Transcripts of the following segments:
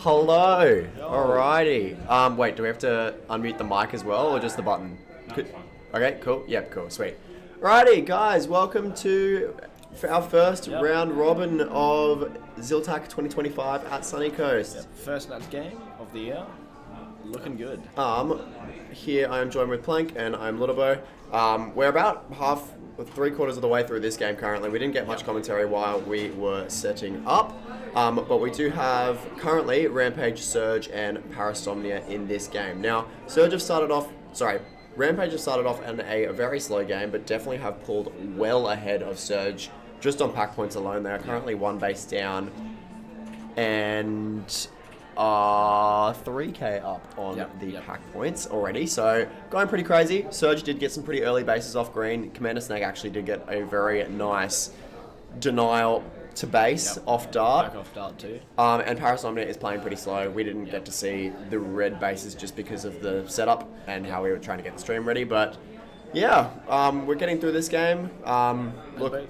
Hello. Alrighty. Wait, do we have to unmute the mic as well, or just the button? Okay, cool. Yep, cool. Sweet. Alrighty, guys. Welcome to our first round robin of ZLTAC 2025 at Sunny Coast. Yep. First match game of the year. Looking good. Here I am joined with Plank and I'm Ludobo. We're about three-quarters of the way through this game currently. We didn't get much commentary while we were setting up, but we do have currently Rampage, Surge, and Parasomnia in this game. Now, Rampage have started off in a very slow game, but definitely have pulled well ahead of Surge just on pack points alone. They are currently one base down and 3k up on the pack points already, so going pretty crazy. Surge did get some pretty early bases off green. Commander Snake actually did get a very nice denial to base off dart. Back off dart too. And Parasomnia is playing pretty slow. We didn't get to see the red bases just because of the setup and how we were trying to get the stream ready, but yeah, we're getting through this game. Look,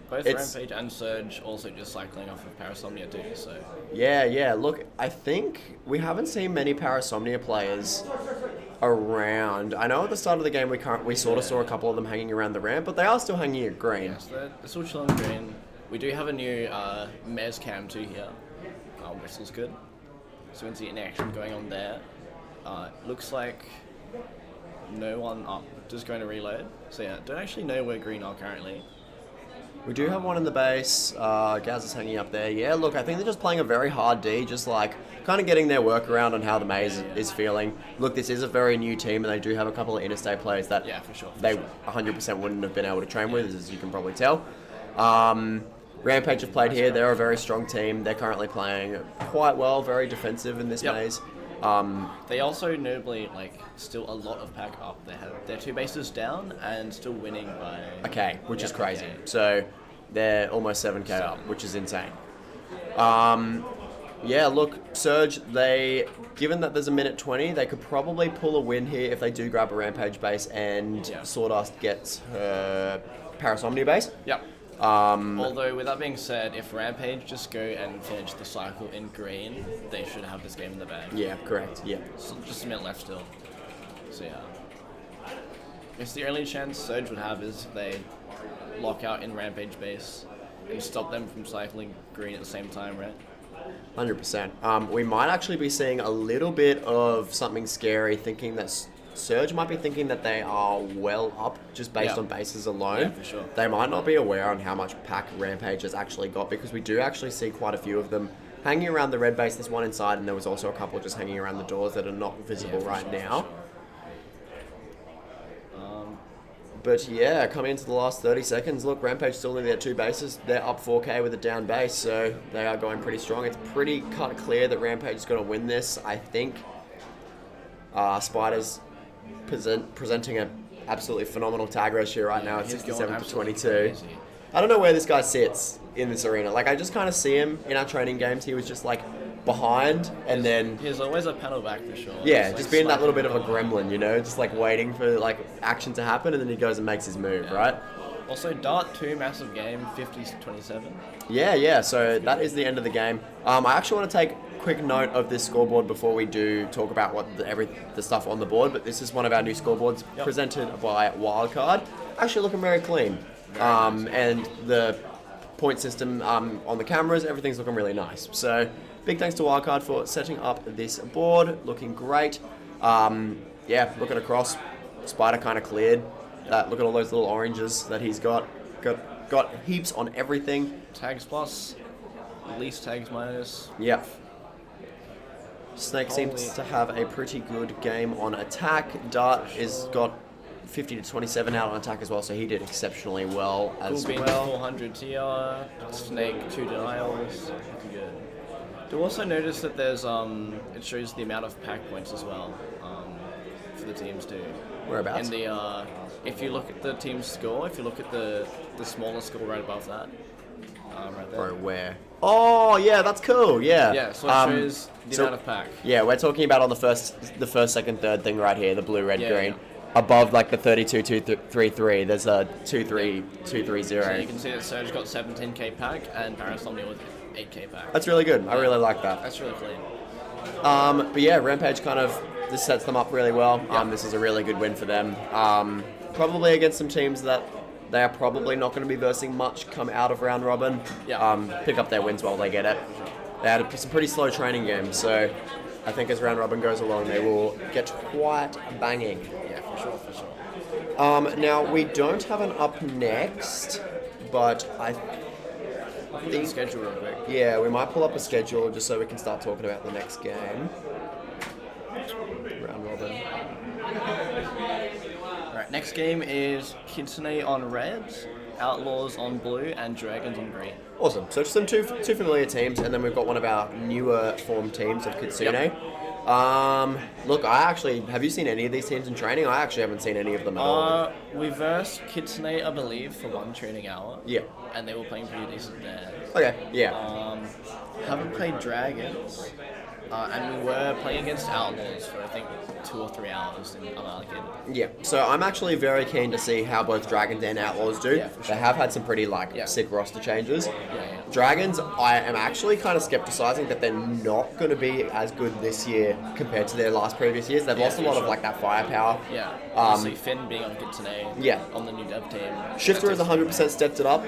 both Rampage and Surge also just cycling off of Parasomnia too, so... Yeah, look, I think we haven't seen many Parasomnia players around. I know at the start of the game we sort of saw a couple of them hanging around the ramp, but they are still hanging at green. Yes, they're still chilling green. We do have a new Mez cam too here, which is good. So we can see an action going on there. Looks like no one up, just going to reload. So yeah, don't actually know where green are currently. We do have one in the base. Gaz is hanging up there. Yeah, look, I think they're just playing a very hard D, just like kind of getting their work around on how the maze is feeling. Look, this is a very new team, and they do have a couple of interstate players that they 100% wouldn't have been able to train with, as you can probably tell. Rampage have played here. They're a very strong team. They're currently playing quite well, very defensive in this maze. They also notably still a lot of pack up. They have their two bases down and still winning by which is crazy. So they're almost 7k up, which is insane. Yeah, look, Surge, given that there's a minute 20, they could probably pull a win here if they do grab a Rampage base and Sawdust gets her Parasomnia base. Yep. Although, with that being said, if Rampage just go and finish the cycle in green, they should have this game in the bag. Yeah, correct. Yeah. So just a minute left still. So yeah. It's the only chance Surge would have is if they lock out in Rampage base and stop them from cycling green at the same time, right? 100%. We might actually be seeing a little bit of something scary, thinking that Surge might be thinking that they are well up just based on bases alone. Yeah, for sure. They might not be aware on how much pack Rampage has actually got, because we do actually see quite a few of them hanging around the red base. There's one inside, and there was also a couple just hanging around the doors that are not visible now. But yeah, coming into the last 30 seconds, look, Rampage still in their two bases. They're up 4k with a down base, so they are going pretty strong. It's pretty kind of clear that Rampage is going to win this, I think. Spiders presenting an absolutely phenomenal tag ratio right now at 67 to 22. Crazy. I don't know where this guy sits in this arena. I just kind of see him in our training games. He was just behind, and then he's always a panel back for sure. Yeah, just being that little bit of a gremlin, just waiting for action to happen, and then he goes and makes his move, right? Also, Dart 2, massive game, 50-27. Yeah, so that is the end of the game. I actually want to take quick note of this scoreboard before we do talk about what the stuff on the board, but this is one of our new scoreboards presented by Wildcard. Actually looking very clean. Nice. And the point system on the cameras, everything's looking really nice. So big thanks to Wildcard for setting up this board, looking great. Looking across, Spider kind of cleared. Look at all those little oranges that he's got heaps on everything. Tags plus, least tags minus. Yep. Snake seems to have a pretty good game on attack. Dart is got 50 to 27 out on attack as well, so he did exceptionally well as well. 400 TR, Snake 2 denials. Looking good. Do also notice that there's it shows the amount of pack points as well for the teams too. Whereabouts? In the if you look at the team's score, if you look at the smaller score right above that, right there. Bro, where? Oh yeah, that's cool. Yeah. Yeah, so it shows the amount of pack. Yeah, we're talking about on the first, second, third thing right here, the blue, red, green. Above the 32, 233, there's a 23, 230. So you can see that Surge got 17k pack and Parasomnia with 8k pack. That's really good. I really like that. That's really clean. But yeah, Rampage kind of this sets them up really well. This is a really good win for them. Probably against some teams that they are probably not going to be versing much come out of round robin. Pick up their wins while they get it. They had some pretty slow training games, so I think as round robin goes along, they will get quite banging. Yeah, for sure. Now, we don't have an up next, but I think... schedule real quick. Yeah, we might pull up a schedule just so we can start talking about the next game. Round robin. Alright, next game is Kitsune on red, Outlaws on blue, and Dragons on green. Awesome. So just some two familiar teams, and then we've got one of our newer formed teams of Kitsune. Yep. Look, have you seen any of these teams in training? I actually haven't seen any of them at all. We versed Kitsune, I believe, for one training hour. Yeah. And they were playing pretty decent there. Okay, yeah. Haven't played Dragons, and we were playing against Outlaws for I think 2 or 3 hours in unallocated. Yeah, so I'm actually very keen to see how both Dragons and Outlaws do. Yeah, for sure. They have had some pretty sick roster changes. Yeah. Dragons, I am actually kind of skepticizing that they're not going to be as good this year compared to their previous years. They've lost a lot of that firepower. Yeah. Obviously Finn being on Kitsune. Yeah. On the new dev team. Shifter has 100% stepped it up.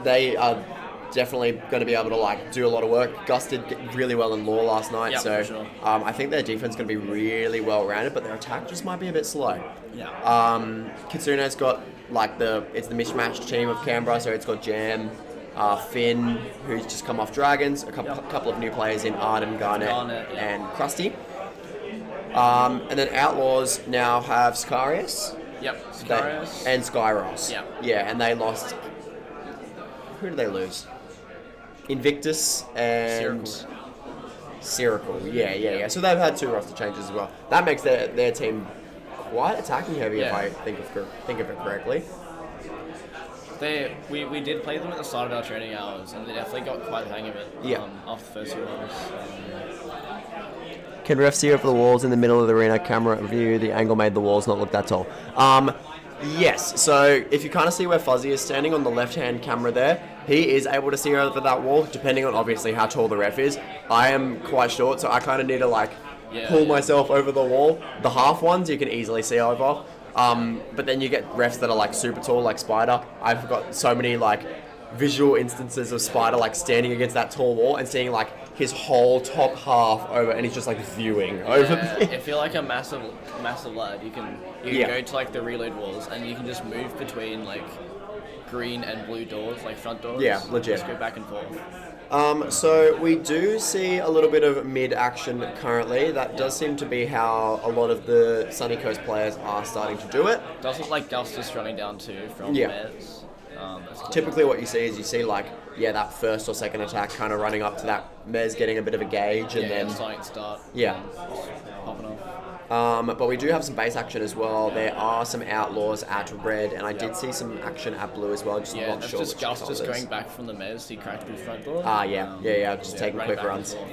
They are definitely going to be able to do a lot of work. Gus did really well in lore last night, Yeah, so for sure. I think their defense is going to be really well rounded, but their attack just might be a bit slow. Yeah. Kitsune's got it's the mismatched team of Canberra, so it's got Jam, Finn, who's just come off Dragons, a couple of new players in Arden, Garnet, and Krusty. And then Outlaws now have Scarius. Yep. Scarius. And Skyros. Yeah. Yeah, and they lost... Who did they lose? Invictus and... Siracle. Yeah. So they've had 2 roster changes as well. That makes their team quite attacking heavy, if I think of it correctly. We did play them at the start of our training hours, and they definitely got quite the hang of it. After the first few hours. Can ref see over the walls in the middle of the arena? Camera view. The angle made the walls not look that tall. Yes. So if you kind of see where Fuzzy is standing on the left-hand camera there, he is able to see over that wall, depending on obviously how tall the ref is. I am quite short, so I kind of need to pull myself over the wall. The half ones you can easily see over. But then you get refs that are super tall, like Spider. I've got so many visual instances of Spider standing against that tall wall and seeing his whole top half over, and he's just viewing over. If you're a massive lad, you can go to the reload walls and you can just move between green and blue doors, front doors. Yeah, legit. Just go back and forth. So we do see a little bit of mid-action currently. That does seem to be how a lot of the Sunny Coast players are starting to do it. Does look like Gus is running down too from Mez. Typically what you see is that first or second attack kind of running up to that Mez getting a bit of a gauge and then... starting to start. Yeah. Popping off. But we do have some base action as well. There are some Outlaws at red, and I did see some action at blue as well. Just not sure just Gus just going back from the Mez, he cracked through front door. Just taking quick runs. Forth,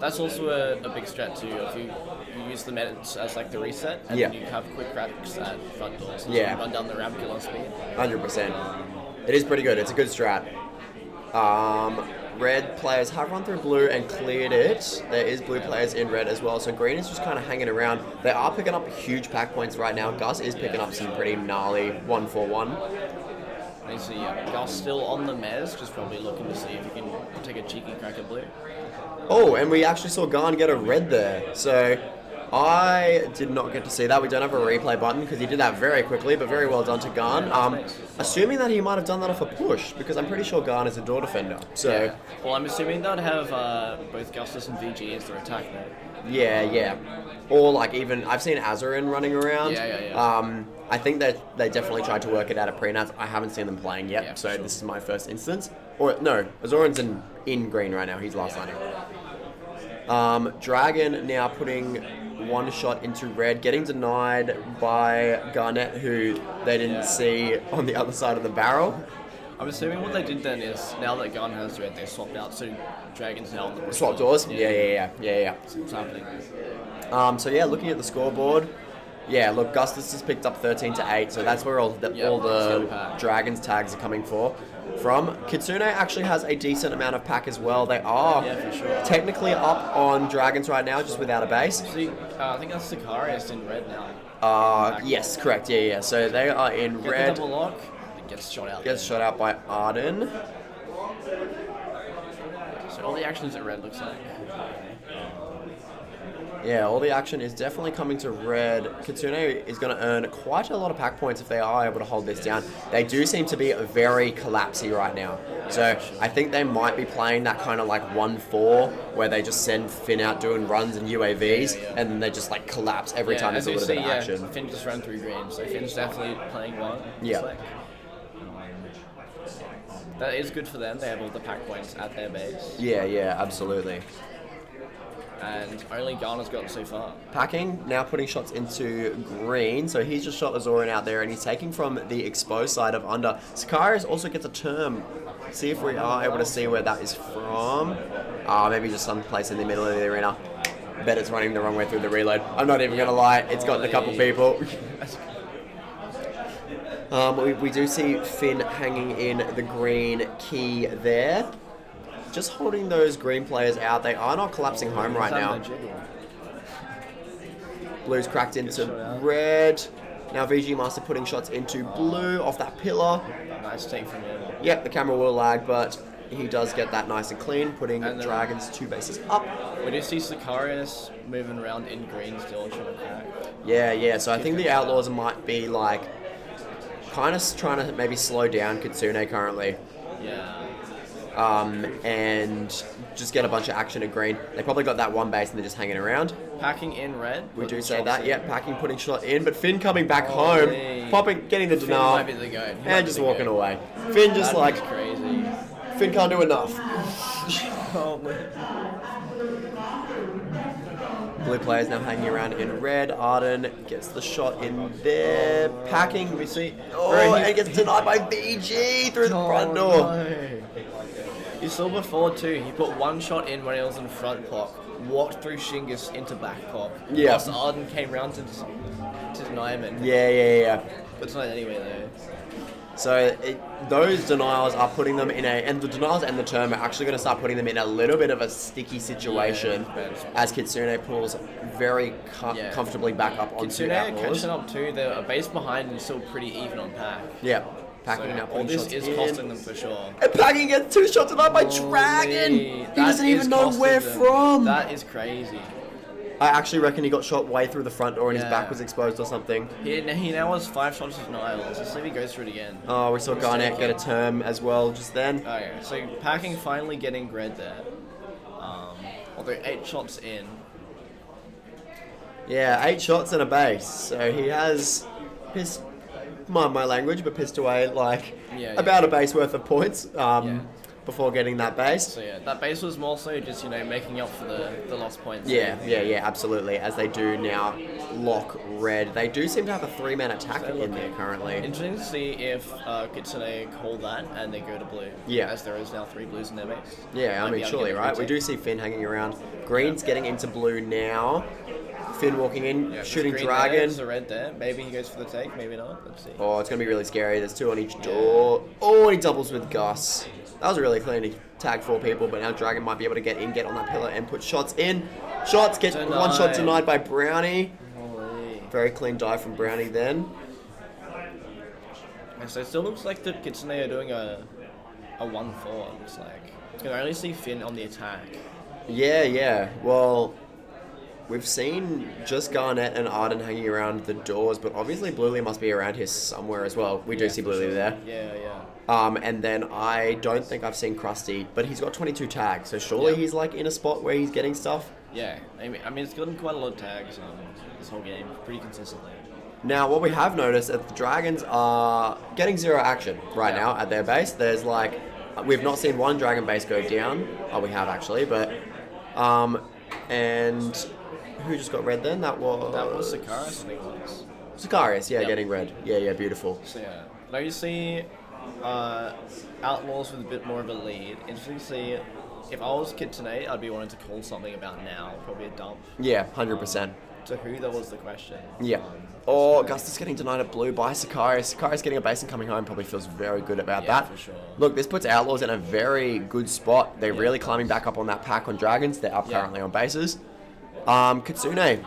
that's also a big strat too. If you use the Mez as the reset, and then you have quick cracks at front doors. So you run down the ramp, kill on speed. 100%. It is pretty good. It's a good strat. Red players have run through blue and cleared it. There is blue players in red as well, so green is just kind of hanging around. They are picking up huge pack points right now. Gus is picking up some pretty gnarly 1-4-1. I see Gus still on the Mez, just probably looking to see if he can take a cheeky crack at blue. Oh, and we actually saw Garn get a red there, so I did not get to see that. We don't have a replay button because he did that very quickly, but very well done to Garn. Assuming that he might have done that off a push, because I'm pretty sure Garn is a door defender. So well, I'm assuming they'd have both Gustus and VG as their attack there. Yeah. Or even I've seen Azarin running around. Yeah. I think that they definitely tried to work it out at pre-nats. I haven't seen them playing yet, for sure. This is my first instance. Or no, Azarin's in green right now. He's last lining. Dragon now putting one shot into red, getting denied by Garnet, who they didn't see on the other side of the barrel. I'm assuming what they did then is, now that Gun has red, they swapped out, so Dragon's now on the Swap doors? Yeah. So what's happening? Looking at the scoreboard, look, Gustus has picked up 13-8, so that's where all the Dragons Dragons tags are coming for. from. Kitsune actually has a decent amount of pack as well. They are Yeah, for sure. technically up on dragons right now, just without a base. See, I think that's Sicarius in red now. Yes, correct. Yeah. So they are in Get red. the double lock. It gets shot out. Gets shot out by Arden. So all the actions at red looks like. Yeah, all the action is definitely coming to red. Kitsune is going to earn quite a lot of pack points if they are able to hold this down. They do seem to be very collapsy right now. So I think they might be playing that kind of like 1-4 where they just send Finn out doing runs and UAVs and then they just like collapse every time there's a little bit of action. Finn just ran through green, so Finn's definitely playing one. Yeah. Like, that is good for them. They have all the pack points at their base. Yeah, absolutely. And only Garner's gotten so far. Packing, now putting shots into green, so he's just shot Azoran out there and he's taking from the exposed side of under. Sicarius also gets a term. See if we are able to see where that is from. Maybe just some place in the middle of the arena. Bet it's running the wrong way through the reload. I'm not even going to lie, it's gotten a couple people. We do see Finn hanging in the green key there. Just holding those green players out. They are not collapsing home right now. Blue's cracked into red. Now VG Master putting shots into blue off that pillar. Nice take from him. Yep, the camera will lag, but he does get that nice and clean, putting Dragons 2 bases up. We do see Sicarius moving around in green still, trying to crack. Yeah, so I think the Outlaws might be like, kind of trying to maybe slow down Kitsune currently. Yeah. And just get a bunch of action at green. They probably got that one base and they're just hanging around. Packing in red. We do say that, yeah, packing, putting shot in, but Finn coming back home, popping, getting the denial, Finn might be the goat. and just walking away. Finn just that like, is crazy. Finn can't do enough. Oh, man. Blue players now hanging around in red. Arden gets the shot in there. Packing, we see. Oh, and it gets denied by VG through the front door. No. You saw before too, he put one shot in when he was in front pop, walked through Shingus into back pop. Yeah. Whilst Arden came round to deny him. Yeah. But it's not anyway though. So those denials are putting them in and the denials and the term are actually going to start putting them in a little bit of a sticky situation as Kitsune pulls very comfortably back up onto Kitsune Outlaws. catching up too, they're a base behind and still pretty even on pack. Yeah. Packing So now all putting this shots is in. costing them for sure. And Packing gets 2 shots tonight by Dragon! He doesn't even know where from! That is crazy. I actually reckon he got shot way through the front door and his back was exposed or something. He now has 5 shots of denials. Let's see if he goes through it again. Oh, we saw Garnett get a term as well just then. Okay, so Packing finally getting red there. Although 8 shots in. Yeah, 8 shots and a base. So he has pissed, mind my language, but pissed away like about a base worth of points before getting that base. So yeah, that base was more so just, making up for the lost points. Yeah, absolutely. As they do now lock red. They do seem to have a 3-man attack in there currently. Interesting to see if Kitsune call that and they go to blue. Yeah. As there is now 3 blues in their base. Yeah, I mean, surely, right? We do see Finn hanging around. Green's getting into blue now. Finn walking in, shooting Dragon. There's a red there. Maybe he goes for the take, maybe not. Let's see. Oh, it's going to be really scary. There's 2 on each door. Oh, he doubles with Gus. That was really clean. He tagged 4 people, but now Dragon might be able to get on that pillar and put shots in. Shots get Denied. 1 shot denied by Brownie. Holy. Very clean dive from Brownie then. And so it still looks like the Kitsune are doing a 1-4, it looks like. You can only see Finn on the attack. Yeah. Well, we've seen just Garnett and Arden hanging around the doors, but obviously Bluely must be around here somewhere as well. We do see Bluely there. Yeah. And then I don't think I've seen Krusty, but he's got 22 tags, so surely he's like in a spot where he's getting stuff. Yeah, I mean, it's gotten quite a lot of tags this whole game, pretty consistently. Now, what we have noticed is the Dragons are getting 0 action right now at their base. There's like, we've not seen 1 Dragon base go down. Oh, we have actually, but, and who just got red then? That was Sicarius, I think it was. Sicarius, getting red. Yeah, beautiful. So yeah, now you see Outlaws with a bit more of a lead. Interesting to see. If I was Kitsune, I'd be wanting to call something about now, probably a dump. Yeah, 100%. to who, that was the question. Yeah. Or Augustus getting denied at blue by Sicarius. Sicarius getting a base and coming home probably feels very good about that. For sure. Look, this puts Outlaws in a very good spot. They're really climbing back up on that pack on Dragons. They're up currently on bases. Kitsune,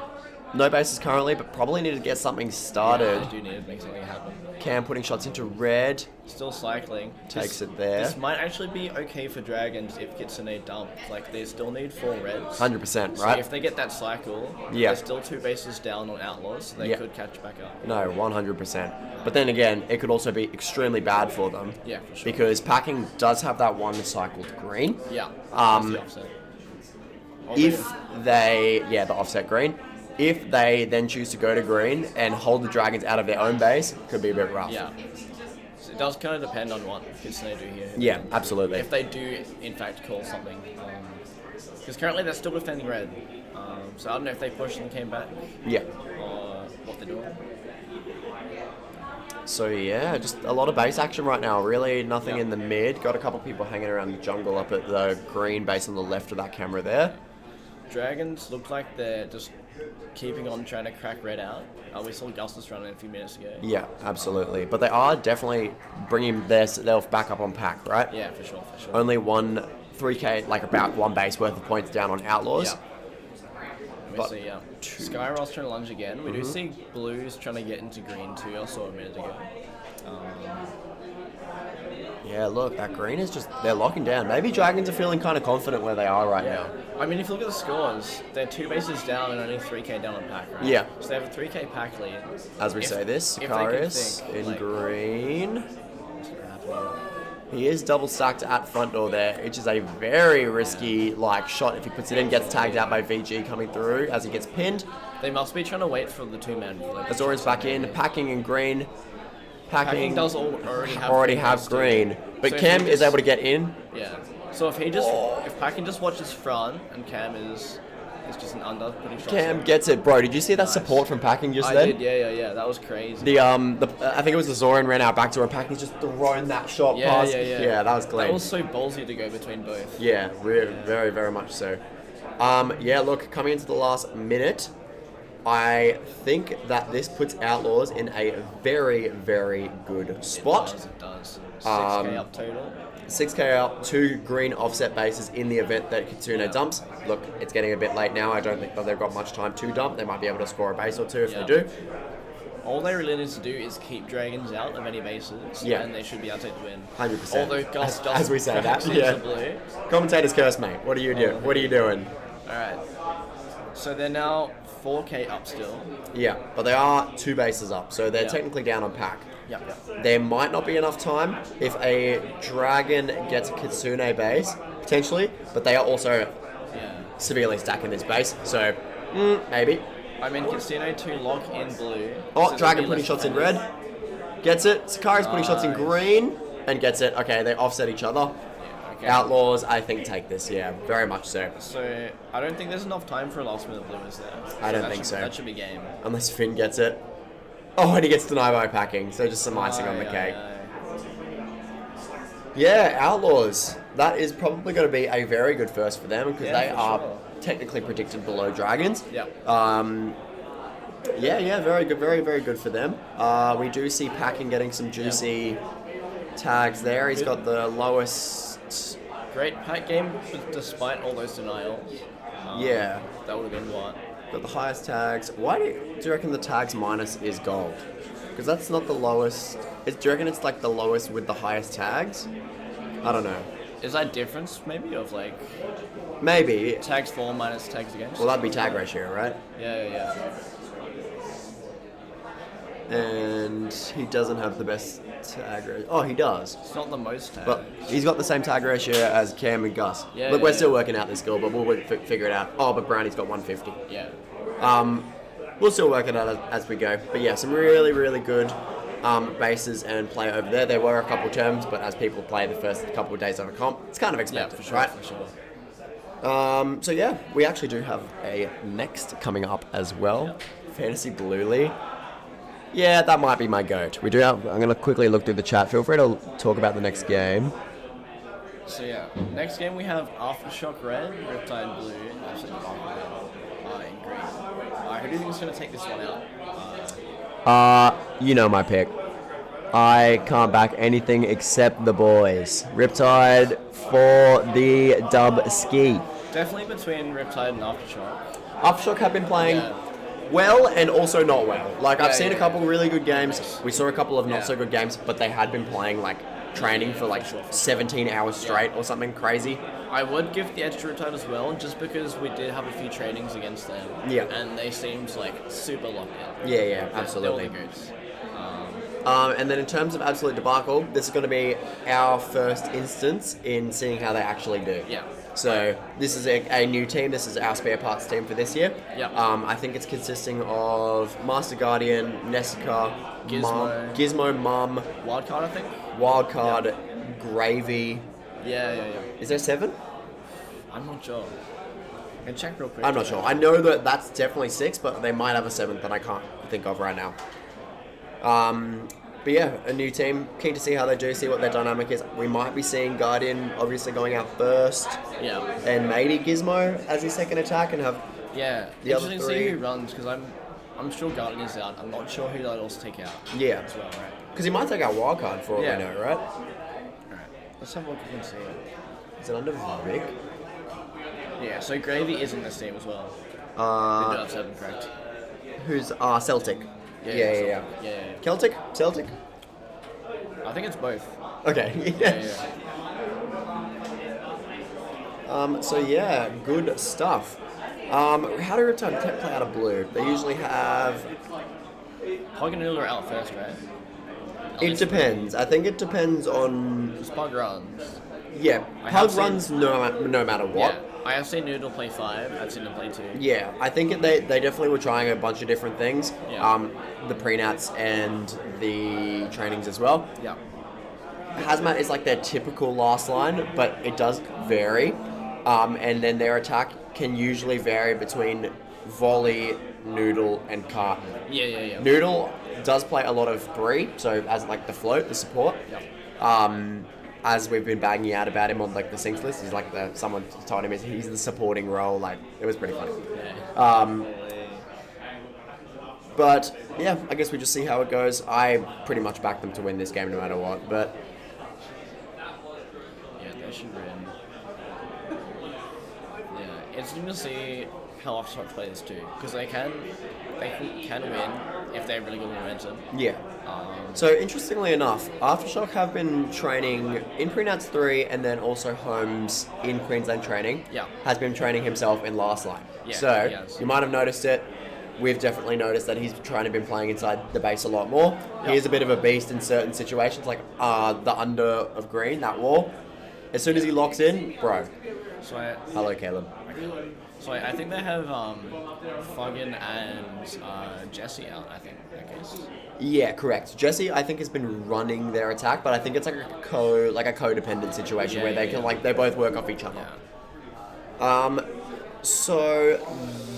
no bases currently, but probably need to get something started. Yeah, they do need to make something happen. Cam putting shots into red. Still cycling. Takes it there. This might actually be okay for Dragons if Kitsune dump. Like, they still need 4 reds. 100%, So right? if they get that cycle, Yeah. they're still 2 bases down on Outlaws, so they could catch back up. No, 100%. But then again, it could also be extremely bad for them. Yeah, for sure. Because packing does have that one cycled green. Yeah. That's the offset. If they, the offset green. If they then choose to go to green and hold the Dragons out of their own base, could be a bit rough. Yeah. So it does kind of depend on what Kitsune do here. Yeah, absolutely. If they do, in fact, call something. Because currently they're still defending red. So I don't know if they pushed and came back. Yeah. Or what they're doing. So yeah, just a lot of base action right now. Really nothing in the mid. Got a couple people hanging around the jungle up at the green base on the left of that camera there. Dragons look like they're just keeping on trying to crack red out. We saw Gustus running a few minutes ago. Yeah, absolutely. But they are definitely bringing themselves back up on pack, right? Yeah, for sure. Only 3k, like about 1 base worth of points down on Outlaws. Yeah. We see, Skyross trying to lunge again. We do see Blues trying to get into green too. I saw a minute ago. Yeah, look, that green is just, they're locking down. Maybe Dragons are feeling kind of confident where they are right now. I mean, if you look at the scores, they're 2 bases down and only 3k down on pack, right? Yeah. So they have a 3k pack lead. As we say this, Sicarius in green. He is double stacked at front door there, which is a very risky shot. If he puts it in, gets tagged out by VG coming through as he gets pinned. They must be trying to wait for the 2-man. Azora's back in, packing in green. Packing does already have green, but so Cam is able to get in. Yeah. So if Packing just watches front and Cam is just an under putting shots. Cam gets it, bro. Did you see that support from Packing just then? I did. Yeah. That was crazy. I think it was the Zoran ran out back to her. Packing's just thrown that shot past. Yeah, that was clean. That was so ballsy to go between both. Yeah, very, very much so. Look, coming into the last minute, I think that this puts Outlaws in a very, very good spot. It does. 6k up total. 6k up, 2 green offset bases in the event that Kitsune dumps. Look, it's getting a bit late now. I don't think that they've got much time to dump. They might be able to score a base or 2 if they do. All they really need to do is keep Dragons out of any bases, and they should be able to win. 100%. Although Gus does as we say that, blue. Commentator's curse, mate. What are you doing? What are you doing? All right. So they're now 4k up still. Yeah, but they are 2 bases up, so they're technically down on pack. Yep. There might not be enough time if a Dragon gets a Kitsune base, potentially, but they are also severely stacking this base, so maybe. I mean, Kitsune to lock in blue. Oh, so Dragon putting shots in red. Gets it. Sicarius putting shots in green and gets it. Okay, they offset each other. Okay. Outlaws, I think, take this, very much so. So, I don't think there's enough time for a last minute blue, is there? I don't think so. That should be game. Unless Finn gets it. Oh, and he gets denied by Packing, so just some icing on the cake. Yeah, Outlaws. That is probably going to be a very good first for them, because they are technically predicted below Dragons. Very good, very, very good for them. We do see Packing getting some juicy tags there. He's got the lowest... Great pack game, despite all those denials. That would have been what? Got the highest tags. Why do you reckon the tags minus is gold? Because that's not the lowest. Do you reckon it's like the lowest with the highest tags? I don't know. Is that difference maybe of maybe tags for minus tags against? Well, that'd be tag ratio, right? Yeah. And he doesn't have the best tag ratio. Oh, he does. It's not the most tags. But he's got the same tag ratio as Cam and Gus. Look, we're still working out this score, but we'll figure it out. Oh, but Brownie's got 150. Yeah. We'll still work it out as we go. But yeah, some really, really good bases and play over there. There were a couple terms, but as people play the first couple of days of a comp, it's kind of expected, right? For sure. So yeah, we actually do have a next coming up as well. Fantasy Blue League. Yeah, that might be my goat. I'm going to quickly look through the chat. Feel free to talk about the next game. So yeah, next game we have Aftershock red, Riptide blue, actually in green. Who do you think is going to take this one out? You know my pick. I can't back anything except the boys. Riptide for the dub ski. Definitely between Riptide and Aftershock. Aftershock have been playing well and also not well. Like, I've seen a couple of really good games. We saw a couple of not so good games, but they had been playing, like, training for, like, 17 hours straight or something crazy. I would give the edge to Riptide as well, just because we did have a few trainings against them. Yeah. And they seemed, like, super locked in. Yeah, absolutely. They're all the goods. And then in terms of Absolute Debacle, this is going to be our first instance in seeing how they actually do. Yeah. So this is a new team. This is our spare parts team for this year. Yeah. I think it's consisting of Master Guardian, Nessica, Gizmo, Mum, Wildcard, I think. Wildcard, Gravy. Yeah. Is there 7? I'm not sure. I can check real quick. I'm not sure. I know that that's definitely 6, but they might have a 7th that I can't think of right now. But yeah, a new team. Keen to see how they do, see what their dynamic is. We might be seeing Guardian obviously going out first. Yeah. And maybe Gizmo as his second attack and have the other Interesting to 3. see who runs, because I'm sure Guardian is out. I'm not sure who they'll also take out. Yeah. As well, right? Because he might take out Wildcard for all we know, right? Alright. Let's have a look if we can see it. Is it under Vic? Yeah, so Gravy is in this team as well. We do have 7, correct? Who's Celtic? Yeah. Celtic? I think it's both. Okay. So yeah, good stuff. How do Riptide play out of blue? They usually have... Pug and Noodle are out first, right? It depends. I think it depends on... Pug runs. Yeah, Pug runs no matter what. Yeah. I have seen Noodle play 5. I've seen him play 2. Yeah, I think they definitely were trying a bunch of different things. Yeah. The pre-nats and the trainings as well. Yeah. Hazmat is like their typical last line, but it does vary. And then their attack can usually vary between volley, noodle, and carton. Yeah. Noodle does play a lot of 3, so as like the float, the support. Yeah. As we've been bagging out about him on like the sinks list, he's like someone told him he's the supporting role. Like, it was pretty funny. Yeah. But yeah, I guess we just see how it goes. I pretty much back them to win this game no matter what. But yeah, they should win. Yeah, it's interesting to see how Aftershock play this too, because they can win if they have really good momentum. Yeah. So interestingly enough, Aftershock have been training in Pre-Nats 3 and then also Holmes in Queensland training. Yeah. Has been training himself in Last Line. Yeah, So you might have noticed it. We've definitely noticed that he's been playing inside the base a lot more. Yeah. He is a bit of a beast in certain situations, like the under of green, that wall. As soon as he locks in, bro. Hello, Caleb. So I think they have Fuggin and Jesse out, I guess. Yeah, correct. Jesse, I think, has been running their attack, but I think it's like a codependent situation where they can they both work off each other. Yeah. So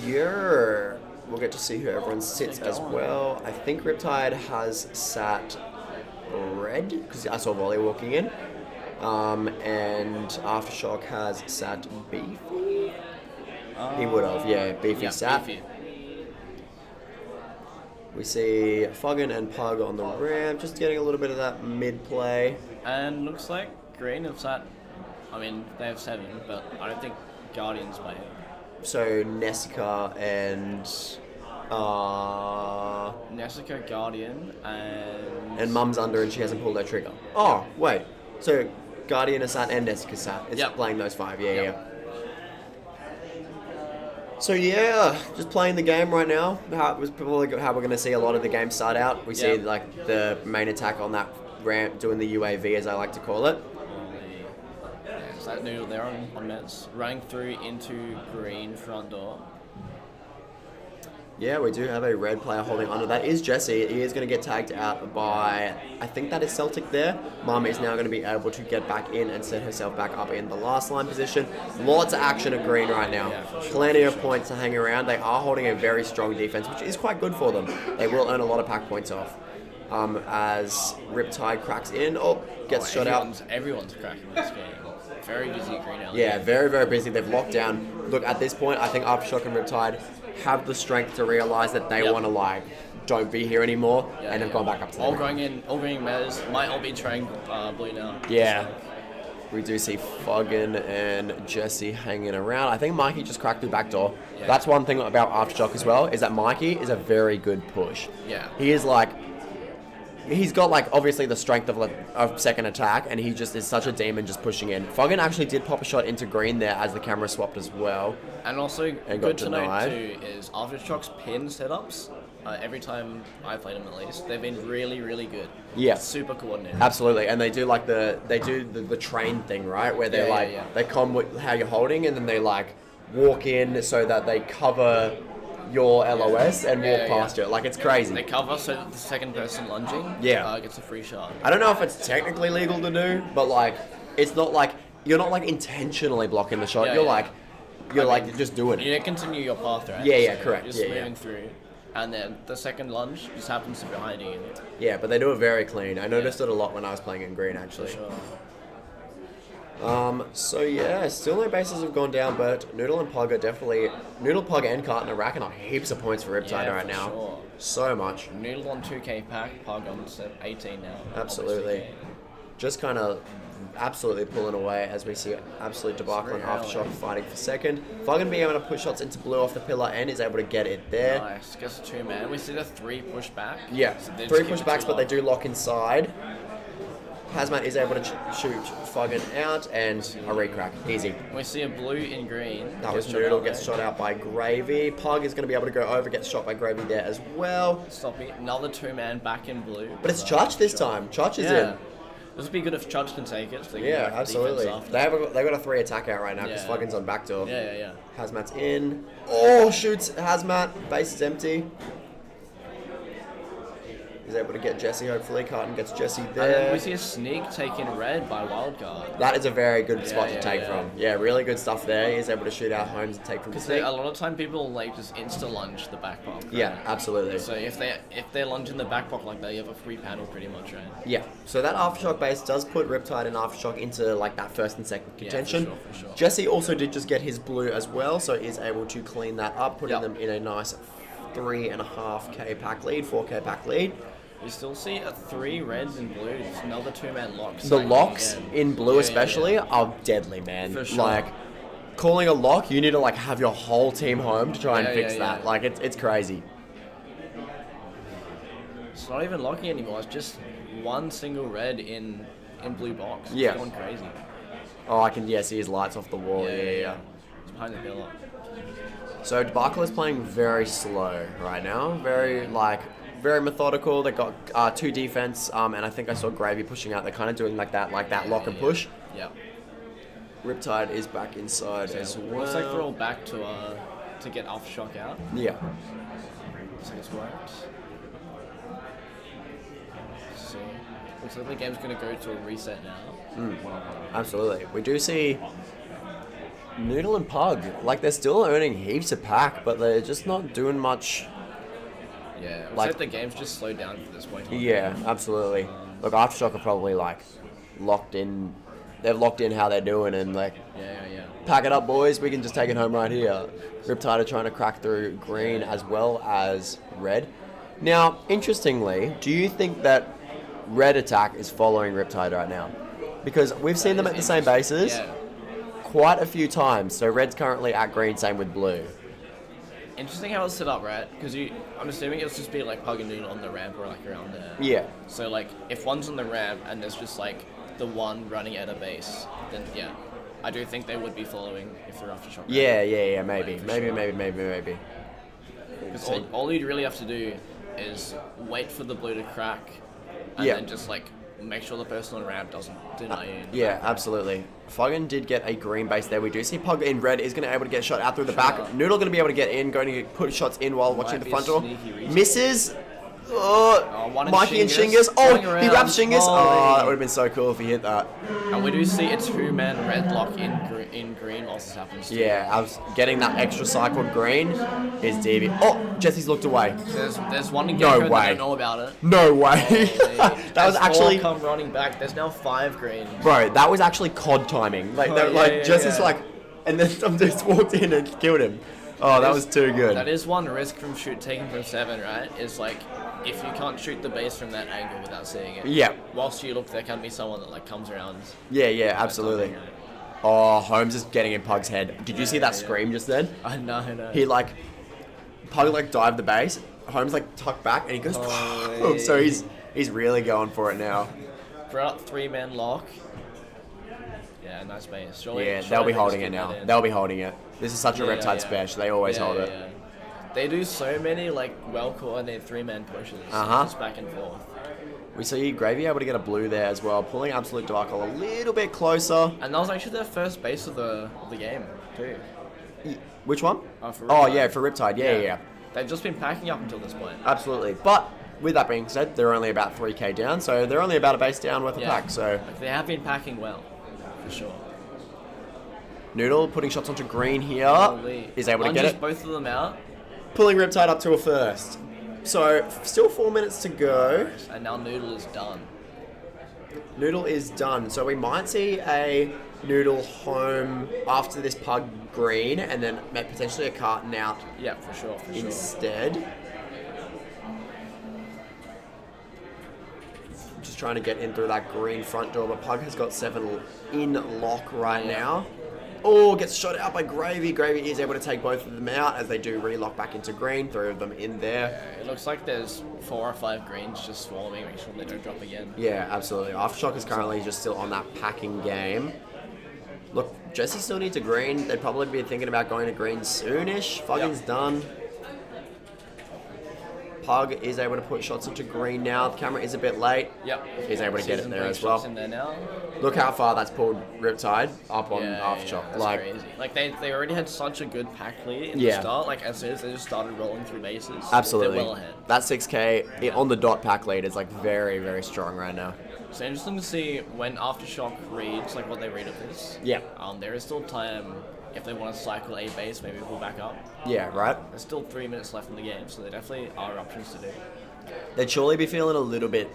yeah, we'll get to see who everyone sits as well. I think Riptide has sat red because I saw Volley walking in, and Aftershock has sat Beefy. He would have, yeah. Beefy sat. Beefy. We see Fuggin and Pug on the ramp, just getting a little bit of that mid play. And looks like Green have sat. I mean, they have 7, but I don't think Guardians play it. So Nessica and Nessica, Guardian, and Mum's under and she hasn't pulled her trigger. Oh wait, so Guardian is sat and Nessica sat. It's playing those 5. Yeah. So yeah, just playing the game right now. How we're going to see a lot of the game start out. We see like the main attack on that ramp doing the UAV, as I like to call it. Is that Noodle there on Mets? Running through into green front door. Yeah, we do have a red player holding under. That is Jesse. He is going to get tagged out by, I think that is Celtic there. Mum is now going to be able to get back in and set herself back up in the last line position. Lots of action at green right now. Plenty of points to hang around. They are holding a very strong defense, which is quite good for them. They will earn a lot of pack points off. As Riptide cracks in. Gets shot out. Everyone's cracking this game. Very busy at green early. Yeah, very, very busy. They've locked down. Look, at this point, I think Aftershock and Riptide have the strength to realize that they want to like don't be here anymore, and have gone back up to all the going in, all going Mez. Might all be trying blue now. Yeah. We do see Fuggin and Jesse hanging around. I think Mikey just cracked through back door. Yeah. That's one thing about Aftershock as well, is that Mikey is a very good push. Yeah. He is like, he's got like obviously the strength of second attack, and he just is such a demon just pushing in. Fuggin actually did pop a shot into green there as the camera swapped as well. And also And good got to note denied. too is Aftershock's pin setups. Every time I played them, at least they've been really, really good. Yeah. Super coordinated. Absolutely, and they do like the train thing, right? Where they they come with how you're holding, and then they like walk in so that they cover your LOS and walk past you. Like, it's crazy. They cover so that the second person lunging gets a free shot. I don't know if it's technically legal to do, but like it's not like you're not like intentionally blocking the shot. Yeah, you're yeah. like you're just doing it. You continue your path, right? Yeah, So correct. Just Yeah, moving through. And then the second lunge just happens to be behind you. Yeah, but they do it very clean. I noticed it a lot when I was playing in green, For actually. sure. So yeah, still no bases have gone down, but Noodle and Pug are definitely... Noodle, Pug and Carton are racking up heaps of points for Riptide right for now. Sure. So much. Noodle on 2k pack, Pug on 18 now. Absolutely. Just kind of absolutely pulling away as we see absolute Debacle and Aftershock fighting for second. Fuggin being able to push shots into blue off the pillar and is able to get it there. Nice, gets a 2-man. We see the 3 pushback. Yeah, So they just 3 keep it pushbacks, too but they long. do lock inside. Hazmat is able to shoot Fuggin out and a recrack. Easy. We see a blue in green. That was Gets shot Noodle, out gets there. shot out by Gravy. Pug is going to be able to go over, gets shot by Gravy there as well. Stopping another 2-man back in blue. But it's Chutch this time. Chutch is in. This would be good if Chudge can take it. So they can Yeah, go for absolutely. defense after. They've got a 3 attack out right now because Yeah. Fuggin's on backdoor. Yeah. Hazmat's in. Oh, shoots Hazmat. Base is empty. He's able to get Jesse, hopefully. Carton gets Jesse And then there. we see a sneak taken red by Wildcard. That is a very good spot to yeah, take yeah. from. Yeah, really good stuff there. He's able to shoot out Holmes and take from the Because sneak. a lot of time people like just insta lunge the back pop. Right? Yeah, absolutely. So if they're lunging the back pop like that, you have a free panel pretty much, right? Yeah, so that Aftershock base does put Riptide and Aftershock into like that first and second Yeah, contention. for sure. Jesse also did just get his blue as well, so is able to clean that up, putting Yep. them in a nice 3.5k pack lead, 4k pack lead. You still see a 3 reds and blues, another 2-man lock. The stacking locks again. in blue Yeah, especially yeah. are deadly, man. For sure. Like, calling a lock, you need to like have your whole team home to try and Yeah, fix yeah, that. yeah. Like, it's crazy. It's not even locking anymore. It's just one single red in blue box. Yeah. It's going crazy. Oh, I can see his lights off the wall. Yeah. It's behind the pillar. So Debacle is playing very slow right now. Very methodical. They got 2 defense, and I think I saw Gravy pushing out. They're kind of doing like that lock and push. Yeah. Riptide is back inside as well. Looks like they're all back to get Aftershock out. Yeah. Looks like it's worked. So, looks like the game's going to go to a reset now. Absolutely. We do see Noodle and Pug. Like, they're still earning heaps of pack, but they're just not doing much. Yeah, looks Like- like the game's just slowed down for this point. Yeah, absolutely. Look, Aftershock are probably like locked in. They've locked in how they're doing and like, Yeah. pack it up, boys. We can just take it home right here. Riptide are trying to crack through green as well as red. Now, interestingly, do you think that red attack is following Riptide right now? Because we've seen them at the same bases Yeah. quite a few times. So red's currently at green, same with blue. Interesting how it's set up, right? Because I'm assuming it's just be like Pug and Noodle on the ramp or like around there. Yeah. So like, if one's on the ramp and there's just like the one running at a base, then yeah, I do think they would be following if they're Aftershock. Yeah, maybe. For Maybe, sure. maybe. Because all you'd really have to do is wait for the blue to crack, and Yeah. then just like make sure the person on ramp doesn't deny you. Yeah, absolutely. Fuggin did get a green base there. We do see Pug in red is going to be able to get shot out through the back. Noodle going to be able to get in, going to put shots in while watching the be front a door. sneaky reach. Misses. One in Mikey and Shingus. Shingus. Oh, Going he around. wrapped Shingus. Oh, Holy. that would have been so cool if he hit that. And we do see a 2-man red lock in green whilst this happens. Too. Yeah, I was getting that extra cycled green is DB. Oh, Jesse's looked away. There's one in No Gecko that way. don't know about it. No way. That was As actually, four come running back. There's now 5 green. bro. That was actually COD timing. Like, Oh, like yeah, Jesse's yeah. like, and then some dudes walked in and killed him. Oh, that was too good. That is one risk from taking from 7, right? Is like, if you can't shoot the base from that angle without seeing it. Yeah. Whilst you look, there can be someone that like comes around. Yeah, absolutely. Oh, Holmes is getting in Pug's head. Did you see that scream just then? I know. He like, Pug like dived the base. Holmes like tucked back and he goes. So he's really going for it now. Brought 3-man lock. Yeah, nice base. Surely they'll be holding it now. They'll be holding it. This is such a Riptide special. They always hold it. Yeah. They do so many like well-coordinated 3-man pushes. Just back and forth. We see Gravy able to get a blue there as well, pulling Absolute Debacle a little bit closer. And that was actually their first base of the game too. Which one? For Riptide. Yeah. They've just been packing up until this point. Absolutely. But with that being said, they're only about 3k down, so they're only about a base down worth of pack. So like, they have been packing well, for sure. Noodle putting shots onto green here. Holy. Is able to get it. Both of them out. Pulling Riptide up to a first. So still 4 minutes to go. And now Noodle is done. Noodle is done. So we might see a Noodle home after this Pug green, and then potentially a carton out. Yeah, for sure. Instead. Just trying to get in through that green front door, but Pug has got 7 in lock right now. Oh, gets shot out by Gravy. Gravy is able to take both of them out as they do relock back into green. 3 of them in there. Yeah, it looks like there's 4 or 5 greens just swarming, make sure they don't drop again. Yeah, absolutely. Aftershock is currently just still on that packing game. Look, Jesse still needs a green. They'd probably be thinking about going to green soonish. Fugging's done. Pug is able to put shots into green now. The camera is a bit late. Yep. He's able to get it there as well. In there now. Look how far that's pulled Riptide up on Aftershock. That's crazy. Like they already had such a good pack lead in the start. Like as soon as they just started rolling through bases. Absolutely. They're well ahead. That 6k on the dot pack lead is like very, very strong right now. So interesting to see when Aftershock reads, like what they read of this. Yeah. There is still time if they want to cycle a base, maybe pull back up. Yeah, right. There's still 3 minutes left in the game, so there definitely are options to do. They'd surely be feeling a little bit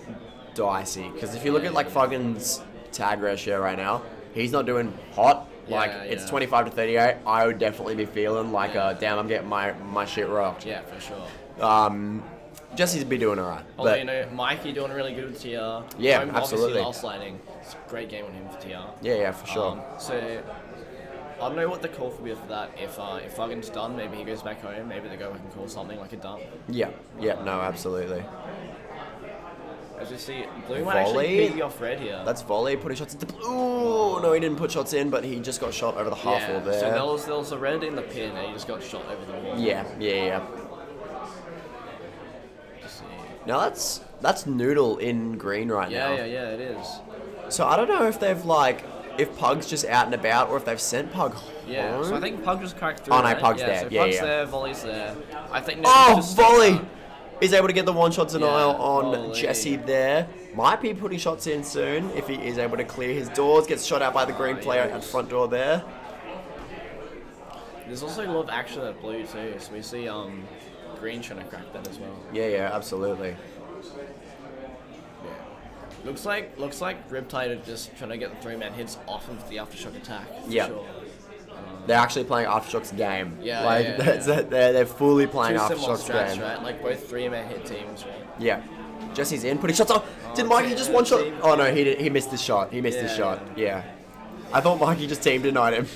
dicey, because if you look at like Fuggins' tag ratio right now, he's not doing hot. Like it's 25 to 38. I would definitely be feeling like, damn, I'm getting my shit rocked. Yeah, for sure. Jesse's be doing alright. Although, you know, Mikey doing really good with TR. Yeah, Home, absolutely. Obviously, sliding. It's a great game on him for TR. Yeah, for sure. So, I don't know what the call will be for that. If Fuggins done, maybe he goes back home. Maybe they go back and call something like a dump. Yeah, no, absolutely. As you see, Blue might actually beat you off red here. That's Volley putting shots into... Ooh, no, he didn't put shots in, but he just got shot over the half wall there. So there was a red in the pin, and he just got shot over the wall. Yeah. Now that's Noodle in green right now. Yeah, it is. So I don't know if they've if Pug's just out and about or if they've sent Pug home. Yeah, so I think Pug just cracked through. Oh no, Pug's there. So Yeah, Pug's there, Volley's there. I think. Volley! He's able to get the one-shot denial on Volley. Jesse there. Might be putting shots in soon if he is able to clear his doors. Gets shot out by the green player at the front door there. There's also a lot of action at blue too, so we see green trying to crack that as well. Yeah, absolutely. Yeah. Looks like Riptide are just trying to get the 3-man hits off of the Aftershock attack. Yeah. Sure. They're actually playing Aftershock's game. Yeah. They're fully playing Aftershock's strats, game. right? Like both 3-man hit teams, right? Yeah. Jesse's in, putting shots on. Did Mikey just one shot? Oh no, he missed his shot. He missed his shot. Yeah. I thought Mikey just team denied him.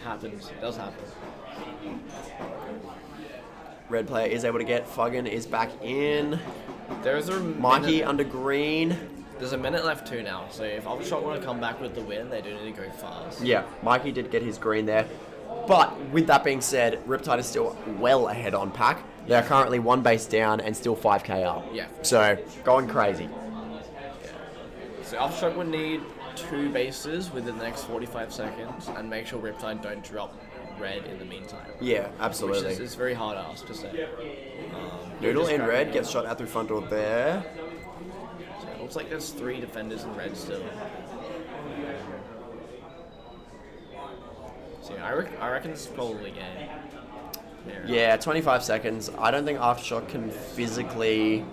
Happens. It does happen. Red player is able to get. Fuggin is back in. There's a Mikey under green. There's a minute left too now, so if Aftershock want to come back with the win, they do need to go fast. Yeah, Mikey did get his green there. But with that being said, Riptide is still well ahead on pack. They are currently 1 base down and still 5k up. Yeah. So, going crazy. Yeah. So Aftershock would need 2 bases within the next 45 seconds and make sure Riptide don't drop red in the meantime. Yeah, absolutely. Which is very hard ask to say. Noodle in red gets shot out through front door there. So it looks like there's 3 defenders in red still. So I reckon it's probably game. Yeah, 25 seconds. I don't think Aftershock can physically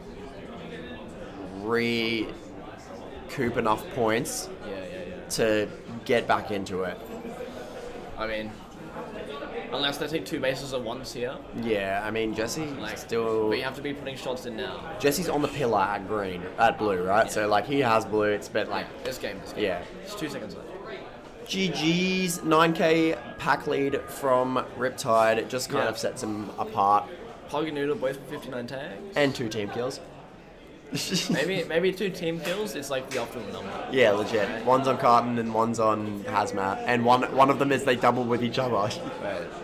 recoup enough points Yeah. to get back into it. I mean, Unless they take 2 bases at once here. Yeah, I mean, Jesse still... But you have to be putting shots in now. Jesse's on the pillar at blue, right? Yeah. So, like, he has blue. It's been, like... This game. Yeah. It's 2 seconds left. GG's 9k pack lead from Riptide. It just kind of sets him apart. Pog and Noodle both with 59 tags. And 2 team kills. maybe 2 team kills is like the optimal number. Yeah, legit. One's on Carton and one's on Hazmat, and one of them is they double with each other.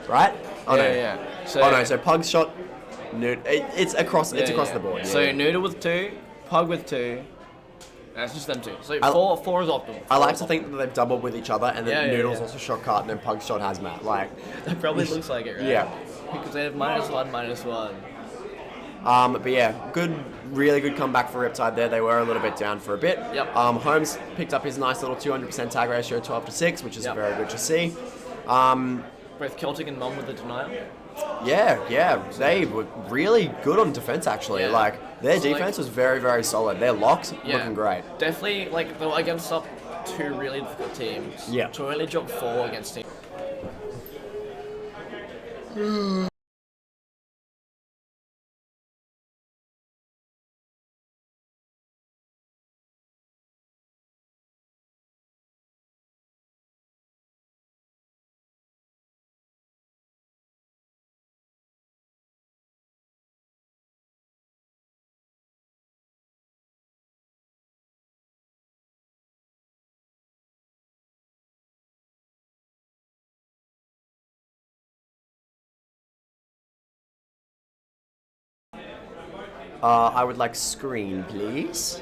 Right? Oh, yeah. So Pug's shot. It's across the board. Yeah. So Noodle with 2, Pug with 2. That's just them 2. So 4 is optimal. I like to think that they've doubled with each other, and then Noodle's also shot Carton and Pug's shot Hazmat. Like that probably looks like it, right? Yeah. Because they have -1/-1. But yeah, really good comeback for Riptide there. They were a little bit down for a bit. Yep. Holmes picked up his nice little 200% tag ratio, 12-6, which is very good to see. Both Celtic and Mom with the denial. Yeah, they were really good on defense actually. Yeah. Like their defense was very, very solid. Their locks looking great. Definitely, like they were against 2 really difficult teams. Yeah. To only drop 4 against teams. I would like screen, please.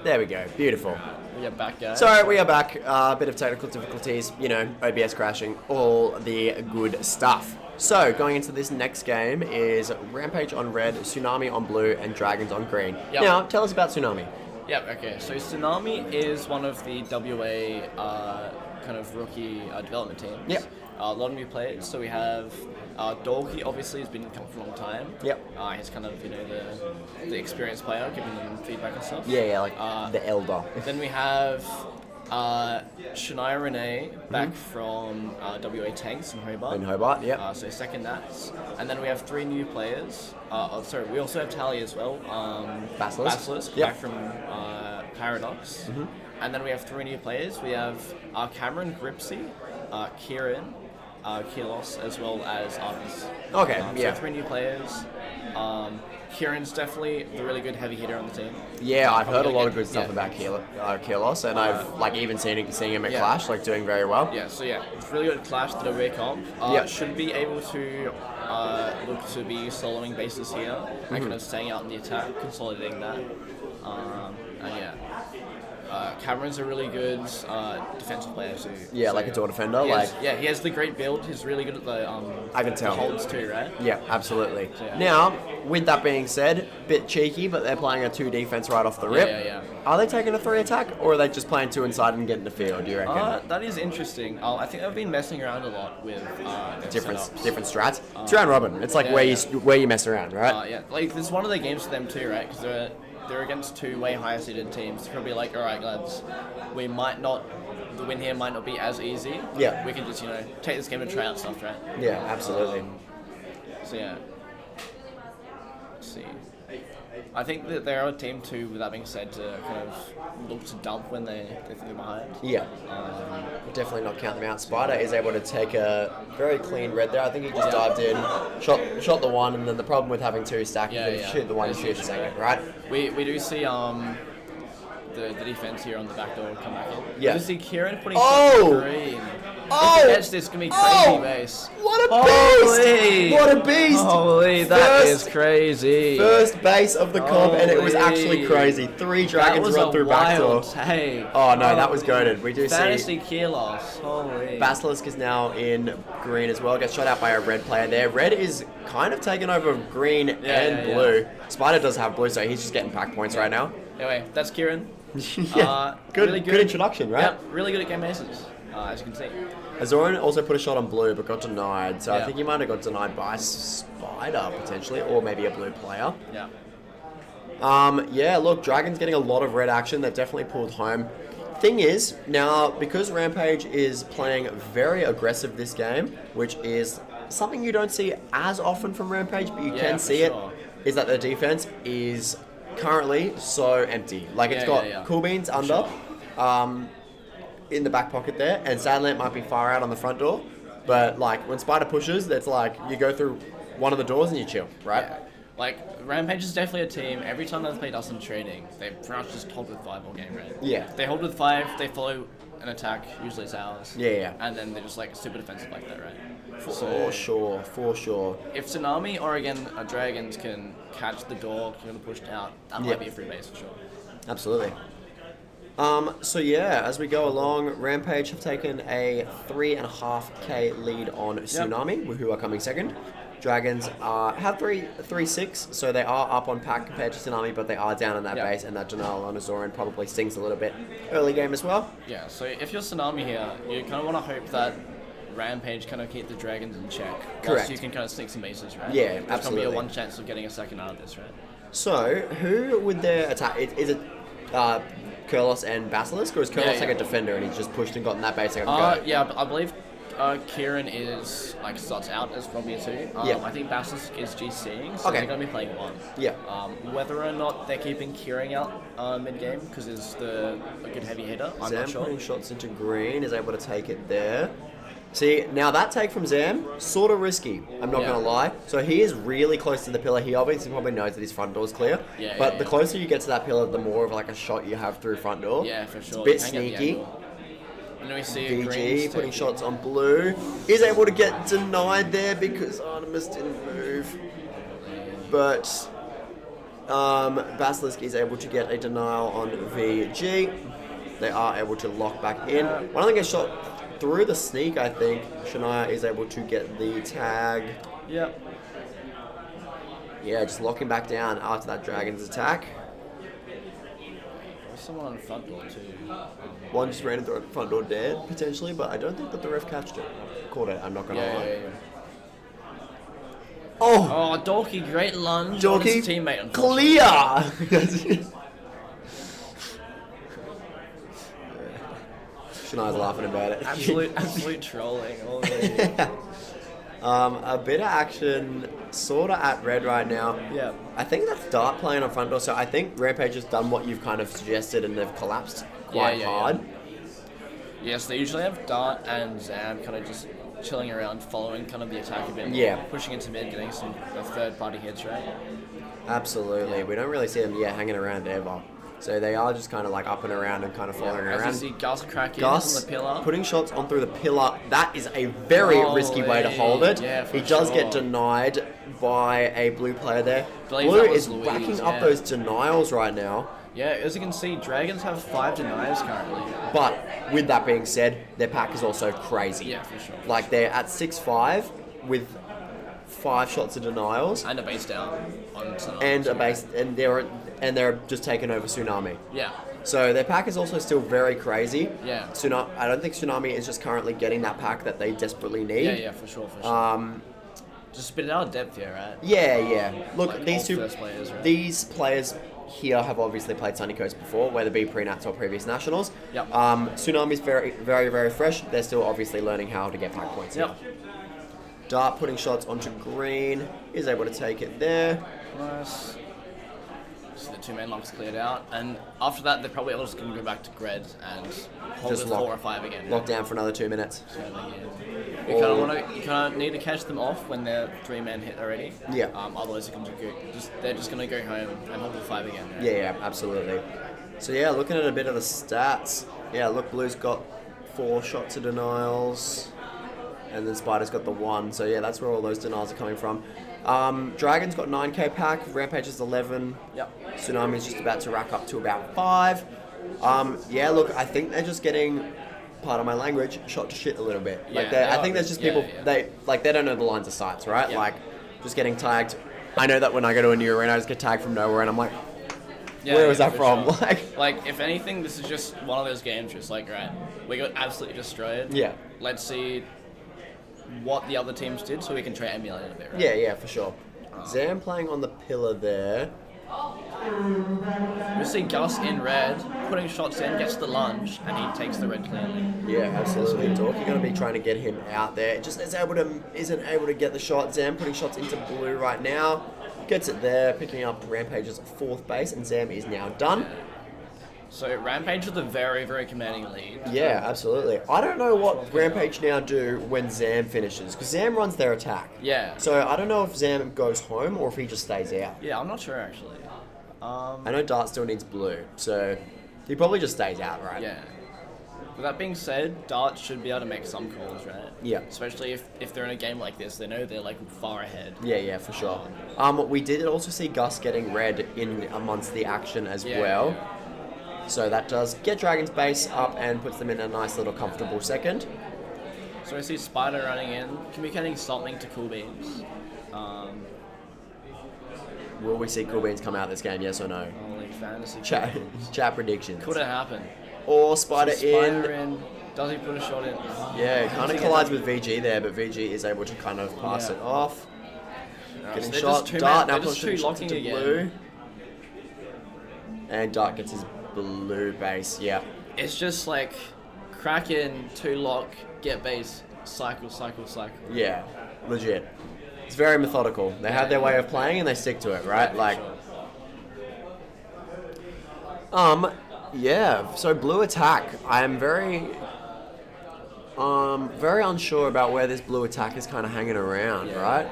There we go. Beautiful. We are back, guys. Sorry, we are back. A bit of technical difficulties, OBS crashing, all the good stuff. So, going into this next game is Rampage on red, Tsunami on blue, and Dragons on green. Yep. Now, tell us about Tsunami. Okay. So Tsunami is one of the WA kind of rookie development teams. Yep. A lot of new players. So we have Dorky, obviously, has been coming for a long time. Yep. He's kind of, the experienced player, giving them feedback and stuff. Yeah, like the elder. Then we have Shania Renee back from WA Tanks in Hobart. So second that. And then we have 3 new players. We also have Tally as well. Basilisk back from Paradox. Mm-hmm. And then we have 3 new players. We have Cameron Gripsy, Kieran, Kilos, as well as Artis. Okay, So 3 new players. Kieran's definitely the really good heavy hitter on the team. Yeah, I've heard a lot of good stuff about Kilos, and I've even seen him at Clash, doing very well. It's really good at Clash, the WA comp. Should be able to look to be soloing bases here, and kind of staying out in the attack, consolidating that. Cameron's a really good defensive player too. Yeah, like a door defender. He has the great build. He's really good at the I can tell. the holds too, right? Yeah, absolutely. Now, with that being said, bit cheeky, but they're playing a 2 defense right off the rip. Yeah. Are they taking a 3 attack, or are they just playing 2 inside and getting the field? Do you reckon? That is interesting. I think I've been messing around a lot with different strats. It's round round robin. It's like where you mess around, right? Like there's one of the games for them too, right? Because they're against 2 way higher seeded teams. It's probably like, all right, lads, the win here might not be as easy. Yeah. We can just take this game and try out stuff, right? Yeah, absolutely. Let's see. I think that they're a team too, with that being said, to kind of look to dump when they think they're behind. Yeah. Definitely not count them out. Spider is able to take a very clean red there. I think he just dived in, shot the one, and then the problem with having 2 stacked is shoot the one and shoot the second, right? We do see the defense here on the back door come back in. Yeah. We do see Kieran putting green. Oh! If he gets this, it's going to be crazy base. What a beast! What a beast! Holy, that is crazy. First base of the comp, and it was actually crazy. 3 dragons run through backdoor. Oh no, that was goated. We do Fantasy see Kilos. Holy. Basilisk is now in green as well. Gets shot out by a red player there. Red is kind of taken over green and blue. Spider does have blue, so he's just getting pack points right now. Anyway, that's Kieran. Good, really good introduction, right? Yeah, really good at game aces, as you can see. Azoran also put a shot on blue, but got denied. So I think he might have got denied by Spider, potentially, or maybe a blue player. Yeah. Look, Dragon's getting a lot of red action. They've definitely pulled home. thing is, now, because Rampage is playing very aggressive this game, which is something you don't see as often from Rampage, but you can see it, is that the defense is currently so empty. Like, it's got Cool Beans under, in the back pocket there, and Sadlamp might be far out on the front door, but, like, when Spider pushes, it's like, you go through one of the doors and you chill, right? Yeah. Like, Rampage is definitely a team, every time they've played us in training, they pretty much just hold with 5 all game, right? Yeah. They hold with 5, they follow an attack, usually it's ours. Yeah. And then they're just, like, super defensive like that, right? For sure. If Tsunami or, again, Dragons can catch the door, get them pushed out, that might be a free base for sure. Absolutely. So yeah, as we go along, Rampage have taken a 3.5k lead on Tsunami, who are coming second. Dragons have 3-6, so they are up on pack compared to Tsunami, but they are down in that base, and that denial on Azoran probably stings a little bit early game as well. Yeah, so if you're Tsunami here, you kind of want to hope that Rampage kind of keep the Dragons in check. Correct. You can kind of sneak some aces, right? Yeah, There's absolutely. going to be a one chance of getting a second out of this, right? So, who would their attack... Is it Kurlos and Basilisk, or is Kurlos like a defender and he's just pushed and gotten that base and go? Yeah, I believe Kieran is like starts out as Robbie 2. I think Basilisk is GCing, so they're going to be playing 1. Yeah. Whether or not they're keeping Kieran out mid game because it's a good heavy hitter, I'm Zam not sure. putting shots into green, is able to take it there. See, now that take from Zam, sort of risky, I'm not going to lie. So he is really close to the pillar. He obviously probably knows that his front door's clear. But the closer you get to that pillar, the more of like a shot you have through front door. Yeah, for sure. It's a bit sneaky. And then we see VG putting shots on blue. Is able to get denied there because Artemis didn't move. But Basilisk is able to get a denial on VG. They are able to lock back in. One of them gets shot through the sneak, I think. Shania is able to get the tag. Yep. Yeah, just locking back down after that Dragon's attack. There's someone on the front door too. One just ran into the front door dead, potentially, but I don't think that the ref catched it. Caught it, I'm not going to lie. Yeah. Oh, Dorky, great lunge. Dorky, on his teammate, clear! Shania's laughing about it. Absolute trolling. All the a bit of action sort of at red right now. Yeah. I think that's Dart playing on front door, so I think Rampage has done what you've kind of suggested and they've collapsed quite hard. Yes, they usually have Dart and Zam kind of just chilling around, following kind of the attack a bit more. Yeah. Pushing into mid, getting some third-party hits, right? Absolutely. We don't really see them, hanging around ever. So they are just kind of like up and around and kind of following around. As you see Gus cracking Gus on the pillar. putting shots on through the pillar. That is a very risky way to hold it. Yeah, he does get denied by a blue player there. Blue is racking up those denials right now. Yeah, as you can see, Dragons have 5 denials currently. But with that being said, their pack is also crazy. Yeah, for sure. Like they're at 6-5 with 5 shots of denials. And a base down on Tsunami. And a base, and they're just taking over Tsunami. Yeah. So their pack is also still very crazy. Yeah. I don't think Tsunami is just currently getting that pack that they desperately need. Yeah, for sure. Just spit it out of depth here, right? Yeah. Look, Like these players here have obviously played Sunny Coast before, whether it be pre-nats or previous nationals. Yep. Tsunami's very, very, very fresh. They're still obviously learning how to get pack points. Yep. Dart putting shots onto green, is able to take it there. Nice. So the 2 main locks cleared out, and after that they're probably all just going to go back to Gred and hold Just it lock- 4 or 5 again. Lock down for another 2 minutes. So, you kind of need to catch them off when they're 3-man hit already. Yeah. Otherwise they're just going to go home and hold the 5 again. Right? Yeah, absolutely. So looking at a bit of the stats. Yeah, look, Blue's got 4 shots of denials. And then Spider's got the 1. So that's where all those denials are coming from. Dragon's got 9k pack. Rampage is 11. Yep. Tsunami's just about to rack up to about 5. Look, I think they're just getting, pardon my language, shot to shit a little bit. I think there's just people, they don't know the lines of sights, right? Yeah. Like, just getting tagged. I know that when I go to a new arena, I just get tagged from nowhere and I'm like, where was that from? Sure. Like, if anything, this is just one of those games just like, right, we got absolutely destroyed. Yeah. Let's see what the other teams did so we can try to emulate it a bit, right? Yeah, for sure. Zam playing on the pillar there. We see Gus in red, putting shots in, gets the lunge, and he takes the red cleanly. Yeah, absolutely. Dorky going to be trying to get him out there. Just isn't able to get the shot. Zam putting shots into blue right now. Gets it there, picking up Rampage's 4th base, and Zam is now done. So Rampage with a very, very commanding lead. Yeah, absolutely. I don't know what Rampage now do when Zam finishes, because Zam runs their attack. Yeah. So I don't know if Zam goes home or if he just stays out. Yeah, I'm not sure actually. I know Dart still needs blue, so he probably just stays out, right? Yeah. With that being said, Dart should be able to make some calls, right? Yeah. Especially if they're in a game like this, they know they're like far ahead. Yeah, for sure. We did also see Gus getting red in amongst the action as well. Yeah. So that does get Dragon's base up and puts them in a nice little comfortable second. So we see Spider running in, communicating something to Cool Beans. Will we see Cool Beans come out this game, yes or no? Only fantasy. Chat predictions. Could it happen? Or Spider, Spider in. Does he put a shot in? Yeah, kind of collides with VG there, but VG is able to kind of pass it off. Getting shot. Dart now pushing shots into blue. And Dart gets his blue base, yeah. It's just like crack in, 2 lock, get base, cycle. Yeah, legit. It's very methodical. They have their way of playing and they stick to it, right? Like, yeah. So blue attack. I am very unsure about where this blue attack is kind of hanging around, right?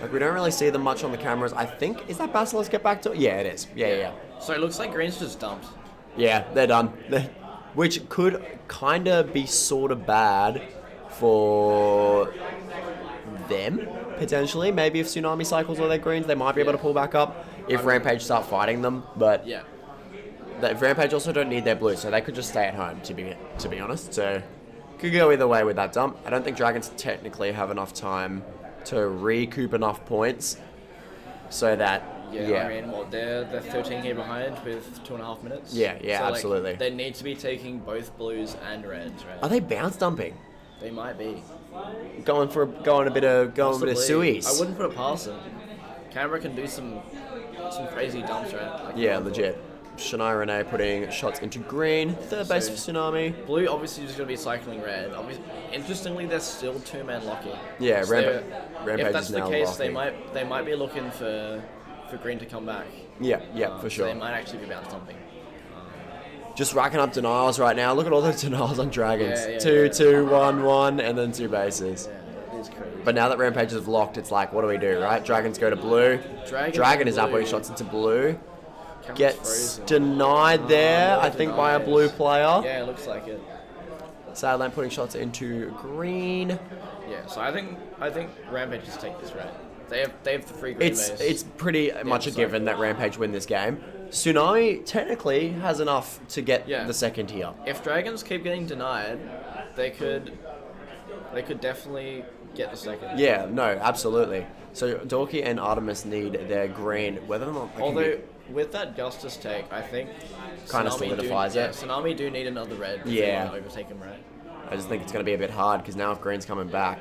Like we don't really see them much on the cameras. I think is that Basilisk get back to it? Yeah, it is. Yeah. So it looks like green's just dumped. Yeah, they're done. Which could kind of be sort of bad for them, potentially. Maybe if Tsunami cycles all their greens, they might be able to pull back up if Rampage start fighting them. But yeah, Rampage also don't need their blue, so they could just stay at home, to be honest. So could go either way with that dump. I don't think Dragons technically have enough time to recoup enough points so that... Yeah, I mean, they're 13k behind with 2.5 minutes. Yeah, so absolutely. They need to be taking both blues and reds, right? Are they bounce dumping? They might be. Going a bit of suies. I wouldn't put it past them. Canberra can do some crazy dumps, right? Like legit. Shania Renee putting shots into green. 3rd base for Tsunami. Blue obviously just going to be cycling red. Interestingly, they're still 2-man locking. Yeah, so Rampage if that's is the now case, locking. they might be looking for green to come back. Yeah, for sure. So they might actually be bounce dumping. Just racking up denials right now. Look at all those denials on Dragons. Yeah, 2, 1, 1, and then 2 bases. Yeah, it is crazy. But now that Rampage is locked, it's like, what do we do, right? Dragons go to blue. Dragon is now putting shots into blue. Gets denied there, I think, by a blue player. Yeah, it looks like it. Sadland putting shots into green. Yeah, so I think Rampage just take this right. They have the free green base. It's pretty much a given that Rampage win this game. Tsunami technically has enough to get the second here. If Dragons keep getting denied, they could definitely get the second. Yeah, no, absolutely. So Dorky and Artemis need their green. Whether or not with that Justice take, I think kind of solidifies it. Tsunami do need another red. Yeah. To overtake him, right? I just think it's going to be a bit hard because now if green's coming back,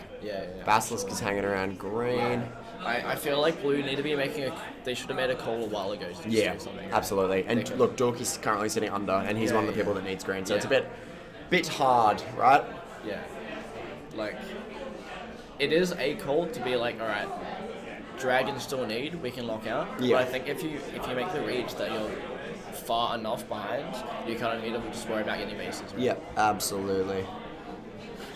Basilisk is hanging around green. I feel like blue need to be they should have made a call a while ago. To do something, right? Absolutely. And look, Dorky's currently sitting under, and he's one of the people that needs green, so it's a bit hard, right? Yeah. Like, it is a call to be like, all right, Dragons still need, we can lock out. Yeah. But I think if you make the reach that you're far enough behind, you kind of need to just worry about getting bases. Right? Yeah, absolutely.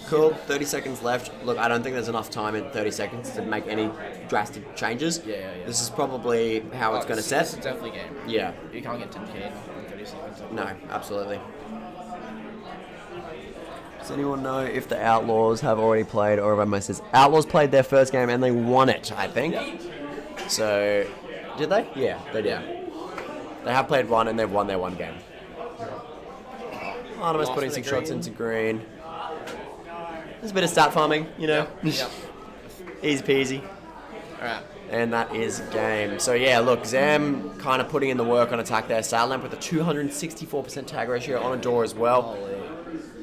Cool, 30 seconds left. Look, I don't think there's enough time in 30 seconds to make any drastic changes. Yeah. This is probably how it's going to set. This is definitely game. Yeah. You can't get 10k in 30 seconds. No, absolutely. Does anyone know if the Outlaws have already played, or if I missed this? Outlaws played their first game and they won it, I think. So, did they? Yeah, they did. They have played one and they've won their one game. Artemis putting some shots into green. There's a bit of stat farming, you know. Yep. Easy peasy. Alright. And that is game. So yeah, look, Zam kind of putting in the work on attack there. Sadlamp with a 264% tag ratio on a door as well. Holy.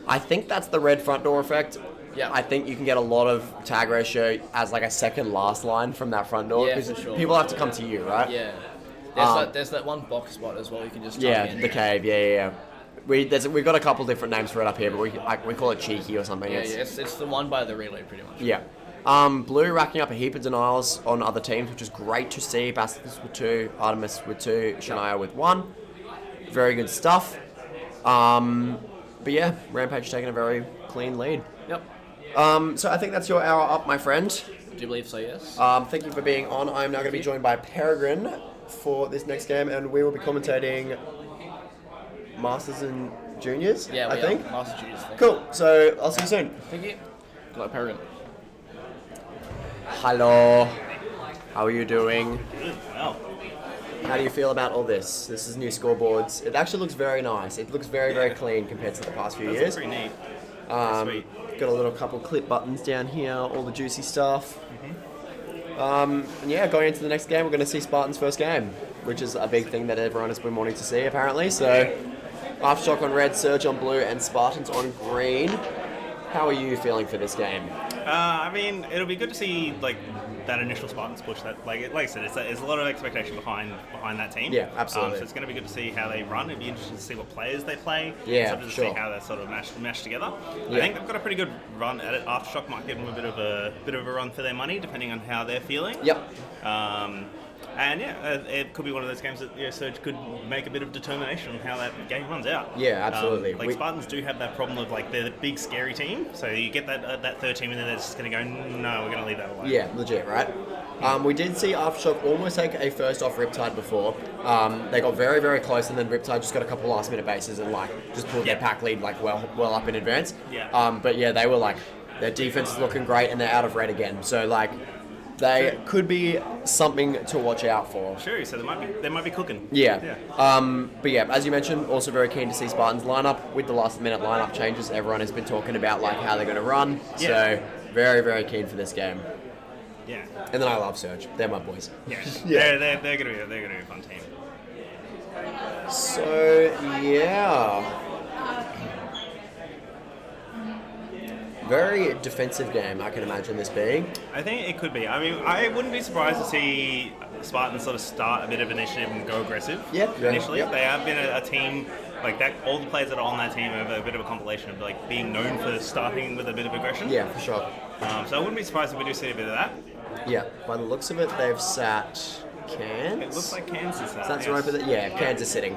I think that's the red front door effect. Yeah. I think you can get a lot of tag ratio as like a second last line from that front door. Yeah, for sure. People have to come to you, right? Yeah. There's that one box spot as well. You can just Yeah, tuck in. the cave. Yeah. We've got a couple different names for it up here, but we call it cheeky or something. Yeah, it's the one by the relay, pretty much. Yeah. Blue racking up a heap of denials on other teams, which is great to see. Basilisk with 2, Artemis with 2, Shania with 1. Very good stuff. But yeah, Rampage taking a very clean lead. Yep. So I think that's your hour up, my friend. Do you believe so? Yes. Thank you for being on. I'm now going to be joined by Peregrine for this next game, and we will be commentating Masters and Juniors. Yeah, I think. Master Juniors. Cool. So I'll see you soon. Thank you. Good luck, Peregrine. Hello. How are you doing? Good. Well, How do you feel about all this? This is new scoreboards. It actually looks very nice. It looks very, very clean compared to the past few that's years. pretty neat. Sweet. Got a little couple clip buttons down here, all the juicy stuff. And yeah, going into the next game, we're going to see Spartans' first game, which is a big thing that everyone has been wanting to see, apparently. So, Aftershock on red, Surge on blue, and Spartans on green. How are you feeling for this game? I mean, it'll be good to see like that initial Spartans push. That like I said, there's a lot of expectation behind that team. Yeah, absolutely. So it's going to be good to see how they run. It'd be interesting to see what players they play. Yeah, sort of to sure. see how they're sort of mashed together. Yeah. I think they've got a pretty good run at it. Aftershock might give them a bit of a run for their money, depending on how they're feeling. Yep. And yeah, it could be one of those games that Surge could make a bit of determination on how that game runs out. Yeah, absolutely. Spartans do have that problem of like they're the big scary team, so you get that third team in there that's just going to go, no, we're going to leave that alone. Yeah, legit, right? We did see Aftershock almost take a first off Riptide before. They got very, very close, and then Riptide just got a couple last minute bases and like just pulled their pack lead like well up in advance. Yeah. But yeah, they were like their defense is looking great, and they're out of red again. So like they could be something to watch out for. Sure. So they might be cooking. Yeah. But yeah, as you mentioned, also very keen to see Spartans lineup with the last minute lineup changes. Everyone has been talking about like how they're going to run. Yeah. So very, very keen for this game. Yeah. And then I love Surge. They're my boys. Yeah. Yeah. They're gonna be a fun team. So yeah. Very defensive game, I can imagine this being. I think it could be. I mean, I wouldn't be surprised to see Spartans sort of start a bit of initiative and go aggressive. Yep. Initially, Yep. they have been a team like that. All the players that are on that team have a bit of a compilation of like being known for starting with a bit of aggression. Yeah, for sure. So I wouldn't be surprised if we do see a bit of that. Yeah, by the looks of it, they've sat Cairns. It looks like Kansas. That's right, but yeah, Cairns is sitting.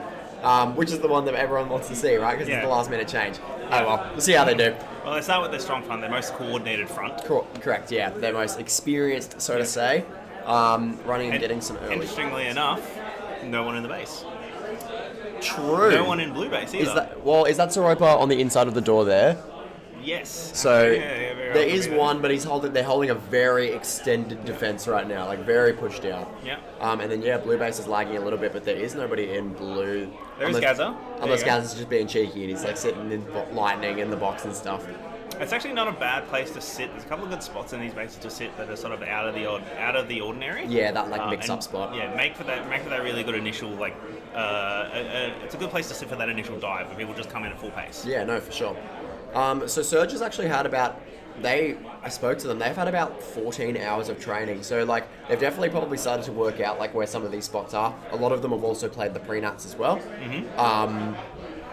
Which is the one that everyone wants to see, right? Because it's the last minute change. Oh well, we'll see how they do. Well, they start with their strong front, their most coordinated front. Correct, yeah. Their most experienced, so to say. Running and getting some early. Interestingly enough, no one in the base. True. No one in blue base either. Is that Soropa on the inside of the door there? Yes. So very there well is could be one, but they're holding a very extended defense right now, like very pushed out. Yeah. And then blue base is lagging a little bit, but there is nobody in blue. There is Gaza. Unless Gaza's just being cheeky and he's like sitting in lightning in the box and stuff. It's actually not a bad place to sit. There's a couple of good spots in these bases to sit that are sort of out of the ordinary. Yeah, that like mix-up spot. Yeah, make for that really good initial like. It's a good place to sit for that initial dive where people just come in at full pace. Yeah, no, for sure. So Surge has actually had I spoke to them, they've had about 14 hours of training. So like they've definitely probably started to work out like where some of these spots are. A lot of them have also played the pre-nats as well. Mm-hmm.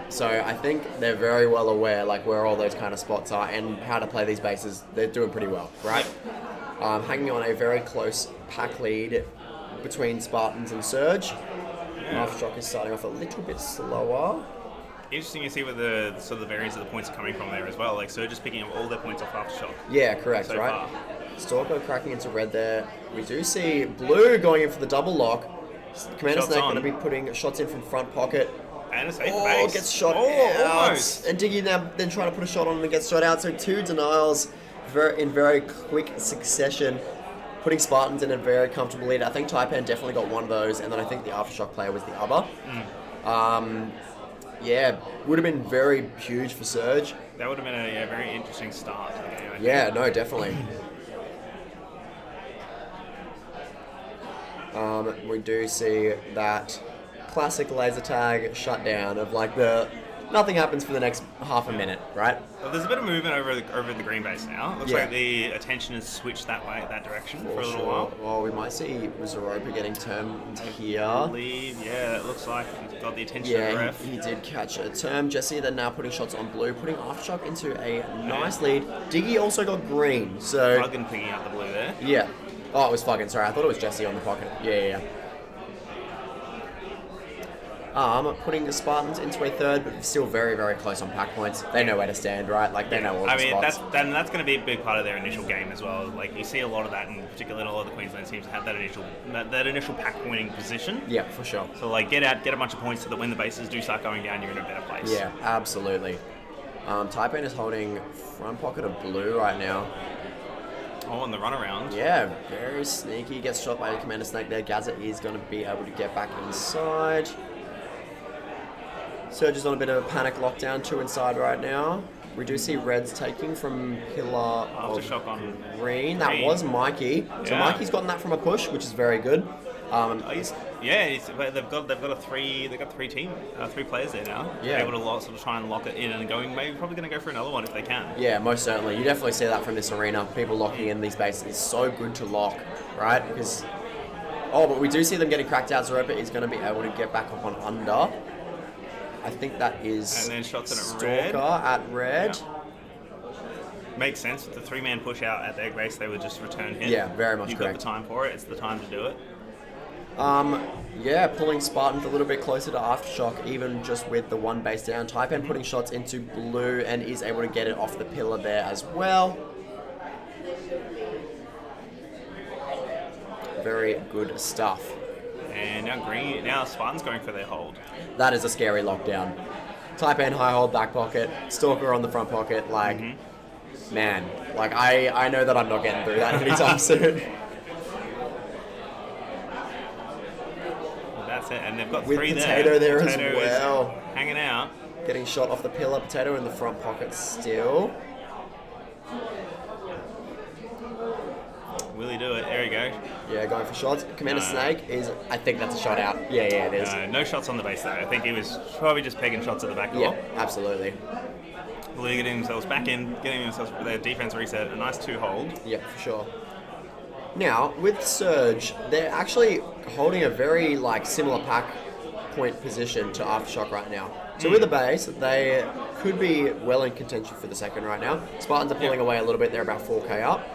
So I think they're very well aware like where all those kind of spots are and how to play these bases. They're doing pretty well, right? Hanging on a very close pack lead between Spartans and Surge. Aftershock is starting off a little bit slower. Interesting to see where the sort of the variance of the points are coming from there as well. Like Surge is picking up all their points off Aftershock. Yeah, correct, so right? far. Stalker cracking into red there. We do see blue going in for the double lock. Commander Shots Snake on. going to be putting shots in from front pocket. And a safe base. Gets shot out. Almost. And Diggy now then trying to put a shot on and gets shot out. So 2 denials in very quick succession, putting Spartans in a very comfortable lead. I think Taipan definitely got one of those, and then I think the Aftershock player was the other. Yeah, would have been very huge for Surge. That would have been a very interesting start to the game. I think. Yeah, no, definitely. We do see that classic laser tag shutdown of like the nothing happens for the next half a minute, right? Well, there's a bit of movement over the green base now. It looks Yeah. like the attention has switched that direction for a little sure. while. Well, we might see Zeropa getting turned I here. believe, yeah, it looks like he's got the attention of the Yeah, ref. he did catch a term. Jesse then now putting shots on blue, putting Aftershock into a nice lead. Diggy also got green, so... Fucking picking up the blue there. Yeah. Oh, it was fucking, sorry. I thought it was Jesse on the pocket. Yeah. Putting the Spartans into a third, but still very, very close on pack points. They know where to stand, right? Like, they know all the spots. That's going to be a big part of their initial game as well. Like, you see a lot of that, in particular, a lot of the Queensland teams have that initial pack pointing position. Yeah, for sure. So, like, get a bunch of points so that when the bases do start going down, you're in a better place. Yeah, absolutely. Taipan is holding front pocket of blue right now. Oh, and the runaround. Yeah, very sneaky. Gets shot by the Commander Snake there. Gaza is going to be able to get back inside. Surge is on a bit of a panic lockdown, 2 inside right now. We do see Reds taking from pillar Aftershock on green. That was Mikey. So Yeah. Mikey's gotten that from a push, which is very good. They've got three players there now. Yeah. They're able to sort of try and lock it in and probably going to go for another one if they can. Yeah, most certainly. You definitely see that from this arena. People locking in these bases. It's so good to lock, right? Because but we do see them getting cracked out. Zeropa is going to be able to get back up on under. I think that is And then shots in at Stalker red. at red. Yeah. Makes sense with the 3-man push out at their base. They would just return hit. Yeah, very much You've correct. got the time for it. It's the time to do it. Pulling Spartans a little bit closer to Aftershock, even just with the one base down. Taipan putting shots into blue and is able to get it off the pillar there as well. Very good stuff. And now Spartans going for their hold. That is a scary lockdown. Taipan high hold back pocket, Stalker on the front pocket, like, man, like I know that I'm not getting through that anytime soon. Well, that's it, and they've got With three Potato there as Potato is well. hanging out. Getting shot off the pillar, Potato in the front pocket still. Will he do it? There you go. Yeah, going for shots. Commander Snake is, I think that's a shot out. Yeah, it is. No shots on the base though. I think he was probably just pegging shots at the back door. Yeah, absolutely. Getting themselves back in, getting themselves their defense reset. A nice 2-hold. Yeah, for sure. Now, with Surge, they're actually holding a very similar pack point position to Aftershock right now. So with the base, they could be well in contention for the second right now. Spartans are pulling away a little bit. They're about 4k up.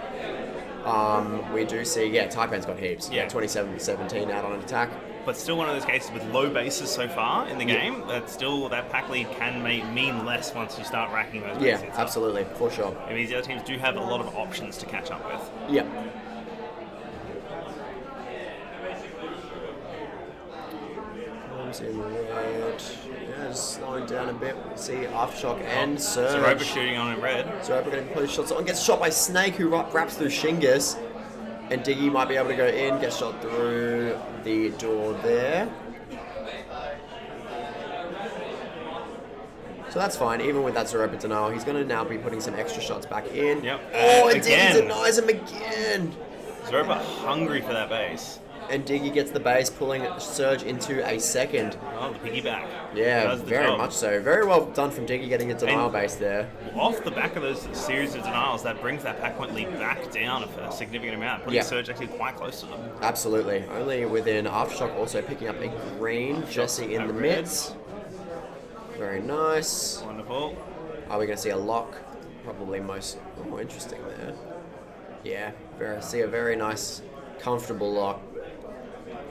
We do see, Taipan's got heaps. Yeah. 27-17 out on an attack. But still one of those cases with low bases so far in the game, that pack lead can mean less once you start racking those bases. Yeah, absolutely, for sure. It means the other teams do have a lot of options to catch up with. Yeah. In red. Yeah, just slowing down a bit. We see Aftershock and Surge. Zeropa shooting on in red. Zeropa getting pushed shots on. Gets shot by Snake, who wraps through Shingus. And Diggy might be able to go in. Gets shot through the door there. So that's fine. Even with that Zeropa denial, he's going to now be putting some extra shots back in. Yep. And again. Diggy denies him again. Zeropa hungry for that base. And Diggy gets the base, pulling Surge into a second. Oh, the piggyback. Yeah, Does the very job. much so. Very well done from Diggy getting a denial base there. Off the back of those series of denials, that brings that pack point lead back down a significant amount, putting Surge actually quite close to them. Absolutely. Only within Aftershock also picking up a green. Jesse in the midst. Very nice. Wonderful. Are we going to see a lock? Probably more interesting there. Yeah, see a very nice, comfortable lock.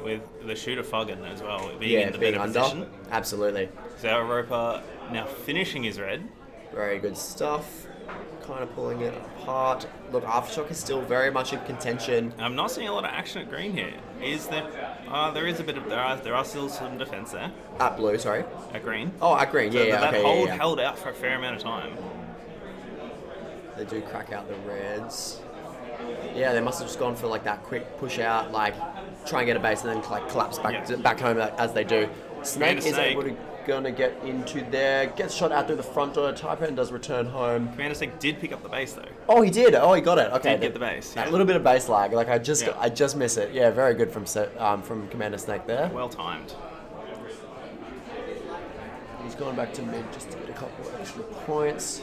With the shooter Fuggen as well, being in the better under. position. Absolutely. Zeropa now finishing his red. Very good stuff. Kind of pulling it apart. Look, Aftershock is still very much in contention. I'm not seeing a lot of action at green here. Is there? There is a bit of there are still some defense there. At blue, sorry. At green. Oh, at green. So Yeah, that okay. hold Yeah. held out for a fair amount of time. They do crack out the reds. Yeah, they must have just gone for that quick push out, try and get a base and then collapse back home as they do. Snake is able to gonna get into there, gets shot out through the front door. Taipan does return home. Commander Snake did pick up the base though. Oh, he did. Oh, he got it. Okay, Did get the base. A little bit of base lag. I just miss it. Yeah, very good from Commander Snake there. Well timed. He's gone back to mid just to get a couple of extra points.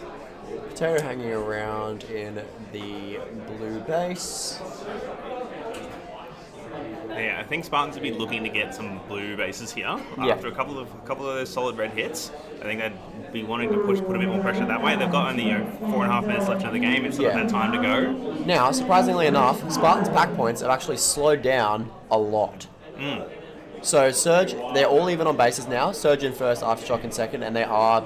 Potato hanging around in the blue base. Yeah, I think Spartans would be looking to get some blue bases here after a couple of those solid red hits. I think they'd be wanting to put a bit more pressure that way. They've got only 4.5 minutes left in the game. It's sort of had time to go. Now, surprisingly enough, Spartans' pack points have actually slowed down a lot. So Surge, they're all even on bases now. Surge in first, Aftershock in second, and they are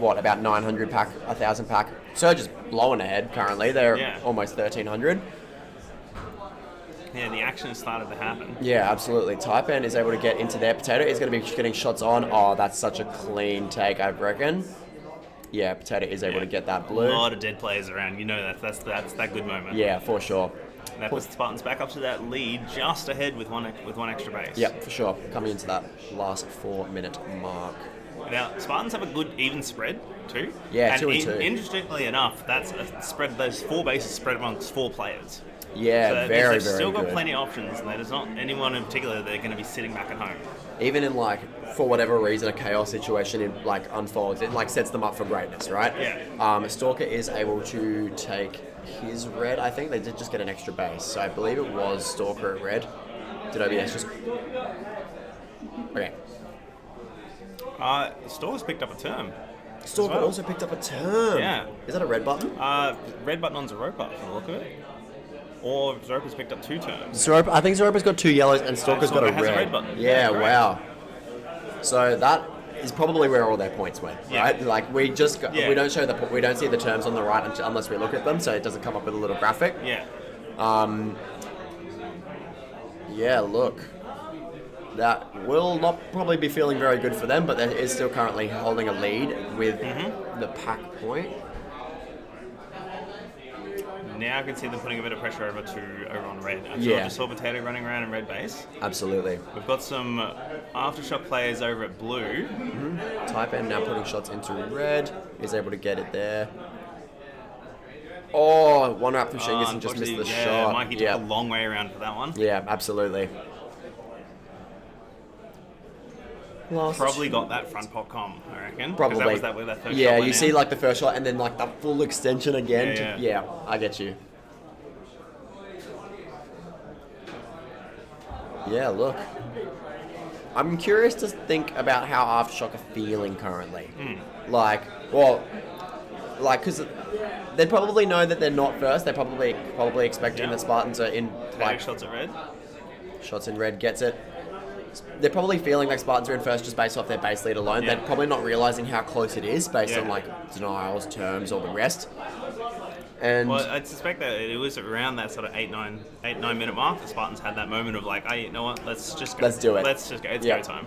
about 900 pack, 1,000 pack. Surge is blowing ahead currently. They're almost 1,300. Yeah, the action has started to happen. Yeah, absolutely. Taipan is able to get into their Potato. Is going to be getting shots on. Oh, that's such a clean take, I reckon. Yeah, Potato is able to get that blue. A lot of dead players around. You know that's that good moment. Yeah, for sure. And that puts the Spartans back up to that lead, just ahead with one extra base. Yeah, for sure. Coming into that last 4-minute mark. Now, Spartans have a good even spread too. Yeah, and 2 and 2. Interestingly enough, that's a spread. Those 4 bases spread amongst 4 players. Yeah, so very, very good. They've still got plenty of options, and there's not anyone in particular that they're going to be sitting back at home. Even in, for whatever reason, a chaos situation unfolds, it sets them up for greatness, right? Yeah. Stalker is able to take his red. I think they did just get an extra base, so I believe it was Stalker at red. Did OBS just... Okay. Stalker's picked up a term. Stalker also picked up a term. Yeah. Is that a red button? Red button on Zeropa, from the look of it. Or Zeropa's picked up 2 terms. I think Zeropa's got 2 yellows and Stalker's got a has red. a red button. Yeah, Great. wow. So that is probably where all their points went, right? We don't see the terms on the right unless we look at them, so it doesn't come up with a little graphic. Yeah. Yeah, look. That will not probably be feeling very good for them, but there is still currently holding a lead with the pack point. Now I can see them putting a bit of pressure over on red. I just saw Potato running around in red base. Absolutely. We've got some Aftershock players over at blue. Taipan now putting shots into red. Is able to get it there. Oh, one wrap through Shingas and just missed the shot. Mikey took a long way around for that one. Yeah, absolutely. Probably got that front pot com, I reckon. Probably. That was that where that first yeah, shot you went see in. the first shot and then the full extension again. Yeah. I get you. Yeah, look. I'm curious to think about how Aftershock are feeling currently. Because they probably know that they're not first. They're probably expecting that Spartans are in. Shots at red. Shots in red gets it. They're probably feeling like Spartans are in first just based off their base lead alone. Yeah. They're probably not realizing how close it is based on denials, terms, all the rest. And I suspect that it was around that sort of 8-9 minute mark. The Spartans had that moment of hey, you know what? Let's just go. Let's do it. Let's just go. It's go time.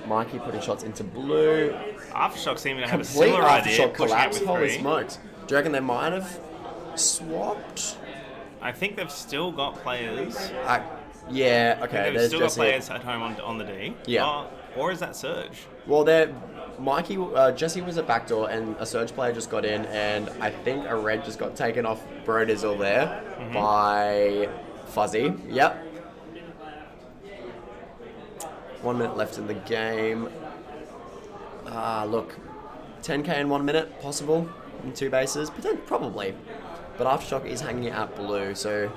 Mikey putting shots into blue. Aftershock seeming to have a Complete similar idea. Aftershock collapse. With Holy 3. smokes! Do you reckon they might have swapped? I think they've still got players. Yeah. Okay. They've still got Jesse players at home on the D. Yeah. Or is that Surge? Well, Jesse was at backdoor, and a Surge player just got in, and I think a red just got taken off Brodizzle there by Fuzzy. Yep. 1 minute left in the game. Look, 10k in 1 minute, possible in 2 bases, probably. But Aftershock is hanging at blue, so.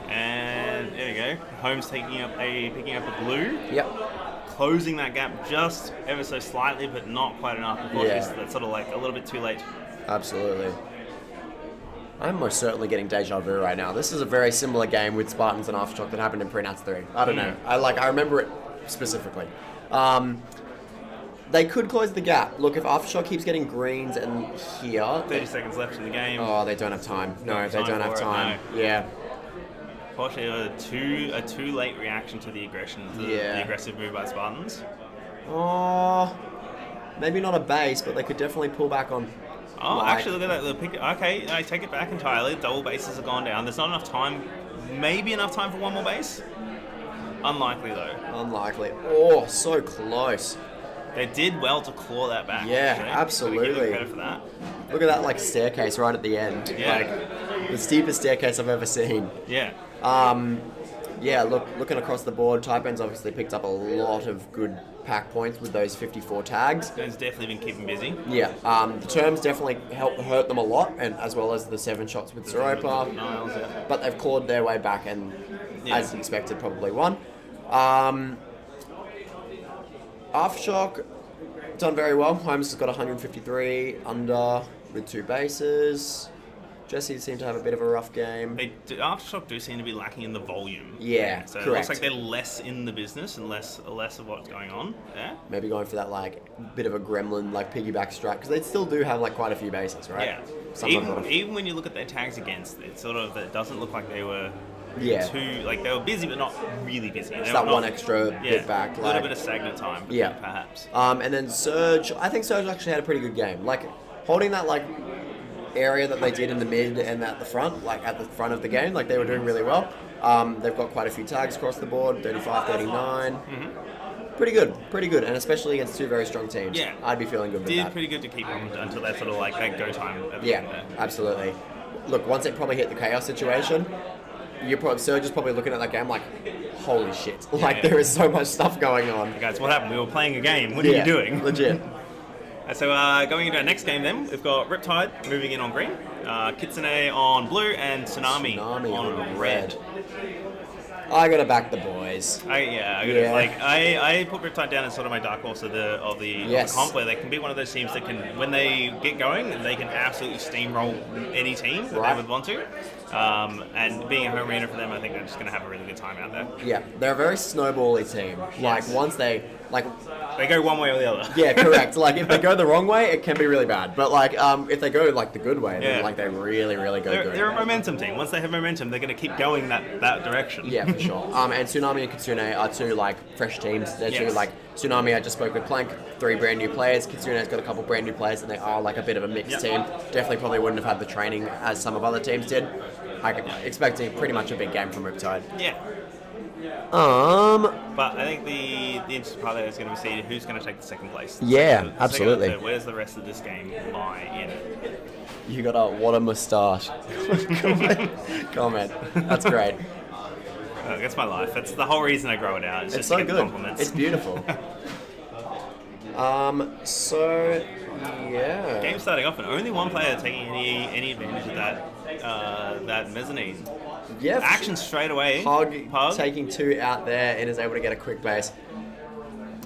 And there we go. Holmes picking up a blue. Yep. Closing that gap just ever so slightly, but not quite enough. That's sort of a little bit too late. Absolutely. I'm most certainly getting deja vu right now. This is a very similar game with Spartans and Aftershock that happened in Pre-Nats 3. I don't know. I remember it specifically. They could close the gap. Look, if Aftershock keeps getting greens and here... 30 seconds left in the game. Oh, they don't have time. No, they don't have time. No. Yeah. Unfortunately, a too late reaction to the aggression, the aggressive move by Spartans. Oh, maybe not a base, but they could definitely pull back on... Actually, look at that. Okay, I take it back entirely. Double bases have gone down. There's not enough time. Maybe enough time for one more base? Unlikely, though. Unlikely. Oh, so close. They did well to claw that back. Yeah, actually. absolutely. Give them credit for that. Look at that staircase right at the end. Yeah. The steepest staircase I've ever seen. Yeah. yeah, looking across the board, Taipan's obviously picked up a lot of good pack points with those 54 tags. It's definitely been keeping busy. Yeah, the terms definitely hurt them a lot, and as well as the 7 shots with Zeropa. But they've clawed their way back and, as expected, probably won. Aftershock, done very well. Holmes has got 153 under with 2 bases. Jesse seemed to have a bit of a rough game. Aftershock do seem to be lacking in the volume. Yeah, so correct. It looks like they're less in the business and less of what's going on there. Maybe going for that like bit of a gremlin like piggyback strat because they still do have like quite a few bases, right? Yeah. Even when you look at their tags against, it doesn't look like they were too they were busy but not really busy. It's that one extra bit back. A little bit of stagnant time. Perhaps. And then Surge, I think Surge actually had a pretty good game. Like holding that like area that they did in the mid and at the front, like at the front of the game, like they were doing really well. They've got quite a few tags across the board, 35, 39. Pretty good, and especially against 2 very strong teams. Yeah. I'd be feeling good with that. Did pretty good to keep them until that sort of like that go time. Absolutely. Look, once it probably hit the chaos situation, Surge is probably looking at that game like, holy shit, there is so much stuff going on. Hey guys, what happened? We were playing a game. What are you doing? Legit. So going into our next game then, we've got Riptide moving in on green, Kitsune on blue, and Tsunami on red. I gotta back the boys. I put Riptide down as sort of my dark horse of the comp, where they can be one of those teams that can, when they get going, they can absolutely steamroll any team that they would want to. And being a home arena for them, I think they're just going to have a really good time out there. Yeah, they're a very snowbally team. Like once they go one way or the other. Yeah, correct. Like if they go the wrong way, it can be really bad. But like if they go like the good way, then like they really go good. They're a momentum team. Once they have momentum, they're going to keep going that direction. Yeah, for sure. And Tsunami and Kitsune are 2 like fresh teams. They're 2 like Tsunami. I just spoke with Plank, 3 brand new players. Kitsune's got a couple brand new players, and they are like a bit of a mixed team. Definitely probably wouldn't have had the training as some of other teams did. I'm expecting pretty much a big game from Riptide. Yeah. But I think the interesting part there is going to be seeing who's going to take the second place. Yeah, absolutely. Where's the rest of this game lie in? You got what a moustache. Comment. That's great. That's my life. That's the whole reason I grow it out. It's just so to get good. Compliments. It's beautiful. Game starting off and only one player taking any advantage of that mezzanine. Yeah. Action straight away. Pug taking 2 out there and is able to get a quick base.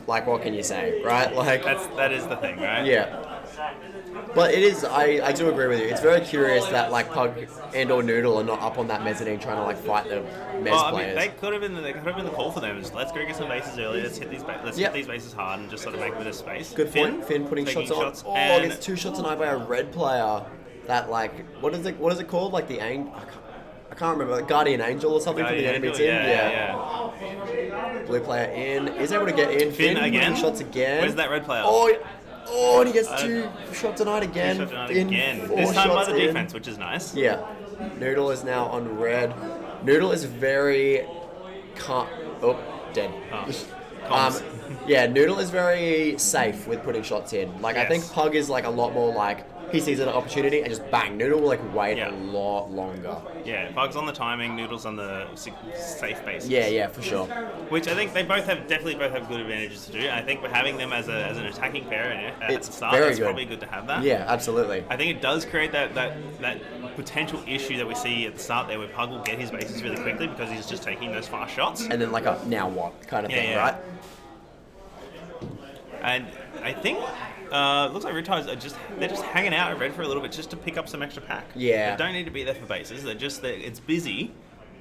Like, what can you say, right? Like that is the thing, right? Yeah. But it is. I do agree with you. It's very curious that like Pug and or Noodle are not up on that mezzanine trying to like fight the Mez players. They could have been the call for them. Just, let's go get some bases early. Let's hit these bases hard and just sort of make a bit of space. Good point. Finn putting shots on. Oh, gets 2 shots tonight by a red player. That like what is it called? Like the I can't remember. Like Guardian Angel or something from the enemy team. Yeah. Blue player in. Is able to get in. Finn again. Shots again. Where's that red player? Oh, and he gets 2 shots tonight again. This time by the defense, which is nice. Yeah. Noodle is now on red. Noodle is very dead. Noodle is very safe with putting shots in. Like I think Pug is like a lot more like he sees an opportunity and just bang. Noodle will like wait a lot longer. Yeah, Pug's on the timing, Noodle's on the safe basis. Yeah, for sure. Which I think they definitely both have good advantages to do. I think we're having them as an attacking pair at the start. It's probably good to have that. Yeah, absolutely. I think it does create that potential issue that we see at the start there, where Pug will get his bases really quickly because he's just taking those fast shots. And then like a now what kind of thing, right? And I think looks like Riptides they're just hanging out at red for a little bit just to pick up some extra pack. Yeah. They don't need to be there for bases. It's busy.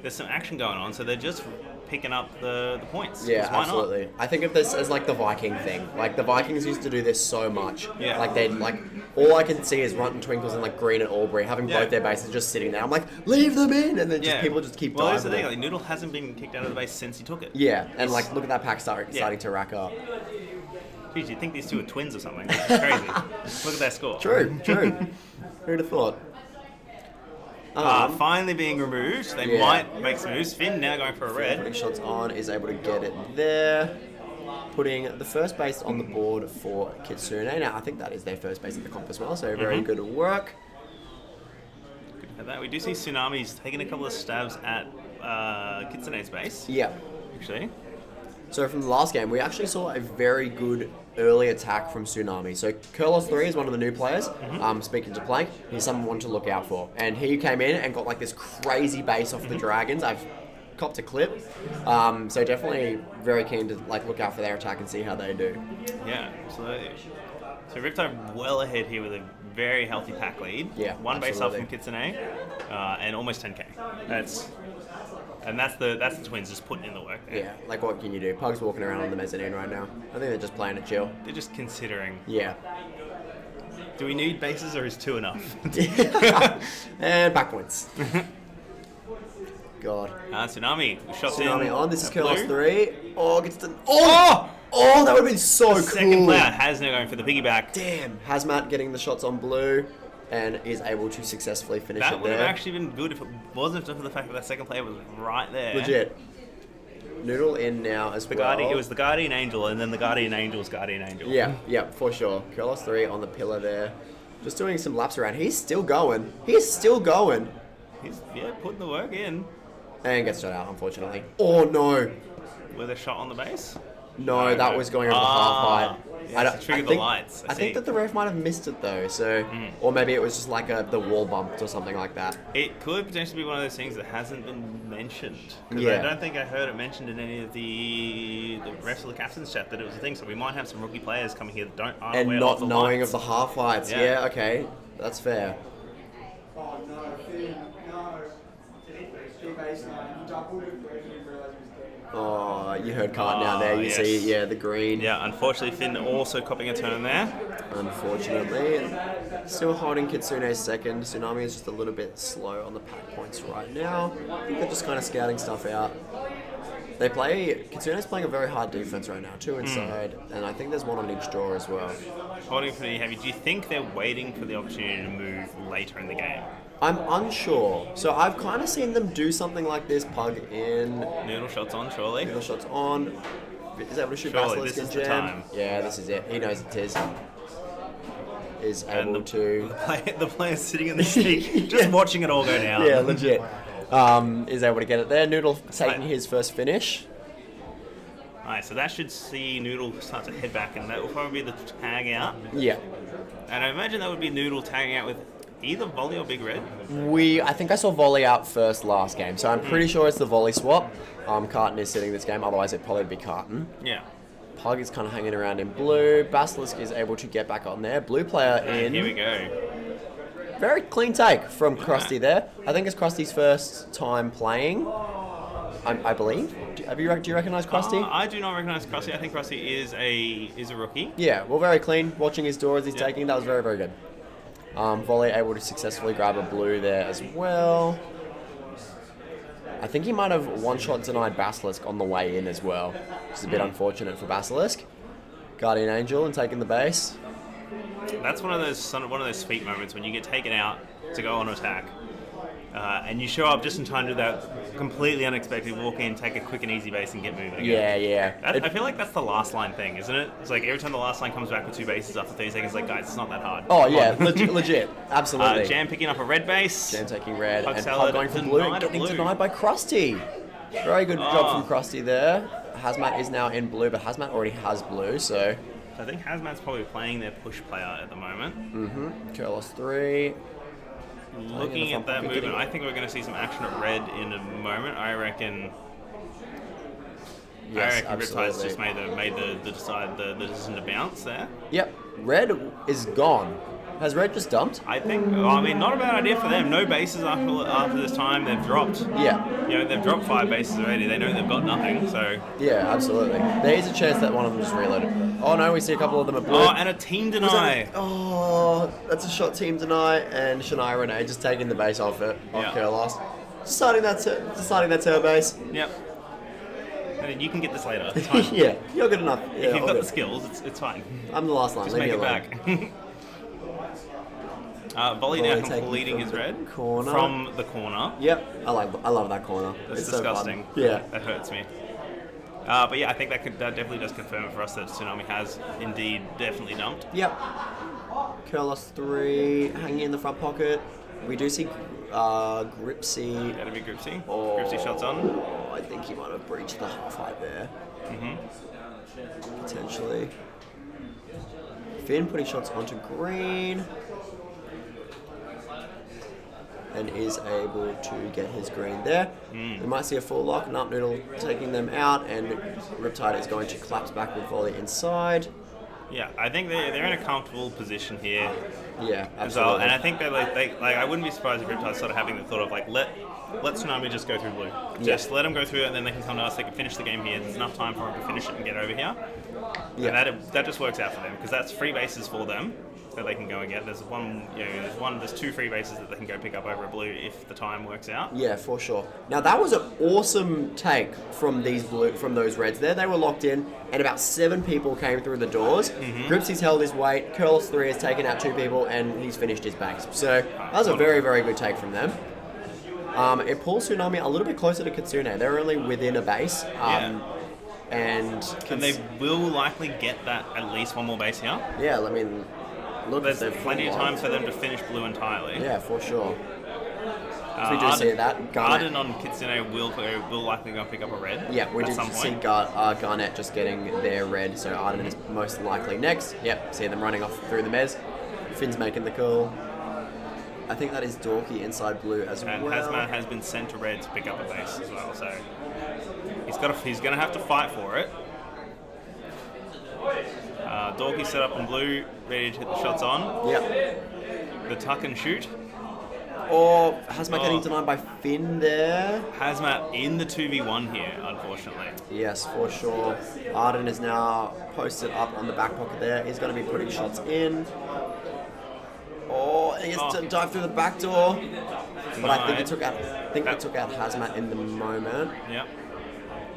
There's some action going on, so they're just picking up the points. Yeah, absolutely. I think of this as like the Viking thing. Like the Vikings used to do this so much. Yeah. Like they'd like all I can see is Runt and Twinkles and like Green and Aubrey having both their bases just sitting there. I'm like, leave them in, and then people just keep diving. Well, that's the thing. Like, Noodle hasn't been kicked out of the base since he took it. Yeah, and like look at that pack starting to rack up. Geez, you'd think these 2 are twins or something. It's crazy. Look at their score. True. Who'd have thought? Finally being removed. They might make some moves. Finn now going for a red. Putting shots on, is able to get it there. Putting the first base on the board for Kitsune. Now, I think that is their first base at the comp as well, so very good work. Good to have that. We do see Tsunami's taking a couple of stabs at Kitsune's base. Yeah. Actually. So from the last game, we actually saw a very good early attack from Tsunami. So Kurlos 3 is one of the new players. Speaking to Plank, he's someone to look out for. And he came in and got like this crazy base off the dragons. I've copped a clip. So definitely very keen to like look out for their attack and see how they do. Yeah, absolutely. So Riptide well ahead here with a very healthy pack lead. Yeah, one base up absolutely. from Kitsune, and almost 10k. That's the twins just putting in the work there. Yeah, like what can you do? Pug's walking around on the mezzanine right now. I think they're just playing it chill. They're just considering. Yeah. Do we need bases or is 2 enough? And back points. God. Tsunami shots in. Tsunami on. This is Blue. Kurlos 3. Oh, gets the... Oh, that would have been so cool. Second player has now going for the piggyback. Damn. Hazmat getting the shots on blue and is able to successfully finish That it would there. have actually been good if it wasn't for the fact that that second player was right there. Legit. Noodle in now as well. It was the Guardian Angel and then the Guardian Angel's Guardian Angel. Yeah, for sure. Kurlos 3 on the pillar there. Just doing some laps around. He's still going. He's putting the work in. And gets shot out, unfortunately. Oh, no. With a shot on the base? No, that was going over the half height. Yeah, triggered the lights. I think that the ref might have missed it though, so or maybe it was just like the wall bumped or something like that. It could potentially be one of those things that hasn't been mentioned. Because Yeah. I don't think I heard it mentioned in any of the rest of the captain's chat that it was a thing. So we might have some rookie players coming here that aren't And aware not of the knowing lights. of the half heights. Yeah, okay, that's fair. Oh, you heard Cart down there. You yes. see, the green. Yeah, unfortunately Finn also copying a turn there. Unfortunately, still holding Kitsune second. Tsunami is just a little bit slow on the pack points right now. I think they're just kind of scouting stuff out. Kitsune's playing a very hard defense right now, 2 inside, and I think there's 1 on each draw as well. Holding pretty heavy. Do you think they're waiting for the opportunity to move later in the game? I'm unsure. So I've kind of seen them do something like this. Pug in, Noodle shots on, surely. middle shots on. Is able to shoot Surely, Basilisk this and is the jam. time. Yeah, this is it. He knows it is. Is And able to. the player's sitting in the seat, just watching it all go down. Yeah, legit. Is able to get it there. Noodle taking his first finish. Alright, so that should see Noodle start to head back, and that will probably be the tag out. Yeah. And I imagine that would be Noodle tagging out with either Volley or Big Red. I think I saw Volley out first last game, so I'm pretty sure it's the Volley swap. Carton is sitting this game, otherwise it'd probably be Carton. Yeah. Pug is kind of hanging around in blue. Basilisk is able to get back on there. Blue player in. And here we go. Very clean take from Krusty there. I think it's Krusty's first time playing, I believe. Do you recognise Krusty? I do not recognise Krusty. I think Krusty is a rookie. Yeah, well, very clean. Watching his door as he's taking, that was very, very good. Volley able to successfully grab a blue there as well. I think he might have one-shot denied Basilisk on the way in as well, which is a bit unfortunate for Basilisk. Guardian Angel and taking the base. That's one of those sweet moments when you get taken out to go on attack. And you show up just in time to do that completely unexpected walk in, take a quick and easy base and get moving again. Yeah. I feel like that's the last line thing, isn't it? It's like every time the last line comes back with 2 bases after 30 seconds, like, guys, it's not that hard. Oh, yeah, legit. Absolutely. Jam picking up a red base. Jam taking red Pug and salad Pug going for denied blue, a getting blue. denied by Krusty. Very good job from Krusty there. Hazmat is now in blue, but Hazmat already has blue, so... I think Hazmat's probably playing their push player at the moment. Kurlos 3. Looking at that movement, I think we're going to see some action at red in a moment. I reckon Riptide's just made the decision to bounce there. Yep, red is gone. Has red just dumped? I think, not a bad idea for them. No bases after this time. They've dropped. Yeah. They've dropped 5 bases already. They know they've got nothing. So. Yeah, absolutely. There is a chance that one of them just reloaded. Oh no, we see a couple of them at blue. Oh, and a team deny. That's a shot team deny, and Shania Renee just taking the base off it. Kurlos. Deciding that turn base. Yep. And you can get this later. It's fine. Yeah, you're good enough. Yeah, if you've got good. the skills, it's fine. I'm the last line. Just Leave make me it alone. back. Volley now completing his red corner. from the corner. Yep, I love that corner. That's it's disgusting. So fun. Yeah, that hurts me. But yeah, I think that definitely does confirm it for us that Tsunami has indeed definitely dumped. Yep. Kurlos 3 hanging in the front pocket. We do see Gripsy. That'd be Gripsy. Oh, Gripsy shots on. I think he might have breached the half height there. Potentially. Finn putting shots onto green. And is able to get his green there. We might see a full lock. Nut Noodle taking them out, and Riptide is going to collapse back with volley inside. Yeah, I think they're in a comfortable position here. Yeah, absolutely. As well. And I think that like I wouldn't be surprised if Riptide's sort of having the thought of like let Tsunami just go through blue. Just let them go through it, and then they can come to us. They can finish the game here. There's enough time for them to finish it and get over here. Yeah, and that just works out for them because that's free bases for them that they can go and get. There's two free bases that they can go pick up over a blue if the time works out. Yeah, for sure. Now that was an awesome take from those reds there. They were locked in, and about 7 people came through the doors. Gripsy's held his weight. Curls 3 has taken out 2 people, and he's finished his base. So that was a very, very good take from them. It pulls Tsunami a little bit closer to Kitsune. They're only within a base. And they will likely get that at least one more base here. Yeah, I mean, look, there's plenty of time for them to finish blue entirely. Yeah, for sure. We do see that. Garden on Kitsune will likely go and pick up a red. Yeah, we do see Garnet just getting their red, so Arden is most likely next. Yep, see them running off through the mez. Finn's making the call. I think that is Dorky inside blue as well. And Hazmat has been sent to red to pick up a base as well, so he's going to have to fight for it. Dorky set up in blue, ready to hit the shots on. Yep. The tuck and shoot. Or Hazmat getting denied by Finn there. Hazmat in the 2v1 here, unfortunately. Yes, for sure. Arden is now posted up on the back pocket there. He's going to be putting shots in. Oh, he has to dive through the back door. But I think he took out Hazmat in the moment. Yep.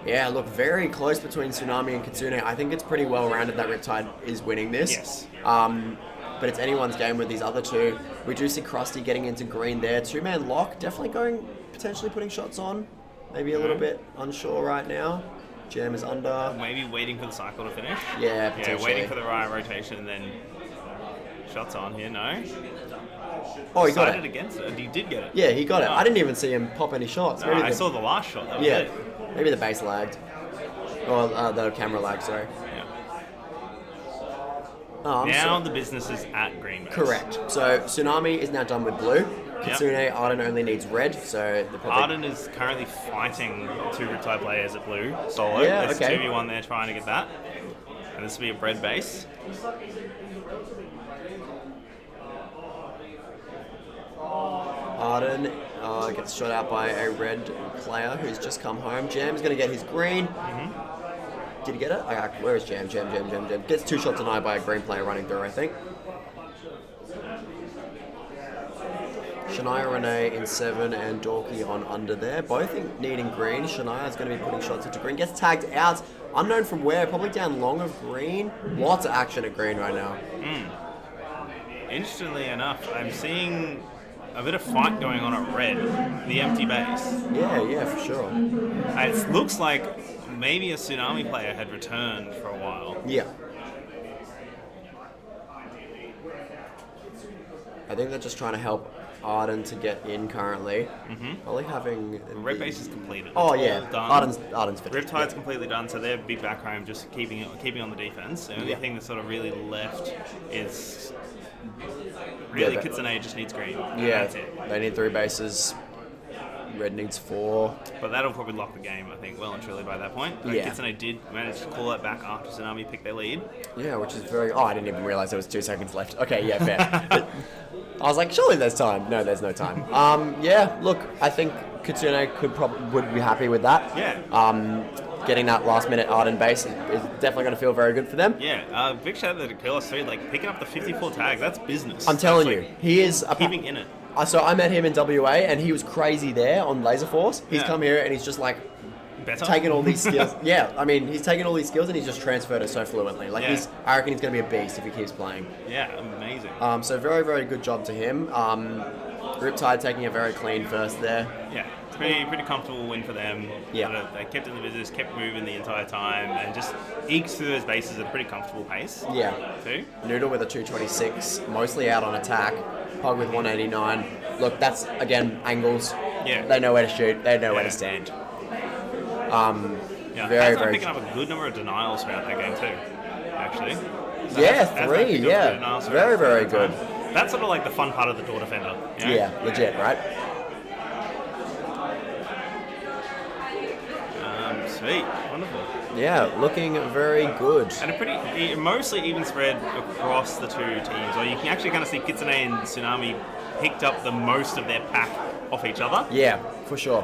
Yeah, look, very close between Tsunami and Kitsune. I think it's pretty well rounded that Riptide is winning this. Yes. But it's anyone's game with these other two. We do see Krusty getting into green there. 2-man lock, definitely potentially putting shots on. Maybe a little bit unsure right now. Jam is under. Maybe waiting for the cycle to finish. Yeah, potentially. Yeah, waiting for the right rotation and then shots on here. No. Oh, he got it. Against it. He did get it. Yeah, he got it. I didn't even see him pop any shots. No, I saw the last shot. That was it. Maybe the base lagged. Or the camera lagged, sorry. Yeah. Oh, now the business is at green base. Correct. So Tsunami is now done with blue. Kitsune, Arden only needs red, so Arden is currently fighting 2 Riptide players at blue solo. Yeah, There's okay. 2v1 there trying to get that. And this will be a red base. Arden gets shot out by a red player who's just come home. Jam's going to get his green. Did he get it? Where is Jam? Jam. Gets 2 shots denied by a green player running through, I think. Shania Renee in 7 and Dorky on under there. Both needing green. Shania's going to be putting shots into green. Gets tagged out. Unknown from where. Probably down long of green. Lots of action at green right now. Interestingly enough, I'm seeing a bit of fight going on at red, the empty base. Yeah, for sure. It looks like maybe a Tsunami player had returned for a while. Yeah. I think they're just trying to help Arden to get in currently. Probably having... Red base is completed. Oh, it's yeah. Done. Arden's finished. Riptide's completely done, so they're big back home, just keeping on the defense. The only thing that's sort of really left is... Really, Kitsune just needs green. Yeah, that's it. They need 3 bases. Red needs 4. But that'll probably lock the game, I think, well and truly by that point. But Kitsune did manage to call it back after Tsunami picked their lead. Yeah, which is very... Oh, I didn't even realise there was 2 seconds left. Okay, yeah, fair. I was like, surely there's time. No, there's no time. Look, I think Kitsune would be happy with that. Yeah. Getting that last minute Arden base is definitely going to feel very good for them. Yeah, big shout out to Kelpis 3, like picking up the 54 tags, that's business. I'm telling you, he is... keeping in it. So I met him in WA and he was crazy there on Laser Force. He's come here and he's just like... Better? Taking all these skills. Yeah, I mean, he's taken all these skills and he's just transferred it so fluently. Like, I reckon he's going to be a beast if he keeps playing. Yeah, amazing. So very, very good job to him. Riptide taking a very clean first there. Yeah, pretty comfortable win for them. Yeah. They kept in the business, kept moving the entire time, and just eked through those bases at a pretty comfortable pace. Yeah. Too. Noodle with a 226, mostly out on attack. Pug with 189. look, that's, again, angles. Yeah. They know where to shoot. They know where to Yeah. stand. Yeah, Very, Hasn't very... picking up a good number of denials throughout that game too, actually. So Yeah, Hasn't 3, picked up yeah. denials Very, throughout very that good. time. That's sort of like the fun part of the door defender. You know? Yeah, legit, right? Sweet, wonderful. Yeah, looking very good. And a pretty, mostly even spread across the two teams. Or you can actually kind of see Kitsune and Tsunami picked up the most of their pack off each other. Yeah, for sure.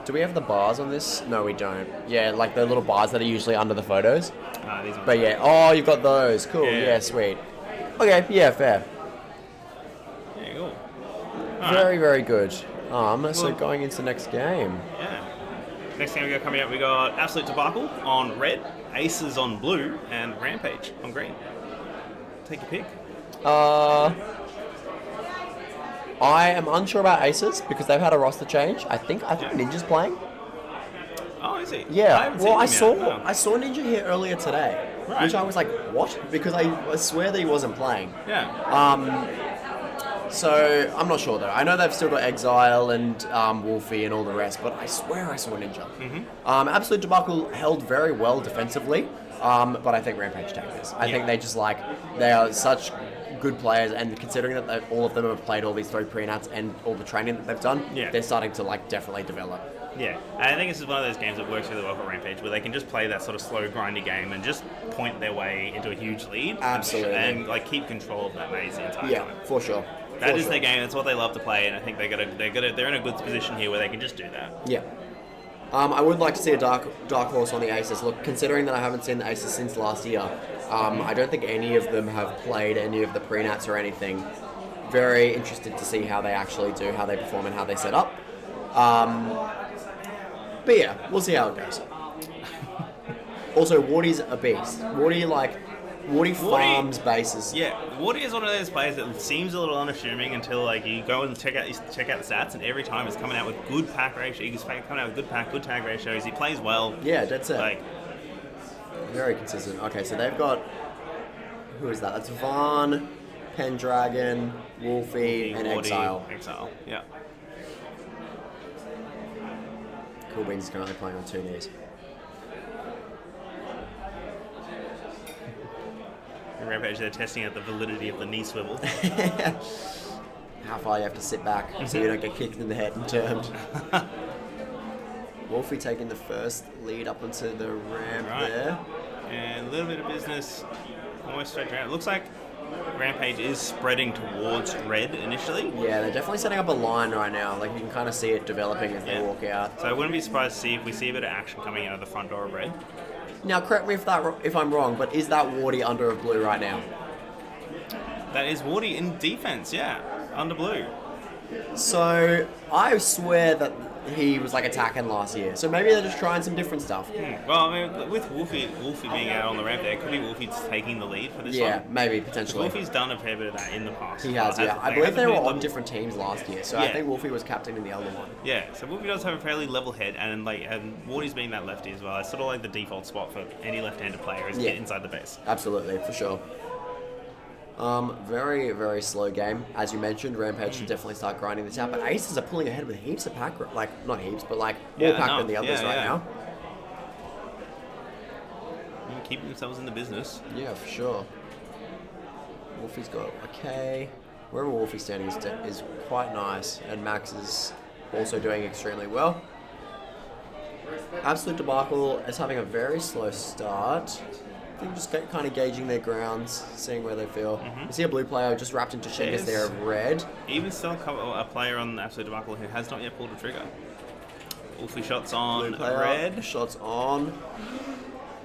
Do we have the bars on this? No, we don't. Yeah, like the little bars that are usually under the photos. These ones. But yeah, oh, you've got those. Cool, yeah, sweet. Okay, yeah, fair. Yeah, cool. Very, very good. So going into the next game. Yeah. Next game we got coming up, we got Absolute Debacle on red, Aces on blue, and Rampage on green. Take your pick. I am unsure about Aces because they've had a roster change. I think Ninja's playing. Oh, is he? Yeah. I haven't seen him yet. I saw Ninja here earlier today, Right. which I was like, what? Because I swear that he wasn't playing. Yeah. So I'm not sure though. I know they've still got Exile and Wolfie and all the rest, but I swear I saw Ninja. Absolute Debacle held very well defensively, but I think Rampage take this. I think they are such good players, and considering that all of them have played all these 3 pre-nats and all the training that they've done, they're starting to definitely develop. Yeah, and I think this is one of those games that works really well for Rampage, where they can just play that sort of slow, grindy game and just point their way into a huge lead. Absolutely. And keep control of that maze the entire time. Yeah, for sure. That is their game. That's what they love to play, and I think they're in a good position here where they can just do that. Yeah. I would like to see a dark horse on the Aces. Look, considering that I haven't seen the Aces since last year, I don't think any of them have played any of the pre-nats or anything. Very interested to see how they actually do, how they perform, and how they set up. But yeah, we'll see how it goes. Also, Wardy's a beast. Wardy farms bases. Yeah, Wardy is one of those players that seems a little unassuming until you go and check out the stats, and every time he's coming out with good pack ratio. He's coming out with good pack, good tag ratios. He plays well. Yeah, that's it. Very consistent. Okay, so they've got, who is that? That's Vaughn, Pendragon, Wolfie, and Wardy, Exile. Yeah. Cool Beans is currently playing on 2 knees. In Rampage, they're testing out the validity of the knee swivel. How far you have to sit back so you don't get kicked in the head and turned. Wolfie taking the first lead up onto the ramp there. And a little bit of business almost straight around. It looks like Rampage is spreading towards red initially. Yeah, they're definitely setting up a line right now. You can kind of see it developing as they walk out. So I wouldn't be surprised to see if we see a bit of action coming out of the front door of red. Now, correct me if I'm wrong, but is that Wardy under of blue right now? That is Wardy in defense, under blue. So I swear that he was attacking last year. So maybe they're just trying some different stuff. Well, I mean, with Wolfie being out on the ramp there, could be Wolfie taking the lead for this one. Yeah, maybe, potentially. Wolfie's done a fair bit of that in the past. He has, yeah. I believe they were on different teams last year, so I think Wolfie was captain in the other one. Yeah, so Wolfie does have a fairly level head, and Wardy's being that lefty as well. It's sort of the default spot for any left-handed player is get inside the base. Absolutely, for sure. Very, very slow game. As you mentioned, Rampage should definitely start grinding this out, but Aces are pulling ahead with heaps of pack, not heaps, but more pack than the others right now. Keeping themselves in the business. Yeah, for sure. Wolfie's got okay. Wherever Wolfie's standing is quite nice, and Max is also doing extremely well. Absolute Debacle is having a very slow start. I think just kind of gauging their grounds, seeing where they feel. You see a blue player just wrapped into Shingas there of red. Even still a player on Absolute Debacle who has not yet pulled a trigger. Wolfie shots on red. Shots on.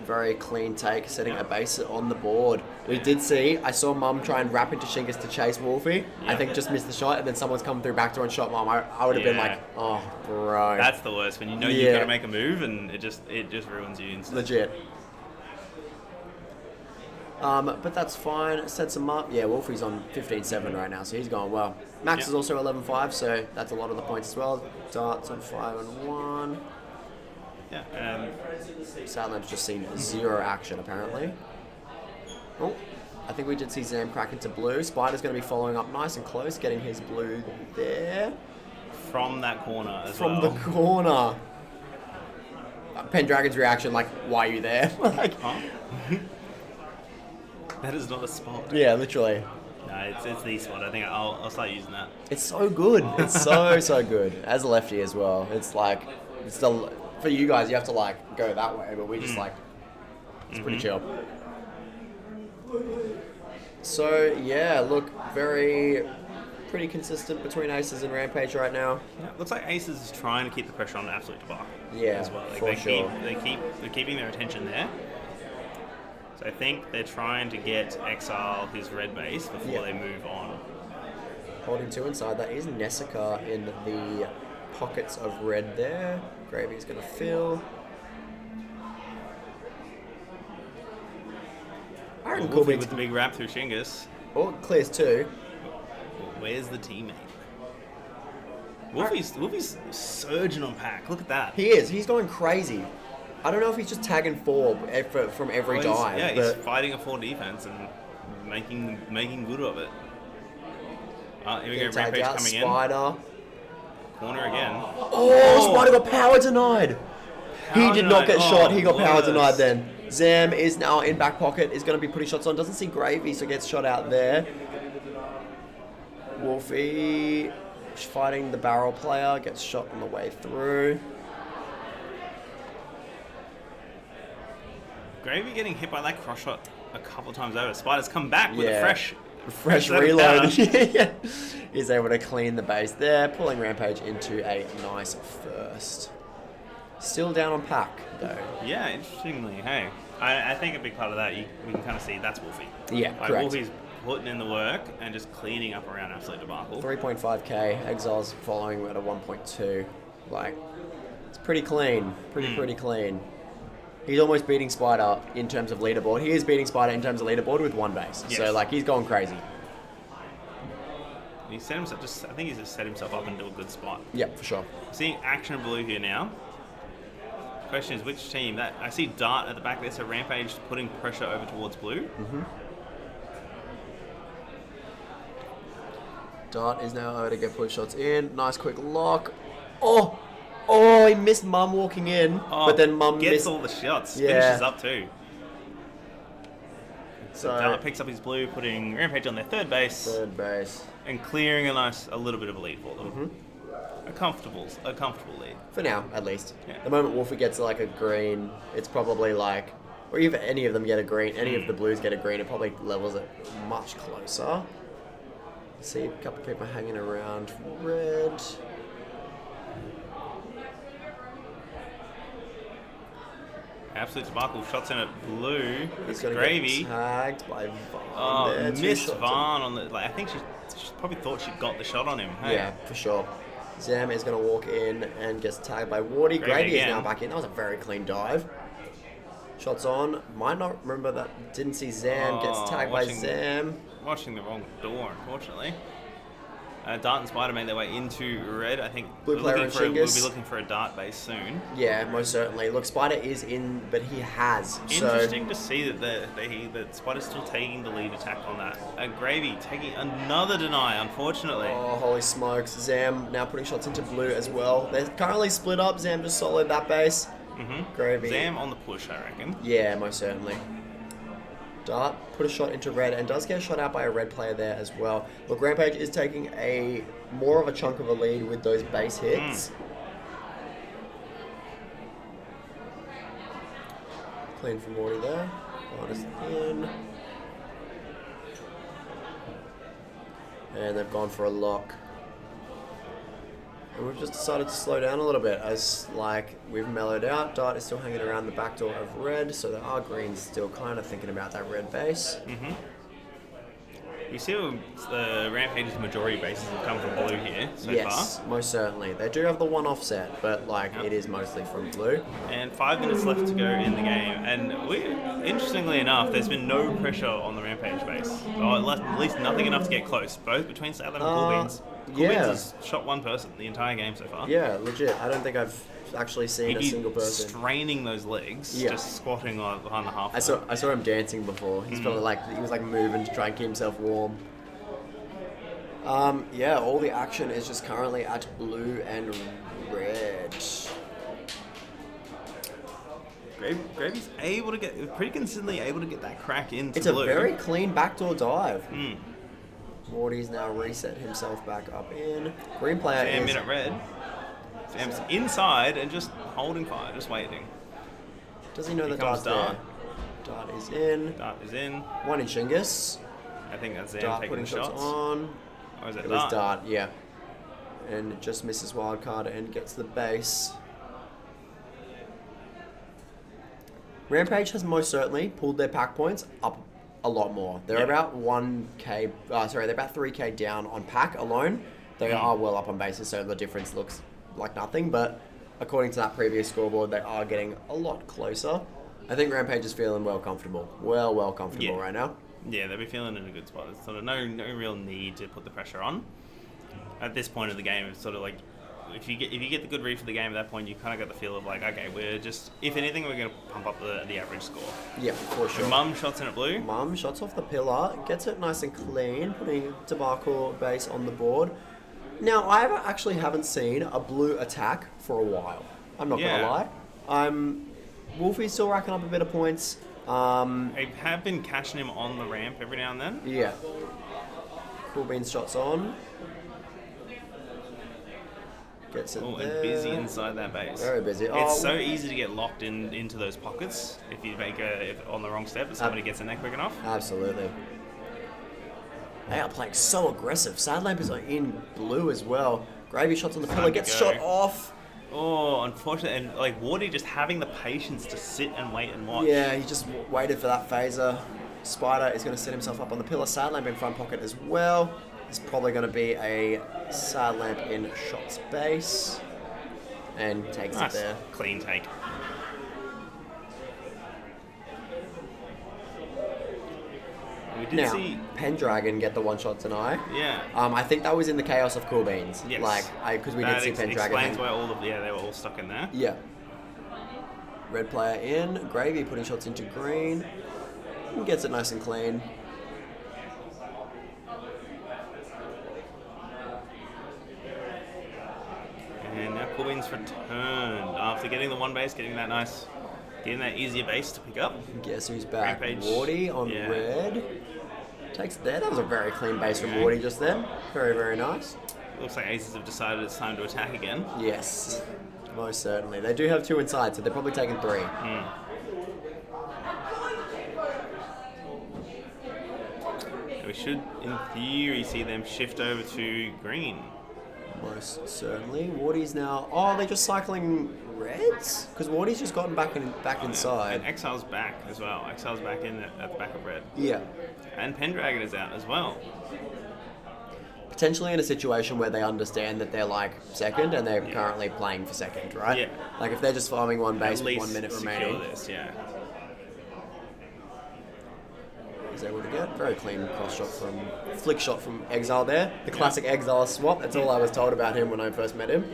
Very clean take, setting a base on the board. We did see, I saw Mum try and wrap into Shingas to chase Wolfie. I think just missed the shot, and then someone's come through backdoor and shot Mum. I would have been like, oh, bro. That's the worst, when you know you've got to make a move and it just ruins you instantly. Legit. But that's fine. Sets him up. Yeah, Wolfie's on 15-7 right now, so he's going well. Max is also 11-5, so that's a lot of the points as well. Darts on 5-1. Yeah. Sadland's just seen 0 action, apparently. Oh, I think we did see Zam crack into blue. Spider's going to be following up nice and close, getting his blue there. From that corner as From well. the corner. Pendragon's reaction, like, why are you there? Like, Huh? That is not a spot. yeah, literally. No, it's the spot. I think I'll start using that. It's so good. It's so good. As a lefty as well. It's like, it's the, for you guys, you have to like go that way, but we just like, it's pretty chill. So yeah, look, pretty consistent between Aces and Rampage right now. Yeah, looks like Aces is trying to keep the pressure on Absolute Debacle. Yeah, as well. Like for sure. They're keeping their attention there. So I think they're trying to get Exile his red base before they move on. Holding 2 inside, that is Nessica in the pockets of red there. Gravy's going to fill. I reckon Wolfie Cool with the big wrap through Shingus. Oh, clears 2. Where's the teammate? Wolfie's surging on pack. Look at that. He is. He's going crazy. I don't know if he's just tagging 4 from every dive. Yeah, but he's fighting a 4 defense and making good of it. Here we go, tagged Rampage out, coming Spider. in. Corner again. Oh, Spider got power denied. He did not get denied. shot. He got power Worse. denied then. Zam is now in back pocket. Is going to be putting shots on. Doesn't see Gravy, so gets shot out there. Wolfie fighting the barrel player. Gets shot on the way through. Gravy getting hit by that cross shot a couple of times over. Spider's come back with a Yeah. fresh reload. power. He's able to clean the base there, pulling Rampage into a nice first. Still down on pack, though. Yeah, interestingly, hey. I think a big part of that, we can kind of see that's Wolfie. Yeah, Like, correct. Wolfie's putting in the work and just cleaning up around Absolute Debacle. 3.5k, Exile's following at a 1.2. Like, it's pretty clean. Pretty clean. He's almost beating Spider in terms of leaderboard. He is beating Spider in terms of leaderboard with 1 base. Yes. So, like, he's going crazy. He set himself I think he's just set himself up into a good spot. Yeah, for sure. Seeing action blue here now. Question is which team? I see Dart at the back there, so Rampage putting pressure over towards blue. Dart is now able to get push shots in. Nice quick lock. Oh, he missed Mum walking in, but then Mum gets missed. all the shots. Yeah. Finishes up too. So, Dart picks up his blue, putting Rampage on their third base third base. and clearing a little bit of a lead for them. A comfortable lead. For now, at least. Yeah. The moment Wolfie gets like a green, it's probably like, or if any of them get a green, any of the blues get a green, it probably levels it much closer. See a couple of people hanging around red. Absolute Debacle shots in at blue. He's going to Gravy. get tagged by Vaughn. Oh, there. 2 missed shots Vaughn on the. Like, I think she probably thought she got the shot on him. Hey? Yeah, for sure. Zam is going to walk in and gets tagged by Wardy. Gravy is again. now back in. That was a very clean dive. Shots on. Might not remember that. Didn't see Zam. Gets tagged by Zam. Watching the wrong door, unfortunately. Dart and Spider made their way into red. I think Blue player and we'll be Shingus. looking for a Dart base soon. Yeah, most certainly. Look, Spider is in, but he has. Interesting to see that Spider's still taking the lead attack on that. Gravy taking another deny, unfortunately. Oh, holy smokes. Zam now putting shots into blue as well. They're currently split up. Zam just solid that base. Gravy. Zam on the push, I reckon. Yeah, most certainly. Dart put a shot into red and does get shot out by a red player there as well. Look, Rampage is taking more of a chunk of a lead with those base hits. Clean from Morty there. Minus in. And they've gone for a lock. And we've just decided to slow down a little bit as, like, we've mellowed out. Dart is still hanging around the back door of red, so there are greens still kind of thinking about that red base. You see the Rampage's majority bases have come from blue here so Yes, far. most certainly. They do have the one offset, but, like, it is mostly from blue. And 5 minutes left to go in the game. And interestingly enough, there's been no pressure on the Rampage base. Or at least nothing enough to get close, both between Salad and Cool Beans. Cool yeah. Beans has shot 1 person the entire game so far. Yeah, legit. I don't think I've actually seen He'd a be single person. straining those legs, Yeah. just squatting on the half. I saw him dancing before. He's probably he was moving to try and keep himself warm. Yeah, all the action is just currently at blue and red. Gravy's pretty consistently able to get that crack into It's blue. a very clean backdoor dive. Morty's now reset himself back up in. Green player Sam is... in at red. Sam's inside and just holding fire, just waiting. Does he know Here that comes Dart's Dart. there? Dart is in. Dart is in. One in Shingus. I think that's Sam Dart taking putting the shots shots. on. Or is it It was Dart? Dart, yeah. And it just misses wildcard and gets the base. Rampage has most certainly pulled their pack points up a lot more. They're about 1k, they're about 3k down on pack alone. They are well up on bases, so the difference looks like nothing, but according to that previous scoreboard, they are getting a lot closer. I think Rampage is feeling well comfortable right now. Yeah, they'll be feeling in a good spot. There's sort of no real need to put the pressure on. At this point of the game, it's sort of like, if you get the good read for the game at that point, you kind of got the feel of like, okay, we're just, if anything, we're going to pump up the average score. Yeah, for sure. Mum shots in at blue. Mum shots off the pillar, gets it nice and clean, putting Debacle base on the board. Now, I actually haven't seen a blue attack for a while. I'm not going to lie. Wolfie's still racking up a bit of points. They have been catching him on the ramp every now and then. Yeah. Cool Beans shots on. Gets it Oh, there. and busy inside that base. Very busy. It's so easy to get locked into those pockets if you make on the wrong step and somebody gets in there quick enough. Absolutely. They are playing so aggressive. Sadlamp is in blue as well. Gravy shots on the pillar, gets shot off. Oh, unfortunately, and like Wardy just having the patience to sit and wait and watch. Yeah, he just waited for that phaser. Spider is going to set himself up on the pillar. Sadlamp in front pocket as well. It's probably going to be a Sadlamp in shots base. And takes it there. Clean take. We did see Pendragon get the one shot tonight. Yeah. I think that was in the chaos of Cool Beans. Yes. Because we did see Pendragon. Explains why they were all stuck in there. Yeah. Red player in. Gravy putting shots into green. And gets it nice and clean. And now Cool Beans returned after getting the one base, getting that easier base to pick up. Guess who's back? Rampage. Wardy on red. Takes it there. That was a very clean base from Wardy just then. Very, very nice. Looks like Aces have decided it's time to attack again. Yes. Most certainly. They do have two inside, so they're probably taking three. We should, in theory, see them shift over to green. Most certainly. Wardy's now... Oh, they're just cycling reds? Because Wardy's just gotten back inside. And Exile's back as well. Exile's back in at the back of red. Yeah. And Pendragon is out as well. Potentially in a situation where they understand that they're second and they're currently playing for second, right? Yeah. If they're just farming one base with 1 minute secure remaining. This, yeah. Is able to get very clean flick shot from Exile there. The classic Exile swap. That's all I was told about him when I first met him.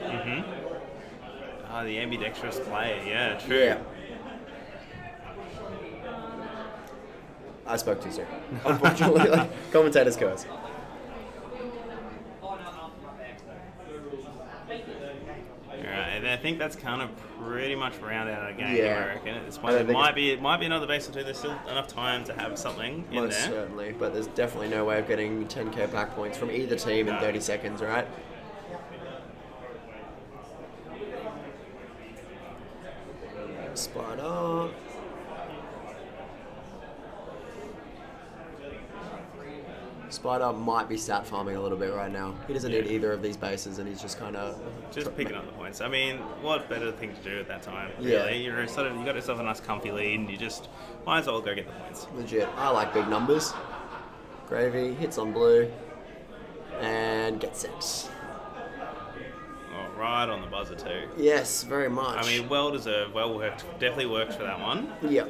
The ambidextrous play, yeah, true. Yeah. I spoke too soon. Unfortunately, commentator's curse. Alright, and I think that's kind of pretty much rounded out a game, Yeah. I reckon. At this point, it might be another base or two. There's still enough time to have something in Most there. certainly, but there's definitely no way of getting 10k pack points from either team in 30 seconds, right? Spider. Spider might be stat farming a little bit right now. He doesn't need either of these bases, and he's just kind of picking up the points. I mean, what better thing to do at that time? Yeah. Really, you got yourself a nice comfy lead, and you just might as well go get the points. legit. I like big numbers. Gravy hits on blue and gets it. Oh, right on the buzzer too. Yes, very much. I mean, well deserved, well worked. Definitely worked for that one. Yeah.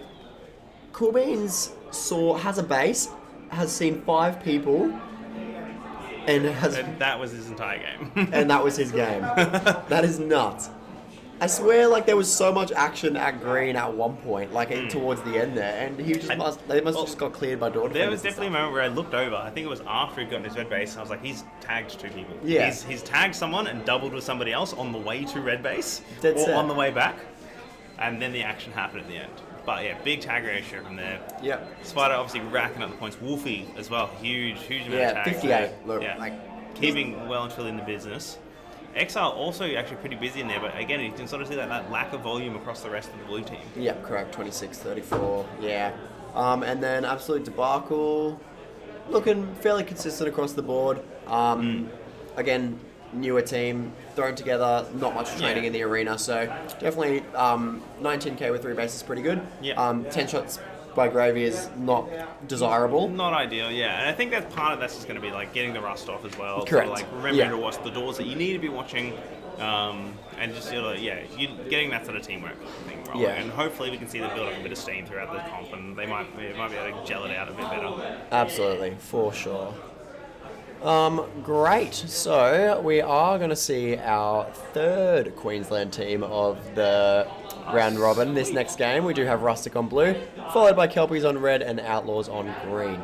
Cool Beans has a base, has seen 5 people, and And that was his entire game. and that was his game. That is nuts. I swear, like, there was so much action at green at one point, like, towards the end there, and he just they must have just got cleared by door. There was definitely a moment where I looked over. I think it was after he'd gotten his red base. And I was like, he's tagged 2 people. Yeah. He's tagged someone and doubled with somebody else on the way to red base Dead or set. on the way back, and then the action happened at the end. But yeah, big tag ratio from there. Yeah. Spider obviously racking up the points. Wolfie as well, huge amount of Yeah, tags. 58. There. Look, yeah. like, Keeping well and truly in the business. Exile also actually pretty busy in there, but again, you can sort of see that lack of volume across the rest of the blue team. yeah, correct. 26, 34. Yeah. And then absolute debacle, looking fairly consistent across the board. Again, newer team thrown together, not much training in the arena, so definitely 19k with 3 bases is pretty good. Yeah. 10 shots by Gravy is not desirable. Not ideal, yeah. And I think that part of that's just going to be like getting the rust off as well. Correct. So like remembering to watch the doors that you need to be watching, and just you getting that sort of teamwork thing rolling. Yeah. And hopefully we can see them build up a bit of steam throughout the comp, and they might be able to gel it out a bit better. Absolutely, for sure. Great. So we are going to see our 3rd Queensland team of the round robin. This next game, we do have Rustic on blue, followed by Kelpies on red and Outlaws on green.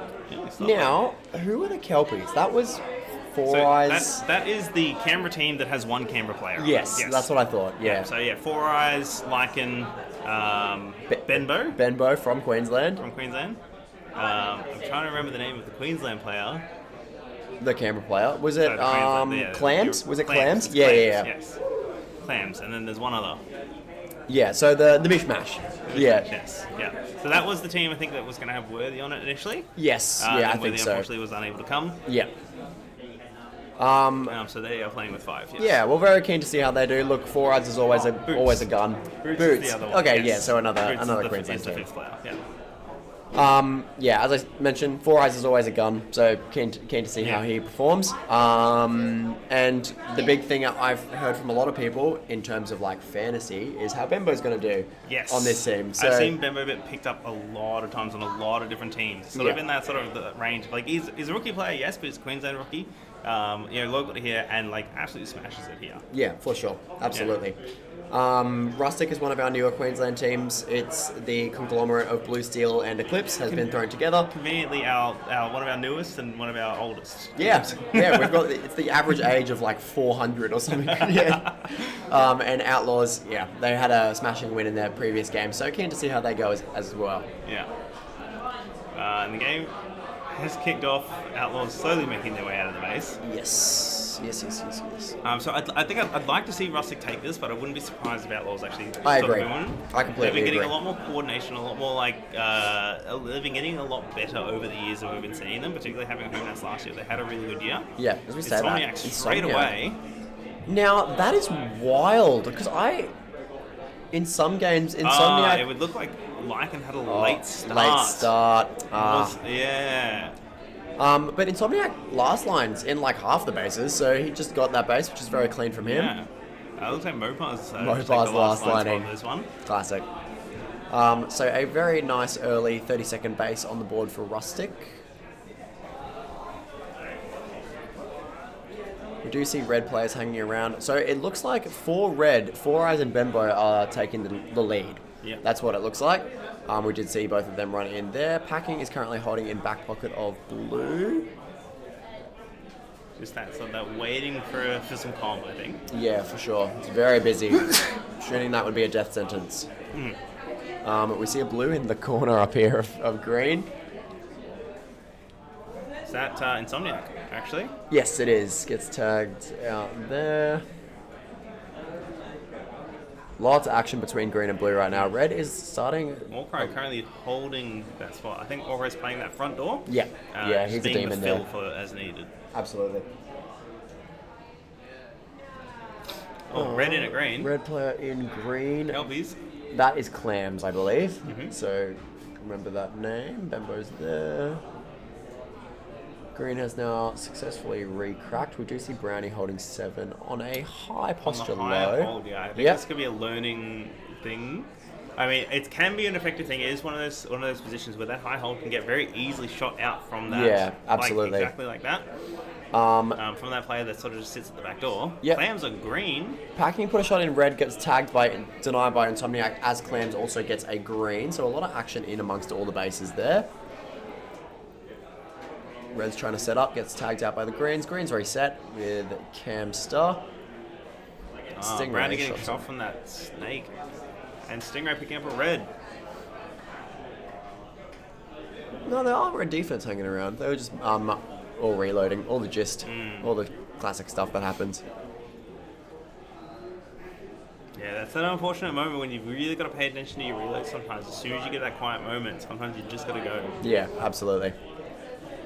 Now, who are the Kelpies? That was Four Eyes. That is the Canberra team that has 1 Canberra player. Yes, that's what I thought. Yeah. So yeah, Four Eyes, Lycan, Benbow Benbow from Queensland. from Queensland. I'm trying to remember the name of the Queensland player. The Canberra player. Was it Clams? Was it Clams? It's Yeah. Yes. Clams, and then there's one other. Yeah, so the mishmash. Yeah. Yes. Yeah. So that was the team I think that was going to have Worthy on it initially. Yes. And I Worthy think so. unfortunately was unable to come. Yeah. So they are playing with 5. Yes. Yeah, we're very keen to see how they do. Look, Four Eyes is always a gun. Boots. Is the other one. Okay, yes. yeah, so another Boots Queensland is the team. 5th player. Yeah. Yeah, as I mentioned, Four Eyes is always a gun, so keen to see how he performs. And the big thing I've heard from a lot of people in terms of like fantasy is how Bembo's going to do on this team. So I've seen Bembo get picked up a lot of times on a lot of different teams. Sort of in that sort of the range. Like he's a rookie player, yes, but he's a Queensland rookie. Local to here and like absolutely smashes it here. Yeah, for sure, absolutely. Rustic is one of our newer Queensland teams. It's the conglomerate of Blue Steel and Eclipse has been thrown together. Conveniently, our one of our newest and one of our oldest. Yeah, we've got it's the average age of like 400 or something. Yeah. And Outlaws, they had a smashing win in their previous game, so keen to see how they go as well. Yeah. And the game has kicked off. Outlaws slowly making their way out of the base. Yes. So I think I'd like to see Rustic take this, but I wouldn't be surprised if Outlaws actually. I agree. They've I completely been agree. getting a lot more coordination, a lot more like they've been getting a lot better over the years that we've been seeing them. Particularly having home nets last year, they had a really good year. Yeah, as we say that. Straight away. Now that is wild because in some games, Insomniac. It would look like Lycan had a late start. Yeah. But Insomniac last line's in like half the bases, so he just got that base, which is very clean from him. Yeah. It looks like Mopar's Mopar's last lining. This one. Classic. So a very nice early 30-second base on the board for Rustic. We do see red players hanging around. So it looks like for red, Four Eyes and Bembo are taking the lead. Yeah. That's what it looks like. We did see both of them run in there. Packing is currently holding in back pocket of blue. Just that waiting for some calm, I think. Yeah, for sure. It's very busy. Shooting that would be a death sentence. We see a blue in the corner up here of green. Is that Insomniac, actually? Yes, it is. Gets tagged out there. Lots of action between green and blue right now. Red is starting... Warcry currently holding that spot. I think Warcry's playing that front door. Yeah, he's a demon there. As needed. Absolutely. Red in a green. Red player in green. Kelpies. That is Clams, I believe. Mm-hmm. So remember that name. Bembo's there. Green has now successfully re-cracked. We do see Brownie holding 7 on a high posture on the higher low. hold, yeah. I think this could be a learning thing. I mean, it can be an effective thing. It is one of those positions where that high hold can get very easily shot out from that. Yeah, absolutely. Like, exactly like that. From that player that sort of just sits at the back door. Yep. Clams are green. Packing put a shot in red, gets tagged denied by Insomniac, as Clams also gets a green. So a lot of action in amongst all the bases there. Red's trying to set up, gets tagged out by the greens. Green's already set with Camster. Brownie getting shot from that snake. And Stingray picking up a red. No, there are red defense hanging around. They were just all reloading, all the gist, all the classic stuff that happens. Yeah, that's an unfortunate moment when you've really got to pay attention to your reload sometimes. As soon as you get that quiet moment, sometimes you just got to go. Yeah, absolutely.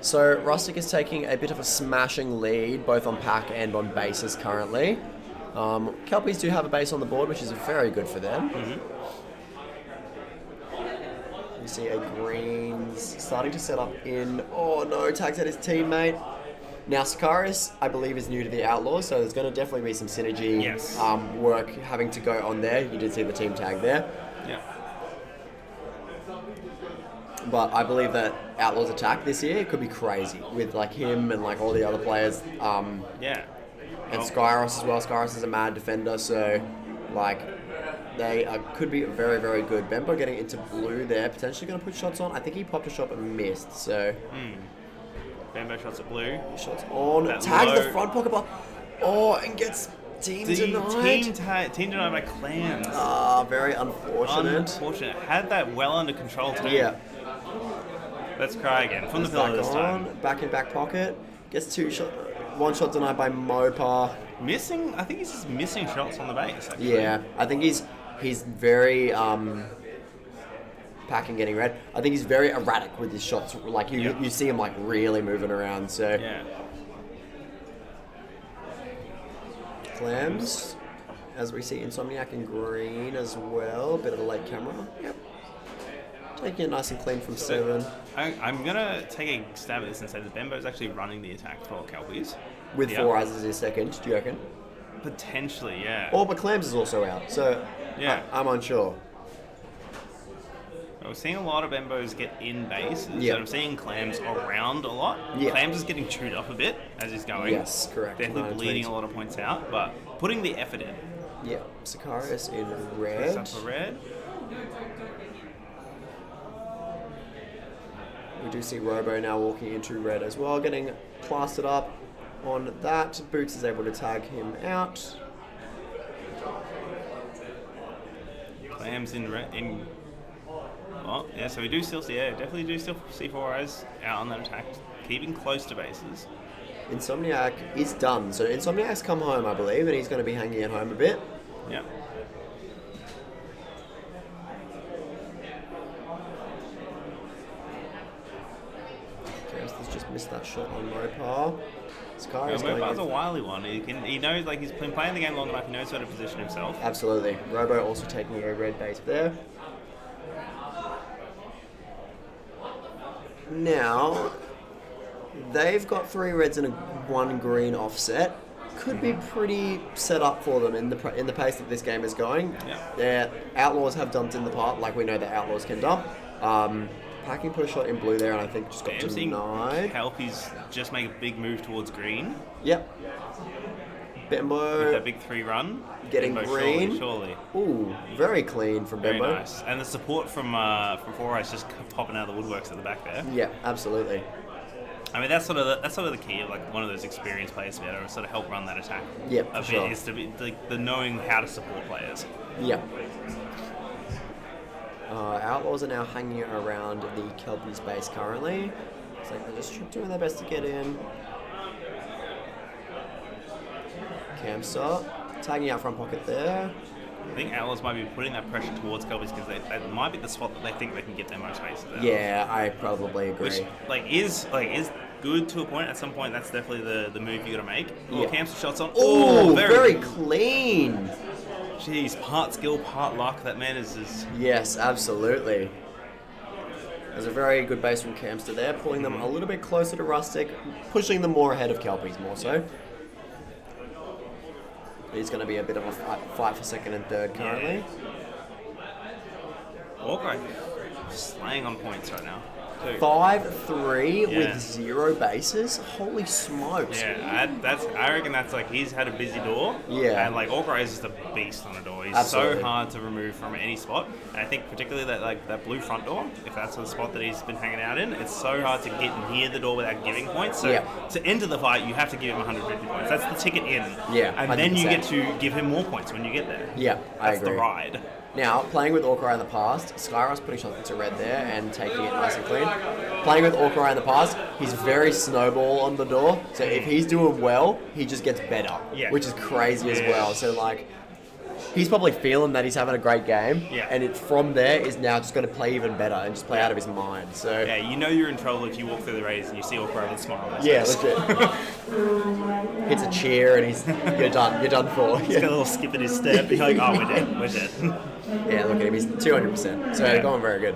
So Rustic is taking a bit of a smashing lead, both on pack and on bases currently. Kelpies do have a base on the board, which is very good for them. You see a greens starting to set up in. Oh no, tags at his teammate. Now Sakaris, I believe, is new to the Outlaws, so there's going to definitely be some synergy work having to go on there. You did see the team tag there. Yeah. But I believe that Outlaws attack this year could be crazy with like him and like all the other players. Yeah. And Skyros as well. Skyros is a mad defender, so like they could be very, very good. Bembo getting into blue there, potentially going to put shots on. I think he popped a shot but missed, so... Bembo shots at blue. Shots on. That Tags low. the front pocket bar. Oh, and gets team denied. Team denied by Clams. Very unfortunate. Unfortunate. Had that well under control too. Yeah. Let's cry again. From the pillar this time. Back in back pocket. Gets one shot denied by Mopar. Missing, I think he's just missing shots on the base. Actually. Yeah, I think he's very packing getting red. I think he's very erratic with his shots. Like you see him like really moving around. So yeah. Clams, as we see Insomniac in green as well. Bit of a late camera. Yep. Taking it nice and clean from 7. I'm gonna take a stab at this and say that Bembo's actually running the attack for Kelpies. With 4 eyes as his second, do you reckon? Potentially, yeah. But Clams is also out, so yeah. I'm unsure. We're seeing a lot of Bembos get in bases, and I'm seeing Clams around a lot. Yeah. Clams is getting chewed up a bit as he's going. Yes, correct. Definitely bleeding a lot of points out, but putting the effort in. Yeah, Sakaris in red. Puts up a red. We do see Robo now walking into red as well, getting plastered up on that. Boots is able to tag him out. Clams in red. Oh, yeah, so we do still see, definitely do still see 4 eyes out on that attack, keeping close to bases. Insomniac is done, so Insomniac's come home, I believe, and he's going to be hanging at home a bit. Yeah. Camster's just missed that shot on Mopar. Mopar's a wily one. He knows, like, he's been playing the game long enough, he knows how to position himself. Absolutely. Robo also taking a red base there. Now, they've got 3 reds and 1 green offset. Could be pretty set up for them in the pace that this game is going. Yeah. Their Outlaws have dumped in the part, like we know that Outlaws can dump. Packing put a shot in blue there, and I think just got denied. Kelpies just make a big move towards green. Yep. Bembo with that big 3 run. Getting Bembo green. Surely. Ooh, very clean from Very Bembo. nice. And the support from 4 eyes just popping out of the woodworks at the back there. Yeah, absolutely. I mean, that's sort of the key of like one of those experienced players to be able to sort of help run that attack. Yep, a bit sure. is to be like the knowing how to support players. Yep. Outlaws are now hanging around the Kelpies base currently. It's like they're just doing their best to get in. Camster tagging out front pocket there. I think Outlaws might be putting that pressure towards Kelpies because that might be the spot that they think they can get their most bases out. Yeah, I probably agree. Which is good to a point. At some point, that's definitely the move you got to make. Yeah. Camster shots on. Oh, very clean. Jeez, part skill, part luck. That man is just... Yes, absolutely. There's a very good base from Camster there, pulling them a little bit closer to Rustic, pushing them more ahead of Kelpies more so. It's going to be a bit of a fight for second and third currently. Hawkeye slaying on points right now. Too. 5-3 Yeah. with 0 bases. Holy smokes! Yeah, I reckon that's like he's had a busy door. Yeah. And like Orcrai is just a beast on a door. He's Absolutely. so hard to remove from any spot. And I think particularly that blue front door, if that's the spot that he's been hanging out in, it's so hard to get near the door without giving points. So Yeah. to enter the fight, you have to give him 150 points. That's the ticket in. Yeah, And then you 100%. get to give him more points when you get there. Yeah, I That's agree. the ride. Now, playing with Orcrai in the past, Skyros putting shots into red there and taking it nice and clean. Playing with Orcrai in the past, he's very snowball on the door. So if he's doing well, he just gets better, Yeah. which is crazy as Yeah. well. So like, he's probably feeling that he's having a great game, Yeah. and it from there is now just going to play even better and just play out of his mind. So Yeah, you know you're in trouble if you walk through the race and you see Orcrai with a smile on his yeah, face. legit. Hits a cheer and you're done for. He's got a little skip in his step. He's like, oh, we're dead. Yeah, look at him. He's 200%. So Yeah. going very good.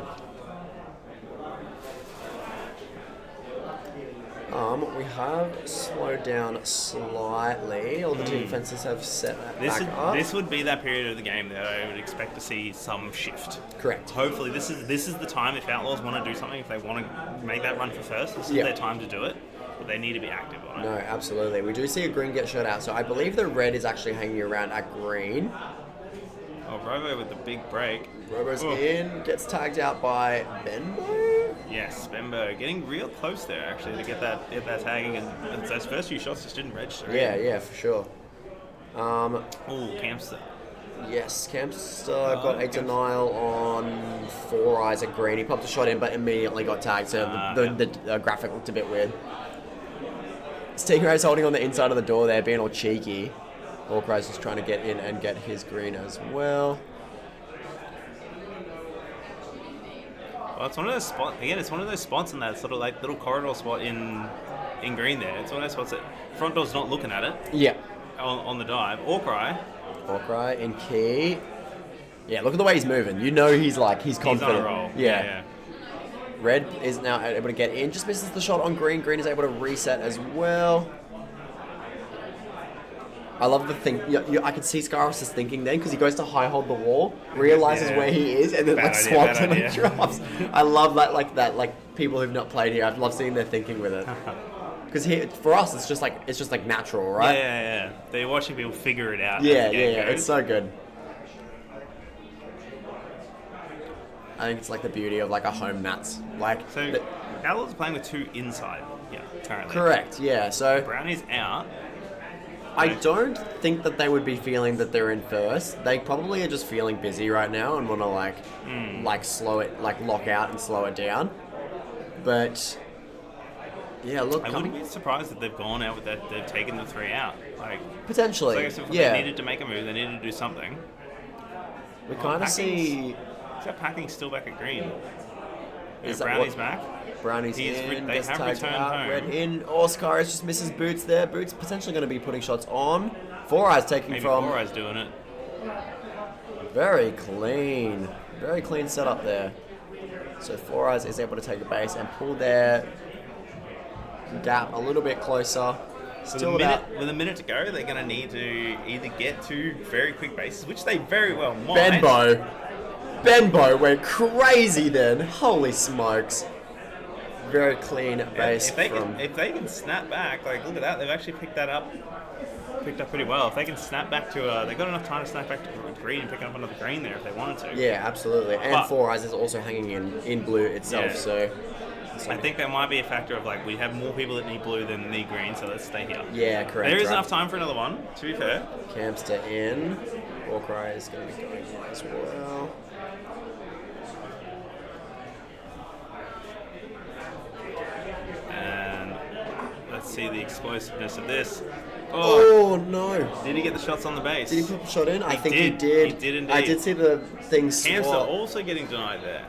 We have slowed down slightly. All the two defenses have set that back up. This would be that period of the game that I would expect to see some shift. Correct. Hopefully, this is the time if Outlaws want to do something, if they want to make that run for first, this is Yeah. their time to do it. But they need to be active on it. No, absolutely. We do see a green get shot out. So I believe the red is actually hanging around at green. Oh, Robo with the big break. Robo's Oh. in, gets tagged out by Benbow. Yes, Bembo getting real close there actually to get that tagging, and those first few shots just didn't register. Yeah, for sure. Oh, Campster. Yes, Campster got a denial on 4 eyes at green. He popped a shot in, but immediately got tagged. So the graphic looked a bit weird. Stingray's holding on the inside of the door there, being all cheeky. Hawkeye's just trying to get in and get his green as well. Well, it's one of those spots. Again, it's one of those spots in that sort of like little corridor spot in green there. It's one of those spots that front door's not looking at it Yeah. on the dive. Orcrai. Hawkeye in key. Yeah, look at the way he's moving. You know he's confident. He's on a roll. Yeah. Red is now able to get in. Just misses the shot on green. Green is able to reset as well. I love the thing. I can see Scarus is thinking then because he goes to high hold the wall, realizes Yeah. where he is, and then Bad idea, swaps bad and idea. drops. I love that. People who've not played here, I love seeing their thinking with it. Because for us, it's just like natural, right? Yeah. They're watching people figure it out. Yeah, as the game yeah. goes. It's so good. I think it's like the beauty of like a home Nats. So Outlaws are playing with 2 inside. Yeah, currently. Correct. Yeah. So Brownie's out. I don't think that they would be feeling that they're in first. They probably are just feeling busy right now and want to like slow it, like lock out and slow it down. But yeah, look, I wouldn't be surprised if they've gone out with that. They've taken the 3 out. Like potentially. so I guess if yeah. they needed to make a move, they needed to do something. We kind of see. Is that Packing's still back at green? Is that Brownie's what- back. Brownie's They in, gets have tagged returned out, home. red in. Skyros just misses Boots there. Boots potentially going to be putting shots on. 4 Eyes taking Maybe from. 4 Eyes doing it. Very clean setup there. So 4 Eyes is able to take a base and pull their gap a little bit closer. Still with about a minute to go, they're going to need to either get 2 very quick bases, which they very well might. Benbow went crazy then. Holy smokes. Very clean base If they from... can snap back, like look at that, they've actually picked up pretty well. If they can snap back to, they've got enough time to snap back to green and pick up another green there if they wanted to. Yeah, absolutely. And But- 4 Eyes is also hanging in blue itself, Yeah. so... I think there might be a factor of like we have more people that need blue than need green, so let's stay here. Yeah, correct. There is right. enough time for another one, to be fair. Campster in. Warcry is going to be going in as well. And let's see the explosiveness of this. Oh, no. Did he get the shots on the base? Did he put a shot in? I He think he did. did. He did indeed. I did see the thing Hamster swap. also getting denied there.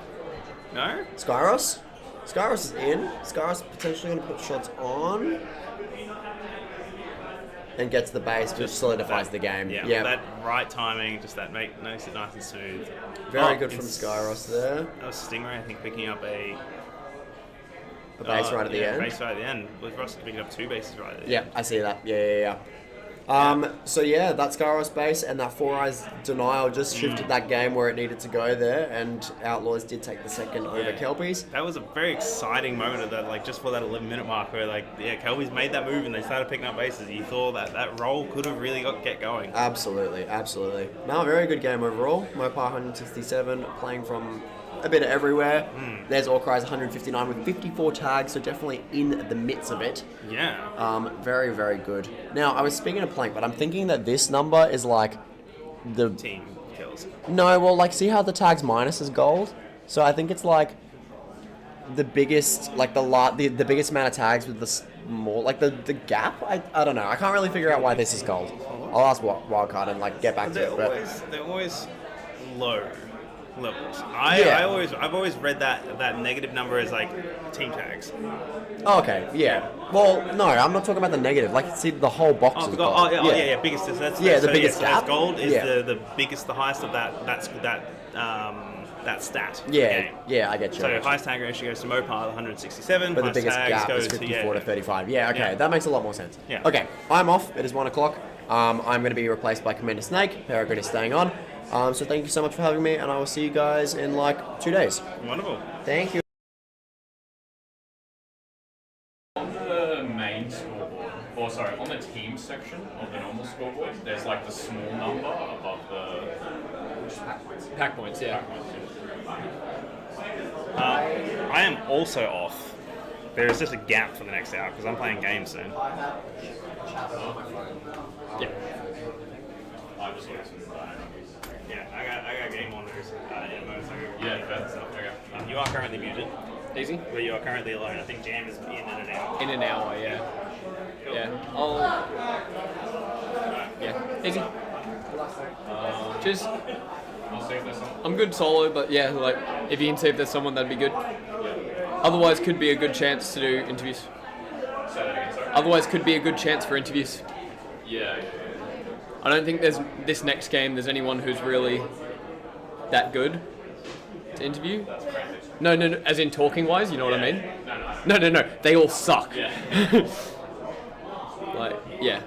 No? Skyros? Skyros is in. Skyros potentially going to put shots on. And gets the base, which solidifies the game. Yeah, that right timing, just that makes it nice and smooth. Very good from it's- Skyros there. That was Stingray, I think, picking up a A base right at the end. Base right at the end. With Rustic picking up 2 bases right at the Yeah, end. I see that. Yeah. So yeah, that Scaros base and that Four Eyes Denial just shifted that game where it needed to go there, and Outlaws did take the second over Kelpies. That was a very exciting moment of that, like just for that 11-minute mark where Kelpies made that move and they started picking up bases. You thought that roll could have really get going. Absolutely. No, very good game overall. Mopar 167, playing from a bit of everywhere. There's Orcry's 159 with 54 tags, so definitely in the midst of it. Yeah. Very, very good. Now, I was speaking of Plank, but I'm thinking that this number is like the... Team kills. No, well, like, see how the tags minus is gold? So I think it's like the biggest, like the biggest amount of tags with the small, like the gap? I don't know. I can't really figure out why this is gold. I'll ask Wildcard and like get back to it. They're always low levels. I've always read that negative number as like team tags. Oh, okay, yeah. Well, no, I'm not talking about the negative. Like, see, the whole box is gold. Yeah. Biggest. That's, the biggest gap. That's gold is the biggest, the highest of that stat. Yeah, I get you. So highest tag ratio goes to Mopar 167. But the biggest gap is 54 to 35. Yeah, okay, that makes a lot more sense. Yeah. Okay, I'm off. It is 1 o'clock. I'm going to be replaced by Commander Snake. Peregrine is staying on. So thank you so much for having me, and I will see you guys in like 2 days. Wonderful. Thank you. On the main scoreboard, or sorry, on the team section of the normal scoreboard, there's like the small number above the Pack points, yeah. I am also off. There is just a gap for the next hour because I'm playing games soon. Yeah. I just want to. Yeah, I got game monitors. Yeah, that's okay. You are currently muted, Easy? but you are currently alone. I think Jam is in and out. In an hour, yeah. Cool. Yeah. Yeah, easy. Cheers. I'll see if there's some. I'm good solo, but yeah, like, if you can see if there's someone, that'd be good. Otherwise, could be a good chance to do interviews. Say that again, sorry. Otherwise, could be a good chance for interviews. Yeah. I don't think there's this next game there's anyone who's really that good to interview. No, as in talking wise, you know what I mean? No. They all suck. Yeah. Like, yeah.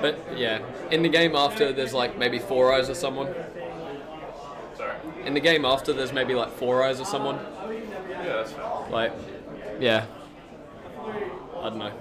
But yeah, in the game after there's like maybe Four Eyes or someone. Sorry. In the game after there's maybe like Four Eyes or someone. Yeah, that's fine. Like, yeah. I don't know.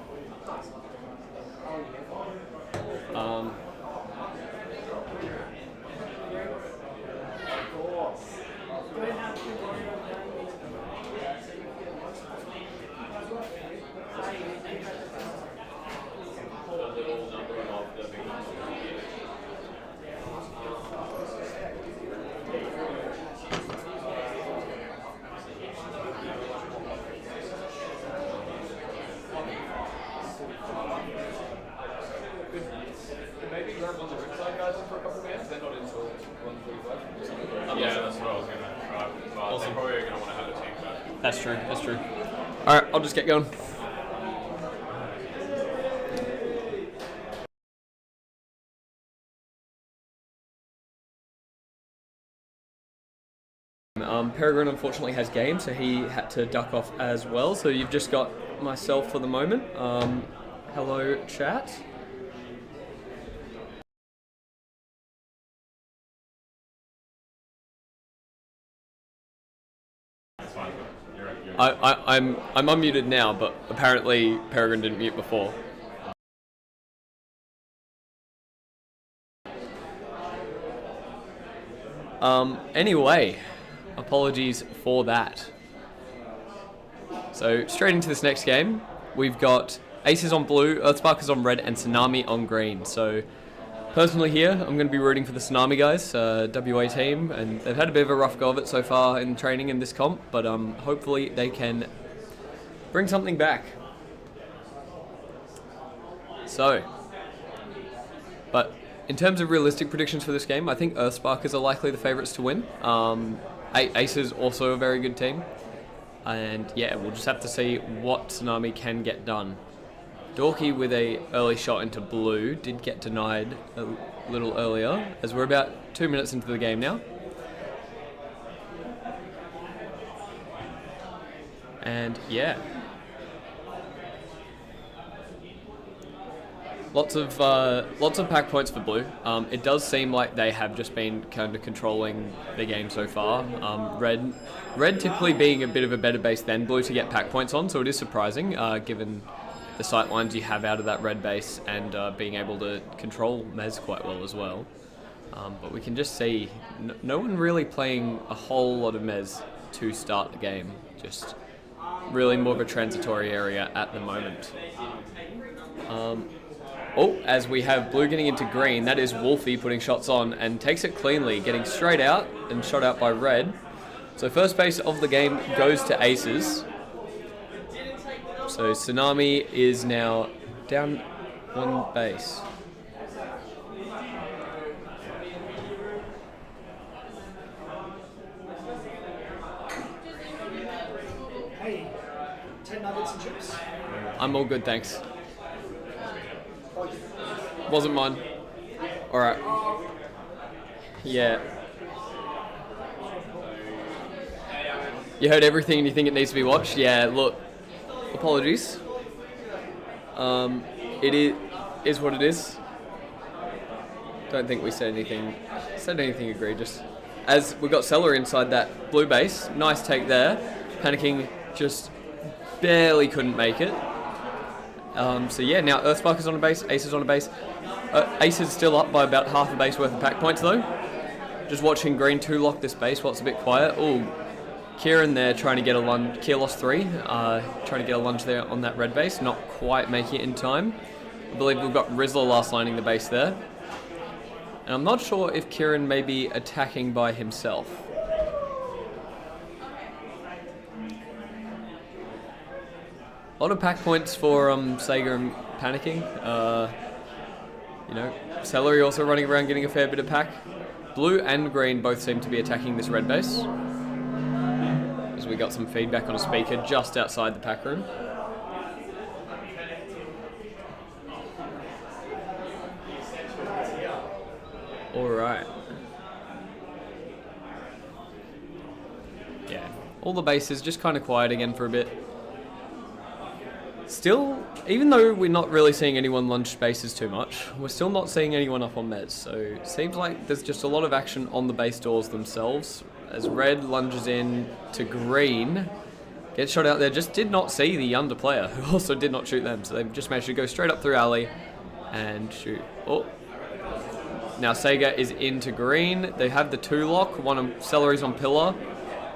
Yeah, that's what I was going to try. Well, they're probably going to want to have a team back. That's true. Alright, I'll just get going. Peregrine unfortunately has game, so he had to duck off as well. So you've just got myself for the moment. Hello, chat. I'm unmuted now, but apparently Peregrine didn't mute before. Anyway, apologies for that. So straight into this next game, we've got Aces on blue, Earthsparkers on red, and Tsunami on green. So personally here, I'm going to be rooting for the Tsunami guys, WA team, and they've had a bit of a rough go of it so far in training in this comp, but hopefully they can bring something back. So, but in terms of realistic predictions for this game, I think Earthsparkers are likely the favourites to win. Aces also a very good team, and yeah, we'll just have to see what Tsunami can get done. Dorky with a early shot into blue did get denied a little earlier, as we're about 2 minutes into the game now. And yeah. Lots of pack points for blue. It does seem like they have just been kind of controlling the game so far. Red typically being a bit of a better base than blue to get pack points on, so it is surprising given the sight lines you have out of that red base and being able to control Mez quite well as well. But we can just see no one really playing a whole lot of Mez to start the game. Just really more of a transitory area at the moment. As we have blue getting into green, that is Wolfie putting shots on and takes it cleanly, getting straight out and shot out by red. So first base of the game goes to aces. So Tsunami is now down one base. Hey, 10 nuggets and chips. I'm all good, thanks. Wasn't mine. Alright. Yeah. You heard everything and you think it needs to be watched? Yeah, look. Apologies. It is what it is. Don't think we said anything egregious. As we got Celery inside that blue base. Nice take there. Panicking just barely couldn't make it. So yeah, now Earthsparker's on a base, Ace is on a base. Ace is still up by about half a base worth of pack points though. Just watching Green 2 lock this base while it's a bit quiet. Oh, Kieran there trying to get a lunge, Kielos 3, trying to get a lunge there on that red base, not quite making it in time. I believe we've got Rizzler last lining the base there. And I'm not sure if Kieran may be attacking by himself. A lot of pack points for Sega and Panicking. Celery also running around getting a fair bit of pack. Blue and green both seem to be attacking this red base. As we got some feedback on a speaker just outside the pack room. Alright. Yeah, all the bases just kind of quiet again for a bit. Still, even though we're not really seeing anyone lunge spaces too much, we're still not seeing anyone up on Mez, so it seems like there's just a lot of action on the base doors themselves. As red lunges in to green, gets shot out there, just did not see the under player, who also did not shoot them, so they've just managed to go straight up through alley and shoot. Oh, now Sega is into green, they have the 2 lock, one of Celery's on pillar,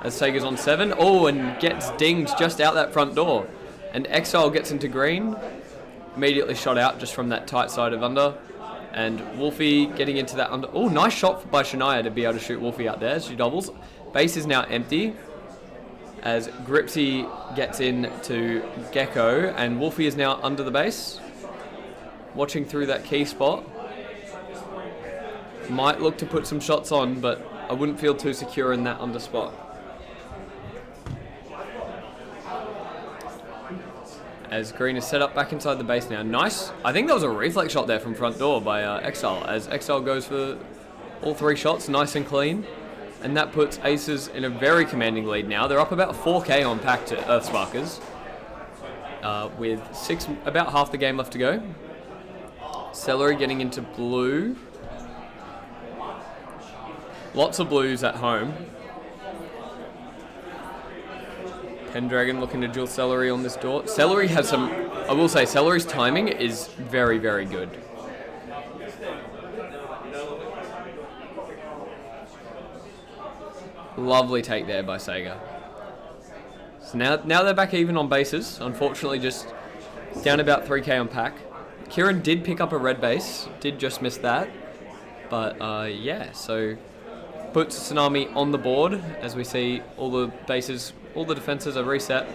as Sega's on 7, oh, and gets dinged just out that front door. And Exile gets into green, immediately shot out just from that tight side of under. And Wolfie getting into that under. Oh, nice shot by Shania to be able to shoot Wolfie out there. She doubles. Base is now empty as Gripsy gets into Gecko. And Wolfie is now under the base, watching through that key spot. Might look to put some shots on, but I wouldn't feel too secure in that under spot. As green is set up back inside the base now. Nice. I think that was a reflex shot there from front door by Exile. As Exile goes for all 3 shots, nice and clean. And that puts Aces in a very commanding lead now. They're up about 4k on pack to Earthsparkers. With about half the game left to go. Celery getting into blue. Lots of blues at home. Pendragon looking to duel Celery on this door. Celery has some... I will say, Celery's timing is very, very good. Lovely take there by Sega. So now they're back even on bases. Unfortunately, just down about 3k on pack. Kieran did pick up a red base. Did just miss that. But, yeah, so... puts Tsunami on the board as we see all the bases... all the defenses are reset.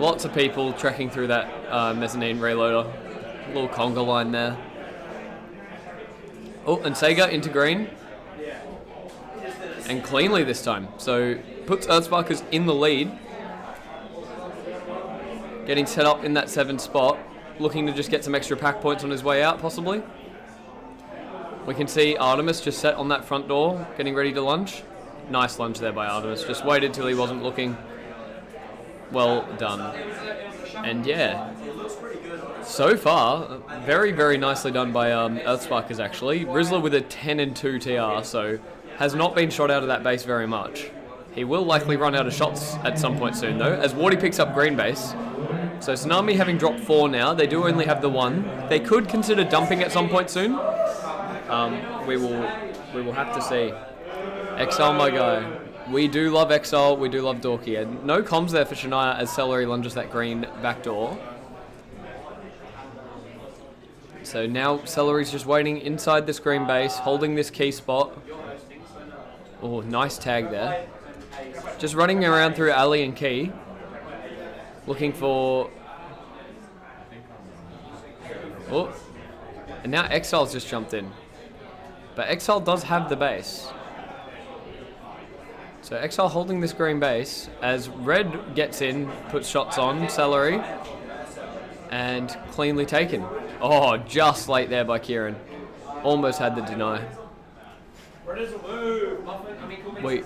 Lots of people trekking through that mezzanine reloader. Little conga line there. Oh, and Sega into green. And cleanly this time. So puts Earthsparkers in the lead. Getting set up in that 7 spot. Looking to just get some extra pack points on his way out, possibly. We can see Artemis just set on that front door, getting ready to lunge. Nice lunge there by Artemis. Just waited till he wasn't looking. well done. And yeah, so far, very, very nicely done by Earthsparkers actually. Rizzler with a 10-2 TR, so has not been shot out of that base very much. He will likely run out of shots at some point soon though, as Wardy picks up green base. So Tsunami having dropped 4 now, they do only have the 1. They could consider dumping at some point soon. We will have to see. Exile, my guy. We do love Exile, we do love Dorky. And no comms there for Shania as Celery lunges that green back door. So now Celery's just waiting inside this green base, holding this key spot. Oh, nice tag there. Just running around through alley and key. Looking for... Oh. And now Exile's just jumped in. But Exile does have the base. So Exile holding this green base as Red gets in, puts shots on Celery, and cleanly taken. Oh, just late there by Kieran. Almost had the deny. Wait.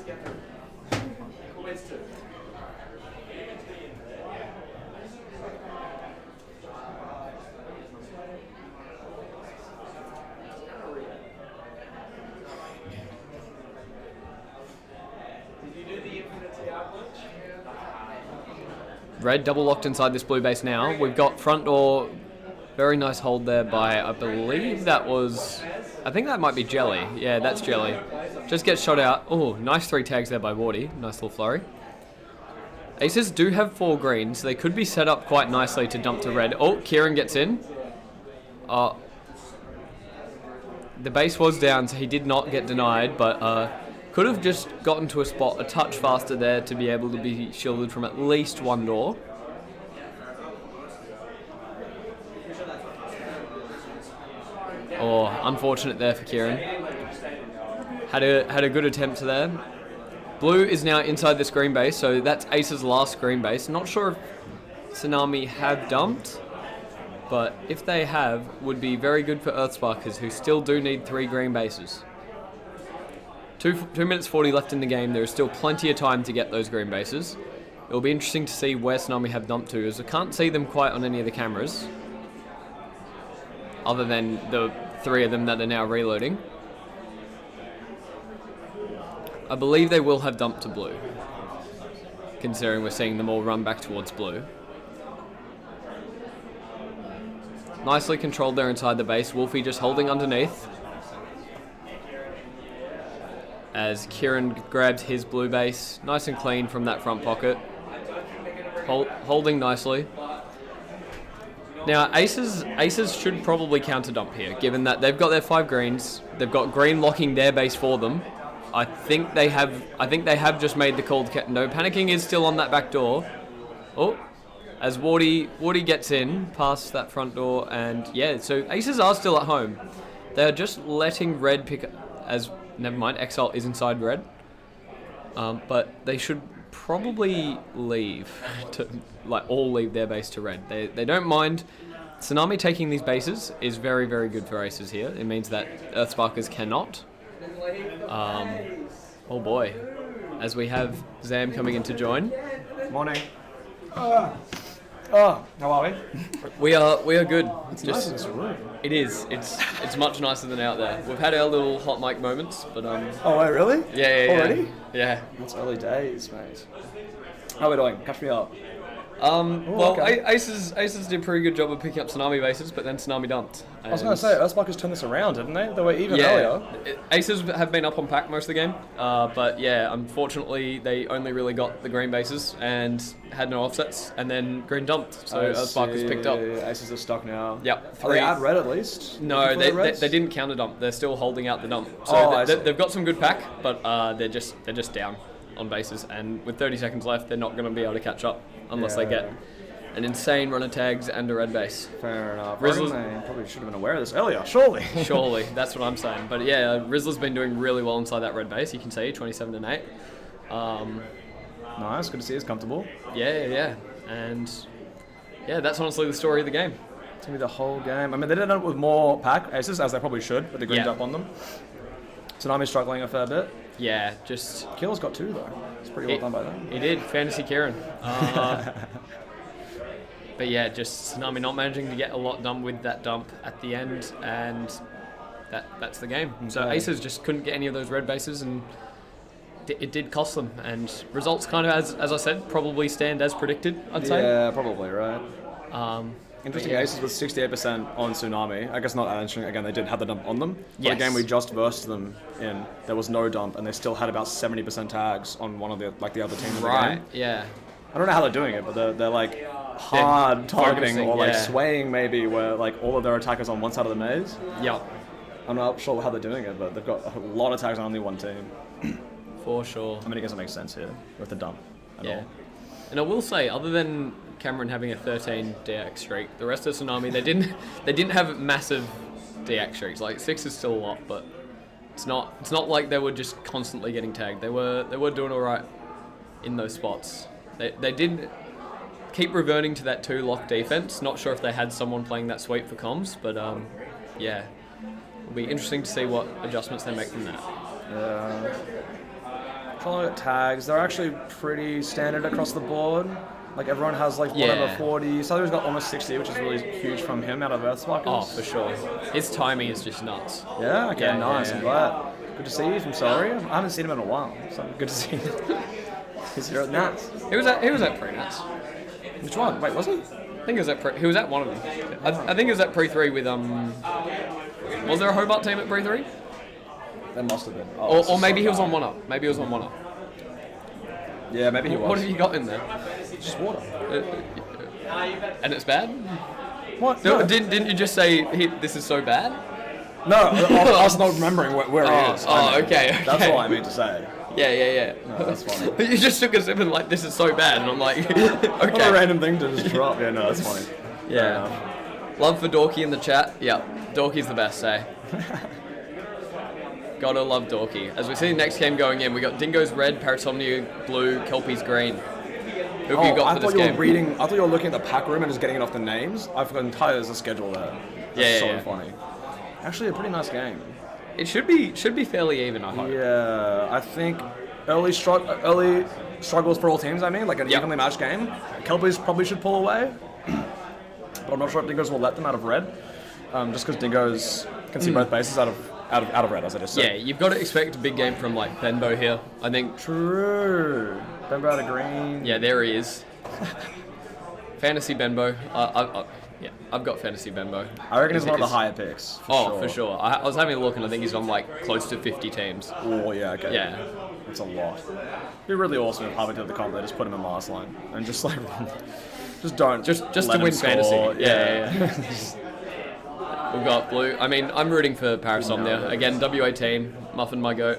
Red double locked inside this blue base now. We've got front door, very nice hold there by, I believe that was, I think that might be Jelly. Yeah, that's Jelly. Just gets shot out. Oh, nice 3 tags there by Wardy. Nice little flurry. Aces do have 4 greens, so they could be set up quite nicely to dump to red. Oh, Kieran gets in. The base was down, so he did not get denied, but could have just gotten to a spot a touch faster there to be able to be shielded from at least 1 door. Oh, unfortunate there for Kieran. Had a good attempt there. Blue is now inside this green base, so that's Ace's last green base. Not sure if Tsunami have dumped, but if they have, would be very good for Earthsparkers, who still do need 3 green bases. 2 minutes 40 left in the game. There is still plenty of time to get those green bases. It'll be interesting to see where Tsunami have dumped to, as I can't see them quite on any of the cameras, other than the 3 of them that are now reloading. I believe they will have dumped to blue, considering we're seeing them all run back towards blue. Nicely controlled there inside the base. Wolfie just holding underneath as Kieran grabs his blue base, nice and clean from that front pocket. Holding nicely. Now, Aces should probably counter dump here, given that they've got their 5 greens. They've got green locking their base for them. I think they have just made the call to no panicking is still on that back door. Oh, as Wardy gets in past that front door, and yeah, so Aces are still at home. They're just letting red pick as. Never mind, Exile is inside red. But they should probably leave, all leave their base to red. They don't mind. Tsunami taking these bases is very, very good for Aces here. It means that Earthsparkers cannot. Oh boy, as we have Zam coming in to join. Morning. How are we? We are good. It's nice in this room. It is. It's much nicer than out there. We've had our little hot mic moments, but Oh wait, really? Yeah. Already? Yeah. It's early days, mate. How are we doing? Catch me up. Okay. Aces did a pretty good job of picking up Tsunami bases, but then Tsunami dumped. I was going to say, Earthsparkers turned this around, didn't they? They were even earlier. Aces have been up on pack most of the game, but yeah, unfortunately they only really got the green bases and had no offsets, and then green dumped, so Earthsparkers picked up. Aces are stuck now. Yep. Are they at red at least? No, they didn't counter dump. They're still holding out the dump. So they've got some good pack, but they're just down on bases, and with 30 seconds left, they're not going to be able to catch up unless they get an insane run of tags and a red base. Fair enough. They probably should have been aware of this earlier, surely. Surely, that's what I'm saying. But yeah, Rizzler's been doing really well inside that red base. You can see 27-8. Nice, good to see. He's comfortable. Yeah, and yeah, that's honestly the story of the game. To me, the whole game. I mean, they did it with more pack aces, as they probably should, with the green dump on them. Tsunami struggling a fair bit. Yeah, just... Killer's got 2 though. It's pretty well done by them. He did, Fantasy Kieran. But yeah, just Tsunami not managing to get a lot done with that dump at the end, and that's the game. So Okay. Aces just couldn't get any of those red bases, and it did cost them. And results kind of, as I said, probably stand as predicted, I'd say. Yeah, probably, right. Interesting, yeah. Aces with 68% on Tsunami. I guess not that interesting. Again, they did have the dump on them. But Yes. the game we just versed them in, there was no dump, and they still had about 70% tags on one of the the other teams in the Right, game. yeah. I don't know how they're doing it, but they're like hard targeting focusing, or like yeah. swaying maybe, where like all of their attackers on one side of the maze. Yep, I'm not sure how they're doing it, but they've got a lot of tags on only one team. for sure. I mean, it doesn't make sense here with the dump at Yeah. all. And I will say, other than Cameron having a 13 DX streak, the rest of Tsunami, they didn't have massive DX streaks. Like 6 is still a lot, but it's not like they were just constantly getting tagged. They were doing all right in those spots. They did keep reverting to that 2 lock defense. Not sure if they had someone playing that sweep for comms, but yeah, it'll be interesting to see what adjustments they make from that. Yeah. Trying to look at tags, they're actually pretty standard across the board. Like everyone has like Yeah. whatever 40. Souther's got almost 60, which is really huge from him out of Earthsparkers. Oh, for sure. His timing is just nuts. Yeah, okay, Yeah, nice. yeah, I'm yeah. glad. Good to see you from Celery. I haven't seen him in a while, so good to see you. He's here at Nats. He was at pre-nats. Which one? Wait, was he? I think he was at one of them. I think it was at pre-3 with was there a Hobart team at pre-3? There must have been. Oh, Or maybe he was on 1-up. Maybe he was on 1-up. Yeah, maybe he was. What have you got in there? Just water. And it's bad? What? No, No, didn't you just say this is so bad? no I was not remembering where he is. I know. Okay. That's all I mean to say. Yeah. No, that's funny. You just took a sip and like, this is so bad, and I'm like, What a okay. random thing to just drop. Yeah, no, that's funny. Fair Yeah. enough. Love for Dorky in the chat. Yeah, Dorky's the best, eh? Gotta love Dorky. As we see the next game going in, we got Dingoes red, Parasomnia blue, Kelpies green. Who have you got I for thought this you game? were reading. I thought you were looking at the pack room and just getting it off the names. I forgot entirely there's a schedule there. That's so Yeah. funny. Actually, a pretty nice game. It should be fairly even, I hope. Yeah, I think early struggles for all teams. I mean, like an Yep. evenly matched game. Kelpies probably should pull away, but I'm not sure if Dingoes will let them out of red. Just because Dingoes can see both bases out of red, as I just said. Yeah, you've got to expect a big game from like Benbow here. I think. True. Benbow out of green. Yeah, there he is. Fantasy Benbow. I've got Fantasy Benbow. I reckon he's one of the Is- higher picks. For sure. I was having a look and I think he's on like close to 50 teams. Oh yeah, okay. Yeah. That's a lot. It'd be really awesome if halfway through the comp they just put him in last line and just like just don't Just let to him win score. fantasy. Yeah. We've got blue. I mean, I'm rooting for Parasomnia. Again, WA team. Muffin my goat.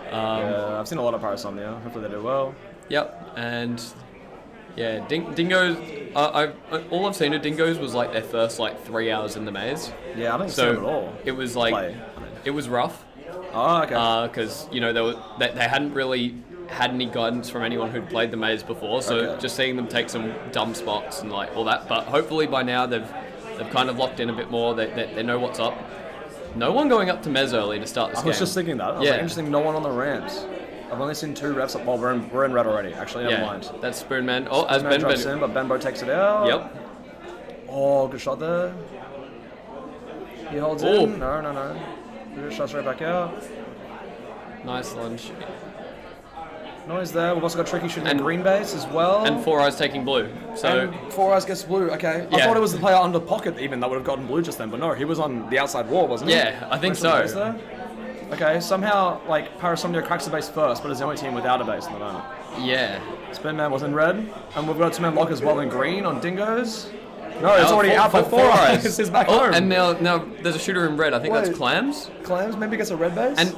Yeah, I've seen a lot of Parasomnia. Hopefully they do well. Yep. And yeah, Dingoes. All I've seen of Dingoes was like their first like 3 hours in the maze. Yeah, I didn't see him at So all. it was like Play. it was rough. Oh, okay. Because they hadn't really had any guidance from anyone who'd played the maze before, so Okay. just seeing them take some dumb spots and like all that. But hopefully by now they've kind of locked in a bit more. They know what's up. No one going up to Mez early to start this I game. was just thinking that. I was Yeah. like, interesting, no one on the ramps. I've only seen 2 reps up. Well, we're in red already. Actually, never mind. That's Spoonman. Oh, as Man Ben drops in, but Benbow takes it out. Yep. Oh, good shot there. He holds Oh. in. No. Good shots right back out. Nice lunge. Noise there. We've also got Tricky shooting And- the green base as well. And Four Eyes taking blue. So And 4 Eyes gets blue. Okay. I Yeah. thought it was the player under pocket even that would have gotten blue just then, but no, he was on the outside wall, wasn't he? Yeah, I think Went to the so. base there. Okay, somehow like Parasomnia cracks the base first, but is the only team without a base at the moment. yeah. Spinman was in red, and we've got Two-Man Lock as well in green on Dingoes. No, it's already out for for 4 Eyes. It's back home. And now there's a shooter in red. I think that's Wait. Clams. Clams maybe gets a red base. And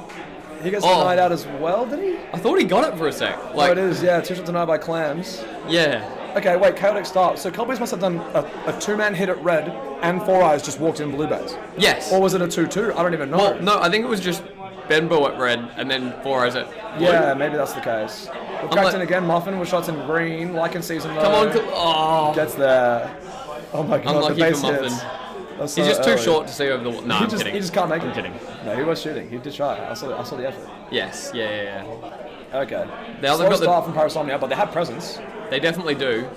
he gets Oh. denied out as well, did he? I thought he got it for a sec. Oh, Like, it is, yeah. 2 shots denied by Clams. yeah. Okay, wait, chaotic start. So Kelpies must have done a 2-man hit at red, and 4 Eyes just walked in blue base. Yes. Or was it a 2-2? I don't even know. Well, no, I think it was just Benbow at red and then Four Eyes at blue. Yeah, maybe that's the case. We've cracked like- in again. Muffin with shots in green. Like in season though. Come on, oh. Gets there. Oh my god, Unlucky the base for Muffin. hits. That's He's so just too early. short to see over the wall. No, He I'm just, kidding. he just can't make it. I'm kidding. No, he was shooting. He did try. I saw the effort. Yes, yeah. Okay. Now they've Slow got the- start from Parasomnia, but they have presence. They definitely do.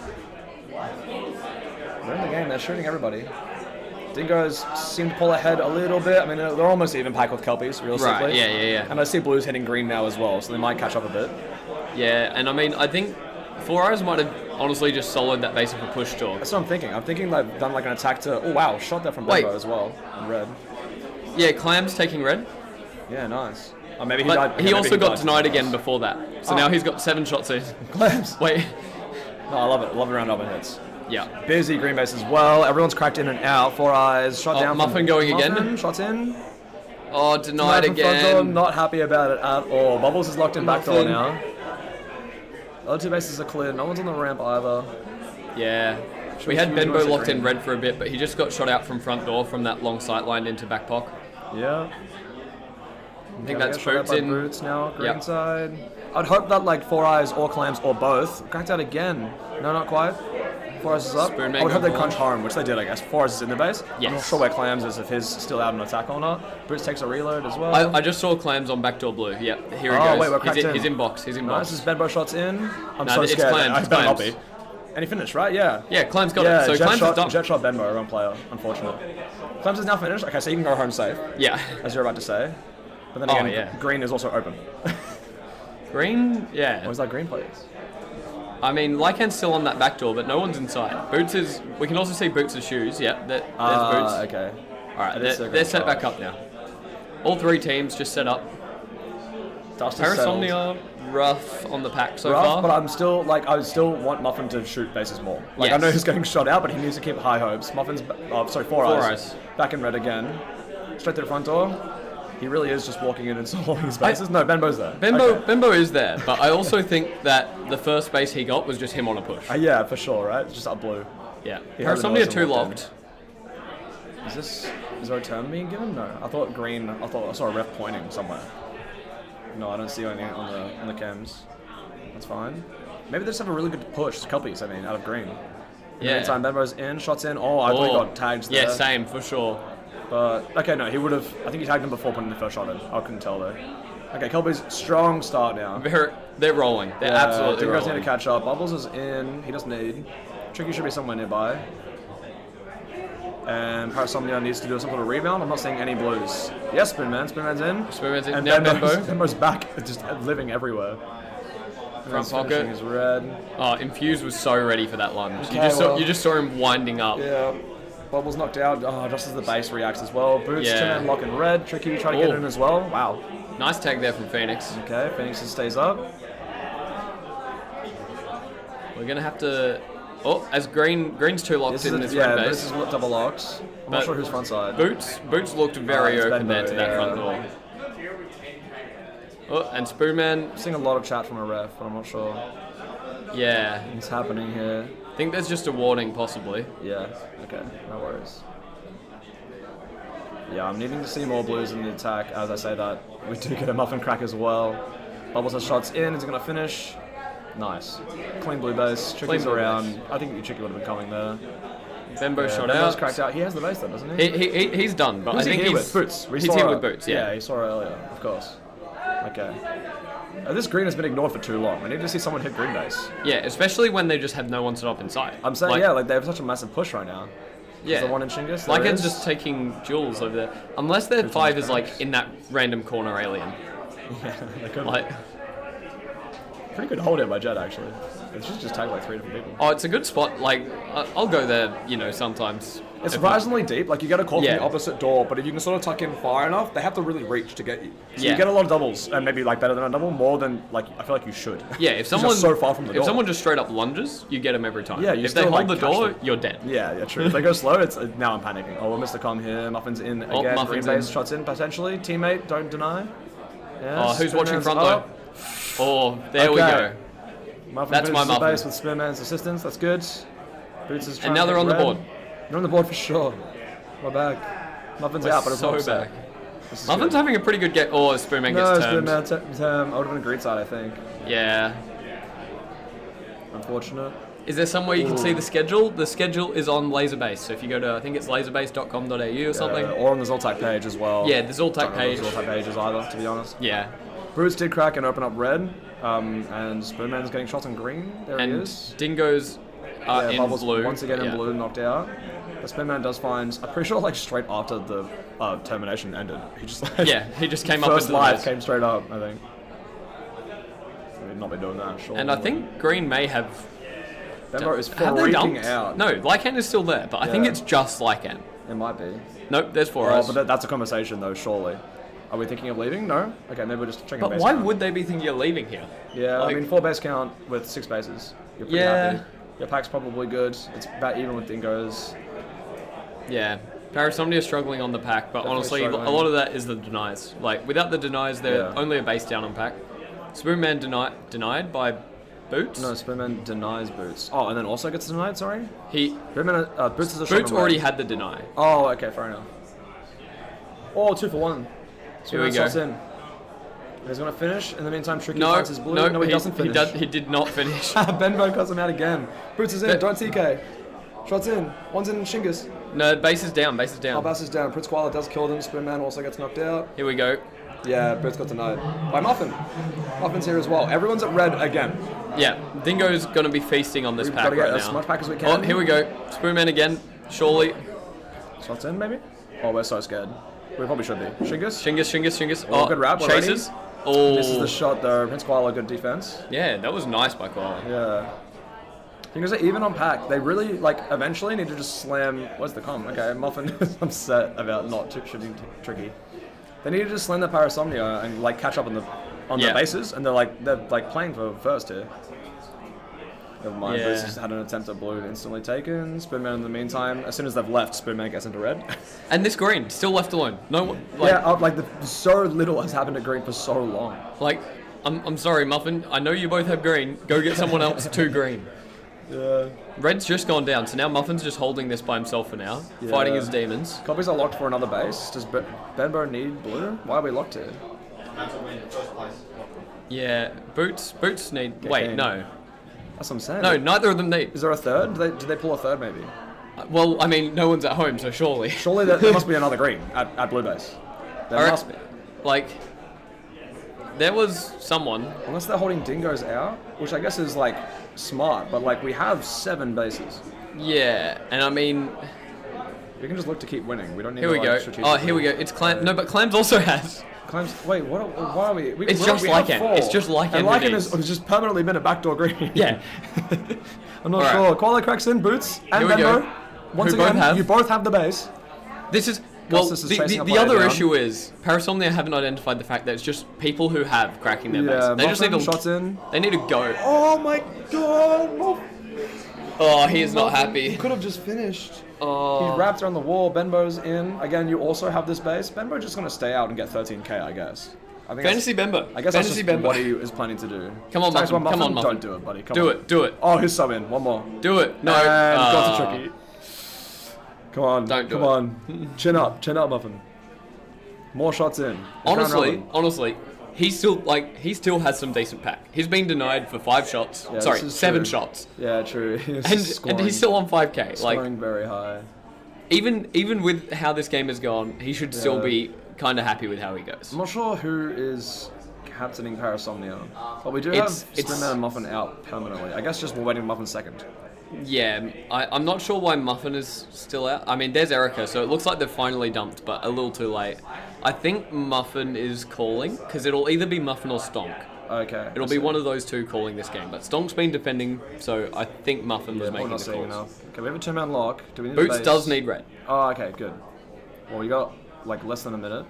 They're in the game. They're shooting everybody. Dingoes seem to pull ahead a little bit. I mean, they're almost even pack with Kelpies, realistically. Right, yeah. And I see Blues hitting green now as well, so they might catch up a bit. Yeah, and I mean, I think Four Eyes might have honestly just soloed that base of a push door. That's what I'm thinking. I'm thinking they've done like an attack to... Oh, wow. Shot there from Wait. Bembo as well. On red. Yeah, Clam's taking red. Yeah, nice. Oh, maybe he But died. he maybe also got died. denied again before that. So now he's got 7 shots in. Clams. Wait. No, I love it. Love it around oven hits. Yeah. Busy green base as well. Everyone's cracked in and out. Four Eyes. Shot down. Muffin from going Muffin. again. Shots in. Oh, denied From front door, again. not happy about it at all. Bubbles is locked in back door Muffin. now. The other 2 bases are clear. No one's on the ramp either. Yeah. We we had use Benbow most of locked in green? red for a bit, but he just got shot out from front door from that long sight line into back pock. Yeah. I think that's Boots in. Boots now. Green Yep. side. I'd hope that like Four Eyes or Clams or both cracked out again. No, not quite. Four Eyes is up. Spoon I would hope they Mango crunch home, which they did, I guess. Four Eyes is in the base. I'm not Yes. sure where Clams is, if his still out on attack or not. Boots takes a reload as well. I just saw Clams on backdoor blue. Yep, here he Oh, goes. wait, we're cracked in. He's in box. He's in Nice, box. his Benbow shots in. I'm No, so it's scared. Clams, I it's better not Clams. be. And he finished, right? Yeah. Yeah, Clams got Yeah, it. So jet Clams shot, is done. Jet shot Benbow, wrong player, unfortunately. Clams is now finished. Okay, so you can go home safe, Yeah. as you're about to say. But then Oh, again, yeah. green is also open. Green, yeah. What was that green players? I mean, Lycan's still on that back door, but no one's inside. Boots is. We can also see Boots' shoes. Yeah, there's Boots. Okay. All right, That is they're a great set back charge. up now. All 3 teams just set up. Dust is settled. Parasomnia rough on the pack so Rough, far. but I'm still like I still want Muffin to shoot bases more. Like I Yes. know he's getting shot out, but he needs to keep high hopes. Muffin's Four Four Eyes. Eyes. Back in red again. Straight to the front door. He really is just walking in and soloing his bases. No, Benbo's there. Okay. Benbow is there, but I also think that the first base he got was just him on a push. Yeah, for sure, right? It's just up blue. Yeah. He has Parasomnia another 2 one locked. Is there a turn being given? No. I thought green. I thought I saw a ref pointing somewhere. No, I don't see anything on the cams. That's fine. Maybe they just have a really good push. Kelpies, I mean, out of green. Yeah. Meantime, Benbo's in, shots in. Oh, I thought he got tagged there. Yeah, same, for sure. But, okay, no, he would have... I think he tagged him before putting the first shot in. I couldn't tell, though. Okay, Kelpies, strong start now. They're rolling. They're absolutely Dingoes rolling. need to catch up. Bubbles is in. He doesn't need. Tricky should be somewhere nearby. And Parasomnia needs to do some sort of rebound. I'm not seeing any blues. Yes, Spoonman's in. Spoonman's in. And Now Benbo's back, just living everywhere. Front He's pocket. finishing his red. Oh, Infuse was so ready for that lunge. Okay, well- You just saw him winding up. Yeah. Bubbles knocked out. Oh, just as the base reacts as well. Boots, Yeah. Tin lock in red. Tricky try to get Oh. in as well. Wow. Nice tag there from Phoenix. Okay, Phoenix stays up. We're gonna have to. Oh, as Green's 2 locked in this red this base. is double locks. I'm not But sure who's front side. Boots looked very it's open there Benbow, to that yeah. front door. Oh, and Spoonman, I'm seeing a lot of chat from a ref, but I'm not sure yeah. what's happening here. I think there's just a warning, possibly. Yeah, okay, no worries. Yeah, I'm needing to see more blues in the attack. As I say that, we do get a muffin crack as well. Bubbles has shots in, is he going to finish? Nice. Clean blue base, Tricky's blue around. base. I think Tricky would have been coming there. Benbow shot Benbo's out. cracked out. He has the base then, doesn't he? He's done, but I Who's he think here he's with? Boots. We he's saw here it. with Boots. Yeah. he saw it earlier, of course. Okay. This green has been ignored for too long. We need to see someone hit green base. Yeah, especially when they just have no one set up inside. I'm saying, like they have such a massive push right now. Yeah. Is there one in Shingus? There Lycan's is. just taking jewels over there. Unless their 5 is like in that random corner alien. Yeah, they could. Like, Pretty good hold here by Jet, actually. It's just tagged like 3 different people. oh, it's a good spot. Like, I'll go there, sometimes. It's surprisingly deep. Like, you get a call Yeah. from the opposite door, but if you can sort of tuck in far enough, they have to really reach to get you. So Yeah. you get a lot of doubles, and maybe like better than a double, more than like I feel like you should. Yeah, if 'Cause someone you're so far from the door. if someone just straight up lunges, you get them every time. Yeah, you if they still, hold like, the catch door, them. you're dead. Yeah, true. If they go slow, it's now I'm panicking. Oh, we'll miss the com here. Muffin's in again. Green Muffin's base in. shots in potentially. Teammate, don't deny. Yes, Oh, who's watching Spoonman's front up. though? Oh, there we Okay. go. Muffin That's my finishes the Muffin. base with Spearman's assistance. That's good. Boots is trying And now to they're get on the red. board. They're on the board for sure. We're back. Muffin's We're out, but it's so not upset. back. This is Muffin's good. having a pretty good get. Oh, Spoonman No, gets Spearman turned. I would have been a green side, I think. Yeah. Unfortunate. Is there some way you can see the schedule? The schedule is on Laserbase. So if you go to, I think it's laserbase.com.au or something. Or on the ZLTAC page as well. Yeah, the ZLTAC page. The ZLTAC pages either, to be honest. Yeah. Brutes did crack and open up red, and Spoonman's getting shots on green. There he is. Dingoes are in Bubbles blue. once again in blue, knocked out. But Spoonman does find, I'm pretty sure like straight after the termination ended, he just he just came up first into the life base. came straight up, I think. We'd not be doing that, sure. And I think green may have... Benbo is Have they freaking dumped? out. No, Lycan is still there, but I think Yeah. it's just Lycan. It might be. Nope, there's 4 O's. But that's a conversation though, surely. Are we thinking of leaving? No? Okay, maybe we're just checking But base why count. would they be thinking of leaving here? Yeah, Like- I mean 4 base count with 6 bases. You're pretty Yeah. happy. Your pack's probably good. It's about even with Dingoes. Yeah. Parasomnia struggling on the pack, but Definitely honestly, struggling. a lot of that is the denies. Like, without the denies, they're Yeah. only a base down on pack. Spoonman denied by Boots. No, Spoonman denies Boots. Oh, and then also gets denied, sorry? He Spoonman, Boots is a shot Boots on already red. had the deny. Oh, okay, fair enough. Oh, 2 for 1. Here we Spoonman go. shots in. He's going to finish. In the meantime, Tricky No, finds his blue. no, he doesn't finish. He did not finish. Benbo cuts him out again. Boots is in. But- Don't TK. Shots in. One's in Shingus. No, base is down. Base is down. Albass is down. Prince Koala does kill them. Spoonman also gets knocked out. Here we go. Yeah, Boots got denied. By Muffin. Muffin's here as well. Everyone's at red again. Yeah, Dingo's gonna be feasting on this We've pack got to get right as now. much pack as we can. Oh, here we go. Spoonman again. Surely. Shots in, maybe? Oh, we're so scared. We probably should be. Shingus? Shingus. Oh, good wrap already. Chases. Oh. This is the shot though. Prince Koala, good defense. Yeah, that was nice by Koala. Yeah. Fingers are even on pack. They really, like, eventually need to just slam... Where's the com? Okay, Muffin is upset about not shooting Tricky. They need to just slam the Parasomnia and, like, catch up on the Yeah. bases, and they're playing for first here. Never mind, Yeah. Bruce has had an attempt at blue instantly taken. Spoonman in the meantime, as soon as they've left, Spoonman gets into red. And this green, still left alone. No one, like, Yeah, so little has happened at green for so long. like, I'm sorry, Muffin. I know you both have green. Go get someone else to green. Yeah. Red's just gone down, so now Muffin's just holding this by himself for now, fighting his demons. Kelpies are locked for another base. Does Benbo need blue? Why are we locked here? Yeah, Boots need... Get Wait, king. no. That's what I'm saying. No, neither of them need. Is there a third? Did they pull a third maybe? Well, I mean, no one's at home, so surely. Surely there must be another green at blue base. There Alright, must be. Like, there was someone... Unless they're holding Dingoes out, which I guess is like smart, but like we have 7 bases. Yeah, and I mean... We can just look to keep winning. We don't need Here to we go. Oh, here we go. It's Clam... No, but Clams also has... Claims. Wait, why are we? It's just have Lycan. 4. It's just Lycan And who Lycan needs. has just permanently been a backdoor green. Yeah. I'm not Alright. sure. Koala cracks in, Boots, and Here we Benbo. go. Once Who both again, have. you both have the base. This is... Well, Gustus is chasing a the player other down. issue is Parasomnia haven't identified the fact that it's just people who have cracking their Yeah, base. They just need Muffin to... shots in. They need to go. Oh my god! Oh, he is not happy. He could have just finished. Oh. He's wrapped around the wall. Benbo's in. Again, you also have this base. Benbo's just going to stay out and get 13k, I guess. I think Fantasy Bembo. I guess Fantasy that's just Bembo. what he is planning to do. Come on, Tags Muffin. one, Come on, Muffin. Don't do it, buddy. Come Do on. it. Do it. Oh, his sub in. One more. Do it. No. And got to Tricky. Come on. Don't do Come it. on. Chin up, Muffin. More shots in. Honestly, he still has some decent pack. He's been denied for 5 shots. Yeah, Sorry, this is 7 true. shots. Yeah, true. And he's still on 5k. Like, scoring very high. even with how this game has gone, he should still Yeah. be kind of happy with how he goes. I'm not sure who is captaining Parasomnia, but we do It's- have Spoonman and Muffin out permanently. I guess just we're waiting Muffin second. Yeah, I'm not sure why Muffin is still out. I mean, there's Erica, so it looks like they've finally dumped, but a little too late. I think Muffin is calling, because it'll either be Muffin or Stonk. Okay. It'll be one of those two calling this game, but Stonk's been defending, so I think Muffin was We're making not the seeing calls. enough. Okay, we have a 2-man lock. Do we need Boots a base? does need red. Oh, okay, good. Well, we got like less than a minute.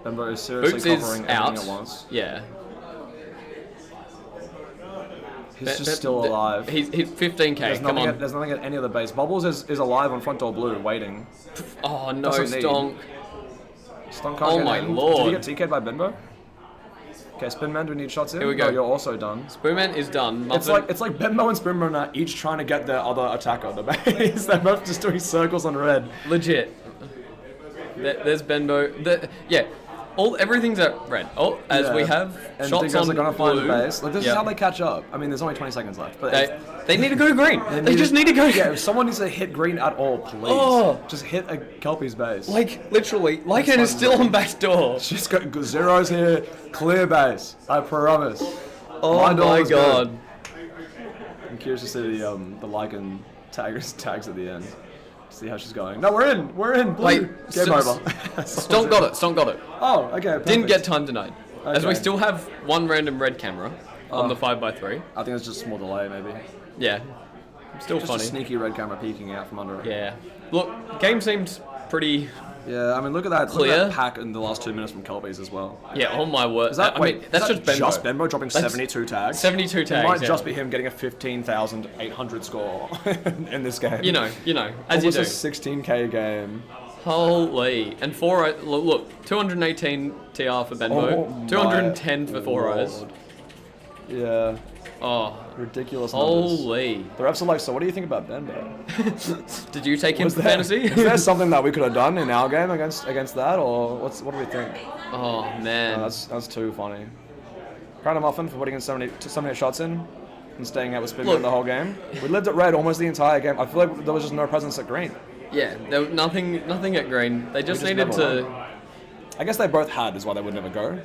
Benbo is seriously Boots covering is everything out. at once. Yeah. He's just still alive. He's 15k, There's come nothing, on. there's nothing at any other base. Bubbles is alive on front door blue, waiting. Oh no, Doesn't need. Stonk. Stonk can't Oh get my in. lord. Did he get TK'd by Benbo? Okay, Spinman, do we need shots in? Here we go. No, you're also done. Spoonman is done. Muffin, It's like Benbo and Spinman are each trying to get their other attacker on the base. They're both just doing circles on red. legit. There's Benbo. Yeah, everything's at red. Oh, as we have and shots Dingoes on are gonna find the blue. base. Like, this is Yeah. how they catch up. I mean, there's only 20 seconds left, but They need to go green. They just need to go. Yeah, if someone needs to hit green at all, please. Oh. Just hit a Kelpie's base. Like literally, Lycan is still on back door. She's got zeros here, clear base. I promise. Oh My door my is good. god. I'm curious to see the Lycan tags at the end. See how she's going. No, we're in. Blue. Wait, Game over. Stonk got it. Stonk got it. Oh, okay. Perfect. Didn't get time denied. As we Okay. still have one random red camera on the 5x3. I think it's just a small delay, maybe. Yeah. Still Just funny. a sneaky red camera peeking out from under it. Yeah. Look, game seemed pretty. Yeah, I mean, look at that. Look Clear. at that pack in the last 2 minutes from Kelpies as well. Yeah. Oh my word. Is that, I mean, that's is that just Benbo. Benbo dropping That's 72 tags? 72 It tags. might yeah. just be him getting a 15,800 score in this game. You know, as Almost you a do. 16k game. Holy. And 4 look, 218 TR for Benbo, Oh 210 for my 4 O's. lord. Yeah, Oh, ridiculous numbers. holy. The refs are like, so what do you think about Benbo? Did you take him Was for there- fantasy? Is there something that we could have done in our game against that, or what do we think? Oh, man. That's too funny. Proud of Muffin for putting in so many shots in and staying out with Spinman Look. the whole game. We lived at red almost the entire game. I feel like there was just no presence at green. Yeah, there was nothing at green. They just just needed never to... I guess they both had, is why they would never go.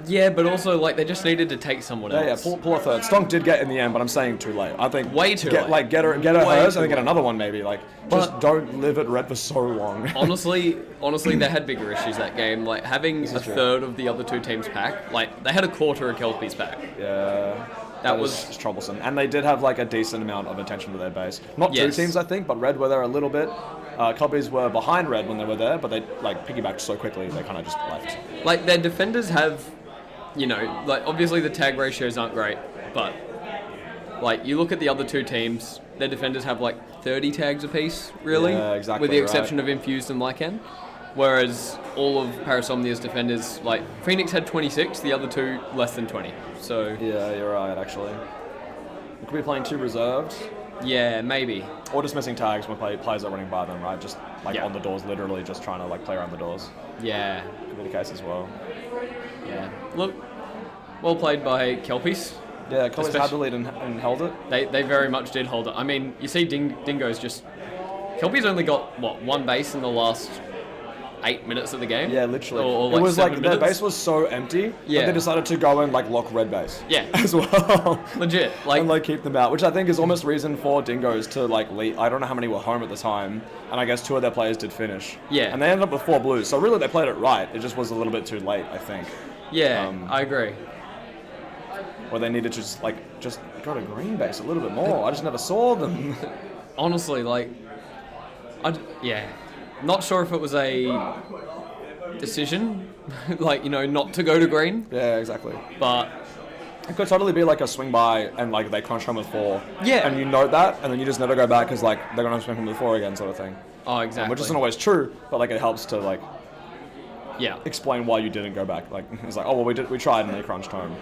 Yeah, but also, like, they just needed to take someone Yeah, else. pull a third. Stonk did get in the end, but I'm saying too late. I think Way too late. Like get her Way hers, too and then get late. another one maybe. Like But- just don't live at red for so long. Honestly, they had bigger issues that game. Like, having a is true. third of the other two teams' pack, like, they had a quarter of Kelpies pack. Yeah. That was was... troublesome, and they did have like a decent amount of attention to their base. Not Yes. two teams, I think, but red were there a little bit. Kelpies were behind red when they were there, but they like piggybacked so quickly they kind of just left. Like, their defenders have, you know, like, obviously the tag ratios aren't great, but, like, you look at the other two teams, their defenders have, like, 30 tags apiece, really? Yeah, exactly, With the right. exception of Infused and Lycan. Whereas all of Parasomnia's defenders, like, Phoenix had 26, the other two less than 20. So, Yeah, you're right. Actually, we could be playing two reserved, yeah, maybe. or just missing tags when players are running by them, right? Just like Yeah. on the doors, literally just trying to like play around the doors. Yeah, Could be the case as well. yeah. Look, well played by Kelpies. Yeah, Kelpies had Especially- the lead and held it. They very much did hold it. I mean, you see Dingoes just... Kelpies only got, what, one base in the last 8 minutes of the game? Yeah, literally. Or It was 7 like their minutes? base was so empty Yeah. that they decided to go and like lock red base. Yeah. As well. Legit. Like, And like keep them out, which I think is almost reason for Dingoes to like leave. I don't know how many were home at the time, and I guess 2 of their players did finish. Yeah. And they ended up with 4 blues, so really they played it right. It just was a little bit too late, I think. yeah, I agree. Or they needed to just go to green base a little bit more. I just never saw them. Honestly, like... yeah. Not sure if it was a decision, like, you know, not to go to green, Yeah, exactly. but... It could totally be like a swing by and like they crunch home with 4. Yeah. And you note that, and then you just never go back because like they're gonna swing home with 4 again, sort of thing. Oh, exactly. Which isn't always true, but like it helps to like Yeah. explain why you didn't go back. Like it's like, oh well, we tried and they crunched home,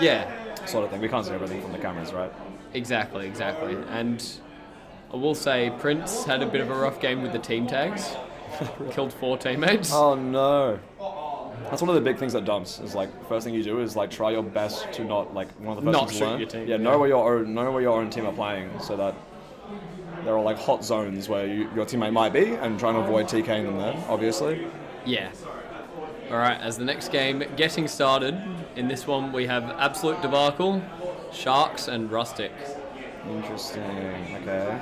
Yeah. sort of thing. We can't see everything from the cameras, right? Exactly. And I will say Prince had a bit of a rough game with the team tags. Killed 4 teammates. Oh no. That's one of the big things at dumps. Is like first thing you do is like try your best to not like one of the first Not things shoot to learn. your team, Yeah, yeah. know where your own team are playing, so that there are like hot zones where your teammate might be, and trying to avoid TKing them there, obviously. Yeah. Alright, as the next game getting started, in this one we have Absolute Debacle, Sharks and Rustic. Interesting. Okay.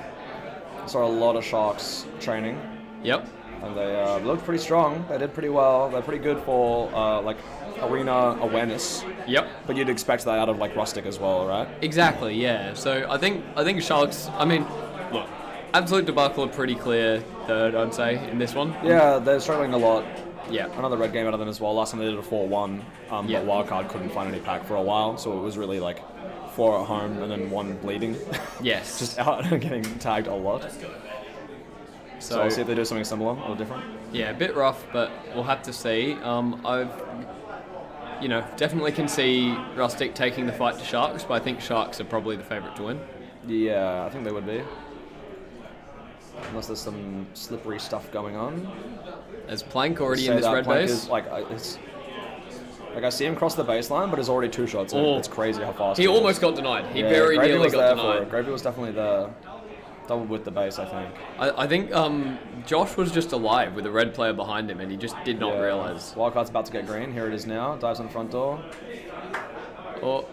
Saw a lot of Sharks training, Yep. and they looked pretty strong. They did pretty well. They're pretty good for like arena awareness. Yep. But you'd expect that out of like Rustic as well, right? Exactly, yeah. So I think Sharks, I mean, look, Absolute Debacle are pretty clear third, I'd say, in this one. Yeah, they're struggling a lot. Yeah. Another red game out of them as well. Last time they did a 4-1, Yeah. but Wildcard couldn't find any pack for a while, so it was really like 4 at home and then 1 bleeding. Yes. Just out and getting tagged a lot. So I'll see if they do something similar or different. Yeah, a bit rough, but we'll have to see. Definitely can see Rustic taking the fight to Sharks, but I think Sharks are probably the favourite to win. Yeah, I think they would be. Unless there's some slippery stuff going on. As Plank already Say in this that red Plank base. Is, like, Like I see him cross the baseline, but it's already 2 shots in. Oh. It's crazy how fast He almost got denied. He very Gravy nearly was got there for denied. it. Gravy was definitely there. Double with the base, I think. I think Josh was just alive with a red player behind him, and he just did not realize. Wildcard's about to get green. Here it is now. Dives on the front door. Oh,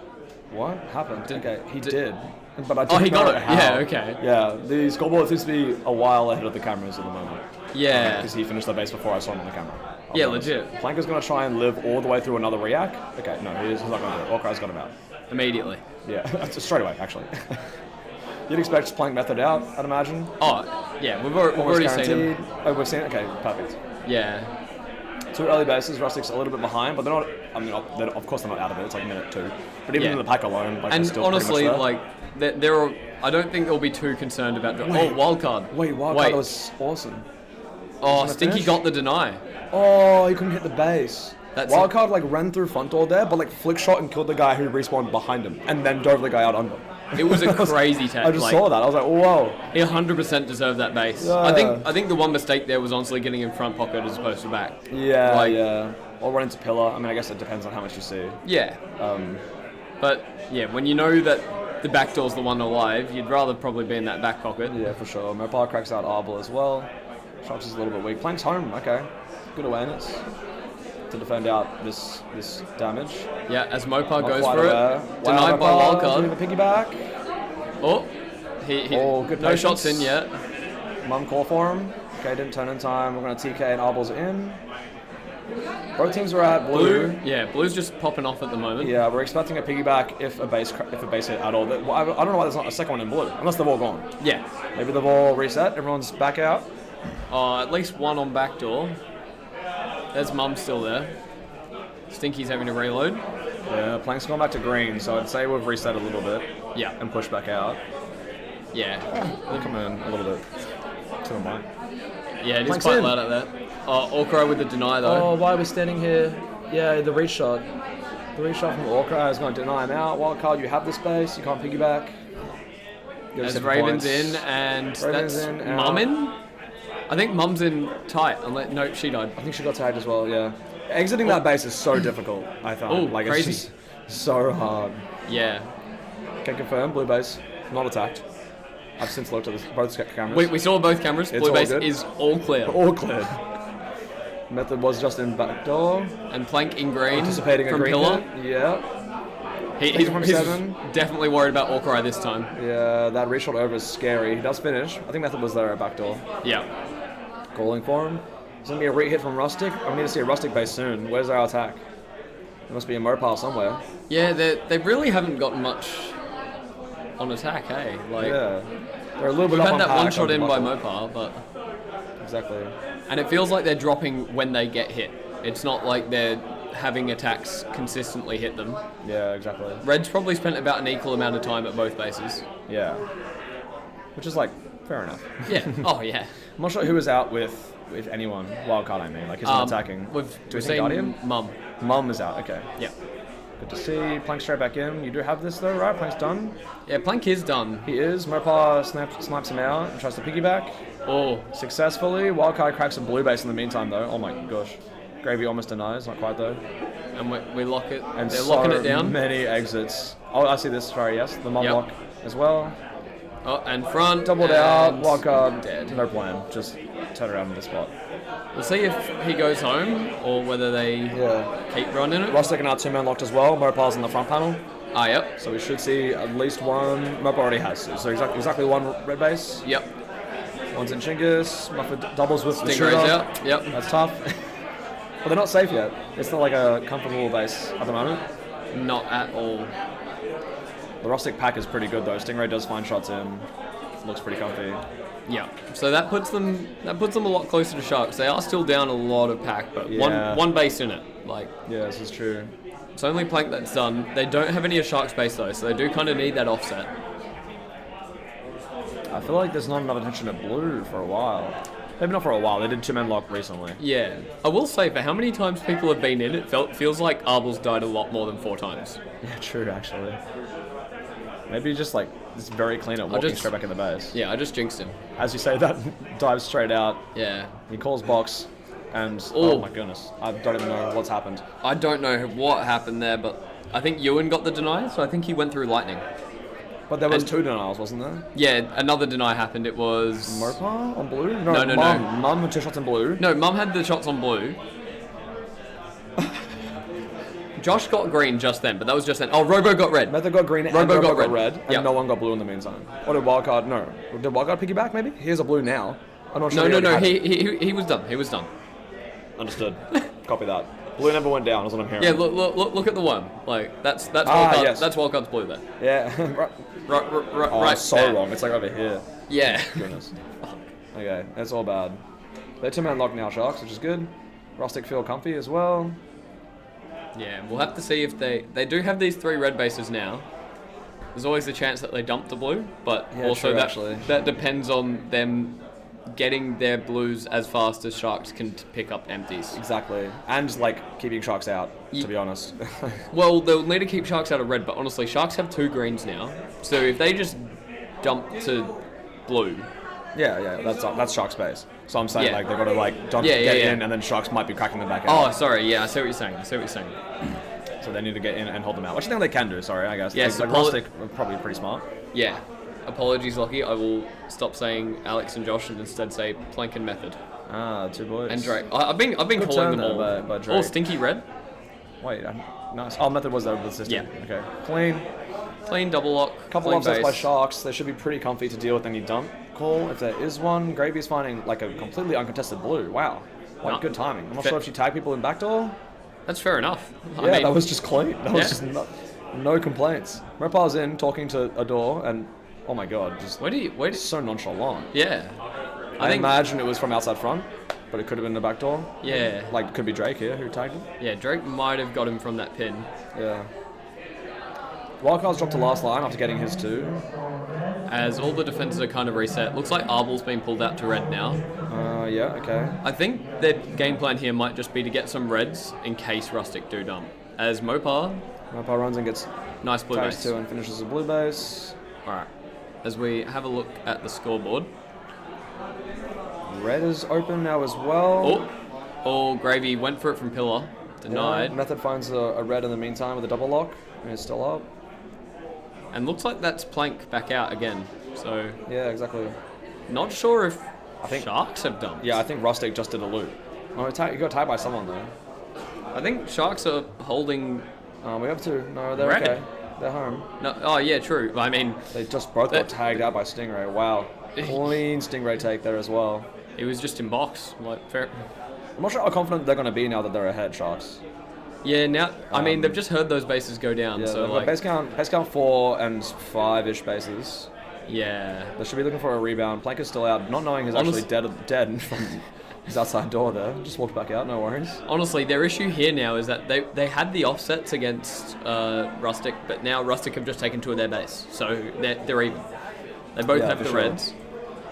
What happened? Did- Okay, he did- did. But I didn't he got know it. how. Yeah, okay. Yeah, the scoreboard seems to be a while ahead of the cameras at the moment. yeah. Because he finished the base before I saw him on the camera. I'll Yeah, be honest. legit. Planker's going to try and live all the way through another react. Okay, no, he's not going to do it. Warcry's got him out. Immediately. Yeah, straight away, actually. You'd expect Plank method out, I'd imagine. Oh, yeah. We've already seen him. Oh, we've seen it? Okay, perfect. Yeah. 2 early bases, Rustic's a little bit behind, but they're not, I mean, of course they're not out of it, it's like minute 2. But even Yeah. in the pack alone, like, they're And still honestly, pretty much there. like, there are. I don't think they'll be too concerned about. Wait. Wildcard. Wait, Wildcard was awesome. Oh, gonna Stinky finish? got the deny. Oh, he couldn't hit the base. That's Wildcard like ran through front door there, but like flick shot and killed the guy who respawned behind him, and then dove the guy out under. It was a crazy tag. I just saw that. I was like, whoa. He 100% deserved that base. Yeah. I think the one mistake there was honestly getting in front pocket as opposed to back. Yeah, Like- yeah. Or run into pillar. I mean, I guess it depends on how much you see. Yeah. But yeah, when you know that the back door's the one alive, you'd rather probably be in that back pocket. Yeah, for sure. Mopar cracks out Arbor as well. Shops is a little bit weak. Plank's home. Okay, good awareness to defend out this damage. Yeah, as Mopar Not goes quite for aware. it, denied by Mopar, wildcard. doing the piggyback. Oh, he Good no patience. shots in yet. Mum call for him. Okay, didn't turn in time. We're gonna TK and Arbor's in. Both teams are at blue. Yeah, blue's just popping off at the moment. Yeah, we're expecting a piggyback if a base hit at all. Well, I don't know why there's not a second one in blue, unless they've all gone. Yeah. Maybe they've all reset. Everyone's back out. At least one on back door. There's Mum still there. Stinky's having to reload. Yeah, Plank's gone back to green, so I'd say we've reset a little bit Yeah. and pushed back out. Yeah. They'll come in a little bit to the mic. Yeah, it is Plank's quite in. loud at that. Orcro with the deny though. Oh, why are we standing here? Yeah, the reach shot. The reach shot from Orcra is going to deny him out. Wildcard, you have the space, you can't piggyback. Go As 7 Raven's points. in, and Raven's that's in, out. Mum in? I think Mum's in tight. No, she died. I think she got tagged as well, yeah. Exiting that base is so difficult, I found. Oh, like, crazy. It's just so hard. Yeah. Can confirm, blue base, not attacked. I've since looked at both cameras. We saw both cameras. It's Blue all base good. is all clear. All cleared. Method was just in back door. And Plank in green Anticipating a from green Pillar. hit. Yeah. He's from 7. definitely worried about Orcry this time. Yeah, that reshot over is scary. He does finish. I think Method was there at back door. Yeah. Calling for him. There's going to be a re-hit from Rustic. I need to see a Rustic base soon. Where's our attack? There must be a Mopar somewhere. Yeah, they really haven't gotten much on attack, hey? Like, Yeah. They're a little bit we've up had on that pack one shot over in by Mopar. Mopar, but... Exactly. And it feels like they're dropping when they get hit. It's not like they're having attacks consistently hit them. Yeah, exactly. Red's probably spent about an equal amount of time at both bases. Yeah. Which is like, fair enough. Yeah. Oh, yeah. I'm not sure who was out with anyone. Wildcard, I mean. Like, who's not attacking. Do We've we think seen Guardian? Mum. Mum is out, okay. Yeah. Good to see. Plank straight back in. You do have this though, right? Plank's done. Yeah, Plank is done. He is. Mopar snipes him out and tries to piggyback. Oh, Successfully. Wildcard cracks a blue base in the meantime though. Oh my gosh. Gravy almost denies, not quite though. and we lock it. And They're so locking it down. many exits. Oh, I see this. Sorry, yes. The Mum Yep. lock as well. Oh, and front. Doubled out. and Wildcard. Dead. No plan. Just turn around in the spot. We'll see if he goes home or whether they Yeah. keep running it. Rustic and our 2-man locked as well. Mopar's in the front panel. Ah, yep. So we should see at least one. Mopar already has. So exactly one red base. Yep. One's in Chinggis. Muffet doubles with the Stingray's shooter. out. Yep. That's tough. But they're not safe yet. It's not like a comfortable base at the moment. Not at all. The Rustic pack is pretty good though. Stingray does find shots in. Looks pretty comfy. Yeah. So that puts them a lot closer to Sharks. They are still down a lot of pack, but Yeah. one base in it. Like, Yeah, this is true. it's only Plank that's done. They don't have any of Sharks base though, so they do kind of need that offset. I feel like there's not enough attention at blue for a while. Maybe not for a while. They did 2-man lock recently. Yeah. I will say, for how many times people have been in, it feels like Arbel's died a lot more than 4 times. Yeah, true actually. Maybe just like it's very clean at walking just- straight back in the base. Yeah, I just jinxed him. As you say, that dives straight out. Yeah. He calls box. And oh my goodness, I don't even know what's happened. I don't know what happened there, but I think Ewan got the deny, so I think he went through lightning. But there was 2 denials, wasn't there? Yeah, another deny happened. It was... Mopar on blue? No. Mum with 2 shots on blue. No, Mum had the shots on blue. Josh got green just then, but that was just then. Oh, Robo got red. Method got green and Robo Robo got red, and Yep. no one got blue in the meantime. Or did Wildcard? No. Did Wildcard piggyback maybe? He has a blue now. I'm not sure. No. He was done. He was done. Understood. Copy that. Blue never went down, is what I'm hearing. Yeah, look at the one. Like that's Ah, yes. That's Wildcard's blue there. Yeah. Right. So there. wrong. It's like over here. Yeah. Goodness. Okay, that's all bad. They're 2-man locked now, Sharks, which is good. Rustic feel comfy as well. Yeah, we'll have to see if they do have these 3 red bases now. There's always a chance that they dump the blue, but Yeah, also true, that depends on them getting their blues as fast as Sharks can pick up empties. Exactly. And, like, keeping Sharks out, to be honest. Well, they'll need to keep Sharks out of red, but honestly, Sharks have 2 greens now. So if they just dump to blue... Yeah, that's Sharks' base. So I'm saying, Yeah. like, they've got to, like, get in, and then Sharks might be cracking them back out. Oh, sorry, yeah, I see what you're saying. So they need to get in and hold them out, which I think they can do, sorry, I guess. Yes, like Rustic are probably pretty smart. Yeah. Apologies, Lockie. I will stop saying Alex and Josh and instead say Plank and Method. Ah, 2 boys. And Drake. I've been Good calling turn them all. there by Drake. Oh, Stinky Red. Wait, nice. Oh, Method was over the system. Yeah. Okay. Clean. Clean double lock. Couple clean offsets by base. Sharks. They should be pretty comfy to deal with any dump call. If there is one, Gravy's finding like a completely uncontested blue. Wow. Like, No. good timing. I'm not Fair- sure if she tagged people in backdoor. That's fair enough. I Yeah, mean, that was just clean. That was Yeah. just no complaints. Repar's in talking to a door and oh my god, just Where do you? so nonchalant. Yeah. I think. imagine it was from outside front, but it could have been the back door. Yeah. Like, could be Drake here who tagged him. Yeah. Drake might have got him from that pin. Yeah. Wildcard's dropped to last line after getting his 2. As all the defenses are kind of reset. Looks like Arbel's been pulled out to red now. Yeah, okay. I think their game plan here might just be to get some reds in case Rustic do dump. As Mopar, Repar runs and gets nice blue tags base. 2 and finishes a blue base. Alright. As we have a look at the scoreboard. Red is open now as well. Oh, Gravy went for it from pillar. Denied. Yeah, Method finds a red in the meantime with a double lock. And it's still up. And looks like that's Plank back out again. So, Yeah, exactly. not sure if I think- Sharks have dumped. Yeah, I think Rustic just did a loop. Oh, you got tagged by someone though. I think Sharks are holding... We have to. No, they're Red. okay. They're home. No, oh, yeah, true. I mean, They just both got tagged out by Stingray. Wow. Clean Stingray take there as well. it was just in box. Like, fair... I'm not sure how confident they're going to be now that they're ahead, Sharks. Yeah, now... I mean, they've just heard those bases go down, Yeah, so, they've like... got base count 4 and 5-ish bases. Yeah. They should be looking for a rebound. Plank is still out, not knowing he's actually dead from his outside door there. Just walked back out, no worries. Honestly, their issue here now is that they had the offsets against Rustic, but now Rustic have just taken 2 of their base, so they're even. They both have for the sure. reds,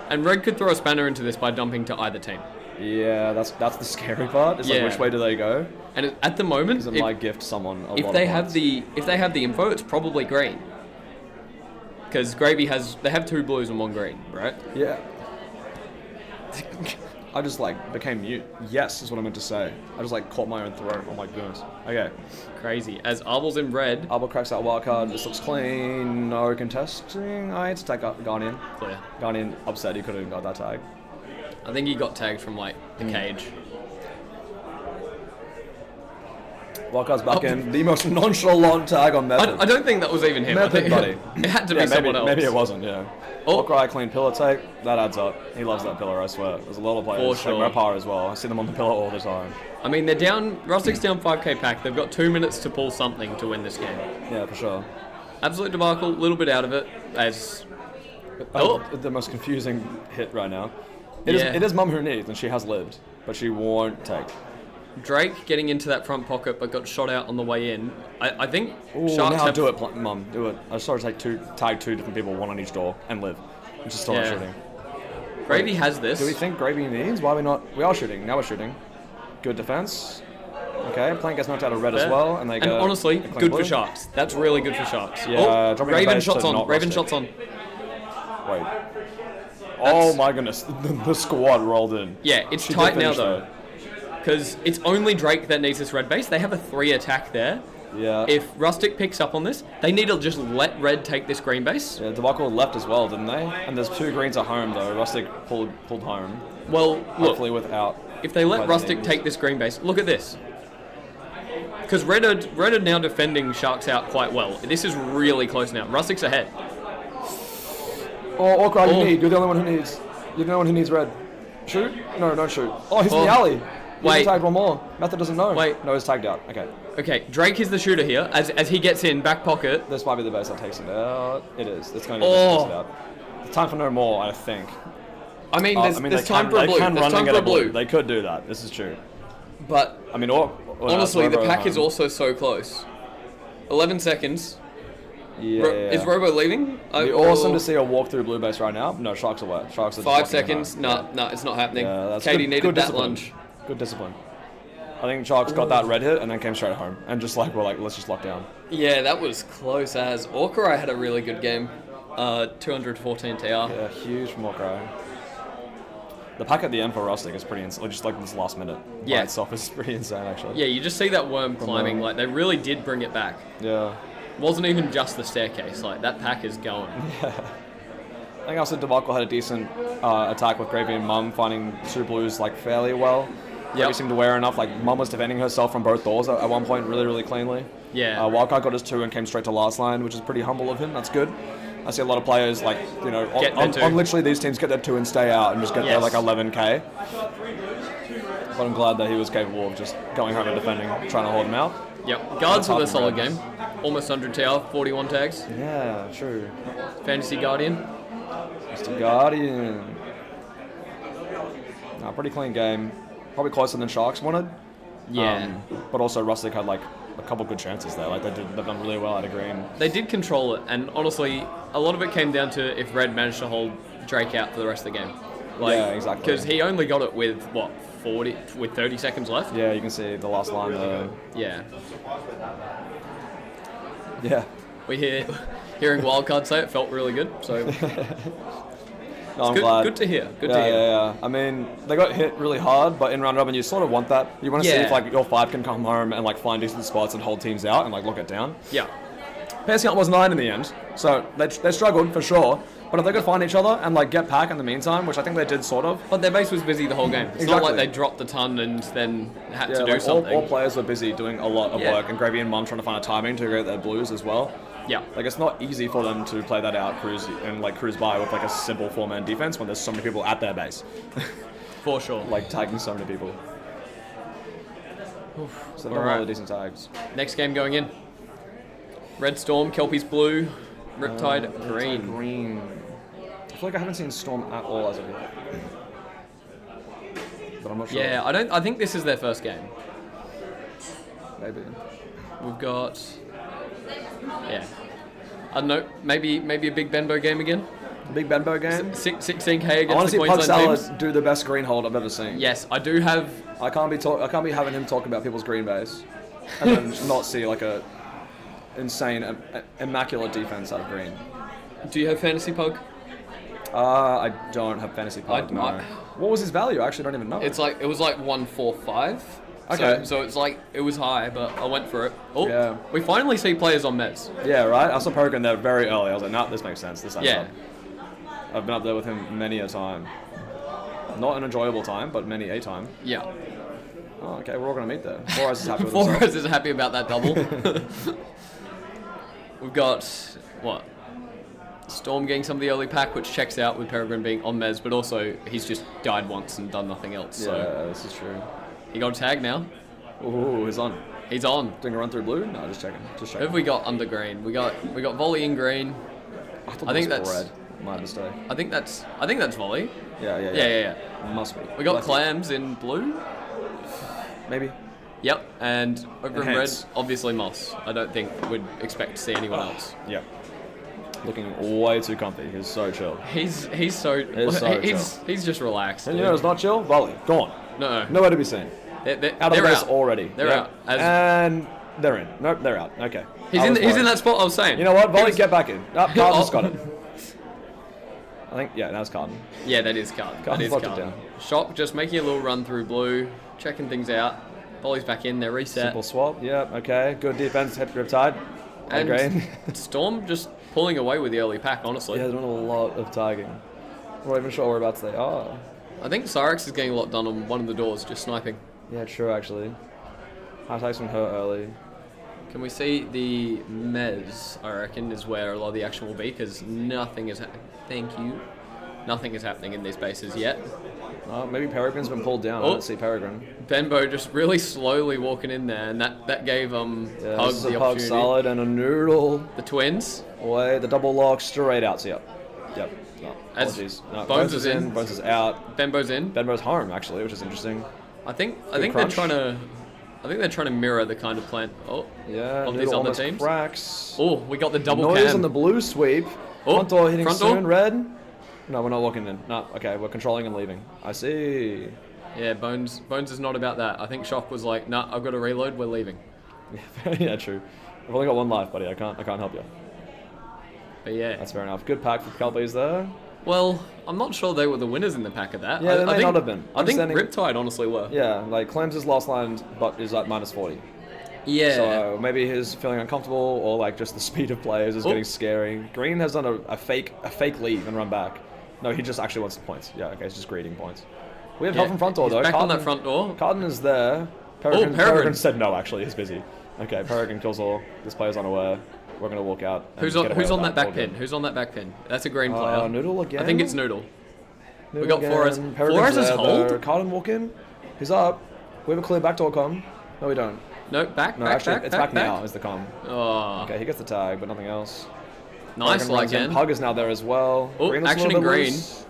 and Red could throw a spanner into this by dumping to either team. Yeah, that's the scary part. It's Yeah. like, which way do they go? And at the moment, Because it might gift someone a lot if of they have points. the info, it's probably green. Because Gravy they have 2 blues and 1 green, right? Yeah. I just became mute. Yes, is what I meant to say. I just caught my own throat. Oh my goodness. Okay. Crazy. As Arbel's in red, Arbor cracks that wild card. This looks clean. No contesting. I had to take Guardian. clear. Guardian upset. He could have got that tag. I think he got tagged from the cage. Wildcard's back in. The most nonchalant tag on Method. I don't think that was even him. Method, I think buddy. it had to be maybe, someone else. Maybe it wasn't, yeah. Oh. Hawkeye clean pillar take. That adds up. He loves that pillar, I swear. There's a lot of players. For sure. Like Rapar as well. I see them on the pillar all the time. I mean, they're down. Rustic's down 5k pack. They've got 2 minutes to pull something to win this game. Yeah, for sure. Absolute debacle. A little bit out of it. As The most confusing hit right now. It Yeah. is Mum who needs, and she has lived, but she won't take. Drake getting into that front pocket, but got shot out on the way in. I think Ooh, Sharks now have. do it, Mum. Do it. I saw her tag 2 different people, 1 on each door, and live. And she's still not Yeah. shooting. Gravy has this. Do we think Gravy needs? Why are we not? We are shooting. Now we're shooting. Good defense. Okay, Plank gets knocked out of red as Fair. well, and they get honestly, a clean good blue. for Sharks. That's really good for Sharks. Yeah, dropping a Raven base shots to on. not Raven Rustic. shots on. Wait. Oh my goodness, the squad rolled in. Yeah, it's She did tight now finish though. because it's only Drake that needs this red base. They have a 3 attack there. Yeah. If Rustic picks up on this, they need to just let red take this green base. Yeah, Debacle left as well, didn't they? And there's 2 greens at home though. Rustic pulled home. Well, look, Hopefully without. if they let Rustic take this green base, look at this. Because red are now defending Sharks out quite well. This is really close now. Rustic's ahead. Oh, Orca, you need. You're the only one who needs. You're the only one who needs red. Shoot? No, don't shoot. Oh, he's in the alley. Wait. He's tagged one more. Method doesn't know. Wait. No, he's tagged out. Okay. Okay, Drake is the shooter here. As he gets in, back pocket. This might be the base that takes it out. It is. It's going to Oh. take it out. It's time for no more, I think. I mean, there's they time can- for a they blue. can There's run time and for get a blue. They could do that. This is true. But I mean, honestly, the Robo pack is home. also so close. 11 seconds. Yeah. Is Robo leaving? It'd be awesome to see a walk through blue base right now. No, Sharks away. Sharks are 5 just walking seconds. behind. No, it's not happening. Yeah, that's Katie good, needed good that discipline. lunge. Good discipline. I think Sharks got that red hit and then came straight home. And just like, we're like, let's just lock down. Yeah, that was close as. Orca had a really good game. 214 TR. Yeah, huge from Walker. The pack at the end for Rustic is pretty insane. Just like this last minute Yeah. by itself is pretty insane, actually. Yeah, you just see that worm climbing. Like, they really did bring it back. Yeah. Wasn't even just the staircase. Like, that pack is going. I think also Debacle had a decent attack with Gravy and Mum, finding 2 blues like fairly well. Yep. He seemed aware enough. Like Mum was defending herself from both doors at one point really, really cleanly. Yeah. Wildcard got his 2 and came straight to last line, which is pretty humble of him. That's good. I see a lot of players like, you know, Get their on 2. literally these teams get their 2 and stay out and just get their Yes. like 11k. But I'm glad that he was capable of just going home and defending, trying to hold him out. Yep. Guards with a That's solid half game. Almost 100 TR, 41 tags. Yeah, true. Fantasy Guardian. Mr. Guardian. Nah, pretty clean game. Probably closer than Sharks wanted. Yeah. But also Rustic had like a couple good chances there. Like they've done really well out of green. They did control it, and honestly, a lot of it came down to if Red managed to hold Drake out for the rest of the game. Yeah, exactly. Because he only got it with, what, 30 seconds left? Yeah, you can see the last line there. Yeah. Yeah. Hearing Wildcard say it felt really good, so No, I'm good, glad. good to hear. Good yeah, to hear. yeah. I mean, they got hit really hard, but in round robin, you sort of want that. You want to see Yeah. if like your 5 can come home and like find decent spots and hold teams out and like lock it down. Yeah. Passing out was 9 in the end, so they struggled for sure. But if they could find each other and like get pack in the meantime, which I think they did sort of. But their base was busy the whole game. It's not like Exactly. they dropped a ton and then had to do like something. all players were busy doing a lot of Yeah. work, and Gravy and Mum trying to find a timing to get their blues as well. Yeah. Like it's not easy for them to play that out, cruise by with like a simple 4-man defense when there's so many people at their base, For sure. like tagging so many people. So they're Alright. really decent tags. Next game going in. Red Storm, Kelpies blue, Riptide green. Green. I feel like I haven't seen Storm at all as of yet, but I'm not sure. Yeah, I think this is their first game. Maybe. We've got, yeah, I don't know, maybe a Big Benbow game again. Big Benbow game. 16k I against want to the see Pug Queensland Salad teams. do the best green hold I've ever seen. Yes, I do have. I can't be having him talk about people's green base, and then not see like a insane, immaculate defense out of green. Do you have Fantasy Pug? I don't have fantasy Pug. I- No. I- What was his value? I actually don't even know. It was like 145. Okay. So it's like it was high, but I went for it. Oh, Yeah. we finally see players on meds. Yeah, right. I saw Peregrine there very early. I was like, nah, this makes sense. This adds Yeah. up. I've been up there with him many a time. Not an enjoyable time, but many a time. Yeah. Oh, okay, we're all gonna meet there. 4 Eyes is happy with Four himself. Eyes is happy about that double. We've got what? Storm getting some of the early pack, which checks out with Peregrine being on meds, but also he's just died once and done nothing else. So Yeah, this is true. he got a tag now. Ooh, he's on. He's on. Doing a run through blue? No, just checking. Just Who checking. have we got under green? We got volley in green. I thought I think that was that's- red. My mistake. I think that's volley. Yeah. Yeah. Must be. We got Lucky. clams in blue. Maybe. Yep, and over in red, Enhance. obviously Moss. I don't think we'd expect to see anyone else. Yeah. Looking way too comfy. He's so chill. He's so He's so he's just relaxed. And dude. you know it's not chill? Volley. Gone. No, Nowhere to be seen. they're Out of the they're base out. already. They're Yeah. out. As- And they're in. Nope, they're out. Okay. He's I was in worried. that spot I was saying. You know what? Volley, He was- get back in. Oh, Carden's Oh. got it. I think, yeah, that was Carden. Yeah, that is Card. That Carden is locked it Card. down. Shock just making a little run through blue. checking things out. Volley's back in, they're reset. Simple swap. Yep. Okay. Good defense. Hit Riptide. And Green. Storm just pulling away with the early pack, honestly. Yeah, they're doing a lot of tagging. I'm not even sure whereabouts they are. I think Cyrex is getting a lot done on one of the doors, just sniping. Yeah, true, actually. High tags from her early. Can we see the Mez, I reckon, is where a lot of the action will be, because nothing is Thank you. Nothing is happening in these bases yet. Maybe Peregrine's been pulled down. I don't see Peregrine. Benbow just really slowly walking in there, and that gave Pug this is the a Pug opportunity. solid and a Noodle. The twins. Away, the double lock straight out. So, yep. No, As apologies. No, Bones is in. Bones is out. Benbow's in. Benbow's home, actually, which is interesting. I think crunch. they're trying to mirror the kind of plan of Yeah, these other almost teams. cracks. Oh, we got the double Noise cam. on the blue sweep. Oh, Front door hitting front door. soon. Red. No, we're not walking in. No, okay, we're controlling and leaving. I see. Yeah, Bones is not about that. I think Shock was like, nah, I've got to reload, we're leaving. Yeah, true. I've only got one life, buddy. I can't help you. But yeah. That's fair enough. Good pack for Kelpies there. Well, I'm not sure they were the winners in the pack of that. Yeah, they I may think, not have been. I think Understanding- Riptide honestly were. Yeah, like Clem's last line but is like minus 40. Yeah. So maybe he's feeling uncomfortable or like just the speed of players is getting scary. Green has done a fake leave and run back. No, he just actually wants some points. Yeah, okay, he's just greeting points. We have help from front door He's though. back on that front door. Carden is there. Peregrine said no, actually, he's busy. Okay, Peregrine kills all. This player's unaware. We're gonna walk out. Who's on that back pin? Who's on that back pin? That's a green player. Noodle again. I think it's Noodle. Noodle We got again. Flores. Peregrine's Flores is there, hold? though. Carden walk in. He's up. We have a clear backdoor com. No, we don't. No, back. It's back now is the com. Oh, Okay, he gets the tag, but nothing else. nice Peregrine runs in. again. Pug is now there as well. Oh, Green is a action little in bit green. loose.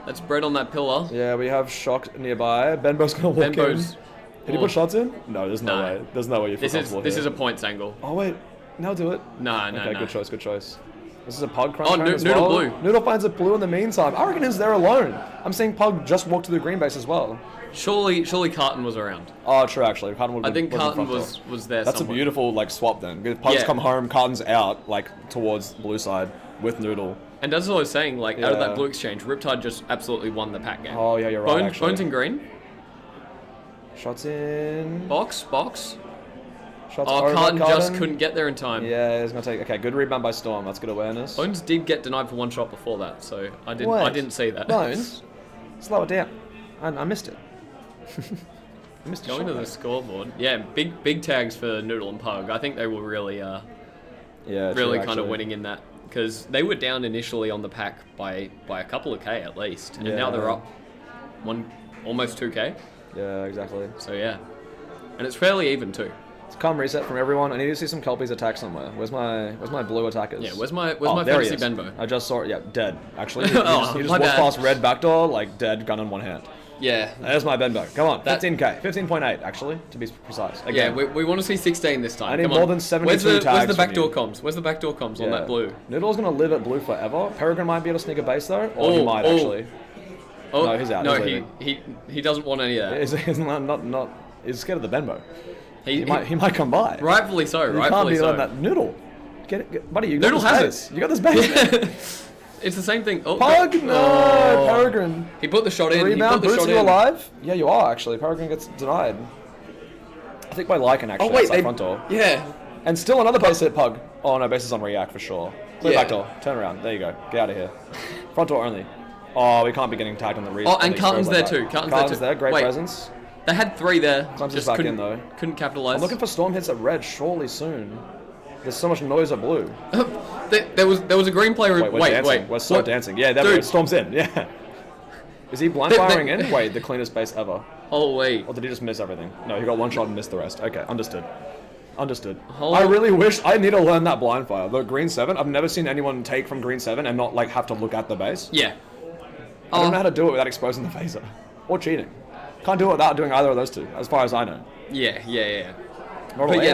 That's bread on that pillar. Yeah, we have Shock nearby. Benbow's gonna walk Benbow's. in. Did he put shots in? No, there's no No. way. There's no way you feel This is comfortable here. a points angle. Oh wait, now do it. No. Okay, good choice, good choice. This is a Pug crunch Oh, round as Noodle well. blue. Noodle finds a blue in the meantime. I reckon he's there alone. I'm seeing Pug just walk to the green base as well. Surely Carton was around. Oh, true, actually. Carton would I think was in Carton front door. was there. That's somewhere. a beautiful like swap then. Because Pug's Yeah. come home, Carton's out, like towards the blue side with Noodle. And as I was saying, like out of Yeah. that blue exchange, Riptide just absolutely won the pack game. Oh yeah, you're right. Actually. Bones in green. Shots in. Box. Shots Oh, over Carton just Carton. couldn't get there in time. Yeah, he's gonna take. Okay, good rebound by Storm. That's good awareness. Bones did get denied for one shot before that, so I didn't Wait. see that. Bones, slow it down. I missed it. I missed Going to the scoreboard. Yeah, big tags for Noodle and Pug. I think they were really true, kind of winning in that, because they were down initially on the pack by a couple of K at least, and now they're up almost 2K. Yeah, exactly. So yeah, and it's fairly even too. It's calm reset from everyone. I need to see some Kelpies attack somewhere. Where's my blue attackers? Yeah, where's my there he fantasy is. Benbow? I just saw it. Yeah, dead. Actually, he Oh, just my walked bad. past red backdoor, like dead, gun in one hand. Yeah, There's my Benbow. Come on, That- 15k, 15.8 actually, to be precise. yeah. Again, We want to see 16 this time. I need Come more on. than 72 Where's the tags from backdoor you. comms? Where's the backdoor comms on that blue? Noodle's gonna live at blue forever. Peregrine might be able to sneak a base though, or he might actually. Oh, No, he's out. No, He's he doesn't want any of that. He's not. He's scared of the Benbow. He He might come by. rightfully so. You can't Rightfully be so. letting that Noodle. Buddy, you got Noodle this has base. You got this base. It's the same thing. Oh, Pug, no, Oh. Peregrine. He put the shot in. Rebound, he put the Boots, shot you in. alive? Yeah, you are actually. Peregrine gets denied. I think by Lycan actually. Oh wait, outside front door. yeah. And still another base hit Pug. Oh no, base is on react for sure. Clear Yeah. back door. Turn around. There you go. Get out of here. Front door only. Oh, we can't be getting tagged on the read. Oh, and Carton's there too. Carton's there too. Great Wait. presence. They had 3 there. Clem's Just back couldn't, in, though. Couldn't capitalize. I'm looking for storm hits at red surely soon. There's so much noise at blue. there was a green player. Wait, we're dancing. We're so What? dancing. Yeah, there Dude. we go. Storm's in. Yeah. Is he blind firing in? Wait, the cleanest base ever. Holy. Or did he just miss everything? No, he got one shot and missed the rest. Okay, understood. Hold- I really wish I need to learn that blind fire. The green 7, I've never seen anyone take from green 7 and not like have to look at the base. Yeah. I don't know how to do it without exposing the phaser. Or cheating. Can't do it without doing either of those two, as far as I know. Yeah. Not But allowed. yeah,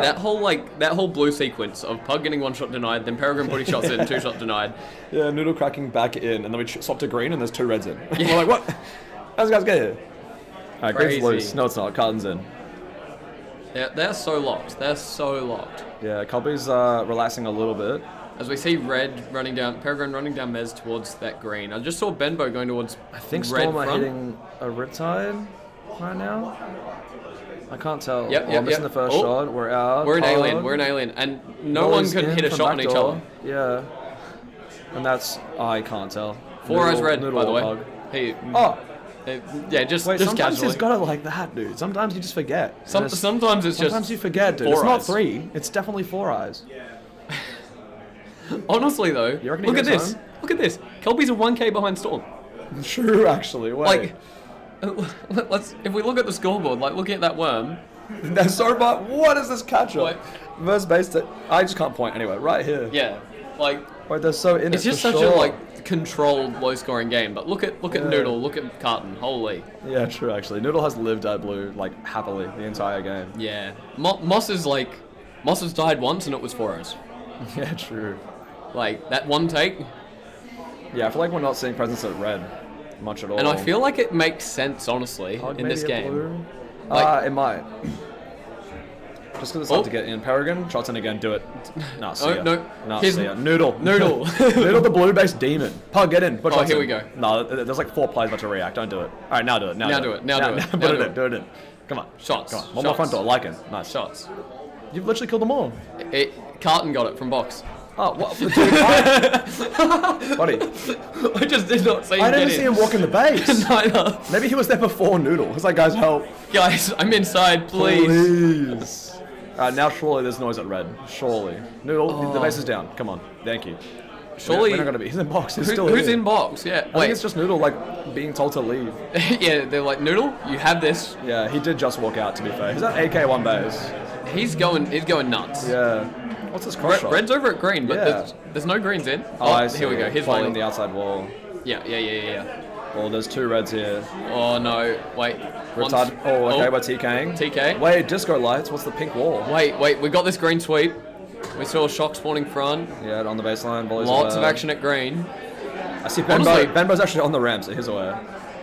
that whole blue sequence of Pug getting 1 shot denied, then Peregrine putting shots in, 2 shot denied. Yeah, Noodle cracking back in, and then we swap to green, and there's 2 reds in. We're like, what? How's the guys get here? Alright, green's Crazy. loose. No, it's not. Carton's in. They're so locked. They're so locked. Yeah, Kelpies relaxing a little bit. As we see Peregrine running down Mez towards that green. I just saw Benbow going towards I think red Storm are front. hitting a Riptide. right now? I can't tell. Yep, Oh, yep, missing yep. the first Oh, shot. We're out. We're an Pug. alien. We're an alien, and no one Volley's can in hit a from shot on back each door. other. Yeah. And that's... I can't tell. Four eyes red, Noodle by the or way. Pug. Hey, Oh! yeah, just Wait, just sometimes casually. he's got it like that, dude. Sometimes you just forget. Sometimes it's just. Sometimes you forget, dude. four It's not eyes. 3. It's definitely 4 eyes. Honestly, though, You reckon he look at goes this. home? Look at this. Kelpies are 1k behind Storm. True, actually. Wait. Like, let's if we look at the scoreboard, like looking at that worm. They're so bad. What is this catch-up? What? Versus base. I just can't point anyway. Right here. Yeah, like Wait, they're so in it's it just for such sure. a like controlled, low-scoring game. But look at Yeah. Noodle, look at Carton. Holy. Yeah, true. Actually, Noodle has lived at blue like happily the entire game. Yeah, Moss has died once and it was 4-0s. Yeah, true. Like that one take, Yeah, I feel like we're not seeing presence at red much at all. and I feel like it makes sense honestly Pug in this maybe at game. blue? Like- It might. Just because it's hard Oh. to get in. Peregrine, shots in again, do it. No, see ya. no. No, Here's- see ya. Noodle. Noodle. Noodle the blue-based demon. Pug, get in. Put Oh, shots here in. we go. No, there's like 4 plays about to react. Don't do it. All right, now do it. Now do it. Now do it. Put Now it do in. it. Do it. Come on. Shots. Come on. One more front door. Like it. Nice. Shots. You've literally killed them all. Carton got it from box. Oh, what? Dude, buddy. I just did not see him I get didn't in. see him walk in the base. Neither. Maybe he was there before Noodle. He's like, guys, help. Guys, I'm inside, please. Please. Now surely there's noise at red. Surely. Noodle, the base is down. Come on. Thank you. Surely. We're not going to be. He's in box. He's Who- still who's here. in box? Yeah. I think Wait. it's just Noodle, like, being told to leave. Yeah, they're like, Noodle, you have this. Yeah, he did just walk out, to be fair. He's at AK1 base. He's going nuts. Yeah. What's this cross shot? Red's over at green, but Yeah. there's no greens in. I here we see. go. Here's Playing volley. the outside wall. Yeah. Well, there's 2 reds here. Oh no, wait. Riptide. Oh, okay, we're TKing. TK. Wait, disco lights. What's the pink wall? Wait, we got this green sweep. We saw Shock spawning front. Yeah, on the baseline. Volley's Lots of aware. action at green. I see Honestly- Benbow. Benbow's actually on the ramp, so he's aware.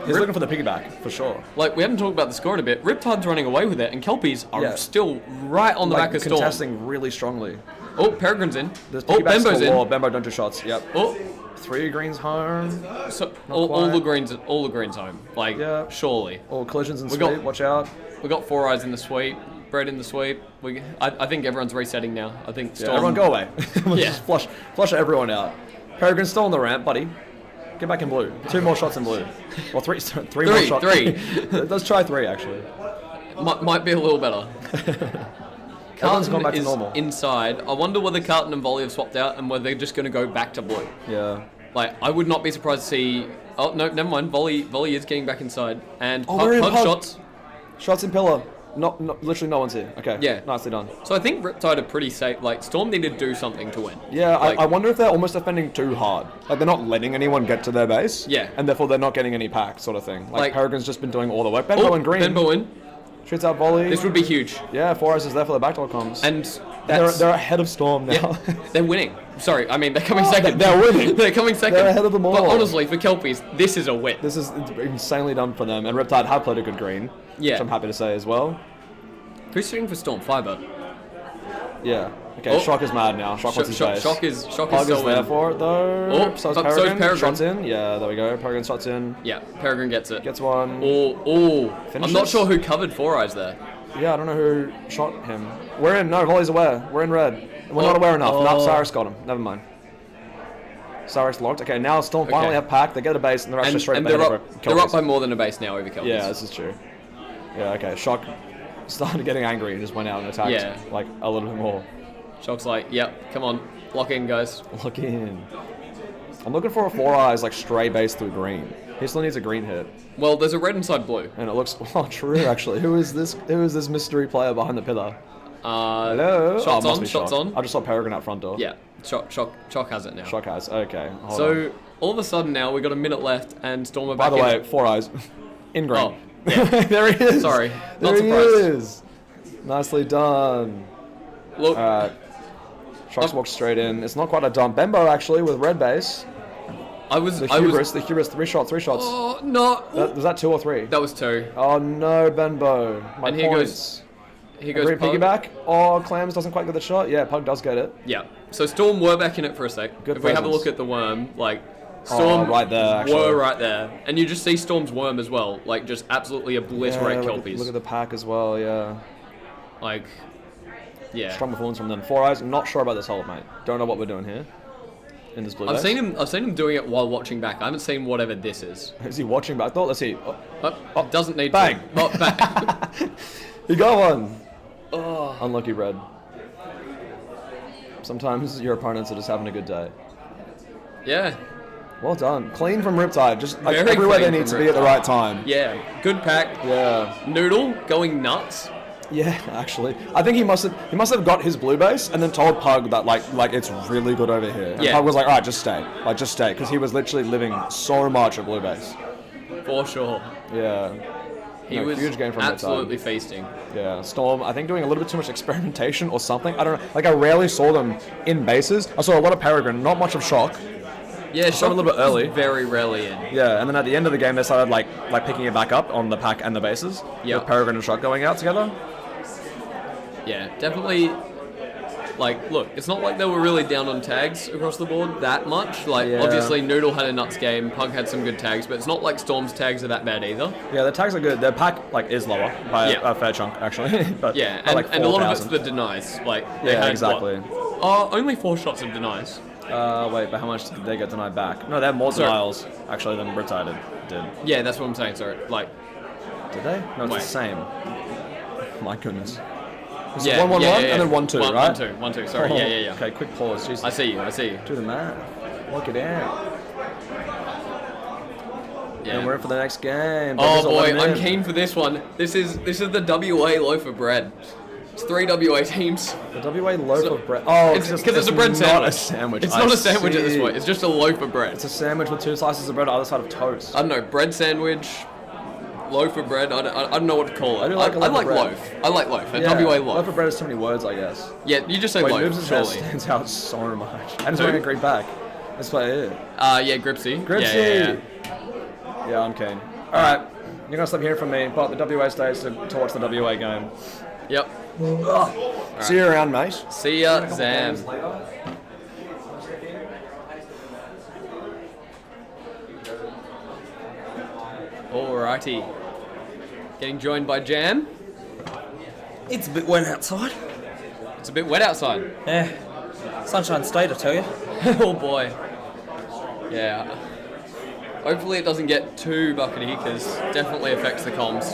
He's looking for the piggyback, for sure. Like, we haven't talked about the score in a bit. Riptide's running away with it, and Kelpies are Yeah. still right on the Like, back of Storm. contesting really strongly. Oh, Peregrine's in. There's Oh, piggybacks Bembo's galore. in. Bembo don't do shots. Yep. Oh, 3 greens home. so all quite. the greens home. Like, Yeah. surely. All collisions and We sweep. got- Watch out. We got 4 eyes in the sweep, Bread in the sweep. I think everyone's resetting now. I think Yeah, Storm. everyone go away. Let's Yeah. just flush everyone out. Peregrine's still on the ramp, buddy. Get back in blue. 2 more shots in blue. Well, three more shots. Three. Let's try 3 actually. Might be a little better. Everyone's gone back to is normal. inside. I wonder whether Carton and Volley have swapped out and whether they're just going to go back to blue. Yeah. Like, I would not be surprised to see... Oh, no, never mind. Volley is getting back inside. And we're in Pug Pug. shots. Shots in pillar. Literally no one's here. Okay. Yeah. Nicely done. So I think Riptide are pretty safe. Like, Storm needed to do something to win. Yeah, Like- I wonder if they're almost defending too hard. Like, they're not letting anyone get to their base. Yeah. And therefore they're not getting any pack, sort of thing. Like, Like- Peregrine's just been doing all the work. Benbow and green. Benbow in. Shoots out volley. This would be huge. Yeah, 4 eyes is there for the backdoor comms. And they're that's... ahead of Storm now. Yeah, they're winning. Sorry, I mean, they're coming second. they're winning. They're coming second. They're ahead of them all. But honestly, for Kelpies, this is a win. This is insanely done for them. And Riptide have played a good green. Yeah. Which I'm happy to say as well. Who's shooting for Storm? Fiber. Yeah. Okay, Oh. Shock is mad now. Shock wants his base. Shock is Pug so is there in. for it though. Oh, so is but so is Peregrine. Peregrine. Shots in. Yeah, there we go. Peregrine shots in. Yeah, Peregrine gets it. Gets one. Oh. I'm Finishes? not sure who covered 4 eyes there. Yeah, I don't know who shot him. We're in. No, Volley's aware. We're in red. We're not aware enough. No, Cyrus got him. Never mind. Cyrus locked. Okay, now Storm finally Okay. have pack. They get a base and they're actually straight And up they're ahead up, of they're up Kelpies. by more than a base now over Kelpies. Yeah, this is true. Yeah, okay. Shock started getting angry and just went out and attacked Yeah. like a little bit more. Shock's like, yep, come on, lock in, guys. Look in. I'm looking for a 4 eyes like stray base through green. He still needs a green hit. Well, there's a red inside blue. And it looks true actually. Who is this mystery player behind the pillar? Hello? Shots must on, be shots Shock. on. I just saw Peregrine out front door. Yeah, Shock has it now. Shock has. Okay. Hold on. So all of a sudden now we got a minute left and Storm are By back the in. way, 4 eyes. In green. Oh, yeah. There he is. Sorry, There not he surprised. is. Nicely done. Look, Alright. Shock's walked straight in. It's not quite a dump. Bembo actually with red base. I was. The hubris, 3 shots. Oh no! Was that 2 or 3? That was 2. Oh no, Benbow. My And here points. Here goes Green Pug. piggyback. Oh, Clams doesn't quite get the shot. Yeah, Pug does get it. Yeah. So Storm were back in it for a sec. Good if we have a presence. look at the worm, like Storm right there, actually. were right there. And you just see Storm's worm as well. Like, just absolutely obliterate Kelpies. Look at the pack as well, yeah. Like, yeah. Strong performance from them. 4 Eyes, not sure about this hold, mate. Don't know what we're doing here. In this blue I've base. seen him doing it while watching back. I haven't seen whatever this is. Is he watching back? Oh, let's see. Doesn't need bang. to. Oh, bang. You got one. Oh. Unlucky red. Sometimes your opponents are just having a good day. Yeah. Well done. Clean from Riptide. Just like Very everywhere they clean need from to be at the Riptide. right time. Yeah. Good pack. Yeah. Noodle going nuts. Yeah, actually. I think he must have got his blue base and then told Pug that like it's really good over here. And Yeah. Pug was like, alright, just stay. Like just stay. Because he was literally living so much at blue base. For sure. Yeah. He was huge game from absolutely Riptide. feasting. Yeah, Storm, I think doing a little bit too much experimentation or something. I don't know. Like, I rarely saw them in bases. I saw a lot of Peregrine, not much of Shock. Yeah, Shot a little bit early. Very rarely in. Yeah, and then at the end of the game, they started, like picking it back up on the pack and the bases. Yep. With Peregrine and Shock going out together. Yeah, definitely. Like, look, it's not like they were really down on tags across the board that much. Like, Yeah. obviously, Noodle had a nuts game, Pug had some good tags, but it's not like Storm's tags are that bad either. Yeah, their tags are good. Their pack, like, is lower by Yeah. a fair chunk, actually. But Yeah, by, and, like, and a lot of it's 4,000. the denies. Like, they Yeah, had exactly. only 4 shots of denies. Wait, but how much did they get denied back? No, they have more Sorry. denials, actually, than Riptide did. Yeah, that's what I'm saying. Sorry, like, Did they? No, it's Wait. the same. My goodness. It's yeah, 1-1-1 yeah, yeah, and then 1-2, one, right? 1-2, 1-2. Sorry, Oh, yeah. Okay, quick pause. Jeez. I see you. Do the math. Work it out. Yeah. And we're in for the next game. Oh Buggers are boy, letting I'm in. keen for this one. This is the WA loaf of bread. It's 3 WA teams. The WA loaf So- of bread. Oh, Because it's a bread not sandwich. a sandwich. It's I not a sandwich at this see. point. It's just a loaf of bread. It's a sandwich with 2 slices of bread on the other side of toast. I don't know, bread sandwich, loaf of bread. I don't know what to call it. I do like a loaf of bread. loaf. I like loaf. A Yeah, WA loaf. Loaf of bread is too many words, I guess. Yeah, you just say Wait, loaf, Noobs' hair surely. stands out so much. And it's Who? wearing a green back. Let's play it. Yeah, Gripsy. Gripsy! Yeah. Yeah, I'm keen. Alright, you're going to stop hearing from me, but the WA stays to watch the WA game. Yep. See you around, mate. See ya, Zam. Alrighty. Getting joined by Jam. It's a bit wet outside. It's a bit wet outside. Yeah. Sunshine State, I tell you. Oh boy. Yeah. Hopefully it doesn't get too buckety because definitely affects the comms.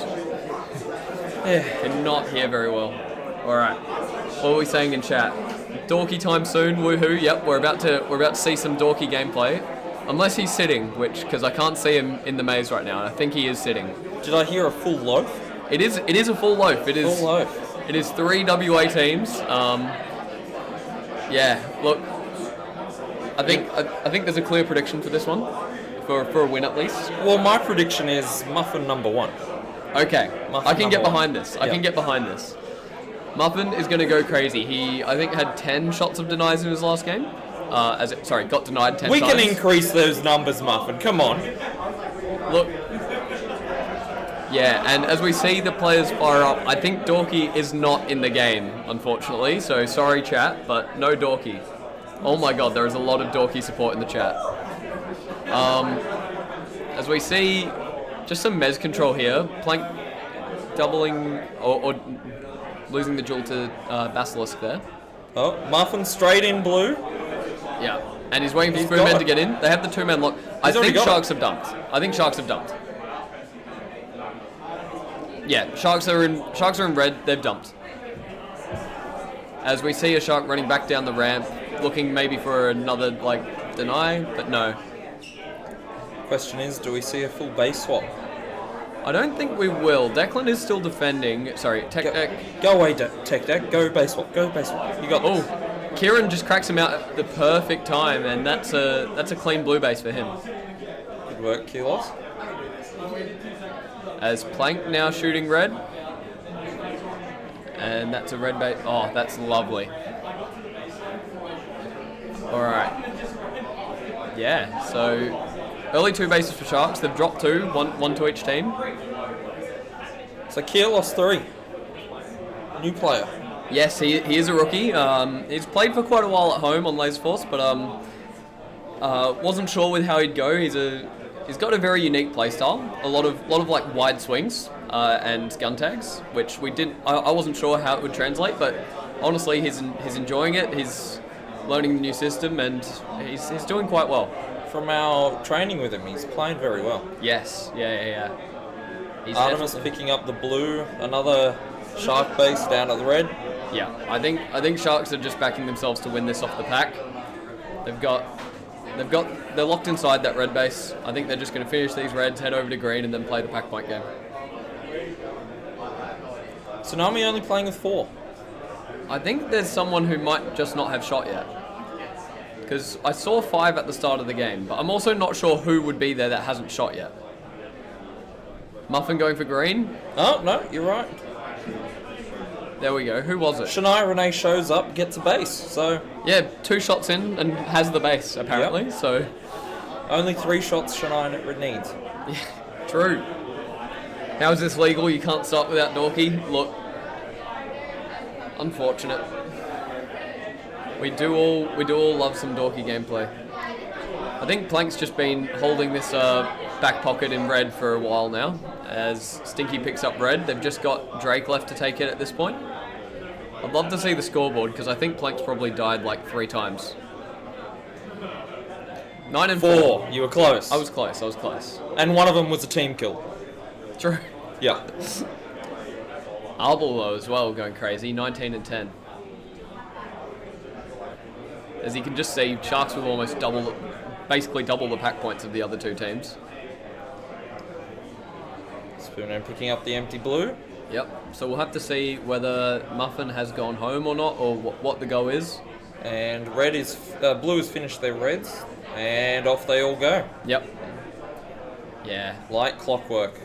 Yeah. Cannot hear very well. Alright. What are we saying in chat? Dorky time soon, woohoo. Yep, we're about to see some dorky gameplay. Unless he's sitting, because I can't see him in the maze right now. I think he is sitting. Did I hear a full loaf? It is a full loaf. It is Full loaf. It is 3 WA teams. Yeah, look. I think there's a clear prediction for this one. For a win at least. Well, my prediction is Muffin number 1. Okay, Muffin I can get number behind one. this. I Yeah. can get behind this. Muffin is going to go crazy. He, I think, had 10 shots of denies in his last game. Got denied 10 We times. can increase those numbers, Muffin. Come on. Look. Yeah, and as we see the players fire up, I think Dorky is not in the game, unfortunately. So sorry, chat, but no Dorky. Oh my god, there is a lot of Dorky support in the chat. As we see, just some Mez control here. Plank doubling or losing the duel to Basilisk there. Oh, Muffin straight in blue. Yeah, and he's waiting for He's his got men it. to get in. They have the 2-man lock. I He's already think got Sharks have dumped. Yeah, Sharks are in red. They've dumped. As we see a Shark running back down the ramp, looking maybe for another deny, but no. Question is, do we see a full base swap? I don't think we will. Declan is still defending. Sorry, Tech Deck. Go away, Tech Deck. Go base swap. Go base swap. You got this. Oh, Kieran just cracks him out at the perfect time, and that's a clean blue base for him. Good work, Kilos. As Plank now shooting red. And that's a red base. Oh, that's lovely. Alright. Yeah, so early 2 bases for Sharks. They've dropped 2, one to each team. So Kilos 3. New player. Yes, he is a rookie. He's played for quite a while at home on Laser Force, but Wasn't sure with how he'd go. He's got a very unique playstyle. A lot of like wide swings and gun tags, which we didn't. I wasn't sure how it would translate, but honestly, he's enjoying it. He's learning the new system, and he's doing quite well. From our training with him, he's playing very well. Yes, yeah. He's Artemis picking up the blue, another shark base down at the red. Yeah, I think Sharks are just backing themselves to win this off the pack. They're locked inside that red base. I think they're just going to finish these reds, head over to green, and then play the pack point game. Tsunami only playing with 4. I think there's someone who might just not have shot yet. Because I saw 5 at the start of the game, but I'm also not sure who would be there that hasn't shot yet. Muffin going for green. Oh, no, you're right. There we go. Who was it? Shania Renee shows up, gets a base, so... Yeah, 2 shots in and has the base, apparently, Yep. so... Only 3 shots Shania needs. Yeah, true. How is this legal? You can't start without Dorky? Look. Unfortunate. We do all love some Dorky gameplay. I think Plank's just been holding this back pocket in red for a while now, as Stinky picks up red. They've just got Drake left to take it at this point. I'd love to see the scoreboard, because I think Plank's probably died like 3 times. 9 and 4. You were close. I was close. And one of them was a team kill. True. Yeah. Arbol though as well going crazy, 19 and 10. As you can just see, Sharks will almost basically double the pack points of the other 2 teams. Spoonman picking up the empty blue. Yep, so we'll have to see whether Muffin has gone home or not, or what the go is. And blue has finished their reds, and off they all go. Yep. Yeah. Like clockwork.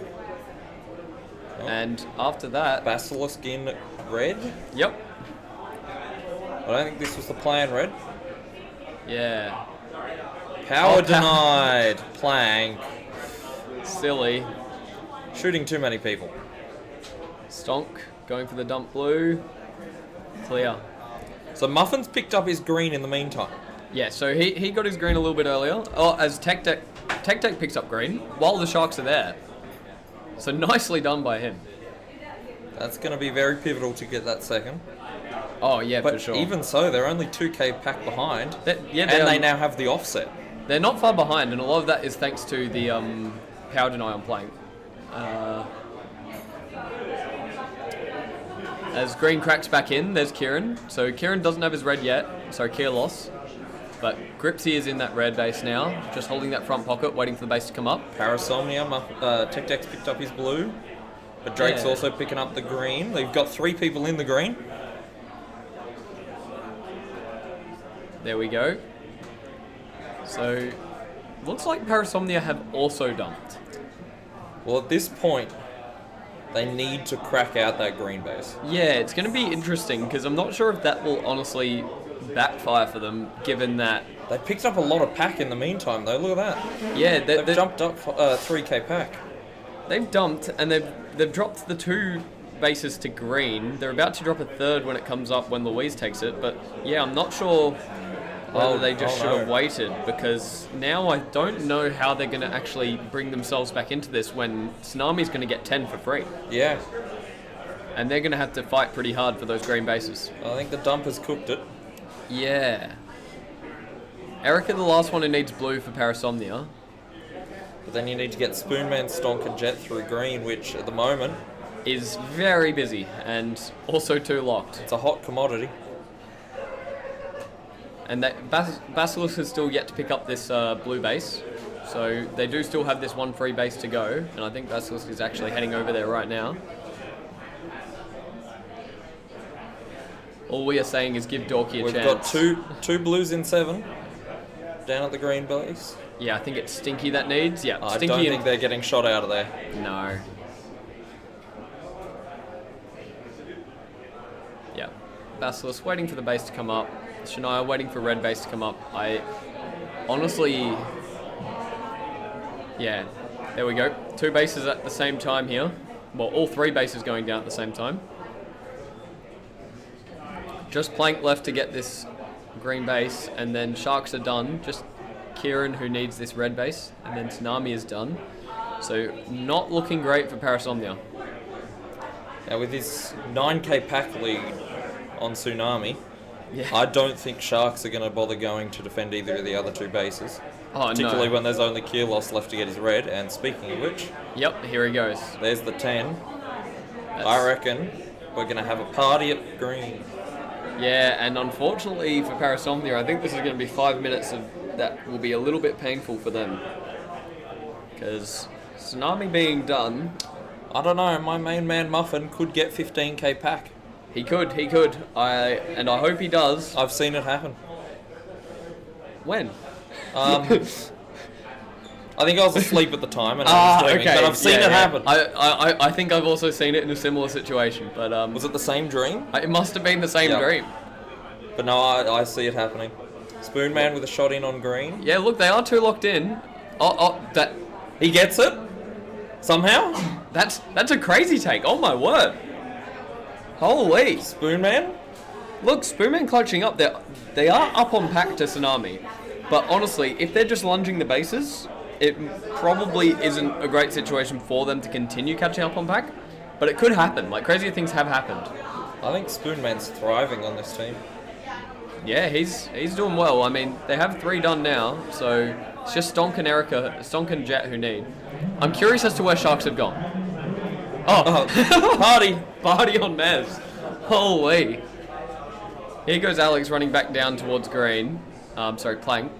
And after that... Basilisk in red. Yep. I don't think this was the plan, red. Yeah. Power denied. Plank. Silly. Shooting too many people. Stonk going for the dump blue. Clear. So Muffin's picked up his green in the meantime. Yeah, so he got his green a little bit earlier. Oh, as Tech picks up green while the Sharks are there. So nicely done by him. That's going to be very pivotal to get that second. Oh yeah, But for sure. even so, they're only 2k pack behind. And they now have the offset. They're not far behind, and a lot of that is thanks to the power deny on Plank. As green cracks back in, there's Kieran. So Kieran doesn't have his red yet, so Kier loss. But Gripsy is in that red base now, just holding that front pocket, waiting for the base to come up. Parasomnia, Tech Deck's picked up his blue. But Drake's also picking up the green. They've got 3 people in the green. There we go. So, looks like Parasomnia have also dumped. Well, at this point, they need to crack out that green base. Yeah, it's going to be interesting, because I'm not sure if that will honestly backfire for them, given that... They picked up a lot of pack in the meantime, though. Look at that. Yeah, they've jumped up 3k pack. They've dumped, and they've dropped the 2 bases to green. They're about to drop a 3rd when it comes up when Louise takes it, but yeah, I'm not sure whether they just should have waited, because now I don't know how they're going to actually bring themselves back into this when Tsunami's going to get 10 for free. Yeah. And they're going to have to fight pretty hard for those green bases. I think the dumpers cooked it. Yeah. Erica, the last one who needs blue for Parasomnia. But then you need to get Spoonman, Stonk, and Jet through green, which at the moment is very busy and also 2 locked. It's a hot commodity. And that Basilisk has still yet to pick up this blue base, so they do still have this 1 free base to go, and I think Basilisk is actually heading over there right now. All we are saying is give Dorky a chance. We've got two blues in 7 down at the green base. Yeah, I think it's Stinky that needs. Yeah, I Stinky don't think they're getting shot out of there. No. Yeah. Basilisk waiting for the base to come up. Shania waiting for red base to come up. I honestly... Yeah, there we go. 2 bases at the same time here. Well, all 3 bases going down at the same time. Just Plank left to get this green base, and then Sharks are done. Just Kieran, who needs this red base, and then Tsunami is done. So not looking great for Parasomnia. Now with his 9k pack lead on Tsunami, Yeah. I don't think Sharks are going to bother going to defend either of the other two bases. Oh, Particularly no. when there's only Kielos left to get his red. And speaking of which, Yep, here he goes. there's the 10. That's- I reckon we're going to have a party at green. Yeah, and unfortunately for Parasomnia, I think this is going to be 5 minutes of that will be a little bit painful for them. Because Tsunami being done, I don't know, my main man Muffin could get 15k pack. he could. And I hope he does. I've seen it happen. When? I think I was asleep at the time and I was dreaming, but I've seen it happen. I think I've also seen it in a similar situation, but Was it the same dream? it must have been the same Yeah. dream. But no, I see it happening. Spoonman with a shot in on green. Yeah, look, they are too locked in. That He gets it somehow. that's a crazy take. Oh my word! Holy! Spoonman. Look, Spoonman clutching up. They are up on pack to Tsunami, but honestly, if they're just lunging the bases, it probably isn't a great situation for them to continue catching up on pack. But it could happen. Like crazier things have happened. I think Spoonman's thriving on this team. Yeah, he's doing well. I mean, they have 3 done now, so it's just Stonk and Jet who need. I'm curious as to where Sharks have gone. Oh, party on Mez. Holy. Here goes Alex running back down towards green. Plank.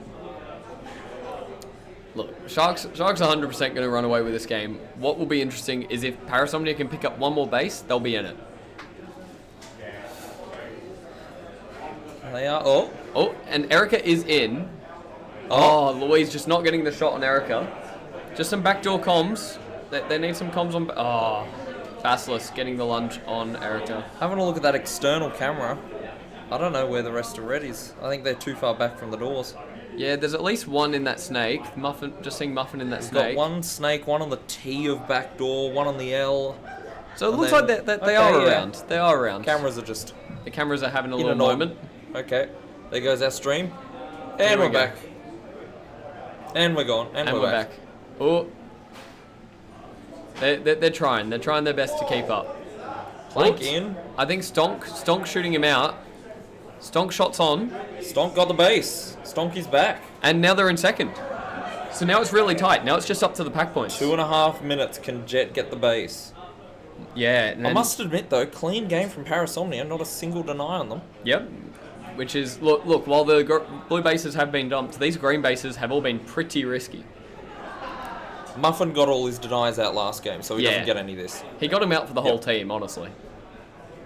Look, Sharks are 100% going to run away with this game. What will be interesting is if Parasomnia can pick up one more base, they'll be in it. They are. Oh, and Erica is in. Oh, Louise just not getting the shot on Erica. Just some backdoor comms. They need some comms on... Basilisk getting the lunge on Erica. Having a look at that external camera. I don't know where the rest of red is. I think they're too far back from the doors. Yeah, there's at least one in that snake. Muffin, just seeing Muffin in that We've snake. got one snake, one on the T of backdoor, one on the L. So it and looks then- like they okay, are yeah. around. They are around. Cameras are just The cameras are having a in little and on. moment. Okay, there goes our stream. Here And we we're go. back. And we're gone. And, And we're back. Oh. They're trying. They're trying their best to keep up. Plank Oops. in. I think Stonk shooting him out. Stonk shots on. Stonk got the base. Stonky's back. And now they're in second. So now it's really tight. Now it's just up to the pack points. 2.5 minutes. Can Jet get the base? Yeah. And I then- must admit though, clean game from Parasomnia. Not a single deny on them. Yep. Which is, look, while the blue bases have been dumped, these green bases have all been pretty risky. Muffin got all his denies out last game, so he Yeah. doesn't get any of this. He got him out for the whole Yep. team, honestly.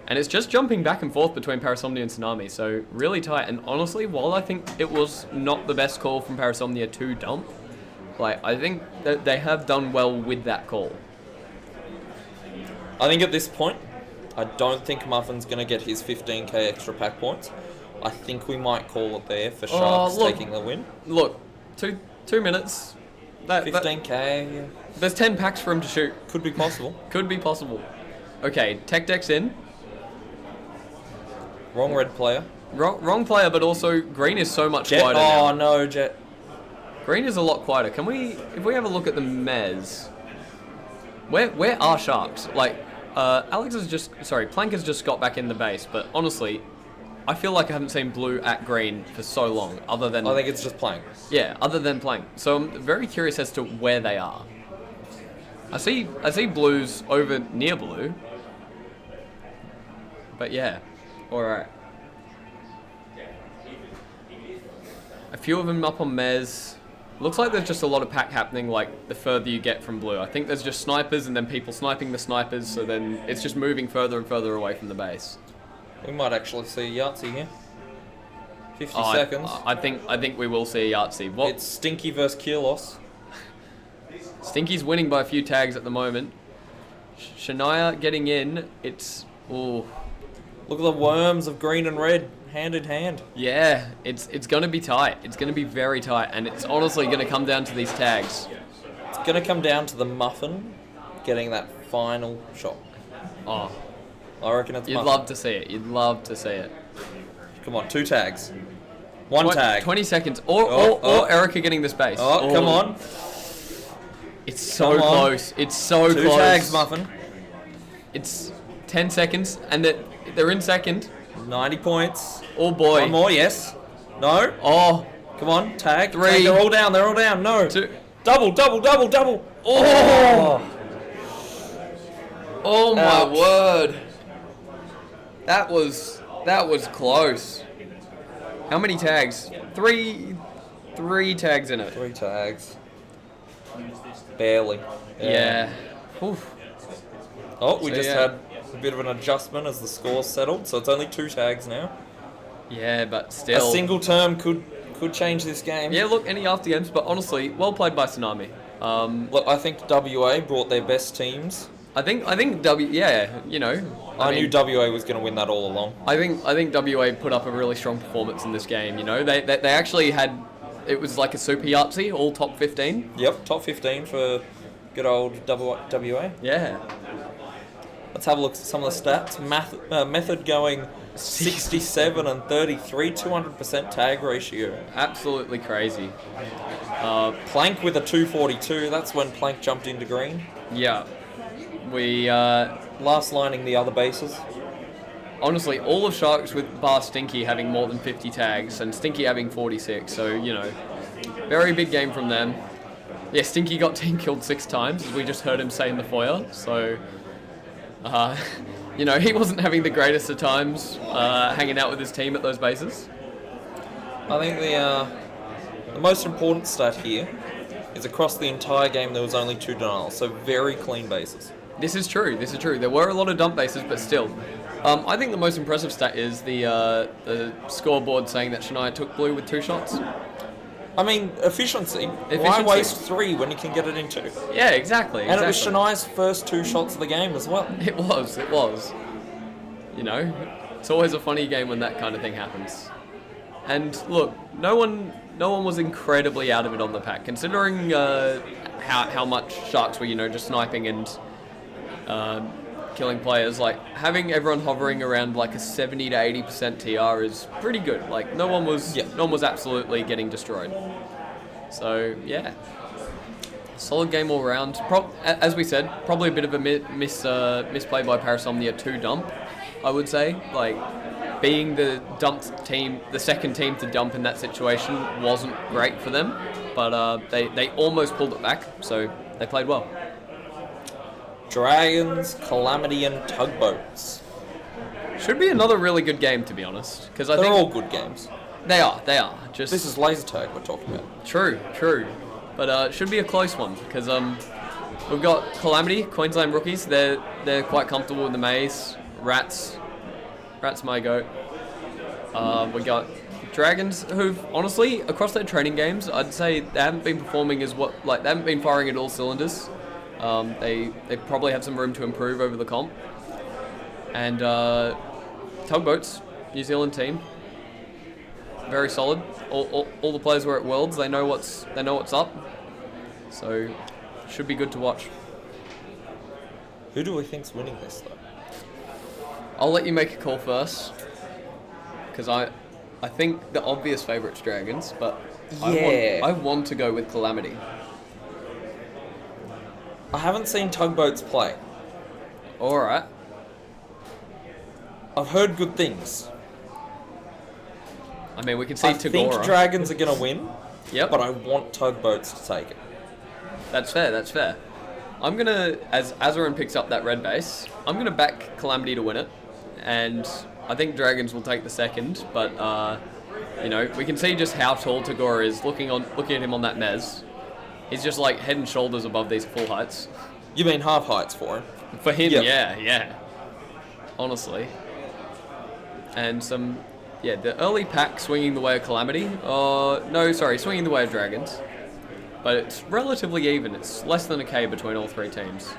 And it's just jumping back and forth between Parasomnia and Tsunami, so really tight. And honestly, while I think it was not the best call from Parasomnia to dump, I think that they have done well with that call. I think at this point, I don't think Muffin's going to get his 15k extra pack points. I think we might call it there for Sharks look. taking the win. Look, two minutes. 15k There's 10 packs for him to shoot. could be possible. Could be possible. Okay, Tech Deck's in. Wrong red player. Wrong player, but also green is so much Jet. quieter Oh now. no, Jet. Green is a lot quieter. If we have a look at the Mez, where are Sharks? Plank has just got back in the base, but honestly, I feel like I haven't seen blue at green for so long, other than I think it's just playing. other than Plank. So I'm very curious as to where they are. I see blues over near blue, but yeah, all right. A few of them up on Mez. Looks like there's just a lot of pack happening, like, the further you get from blue. I think there's just snipers and then people sniping the snipers, so then it's just moving further and further away from the base. We might actually see Yahtzee here. 50 Oh, seconds. I think we will see a Yahtzee. What? It's Stinky versus Kielos. Stinky's winning by a few tags at the moment. Shania getting in. It's... Ooh. Look at the worms of green and red, hand in hand. Yeah, it's going to be tight. It's going to be very tight, and it's honestly going to come down to these tags. It's going to come down to the Muffin getting that final shot. Oh, I reckon it's you'd Muffin. love to see it. You'd love to see it. Come on, 2 tags. One tag. 20 seconds. Oh. Or Erica getting the space. Oh, come on. It's so Come on. close. It's so Two close. tags, Muffin. It's 10 seconds, and they're in second. 90 points. Oh boy. One more, yes. No. Oh. Come on, tag. 3. Tag. They're all down. No. 2. Double. Oh. Oh my Ouch. word. That was close. How many tags? 3 tags in it. 3 tags. Barely. Yeah. Oof. Oh, we So, just yeah. had a bit of an adjustment as the score settled, so it's only 2 tags now. Yeah, but still. A single term could change this game. Yeah, look, any after games, but honestly, well played by Tsunami. Look, I think WA brought their best teams. I think I knew WA was going to win that all along. I think WA put up a really strong performance in this game. You know, they actually had, it was like a super Yahtzee, all top 15. Yep, top 15 for good old WA. Yeah. Let's have a look at some of the stats. Method going 67 and 33, 200% tag ratio. Absolutely crazy. Plank with a 242. That's when Plank jumped into green. Yeah. We Last lining the other bases. honestly, all of Sharks with bar Stinky having more than 50 tags and Stinky having 46. So, you know, very big game from them. Yeah, Stinky got team killed 6 times, as we just heard him say in the foyer. So, you know, he wasn't having the greatest of times hanging out with his team at those bases. I think the most important stat here is across the entire game there was only 2 denials, so very clean bases. This is true. There were a lot of dump bases, but still. I think the most impressive stat is the scoreboard saying that Shania took blue with 2 shots. I mean, efficiency. Why waste 3 when you can get it in 2? Yeah, exactly. And it was Shania's first 2 shots of the game as well. It was. You know, it's always a funny game when that kind of thing happens. And look, no one was incredibly out of it on the pack, considering how much Sharks were, you know, just sniping and killing players. Like, having everyone hovering around like a 70 to 80% TR is pretty good. Like, no one was absolutely getting destroyed. So yeah, solid game all round. As we said, probably a bit of a misplay by Parasomnia to dump, I would say. Like, being the dumped team, the second team to dump in that situation wasn't great for them, but they almost pulled it back, so they played well. Dragons, Calamity, and Tugboats. Should be another really good game, to be honest, because I They're think all good games. they are. Just This is ZLTAC we're talking about. true, but it should be a close one because we've got Calamity, Queensland rookies. They're quite comfortable in the maze. Rats my goat. We got Dragons, who've honestly across their training games, I'd say they haven't been performing they haven't been firing at all cylinders. They probably have some room to improve over the comp. And Tugboats, New Zealand team, very solid. All the players were at Worlds. They know what's up. So should be good to watch. Who do we think's winning this though? I'll let you make a call first, because I think the obvious favourite's Dragons, but I want to go with Calamity. I haven't seen Tugboats play. All right. I've heard good things. I mean, we can see I Tagora. think Dragons are going to win, Yep. but I want Tugboats to take it. That's fair. I'm gonna, as Azarin picks up that red base, I'm gonna back Calamity to win it, and I think Dragons will take the second. But you know, we can see just how tall Tagora is. Looking at him on that mez, he's just like head and shoulders above these full heights. You mean half heights for him? For him, Yep. yeah. Honestly, and the early pack swinging the way of Calamity. Swinging the way of Dragons. But it's relatively even. It's less than a K between all 3 teams.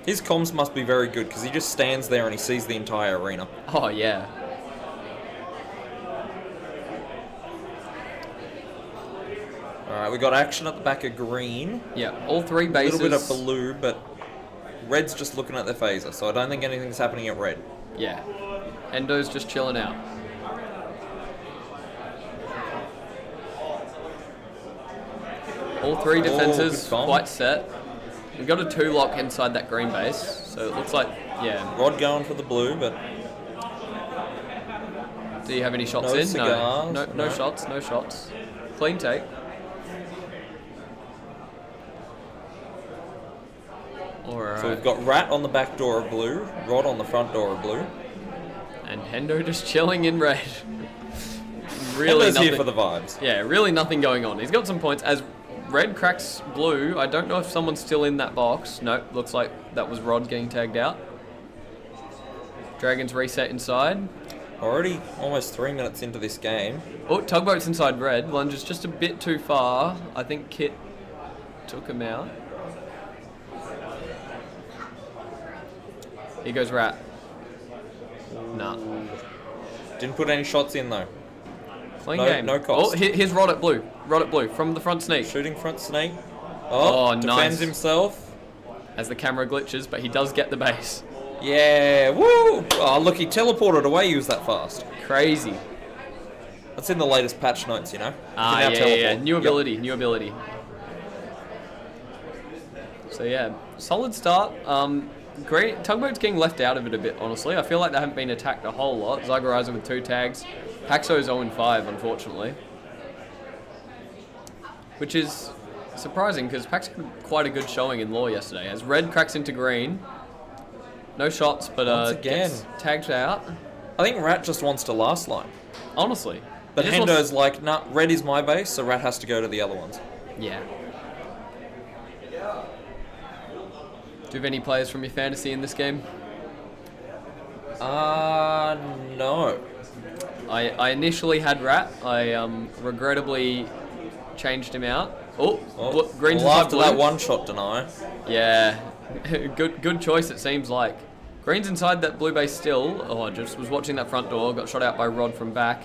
His comms must be very good because he just stands there and he sees the entire arena. Oh, yeah. Alright, we got action at the back of green. Yeah, all 3 A bases. little bit of blue, but red's just looking at their phaser, so I don't think anything's happening at red. Yeah. Endo's just chilling out. All three defenses good bomb. quite set. We've got a 2-lock inside that green base, so it looks like, yeah. Rod going for the blue, but Do you have any shots No in? cigars, No no. shots, no shots. Clean take. Alright. so we've got Rat on the back door of blue, Rod on the front door of blue. And Hendo just chilling in red. Really Hendo's nothing. here for the vibes. Yeah, really nothing going on. He's got some points. As red cracks blue, I don't know if someone's still in that box. Nope, looks like that was Rod getting tagged out. Dragons reset inside. Already almost 3 minutes into this game. Oh, Tugboats inside red. Lunges just a bit too far. I think Kit took him out. Here goes Rat. Nah. Didn't put any shots in though. Clean No- game. no cost. Oh, here's Rod at blue. Rod at blue from the front sneak. Shooting front snake. Oh, Defends nice. himself. As the camera glitches, but he does get the base. Yeah, woo! Oh, look, he teleported away, he was that fast. Crazy. That's in the latest patch notes, you know? You Ah, can now yeah. teleport. New Yep. ability, new ability. So yeah, solid start. Great. Tugboat's getting left out of it a bit, honestly. I feel like they haven't been attacked a whole lot. Zygorizer with 2 tags. Paxo's 0-5, unfortunately. Which is surprising, because Paxo had quite a good showing in lore yesterday. As red cracks into green. No shots, but Once again. gets tagged out. I think Rat just wants to last line. Honestly. But He just wants- Hendo's like, nah, red is my base, so Rat has to go to the other ones. Yeah. Do you have any players from your fantasy in this game? No. I initially had Rat. I regrettably changed him out. Oh, green's well, inside after blue. that one-shot deny. Yeah, good choice it seems like. Green's inside that blue base still. Oh, I just was watching that front door. Got shot out by Rod from back.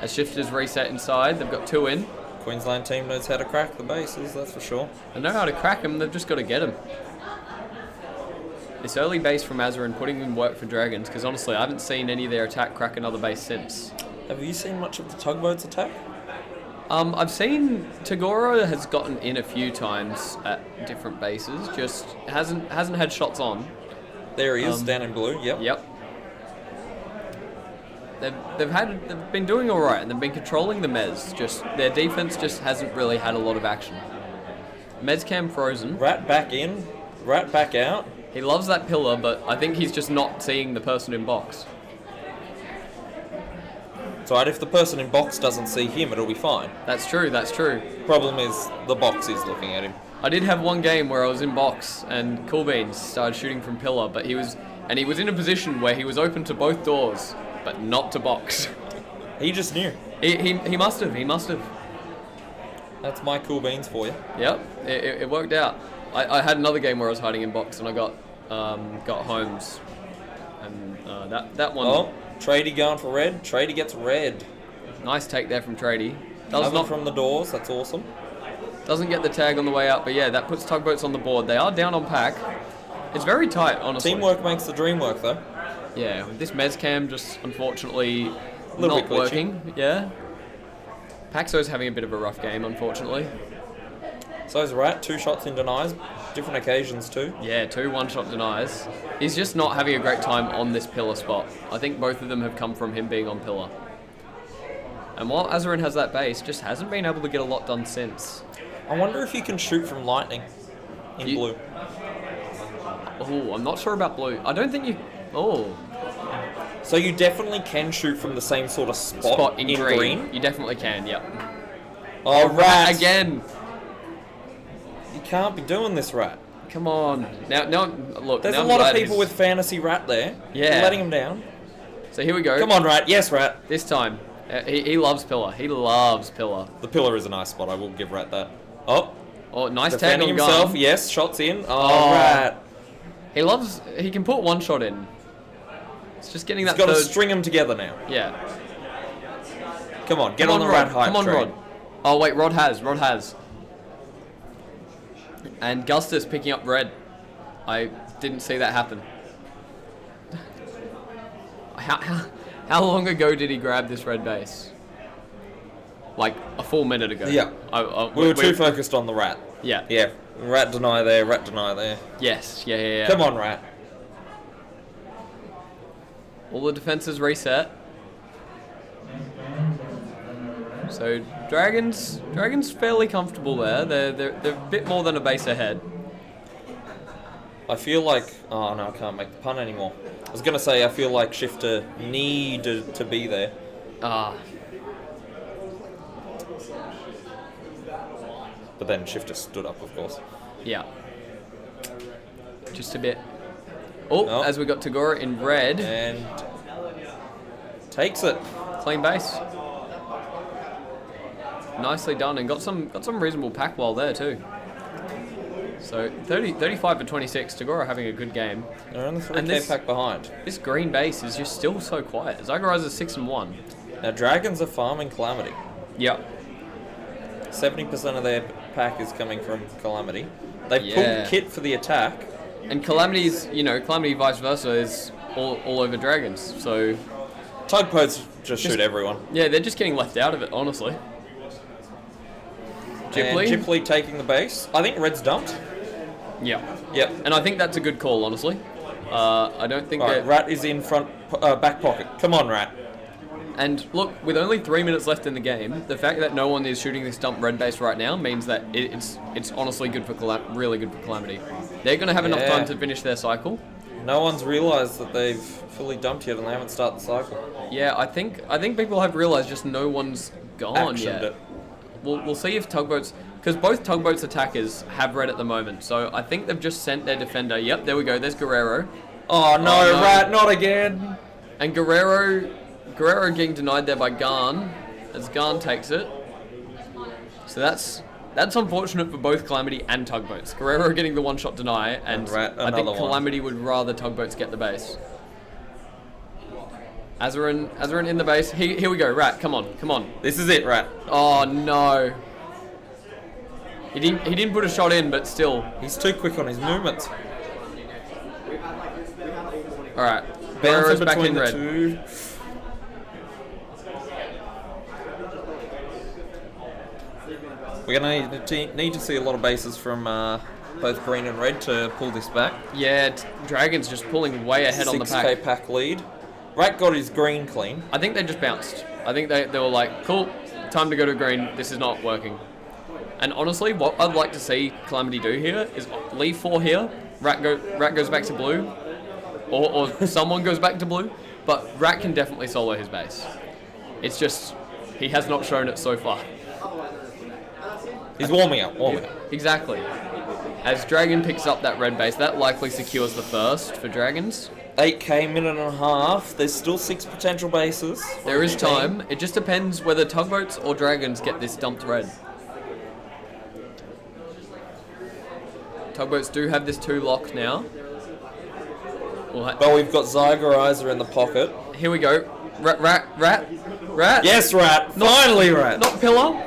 As Shifters reset inside, they've got 2 in. Queensland team knows how to crack the bases, that's for sure. They know how to crack them. They've just got to get them. This early base from Azarin putting in work for Dragons, because honestly, I haven't seen any of their attack crack another base since. Have you seen much of the Tugboats attack? I've seen Tagoro has gotten in a few times at different bases, just hasn't had shots on. There he is, down in blue, yep. Yep. They've been doing all right, and they've been controlling the Mez. Just their defense just hasn't really had a lot of action. Mezcam frozen. Rat back in, Rat back out. He loves that pillar, but I think he's just not seeing the person in box. So if the person in box doesn't see him, it'll be fine. That's true. That's true. Problem is, the box is looking at him. I did have one game where I was in box and Cool Beans started shooting from pillar, but he was in a position where he was open to both doors, but not to box. He just knew. He must have. He must have. That's my cool beans for you. Yep. It worked out. I had another game where I was hiding in box and I got Holmes, and that one. Oh, Tradie going for red. Tradie gets red. Nice take there from Tradie. Another from the doors. That's awesome. Doesn't get the tag on the way up, but yeah, that puts Tugboats on the board. They are down on pack. It's very tight, honestly. Teamwork makes the dream work, though. Yeah, this Mezcam just unfortunately Little not bit glitchy. working. Yeah. Paxo's having a bit of a rough game, unfortunately. So is Rat, 2 shots in denies, different occasions too. Yeah, 2 one-shot denies. He's just not having a great time on this pillar spot. I think both of them have come from him being on pillar. And while Azarin has that base, just hasn't been able to get a lot done since. I wonder if you can shoot from lightning in blue. Oh, I'm not sure about blue. I don't think you... Oh. So you definitely can shoot from the same sort of spot, In green. You definitely can, yep. Oh, Rat! Again! You can't be doing this, Rat. Come on. Now, look. There's now a I'm lot of glad people he's- with fantasy Rat there. Yeah. You're letting him down. So here we go. Come on, Rat. Yes, Rat. This time. He loves pillar. He loves pillar. The pillar is a nice spot. I will give Rat that. Oh, Oh, nice tag defending on himself. gun. Yes, shots in. Oh. Rat. He can put one shot in. It's just getting He's that got to third. string them together now. Yeah. Come on, get Come on the Rod. Rat hype Come on, train. Rod. Oh, wait, Rod has. And Gustus picking up red. I didn't see that happen. How long ago did he grab this red base? like a full minute ago. Yeah. We were too focused on the rat. Yeah. Yeah. Rat deny there, rat deny there. Yes. Yeah. Come on, rat. All the defenses reset. So Dragons fairly comfortable there. They're a bit more than a base ahead. I feel like... Oh, no, I can't make the pun anymore. I was going to say I feel like Shifter needed to be there. Ah. But then Shifter stood up, of course. Yeah. Just a bit. Oh, as we got Tagora in red. And takes it. Clean base. Nicely done, and got some reasonable pack wall there too. So 35 for 26. Tagora having a good game. They're only 3k pack behind. This green base is just still so quiet. Zygorizer 6-1. Now Dragons are farming Calamity. Yep. 70% of their pack is coming from Calamity. They've pulled Kit for the attack. And Calamity's, Calamity vice versa is all over Dragons. So Tugboats just shoot everyone. Yeah, they're just getting left out of it, honestly. Gyply taking the base. I think Red's dumped. Yeah. Yep. And I think that's a good call, honestly. I don't think that... Rat is in front, back pocket. Come on, Rat. And look, with only 3 minutes left in the game, the fact that no one is shooting this dump red base right now means that it's honestly good for really good for Calamity. They're going to have enough time to finish their cycle. No one's realised that they've fully dumped yet and they haven't started the cycle. Yeah, I think people have realised just no one's gone yet. It. We'll see if Tugboats... Because both Tugboats attackers have red at the moment, so I think they've just sent their defender. Yep, there we go. There's Guerrero. Oh no, Rat, not again! And Guerrero getting denied there by Garn, as Garn takes it. So that's unfortunate for both Calamity and Tugboats. Guerrero getting the one-shot deny, and Rat, I think Calamity would rather Tugboats get the base. Azarin in the base. Here we go, Rat, come on. This is it, Rat. Oh no. He didn't put a shot in, but still. He's too quick on his movements. Alright. Guerrero's back in red. Two. We're going to need to see a lot of bases from both green and red to pull this back. Yeah, Dragon's just pulling way ahead on the pack. 6k pack lead. Rat got his green clean. I think they just bounced. I think they were like, cool, time to go to green. This is not working. And honestly, what I'd like to see Calamity do here is leave 4 here. Rat goes back to blue, or someone goes back to blue. But Rat can definitely solo his base. It's just he has not shown it so far. He's warming up. Exactly. As Dragon picks up that red base, that likely secures the first for Dragons. 8k, minute and a half. There's still 6 potential bases. There is time. It just depends whether Tugboats or Dragons get this dumped red. Tugboats do have this 2 locked now. Well, we've got Zygorizer in the pocket. Here we go. Rat. Yes, Rat. Finally, Rat. Not Pillar.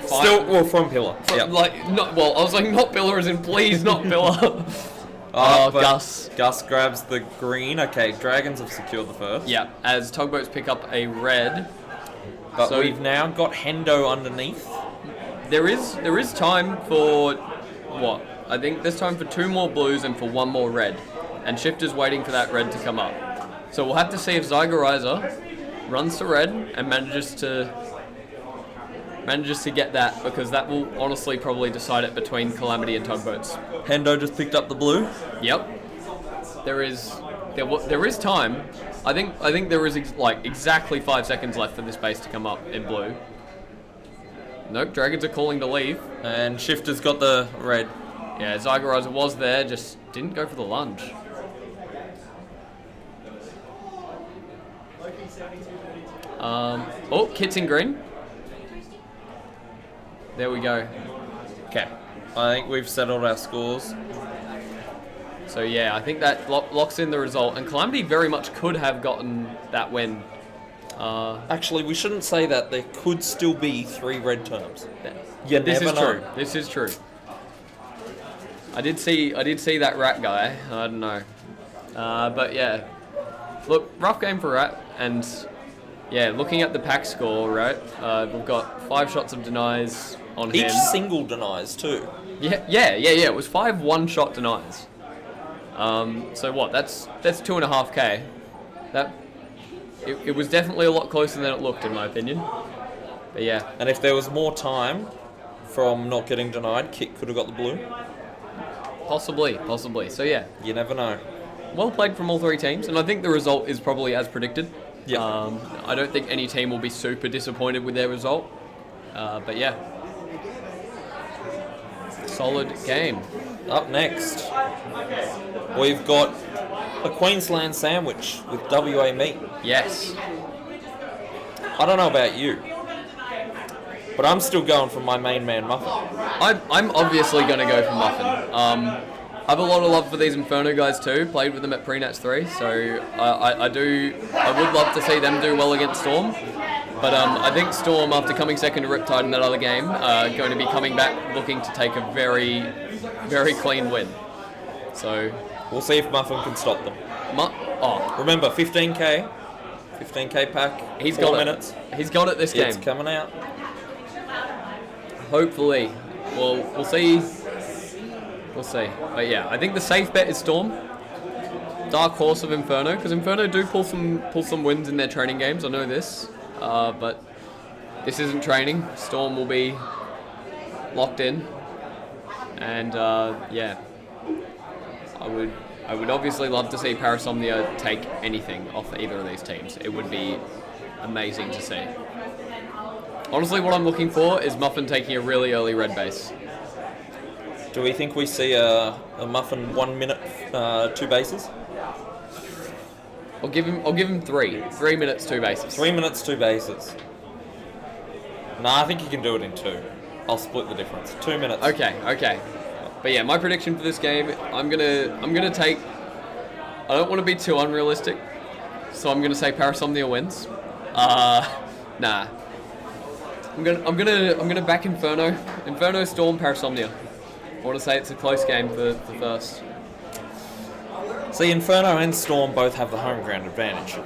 Still, well, from Pillar. I was like, not Pillar as in please, not Pillar. Gus. Gus grabs the green. Okay, Dragons have secured the first. Yeah, as Tugboats pick up a red. But so we've now got Hendo underneath. There is time for what? I think there's time for 2 more blues and for 1 more red. And Shifter's waiting for that red to come up. So we'll have to see if Zygorizer runs to red and manages to get that, because that will honestly probably decide it between Calamity and Tugboats. Hendo just picked up the blue. Yep. There is time. I think there is exactly 5 seconds left for this base to come up in blue. Nope, Dragons are calling to leave. And Shifter's got the red. Yeah, Zygorizer was there, just didn't go for the lunge. Kit's in green. There we go. Okay. I think we've settled our scores. So yeah, I think that locks in the result. And Calamity very much could have gotten that win. Actually, we shouldn't say that. There could still be 3 red terms. This is true. This is true. I did see that Rat guy. I don't know. But yeah. Look, rough game for Rat, and Yeah, looking at the pack score, right? We've got 5 shots of denies on him. Each single denies too. Yeah. It was 5 one-shot denies. So what? That's 2.5k. It was definitely a lot closer than it looked, in my opinion. But yeah. And if there was more time from not getting denied, Kit could have got the blue. Possibly. So yeah. You never know. Well played from all 3 teams, and I think the result is probably as predicted. Yeah. I don't think any team will be super disappointed with their result. But yeah. Solid game. Up next, we've got a Queensland sandwich with WA meat. Yes. I don't know about you, but I'm still going for my main man muffin. I'm obviously going to go for muffin. I have a lot of love for these Inferno guys too. Played with them at Pre-Nats 3, so I would love to see them do well against Storm. But I think Storm, after coming second to Riptide in that other game, are going to be coming back looking to take a very, very clean win. So we'll see if Muffin can stop them. Remember, 15k pack. He's 4 got minutes. He's got it this game. It's coming out. Hopefully. Well, we'll see. We'll see. But yeah, I think the safe bet is Storm. Dark horse of Inferno, because Inferno do pull some wins in their training games. I know this, but this isn't training. Storm will be locked in, and yeah, I would obviously love to see Parasomnia take anything off either of these teams. It would be amazing to see. Honestly, what I'm looking for is Muffin taking a really early red base. Do we think we see a Muffin 1 minute, 2 bases? I'll give him 3 minutes, 2 bases. 3 minutes, 2 bases. Nah, I think he can do it in 2. I'll split the difference. 2 minutes. Okay. But yeah, my prediction for this game, I'm gonna take. I don't want to be too unrealistic, so I'm gonna say Parasomnia wins. Nah. I'm gonna back Inferno. Inferno, Storm, Parasomnia. I want to say it's a close game for first. See, Inferno and Storm both have the home ground advantage.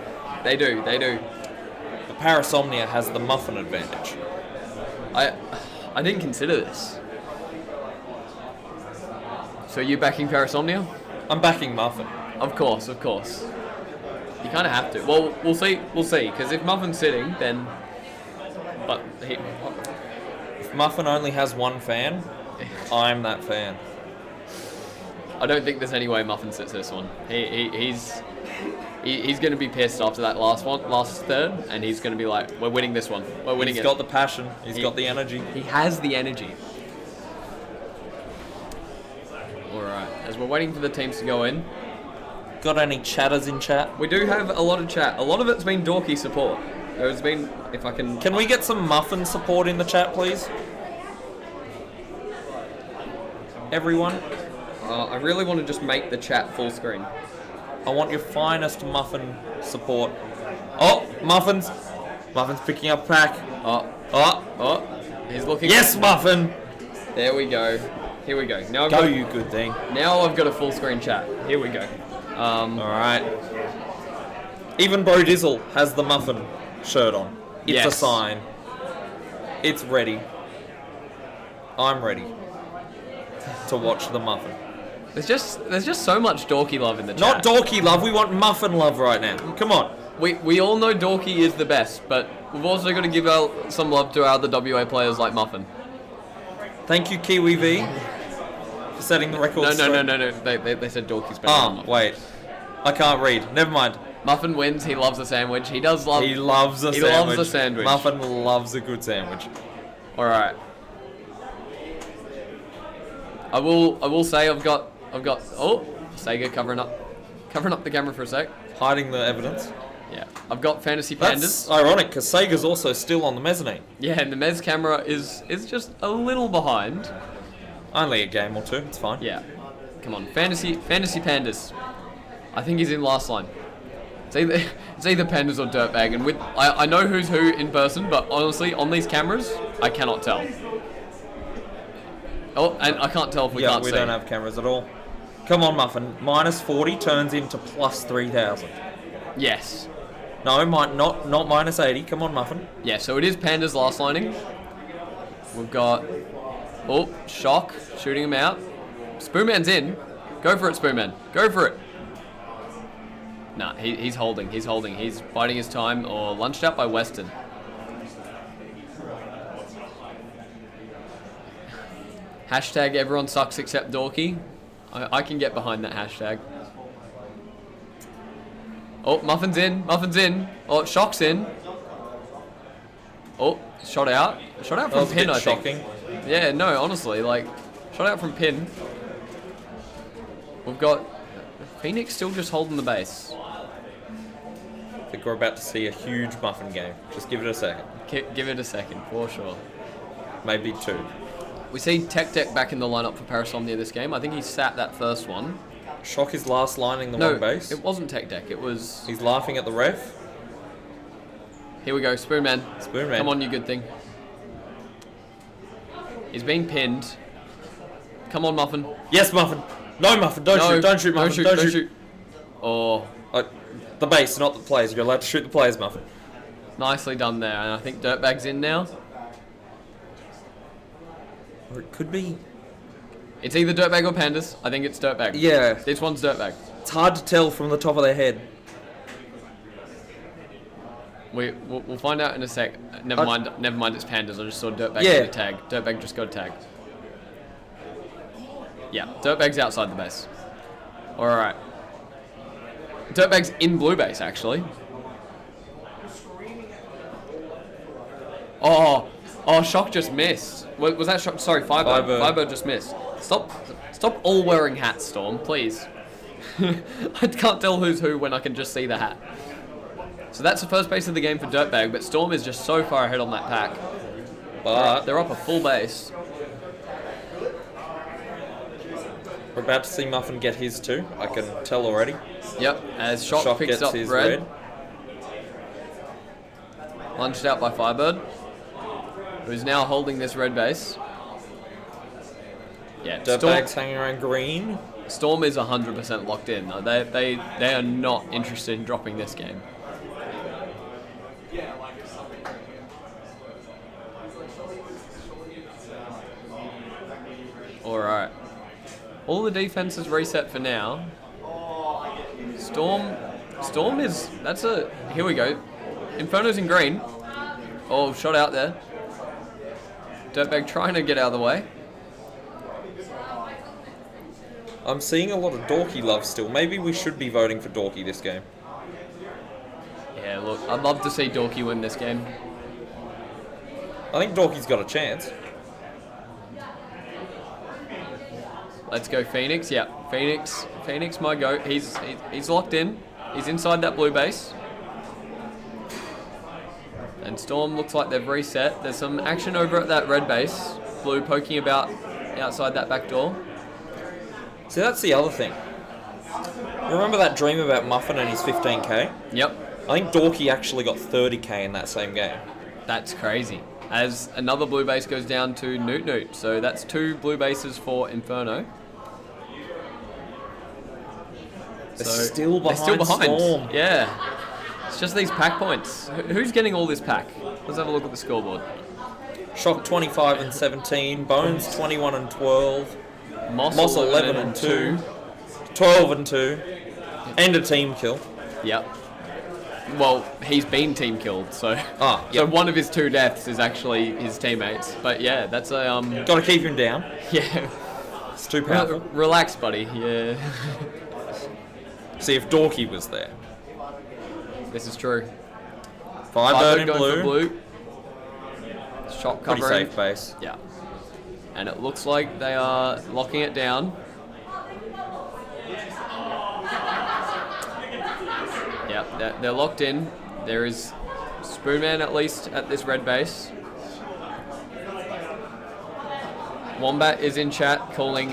They do. The Parasomnia has the Muffin advantage. I didn't consider this. So you backing Parasomnia? I'm backing Muffin. Of course. You kind of have to. Well, we'll see. Because if Muffin's sitting, then. But if Muffin only has 1 fan, I'm that fan. I don't think there's any way Muffin sits this one. He's going to be pissed after that last third, and he's going to be like, "We're winning this one. We're winning it." He's got the passion. He's got the energy. He has the energy. All right. As we're waiting for the teams to go in, got any chatters in chat? We do have a lot of chat. A lot of it's been dorky support. There's been, if I can. Can we get some Muffin support in the chat, please? Everyone. I really want to just make the chat full screen. I want your finest Muffin support. Oh, Muffin's picking up pack. Oh, he's looking. Yes, Muffin. There we go. Here we go. Now you good thing. Now I've got a full screen chat. Here we go. All right. Even Bro Dizzle has the Muffin shirt on. It's a sign. It's ready. I'm ready to watch the Muffin. There's just so much dorky love in the chat. Not dorky love, we want Muffin love right now. Come on. We all know dorky is the best, but we've also got to give out some love to our other WA players like Muffin. Thank you, Kiwi V, for setting the record straight. No. They said dorky's better than Muffin. Wait. I can't read. Never mind. Muffin wins. He loves a sandwich. He loves a sandwich. Muffin loves a good sandwich. All right. I will say I've got Sega covering up the camera for a sec. Hiding the evidence. Yeah. I've got Fantasy Pandas. That's ironic because Sega's also still on the mezzanine. Yeah, and the Mez camera is just a little behind. Only a game or 2, it's fine. Yeah. Come on, Fantasy Pandas. I think he's in last line. It's either Pandas or Dirtbag, and I know who's who in person, but honestly, on these cameras, I cannot tell. Oh, and I can't tell if we can't see. Yeah, we don't have cameras at all. Come on, Muffin. -40 turns into +3,000. Yes. No, not -80. Come on, Muffin. Yeah, so it is Panda's last lining. We've got... Oh, Shock, shooting him out. Spoonman's in. Go for it, Spoonman. Go for it. Nah, he's holding. He's holding. He's biding his time or lunched out by Weston. Hashtag everyone sucks except Dorky. I can get behind that hashtag. Oh, Muffin's in. Muffin's in. Oh, Shock's in. Oh, shot out. Shot out from Pin, I think. Shocking. Yeah, no, honestly, like, shot out from Pin. We've got Phoenix still just holding the base. I think we're about to see a huge Muffin game. Just give it a second. Give it a second, for sure. Maybe 2. We see Tech Deck back in the lineup for Parasomnia this game. I think he sat that first one. Shock is last lining the No, one base. it wasn't Tech Deck. It was... He's laughing at the ref. Here we go, Spoonman. Spoonman. Come on, you good thing. He's being pinned. Come on, Muffin. Yes, Muffin. No, Muffin. Don't shoot. Don't shoot, Muffin. Don't shoot. Oh, The base, not the players. You're allowed to shoot the players, Muffin. nicely done there. And I think Dirtbag's in now. Or it could be... It's either Dirtbag or Pandas. I think it's Dirtbag. Yeah. This one's Dirtbag. It's hard to tell from the top of their head. We'll find out in a sec. Never mind, it's Pandas. I just saw Dirtbag Yeah. get a tag. Dirtbag just got a tag. Yeah, Dirtbag's outside the base. Alright. Dirtbag's in blue base, actually. Oh, Shock just missed. Was that Shock? Sorry, Firebird. Firebird just missed. Stop all wearing hats, Storm, please. I can't tell who's who when I can just see the hat. So that's the first base of the game for Dirtbag, but Storm is just so far ahead on that pack. But They're up a full base. we're about to see Muffin get his too. I can tell already. Yep, as Shock picks gets up his red. Lunched out by Firebird, who's now holding this red base. Yeah, Dirtbag's hanging around green. Storm is 100% locked in. They are not interested in dropping this game. Alright. All the defense is reset for now. Storm is... That's a... Here we go. Inferno's in green. Oh, shot out there. Dirtbag trying to get out of the way. I'm seeing a lot of Dorky love still. Maybe we should be voting for Dorky this game. Yeah, look, I'd love to see Dorky win this game. I think Dorky's got a chance. Let's go Phoenix. Yeah, Phoenix my go. He's locked in. He's inside that blue base. And Storm looks like they've reset. There's some action over at that red base. Blue poking about outside that back door. See, that's the other thing. Remember that dream about Muffin and his 15k? Yep. I think Dorky actually got 30k in that same game. That's crazy. As another blue base goes down to Newt Newt. So that's 2 blue bases for Inferno. They're still behind Storm. Yeah. It's just these pack points. Who's getting all this pack? Let's have a look at the scoreboard. Shock 25 and 17, Bones 21 and 12, Moss 11 and 2, 12 and 2, and a team kill. Yep. Well, he's been team killed, so so one of his 2 deaths is actually his teammates. But yeah, that's a Got to keep him down. Yeah. It's too powerful. Relax, buddy. Yeah. See if Dorky was there. This is true. Firebird in going for blue. blue. Shot Pretty covering. safe base. Yeah. And it looks like they are locking it down. Yeah, they're locked in. There is Spoonman at least at this red base. Wombat is in chat calling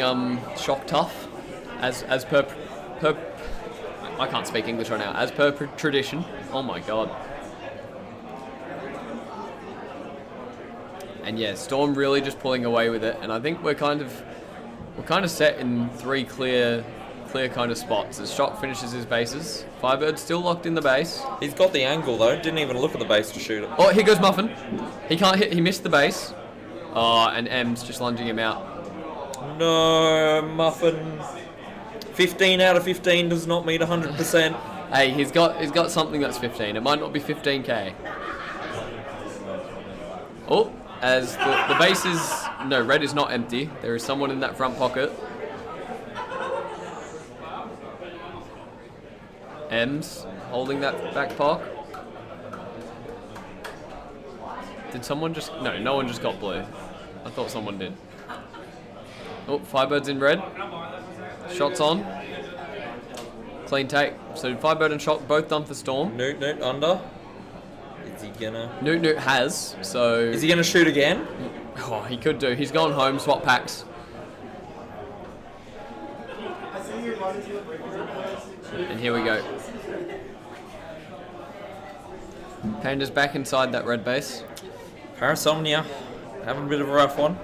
Shock tough, as per I can't speak English right now. As per tradition. Oh my god. And yeah, Storm really just pulling away with it, and I think we're kind of set in 3 clear clear kind of spots as Shock finishes his bases. Firebird still locked in the base. He's got the angle though. Didn't even look at the base to shoot it. Oh, here goes Muffin. He can't hit. He missed the base. Oh, and M's just lunging him out. No, Muffin. 15 out of 15 does not meet 100%. Hey, he's got something that's 15. It might not be 15k. Oh, as the base is... No, red is not empty. There is someone in that front pocket. M's holding that back pock. Did someone just... No, no one just got blue. I thought someone did. Oh, Firebird's in red. Shots on. Clean take. So Firebird and Shock both done for Storm. Newt under. Is he gonna... Newt has, so... Is he gonna shoot again? Oh, he could do. He's gone home, swap packs. And here we go. Panda's back inside that red base. Parasomnia. Having a bit of a rough one.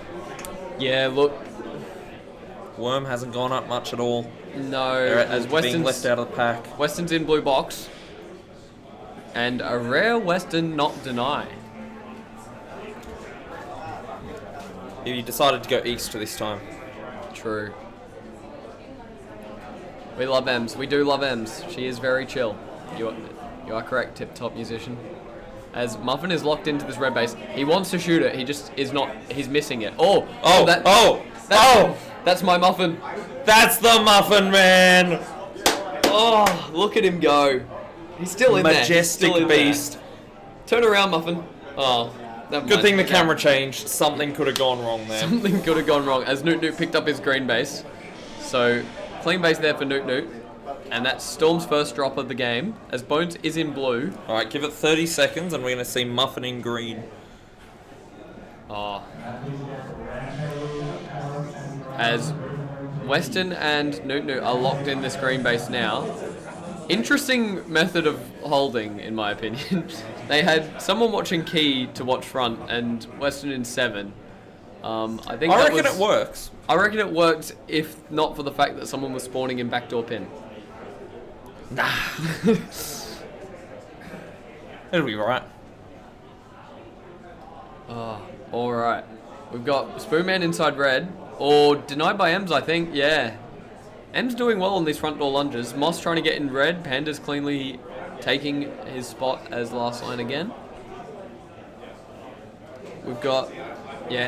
Yeah, look. Worm hasn't gone up much at all. No, as Weston's left out of the pack. Weston's in blue box. And a rare Weston not deny. He decided to go east this time. True. We love Ems. We do love Ems. She is very chill. You are correct, tip-top musician. As Muffin is locked into this red base, he wants to shoot it. He just is not. He's missing it. That's my Muffin. That's the Muffin, man. Oh, look at him go. He's still in Majestic there. Majestic beast. Turn around, Muffin. Oh, good thing the camera changed. Something could have gone wrong there. Something could have gone wrong as Newt picked up his green base. So, clean base there for Newt. And that's Storm's first drop of the game, as Bones is in blue. Alright, give it 30 seconds and we're going to see Muffin in green. Oh. As Weston and Newt are locked in this green base now. Interesting method of holding, in my opinion. They had someone watching Key to watch front and Weston in 7. I reckon it works. I reckon it worked if not for the fact that someone was spawning in backdoor pin. Nah. It'll be right. Oh, alright. We've got Spoonman inside red. Or denied by Ems, I think. Yeah. Ems doing well on these front door lunges. Moss trying to get in red. Panda's cleanly taking his spot as last line again. We've got,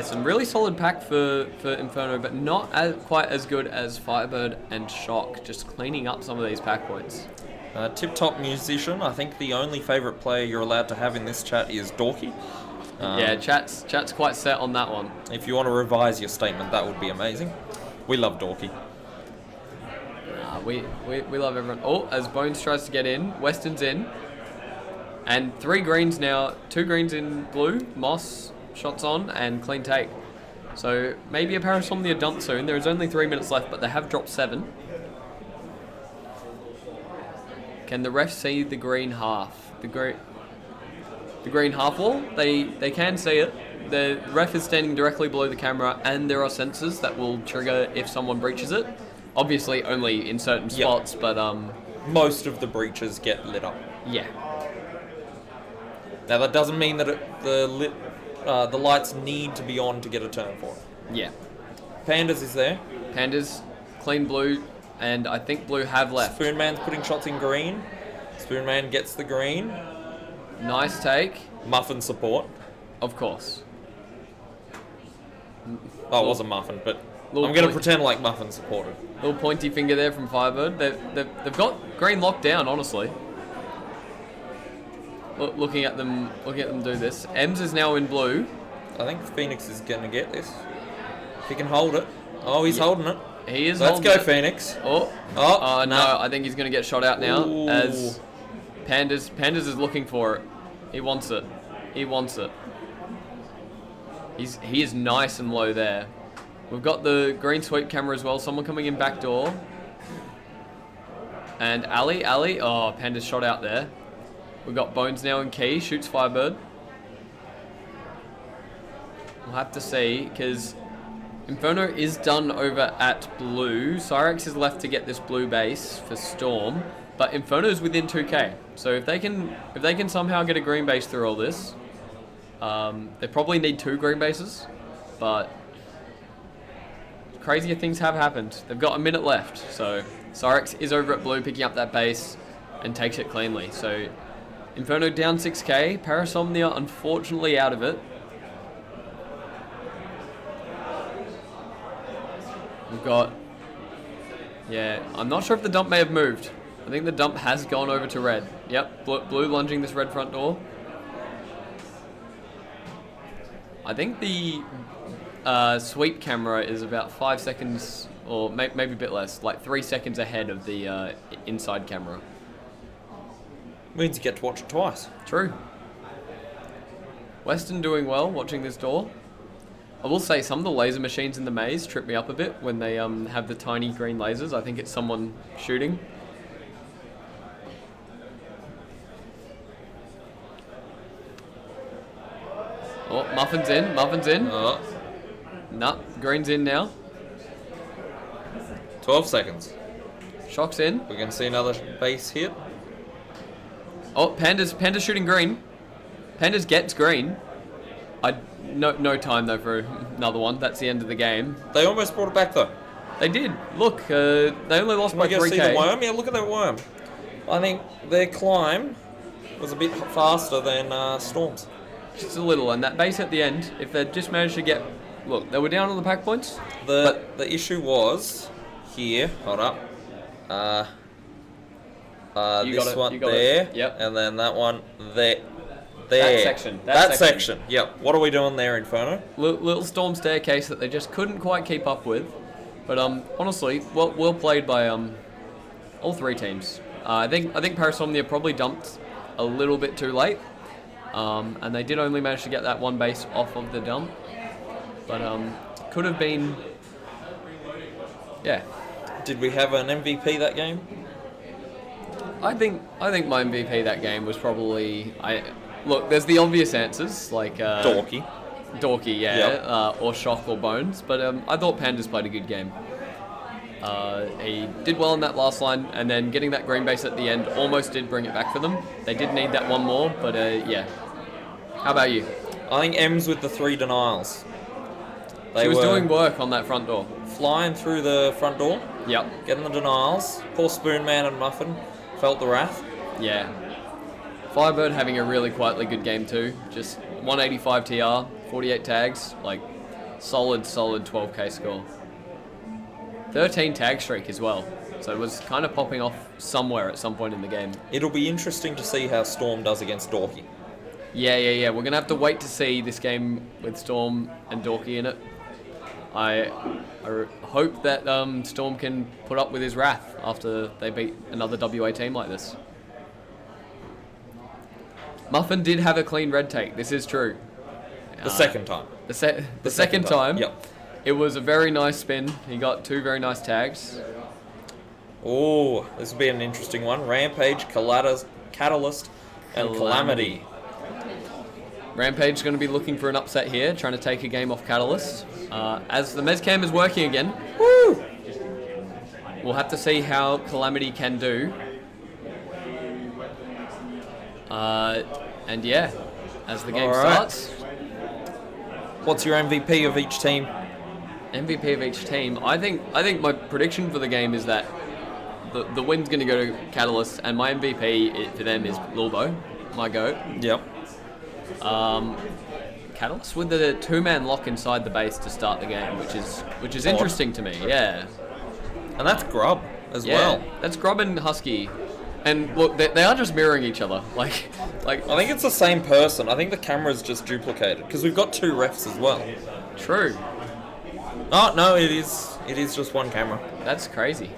some really solid pack for Inferno, but not quite as good as Firebird and Shock, just cleaning up some of these pack points. Tip-top musician, I think the only favourite player you're allowed to have in this chat is Dorky. Chat's quite set on that one. If you want to revise your statement, that would be amazing. We love Dorky. We love everyone. Oh, as Bones tries to get in, Weston's in. And 3 greens now, 2 greens in blue, Moss, shots on, and clean take. So maybe a Parasomnia dump soon. There is only 3 minutes left, but they have dropped 7. Can the ref see the green half? The green half wall? They can see it. The ref is standing directly below the camera, and there are sensors that will trigger if someone breaches it. Obviously, only in certain spots, but most of the breaches get lit up. Yeah. Now that doesn't mean that the lights need to be on to get a turn for it. Yeah. Pandas is there. Pandas, clean blue, and I think blue have left. Spoonman's putting shots in green. Spoonman gets the green. Nice take. Muffin support. Of course. Oh, it wasn't Muffin, but I'm going to pretend like Muffin supported. Little pointy finger there from Firebird. They've got green locked down, honestly. Looking at them do this. Ems is now in blue. I think Phoenix is going to get this. If he can hold it. Oh, he's holding it. He is. Let's go, Phoenix. No, I think he's going to get shot out now. Ooh. As Pandas is looking for it. He wants it. He is nice and low there. We've got the green sweep camera as well. Someone coming in back door. And Ali. Oh, Panda's shot out there. We've got Bones now in key. Shoots Firebird. We'll have to see, because Inferno is done over at blue. Cyrex is left to get this blue base for Storm, but Inferno's within 2k. So if they can somehow get a green base through all this, they probably need 2 green bases, but crazier things have happened. They've got a minute left, so Cyrex is over at blue picking up that base and takes it cleanly. So Inferno down 6k, Parasomnia unfortunately out of it. We've got, yeah, I'm not sure if the dump may have moved. I think the dump has gone over to red. Yep, blue lunging this red front door. I think the sweep camera is about 5 seconds, or maybe a bit less, like 3 seconds ahead of the inside camera. Means you get to watch it twice. True. Western doing well, watching this door. I will say some of the laser machines in the maze trip me up a bit when they have the tiny green lasers. I think it's someone shooting. Oh, Muffin's in, Muffin's in. Oh. Nah, green's in now. 12 seconds. Shock's in. We're going to see another base hit. Oh, Panda's shooting green. Panda's gets green. No time though for another one. That's the end of the game. They almost brought it back though. They did. Look, they only lost by 3k. See the worm? Yeah, look at that worm. I think their climb was a bit faster than Storm's. Just a little, and that base at the end, if they'd just managed to get... Look, they were down on the pack points. The issue was here. Hold up. This one there. Yep. And then that one there. That section. That section. Yep. What are we doing there, Inferno? Little storm staircase that they just couldn't quite keep up with. But honestly, well played by all 3 teams. I think Parasomnia probably dumped a little bit too late. And they did only manage to get that one base off of the dump. But could have been... Yeah. Did we have an MVP that game? I think my MVP that game was probably... Look, there's the obvious answers, like... Dorky, yeah. Yep. Or Shock or Bones. But I thought Pandas played a good game. He did well in that last line, and then getting that green base at the end almost did bring it back for them. They did need that one more, but yeah. How about you? I think M's with the 3 denials. She was doing work on that front door. Flying through the front door. Yep. Getting the denials. Poor Spoonman and Muffin felt the wrath. Yeah. Firebird having a really quietly good game too. Just 185 TR, 48 tags, like solid 12k score. 13 tag streak as well. So it was kind of popping off somewhere at some point in the game. It'll be interesting to see how Storm does against Dorky. Yeah. We're going to have to wait to see this game with Storm and Dorky in it. I hope that Storm can put up with his wrath after they beat another WA team like this. Muffin did have a clean red take. This is true. The second time. The second time. Yep. It was a very nice spin. He got 2 very nice tags. Oh, this will be an interesting one. Rampage, Catalyst, and Calamity. Rampage is going to be looking for an upset here, trying to take a game off Catalyst. As the Mezcam is working again, woo! We'll have to see how Calamity can do. And yeah, as the game starts. What's your MVP of each team? MVP of each team. I think my prediction for the game is that the win's going to go to Catalyst, and my MVP for them is Lilbo, my goat. Yep. Catalyst with the 2-man lock inside the base to start the game, which is interesting to me. Yeah. And that's Grub as well. That's Grub and Husky. And look, they are just mirroring each other. Like. I think it's the same person. I think the camera's just duplicated because we've got 2 refs as well. True. Oh no, it is just one camera. That's crazy.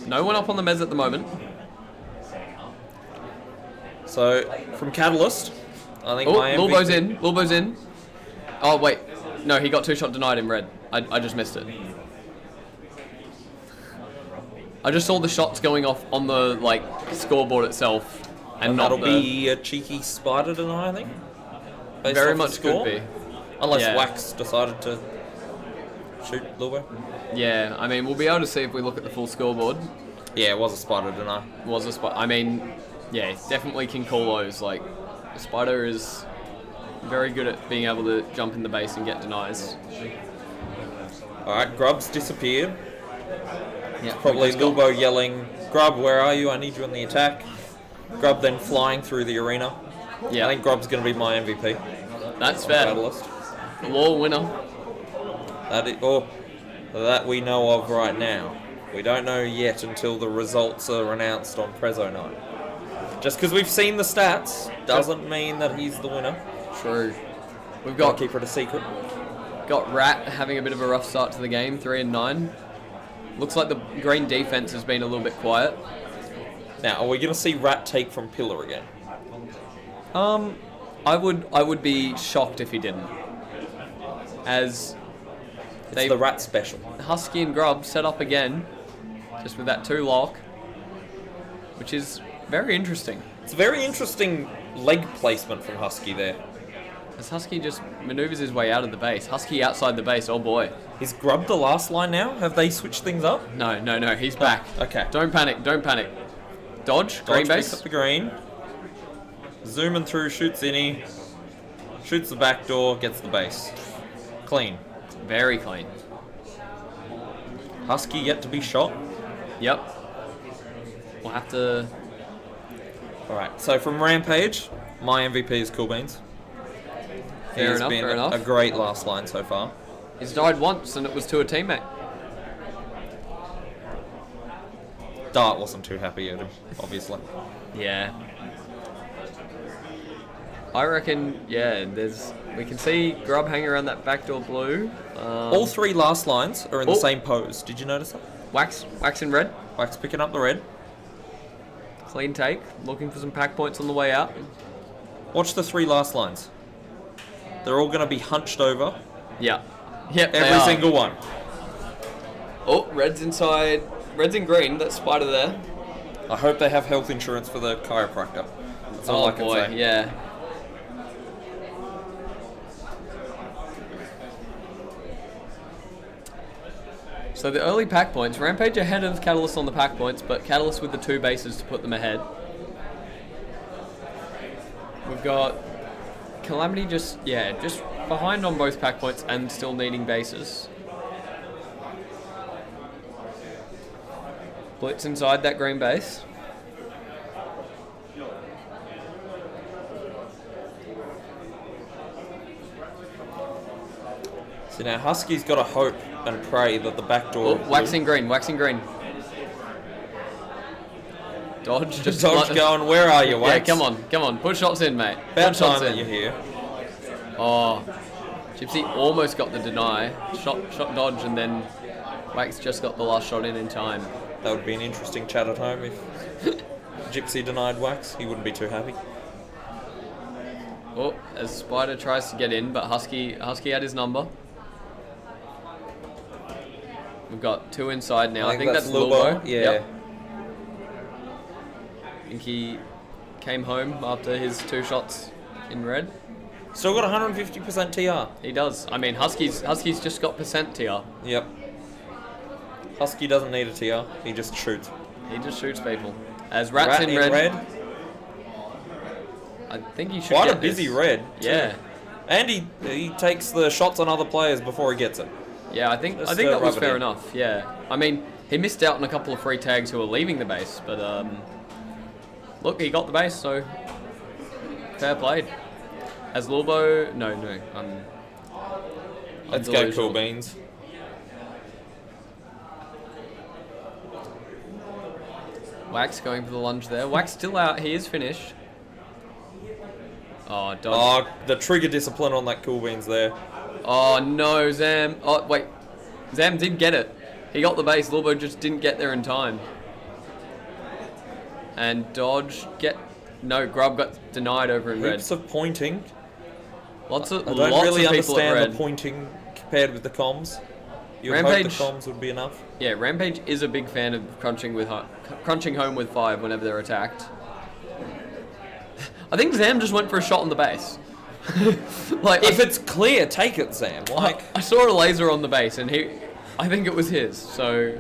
No one up on the mez at the moment. So from Catalyst, I think my MVP... Lilbo's in. Oh wait, no, he got 2-shot denied in red. I just missed it. I just saw the shots going off on the scoreboard itself, and not that'll be a cheeky spider deny, I think. Very much could be. Unless Wax decided to shoot, Lubo? Yeah, I mean, we'll be able to see if we look at the full scoreboard. Yeah, it was a spider, didn't I? Was a spot. I mean, yeah, definitely can call those. Like, the spider is very good at being able to jump in the base and get denies. Alright, Grub's disappeared. Yeah, Probably Lubo yelling, Grub, where are you? I need you on the attack. Grub then flying through the arena. Yeah, I think Grub's going to be my MVP. that's fair. Catalyst. The law winner. That we know of right now. We don't know yet until the results are announced on Prezzo night. Just because we've seen the stats doesn't mean that he's the winner. True. We've Gotta got keep it a secret. Rat having a bit of a rough start to the game, 3-9. Looks like the green defense has been a little bit quiet. Now, are we going to see Rat take from Pillar again? I would be shocked if he didn't. As It's the Rat special. Husky and Grub set up again, just with that 2 lock, which is very interesting. It's a very interesting leg placement from Husky there. As Husky just maneuvers his way out of the base. Husky outside the base, oh boy. Is Grub the last line now? Have they switched things up? No, he's back. Okay. Don't panic. Dodge, green Dodge base. picks up the green. Zooming through, shoots innie. Shoots the back door, gets the base. Clean. Very clean. Husky yet to be shot. Yep. We'll have to... Alright, so from Rampage, my MVP is Cool Beans. Fair He's enough, been fair enough. a great last line so far. He's died once and it was to a teammate. Dart wasn't too happy at him, obviously. Yeah. I reckon, yeah, we can see Grub hanging around that backdoor blue. All 3 last lines are in the same pose. Did you notice that? Wax in red. Wax picking up the red. Clean take. Looking for some pack points on the way out. Watch the 3 last lines. They're all going to be hunched over. Yeah. Yep, Every single one. Oh, red's inside. Red's in green. That spider there. I hope they have health insurance for the chiropractor. That's all I can say. Yeah. So the early pack points, Rampage ahead of Catalyst on the pack points, but Catalyst with the 2 bases to put them ahead. We've got Calamity just behind on both pack points and still needing bases. Blitz inside that green base. So now Husky's got to hope and pray that the back door... Oh, waxing green. Dodge. Just Dodge going, where are you, Wax? Yeah, come on. Put shots in, mate. About Put shots time that in. you're here. Oh, Gypsy almost got the deny. Shot dodge, and then Wax just got the last shot in time. That would be an interesting chat at home if Gypsy denied Wax. He wouldn't be too happy. Oh, as Spider tries to get in, but Husky had his number. We've got 2 inside now. I think that's Lubo. Yeah. Yep. I think he came home after his 2 shots in red. Still got 150% TR. He does. I mean, Husky's just got percent TR. Yep. Husky doesn't need a TR. He just shoots. He just shoots people. As Rat's in red. I think he should Quite get a busy this. red. Too. Yeah. And he takes the shots on other players before he gets it. Yeah, I think that was fair enough. Yeah. I mean, he missed out on a couple of free tags who were leaving the base, but look, he got the base, so fair played. As Lulbo, no. Let's go, Cool Beans. Wax going for the lunge there. Wax still out. He is finished. Oh, dodge. Oh, the trigger discipline on that Cool Beans there. Oh, no, Zam. Oh, wait. Zam did get it. He got the base. Lulbo just didn't get there in time. And dodge. Grub got denied over in red. Heaps of pointing. Lots of I don't really of people at understand red. the pointing compared with the comms. You would Rampage, hope the comms would be enough. Yeah, Rampage is a big fan of crunching home with 5 whenever they're attacked. I think Zam just went for a shot on the base. Like, If it's clear, take it, Sam. Like, I saw a laser on the base, and I think it was his. So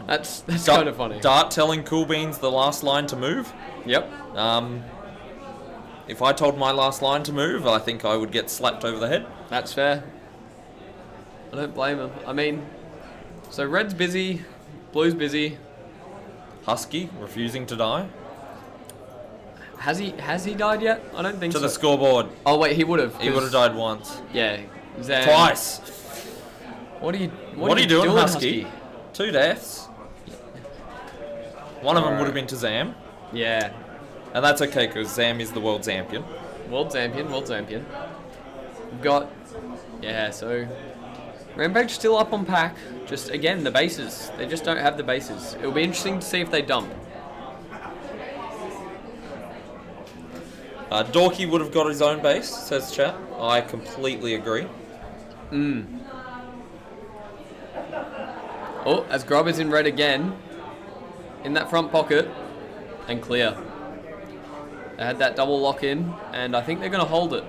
that's kind of funny. Dart telling Cool Beans the last line to move. Yep. If I told my last line to move, I think I would get slapped over the head. That's fair. I don't blame him. I mean, so red's busy, blue's busy. Husky refusing to die. Has he died yet? I don't think To so. the scoreboard. Oh wait, he would have. He would have died once. Yeah. Zam. Twice. What are you doing, Husky? 2 deaths. One of them would have been to Zam. Yeah. And that's okay, because Zam is the world champion. World champion. We've got... Yeah, so... Rampage still up on pack. Just, again, the bases. They just don't have the bases. It'll be interesting to see if they dump. Dorky would have got his own base, says chat. I completely agree. Oh, as Grub is in red again. In that front pocket. And clear. They had that double lock in, and I think they're going to hold it.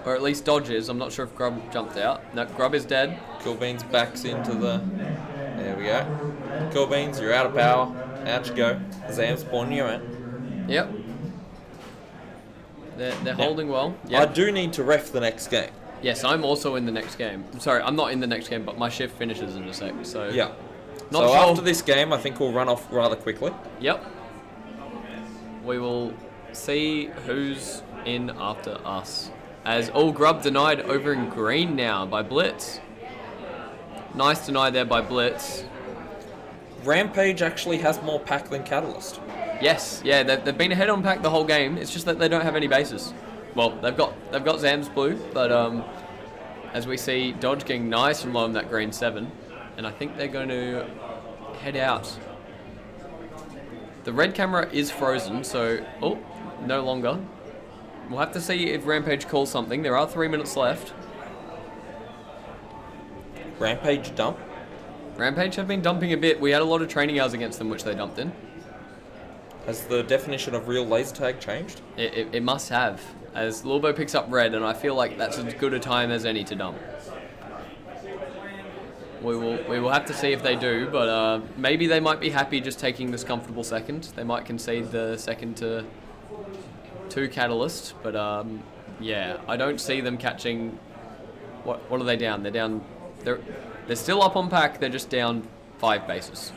Or at least Dodge is. I'm not sure if Grub jumped out. No, Grub is dead. Cool Beans backs into the... There we go. Cool Beans, you're out of power. Out you go. Zam spawn you in. Yep. They're holding well. Yep. I do need to ref the next game. Yes, I'm also in the next game. I'm sorry, I'm not in the next game, but my shift finishes in a sec, so... Yeah. Not so sure. after this game, I think we'll run off rather quickly. Yep. We will see who's in after us. As all Grub denied over in green now by Blitz. Nice deny there by Blitz. Rampage actually has more pack than Catalyst. Yes, yeah, they've been ahead on pack the whole game. It's just that they don't have any bases. Well, they've got Zam's blue, but as we see, Dodge getting nice and low on that green 7, and I think they're going to head out. The red camera is frozen, so no longer. We'll have to see if Rampage calls something. There are 3 minutes left. Rampage dump. Rampage have been dumping a bit. We had a lot of training hours against them, which they dumped in. Has the definition of real laser tag changed? It must have, as Lulbo picks up red, and I feel like that's as good a time as any to dump. We will have to see if they do, but maybe they might be happy just taking this comfortable second. They might concede the second to Catalyst, but yeah, I don't see them catching. What are they down? They're still up on pack. They're just down 5 bases.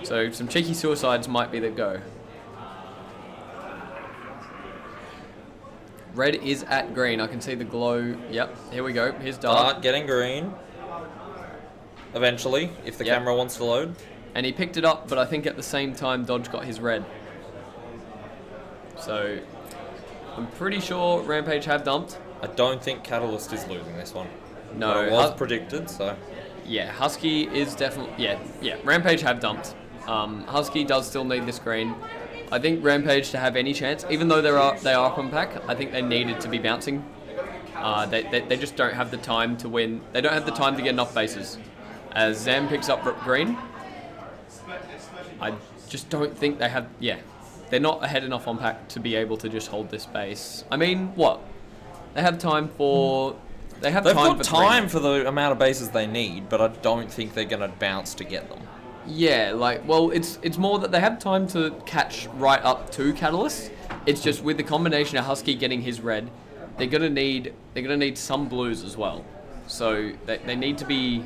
So some cheeky suicides might be the go. Red is at green. I can see the glow. Yep, here we go. Here's Dart. Getting green. Eventually, if the camera wants to load. And he picked it up, but I think at the same time Dodge got his red. So I'm pretty sure Rampage have dumped. I don't think Catalyst is losing this one. No. But it was predicted, so... Yeah, Husky is definitely... Yeah, Rampage have dumped. Husky does still need this green. I think Rampage to have any chance, even though they are up on pack, I think they needed to be bouncing. They just don't have the time to win. They don't have the time to get enough bases. As Zam picks up green, I just don't think they have... Yeah, they're not ahead enough on pack to be able to just hold this base. I mean, what? They have time for... They've got time for the amount of bases they need, but I don't think they're going to bounce to get them. Yeah, it's more that they have time to catch right up to Catalyst. It's just with the combination of Husky getting his red, they're gonna need some blues as well. So they need to be.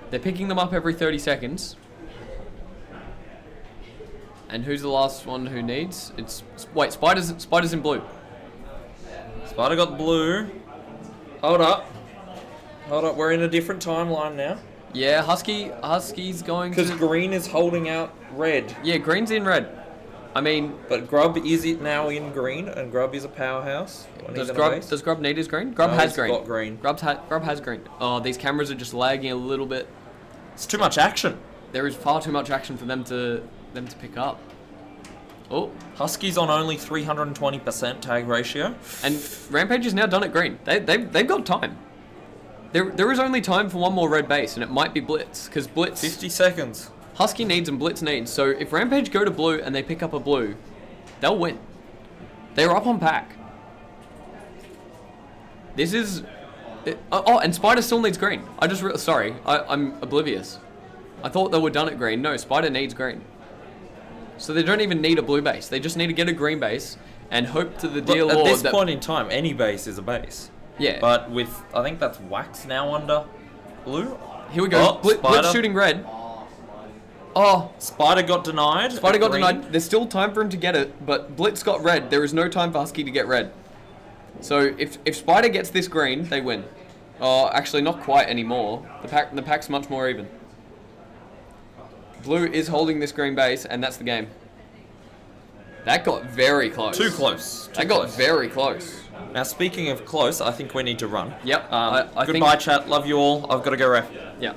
They're picking them up every 30 seconds. And who's the last one who needs? Spider's in blue. Spider got blue. Hold up, we're in a different timeline now. Yeah, Husky's going to... Because green is holding out red. Yeah, green's in red. I mean... But Grub is it now in green, and Grub is a powerhouse. Does Grub need his green? Grub has green. Got green. Grub has green. Oh, these cameras are just lagging a little bit. It's too much action. There is far too much action for them to pick up. Oh. Husky's on only 320% tag ratio. And Rampage is now done at green. They've got time. There is only time for one more red base, and it might be Blitz, because Blitz... 50 seconds. Husky needs and Blitz needs, so if Rampage go to blue and they pick up a blue, they'll win. They're up on pack. This is... Oh, and Spider still needs green. Sorry, I'm oblivious. I thought they were done at green. No, Spider needs green. So they don't even need a blue base. They just need to get a green base and hope to the dear At Lord this that... point in time, any base is a base. Yeah. But with, I think that's Wax now under blue. Here we go. Oh, Blitz Spider. shooting red. Oh, Spider got denied. Spider got Green. denied. There's still time for him to get it, but Blitz got red. There is no time for Husky to get red. So if Spider gets this green, they win. Oh, actually not quite anymore. The pack's much more even. Blue is holding this green base, and that's the game. That got very close. Too close. That got very close. Now, speaking of close, I think we need to run. Yep. I Goodbye, think, chat. Love you all. I've got to go ref. yeah.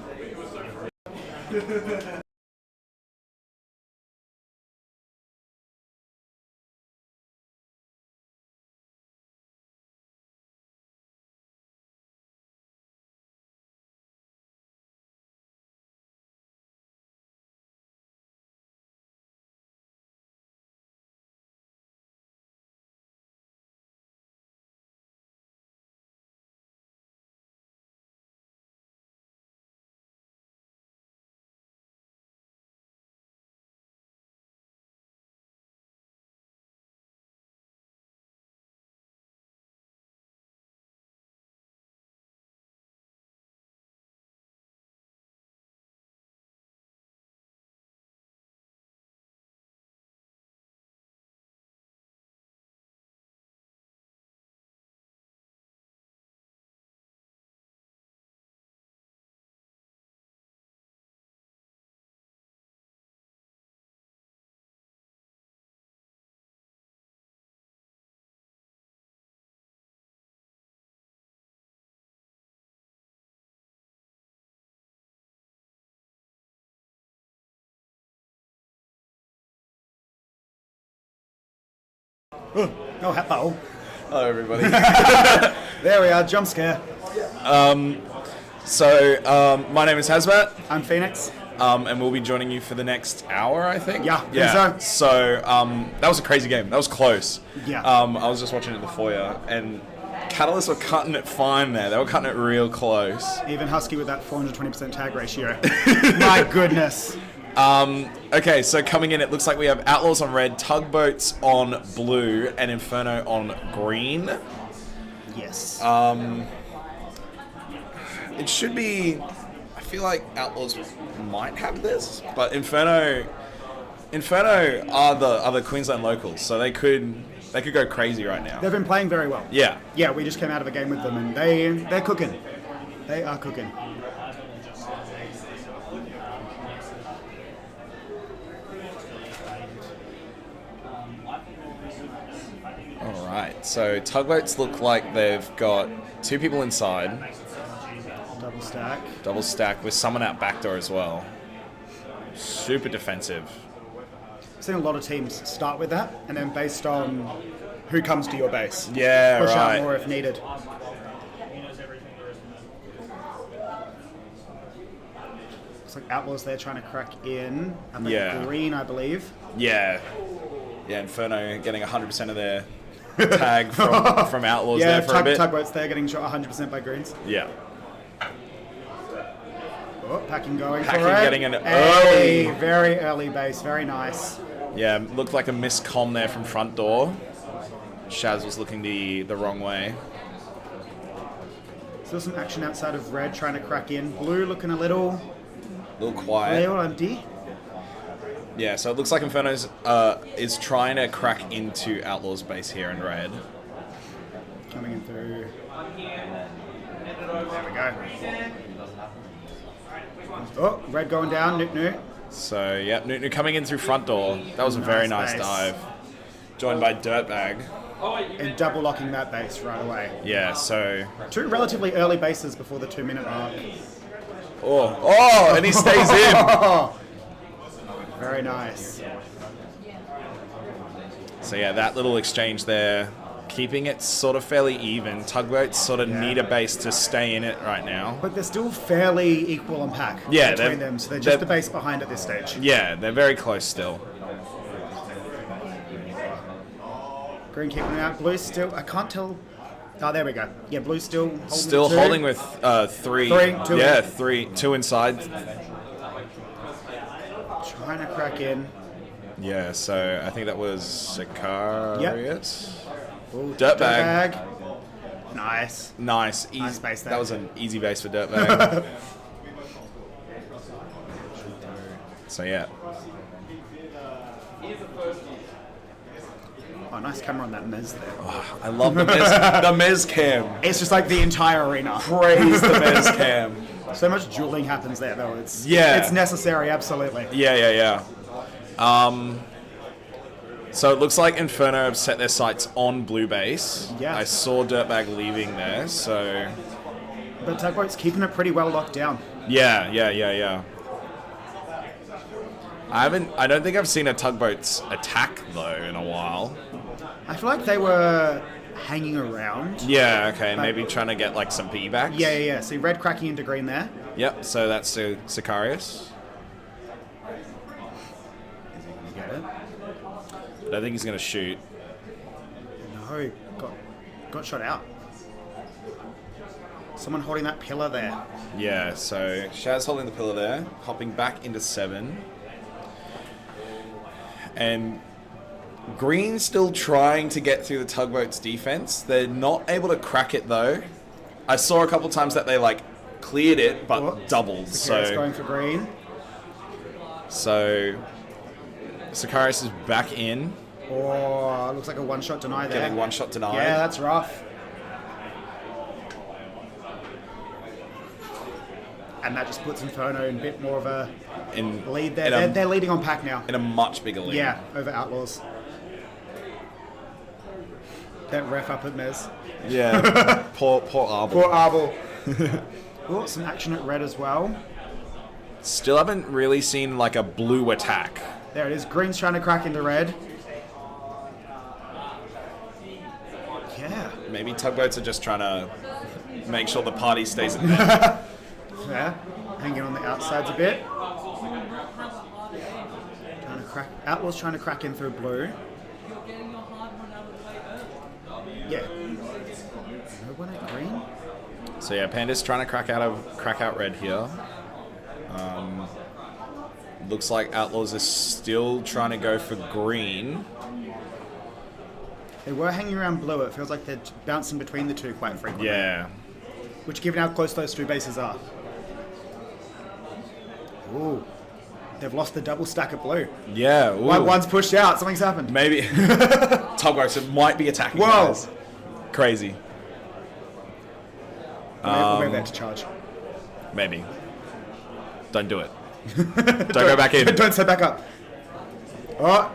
Oh, hello. Hello, everybody. There we are, jump scare. My name is Hazmat, I'm Phoenix. and we'll be joining you for the next hour, I think. Yeah, think So, that was a crazy game. That was close. Yeah. I was just watching it in the foyer, and Catalyst were cutting it fine there. They were cutting it real close. Even Husky with that 420% tag ratio. My goodness. Okay, so coming in, it looks like we have Outlaws on red, Tugboats on blue, and Inferno on green. Yes. It should be... I feel like Outlaws might have this, but Inferno are the Queensland locals, so they could go crazy right now. They've been playing very well. Yeah. Yeah, we just came out of a game with them, and they're cooking. They are cooking. Alright, so Tugboats look like they've got two people inside. Double stack with someone out backdoor as well. Super defensive. I've seen a lot of teams start with that, and then based on who comes to your base. Yeah, push right. out more if needed. Looks like Outlaws there trying to crack in. I think Yeah. green, I believe. Yeah. Yeah, Inferno getting 100% of their tag from Outlaws Yeah, there for a bit. Tugboats there getting shot 100% by greens. Yeah. Oh, packing going Packing for it. getting an Hey, early... very early base, very nice. Yeah, looked like a missed comm there from front door. Shaz was looking the wrong way. Still some action outside of red trying to crack in. Blue looking a little Quiet. empty. Yeah, so it looks like Inferno's is trying to crack into Outlaws base here in red. Coming in through. There we go. Oh, red going down, Newt. So, yeah, Newton coming in through front door. That was a very nice Nice dive. Joined by Dirtbag. And double locking that base right away. Yeah, so... Two relatively early bases before the 2-minute mark. Oh, and he stays in. Very nice. So yeah, that little exchange there, keeping it sort of fairly even. Tugboats sort of need a base to stay in it right now. But they're still fairly equal on pack Yeah, between them, so they're just the base behind at this stage. Yeah, they're very close still. Green keeping it out. Blue still, I can't tell Oh, there we go. Yeah, blue's still holding Still two. holding with 3. Two. Yeah, 3. 2 inside. Trying to crack in. Yeah, so I think that was Sicarius. Ooh, Dirtbag. Nice. Nice. Nice base there. That was an easy base for Dirtbag. So yeah. Oh, nice camera on that Mez there. I love the Mez cam. It's just like the entire arena. Praise the Mez cam. So much dueling happens there, though. It's Yeah. it's necessary, absolutely. Yeah. So it looks like Inferno have set their sights on blue base. Yes. I saw Dirtbag leaving there, so But Tugboats keeping it pretty well locked down. yeah. I don't think I've seen a Tugboats attack though in a while. I feel like they were hanging around. Yeah, okay, maybe trying to get like some piggybacks. Yeah. See red cracking into green there. Yep, so that's Sicarius. Is he going to get it? I don't think he's going to shoot. No, got shot out. Someone holding that pillar there. Yeah, so Shaz holding the pillar there, hopping back into 7. And Green's still trying to get through the Tugboats defense. They're not able to crack it though. I saw a couple times that they like cleared it but doubled. Sicarius So going for green. Sicarius is back in, Oh, looks like a one-shot deny there. getting one shot denied. Yeah, that's rough. And that just puts Inferno in a bit more of a in lead there. They're leading on pack now. in a much bigger lead. Yeah, over Outlaws. That ref up at Mez. Yeah. poor Arbor. Poor Arbor. Oh, some action at red as well. Still haven't really seen like a blue attack. There it is. Green's trying to crack into red. Yeah. Maybe Tugboats are just trying to make sure the party stays in there. Yeah. Hanging on the outsides a bit. Outlaws trying to crack in through blue. Yeah. No one at green. So yeah, Panda's trying to crack out red here. Looks like Outlaws is still trying to go for green. They were hanging around blue. It feels like they're bouncing between the two quite frequently. Yeah. Which, given how close those two bases are. Ooh. They've lost the double stack of blue. Yeah. Ooh. One's pushed out. Something's happened. Maybe. Tugboats might be attacking. Whoa. Guys. Crazy. We're about to charge. Maybe. Don't do it. Don't go back in. Don't step back up. Oh.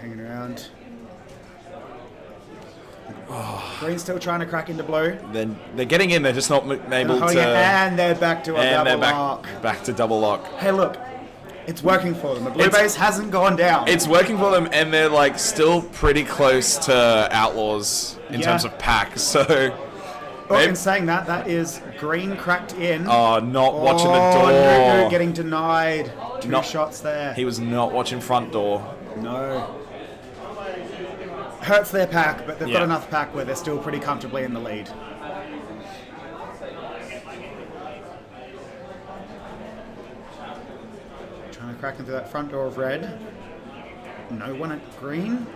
Hanging around. Green's still trying to crack into blue. Then they're getting in. They're just not able to. And they're back to a double lock. Back to double lock. Hey, look. It's working for them. The blue base hasn't gone down. It's working for them, and they're like still pretty close to Outlaws in terms of pack. So. In saying that, that is green cracked in. Oh, not watching the door. No, getting denied. Two shots there. He was not watching front door. No. Hurts their pack, but they've got enough pack where they're still pretty comfortably in the lead. Trying to crack into that front door of red. No one at green.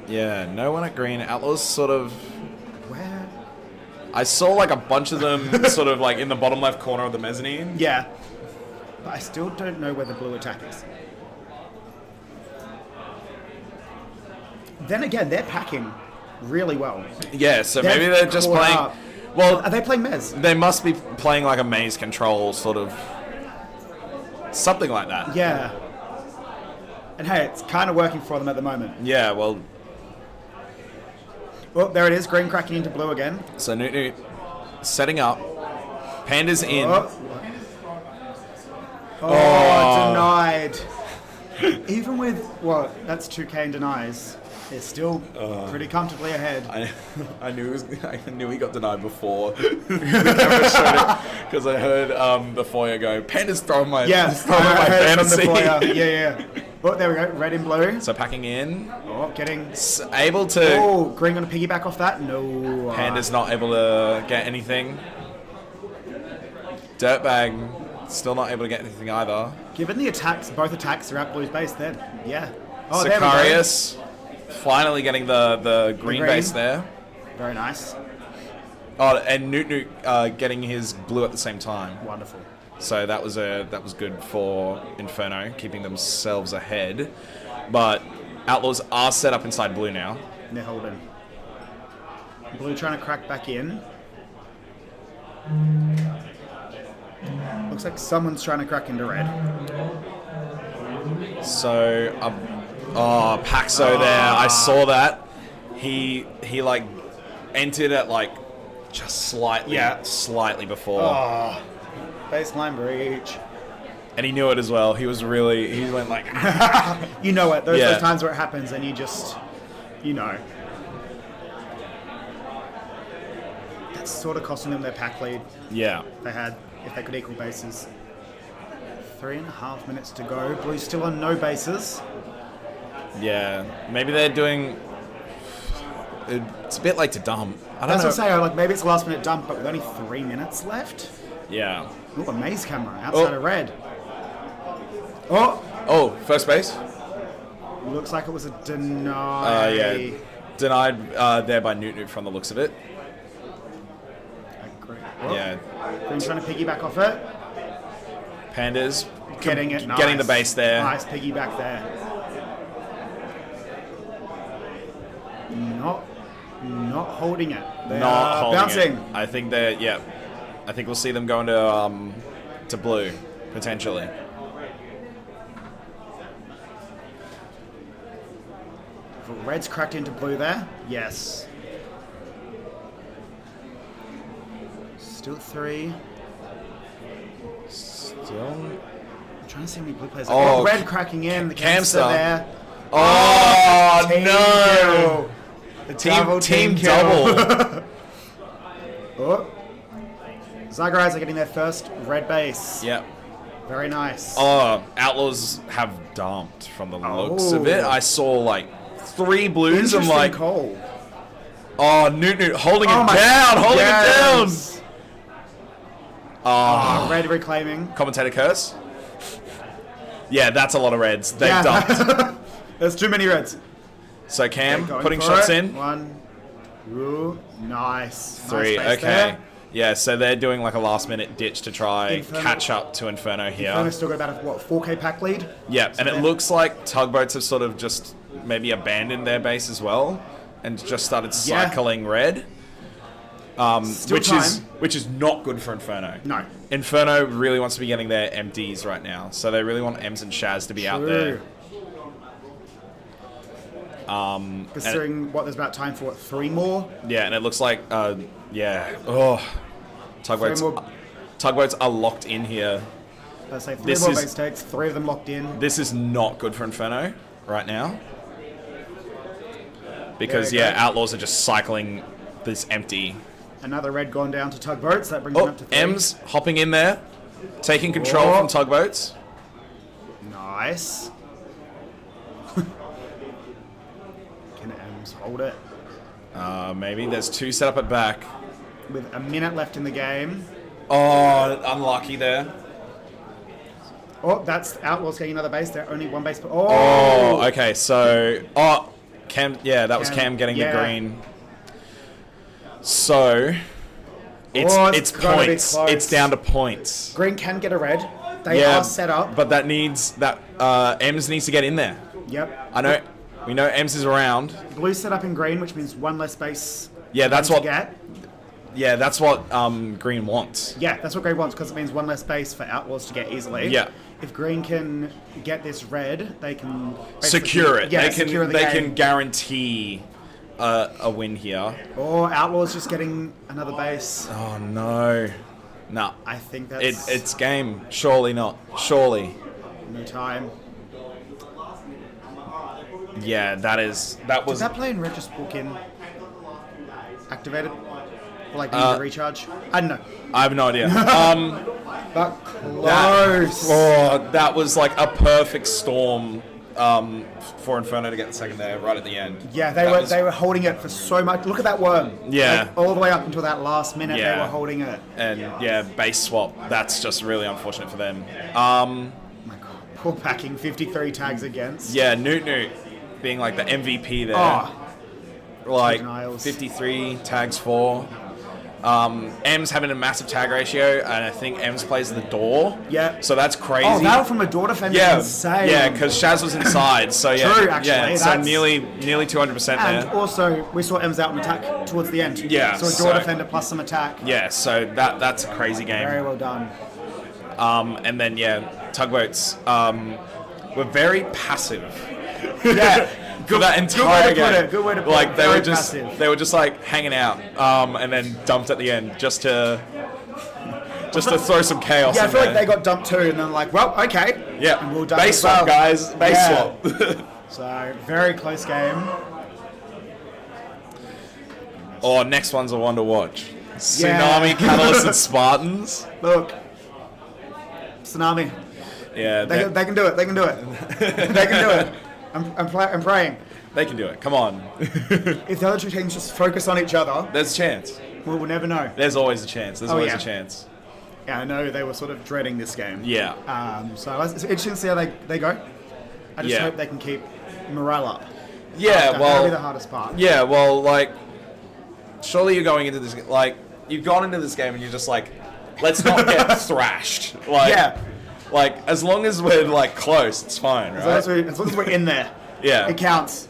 Yeah, no one at green. Outlaws sort of... Where? I saw like a bunch of them sort of like in the bottom left corner of the mezzanine. Yeah. But I still don't know where the blue attack is. Then again, they're packing really well. Yeah, so maybe they're just caught playing... up. Well, Are they playing Mez? they must be playing like a maze control sort of... Something like that. Yeah. And hey, it's kind of working for them at the moment. Yeah, well... Well, there it is. Green cracking into blue again. So Newt setting up. Panda's in. Denied. Even with, that's 2k in denies. They're still pretty comfortably ahead. I knew he got denied before the camera showed it because I heard the foyer go, Panda's throwing my I heard it from fantasy. the foyer. Yeah. Oh, there we go. Red and blue. So packing in. Oh, getting... Able to... Oh, green going to piggyback off that? No. Panda's not able to get anything. Dirtbag still not able to get anything either. Given the attacks, both attacks are at blue's base, then yeah. Oh, there we go. Sicarius finally getting the green base there. Very nice. Oh, and Newt getting his blue at the same time. Wonderful. So that was good for Inferno, keeping themselves ahead. But Outlaws are set up inside blue now. And they're holding. Blue trying to crack back in. Looks like someone's trying to crack into red. So, Paxo there. I saw that. He like entered at like just slightly before. Oh, baseline breach. And he knew it as well. He went like... You know it. Those times where it happens and you just, you know. That's sort of costing them their pack lead. Yeah. They had, if they could equal bases. 3.5 minutes to go. Blue's still on no bases. Yeah. Maybe they're doing... It's a bit late to dump. I don't know. That's what I say, like maybe it's a last minute dump, but with only 3 minutes left. Yeah. Ooh, a maze camera outside of red. Oh, first base. Looks like it was a deny. Yeah. Denied there by Newt from the looks of it. Yeah. Green trying to piggyback off it. Pandas Getting it, nice. Getting the base there. Nice piggyback there. Not holding it. They Not are holding bouncing. it. I think they're, yeah. I think we'll see them going to blue, potentially. Red's cracked into blue there. Yes. Still 3. I'm trying to see how many blue players. Oh, red cracking in. The Camster there. Oh, team no! Kill. The Team kill. double. Oh. Zagrais are getting their first red base. Yep. Very nice. Oh, Outlaws have dumped from the looks of it. I saw like 3 blues. I'm like, call. Oh, Newt holding it down, holding it down. Oh, red reclaiming. Commentator curse. Yeah, that's a lot of reds. They've dumped. There's too many reds. So Cam putting shots in. 1. Ooh, nice. 3. Nice okay. there. Yeah, so they're doing like a last minute ditch to try Inferno. catch up to Inferno here. Inferno's still got about a 4K pack lead. Yeah, and it looks like Tugboats have sort of just maybe abandoned their base as well and just started cycling red. Which is not good for Inferno. No. Inferno really wants to be getting their empties right now, so they really want Ems and Shaz to be out there. Considering what there's about time for 3 more. Yeah, and it looks like Tugboats are locked in here. Let's say 3 more base takes, 3 of them locked in. This is not good for Inferno right now. Because Outlaws are just cycling this empty. Another red gone down to Tugboats. That brings them up to 3. Ems hopping in there, taking control from Tugboats. Nice. Can Ems hold it? Maybe. There's 2 set up at back. With a minute left in the game. Oh, unlucky there. Oh, that's Outlaws getting another base. They're only 1 base. Oh, okay. So, Cam. Yeah, that was Cam getting the green. So, it's points. It's down to points. Green can get a red. They are set up. But that needs Ems needs to get in there. Yep. I know. We know Ems is around. Blue set up in green, which means 1 less base. Yeah, that's what. Get. Yeah, that's what green wants. Yeah, that's what green wants because it means 1 less base for Outlaws to get easily. Yeah. If green can get this red, they can secure it. Yeah, they can guarantee a win here. Or Outlaws just getting another base. Oh no. No. I think that's it's game. Surely not. Surely. No time. Yeah, that was. Did that play in red just book in activated? Or like need to recharge? I don't know. I have no idea. But close. That was like a perfect storm for Inferno to get the second there right at the end. Yeah, they were holding it for so much. Look at that worm. Yeah. Like, all the way up until that last minute, they were holding it. And yeah, base swap. That's just really unfortunate for them. My God, poor packing 53 tags against. Yeah, Newt being like the MVP there. Oh. Like Denials. 53 tags for. M's having a massive tag ratio, and I think M's plays the door. Yeah. So that's crazy. Oh, that from a door defender is insane. Yeah, because Shaz was inside. So yeah. True, actually. Yeah, so nearly 200% there. And also, we saw M's out and attack towards the end. Yeah. So a door defender plus some attack. Yeah, so that's a crazy game. Very well done. And then Tugboats were very passive. Yeah. For that entire game. Good way to put like it. they Very were just passive. they were just like hanging out, and then dumped at the end just to throw some chaos. Yeah, I in feel there. like they got dumped too, and then like, well, okay. Yeah, And we'll done base as well. swap, guys. Base Yeah. swap. So very close game. Oh, next one's a one to watch. Tsunami, Catalyst, and Spartans. Look, Tsunami. Yeah, They can do it. They can do it. They can do it. I'm praying. they can do it. Come on. If the other two teams just focus on each other, There's a chance. we'll never know. There's always a chance. There's Oh, always yeah. a chance. Yeah, I know they were sort of dreading this game. Yeah. So it's interesting to see how they go. I just Yeah. hope they can keep morale up. Yeah, That'll be the hardest part. Yeah, well, like, surely you're going into this, like, you've gone into this game and you're just like, let's not get thrashed. Like, Yeah. Like, as long as we're, like, close, it's fine, right? As long as we're in there, Yeah. it counts.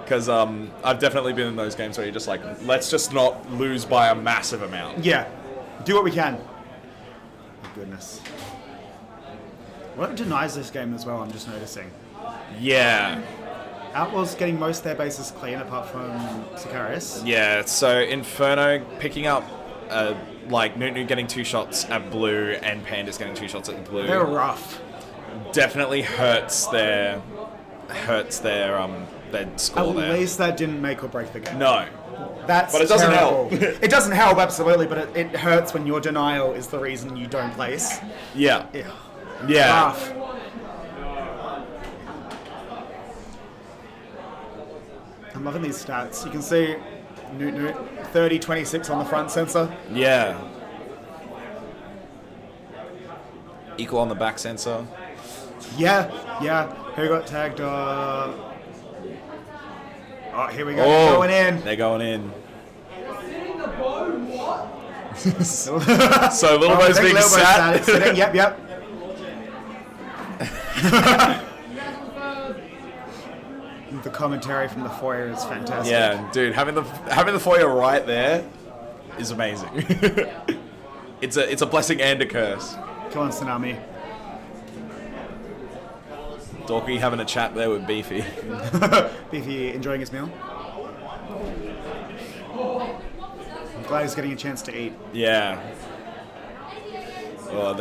Because I've definitely been in those games where you're just like, let's just not lose by a massive amount. Yeah, do what we can. Oh, goodness. What denies this game as well, I'm just noticing. Yeah. Outlaws getting most of their bases clean apart from Sicarius. Yeah, so Inferno picking up, like, Newt getting 2 shots at blue and Panda's getting 2 shots at blue. They're rough. Definitely hurts their score At there. least that didn't make or break the game. No. That's But it doesn't terrible. help. It doesn't help, absolutely, but it hurts when your denial is the reason you don't place. Yeah. Yeah. Yeah. Rough. I'm loving these stats. You can see Newt 30-26 on the front sensor. Yeah. Equal on the back sensor. Yeah. Who got tagged? Oh, here we go. Oh, Going in. They're going in. So Little Bo's being sat. It's sitting. Yep. The commentary from the foyer is fantastic. Yeah, dude, having the foyer right there is amazing. It's a blessing and a curse. Come on, Tsunami. Dorky having a chat there with Beefy. Beefy enjoying his meal. I'm glad he's getting a chance to eat. Yeah. Well,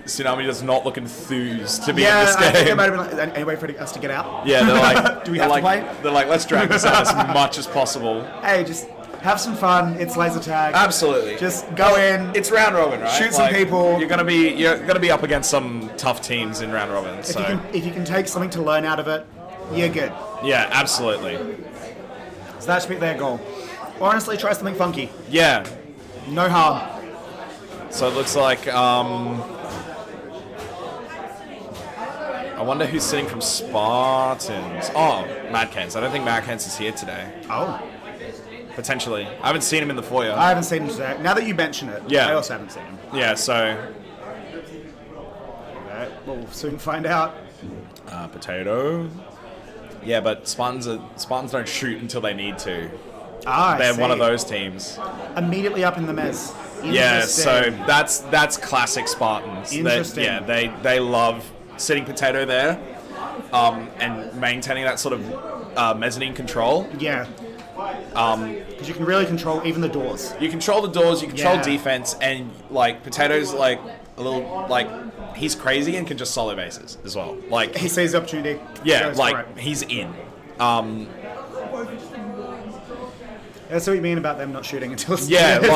Tsunami does not look enthused to be in this I think it game. might have been like, any way for us to get out? Yeah, they're like, Do we have to play? They're like, let's drag this out as much as possible. Hey, just have some fun. It's laser tag. Absolutely. Just go in. It's round robin, right? Shoot some people. You're gonna be up against some tough teams in round robin. So If you can take something to learn out of it, you're good. yeah, absolutely. So that should be their goal. Or honestly, try something funky. Yeah. No harm. So it looks like I wonder who's sitting from Spartans. Oh, Madcans. I don't think Madcans is here today. Oh. Potentially. I haven't seen him in the foyer. I haven't seen him today. Now that you mention it, Yeah. I also haven't seen him. Yeah, so Okay, we'll soon find out. Potato. Yeah, but Spartans don't shoot until they need to. I They're see. one of those teams. Immediately up in the mess. Yeah, so Interesting. that's classic Spartans. Interesting. They love sitting potato there, and maintaining that sort of mezzanine control. Yeah. Because you can really control even the doors. You control the doors, you control Yeah. defense, and like Potato's like a little like he's crazy and can just solo bases as well. Like He sees the opportunity. yeah, goes for like it. he's in. That's what you mean about them not shooting until it's Yeah, they're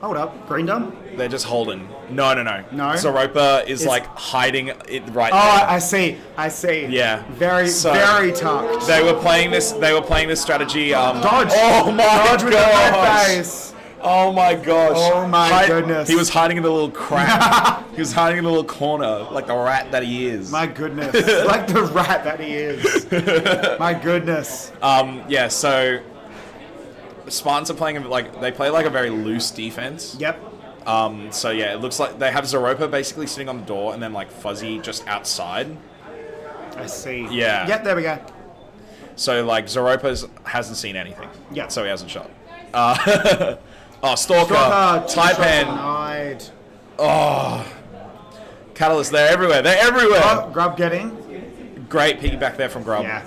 Hold up, green done? they're just holding. No. No? Zeropa is It's- like hiding it right Oh, there. I see. Yeah. Very tucked. They were playing this strategy. Dodge. Oh my Dodge with the red gosh. base. Oh my gosh. Oh my goodness. He was hiding in the little crack. He was hiding in the little corner, like the rat that he is. My goodness. Like the rat that he is. My goodness. Yeah, so Spartans are playing they play like a very loose defense. Yep. So yeah, it looks like they have Zeropa basically sitting on the door and then like Fuzzy just outside. I see. Yeah. Yep, there we go. So like Zeropa hasn't seen anything. Yeah. So he hasn't shot. Stalker, Taipan. Denied. Oh, Catalyst, they're everywhere. They're everywhere. Oh, Grub getting. Great piggyback there from Grub. Yeah.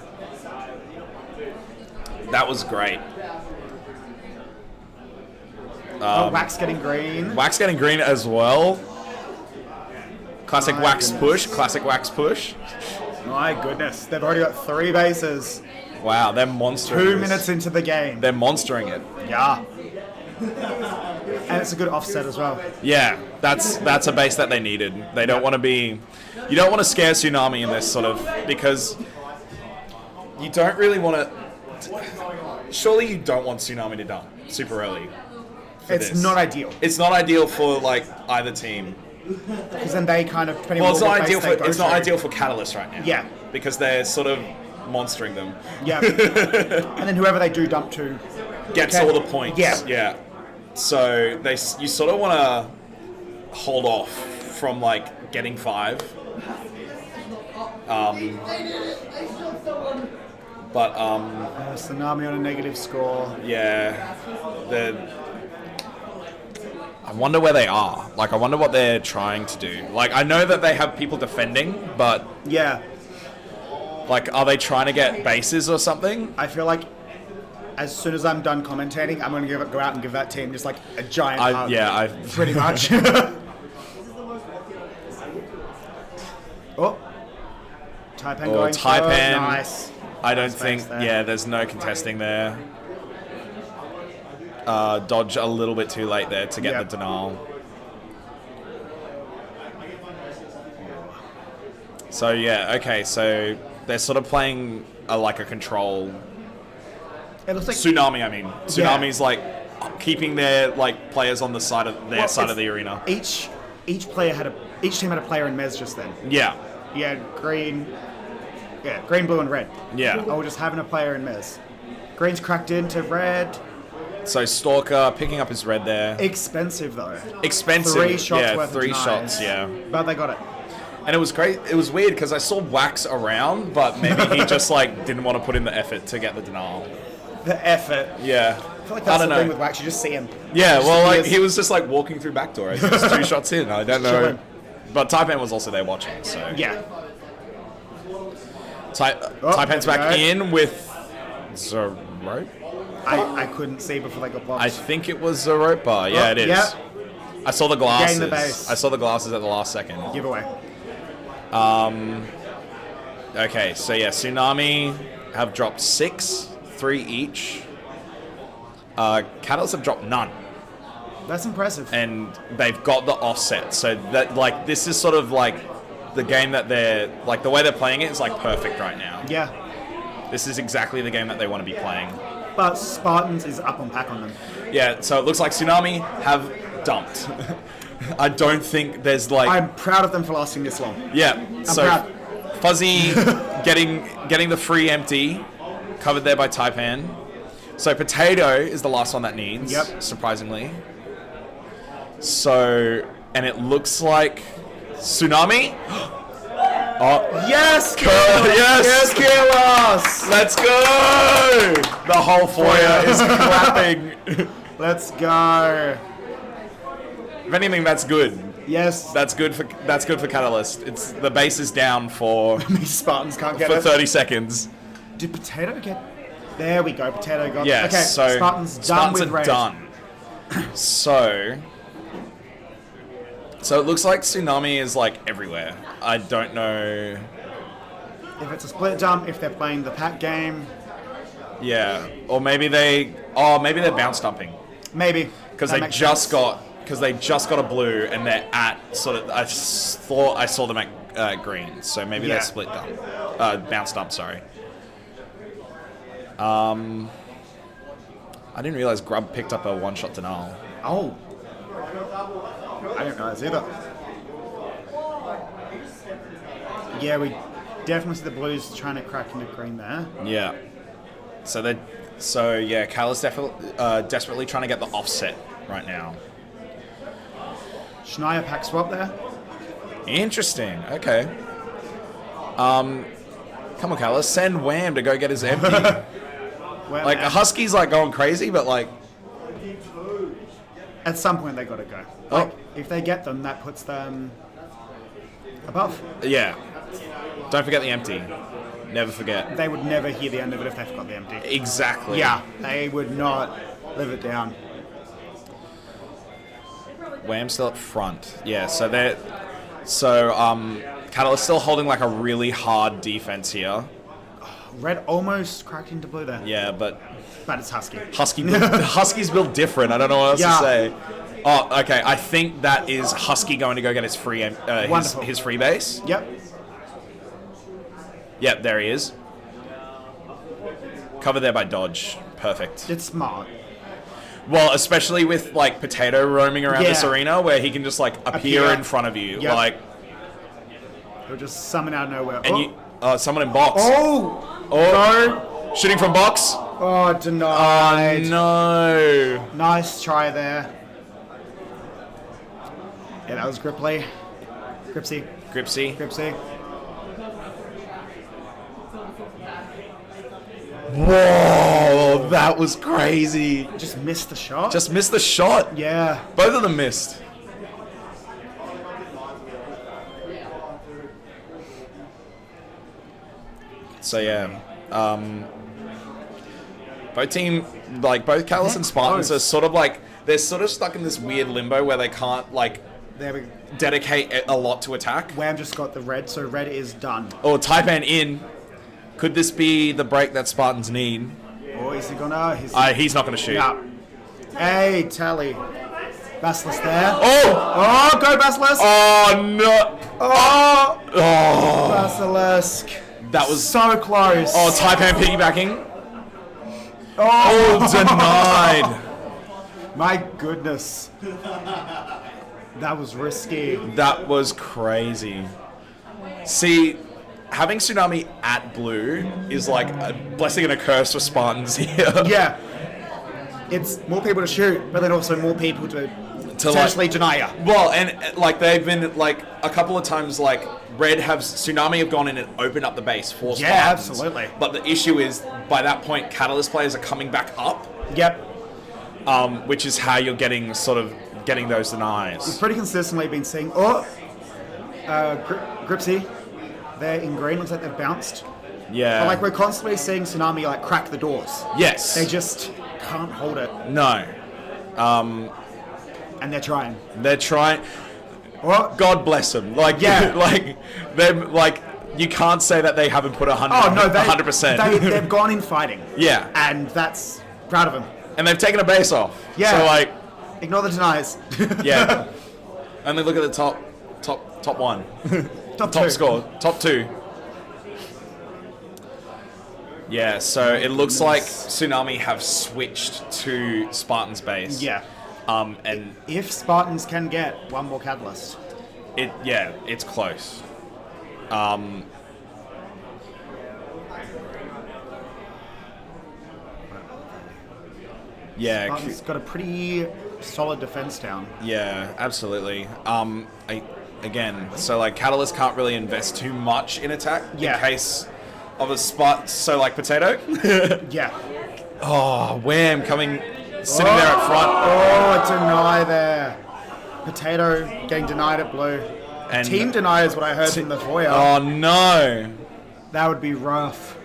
That was great. Wax getting green. Wax getting green as well. Classic My Wax goodness. push. Classic Wax push. My goodness. They've already got 3 bases. Wow, they're monstering 2 this. minutes into the game. They're monstering it. Yeah. And it's a good offset as well. Yeah, that's a base that they needed. They don't want to be... You don't want to scare Tsunami in this sort of... Because you don't really want to... Surely you don't want Tsunami to dump super early. It's not ideal. It's not ideal for like either team. Because then they kind of... Well, it's not ideal for ideal for Catalyst right now. Yeah. Because they're sort of monstering them. Yeah. And then whoever they do dump to... Gets all the points. Yeah. Yeah. So you sort of want to hold off from like getting 5. Tsunami on a negative score. Yeah. I wonder where they are. Like, I wonder what they're trying to do. Like, I know that they have people defending, but Yeah. like, are they trying to get bases or something? I feel like as soon as I'm done commentating, I'm going to go out and give that team just like a giant hug. Pretty much. Oh. Taipan going Taipan. for nice. I don't Nice think. base there. Yeah, there's no contesting there. Dodge a little bit too late there to get Yep. the denial. So yeah, okay. So they're sort of playing like a control. It looks like Tsunami, I mean. Tsunami's like keeping their like players on the side of their Well, side it's- of the arena. each team had a player in Mez just then. Yeah, You had green, blue, and red. yeah. Oh, we're just having a player in Mez. Green's cracked into red. So Stalker picking up his red there. Expensive though. Expensive. 3 shots yeah, worth of 3 denies. shots. Yeah. But they got it. And it was great. It was weird because I saw Wax around, but maybe he just like didn't want to put in the effort to get the denial. The effort. Yeah. I feel like I that's don't the know. thing with Wax. You just see him. Yeah, Just well, like appears. he was just like walking through backdoor. He was 2 shots in. I don't know. Chilling. But Taipan was also there watching. So Yeah. Taipan's there we back go. in with Zero. I couldn't see before they got blocked. I think it was Zeropa. Yeah, it is. Yeah. I saw the glasses. Gain the base. I saw the glasses at the last second. Giveaway. Okay, so yeah, Tsunami have dropped 6, 3 each. Catalyst have dropped none, That's impressive. and they've got the offset. So that like this is sort of like the game that they're like the way they're playing it is like perfect right now. Yeah. This is exactly the game that they want to be playing. But Spartans is up on pack on them. Yeah, so it looks like Tsunami have dumped. I don't think there's like I'm proud of them for lasting this long. yeah. So proud. Fuzzy getting the free empty, covered there by Taipan. So Potato is the last one that needs. Yep. Surprisingly. So and it looks like Tsunami. Oh Yes! yes! Kill us! Let's go! The whole foyer is clapping. Let's go. If anything, that's good. Yes. That's good for Catalyst. It's the base is down for These Spartans can't get for it. 30 seconds. Did Potato get... There we go. Potato got Yeah. Okay, So Spartans done Spartans with are raid. done. So it looks like Tsunami is like everywhere. I don't know. If it's a split dump, if they're playing the pack game. Yeah, or maybe they're bounce dumping. Maybe. Because That they makes just sense. got a blue and they're at sort of. Thought I saw them at green, so maybe they're split dump, bounce dump. Sorry. I didn't realize Grub picked up a one-shot denial. Oh. I didn't realize either. Yeah, we definitely see the Blues trying to crack into green there. Yeah. Cal's desperately trying to get the offset right now. Shania pack swap there. Interesting. Okay. Come on, Callus. Send Wham to go get his empty. Like, a Husky's, like, going crazy, but, like... At some point, they got to go. Like, if they get them, that puts them above. Yeah. Don't forget the empty. Never forget. They would never hear the end of it if they forgot the empty. Exactly. Yeah, they would not live it down. Wham's still up front. Yeah, Catalyst still holding, like, a really hard defense here. Red almost cracked into blue there. Yeah, but it's Husky. Huskies built different. I don't know what else to say. Oh, okay. I think that is Husky going to go get his free his free base. Yep. Yep, there he is. Covered there by Dodge. Perfect. It's smart. Well, especially with, like, Potato roaming around this arena where he can just, like, appear in front of you. Yep. Like, he'll just summon out of nowhere. And someone in box. Oh! No! Shooting from box. Oh, denied. Oh, no. Nice try there. Yeah, that was Gripsy. Whoa, that was crazy. Just missed the shot? Yeah. Both of them missed. So, yeah. Both Callus and Spartans are sort of like, they're sort of stuck in this weird limbo where they can't, like, dedicate a lot to attack. Wham just got the red, so red is done. Oh, Taipan in. Could this be the break that Spartans need? Oh, is he gonna? He's not gonna shoot. No. Hey, Tally. Basilisk there. Oh! Oh, go Basilisk! Oh, no! Oh! Basilisk. That was so close. Oh, Taipan piggybacking. Oh, denied. My goodness. That was risky. That was crazy. See, having Tsunami at blue is like a blessing and a curse for Spartans here. Yeah. It's more people to shoot, but then also more people to potentially deny you. Well, and like they've been like a couple of times like Red Tsunami have gone in and opened up the base for Spartans. Yeah, absolutely. But the issue is by that point Catalyst players are coming back up. Yep. Which is how you're getting those denies. We've pretty consistently been seeing Gripsy there in green, looks like they've bounced. Yeah. But like we're constantly seeing Tsunami like crack the doors. Yes. They just can't hold it. No. And they're trying. Oh, God bless them. Like, yeah. like you can't say that they haven't put 100%. Oh no, 100%. They've gone in fighting. Yeah. And that's proud of them. And they've taken a base off. Yeah. So like, ignore the denies. Yeah. Only look at the top one. top score. Top two. Yeah, so it looks like Tsunami have switched to Spartan's base. Yeah. And if Spartans can get one more catalyst. It's close. Yeah. Spartans got a pretty solid defense down. Yeah, absolutely. Again, so like Catalyst can't really invest too much in attack in case of a spot. So like Potato. Yeah. Oh, Wham sitting there at front. Oh, deny there. Potato getting denied at blue. And team deny is what I heard from the foyer. Oh no. That would be rough.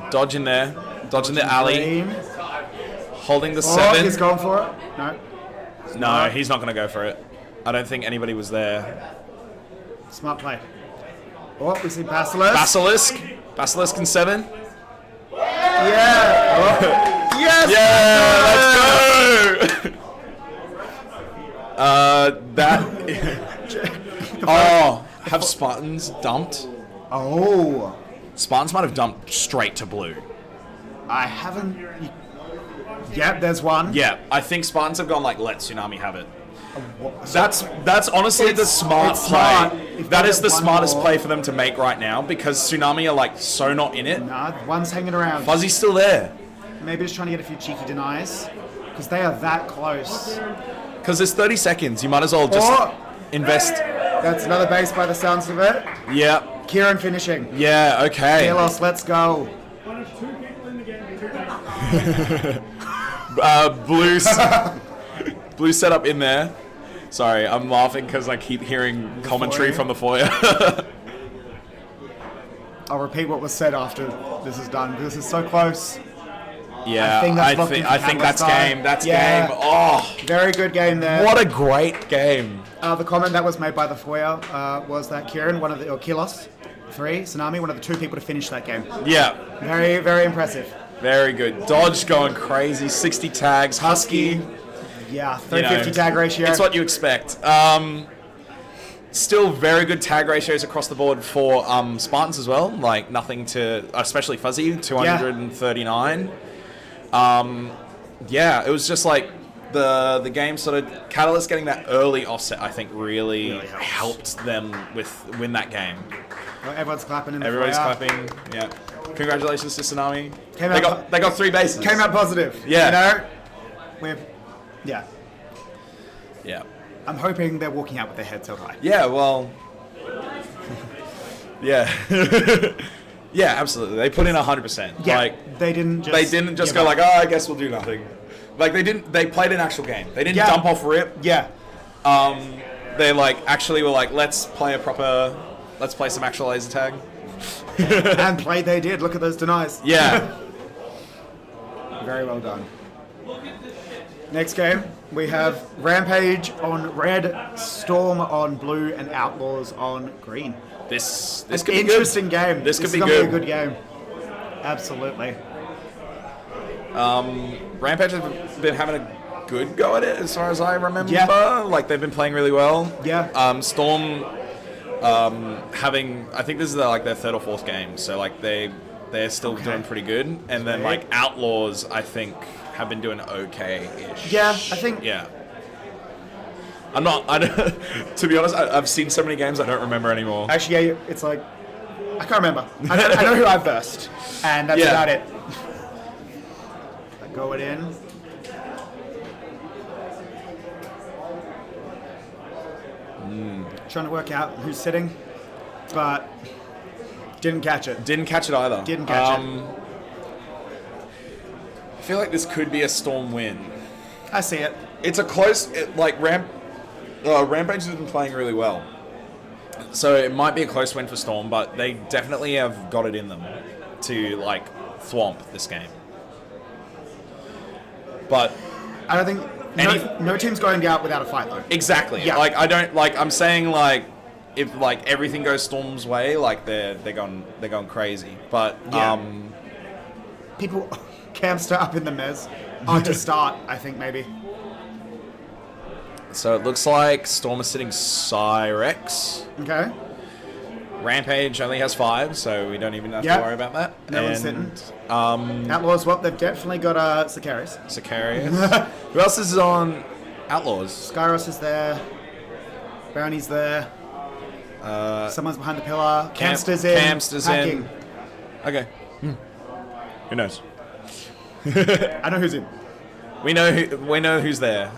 Dodge in there. Dodge in the alley. Green. Holding the 7. He's going for it. No. No, he's not going to go for it. I don't think anybody was there. Smart play. Oh, we see Basilisk. Basilisk in 7. Yeah. Yes. Yeah, let's go. That. Oh, have Spartans dumped? Oh. Spartans might have dumped straight to blue. I haven't. Yep, there's one. Yeah, I think Spartans have gone like, let Tsunami have it. That's honestly the smart it's play. smart. If That they is get the one smartest more- play for them to make right now because Tsunami are like so not in it. Nah, one's hanging around. Fuzzy's still there Maybe just trying to get a few cheeky denies. Because they are that close. because there's 30 seconds. You might as well just Oh. invest. That's another base by the sounds of it. Yeah, Kieran finishing. yeah, okay. Delos, let's go. Blue setup in there. Sorry, I'm laughing because I keep hearing commentary from the foyer. I'll repeat what was said after this is done. Because this is so close. Yeah, I think that's locked in for I think that's Catalyst game. That's Yeah. game. Oh, Very good game there. what a great game. The comment that was made by the foyer was that Kieran, or Kilos, 3, Tsunami, one of the 2 people to finish that game. Yeah, Very, very impressive. very good. Dodge going crazy. 60 tags. Husky. Yeah, You 350 know, tag ratio. It's what you expect. Still very good tag ratios across the board for Spartans as well. Like nothing to, especially Fuzzy, 239. Yeah, it was just like the game sort of Catalyst getting that early offset. I think really helped them win that game. Well, everyone's clapping in the Everybody's foyer. clapping. Yeah, congratulations to Tsunami. Came They out- got 3 bases. Came out positive. Yeah. You know? Yeah. Yeah. I'm hoping they're walking out with their heads held high. Yeah, well, yeah, yeah, absolutely. They put in 100%. Yeah. Like They didn't just. they didn't just give go up. like, oh, I guess we'll do nothing. Like they didn't. They played an actual game. They didn't Yeah. dump off rip. Yeah. They like actually were like, let's play some actual laser tag. And play they did. Look at those denies. Yeah. Very well done. Next game, we have Rampage on red, Storm on blue, and Outlaws on green. This An could be good. interesting game. This could be is gonna good. be a good game. Absolutely. Rampage has been having a good go at it as far as I remember. Yeah. Like they've been playing really well. Yeah. Storm having, I think this is like their 3rd or 4th game, so like they're still doing pretty good. And then like Outlaws, I think, have been doing okay-ish. Yeah, I think. Yeah. I don't, to be honest, I've seen so many games I don't remember anymore. Actually, yeah, it's like I can't remember. I know who I versed, and that's Yeah. about it. Go it in. Trying to work out who's sitting, but didn't catch it. Didn't catch it either. Didn't catch it. I feel like this could be a Storm win. I see it. It's a close, Rampage has been playing really well. So it might be a close win for Storm, but they definitely have got it in them to, like, thwomp this game. But I don't think no team's going out without a fight though. exactly. Yeah. Like, I don't, like, I'm saying, like, if, like, everything goes Storm's way, like, they're going crazy. But, Yeah. People, Camster up in the mez. To start, I think maybe. So it looks like Storm is sitting Cyrex. Okay. Rampage only has 5, so we don't even have Yep. to worry about that. No one's and sitting. Outlaws, well, they've definitely got Sicarius. Sicarius. Who else is on Outlaws? Skyros is there. Brownie's there. Someone's behind the pillar. Camster's in. Camster's hacking. in. Okay. Who knows? I know who's in. We know who's there.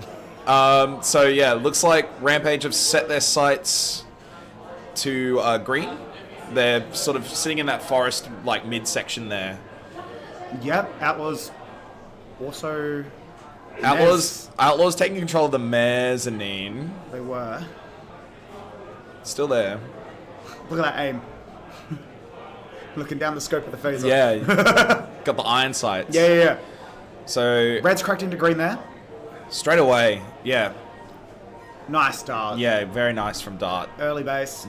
So yeah, looks like Rampage have set their sights to green. They're sort of sitting in that forest like midsection there. Yep. Outlaws also. Outlaws taking control of the mezzanine. They were. Still there. Look at that aim. Looking down the scope of the phaser. Yeah. Got the iron sights. Yeah. So Red's cracked into green there. straight away, yeah. Nice start. Yeah, very nice from Dart. Early base.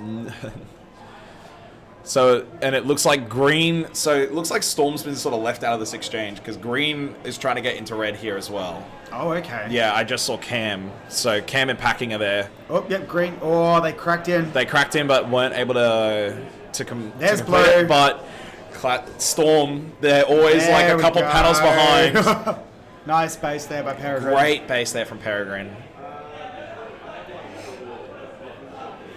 So, and it looks like green... So, it looks like Storm's been sort of left out of this exchange, because green is trying to get into red here as well. Oh, okay. Yeah, I just saw Cam. So, Cam and Packing are there. Oh, yep, green. Oh, they cracked in. They cracked in, but weren't able to There's complete it. blue. But Storm, they're always There like a we couple go. panels behind. Nice base there by Peregrine. Great base there from Peregrine.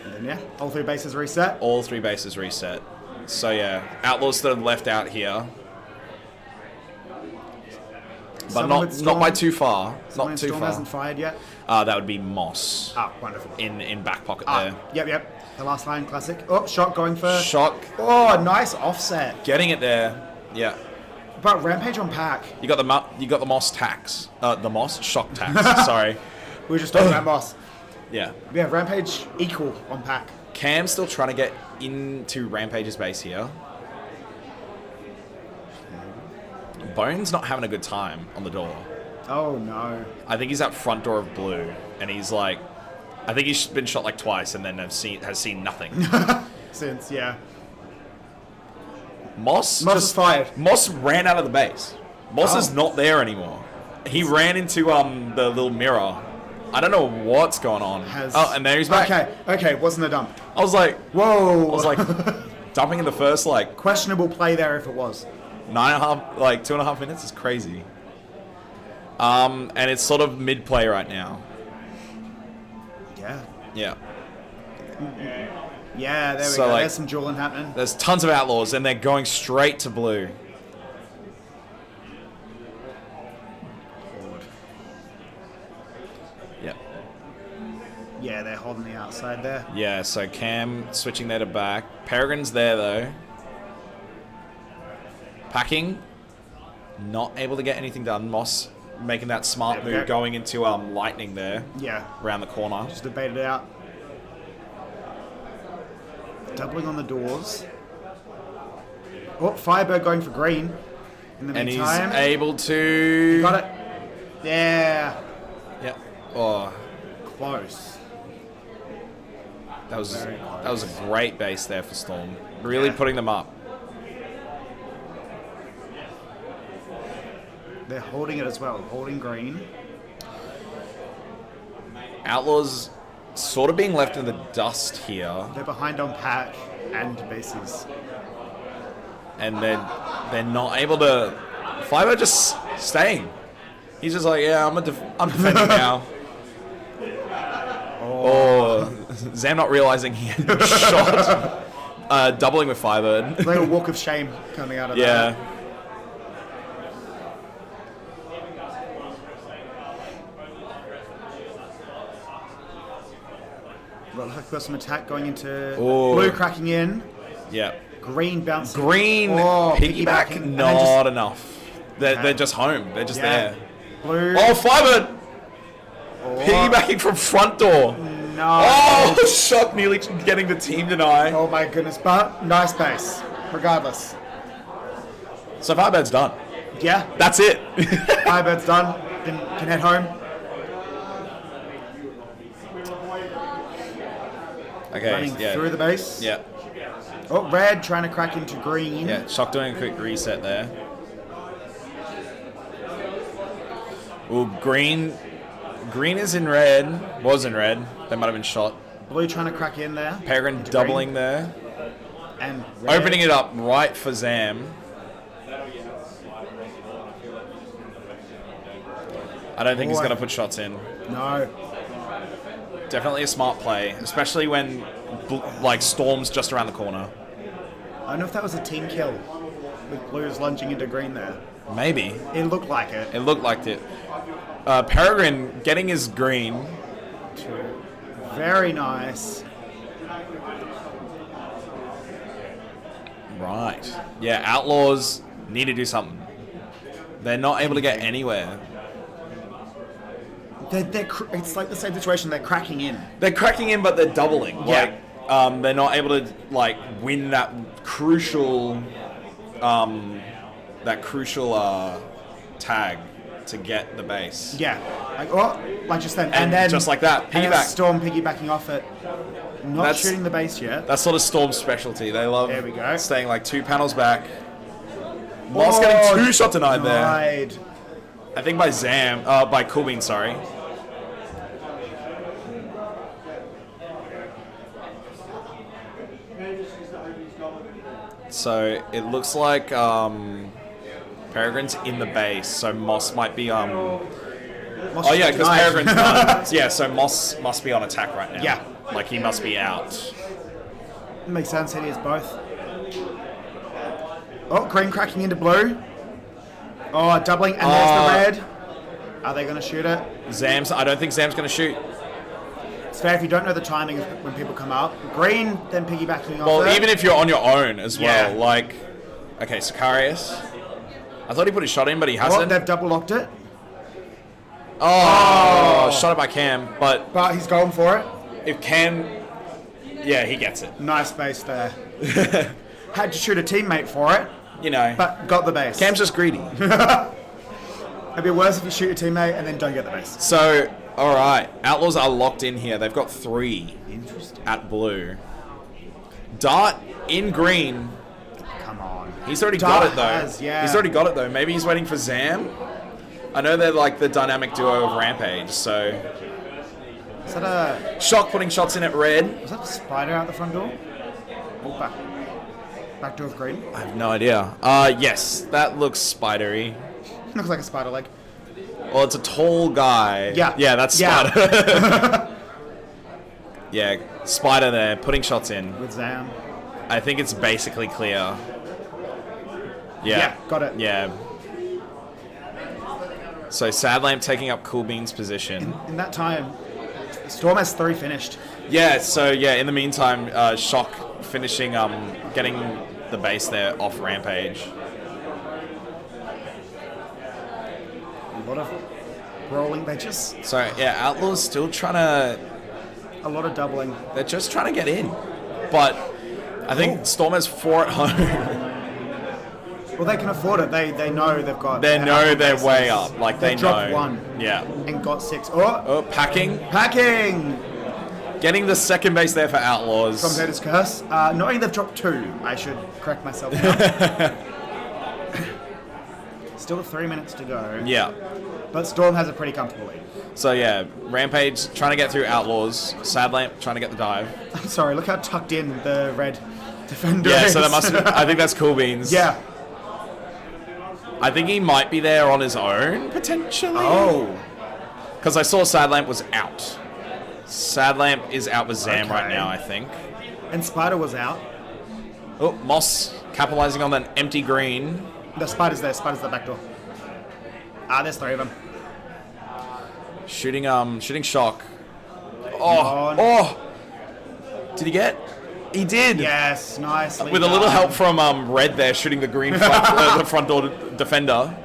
And then, yeah, all 3 bases reset. All 3 bases reset. So yeah, Outlaws still left out here. But Someone with not Storm. by too far. Someone Not too Storm far. hasn't fired yet. That would be Moss Ah, wonderful. in back pocket there. Yep. The last line classic. Oh, shot going for... Shock, Oh, nice offset. getting it there. Yeah. But Rampage on pack. You got the Moss tax. The Moss shock tax. Sorry. We were just talking about Moss. Yeah. Yeah, Rampage equal on pack. Cam's still trying to get into Rampage's base here. Bone's not having a good time on the door. Oh, no. I think he's at front door of blue, and he's like, I think he's been shot like twice, and then has seen nothing. Since, yeah. Moss is fired. Moss ran out of the base. Moss is not there anymore. He ran into the little mirror. I don't know what's going on. And there he's back. Okay, wasn't a dump. I was like, Whoa. I was like, dumping in the first like Questionable play there if it was. 2.5 minutes is crazy. And it's sort of mid play right now. Yeah. Yeah. Yeah, there we So, go. like, There's some dueling happening. There's tons of Outlaws, and they're going straight to blue. Yep. Yeah, they're holding the outside there. Yeah, so Cam switching there to back. Peregrine's there, though. Packing. Not able to get anything done. Moss making that smart There we move, go. going into lightning there. Yeah. Around the corner. Just debated it out. Doubling on the doors. Oh, Firebird going for green. In the And he's meantime. able to... Got it. Yeah. Yep. Oh, Close. that was a great base there for Storm. Really putting them up. They're holding it as well. Holding green. Outlaws sort of being left in the dust here, They're behind on pack and bases. and they're not able to. Fiber just staying. He's just like, yeah, I'm defending now. Oh, Zam not realizing he had been shot. Doubling with Firebird. Like a walk of shame coming out of Yeah. that. Well, I've got some attack going into Oh. blue cracking in. Yeah. Green bouncing. Green Oh, piggyback, and then not just- enough. They're just home. They're just Yeah. there. Blue. Oh, Firebird! Oh, Piggybacking from front door. no. Oh, Shock nearly getting the team deny. Oh my goodness, but nice base. Regardless. So Firebird's done. Yeah, That's it. Firebird's done. Can head home. Okay, Running yeah. through the base. Yeah. Oh, red trying to crack into green. Yeah, Shock doing a quick reset there. Ooh, green is in red. Was in red. They might have been shot. Blue trying to crack in there. Peregrine Into doubling green. there. And red. Opening it up right for Zam. I don't think he's Boy. going to put shots in. No. Definitely a smart play, especially when like Storm's just around the corner. I don't know if that was a team kill with blues lunging into green there. Maybe. It looked like it. It looked like it. Peregrine getting his green. Very nice. Right. Yeah, Outlaws need to do something. They're not able to get anywhere. It's like the same situation. They're cracking in. They're cracking in, but they're doubling. Yeah. Like, they're not able to like win that crucial, tag to get the base. Yeah. Like just then. And then just like that, and then piggyback. Storm piggybacking off it. Not shooting the base yet. That's sort of Storm's specialty. They love There we go. staying like 2 panels back. Moss getting 2 shot denied there. I think by by Coolbean, sorry. So it looks like Peregrine's in the base, so Moss might be because Peregrine's done. Yeah, so Moss must be on attack right now. Yeah. Like he must be out. Makes sense, it is both. Oh, green cracking into blue. Oh, doubling, and there's the red. Are they going to shoot it? I don't think Zam's going to shoot. It's fair if you don't know the timing of when people come up. Green, then piggybacking off Well, it. even if you're on your own as well. Yeah. Like, okay, Sicarius. I thought he put his shot in, but he hasn't. Oh, they've double locked it. Shot it by Cam, but he's going for it. If Cam... Yeah, he gets it. Nice base there. Had to shoot a teammate for it, You know. but got the base. Cam's just greedy. It'd be worse if you shoot your teammate and then don't get the base. So, alright. Outlaws are locked in here. They've got 3 at blue. Dart in green. Come on. He's already Dart got it, though. has, yeah. He's already got it, though. Maybe he's waiting for Zam. I know they're like the dynamic duo of Rampage, so... Is that a... Shock putting shots in at red. Was that a spider out the front door? Oh, back door of green. I have no idea. Yes. That looks spidery. Looks like a spider leg. Well, it's a tall guy. Yeah. Yeah, that's Yeah. Spider. Yeah, Spider there, putting shots in. With Zam. I think it's basically clear. Yeah, got it. Yeah. So Sad Lamp taking up Cool Bean's position. In that time, Storm has 3 finished. Yeah, so yeah, in the meantime, Shock finishing, getting the base there off Rampage. A lot of rolling. So yeah, Outlaws still trying to... A lot of doubling. They're just trying to get in. But I think Storm has 4 at home. Well, they can afford it. They know they've got... They know they're way up. Like, they They've dropped know. 1. Yeah. And got 6. Oh, packing. Packing! Getting the second base there for Outlaws. From Vader's Curse. Knowing they've dropped 2, I should correct myself now. Still 3 minutes to go. Yeah. But Storm has a pretty comfortable lead. So yeah, Rampage trying to get through Outlaws. Sad Lamp trying to get the dive. I'm sorry, look how tucked in the red defender Yeah, is. so that must be, I think that's Cool Beans. Yeah. I think he might be there on his own, potentially. Oh. Because I saw Sad Lamp was out. Sad Lamp is out with Zam right Okay. now, I think. And Spider was out. Oh, Moss capitalizing on that empty green. The Spider's there. Spider's the back door. There's 3 of them. Shooting Shock. On. Oh! Did he get? He did! Yes, nicely With a little done. help from Red there, shooting the green front, the front door defender.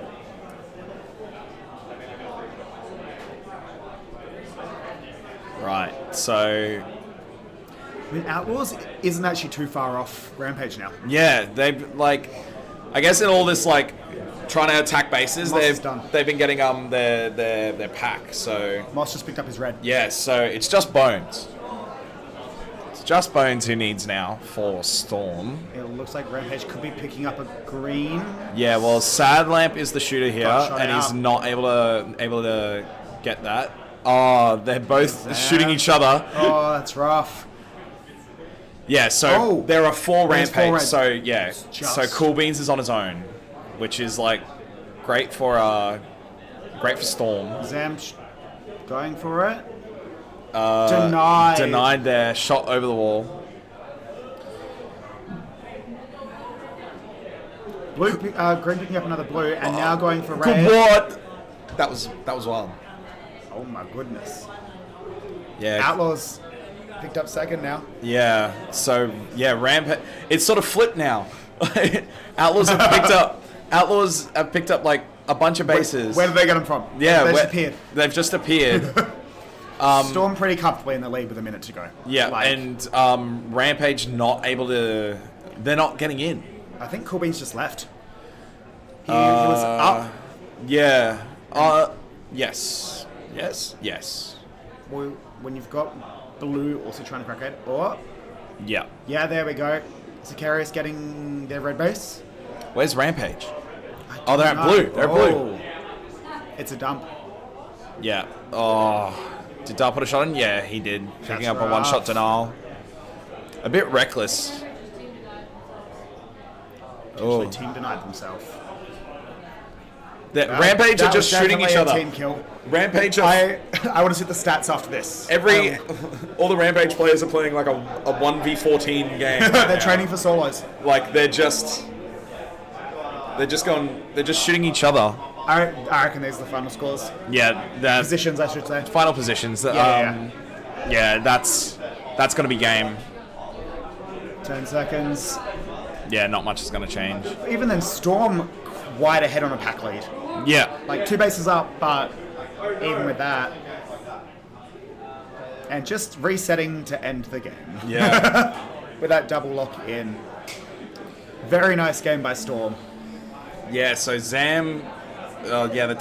Right, so... I mean, Outlaws isn't actually too far off Rampage now. Yeah, they've, like... I guess in all this, like, trying to attack bases, Moss is done. they've been getting their pack, so... Moss just picked up his red. Yeah, so it's just Bones. It's just Bones who needs now for Storm. It looks like Rampage could be picking up a green. Yeah, well, Sad Lamp is the shooter here, Got shot and he's out. not able to get that. Oh, they're both shooting each other. Oh, that's rough. Yeah, so there are 4 There's Rampage. 4 red. So yeah, Just. so Cool Beans is on his own, which is like great for Storm. Zam going for it. Denied. Denied there, shot over the wall. Blue, green picking up another blue, and now going for Good red. what? That was wild. Oh my goodness. Yeah. Outlaws picked up second now. Yeah. So yeah, Rampage. It's sort of flipped now. Outlaws have picked up like a bunch of bases. Where did they get them from? Yeah, they just appeared. They've just appeared. Storm pretty comfortably in the lead with a minute to go. Yeah, Like, and Rampage not able to. They're not getting in. I think Coolbean's just left. He was up. Yeah. Yes. Yes. Yes. Well, when you've got Blue also trying to crack red. Or, Yeah. yeah, there we go. Sicarius getting their red base. Where's Rampage? Oh, they're at blue. They're at blue. It's a dump. Yeah. Oh. Did Dar put a shot in? Yeah, he did. Picking up a one-shot denial. A bit reckless. Actually, team denied themselves. Rampage are just shooting each other. Team kill. Rampage are... I want to see the stats after this. All the Rampage players are playing like a 1v14 game. They're training for solos. Like, they're just shooting each other. I reckon these are the final scores. Yeah, Positions, I should say. final positions. Yeah, that's going to be game. 10 seconds. Yeah, not much is going to change. Even then, Storm quite ahead on a pack lead. Yeah. Like 2 bases up, but even with that. And just resetting to end the game. Yeah. With that double lock in. Very nice game by Storm. Yeah, so Zam... the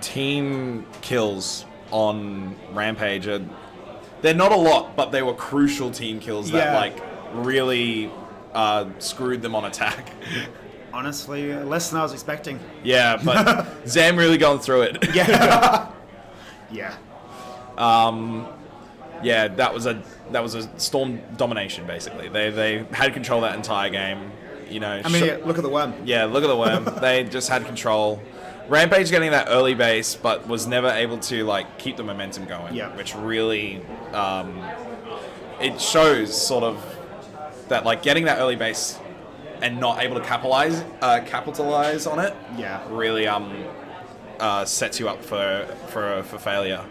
team kills on Rampage are... They're not a lot, but they were crucial team kills that, really screwed them on attack. Honestly, less than I was expecting. Yeah, but Zam really going through it. Yeah. Yeah. Yeah, that was a Storm domination, basically. They had control that entire game. You know, look at the worm. Yeah, look at the worm. They just had control. Rampage getting that early base, but was never able to keep the momentum going. Yeah. Which really, it shows sort of that getting that early base and not able to capitalize on it. Yeah. Really sets you up for failure.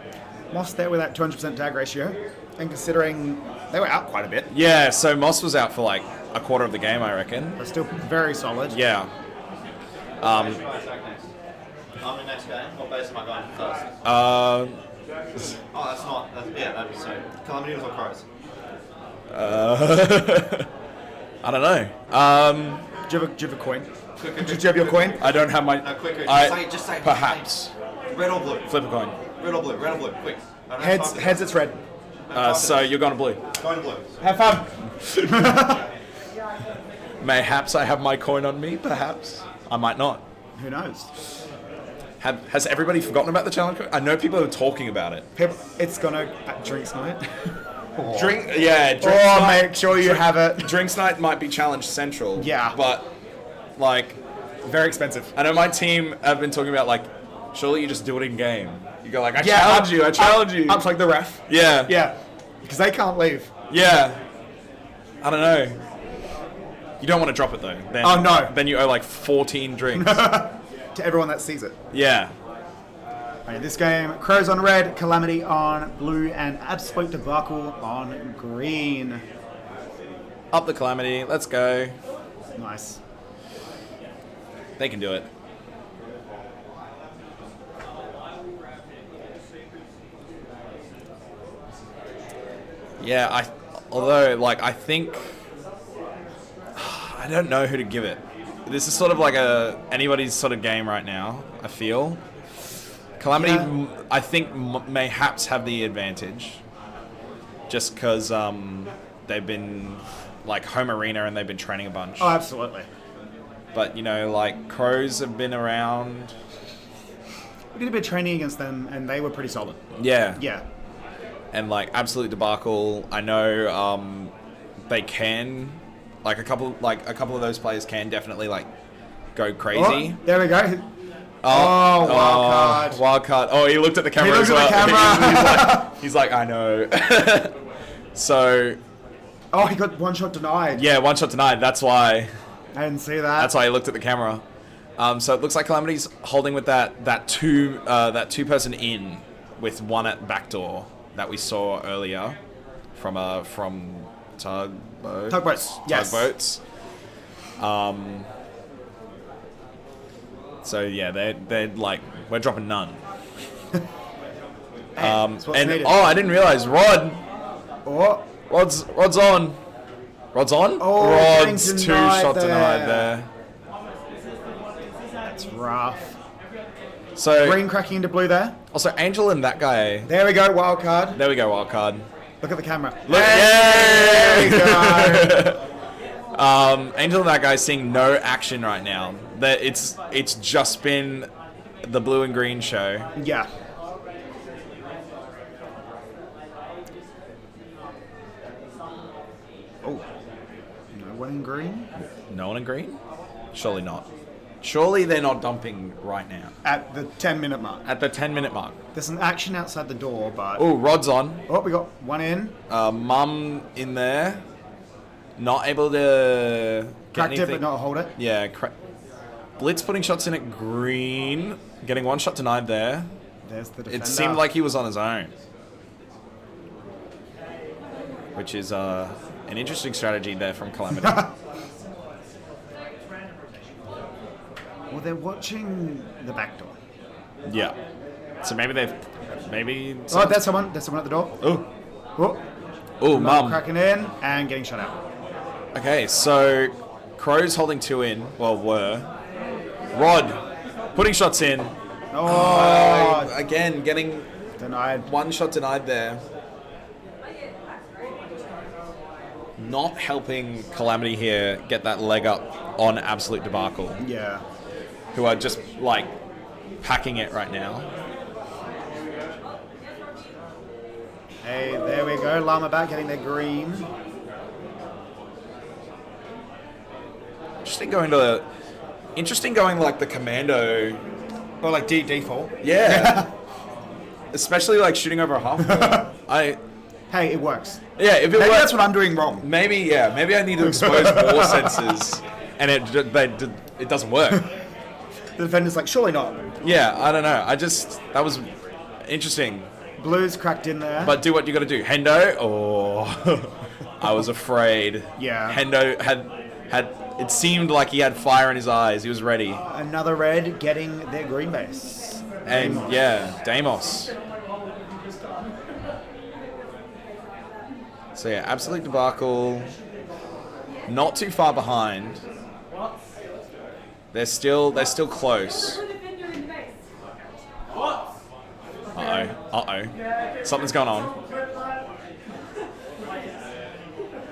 Moss there with that 200% tag ratio, and considering they were out quite a bit. Yeah, so Moss was out for a quarter of the game, I reckon. But still very solid. Yeah. I'm the next game. What base am I going first? That's not. That's so. Calamity or Crows? I don't know. Do you have a coin? Do you have your coin? I don't have my... No, quick. Just say. Perhaps. Red or blue? Flip a coin. Red or blue? Red or blue? Quick. Heads, it's red. So you're going to blue. Going blue. Have fun. Mayhaps I have my coin on me, perhaps. I might not. Who knows? Has everybody forgotten about the challenge? I know people are talking about it. It's gonna drinks night. Drinks night. Make sure you have it. Drinks night might be challenge central. Yeah. But very expensive. I know my team have been talking about surely you just do it in game. You go I challenge you. Up like the ref. Yeah. Yeah. Because they can't leave. Yeah. I don't know. You don't want to drop it though. Then, oh no. Then you owe 14 drinks. To everyone that sees it. Yeah. Right, this game, Crows on red, Calamity on blue, and Absolute Debacle on green. Up the Calamity. Let's go. Nice. They can do it. Yeah, I think I don't know who to give it. This is sort of anybody's sort of game right now, I feel. Calamity, I think, mayhaps have the advantage. Just because they've been, home arena and they've been training a bunch. Oh, absolutely. But, Crows have been around. We did a bit of training against them and they were pretty solid. Yeah. Yeah. And, Absolute Debacle, I know they can... a couple of those players can definitely go crazy. Oh, there we go. Wild card. Wild card. Oh, he looked at the camera as well. He's like, I know. So. Oh, he got one shot denied. Yeah, one shot denied. That's why. I didn't see that. That's why he looked at the camera. So it looks like Calamity's holding with that two person in with one at backdoor that we saw earlier from Tugboats. Yes. Tugboats. So yeah, they're we're dropping none. I didn't realize Rod's on. Rod's on. Oh, Rod's two shot denied there. That's rough. So Green cracking into blue there. also Angel and that guy. There we go, wild card. There we go, wild card. Look at the camera. Look, there we go. Angel and that guy seeing no action right now. That it's just been the blue and green show. Yeah. Oh, no one in green No one in green? Surely not. Surely they're not dumping right now. at the 10-minute mark. At the 10-minute mark. There's some action outside the door, but Oh, Rod's on. oh, we got one in. Mum in there. Not able to get Cracked it, anything. but not hold it. Yeah, Blitz putting shots in at green. Getting one shot denied there. There's the defender. It seemed like he was on his own. Which is an interesting strategy there from Calamity. Well, they're watching the back door. Yeah. So maybe Oh, there's someone. There's someone at the door. Oh. Oh, Oh, Mum. cracking in and getting shut out. Okay, so Crow's holding 2 in. Well, were. Rod putting shots in. Oh, Again, getting denied. one shot denied there. Not helping Calamity here get that leg up on Absolute Debacle, Yeah. who are just, like, packing it right now. Hey, there we go. Llama back getting their green. Interesting going like the commando. Or like default. Yeah. Especially like shooting over a half. Hey, it works. Yeah, if it Maybe works, that's what I'm doing wrong. maybe I need to expose more senses, and it doesn't work. The defender's like, surely not. Yeah, I don't know. That was interesting. Blue's cracked in there. But do what you got to do. Hendo. Oh, I was afraid. Yeah. Hendo had. It seemed like he had fire in his eyes. He was ready. Another red getting their green base. And yeah, Deimos. So yeah, Absolute Debacle. Not too far behind. They're still close. Uh-oh. Something's going on.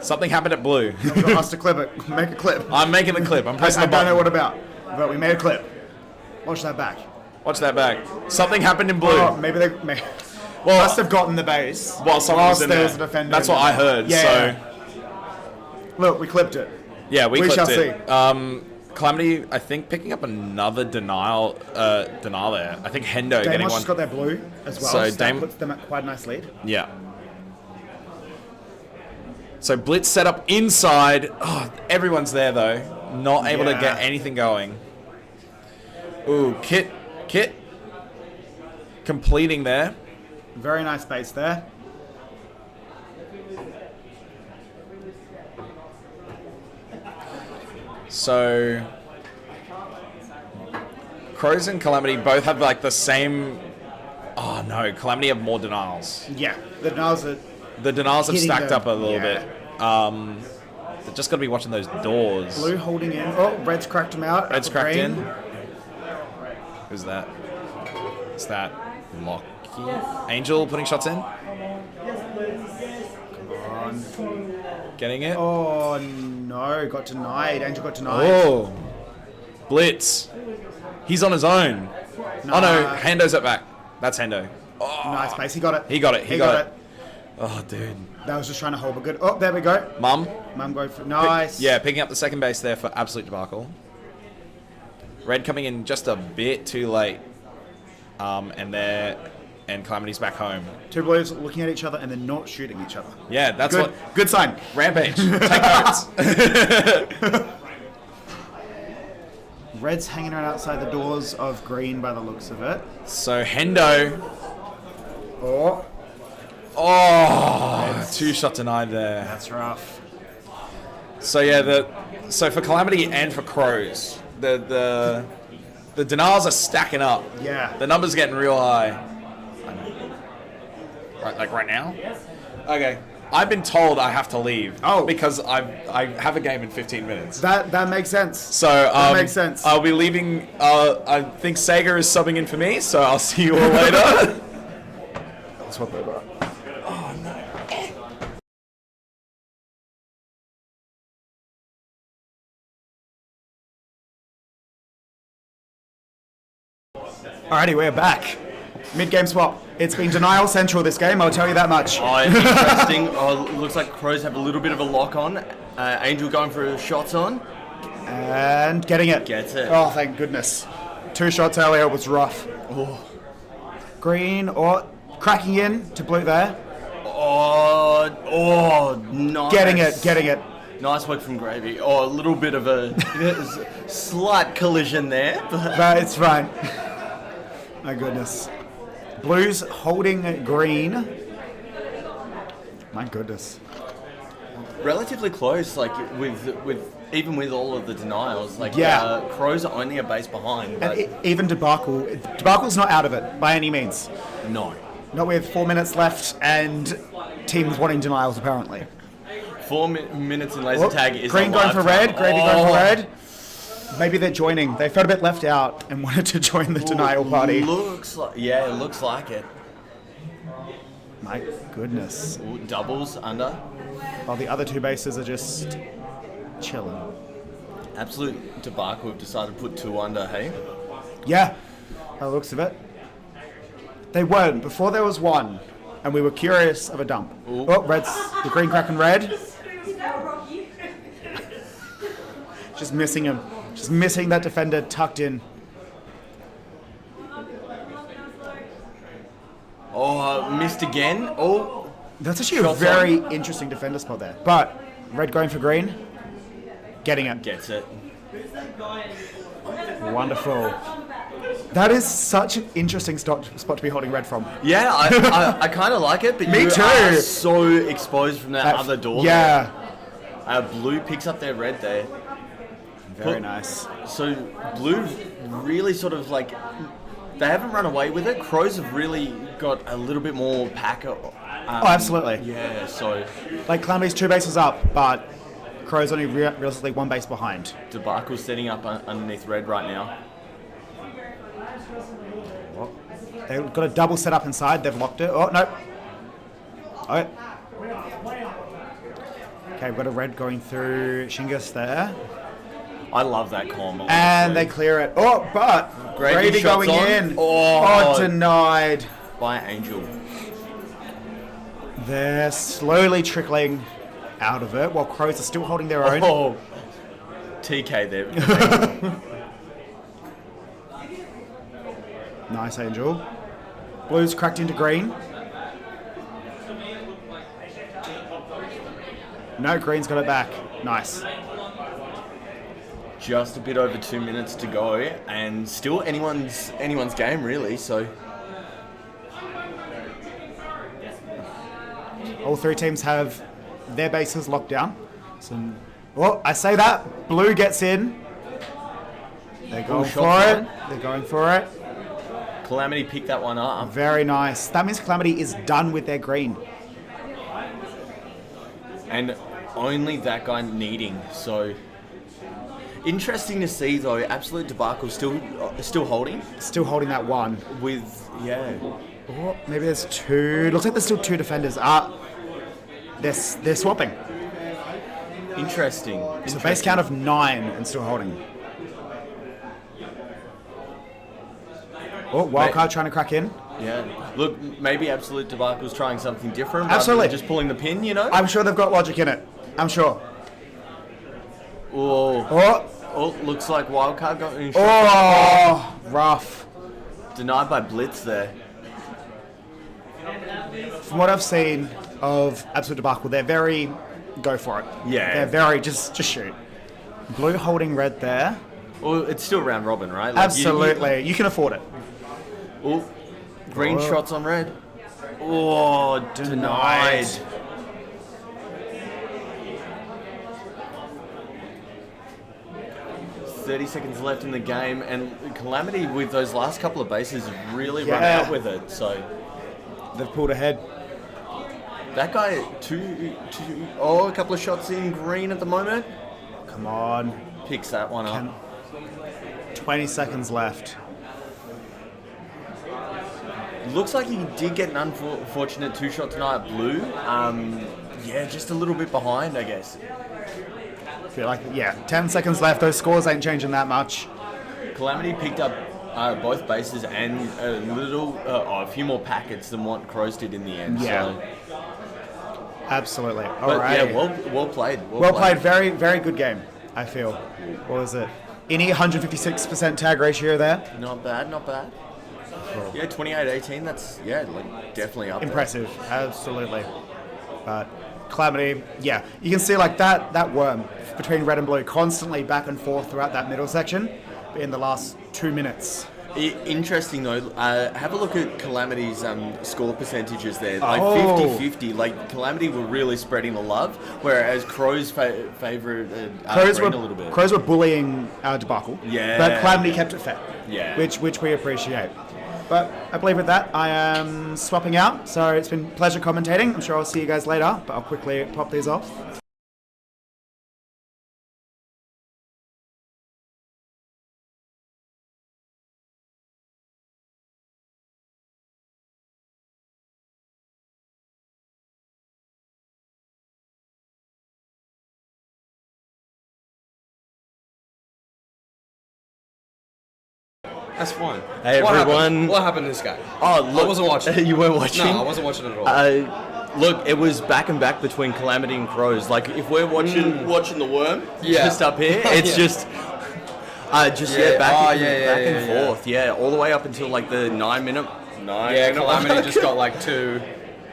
Something happened at blue. You got us to clip it. Make a clip. I'm making the clip. I'm pressing I the don't button. know what about, but we made a clip. Watch that back. Watch that back. Something happened in blue. Oh, maybe they must have gotten the base. Well, someone was in there's there. a defender. That's what I heard. Yeah. So Look, we clipped it. yeah, we shall clipped it. Calamity, I think, picking up another denial there. I think Hendo getting Deimos one. just got their blue as well. So So that Dame- puts them at quite a nice lead. Yeah. So Blitz set up inside. Oh, everyone's there though. Not able to Yeah. get anything going. Ooh, Kit completing there. Very nice base there. So Crows and Calamity both have like the same. Oh no, Calamity have more denials. Yeah, the denials are The denials have Hitting stacked the- up a little yeah. bit. They're just got to be watching those doors. blue holding in. Oh, red's cracked him out. Red's Apple cracked green. in. Who's that? Is that Locky? Angel putting shots in? Getting it? Oh no, got denied. Angel got denied. Oh. Blitz. He's on his own. Oh no, Hendo's at back. That's Hendo. Oh, Nice base. He got it. He got it. He got it. Oh, dude. That was just trying to hold, but good. Oh, there we go. Mum. Mum go for nice. Yeah, picking up the second base there for Absolute Debacle. Red coming in just a bit too late. And Calamity's back home. Two blues looking at each other and then not shooting each other. Yeah, that's Good. what. Good sign. Rampage. Take notes. Red's hanging around outside the doors of green by the looks of it. So Hendo. Oh, Oh, 2-shot denied there. that's rough. So yeah, so for Calamity and for Crows, the denials are stacking up. Yeah. The numbers are getting real high. I know. Right, like right now? Okay. I've been told I have to leave. Oh. Because I have a game in 15 minutes. That makes sense. So that makes sense. I'll be leaving. I think Sega is subbing in for me, so I'll see you all later. I'll swap over. Alrighty, we're back. Mid-game swap. It's been denial central this game, I'll tell you that much. Oh, interesting. Looks like Crows have a little bit of a lock on. Angel going for shots on. And getting it. Gets it. Oh, thank goodness. 2 shots earlier was rough. Oh. Green, cracking in to blue there. Oh, nice. Getting it. Nice work from Gravy. Oh, a little bit of a slight collision there. But it's fine. My goodness. Blues holding green. My goodness. Relatively close, like with even with all of the denials. Like Crows are only a base behind. But And even Debacle. Debacle's not out of it by any means. no. Not with 4 minutes left and teams wanting denials apparently. 4 minutes in laser tag is Green a going for lifetime. red. Gravy going for red. Maybe they're joining. They felt a bit left out and wanted to join the denial party. Looks like it looks like it. My goodness. Ooh, doubles under. While the other 2 bases are just chilling. Absolute debacle. We've decided to put 2 under. Hey. Yeah, by the looks of it. They weren't. Before there was 1, and we were curious of a dump. Ooh. Oh, red's the green cracking red. Just missing him. Just missing that defender tucked in. Oh, missed again. Oh, That's actually a Shots very interesting defender spot there. But red going for green. Getting it. gets it. Wonderful. That is such an interesting spot to be holding red from. Yeah, I kind of like it, but Me you too. are so exposed from that other door. Yeah. There. Blue picks up their red there. Very nice. So blue really sort of like they haven't run away with it. Crows have really got a little bit more pack. Oh, absolutely. Yeah. So Like Calamity's 2 bases up, but Crow's only realistically 1 base behind. Debacle's setting up underneath red right now. They've got a double set up inside. They've locked it. Oh, no. Oh. Okay, we've got a red going through Shingus there. I love that combo. And they clear it. Oh, but Gravy shots going on. in. Oh. Denied. By Angel. They're slowly trickling out of it while Crows are still holding their own. Oh. TK there. Nice, Angel. Blues cracked into green. No, green's got it back. Nice. Just a bit over 2 minutes to go, and still anyone's game really. So All 3 teams have their bases locked down. So, well, I say that. Blue gets in. They're going for it. They're going for it. Calamity picked that one up. Very nice. That means Calamity is done with their green. And only that guy needing. So interesting to see though. Absolute Debacle still holding. Still holding that 1. With Oh, maybe there's 2. Looks like there's still 2 defenders. They're swapping. Interesting. So base count of 9 and still holding. Oh, Wildcard trying to crack in. Yeah. Look, maybe Absolute Debacle's trying something different. Absolutely. Rather than just pulling the pin, you know. I'm sure they've got logic in it. I'm sure. Oh, looks like Wildcard got in. Oh, rough. Denied by Blitz there. From what I've seen of Absolute Debacle, they're very go for it. Yeah. They're very just shoot. Blue holding red there. Well, it's still round robin, right? Like Absolutely. You can afford it. Oh, green shots on red. Oh, denied. 30 seconds left in the game, and Calamity with those last couple of bases have really run out with it. So they've pulled ahead. That guy, a couple of shots in green at the moment. Come on. Picks that one up. 20 seconds left. Looks like he did get an unfortunate 2-shot tonight at blue. Yeah, just a little bit behind, I guess. Feel like, 10 seconds left. Those scores ain't changing that much. Calamity picked up both bases and a few more packets than what Crows did in the end. Yeah. So. Absolutely. All But right. yeah, well played. Well played. Very, very good game, I feel. What was it? Any 156% tag ratio there? Not bad. Cool. Yeah, 28-18, that's, definitely up Impressive. Absolutely. But Calamity, you can see like that worm between red and blue constantly back and forth throughout that middle section in the last 2 minutes. Interesting though, have a look at Calamity's score percentages there. Like 50-50, like Calamity were really spreading the love, whereas Crows favoured Crows Green a little bit. Crows were bullying Debacle, but Calamity kept it fair, which we appreciate. But I believe with that, I am swapping out, so it's been a pleasure commentating. I'm sure I'll see you guys later, but I'll quickly pop these off. That's fine. Hey everyone. What happened to this guy? Oh, look. I wasn't watching. You weren't watching? No, I wasn't watching at all. Look, it was back and back between Calamity and Crows. Like, if we're watching the worm, just up here, it's just back and forth. Yeah, all the way up until like the 9 minute. Calamity just got like 2.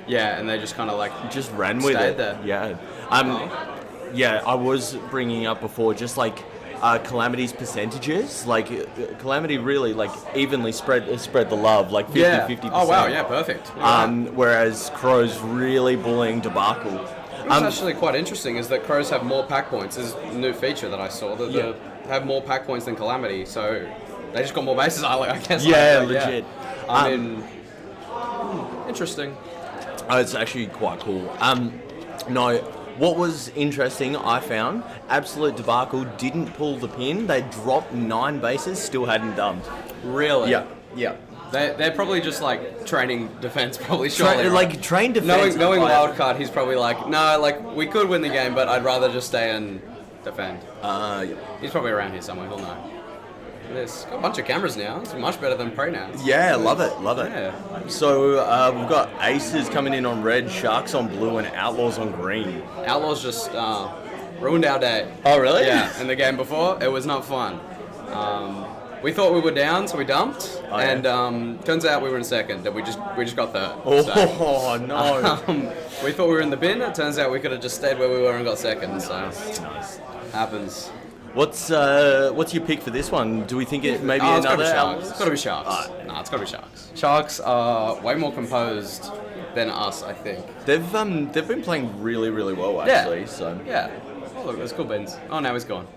Yeah, and they just kind of like just ran with it. There. Yeah. I was bringing up before just like Calamity's percentages. Like Calamity really like evenly spread the love, like 50-50%. Oh wow, yeah, perfect. Whereas Crows really bullying Debacle. What's actually quite interesting is that Crows have more pack points. There's a new feature that I saw that they have more pack points than Calamity, so they just got more bases. I guess. Legit. I mean, interesting. Oh, it's actually quite cool. No, what was interesting, I found, Absolute Debacle didn't pull the pin. They dropped 9 bases, still hadn't dumped. Really? Yeah. They're probably just like training defense, probably. Surely, like train defense. Knowing wildcard, he's probably like, no, like we could win the game, but I'd rather just stay and defend. He's probably around here somewhere. He'll know. There's got a bunch of cameras now. It's much better than Prey now. Yeah, love it. Yeah. So we've got Aces coming in on red, Sharks on blue, and Outlaws on green. Outlaws just ruined our day. Oh, really? Yeah. In the game before, it was not fun. We thought we were down, so we dumped, turns out we were in second, and we just got third. No! We thought we were in the bin. It turns out we could have just stayed where we were and got second. So happens. What's your pick for this one? Do we think it maybe another? It's got to be Sharks. No, it's got to be Sharks. Sharks are way more composed than us, I think. They've been playing really, really well actually. So yeah. Oh look, there's cool bins. Oh, now he's gone.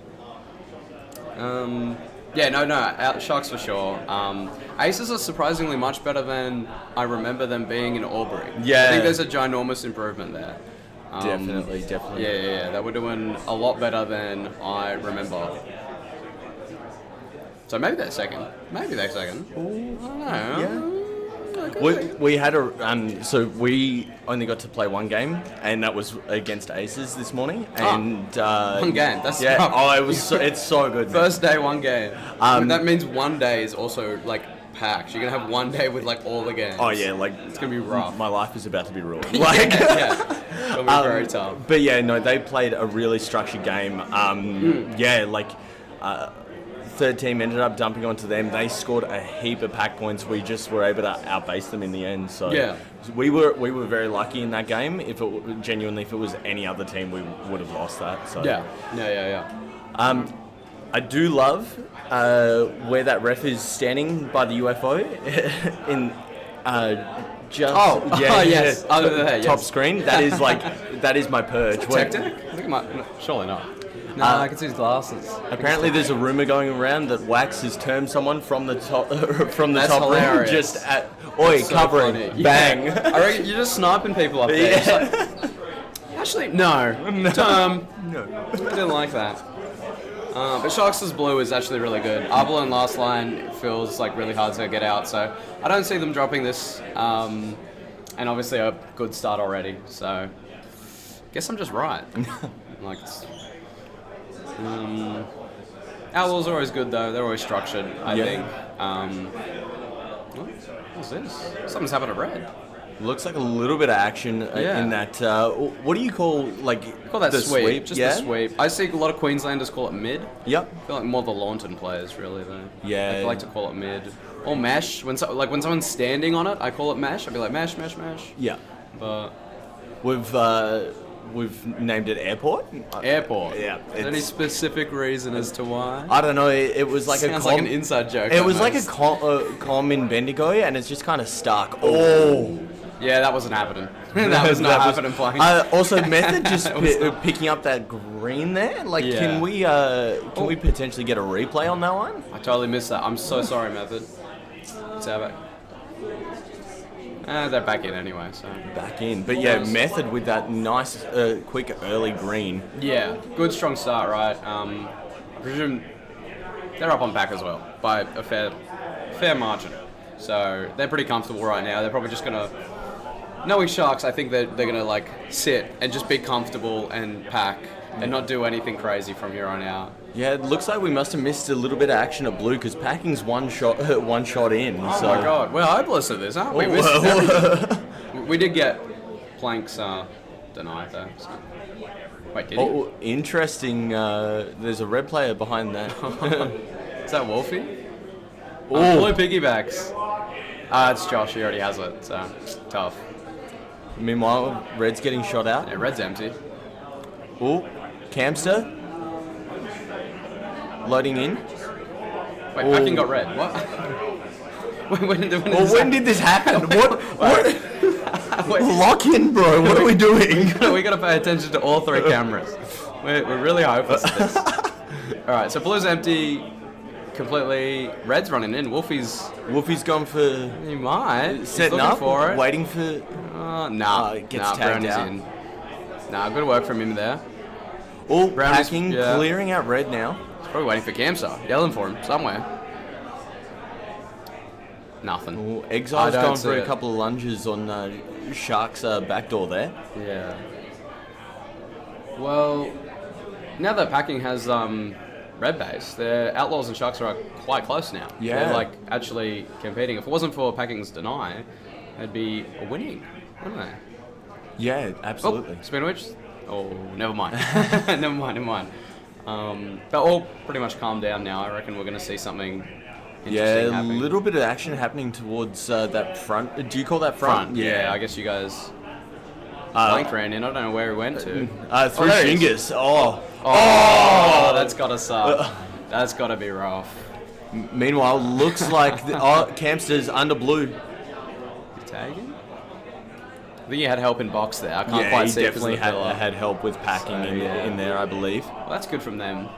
Sharks for sure. Aces are surprisingly much better than I remember them being in Albury. Yeah. I think there's a ginormous improvement there. Definitely. Yeah. They were doing a lot better than I remember. So maybe they're second. Ooh, I don't know. We had so we only got to play one game, and that was against Aces this morning. And one game. That's yeah. tough. Oh, it's so good. First day, one game. That means one day is also like packed. You're gonna have one day with like all the games. Oh yeah, like it's gonna be rough. My life is about to be ruined. It'll be very tough. But yeah, no, they played a really structured game. Third team ended up dumping onto them. They scored a heap of pack points. We just were able to outbase them in the end. So we were very lucky in that game. If it was any other team, we would have lost that. So yeah. I do love where that ref is standing by the UFO in yes, top screen. That is my perch. Tech? I think it might. No, surely not. No, I can see his glasses. Apparently, there's a rumor going around that Wax has termed someone from the top That's top room hilarious. just at oi So covering funny. bang. Yeah. I reckon you're just sniping people up there. It's like, actually, no. No. I didn't like that. But Sharks' blue is actually really good. Arbol and last line feels like really hard to get out, so I don't see them dropping this. And obviously a good start already, so guess I'm just right. Like, Outlaws are always good though. They're always structured, I think. What's this? Something's happened at red. Looks like a little bit of action in that. What do you call Call that the sweep. Just yeah? the sweep. I see a lot of Queenslanders call it mid. Yep. I feel like more the Launton players really though. Yeah. I like to call it mid or mesh. When someone's standing on it, I call it mesh. I'd be like mesh. Yeah. But we've named it airport. airport. Yeah. Is there any specific reason as to why? I don't know. It was like Sounds like an inside joke. It was like a almost. com in Bendigo, and it's just kind of stuck. Oh. Yeah, that wasn't happening. That was not happening playing. Also, Method just picking up that green there. Like, Yeah. can we potentially get a replay on that one? I totally missed that. I'm so sorry, Method. It's our back. They're back in anyway, so. Back in, but yeah, Method with that nice, quick early green. Yeah, good strong start, right? I presume they're up on back as well by a fair margin. So they're pretty comfortable right now. They're probably just gonna, knowing Sharks, I think they're gonna like sit and just be comfortable and pack and not do anything crazy from here on out. Yeah, it looks like we must have missed a little bit of action at blue because Packing's one shot in. Oh so. my god, we're hopeless at this, aren't we? We did get planks denied though. So. Wait, did he? Interesting. There's a red player behind that. Is that Wolfie? Oh, Blue piggybacks. It's Josh. He already has it, so tough. Meanwhile, Red's getting shot out. Yeah, red's empty. Oh, Camster loading in. Wait, Packing got red. What? when did this happen? What? Wait. Lock in, bro. What are we doing? We gotta pay attention to all three cameras. We're really hopeless at this. All right, so blue's empty. Completely. Red's running in. Wolfie's gone for. He might. Setting He's up. for it. Waiting for. Gets tagged Brown is out. in. Good work from him there. Oh, Brown is- Packing, yeah. clearing out Red now. He's probably waiting for Camstar. Yelling for him somewhere. Nothing. Oh, Exile's I don't gone see for a it. couple of lunges on Shark's backdoor there. Yeah. Well, now that Packing has red base, the Outlaws and Sharks are quite close now. Yeah. They're like actually competing. If it wasn't for Packing's deny, they'd be winning, wouldn't they? Yeah, absolutely. Oh, Spinwich? Oh, never mind. never mind. They're all pretty much calmed down now. I reckon we're going to see something interesting Yeah, a happening. little bit of action happening towards that front. Do you call that front? Yeah, I guess you guys. Blank ran in. I don't know where he went to. Through there he is. Shingus. Oh, That's gotta suck. That's gotta be rough. Meanwhile, looks like Campster's under blue. Tagging? I think he had help in box there. I can't Yeah, quite he see it 'cause of definitely the pillar. had help with Packing in there, I believe. Well, that's good from them.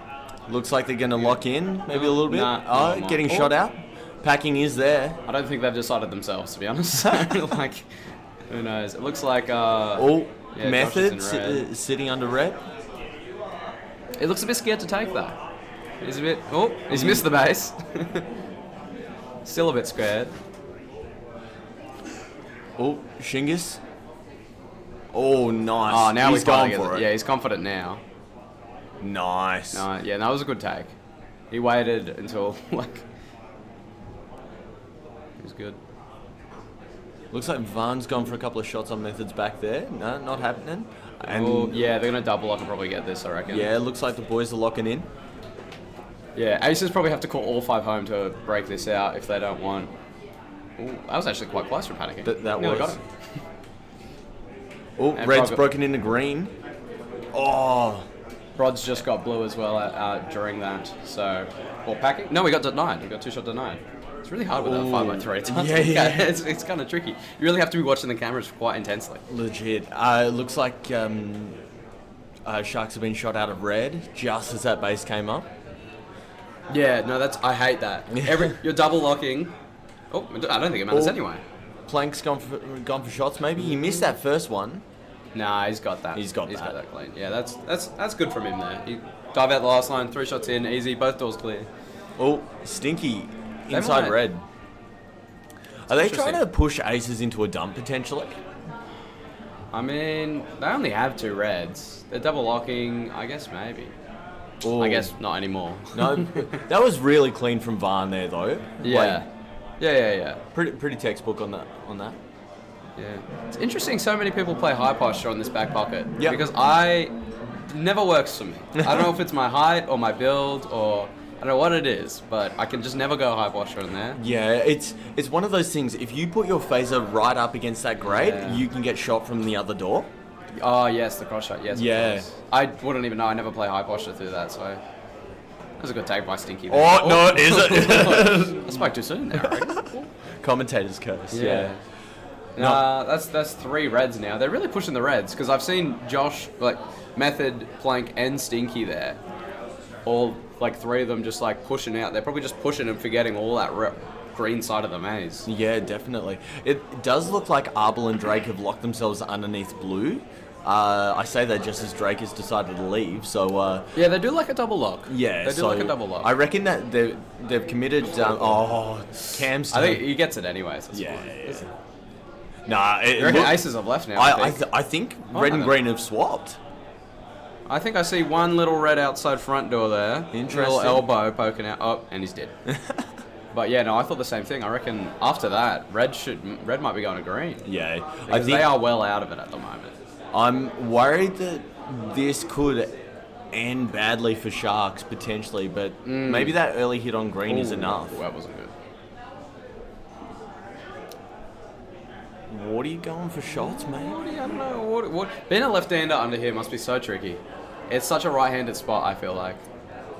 Looks like they're going to lock in, maybe a little bit. Nah, no, Getting no. shot out. Packing is there. I don't think they've decided themselves, to be honest. Like, who knows? It looks like. Yeah, Method Josh is in red. sitting under Red. It looks a bit scared to take that. He's a bit. Oh, he's missed the base. Still a bit scared. Oh, Shingus. Oh, nice. Oh, now he's going for it. Yeah, he's confident now. Nice. No, yeah, that was a good take. He waited until like. He was good. Looks like Van's gone for a couple of shots on Method's back there. No, not happening. And Yeah, they're gonna double up and probably get this, I reckon. yeah, looks like the boys are locking in. Yeah, Aces probably have to call all 5 home to break this out if they don't want. Ooh, that was actually quite close for panicking. That Nearly was. got him. Oh, And Red's Brog- broken into green. Oh, Rod's just got blue as well during that. So, or packing? No, we got denied. We got 2-shot denied. It's really hard with that 5x3. It's hard to look at. It's kind of tricky. You really have to be watching the cameras quite intensely. legit. Looks like Sharks have been shot out of red just as that base came up. Yeah, no, I hate that. You're double locking. Oh, I don't think it matters anyway. Plank's gone for shots. Maybe he missed that first one. Nah, he's got that. He's got that clean. Yeah, that's good from him there. He dive out the last line, 3 shots in, easy, both doors clear. Oh, Stinky inside red. Are they trying to push aces into a dump potentially? I mean, they only have 2 reds. They're double locking, I guess maybe. Ooh. I guess not anymore. No, that was really clean from Varn there though. Yeah. Yeah. Pretty textbook on that. Yeah. It's interesting so many people play high posture on this back pocket. Yeah. Because it never works for me. I don't know if it's my height or my build or I don't know what it is, but I can just never go high posture in there. Yeah, it's one of those things. If you put your phaser right up against that grate, you can get shot from the other door. Oh yes, the cross shot. Yes. Yeah. I wouldn't even know. I never play high posture through that, so that was a good take by Stinky. There. Oh no, is it? I spoke too soon there. I reckon. Commentator's curse. Yeah. No, that's 3 reds now. They're really pushing the reds because I've seen Josh, Method, Plank, and Stinky there. All 3 of them just pushing out. They're probably just pushing and forgetting all that green side of the maze. Yeah, definitely. It does look like Arbel and Drake have locked themselves underneath blue. I say that just as Drake has decided to leave, so... yeah, they do like a double lock. Yeah, they do like a double lock. I reckon that they've committed... Cam's... I think he gets it anyways. Yeah. Nah, aces have left now. I think red and green have swapped. I think I see one little red outside front door there. Interesting. Little elbow poking out. Oh, and he's dead. But yeah, no, I thought the same thing. I reckon after that, red might be going to green. Yeah. Because they are well out of it at the moment. I'm worried that this could end badly for Sharks, potentially, but maybe that early hit on green is enough. That wasn't good. What are you going for shots, mate? I don't know. What? Being a left-hander under here must be so tricky. It's such a right-handed spot, I feel like.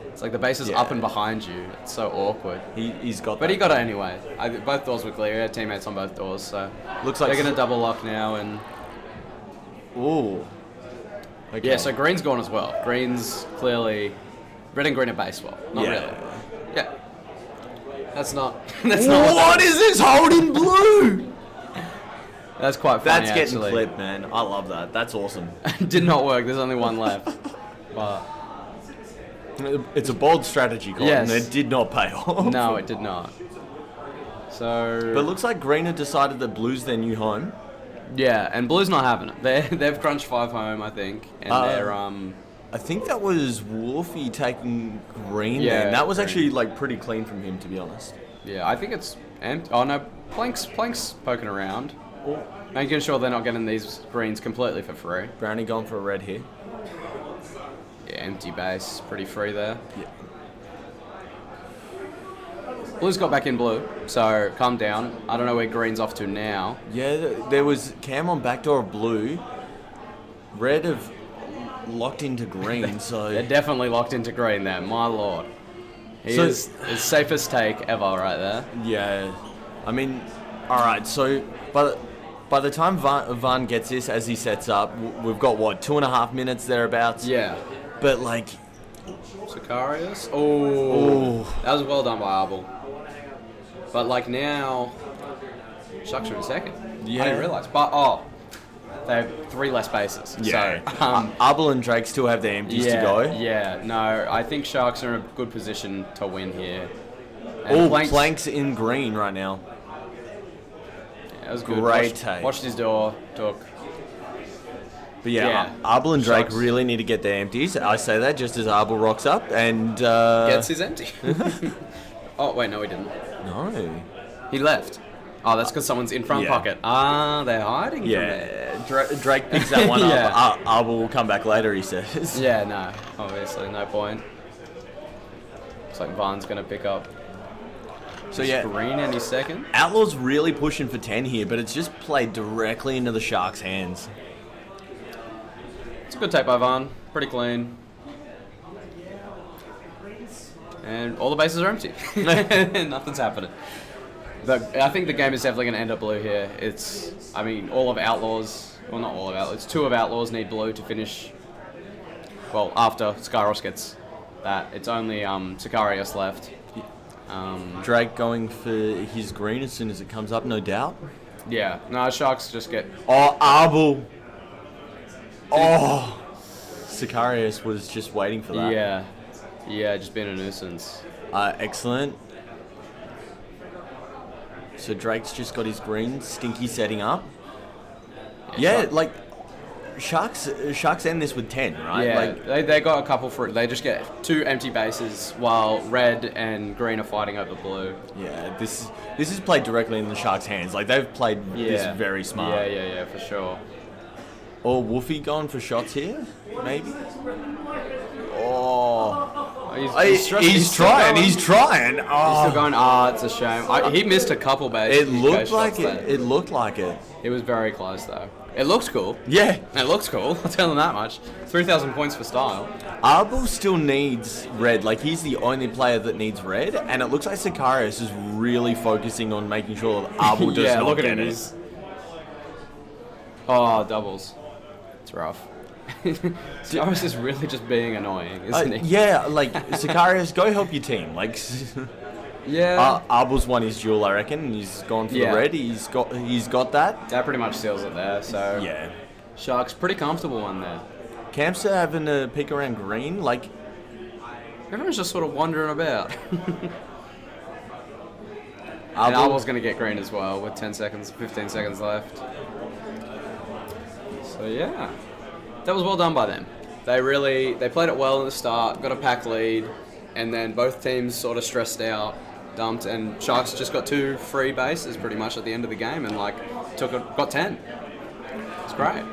It's like the base is up and behind you. It's so awkward. He's got But he got it anyway. Both doors were clear. He had teammates on both doors, so... Looks like they're going to double lock now and... Ooh. Okay. Yeah, so green's gone as well. Green's clearly... Red and green are base swap. Not really. Yeah. That's not... What is this holding blue? That's quite funny, That's getting actually. clipped, man. I love that. That's awesome. Did not work. There's only one left. But... It's a bold strategy, Colin. Yes. It did not pay off. No, it did not. So... But it looks like green have decided that blue's their new home. Yeah, and blue's not having it. They've crunched 5 home, I think. And they're... I think that was Wolfie taking green Yeah, there. And that was green. actually pretty clean from him, to be honest. Yeah, I think it's empty. Oh no, Plank's poking around. Making sure they're not getting these greens completely for free. Brownie going for a red here. Yeah, empty base, pretty free there. Yeah. Blue's got back in blue, so calm down. I don't know where green's off to now. Yeah, there was Cam on backdoor of blue. Red have locked into green, so... They're definitely locked into green there, my lord. He is his safest take ever right there. Yeah. I mean, alright, so by the time Van gets this, as he sets up, we've got, 2.5 minutes thereabouts? Yeah. But, like... Sicarius? Oh, that was well done by Arbel. But, like, now... Shucks are in second. Yeah. I didn't realise. But, they have 3 less bases. Yeah. So, Arbel and Drake still have their empties to go. Yeah, no, I think Sharks are in a good position to win here. Oh, Plank's in green right now. Yeah, that was good. Great take. Watched his door, took. But yeah, Arbel and Drake really need to get their empties. I say that just as Arbel rocks up and... Gets his empty. Oh, wait, no, he didn't. No. He left. Oh, that's because someone's in front pocket. Ah, they're hiding from there. Drake picks that one up. Arbel will come back later, he says. Yeah, no, obviously, no point. Looks like Vaughn's going to pick up. So yeah, green any second. Outlaws really pushing for 10 here, but it's just played directly into the Sharks' hands. It's a good take by Vaughn. Pretty clean. And all the bases are empty. Nothing's happening. But I think the game is definitely going to end up blue here. All of Outlaws, well, not all of Outlaws, 2 of Outlaws need blue to finish well, after Skyros gets that, it's only Sicarius left. Drake going for his green as soon as it comes up, no doubt. Yeah, no, Sharks just get... Oh, Arbol. Oh. Sicarius was just waiting for that. Yeah, just being a nuisance. Excellent. So Drake's just got his green, Stinky setting up. Yeah, like Sharks end this with 10, right? Yeah, like, they got a couple for it. They just get 2 empty bases while red and green are fighting over blue. Yeah, this is played directly in the Sharks' hands. Like they've played this very smart. Yeah, for sure. Or Wolfie going for shots here, maybe. Oh, he's trying. He's trying. Oh. He's still going. It's a shame. He missed a couple bases. It looked like it. It looked like it. It was very close though. It looks cool. Yeah. It looks cool. I'll tell them that much. 3,000 points for style. Arbol still needs red. Like, he's the only player that needs red. And it looks like Sicarius is really focusing on making sure that Arbol does not look at get him. it. Oh, doubles. It's rough. Sicarius is really just being annoying, isn't he? Yeah, like, Sicarius, go help your team. Like... Yeah. Arbol's won his duel, I reckon. He's gone for the red. He's got that. That pretty much seals it there. So yeah, Sharks pretty comfortable one there. Campster having a peek around green, like everyone's just sort of wandering about. And Arbol's going to get green as well with 15 seconds left. So yeah, that was well done by them. They played it well in the start, got a pack lead, and then both teams sort of stressed out, dumped, and Sharks just got 2 free bases pretty much at the end of the game and got 10. It's great.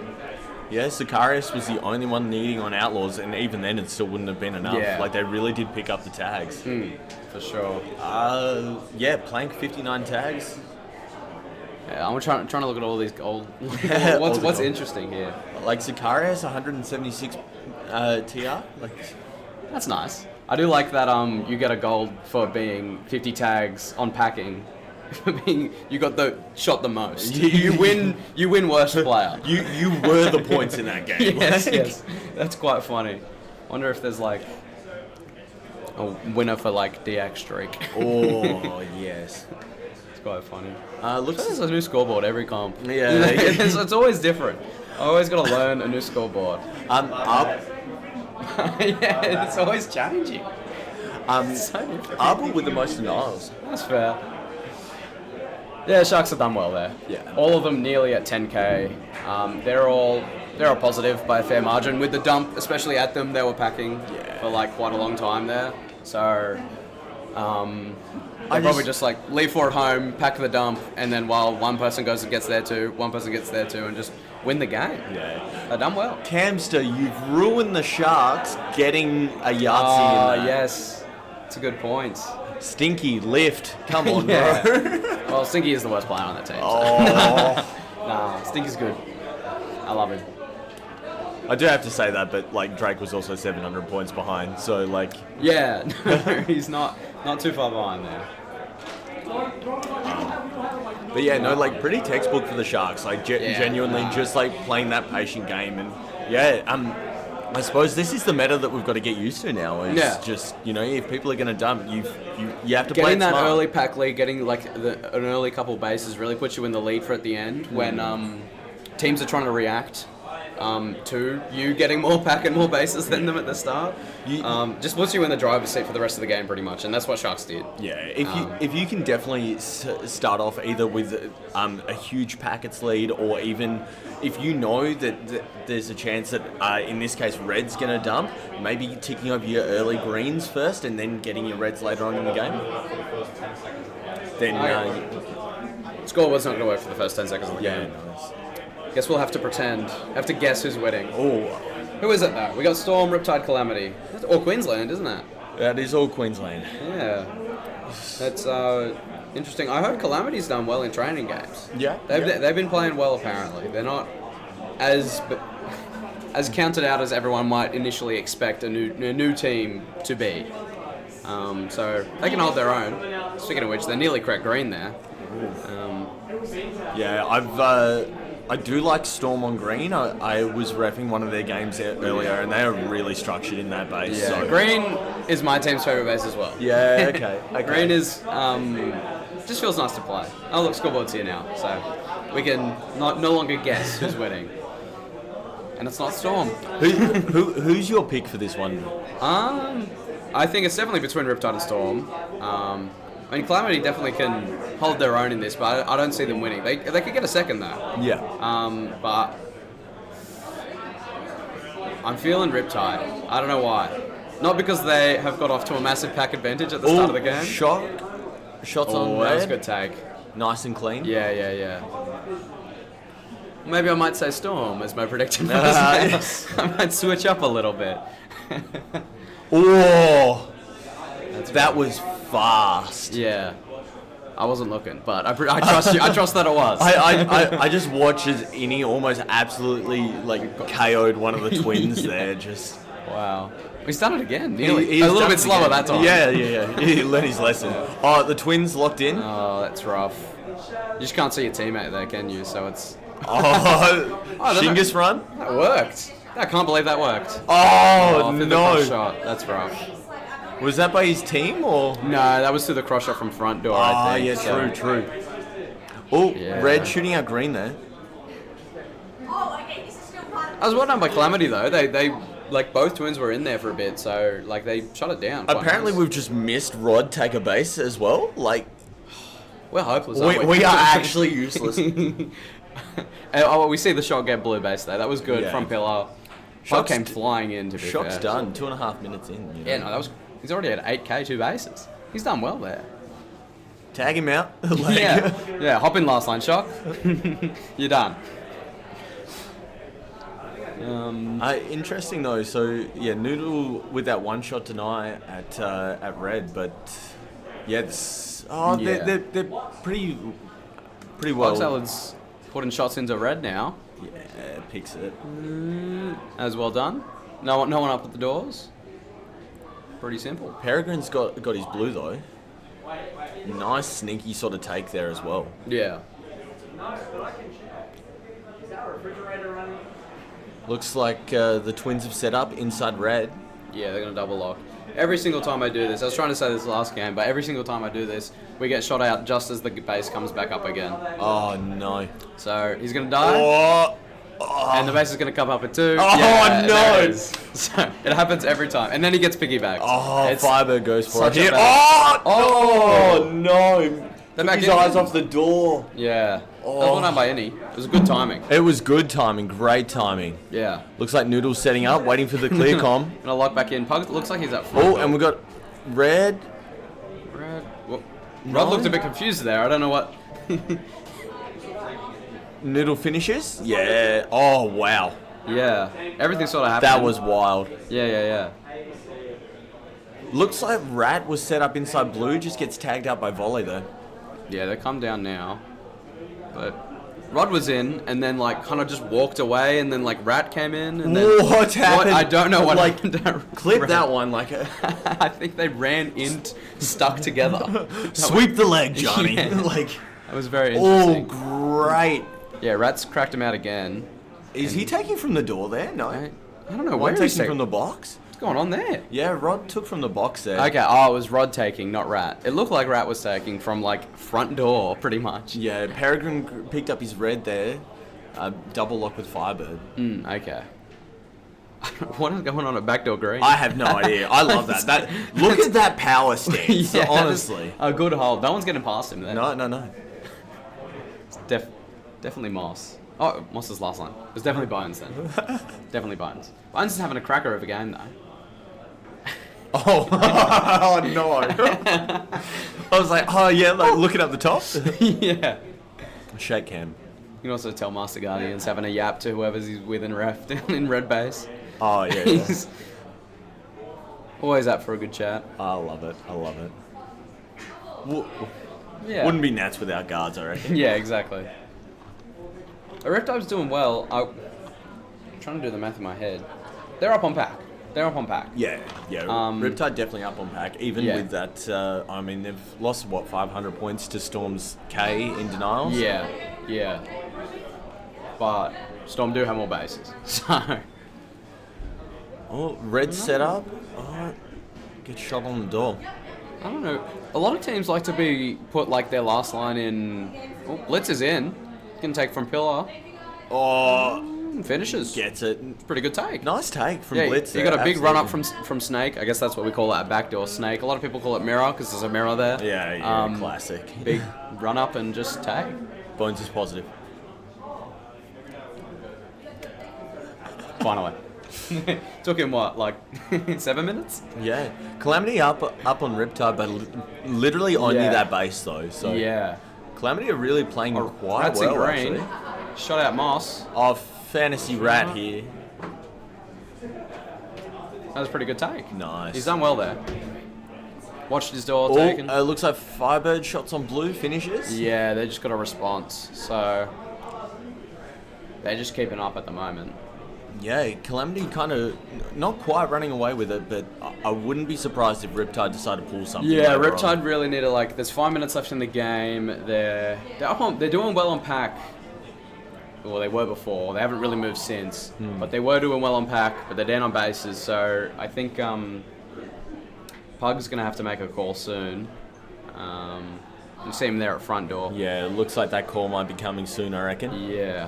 Yeah, Sicarius was the only one needing on Outlaws, and even then it still wouldn't have been enough. Yeah. Like, they really did pick up the tags. For sure. Plank 59 tags. Yeah, I'm trying to look at all these gold. What's interesting here? Like Sicarius, 176 TR. Like, that's nice. I do like that you get a gold for being 50 tags on packing. You got shot the most. You win worst player. You were the points in that game. Yes. That's quite funny. Wonder if there's like a winner for like DX streak. Oh yes. It's quite funny. Looks there's a new scoreboard every comp. Yeah. It's always different. I always got to learn a new scoreboard. Yeah, it's always changing. So different. Arbol with the most denials. That's fair. Yeah, Sharks have done well there. Yeah. All of them nearly at 10k. They're all positive by a fair margin. With the dump, especially at them, they were packing for like quite a long time there. So probably just like leave for it home, pack the dump, and then while one person goes and gets there too, one person gets there too, and just win the game. Yeah. They've done well. Campster, you've ruined the Sharks getting a Yahtzee in there. Yes. That's a good point. Stinky, lift. Come on, Yeah. bro. Well, Stinky is the worst player on that team. Oh. Nah, Stinky's good. I love him. I do have to say that, but like Drake was also 700 points behind, so like... Yeah, no, he's not too far behind there. But yeah, no, like pretty textbook for the Sharks. Like genuinely just like playing that patient game, and I suppose this is the meta that we've got to get used to now. Is just, you know, if people are going to dump, you have to play getting it that smart. early pack lead, getting like an early couple bases really puts you in the lead for at the end when teams are trying to react to you getting more pack and more bases than them at the start. Just puts you in the driver's seat for the rest of the game pretty much, and that's what Sharks did. Yeah, if you can definitely start off either with a huge packets lead, or even if you know that there's a chance that in this case red's going to dump, maybe ticking over your early greens first and then getting your reds later on in the game. Then score was not going to work for the first 10 seconds of the game. Nice. Guess we'll have to pretend. Have to guess who's winning. Oh, who is it though? We got Storm, Riptide, Calamity. That's all Queensland, isn't it? that is all Queensland. Yeah. That's interesting. I hope Calamity's done well in training games. Yeah. They've been playing well apparently. They're not as counted out as everyone might initially expect a new team to be. So they can hold their own. Speaking of which, they're nearly correct green there. Yeah, I do like Storm on green. I was reffing one of their games earlier, and they are really structured in that base. Yeah, So. green is my team's favourite base as well. Yeah, okay. Green is just feels nice to play. Oh look, scoreboard's here now, so we can no longer guess who's winning. And it's not Storm. Who's your pick for this one? I think it's definitely between Riptide and Storm. I mean, Calamity definitely can hold their own in this, but I don't see them winning. They could get a second though. Yeah. But I'm feeling Riptide. I don't know why. Not because they have got off to a massive pack advantage at the start of the game. Shots on red. That was a good tag. Nice and clean. Yeah. Maybe I might say Storm as my prediction for this Yes. I might switch up a little bit. Oh, that was fast. Yeah. I wasn't looking, but I trust you. I trust that it was. I just watched as Innie almost absolutely like KO'd one of the twins there. Just wow. He's done it again. Nearly. He's a little done bit it slower again. that time. Yeah. He learned his lesson. Oh, the twins locked in. Oh, that's rough. You just can't see your teammate there, can you? So it's. Shingus run. That worked. I can't believe that worked. Oh through the no! cross shot. That's rough. Was that by his team or? No, that was through the cross shot from front door. I think. Yeah, true. Oh, red shooting out green there. I was well done by Calamity though. They like both twins were in there for a bit, so like they shut it down. Apparently, we've just missed Rod take a base as well. Like, we're hopeless. We are actually useless. We see the shot get blue base there. That was good from pillar. Shot came flying in to be Shot's fair. done. 2.5 minutes in. You know? Yeah, no, that was. He's already at 8k 2 bases. He's done well there. Tag him out. Yeah. Hop in last line, Shock. You're done. Interesting though. So yeah, Noodle with that one shot deny at red, but they're pretty well. Fox Salad's putting shots into red now. Yeah, picks it. As well done. No one up at the doors. Pretty simple. Peregrine's got his blue though. Nice sneaky sort of take there as well. Yeah. Looks like the twins have set up inside red. Yeah, they're going to double lock. Every single time I do this, I was trying to say this last game, but every single time I do this, we get shot out just as the base comes back up again. Oh, no. So, he's going to die. And the base is going to come up at 2. Oh, yeah, no. So, it happens every time. And then he gets piggybacked. Oh, Firebird goes for it. Oh, no. Took his eyes off the door. Yeah. That was well done by Innie. It was good timing. It was good timing. Great timing. Yeah. Looks like Noodle's setting up, waiting for the clear comm. Gonna lock back in. Pug looks like he's up front. Oh, and we got red. Well, Rod looked a bit confused there. I don't know what. Noodle finishes? Yeah. Oh, wow. Yeah. Everything sort of happened. That was wild. Yeah. Looks like Rat was set up inside blue, just gets tagged out by volley though. Yeah, they come down now. But Rod was in and then like kind of just walked away and then like Rat came in and then what happened? I don't know what happened. Clip that one like I think they ran in stuck together. Sweep the leg, Johnny. Yeah. Like that was very interesting. Oh, great. Yeah, Rat's cracked him out again. Is he taking from the door there? No. I don't know. One Where is taking from the box? What's going on there? Yeah, Rod took from the box there. Okay, it was Rod taking, not Rat. It looked like Rat was taking from, like, front door, pretty much. Yeah, Peregrine picked up his red there. Double lock with Firebird. Okay. What is going on at backdoor green? I have no idea. I love that. Look at that power stance, yeah, honestly. A good hold. No one's getting past him there. No. It's definitely Moss. Oh, Moss's last line. It was definitely Bones then. Definitely Bones. Bones is having a cracker of a game, though. Oh no. I was like, looking up the top. Yeah. Shake cam. You can also tell Master Guardian's having a yap to whoever's he's with in ref down in red base. Oh, yeah. He's always up for a good chat. I love it. Yeah. Wouldn't be Nats without guards, I reckon. Yeah, exactly. Riptide's doing well. I'm trying to do the math in my head. They're up on pack. Yeah. Riptide definitely up on pack, even with that. They've lost, 500 points to Storm's K in denials? Yeah. but Storm do have more bases. So, Oh, red setup. Oh, get shot on the door. I don't know. A lot of teams like to put like their last line in. Oh, Blitz is in. You can take from pillar. Oh, Finishes. gets it. Pretty good take. Nice take from Yeah, Blitz. you there, got a big absolutely. run up from Snake. I guess that's what we call that backdoor Snake. A lot of people call it mirror because there's a mirror there. Yeah, classic. Big run up and just take. Bones is positive. Finally. Took him what, like 7 minutes? Yeah, Calamity up on Riptide, but literally only Yeah. that base though. So Yeah. Calamity are really playing quite Rats in well. green. Actually. Shot out Moss. Oh, fantasy rat here. That was a pretty good take. Nice. He's done well there. Watched his door Oh, taken. looks like Firebird shots on blue finishes. Yeah, they just got a response. So they're just keeping up at the moment. Yeah, Calamity kind of not quite running away with it, but I wouldn't be surprised if Riptide decided to pull something. Yeah, later Riptide on. really need to, like, there's 5 minutes left in the game. They're doing well on pack. Well, they were before. They haven't really moved since. But they were doing well on pack, but they're down on bases. So I think Pug's going to have to make a call soon. You see him there at front door. Yeah, it looks like that call might be coming soon, I reckon. Yeah,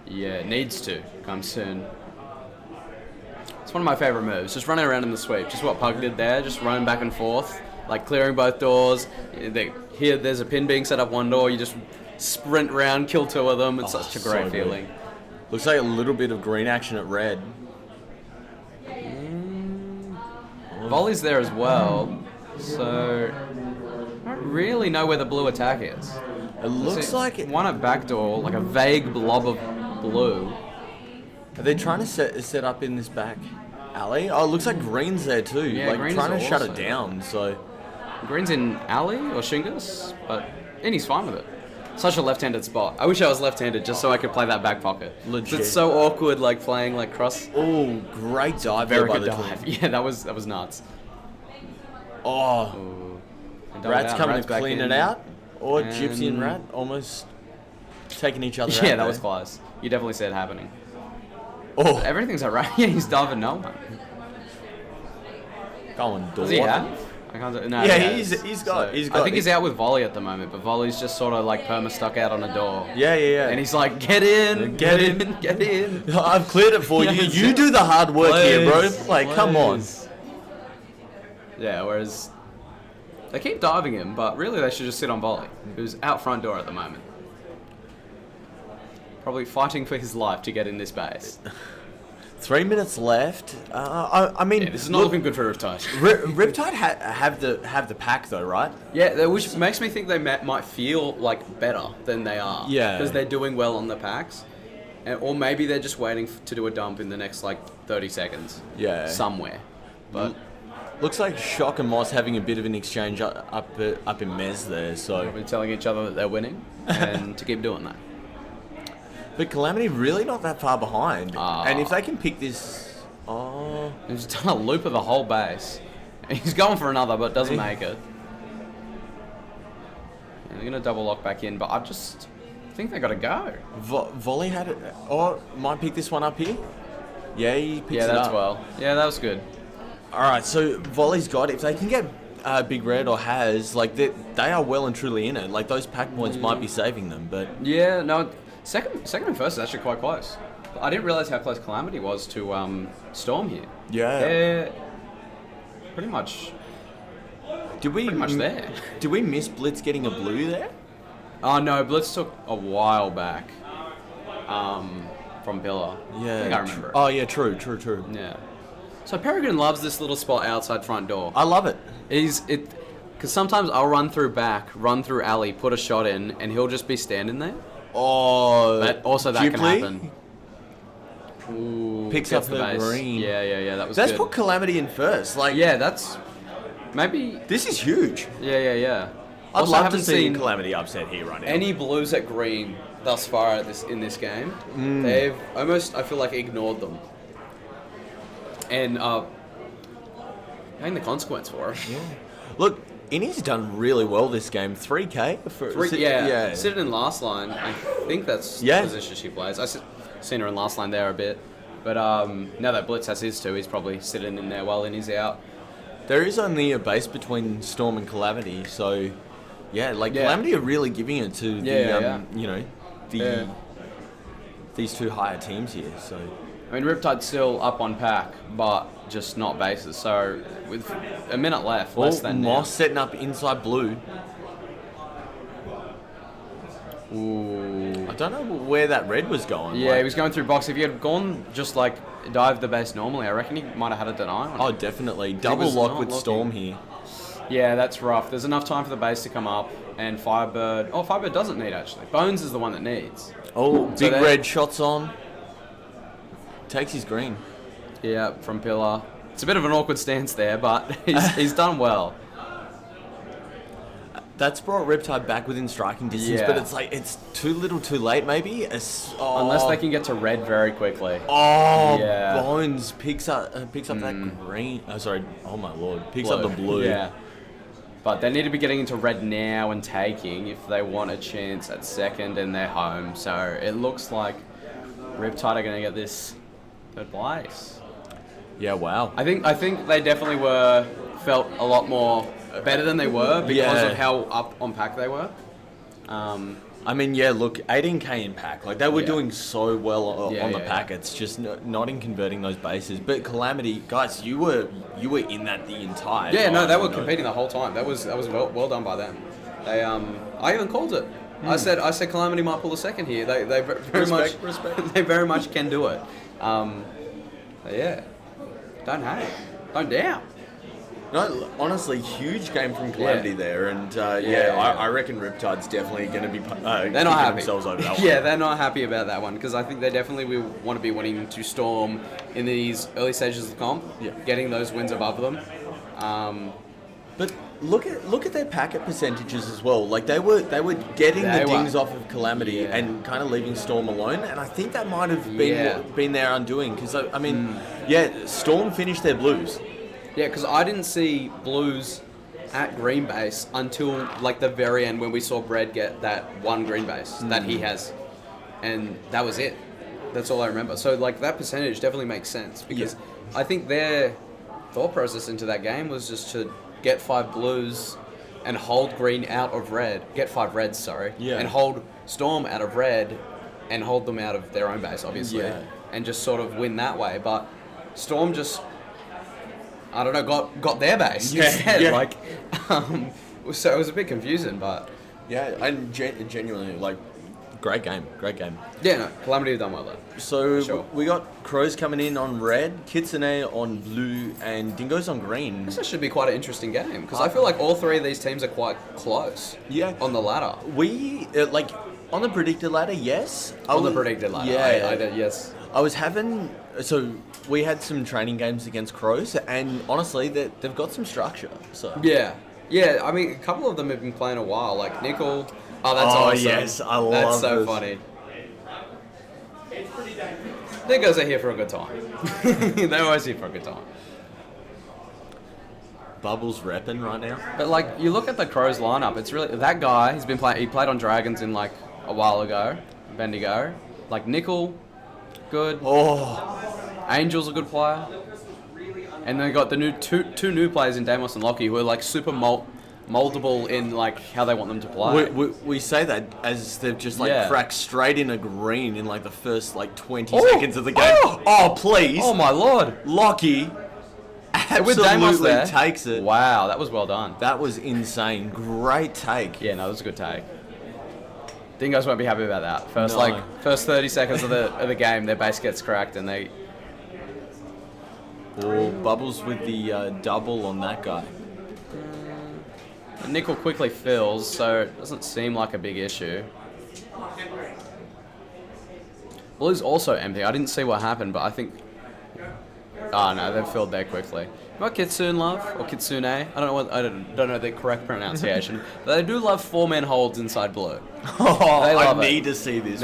it needs to come soon. It's one of my favourite moves, just running around in the sweep. Just what Pug did there, just running back and forth, like clearing both doors. Here, there's a pin being set up one door, you just sprint around, kill 2 of them. It's such a great so good. feeling. Looks like a little bit of green action at red. Volley's there as well, so I don't really know where the blue attack is. It looks like it. One at backdoor, like a vague blob of blue. Are they trying to set up in this back alley? Oh, it looks like green's there too. Yeah, like green's trying to shut it also. down. So Green's in alley or Shingus, and he's fine with it. Such a left-handed spot. I wish I was left-handed just so I could play that back pocket. Legit. It's so awkward, like playing like cross. Oh, great dive there Very by good the dive. twin. Yeah, that was nuts. Oh, Ooh. Rat's coming Rat's to back clean in. it out. Or And- Gypsy and Rat almost taking each other out. Yeah, that there. was close. You definitely see it happening. Oh, Everything's alright. Yeah, he's diving no one. going door. Does he have? I can't. No, Yeah, he he's has. got- he's got- I think he's out with Volley at the moment, but Volley's just sort of like perma stuck out on a door. Yeah. And he's like, get in, Get in. get in. I've cleared it for you. Yes. You do the hard work here, bro. Please, Like, come on. please. Yeah, whereas they keep diving him, but really they should just sit on Volley, who's out front door at the moment. Probably fighting for his life to get in this base. 3 minutes left. I mean, Yeah, this is not looking good for Riptide. Riptide have the pack though, right? Yeah, which makes me think they might feel like better than they are. Yeah. Because they're doing well on the packs. Or maybe they're just waiting to do a dump in the next like 30 seconds. Yeah. Somewhere. But Looks like Shock and Moss having a bit of an exchange up in Mez there. So, probably telling each other that they're winning and to keep doing that. but Calamity really not that far behind. Ah. And if they can pick this, oh, He's done a loop of the whole base. He's going for another, but doesn't make it. And they're going to double lock back in, but I just think they got to go. Volley had it. Oh, might pick this one up here. Yeah, he picks Yeah, it that's up. well. Yeah, that was good. All right, so Volley's got, if they can get Big Red or Has, like they are well and truly in it. Like those pack points might be saving them, but Yeah, no, second and first is actually quite close. I didn't realize how close Calamity was to Storm here. yeah. They're pretty much Did we pretty much there. Did we miss Blitz getting a blue there? Oh no, Blitz took a while back from Pillar. Yeah. I think I remember. Oh yeah, true. Yeah. So Peregrine loves this little spot outside front door. I love it. Because sometimes I'll run through back, run through alley, put a shot in, and he'll just be standing there. Oh, But also that can Ghibli happen. Ooh, Picks gets up the green. Yeah, that was Let's good. put Calamity in first. Like, Yeah, that's maybe. this is huge. Yeah. I'd Also, love to haven't see seen Calamity upset here right now. any blues at green thus far in this game. They've almost, I feel like, ignored them. And paying the consequence for it. Look, Innie's done really well this game. 3K for Sitting in last line, I think that's Yeah. the position she plays. Seen her in last line there a bit. But now that Blitz has his too, he's probably sitting in there while in he's out. There is only a base between Storm and Calamity, so yeah, like Calamity are really giving it to these two higher teams here. So I mean, Riptide's still up on pack, but just not bases. So with a minute left, less than Moss setting up inside blue. Ooh. I don't know where that red was going. Yeah, he was going through box. If he had gone just like dive the base normally, I reckon he might have had a deny on it. Oh, definitely. Double lock with Storm here. Yeah, that's rough. There's enough time for the base to come up, and Firebird... Oh, Firebird doesn't need, actually. Bones is the one that needs. Oh, big red shots on. Takes his green. Yeah, from Pillar. It's a bit of an awkward stance there, but he's done well. That's brought Riptide back within striking distance, but it's like, it's too little too late, maybe? Unless they can get to red very quickly. Oh, yeah. Bones picks up that green. Oh, sorry. Oh, my lord. Picks up the blue. Yeah. But they need to be getting into red now and taking if they want a chance at second and they're home. So it looks like Riptide are going to get this third place. Yeah, wow. I think they definitely felt a lot more better than they were because of how up on pack they were. I mean, yeah, look, 18k in pack. Like, they were doing so well on the pack. It's just not in converting those bases. But Calamity, guys, you were in that the entire time. No, they were competing the whole time. That was well done by them. They I even called it. I said Calamity might pull a second here. They very much they very much can do it. Yeah. Don't hate. Don't doubt. No, honestly, huge game from Calamity there, and I reckon Riptide's definitely going to be they're not happy themselves over that one. Yeah, they're not happy about that one because I think they definitely will want to be wanting to Storm in these early stages of the comp, getting those wins above them. But look at their packet percentages as well. Like they were getting the dings off of Calamity and kind of leaving Storm alone, and I think that might have been their undoing because I mean, Storm finished their blues. Yeah, because I didn't see blues at green base until like the very end when we saw Brad get that one green base that he has, and that was it. That's all I remember. So like that percentage definitely makes sense because I think their thought process into that game was just to get 5 blues and hold green out of red. Get 5 reds, and hold Storm out of red and hold them out of their own base, obviously, and just sort of win that way. But Storm just, I don't know, got their base instead. Like, so it was a bit confusing, but and genuinely like. Great game. Yeah, no, Calamity have done well though. So we got Crows coming in on red, Kitsune on blue, and Dingoes on green. This should be quite an interesting game because I feel like all 3 of these teams are quite close. Yeah. On the ladder. We like on the predicted ladder, yes. On the predicted ladder, yes. I was having we had some training games against Crows, and honestly, they've got some structure. So yeah. I mean, a couple of them have been playing a while, like Nickel. Oh, that's awesome. Yes, I love That's so this. funny. Dingoes are here for a good time. They're always here for a good time. Bubbles repping right now. But like, you look at the Crows lineup, it's really that guy. He played on Dragons in like a while ago, Bendigo. Like Nickel, good. Angel's a good player. And they got the two new players in Damos and Lockie who are like super moldable in like how they want them to play. We say that as they've just like cracked straight in a green in like the first like 20 seconds of the game. Oh please! Oh my lord! Lockie absolutely takes it. Wow, that was well done. That was insane. Great take. Yeah, no, that was a good take. Dingoes won't be happy about that. First 30 seconds of the game, their base gets cracked and they. Bubbles with the double on that guy. Nickel quickly fills, so it doesn't seem like a big issue. Blue's also empty. I didn't see what happened, but I think... Oh no, they've filled there quickly. What Kitsune love? Or Kitsune? I don't know the correct pronunciation. But they do love 4-man holds inside blue. I need to see this.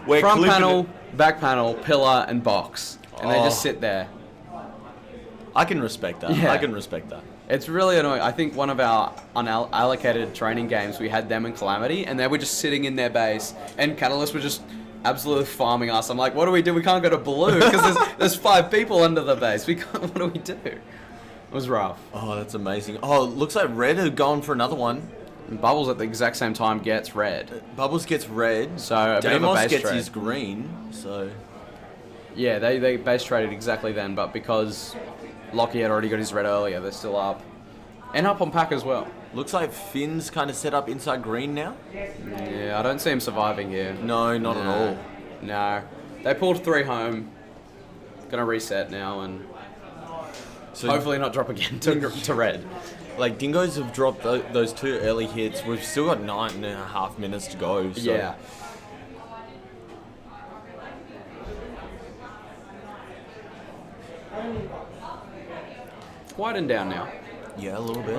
We're front panel, back panel, pillar, and box. And they just sit there. I can respect that. Yeah. I can respect that. It's really annoying. I think one of our unallocated training games, we had them and Calamity, and they were just sitting in their base, and Catalyst were just absolutely farming us. I'm like, what do we do? We can't go to blue because there's 5 people under the base. What do we do? It was rough. Oh, that's amazing. Oh, it looks like Red are going for another one. And Bubbles at the exact same time gets red. Bubbles gets red. So a bit of a Deimos base gets trade. his green. So Yeah, they base traded exactly then, but because Lockie had already got his red earlier, they're still up. And up on pack as well. looks like Finn's kind of set up inside green now. Yeah, I don't see him surviving here. No, not at all. No. They pulled 3 home. Gonna reset now and So hopefully not drop again to red. Like, Dingoes have dropped those 2 early hits. We've still got 9.5 minutes to go. So. Yeah. Quieting down now. Yeah, a little bit.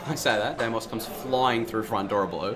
I say that. Deimos comes flying through front door blue.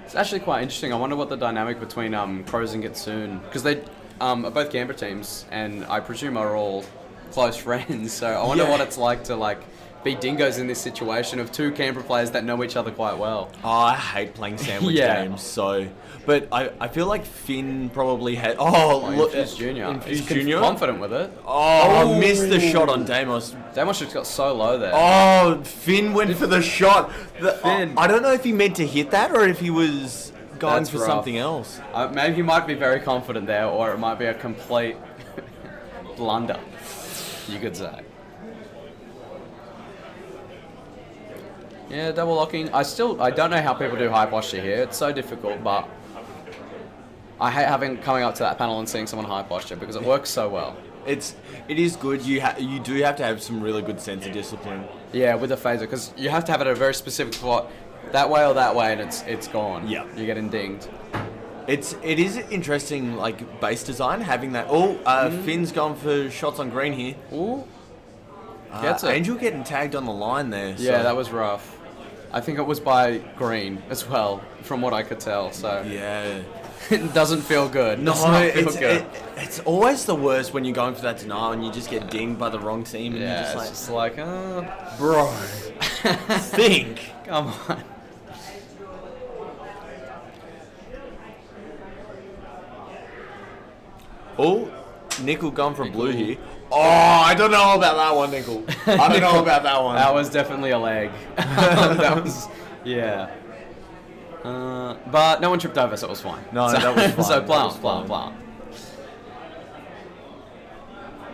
It's actually quite interesting. I wonder what the dynamic between Crows and Kitsune, because they are both Canberra teams, and I presume are all close friends. So I wonder what it's like to be Dingoes in this situation of 2 Canberra players that know each other quite well. Oh, I hate playing sandwich games. So, but I feel like Finn probably had. Oh, look, Infused Junior. Infused He's Junior. confident with it. Oh, missed the shot on Deimos. Deimos just got so low there. Oh, Finn went for the shot. Finn. I don't know if he meant to hit that or if he was going That's for rough. something else. Maybe he might be very confident there, or it might be a complete blunder, you could say. Yeah, double locking. I don't know how people do high posture here. It's so difficult, but I hate coming up to that panel and seeing someone high posture because it works so well. It is good. You do have to have some really good sense of discipline. Yeah, with the phaser, because you have to have it at a very specific spot, that way or that way, and it's gone. Yeah, you're getting dinged. It is interesting, like base design having that. Finn's gone for shots on green here. Ooh, gets it. Angel getting tagged on the line there. So. Yeah, that was rough. I think it was by green as well, from what I could tell. So yeah, it doesn't feel good. No, Good. it's always the worst when you're going for that denial and you just get dinged by the wrong team. And Yeah, you're it's just like, bro, think. Come on. Oh, Nickel gone for blue here. Oh, I don't know about that one, Nickel. I don't know about that one. That was definitely a leg. That was, yeah. But no one tripped over, so it was fine. No, that was fine. So That plant.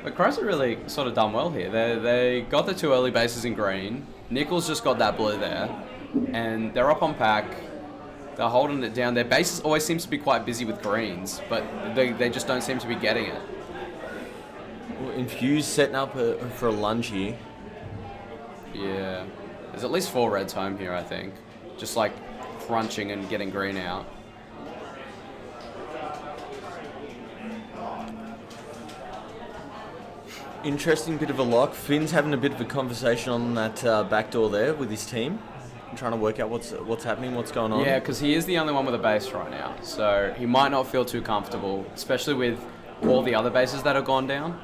But Crows are really sort of done well here. They got the 2 early bases in green. Nickel's just got that blue there. And they're up on pack. They're holding it down. Their bases always seems to be quite busy with greens, but they just don't seem to be getting it. Well, Infuse setting up for a lunge here. Yeah. There's at least 4 reds home here, I think. Just like crunching and getting green out. Interesting bit of a lock. Finn's having a bit of a conversation on that back door there with his team. I'm trying to work out what's happening, what's going on. Yeah, because he is the only one with a base right now. So he might not feel too comfortable, especially with all the other bases that have gone down.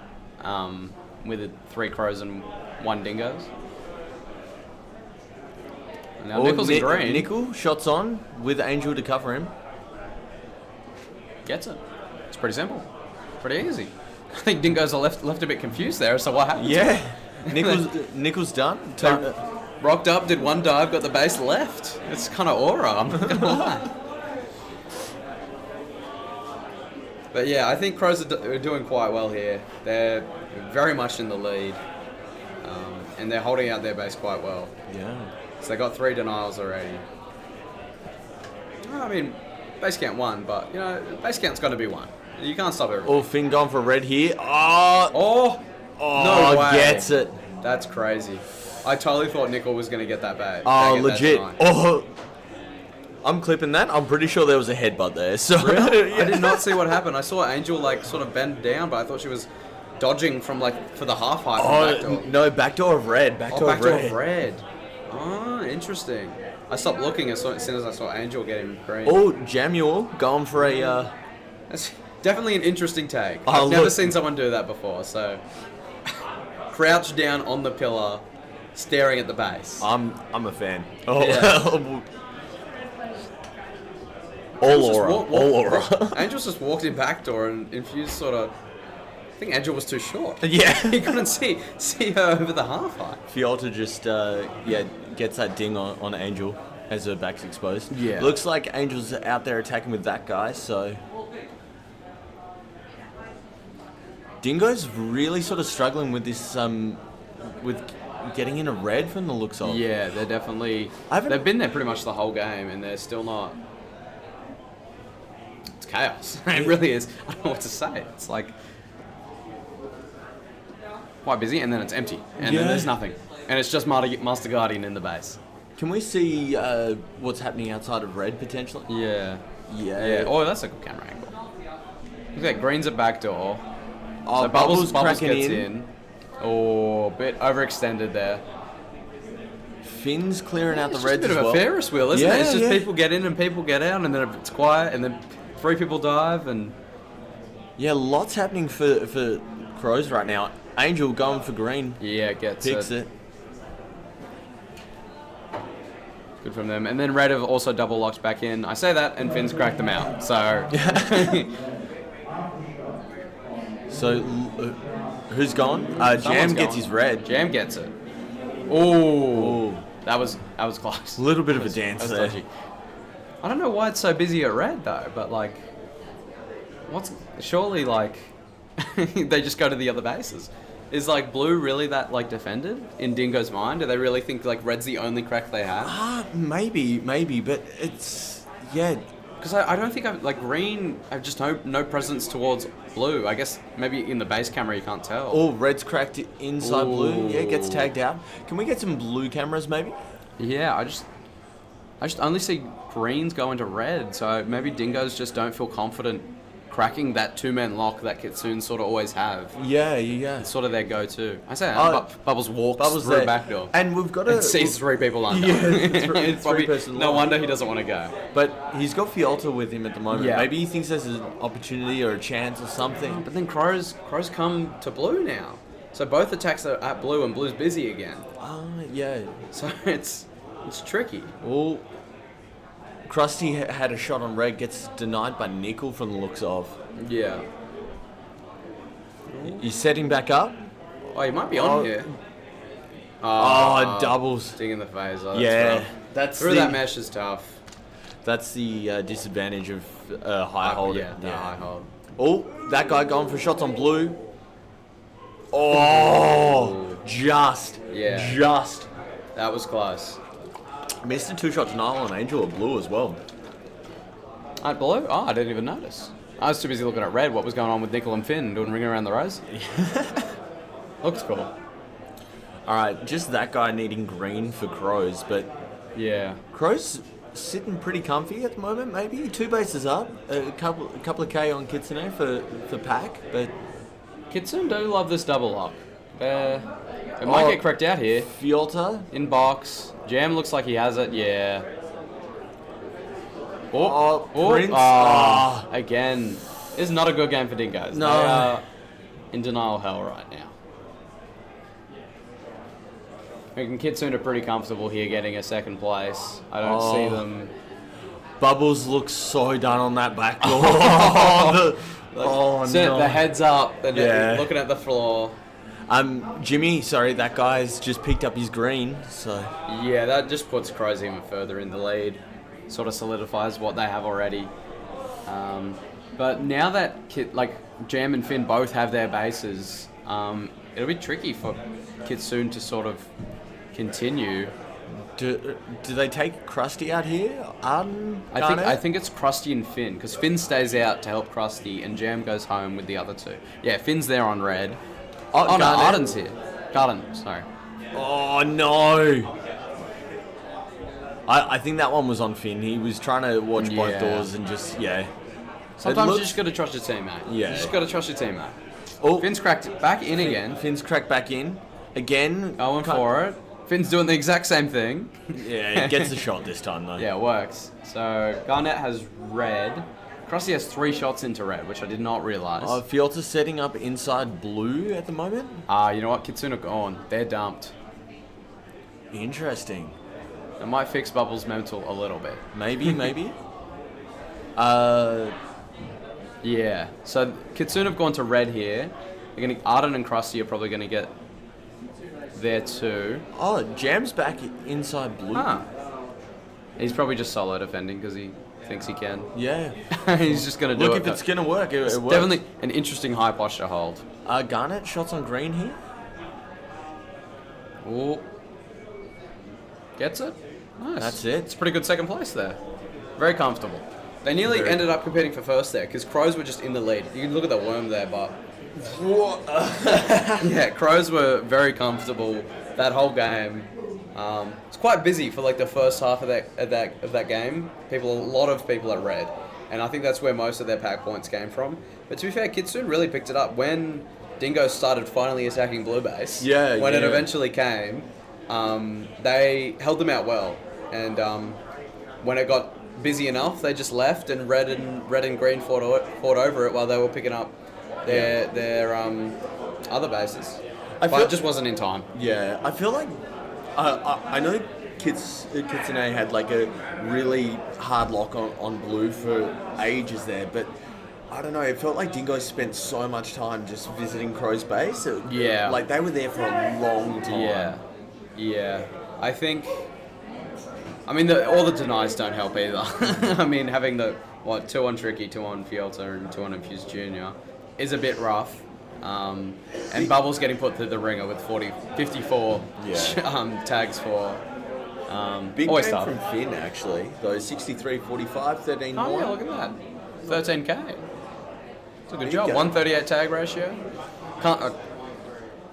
With the 3 Crows and 1 Dingoes. And now Nickel's in green. Nickel, shots on, with Angel to cover him. Gets it. It's pretty simple. Pretty easy. I think Dingoes are left a bit confused there, so what happened? Yeah. Nickel's done. Rocked up, did 1 dive, got the base left. It's kind of aura, I'm not going to lie. But yeah, I think Crows are doing quite well here. They're very much in the lead. And they're holding out their base quite well. Yeah. So they got 3 denials already. I mean, base count 1, but, base count's got to be 1. You can't stop everything. Oh, Finn gone for red here. Oh, no way. Gets it. That's crazy. I totally thought Nickel was going to get that bag. Oh, legit. Oh, I'm clipping that. I'm pretty sure there was a headbutt there. So really? Yeah. I did not see what happened. I saw Angel sort of bend down, but I thought she was dodging from for the half height. Oh no, backdoor of red. Backdoor of red. Oh, interesting. I stopped looking as soon as I saw Angel get him green. Oh, Jamuel going for a. That's definitely an interesting tag. I've never seen someone do that before. So crouched down on the pillar, staring at the base. I'm a fan. Oh, Yeah. all aura. Angel's just walked in backdoor and Infused sort of. I think Angel was too short. Yeah. He couldn't see her over the half height. Fialta just gets that ding on Angel as her back's exposed. Yeah. Looks like Angel's out there attacking with that guy, so Dingo's really sort of struggling with this with getting in a red from the looks of. Yeah, they're definitely they've been there pretty much the whole game and they're still not. It's chaos. It really is. I don't know what to say. It's like quite busy, and then it's empty, and then there's nothing, and it's just Master Guardian in the base. Can we see what's happening outside of red potentially? Yeah. Yeah. Oh, that's a good camera angle. Look at that. Green's at back door. Oh, So Bubbles gets cracking in. Oh, a bit overextended there. Finn's clearing out the It's reds just a bit as of well. a Ferris wheel, isn't it? It's just Yeah. people get in and people get out, and then it's quiet, and then 3 people dive, and Yeah, lots happening for Crows right now. Angel going for green. yeah, gets Picks it. Good from them. And then Red have also double locked back in. I say that, and Finn's cracked them out. So So, who's gone? Jam Someone's gets gone. his red. Jam gets it. Oh, that was close. A little bit of a dance That's there. dodgy. I don't know why it's so busy at Red though, but like, surely like they just go to the other bases. Is like Blue really that like defended in Dingo's mind? Do they really think like Red's the only crack they have? Maybe, but it's Because I don't think like Green. I've just no presence towards Blue. I guess maybe in the base camera you can't tell. Oh, Red's cracked inside Blue. Yeah, gets Ooh. tagged out. Can we get some Blue cameras maybe? Yeah, I just only see Greens go into Red, so maybe Dingoes just don't feel confident cracking that 2-man lock that Kitsune sort of always have. Yeah. It's sort of their go-to. I say that, Bubbles walks through there. the back door. And we've got and sees 3 people under. Yeah, It's probably, three-person no lock. wonder he doesn't want to go. But he's got Fialta with him at the moment. Yeah. Maybe he thinks there's an opportunity or a chance or something. But then Crows come to Blue now. So both attacks are at Blue and Blue's busy again. Yeah. So it's tricky. Well, Krusty had a shot on Red, gets denied by Nickel from the looks of. Yeah. You set him back up? Oh, he might be on here. Doubles. Ding in the face. Oh, that's Yeah. rough. That's Through the, that mesh is tough. That's the disadvantage of high hold. Yeah, the high hold. Oh, that guy going for shots on Blue. Oh, just. That was close. Missed a 2-shot denial on Angel or Blue as well. At Blue? Oh, I didn't even notice. I was too busy looking at Red, what was going on with Nickel and Finn doing Ring Around the Rose. Looks cool. Alright, just that guy needing green for Crows, but yeah. Crows sitting pretty comfy at the moment, maybe. 2 bases up, a couple of K on Kitsune for pack, but Kitsune do love this double lock. It might get cracked out here. Fialta in box. Jam looks like he has it, yeah. Prince. Again. This is not a good game for Dingoes. No. They are in denial hell right now. I think Kitsune are pretty comfortable here getting a second place. I don't see them. Bubbles looks so done on that back door. The heads up, they're looking at the floor. Jimmy, sorry, that guy's just picked up his green, so... Yeah, that just puts Crows even further in the lead. Sort of solidifies what they have already. But now that Jam and Finn both have their bases, it'll be tricky for Kitsune to sort of continue. Do they take Krusty out here? I think it's Krusty and Finn, because Finn stays out to help Krusty and Jam goes home with the other 2. Yeah, Finn's there on Red. Oh no, Arden's here. Garden, sorry. Oh no! I think that one was on Finn. He was trying to watch both doors and just, Sometimes you just got to trust your teammate. Yeah. You just got to trust your teammate. Oh, Finn's cracked it back in again. Finn's cracked back in. Again. Going for it. Finn's doing the exact same thing. Yeah, he gets the shot this time though. Yeah, it works. So Garnet has Red. Krusty has 3 shots into red, which I did not realise. Fielta's setting up inside blue at the moment. You know what? Kitsune are gone. They're dumped. Interesting. It might fix Bubbles' mental a little bit. Maybe. Yeah. So Kitsune have gone to red here. They're gonna Arden and Krusty are probably gonna get there too. Oh, Jam's back inside blue. He's probably just solo defending because he thinks he can. Yeah. He's just gonna do it. Look, if it's gonna work, it works. Definitely an interesting high posture hold. Garnet shots on green here. Ooh. Gets it. Nice. That's it. It's a pretty good second place there. Very comfortable. They nearly ended up competing for first there because Crows were just in the lead. You can look at the worm there, but yeah, Crows were very comfortable that whole game. It's quite busy for like the first half of that game. A lot of people at red, and I think that's where most of their pack points came from. But to be fair, Kitsune really picked it up when Dingoes started finally attacking blue base. When it eventually came, they held them out well, and when it got busy enough, they just left, and red and green fought over it while they were picking up their other bases. But it just wasn't in time. Yeah, I feel like I know Kitsune had like a really hard lock on blue for ages there, but I don't know, it felt like Dingoes spent so much time just visiting Crow's base. Like they were there for a long time. Yeah. I think, all the denies don't help either. I mean, having the 2 on Tricky, 2 on Fielta, and 2 on Infused Junior is a bit rough. And Bubbles getting put through the ringer with 54 tags for. Big always game tough. from Finn, actually. Those 63, 45, 13 Oh, yeah, look at that. 13k. It's a good job. 138 tag ratio. Trying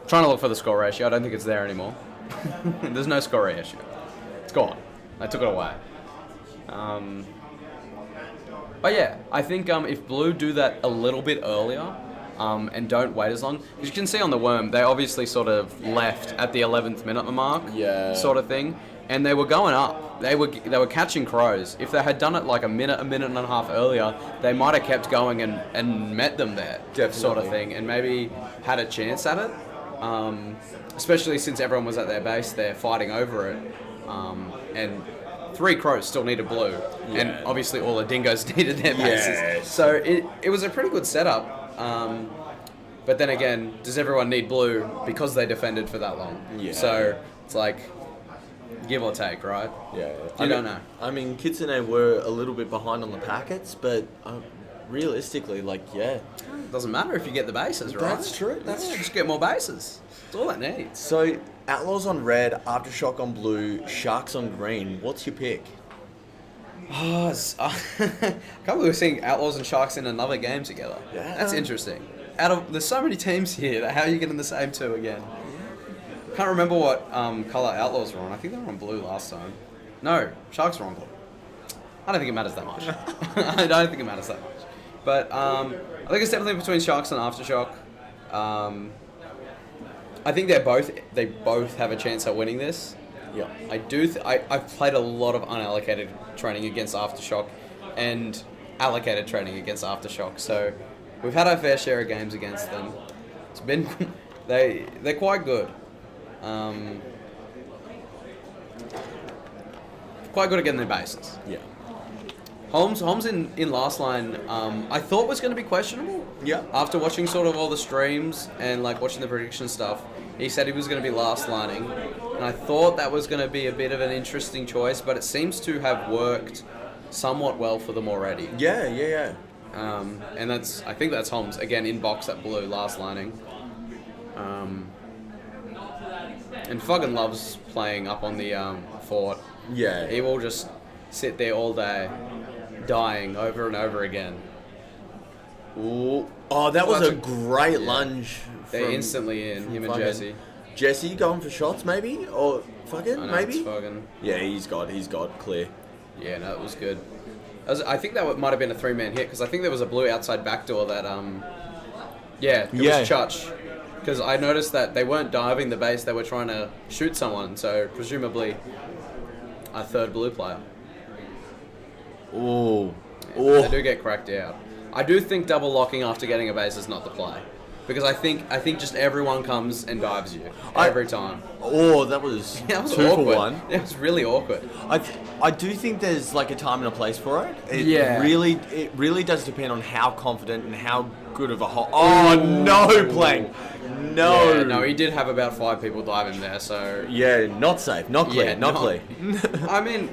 to look for the score ratio. I don't think it's there anymore. There's no score ratio. It's gone. I took it away. But yeah, I think if Blue do that a little bit earlier, and don't wait as long, because you can see on the worm, they obviously sort of left at the 11th minute mark, sort of thing, and they were going up. They were catching Crows. If they had done it like a minute and a half earlier, they might have kept going and met them there, sort of thing, and maybe had a chance at it. Especially since everyone was at their base there fighting over it, and 3 Crows still needed blue, and obviously all the Dingoes needed their bases. So it was a pretty good setup. But then again, does everyone need blue because they defended for that long? So it's like give or take, right? I don't know. I mean, Kitsune were a little bit behind on the packets, but realistically, doesn't matter if you get the bases, right? That's true. Just get more bases. That's all that needs. So Outlaws on red, Aftershock on blue, Sharks on green. What's your pick? I can't believe we're seeing Outlaws and Sharks in another game together. That's interesting. There's so many teams here. How are you getting the same 2 again? Can't remember what colour Outlaws were on. I think they were on blue last time. No, Sharks were on blue. I don't think it matters that much. I don't think it matters that much. But I think it's definitely between Sharks and Aftershock. I think they both have a chance at winning this. Yeah, I do. I've played a lot of unallocated training against Aftershock, and allocated training against Aftershock. So we've had our fair share of games against them. It's been they're quite good. Quite good at getting their bases. Yeah. Holmes in last line, I thought was going to be questionable. Yeah. After watching sort of all the streams and like watching the prediction stuff, he said he was going to be last lining, and I thought that was going to be a bit of an interesting choice, but it seems to have worked somewhat well for them already. Yeah. And I think that's Holmes again in box at blue, last lining. And Fuggin loves playing up on the fort. Yeah. He will just sit there all day, dying over and over again. Ooh. Oh, that was a great lunge. They're instantly in, him and Jesse. Jesse going for shots, maybe? Or Fuggin, maybe? It's Fuggin. Yeah, he's got clear. Yeah, no, it was good. I think that might have been a 3-man hit, because I think there was a blue outside backdoor that, it was Chutch. Because I noticed that they weren't diving the base, they were trying to shoot someone, so presumably a third blue player. Ooh. They do get cracked out. I do think double locking after getting a base is not the play. Because I think just everyone comes and dives you every time. Oh, that was, that was 2 awkward. for 1. It was really awkward. I do think there's like a time and a place for it. It really does depend on how confident and how good of a hole. Oh no, Plank. No. Yeah, no, he did have about 5 people dive him there, so... Yeah, not safe, not clear, Yeah, not clear. I mean,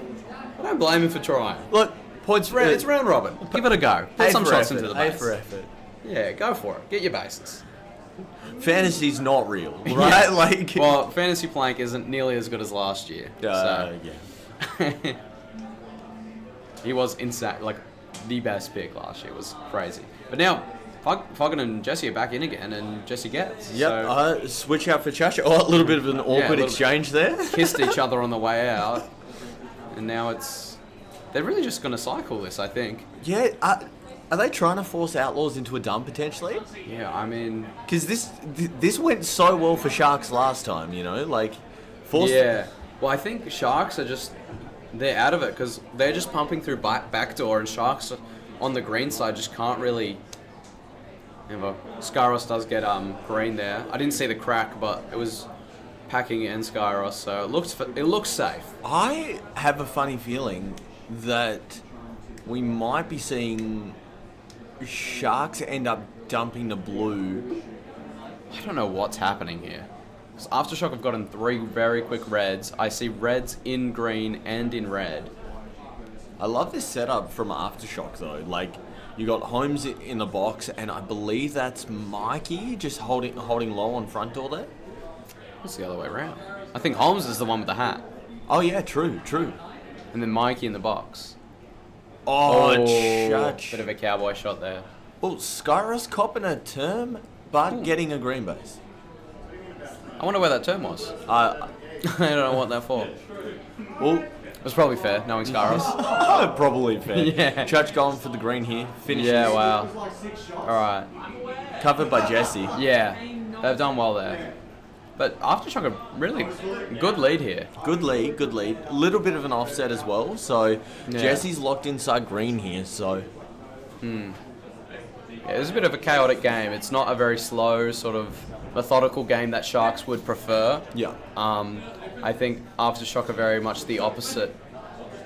I don't blame him for trying. Look, points for It's round robin. Give it a go. Put some shots into the base. A for effort. Yeah, go for it. Get your bases. Fantasy's not real, right? Yeah. Like, well, Fantasy Plank isn't nearly as good as last year. So. yeah. He was insane, like the best pick last year. It was crazy. But now, Foggin and Jesse are back in again, and Jesse gets. Yep. Switch out for Chacha. Oh, a little bit of an awkward exchange there. Kissed each other on the way out, and now they're really just going to cycle this, I think. Yeah. Are they trying to force Outlaws into a dump potentially? Yeah, I mean, because this went so well for Sharks last time, you know, like force. Yeah. Well, I think Sharks are they're out of it because they're just pumping through backdoor, and Sharks on the green side just can't really. Well, Skyros does get green there. I didn't see the crack, but it was packing and Skyros, so it looks safe. I have a funny feeling that we might be seeing Sharks end up dumping the blue. I don't know what's happening here. Because Aftershock have gotten 3 very quick reds. I see reds in green and in red. I love this setup from Aftershock though. Like, you got Holmes in the box, and I believe that's Mikey just holding low on front door there. It's the other way around. I think Holmes is the one with the hat. Oh yeah, true. And then Mikey in the box. Oh, Church. Bit of a cowboy shot there. Well, Skyros copping a term, but getting a green base. I wonder where that term was. I don't know what that for. Well, it was probably fair, knowing Skyros. Probably fair. Yeah. Church going for the green here. Finishes. Yeah, wow. Alright. Covered by Jesse. Yeah, they've done well there. But Aftershock a really good lead here. Good lead. A little bit of an offset as well. So Jesse's locked inside green here. So. Yeah, it was a bit of a chaotic game. It's not a very slow, sort of methodical game that Sharks would prefer. Yeah. I think Aftershock are very much the opposite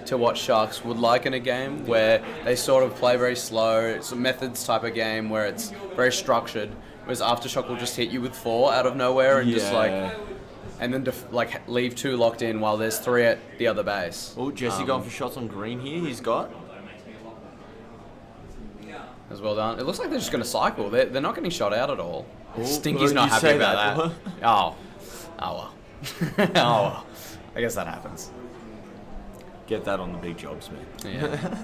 to what Sharks would like in a game, where they sort of play very slow. It's a methods type of game where it's very structured. Whereas Aftershock will just hit you with 4 out of nowhere and just and then leave 2 locked in while there's 3 at the other base. Oh, Jesse going for shots on green here. He's got. As well done. It looks like they're just going to cycle. They're not getting shot out at all. Ooh, Stinky's not happy about that. Oh well. Oh well. I guess that happens. Get that on the big jobs, man. Yeah.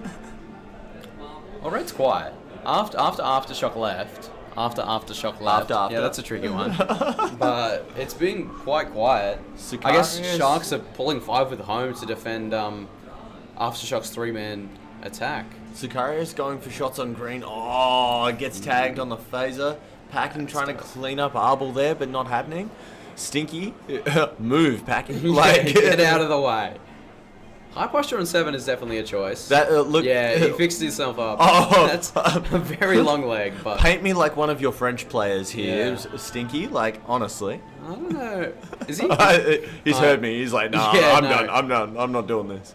Well, Red's quiet. After Aftershock left. Yeah, that's a tricky one. But it's been quite quiet. Sicarius. I guess Sharks are pulling 5 with home to defend Aftershock's 3-man attack. Sicarius going for shots on green. Oh, gets tagged on the phaser. Packing trying to clean up Arbol there, but not happening. Stinky. Move, Packing. Get out of the way. High posture on 7 is definitely a choice. That look. Yeah, he fixed himself up. Oh, that's a very long leg. But paint me like one of your French players here, Yeah. Stinky. Like honestly, I don't know. Is he? He's heard me. He's like, nah, I'm done. I'm not doing this.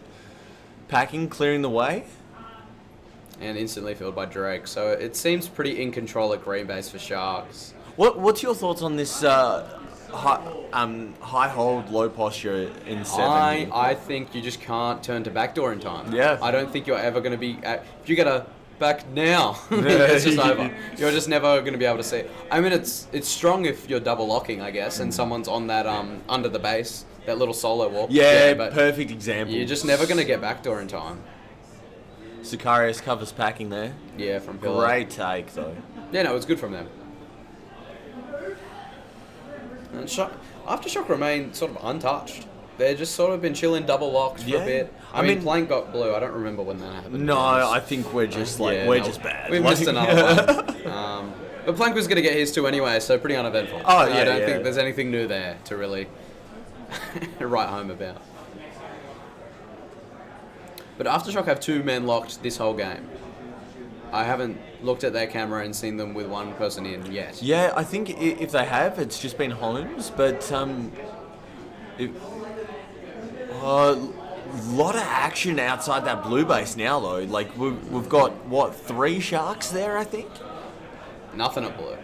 Packing, clearing the way, and instantly filled by Drake. So it seems pretty in control at green base for Sharks. What's your thoughts on this high hold, low posture in 7? I think you just can't turn to backdoor in time. Yeah. I don't think you're ever going to be... if you get a back now, it's just over. You're just never going to be able to see it. I mean, it's strong if you're double locking, I guess, and someone's on that under the base, that little solo wall. Yeah, but perfect example. You're just never going to get backdoor in time. Sicarius covers Packing there. Yeah, from pillar. Great take, though. Yeah, no, it's good from them. And Aftershock remain sort of untouched. They've just sort of been chilling double locked for a bit. I mean, Plank got blue. I don't remember when that happened. No, I think we're just just bad. We missed another one. But Plank was going to get his too anyway, so pretty uneventful. Oh, yeah, I don't think there's anything new there to really write home about. But Aftershock have 2 men locked this whole game. I haven't looked at their camera and seen them with one person in yet. Yeah, I think if they have, it's just been Holmes, but lot of action outside that blue base now, though. Like, we've got, what, 3 sharks there, I think? Nothing at blue.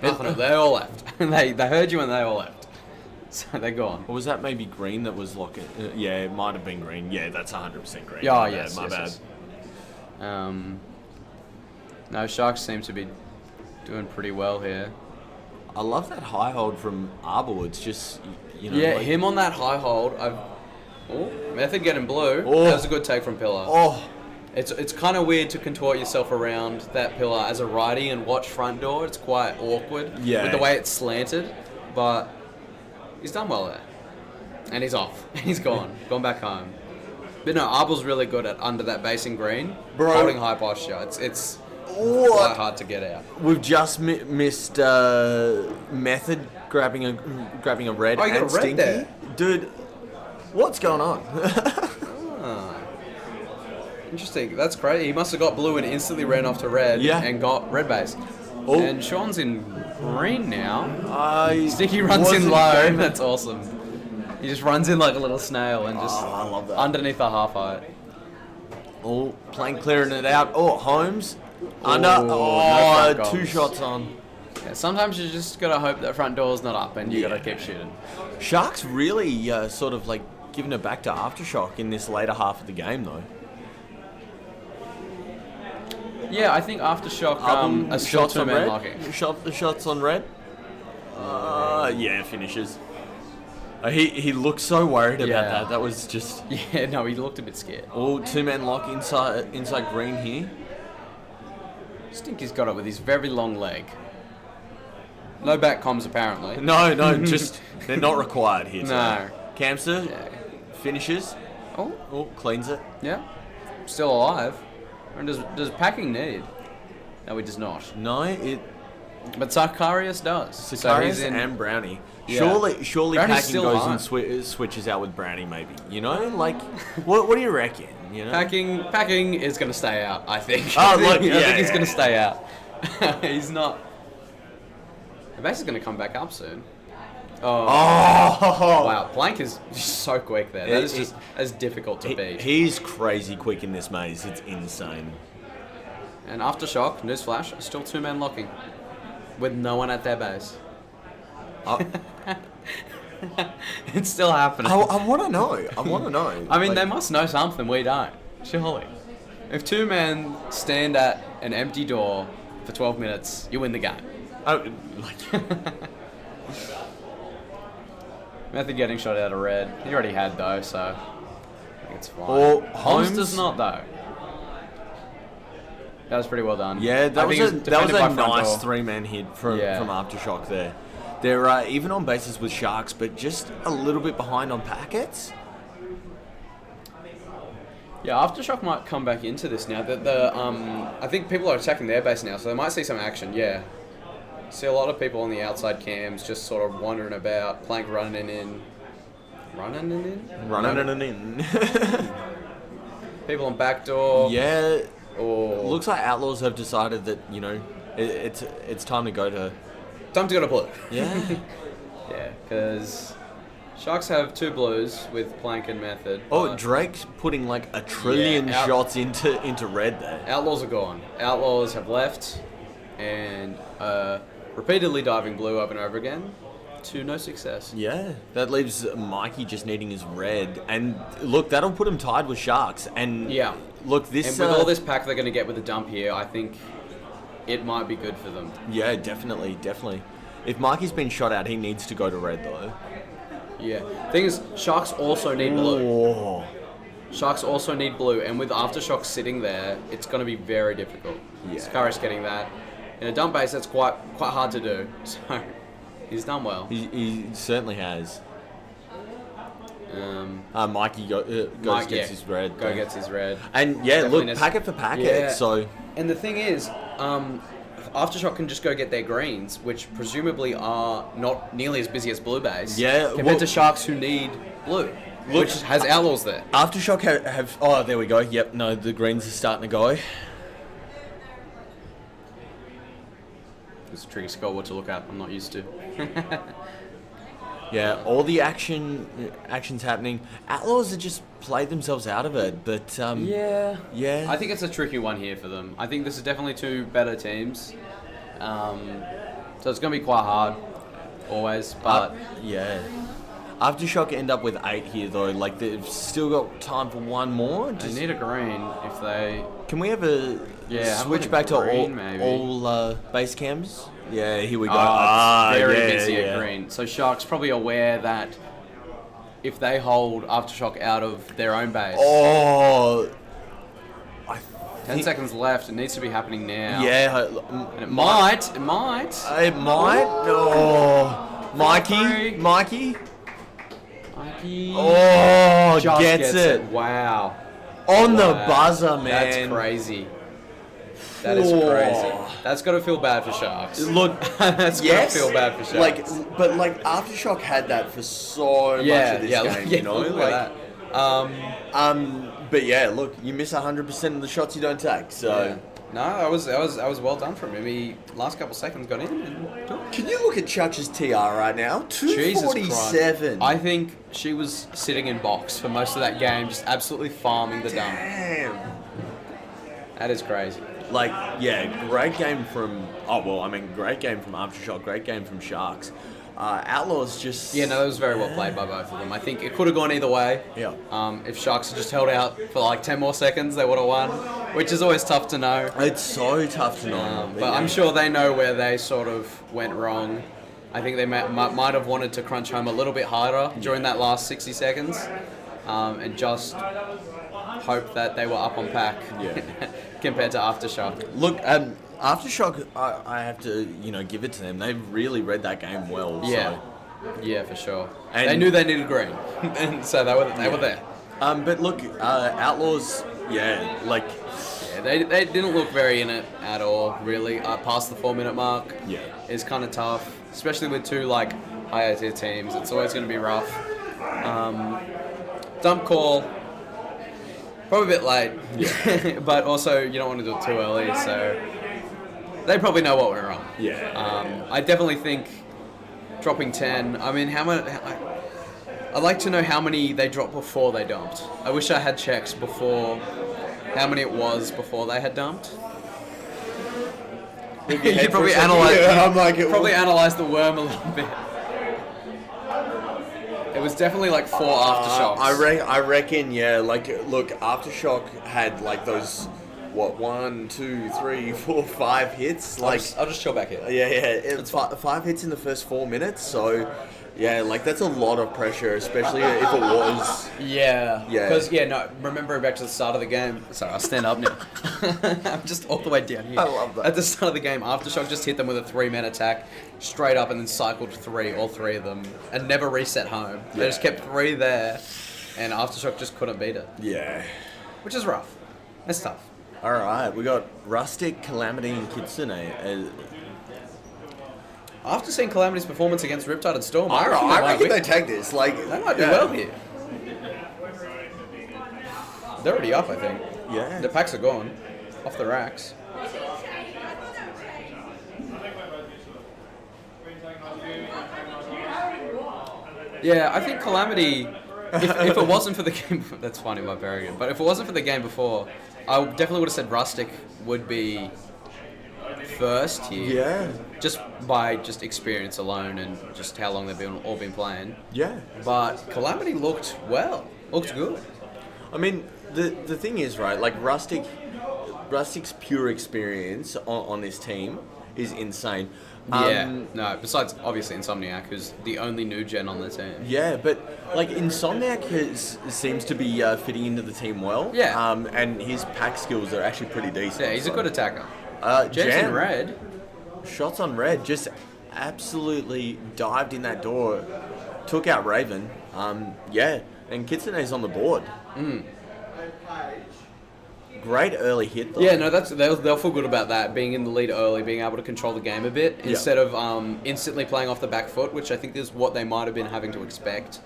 Nothing. They all left. They heard you and they all left. So they're gone. Or was that maybe green that was locking? Yeah, it might have been green. Yeah, that's 100% green. Yeah, My bad. No, Sharks seem to be doing pretty well here. I love that high hold from Arbor. It's just, Yeah, like, him on that high hold. Method getting blue. Oh. That was a good take from Pillar. Oh. It's kind of weird to contort yourself around that pillar as a righty and watch front door. It's quite awkward with the way it's slanted, but he's done well there. And he's off. He's gone. Gone back home. But no, Arbor's really good at under that basing green, holding high posture. It's quite hard to get out. We've just missed Method grabbing a red you got and a red Stinky. there. Dude, what's going on? Interesting. That's crazy. He must have got blue and instantly ran off to red and got red base. Oh. And Sean's in green now. Stinky runs in low. That's awesome. He just runs in like a little snail and just I love that. underneath the half height. Oh, Plank clearing it out. Oh, Holmes. Under. No front 2 goals. shots on. Yeah, sometimes you just gotta hope that front door's not up and you gotta keep shooting. Sharks really sort of like giving it back to Aftershock in this later half of the game, though. Yeah, I think Aftershock a shots on two-man red. locking. The shots on red. Yeah, finishes. He looked so worried about that. That was just. Yeah, no, he looked a bit scared. Oh, 2-man lock inside green here. Stinky's got it with his very long leg. No back comms apparently. No, just they're not required here. No. Camster finishes. Oh, cleans it. yeah, still alive. And does Packing need? No, he does not. No, But Sicarius does. Sicarius and Brownie. Surely Brownie's Packing still goes on. and switches out with Brownie, maybe. Like, what do you reckon? Packing is going to stay out, I think. Oh, look, I think he's going to stay out. He's not. The base is going to come back up soon. Oh. Wow, Plank is just so quick there. That is just as difficult to beat. He's crazy quick in this maze. It's insane. And Aftershock, newsflash, still 2-man locking. With no one at their base. It's still happening. I want to know. I mean, they must know something we don't. Surely. If 2 men stand at an empty door for 12 minutes, you win the game. Method getting shot out of red. He already had though, so I think it's fine. Holmes does not though. That was pretty well done. Yeah, that was a nice door. 3-man hit from Aftershock there. They're even on bases with Sharks, but just a little bit behind on packets. Yeah, Aftershock might come back into this now. I think people are attacking their base now, so they might see some action. Yeah, see a lot of people on the outside cams just sort of wandering about. Plank running in. People on back door. Yeah. Looks like Outlaws have decided that it's time to go to. Time to go to blue. Yeah. Yeah, because Sharks have 2 blues with Plank and Method. Drake's putting like a trillion shots into red there. Outlaws are gone. Outlaws have left and repeatedly diving blue over and over again to no success. Yeah, that leaves Mikey just needing his red. And look, that'll put him tied with Sharks. And look, this... And with all this pack they're going to get with the dump here, I think it might be good for them. Yeah, definitely. If Mikey's been shot out, he needs to go to red, though. Yeah. Thing is, Sharks also need blue. Sharks also need blue, and with Aftershock sitting there, it's going to be very difficult. Yeah. Sicarius getting that. In a dump base, that's quite hard to do. So, he's done well. He certainly has. Mikey gets his red. Gets his red. And look, packet for packet. Yeah. So. And the thing is, Aftershock can just go get their greens, which presumably are not nearly as busy as blue base. Yeah. Compared to Sharks who need blue, which has Outlaws there. Aftershock have. Oh, there we go. Yep. No, the greens are starting to go. It's a tricky scoreboard to look at. I'm not used to. Yeah, all the action's happening. Outlaws have just played themselves out of it, but yeah. yeah. I think it's a tricky one here for them. I think this is definitely two better teams, so it's going to be quite hard, always. But yeah, Aftershock end up with 8 here though. Like they've still got time for one more. They need a green if they. Can we have a switch back to all base cams? Yeah, here we go. Very busy at green. So Shark's probably aware that if they hold Aftershock out of their own base. 10 seconds left. It needs to be happening now. Yeah. And it might. It might. Oh, Mikey. Oh, just gets it. Wow. On the buzzer, man. That's crazy. That is crazy. That's got to feel bad for Sharks. Look, that's got to feel bad for Sharks. But Aftershock had that for so much of this game, you know? Like that. But yeah, look, you miss 100% of the shots you don't take, so... Yeah. No, I was well done from him. He last couple seconds got in. And can you look at Chutch's TR right now? 247. I think she was sitting in box for most of that game, just absolutely farming the dump. Damn. That is crazy. Like, yeah, great game from... great game from Aftershock, great game from Sharks. Outlaws just... Yeah, no, that was very well played by both of them. I think it could have gone either way. Yeah. If Sharks had just held out for like 10 more seconds, they would have won, which is always tough to know. It's so tough to know. But I'm sure they know where they sort of went wrong. I think they might have wanted to crunch home a little bit harder during that last 60 seconds and just hope that they were up on pack compared to Aftershock. Look, Aftershock, I have to, give it to them. They've really read that game well. Yeah, yeah, for sure. And they knew they needed green, and so they were there. But look, Outlaws, they didn't look very in it at all. Really, past the 4-minute mark. Yeah, it's kind of tough, especially with two higher tier teams. It's always going to be rough. Dump call. Probably a bit late, but also you don't want to do it too early, so they probably know what went wrong. Yeah. I definitely think dropping 10. I mean, how many? I'd like to know how many they dropped before they dumped. I wish I had checks before how many it was before they had dumped. You probably analyze the worm a little bit. It was definitely 4 Aftershocks. I reckon, yeah. Look, Aftershock had those, 1, 2, 3, 4, 5 hits. I'll just chill back here. Yeah. It's 5 hits in the first 4 minutes. So, yeah, that's a lot of pressure, especially if it was. Yeah. Because remembering back to the start of the game. Sorry, I'll stand up now. I'm just all the way down here. I love that. At the start of the game, Aftershock just hit them with a 3-man attack, straight up, and then cycled all 3 of them, and never reset home. They just kept 3 there, and Aftershock just couldn't beat it. Yeah. Which is rough. It's tough. All right, we got Rustic, Calamity, and Kitsune. After seeing Calamity's performance against Riptide and Storm, I reckon they take this. They might do well here. They're already up, I think. Yeah. The packs are gone. Off the racks. Yeah, I think Calamity, if it wasn't for the game... That's funny, my Barian. But if it wasn't for the game before, I definitely would have said Rustic would be first here. Yeah. Just by experience alone and just how long they've all been playing. Yeah. But Calamity looked good. I mean, the thing is, right, Rustic's pure experience on this team is insane. Besides obviously Insomniac, who's the only new gen on the team. Yeah, but Insomniac seems to be fitting into the team well. Yeah. And his pack skills are actually pretty decent. Yeah, he's a good attacker. Jan in red. Shots on red, just absolutely dived in that door, took out Raven. And Kitsune's on the board. Great early hit though. Yeah, no, they'll feel good about that, being in the lead early, being able to control the game a bit, instead of instantly playing off the back foot, which I think is what they might have been having to expect.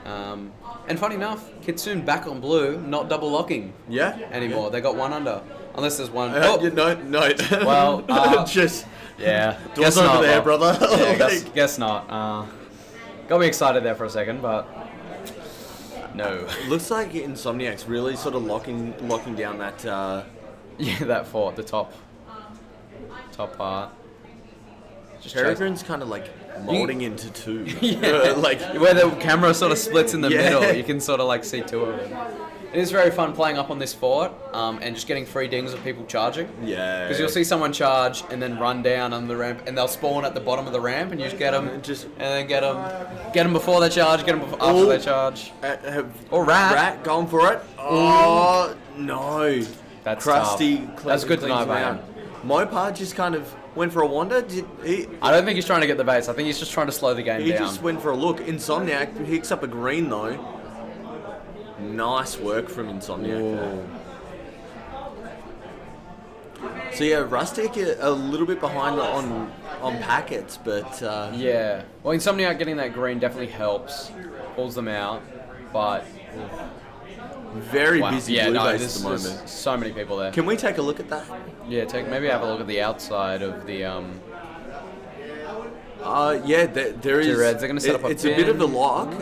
And funny enough, Kitsune back on blue, not double locking anymore. They got 1 under. Unless there's one. No. Well, just yeah. doors Guess over not, there, well. brother. Yeah, guess not. Got me excited there for a second, but no. Looks like Insomniac's really sort of locking down that. Yeah, that fort, the top part. Just Peregrine's kind of like molding into two. like where the camera sort of splits in the Yeah. middle, you can sort of like see two of them. It is very fun playing up on this fort and just getting free dings of people charging. Yeah. Because you'll see someone charge and then run down on the ramp, and they'll spawn at the bottom of the ramp, and you just get them, and then get them before they charge, get them after they charge. Or rat going for it. Oh no. That's Crusty. tough. That's good to know about him. Mopar just kind of went for a wander. I don't think he's trying to get the base. I think he's just trying to slow the game He down. just went for a look. Insomniac picks up a green though. Nice work from Insomniac there. So yeah, Rustic a little bit behind on packets, but yeah. Well, Insomniac getting that green definitely helps, pulls them out, but very busy blue base at the moment. There's so many people there. Can we take a look at that? Yeah, maybe have a look at the outside of the yeah, there is. Reds. They're gonna set up a It's bin. a bit of a lock.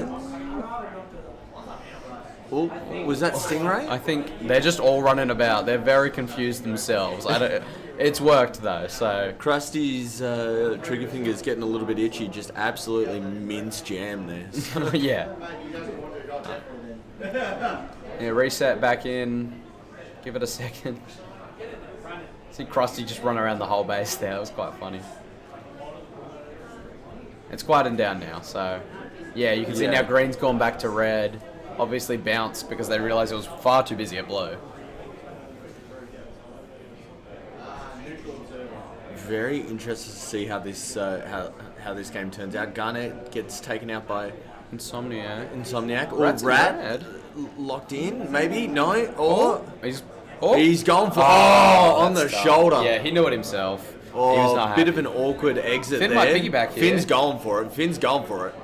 Oh, was that Stingray? I think they're just all running about. They're very confused themselves. It's worked though, so. Krusty's trigger finger's getting a little bit itchy. Just absolutely mince jam there. Yeah. Yeah, reset back in. Give it a second. See Krusty just run around the whole base there. It was quite funny. It's quieting down now, so yeah, you can see now green's gone back to red. Obviously bounced because they realised it was far too busy at blue. Very interested to see how this how this game turns out. Garnet gets taken out by Insomniac. Or Rat locked in, maybe? No? Or he's gone for on the shoulder. Yeah, he knew it himself. Oh, he was not bit happy. of an awkward exit Finn there. might piggyback here. Finn's going for it.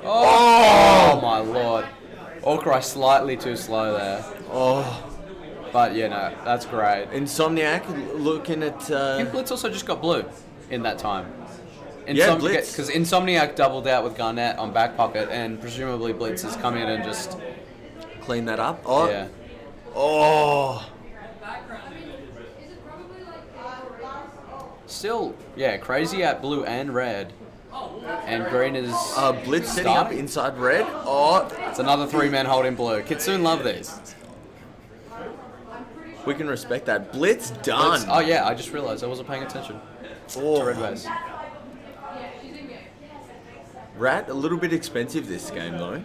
Oh my lord. Orcry slightly too slow there. Oh. But yeah, no, that's great. Insomniac looking at... I think Blitz also just got blue in that time. Blitz. Because Insomniac doubled out with Garnet on back pocket, and presumably Blitz has come in and just... clean that up. Oh. Yeah. Oh. Still, yeah, crazy at blue and red. And green is... Blitz setting up inside red. Oh. It's another three-man holding blue. Kitsune love these. We can respect that. Blitz done. Oh yeah, I just realised I wasn't paying attention to red base. Rat, a little bit expensive this game though.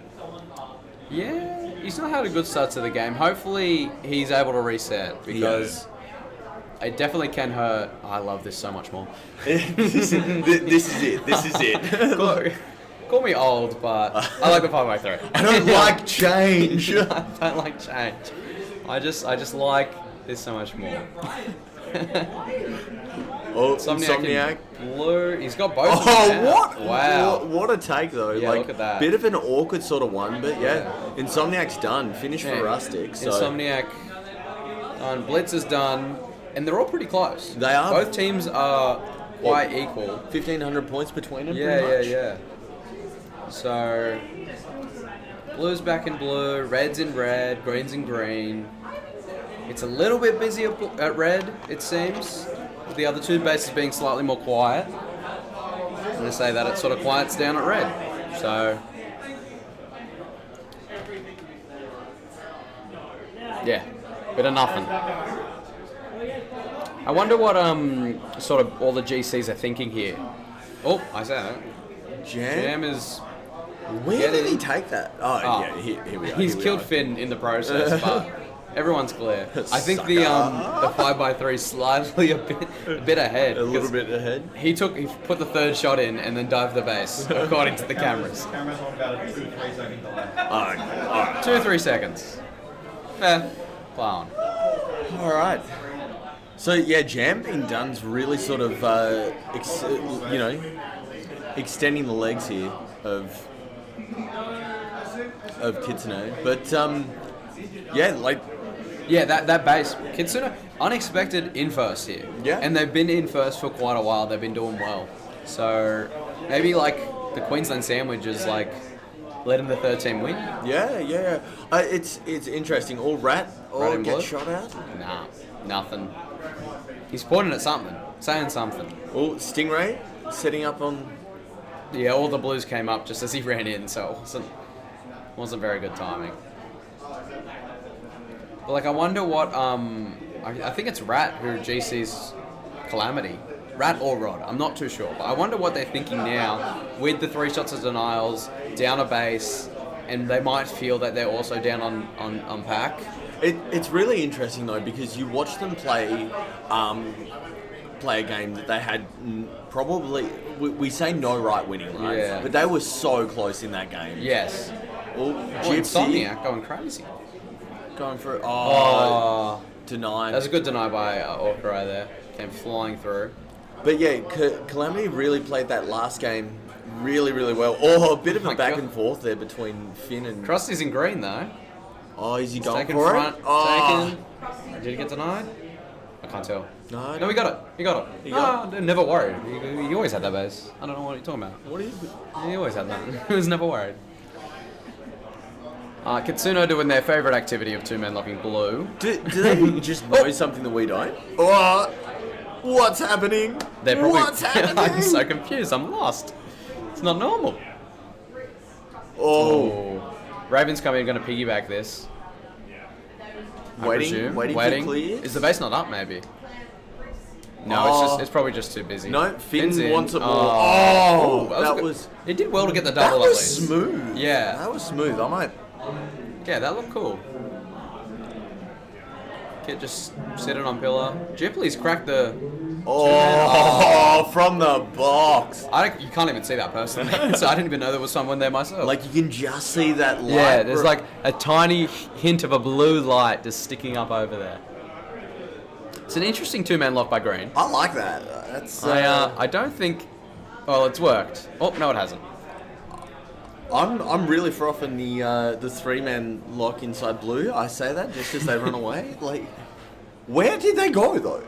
Yeah, he's not had a good start to the game. Hopefully he's able to reset because it definitely can hurt. I love this so much more. This is it. Call me old, but I like the 5x3. I don't like change. I don't like change. I just like this so much more. Insomniac. Blue. He's got both. Oh, what? Wow. What a take though. Yeah, like, look at that. Bit of an awkward sort of one, but yeah. Insomniac's done. Finish for Rustic. So. Insomniac done. Blitz is done. And they're all pretty close. They are. Both teams are quite equal. 1,500 points between them. Yeah. So, blue's back in blue, red's in red, green's in green. It's a little bit busy at red, it seems. The other two bases being slightly more quiet. I'm going to say that it sort of quiets down at red. So, yeah, bit of nothing. I wonder what sort of all the GCs are thinking here. Oh, I say that. Jam is... Where did he take that? Oh. Yeah, here we are. He's killed Finn in the process, but everyone's clear. I think the 5x3 is slightly a bit ahead. A little bit ahead. He put the third shot in and then dived the base, according to the cameras. Cameras on about a 2-3 second delay. Alright. 2 or 3 seconds. Fair. Plowing. Alright. So yeah, Jam being done's really sort of, extending the legs here of Kitsune. But Yeah, that base. Kitsune, unexpected in first here. Yeah. And they've been in first for quite a while. They've been doing well. So maybe like the Queensland Sandwich is like letting the third team win. Yeah. It's interesting. All rat or and get blue? shot at. Nah, nothing. He's pointing at something, saying something. Oh, Stingray setting up on. Yeah, all the blues came up just as he ran in, so it wasn't very good timing. But like, I wonder what I think it's Rat who GC's Calamity. Rat or Rod, I'm not too sure. But I wonder what they're thinking now with the 3 shots of denials, down a base, and they might feel that they're also down on pack. It's really interesting though, because you watch them play a game that they had probably, we say no right winning, right? Yeah. But they were so close in that game. Yes. Well, Insomniac going crazy. Going for denied. That was a good deny by Orkrai there. Came flying through. But yeah, Calamity really played that last game really, really well. Oh, a bit of a back and forth there between Finn and... Krusty's in green though. Oh, is he going taken for front, it? Oh. Taken. Did he get denied? I can't tell. No, we got it. He got it. He got No, never worried. He always had that base. I don't know what you're talking about. What are you... He always had that. He was never worried. Kitsune doing their favourite activity of 2 men locking blue. Do they just know something that we don't? Oh, what's happening? They're probably... What's happening? I'm so confused. I'm lost. It's not normal. Oh. Raven's coming, going to piggyback this. Waiting for clear. Is the base not up, maybe? No, it's probably just too busy. No, Finn's Finn in. wants it more. Oh, that was... It did well to get the That double at was least. smooth. Yeah. That was smooth. I might... Yeah, that looked cool. Kit just sitting on pillar. Ghibli's cracked the... Oh, from the box. You can't even see that person, so I didn't even know there was someone there myself. Like, you can just see that light. Yeah, there's like a tiny hint of a blue light just sticking up over there. It's an interesting 2-man lock by Green. I like that. That's... I don't think... Well, it's worked. Oh, no it hasn't. I'm really frothing the 3-man lock inside blue. I say that just as they run away. Like, where did they go though?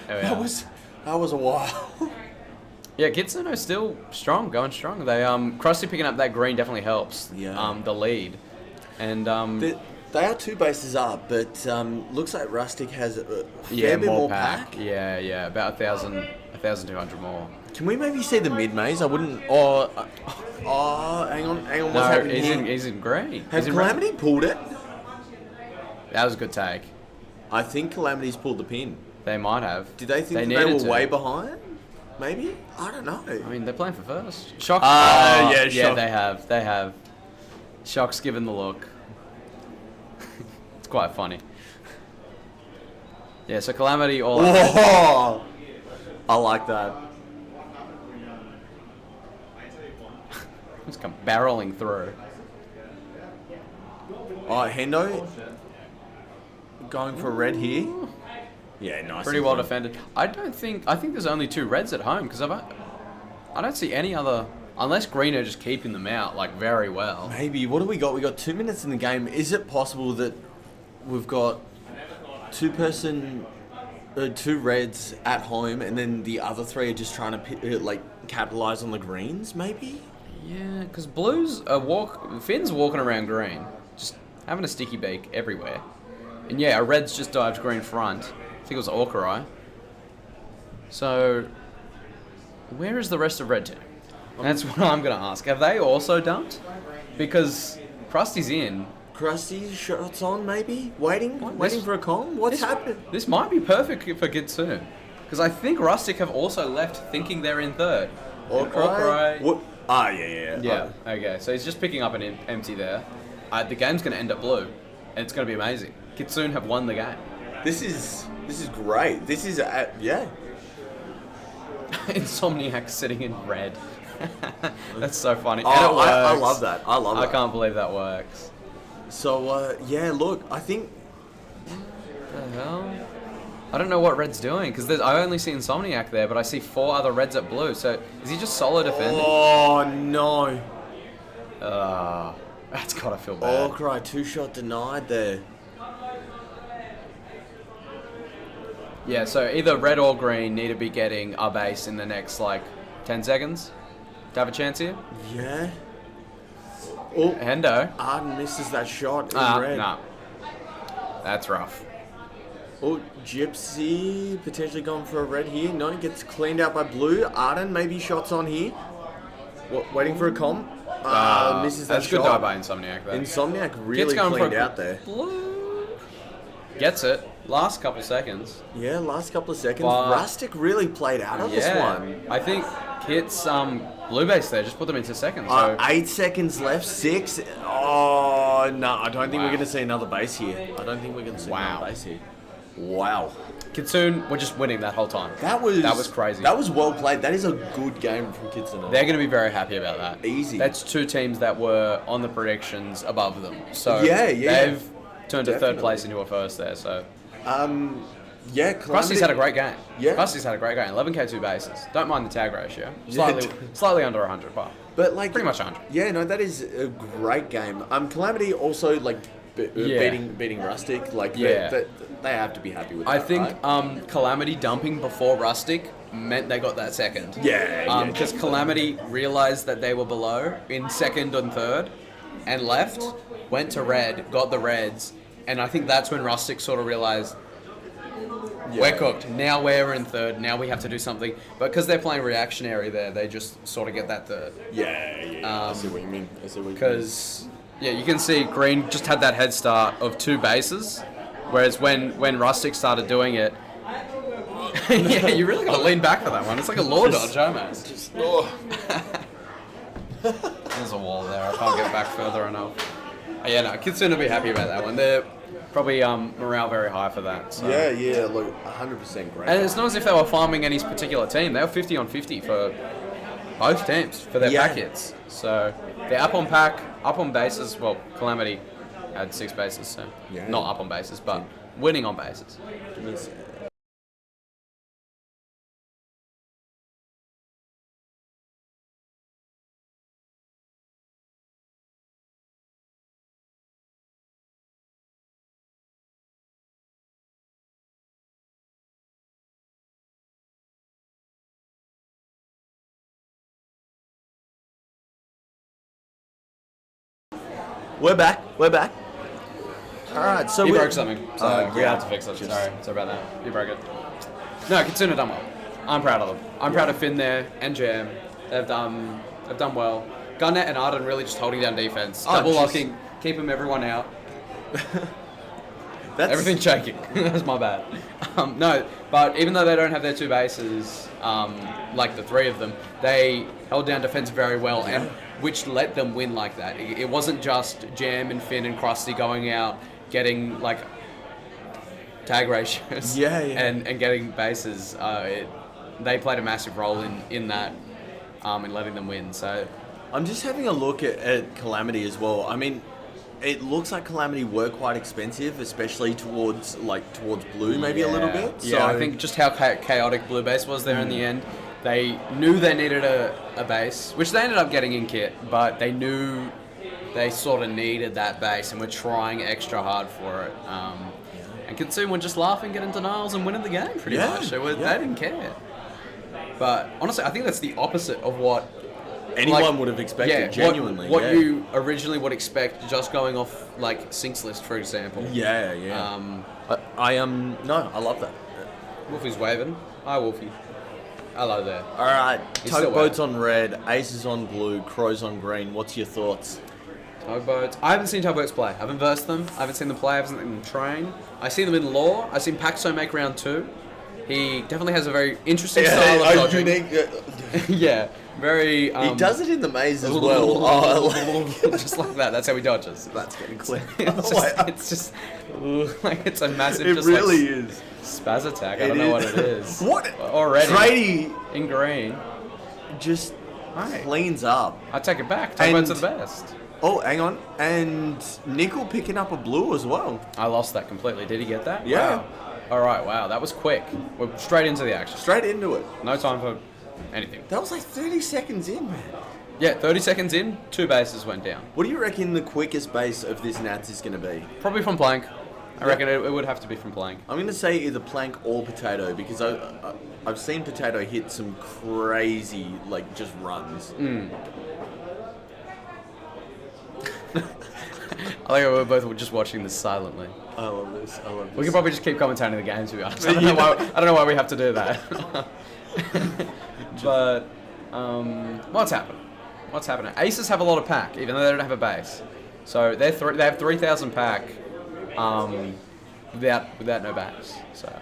That was a while. Yeah, Kitsune is still strong, going strong. They Krusty picking up that green definitely helps. Yeah. The lead, and they are 2 bases up, but looks like Rustic has a fair bit more pack. Yeah, about 1,200 more. Can we maybe see the mid maze? I wouldn't. Oh, hang on. What's happening here? He's in green. Has Calamity pulled it? That was a good take. I think Calamity's pulled the pin. They might have. Did they think they were way behind? Maybe? I don't know. I mean, they're playing for first. Shock. Yeah, Shock. They have. Shock's given the look. It's quite funny. Yeah, so Calamity all Whoa! I like that. Just come barreling through. Oh, Hendo going for a red here. Yeah, nice. Pretty well defended. I think there's only 2 reds at home because I don't see any other, unless Green are just keeping them out like very well. Maybe. What do we got? We got 2 minutes in the game. Is it possible that we've got 2 reds at home and then the other 3 are just trying to capitalize on the greens? Maybe. Yeah, because Blues Finn's walking around green, just having a sticky beak everywhere. And yeah, a red's just dived green front. I think it was Orkrai. So, where is the rest of red team? That's what I'm going to ask. Have they also dumped? Because Krusty's in. Krusty's shots on, maybe? Waiting for a con? What's happening? This might be perfect for Kitsune. Because I think Rustic have also left thinking they're in third. Orkrai? What? Ah, yeah. Yeah, okay. So he's just picking up an empty there. The game's going to end up blue. And it's going to be amazing. Kitsune have won the game. This is great. This is, yeah. Insomniac sitting in red. That's so funny. Oh, and it works. I love that. I can't believe that works. So, yeah, look, I think... What the hell? I don't know what red's doing, because I only see Insomniac there, but I see 4 other reds at blue, so is he just solo defending? Oh, no. That's gotta feel bad. Orkrai, 2-shot denied there. Yeah, so either red or green need to be getting a base in the next, 10 seconds to have a chance here. Yeah. Oh, Hendo. Arden misses that shot in red. Nah. That's rough. Oh, Gypsy potentially going for a red here. No, gets cleaned out by blue. Arden maybe shots on here. Waiting for a comp. Misses that That's shot. good die by Insomniac there. Insomniac really cleaned out there. Blue. Gets it. Last couple seconds. Yeah, last couple of seconds. But- Rustic really played out of this one. I think Kit's blue base there. Just put them into seconds. So 8 seconds left. 6. Oh, no. I don't think we're going to see another base here. I don't think we're going to see another base here. Wow. Kitsune were just winning that whole time. That was crazy. That was well played. That is a good game from Kitsune. They're going to be very happy about that. Easy. That's two teams that were on the predictions above them. So yeah. they've turned a third place into a first there. So yeah, Rusty's had a great game. Yeah. Rusty's had a great game. 11k 2 bases. Don't mind the tag ratio. Slightly under 100, but pretty much 100. Yeah, no, that is a great game. Calamity also beating Rustic. They have to be happy with that. I think right? Calamity dumping before Rustic meant they got that second. Yeah. Because Calamity realized that they were below in second and third, and left, went to red, got the reds, and I think that's when Rustic sort of realized. We're cooked. Now we're in third. Now we have to do something. But because they're playing reactionary there, they just sort of get that third. Yeah. I see what you mean. Because, you can see Green just had that head start of 2 bases, whereas when Rustic started doing it, yeah, you really got to lean back for that one. It's like a law dodge, almost. There's a wall there. I can't get back further enough. Yeah, no, Kitsune will be happy about that one. They're probably morale very high for that. So. Yeah, look, 100% great. And it's not as if they were farming any particular team. They were 50 on 50 for both teams for their pack hits. So they're up on pack, up on bases. Well, Calamity had 6 bases, so not up on bases, but winning on bases. We're back. All right, so he we broke something, so we had to fix it. Sorry about that. He broke it. No, Kitsune done well. I'm proud of them. I'm proud of Finn there and Jam. They've done well. Gunnet and Arden really just holding down defense, double locking, keeping everyone out. Everything's shaking. That's my bad. No, but even though they don't have their 2 bases, like the 3 of them, they held down defense very well, and which let them win like that. It wasn't just Jam and Finn and Krusty going out, getting tag ratios and getting bases. They played a massive role in that, in letting them win. So I'm just having a look at Calamity as well. I mean, it looks like Calamity were quite expensive, especially towards blue, maybe a little bit. Yeah, so I think just how chaotic blue base was there in the end. They knew they needed a base, which they ended up getting in kit, but they knew they sort of needed that base and were trying extra hard for it. And Kitsune were just laughing, getting denials, and winning the game pretty much. They didn't care. But honestly, I think that's the opposite of what anyone would have expected, genuinely. What you originally would expect, just going off Sinks list, for example. I love that. Wolfie's waving. Hi, Wolfie. Hello there. All right, Tugboats on red, Aces on blue, Crows on green. What's your thoughts? Tugboats. I haven't seen Tugboats play. I haven't versed them. I haven't seen them play. I haven't seen them train. I see them in lore. I've seen Paxo make round 2. He definitely has a very interesting style of dodging. Yeah, very... he does it in the maze as well. Just like that. That's how he dodges. That's getting clear. It's just it's a massive... It really is. Spaz attack. I don't know what it is. What? Already. Trady in green. Just cleans up. I take it back. Tugboats are the best. Oh, hang on. And Nickel picking up a blue as well. I lost that completely. Did he get that? Yeah. Wow. All right, wow. That was quick. We're straight into the action. Straight into it. No time for anything. That was 30 seconds in, man. Yeah, 30 seconds in, 2 bases went down. What do you reckon the quickest base of this Nats is going to be? Probably from Plank. I reckon it would have to be from Plank. I'm going to say either Plank or Potato because I've seen Potato hit some crazy, like, just runs. I think we're both just watching this silently. I love this. We could probably just keep commentating the game, to be honest. I don't know why we have to do that. But what's happening? What's happening? Aces have a lot of pack, even though they don't have a base. So they have 3,000 pack without no base. So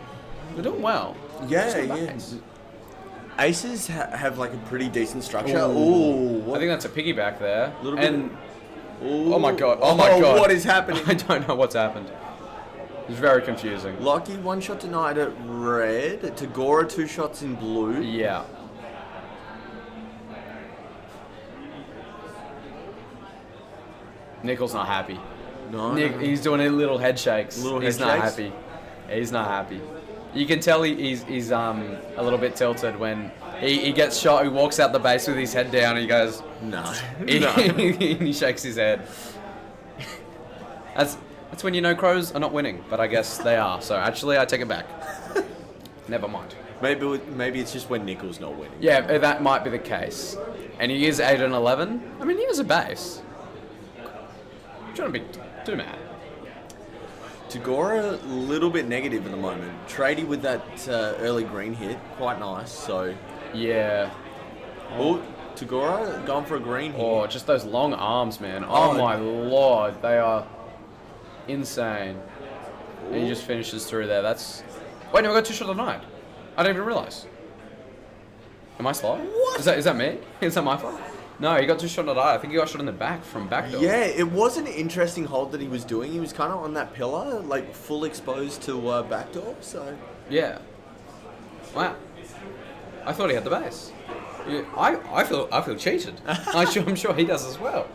they're doing well. Yeah. Aces have like a pretty decent structure. Ooh, I think that's a piggyback there. A little bit. Oh my god! Oh my god! What is happening? I don't know what's happened. It's very confusing. Lucky 1 shot denied at red. Tagora 2 shots in blue. Yeah. Nickel's not happy. No. He's doing a little head shakes. He's not happy. He's not happy. You can tell he's a little bit tilted when he gets shot. He walks out the base with his head down and he goes, no. He shakes his head. That's when you know crows are not winning, but I guess they are. So actually, I take it back. Never mind. Maybe it's just when Nickel's not winning. Yeah, that might be the case. And he is 8 and 11. I mean, he has a base. I'm trying to be too mad. Tagora, a little bit negative at the moment. Tradie with that early green hit, quite nice. So yeah. Oh, Tagora going for a green here. Oh, just those long arms, man. Oh my lord, they are insane. And he just finishes through there. That's... Wait, no, I got 2 shots denied. I didn't even realise. Am I slow? What? Is that me? Is that my fault? No, he got 2 shots denied. I think he got shot in the back from backdoor. Yeah, it was an interesting hold that he was doing. He was kind of on that pillar, like full exposed to backdoor, so... Yeah. Wow. I thought he had the base. Yeah, I feel cheated. I'm sure he does as well.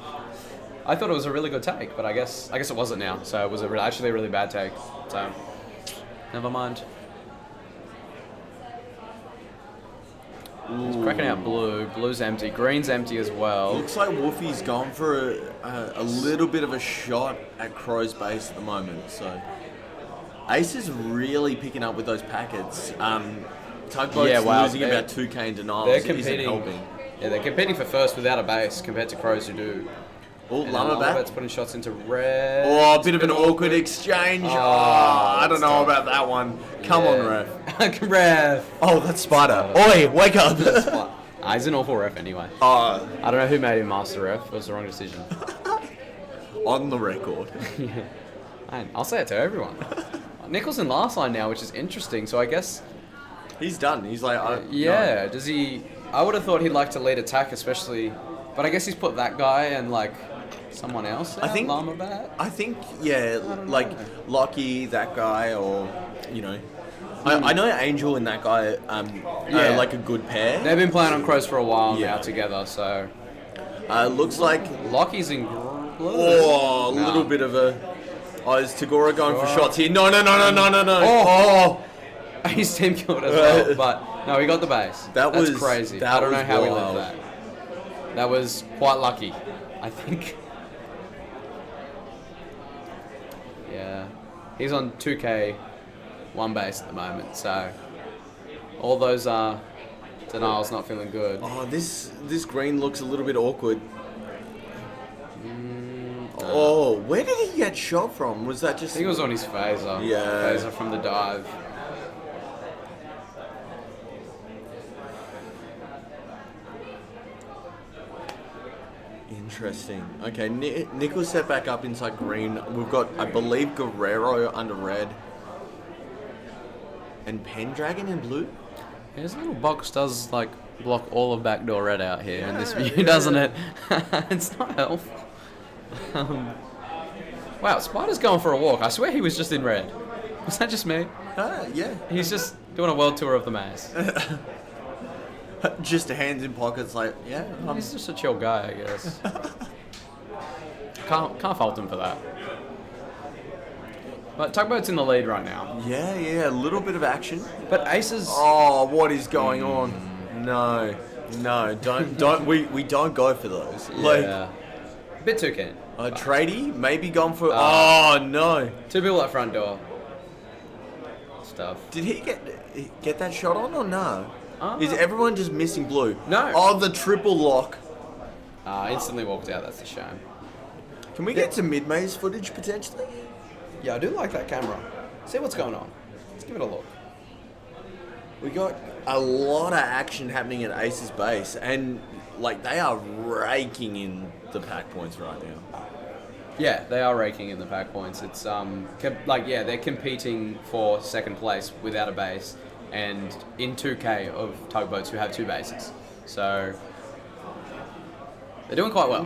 I thought it was a really good take, but I guess it wasn't now. So it was actually a really bad take. So never mind. He's cracking out blue. Blue's empty. Green's empty as well. Looks like Wolfie's gone for a little bit of a shot at Crow's base at the moment. So Ace is really picking up with those packets. Tugboats losing about 2k in denials. They're competing. Isn't helping. Yeah, they're competing for first without a base compared to Crows who do. Oh, Llamabat's putting shots into red. Oh, a bit of an awkward exchange. Oh, I don't know about that one. Come on, ref. Ref. Oh, that's Spider. Oi, wake up. He's an awful ref anyway. I don't know who made him master ref. It was the wrong decision. On the record. Yeah. I'll say it to everyone. Nickel's in last line now, which is interesting. So I guess he's done. He's like, yeah. No. Does he? I would have thought he'd like to lead attack, especially. But I guess he's put that guy and like someone else out, Llamabat? I think, yeah, like Lockie, that guy, or, you know. I know Angel and that guy are like a good pair. They've been playing on Crows for a while now together, so... looks like... Lockie's in blue. Oh, a little bit of a... Oh, is Tagora going for shots here? No. Oh! He's team killed as well, but no, he got the base. That's crazy. I don't know how he lived that. That was quite lucky, I think. Yeah. He's on 2k, 1 base at the moment, so all those denials not feeling good. Oh, this green looks a little bit awkward. Oh, where did he get shot from? Was that just... I think it was on his phaser. Yeah. Phaser from the dive. Interesting. Okay, Nickel set back up inside green. We've got, I believe, Guerrero under red. And Pendragon in blue? Yeah, this little box does, like, block all of backdoor red out here in this view, doesn't it? It's not helpful. Wow, Spider's going for a walk. I swear he was just in red. Was that just me? Yeah. He's just doing a world tour of the maze. Just hands in pockets, like, yeah. He's just a chill guy, I guess. Can't fault him for that. But Tugboat's in the lead right now. Yeah, a little bit of action. But Aces... Oh, what is going on? No, don't. We don't go for those. Yeah. A bit too keen. Tradie, maybe gone for... oh, no. 2 people at front door. Stuff. Did he get that shot on or no? Is everyone just missing blue? No. Oh, the triple lock. Instantly walked out. That's a shame. Can we get some mid-maze footage, potentially? Yeah, I do like that camera. See what's going on. Let's give it a look. We got a lot of action happening at Ace's base, and like they are raking in the pack points right now. Yeah, they are raking in the pack points. It's they're competing for second place without a base, and in 2K of Tugboats who have 2 bases. So they're doing quite well.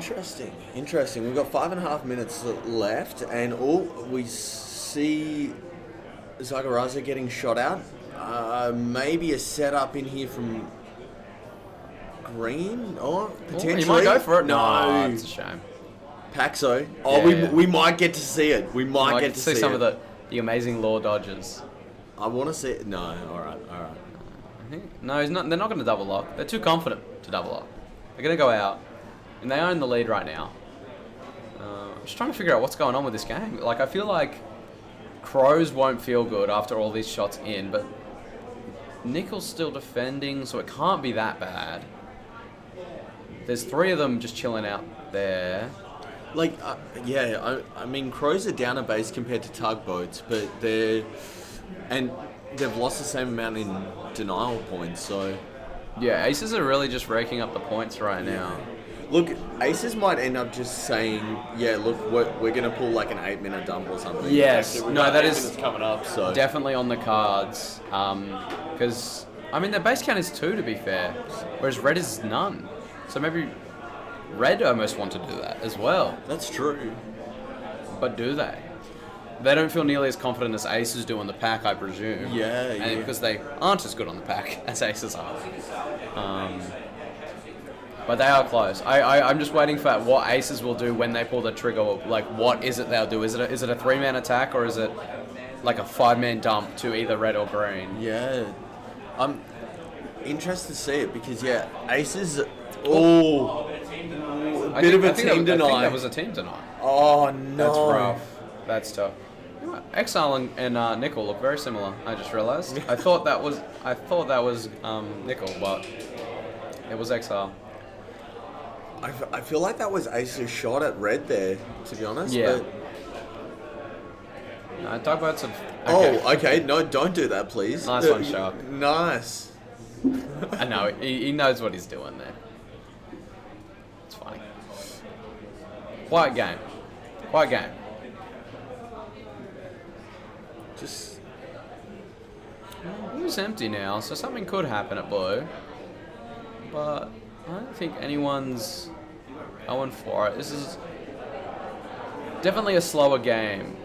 Interesting. We've got 5.5 minutes left, and we see Zagaraza getting shot out. Maybe a setup in here from Green, or potentially. You might go for it. No, it's a shame. Paxo. We might get to see it. We might get to see some of the amazing lore dodges. I want to see it. No, all right. No, he's not. They're not going to double lock. They're too confident to double lock. They're going to go out, and they own the lead right now. I'm just trying to figure out what's going on with this game. Like, I feel like Crows won't feel good after all these shots in, but Nickel's still defending, so it can't be that bad. There's 3 of them just chilling out there. Like, I mean, Crows are down a base compared to Tugboats, but they've lost the same amount in denial points, so... Yeah, Aces are really just raking up the points right now. Look, Aces might end up just saying, yeah, look, we're going to pull like an 8-minute dump or something. Yes, that is coming up, so definitely on the cards. Because, I mean, their base count is 2, to be fair, whereas Red is none. So maybe Red almost want to do that as well. That's true. But do they? They don't feel nearly as confident as Aces do on the pack, I presume. Yeah. Because they aren't as good on the pack as Aces are. But they are close. I'm just waiting for what Aces will do when they pull the trigger. Like, what is it they'll do? Is it a 3-man attack, or is it like a 5-man dump to either Red or Green? Yeah. I'm interested to see it because, Aces... Oh, a bit of a team deny. I think that was a team deny. Oh, no. That's rough. That's tough. Exile and Nickel look very similar. I just realized. I thought that was Nickel, but it was Exile. I feel like that was Ace's shot at Red there, to be honest. Yeah. But... Tugboats have... Okay. Oh, okay. No, don't do that, please. Nice one, Shark. Nice. I know. He knows what he's doing there. It's funny. Quiet game. Just... Blue's empty now, so something could happen at Blue. But I don't think anyone's going for it. This is definitely a slower game.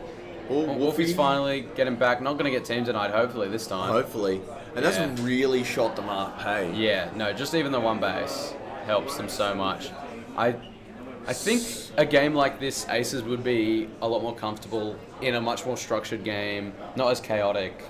Wolfie's finally getting back. Not going to get team denied, hopefully, this time. Hopefully. And that's really shot them up, hey? Yeah, no, just even the 1 base helps them so much. I think a game like this, Aces would be a lot more comfortable in a much more structured game, not as chaotic.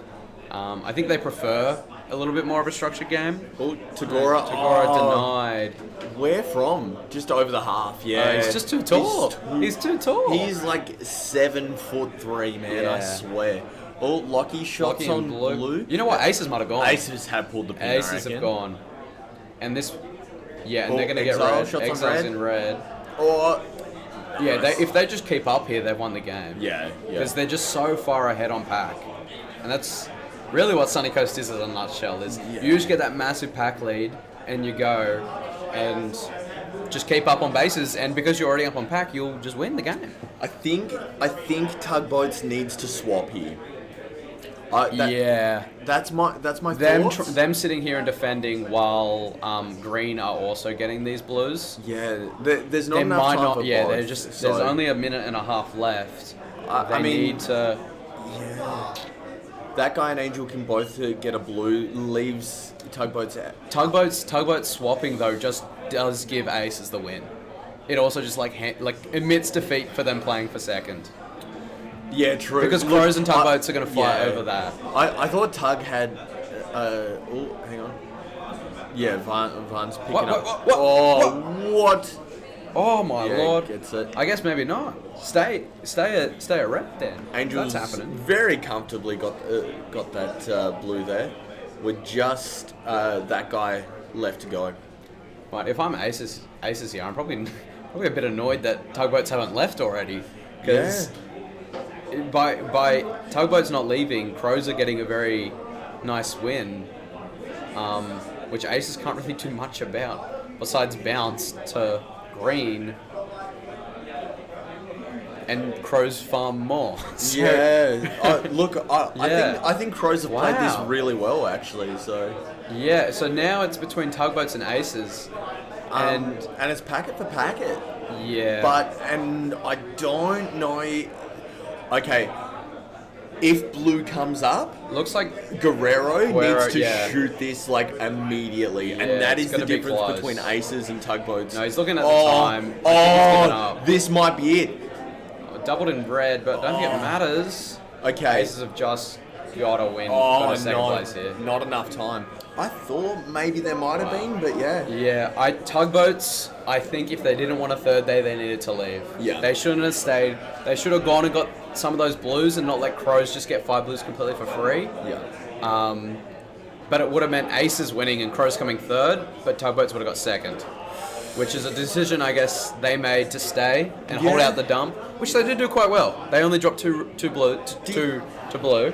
I think they prefer a little bit more of a structured game. Oh, Tagora denied. Where from? Just over the half, yeah. He's just too tall. He's too tall. He's like 7'3", man, I swear. Oh, Lockie shots on blue. You know what? Aces might have gone. Aces have pulled the pin, Aces have gone. And this... Yeah, and they're going to get red. Exile's in red. Or... Yeah, if they just keep up here, they've won the game. Yeah. Because they're just so far ahead on pack. And that's really what Sunny Coast is in a nutshell. You just get that massive pack lead, and you go and just keep up on bases, and because you're already up on pack, you'll just win the game. I think Tugboats needs to swap here. That's my thoughts. Them sitting here and defending while Green are also getting these blues. Yeah, there's not enough time for both. Yeah, there's only a minute and a half left. They need to... Yeah. That guy and Angel can both get a blue, leaves Tugboats out. Tugboats swapping, though, just does give Aces the win. It also just, admits defeat for them playing for second. Yeah, true. Because Crows and Tugboats are going to fight over that. I thought Tug had... hang on. Yeah, Van's picking up... What? Oh my lord! Gets it. I guess maybe not. Stay a rep then. Angels That's happening. very comfortably got that blue there. With just that guy left to go. Right, if I'm aces here, I'm probably a bit annoyed that Tugboats haven't left already. Because by Tugboats not leaving, Crows are getting a very nice win, which aces can't really do much about besides bounce to green. And Crows farm more. So, I think Crows have played this really well, actually. So yeah, so now it's between Tugboats and aces, and it's packet for packet. Yeah, and I don't know. Okay, if blue comes up, looks like Guerrero needs to shoot this like immediately, and that is the difference between aces and Tugboats. No, he's looking at the time. I think this might be it. Doubled in red, but I don't think it matters. Okay. Aces have just got to win for second place here. Not enough time. I thought maybe there might have been, but yeah. Yeah, Tugboats, I think if they didn't want a third day, they needed to leave. Yeah. They shouldn't have stayed. They should have gone and got some of those blues and not let Crows just get 5 blues completely for free. Yeah. But it would have meant aces winning and Crows coming third, but Tugboats would have got second. Which is a decision, I guess, they made to stay and hold out the dump, which they did do quite well. They only dropped two blue,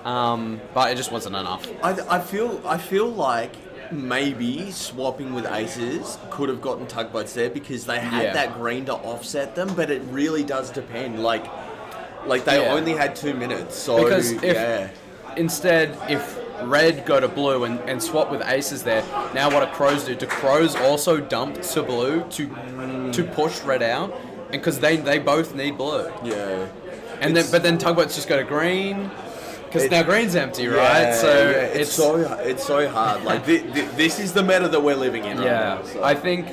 but it just wasn't enough. I feel like maybe swapping with aces could have gotten Tugboats there because they had that green to offset them, but it really does depend. Like they only had 2 minutes, so because if red go to blue and swap with aces there. Now what do Crows do? Do Crows also dump to blue to push red out? And because they both need blue. Yeah. And then Tugboats just go to green. Because now green's empty, right? So it's so hard. Like this is the meta that we're living in. Yeah. Right now, so. I think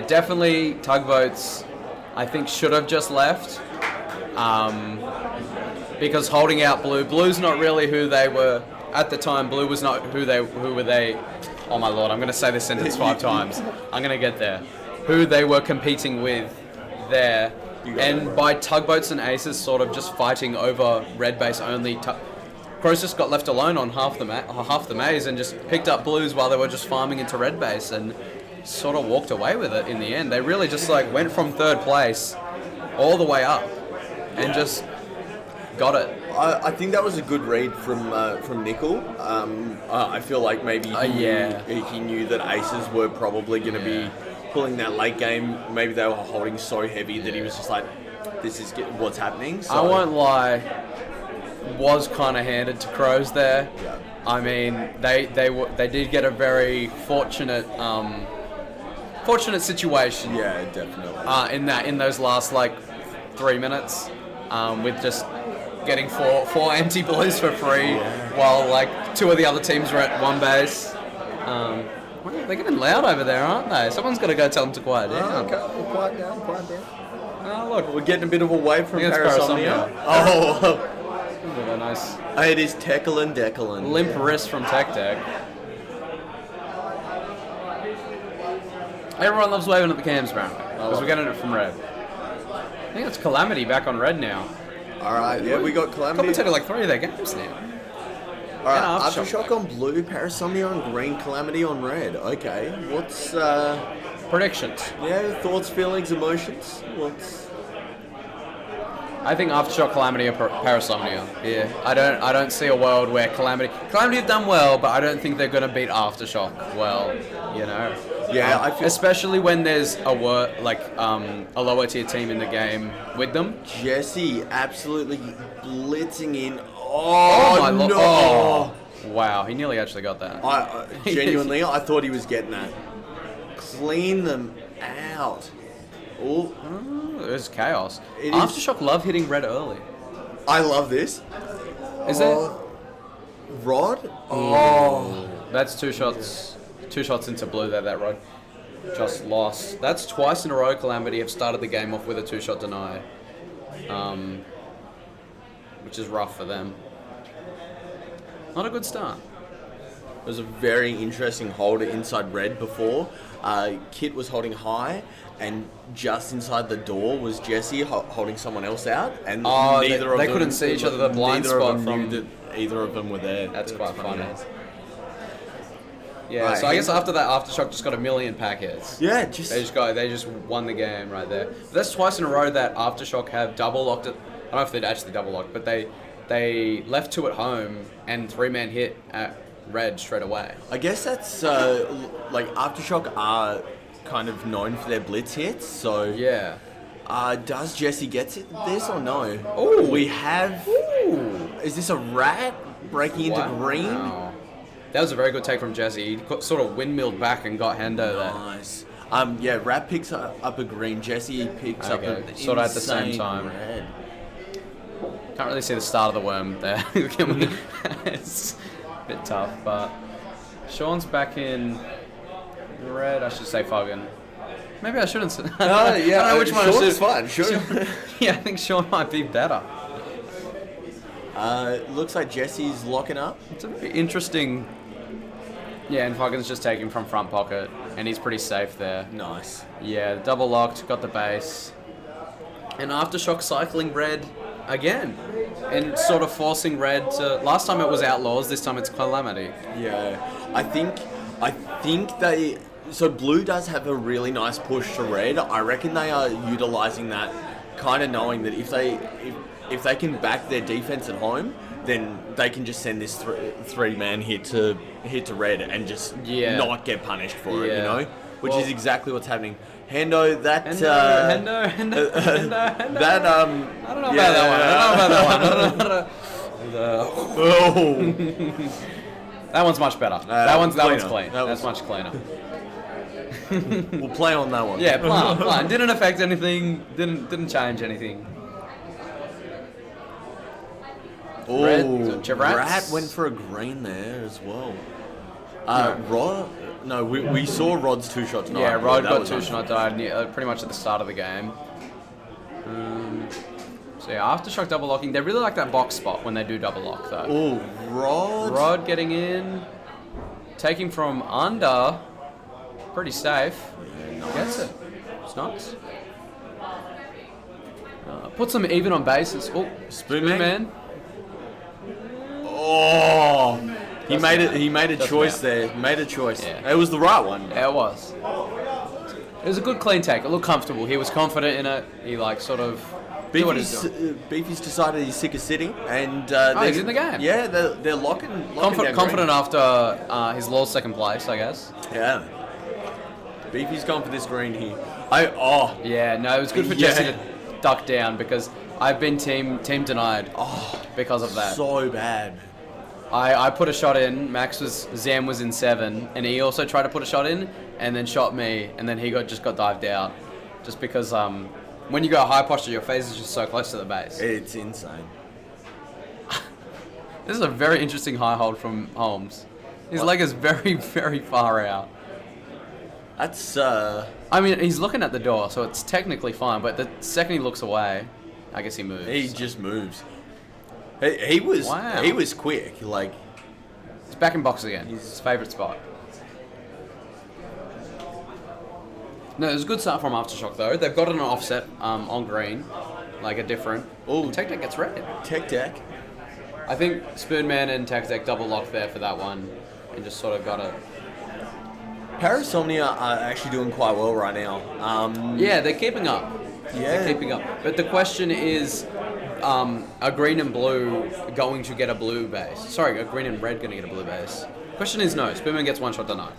definitely Tugboats I think should have just left. Because holding out blue's not really who they were. At the time, blue was not who were they. Oh my lord, I'm going to say this sentence 5 times. I'm going to get there. Who they were competing with there. And by Tugboats and aces sort of just fighting over red base only, Crows just got left alone on half the maze and just picked up blues while they were just farming into red base and sort of walked away with it in the end. They really just went from 3rd place all the way up and just got it. I think that was a good read from Nickel. I feel like maybe he knew that aces were probably going to be pulling that late game. Maybe they were holding so heavy that he was just like, this is what's happening. So. I won't lie, was kind of handed to Crows there. Yeah. I mean, they did get a very fortunate situation. Yeah, definitely. In those last 3 minutes, with just getting four empty blues for free, while 2 of the other teams were at 1 base. They're getting loud over there, aren't they? Someone's got to go tell them to quiet down. Okay, quiet down. Oh, look. We're getting a bit of a wave from Parasomnia. Oh. Nice. It is Teckle Declan. Limp wrist from Tech Deck. Everyone loves waving at the cams, apparently. Because we're getting it from red. I think it's Calamity back on red now. Alright, we got Calamity. Commentated 3 of their games now. Alright, Aftershock on blue, Parasomnia on green, Calamity on red. Okay, what's... predictions? Yeah, thoughts, feelings, emotions? I think Aftershock, Calamity, or Parasomnia. Yeah, I don't see a world where Calamity have done well, but I don't think they're going to beat Aftershock well, you know. Yeah, I feel... especially when there's a lower tier team in the game with them. Jesse absolutely blitzing in. Oh my no! Oh, wow, he nearly actually got that. Genuinely, I thought he was getting that. Clean them out. Oh, there's chaos. Aftershock love hitting red early. I love this. Is it? Rod? Oh. That's 2 shots. 2 shots into blue there, that Rod. Just lost. That's twice in a row Calamity have started the game off with a 2-shot deny. Which is rough for them. Not a good start. It was a very interesting hold inside red before. Kit was holding high, and just inside the door was Jesse holding someone else out, and neither of them couldn't see each other. The blind neither spot of them from knew that either of them were there. That's quite funny. Yeah, Right, so I guess after that, Aftershock just got a million packets. Yeah, they just won the game right there. But that's twice in a row that Aftershock have double locked it. I don't know if they'd actually double locked, but they left 2 at home and 3-man hit at red straight away. I guess that's like Aftershock are kind of known for their blitz hits, so yeah. Does Jesse get this or no? Ooh. We have. Ooh. Is this a rat breaking into green? Wow. That was a very good take from Jesse. He sort of windmilled back and got Hendo there. Nice. Yeah, Rat picks up a green. Jesse picks up a sort of at the same time. Red. Can't really see the start of the worm there. It's a bit tough, but Sean's back in red. I should say Foggin. Maybe I shouldn't say. Yeah, I don't know which one. Sean's fine. Sean. Yeah, I think Sean might be better. Looks like Jesse's locking up. It's a very interesting. Yeah, and Foggin's just taking from front pocket, and he's pretty safe there. Nice. Yeah, double locked, got the base. And Aftershock cycling red again. And sort of forcing red to... Last time it was Outlaws, this time it's Calamity. Yeah. I think they... So blue does have a really nice push to red. I reckon they are utilising that, kind of knowing that if they can back their defense at home, then they can just send this three-man hit to red and just not get punished for it, you know? Which is exactly what's happening. Hendo, that... Hendo. That, I don't know about that one. That one's much better. That one's clean. That's much cleaner. We'll play on that one. Yeah, plan. Didn't affect anything. Didn't change anything. Oh, Rat went for a green there as well. Rod? No, we saw Rod's 2-shot denied. Yeah, Rod got 2-shot died pretty much at the start of the game. So yeah, Aftershock double locking. They really like that box spot when they do double lock though. Oh, Rod getting in. Taking from under. Pretty safe. Yeah, nice. Gets it. It's nice. Puts them even on bases. Oh, Spoonman. Oh, he made a choice there. Made a choice. Yeah. It was the right one. Yeah, it was. It was a good clean take. It looked comfortable. He was confident in it. He Beefy's decided he's sick of sitting, and he's in the game. Yeah, they're locking confident after his low second place, I guess. Yeah. Beefy's gone for this green here. Yeah, no, it was good for Jesse to duck down because I've been team denied because of that. So bad. I put a shot in. Zam was in 7, and he also tried to put a shot in, and then shot me, and then he just got dived out, just because when you go high posture, your face is just so close to the base. It's insane. This is a very interesting high hold from Holmes. His leg is very, very far out. That's I mean, he's looking at the door, so it's technically fine. But the second he looks away, I guess he moves. He just moves. He was quick. Like, he's back in box again. His favourite spot. No, it was a good start from Aftershock though. They've got an offset on green, like a different. Oh, Tech Deck gets red. Tech Deck. I think Spoonman and Tech Deck double locked there for that one, and just sort of got it. Parasomnia are actually doing quite well right now. Yeah, they're keeping up. They're keeping up. But the question is, are green and blue going to get a blue base? Sorry, are green and red going to get a blue base? Question is no. Spoonman gets 1-shot denied.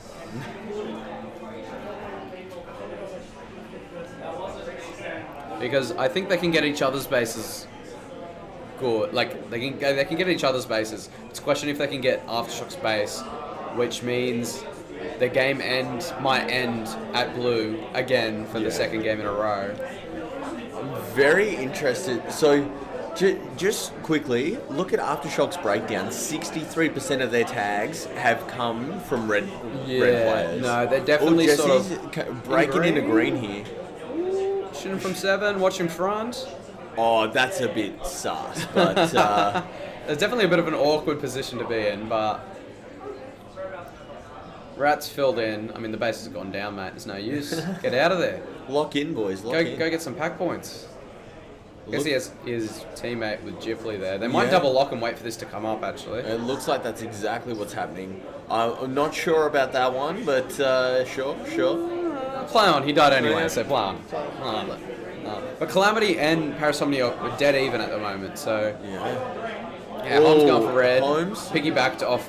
Because I think they can get each other's bases good. Like, they can get each other's bases. It's a question if they can get Aftershock's base, which means the game might end at blue again for the second game in a row. Very interested. So, just quickly, look at Aftershock's breakdown. 63% of their tags have come from red players. No, they're definitely Jesse's breaking into green here. Shooting from 7, watching front. Oh, that's a bit sus, but... It's definitely a bit of an awkward position to be in, but... Rat's filled in. I mean, the base has gone down, mate. There's no use. Get out of there. Lock in, boys. Lock in. Go get some pack points. I guess he has his teammate with Ghibli there. They might double lock and wait for this to come up, actually. It looks like that's exactly what's happening. I'm not sure about that one, but sure. Play on. He died anyway, so play on. But Calamity and Parasomnia are dead even at the moment, so... Yeah, Holmes going for red. Holmes. Piggybacked off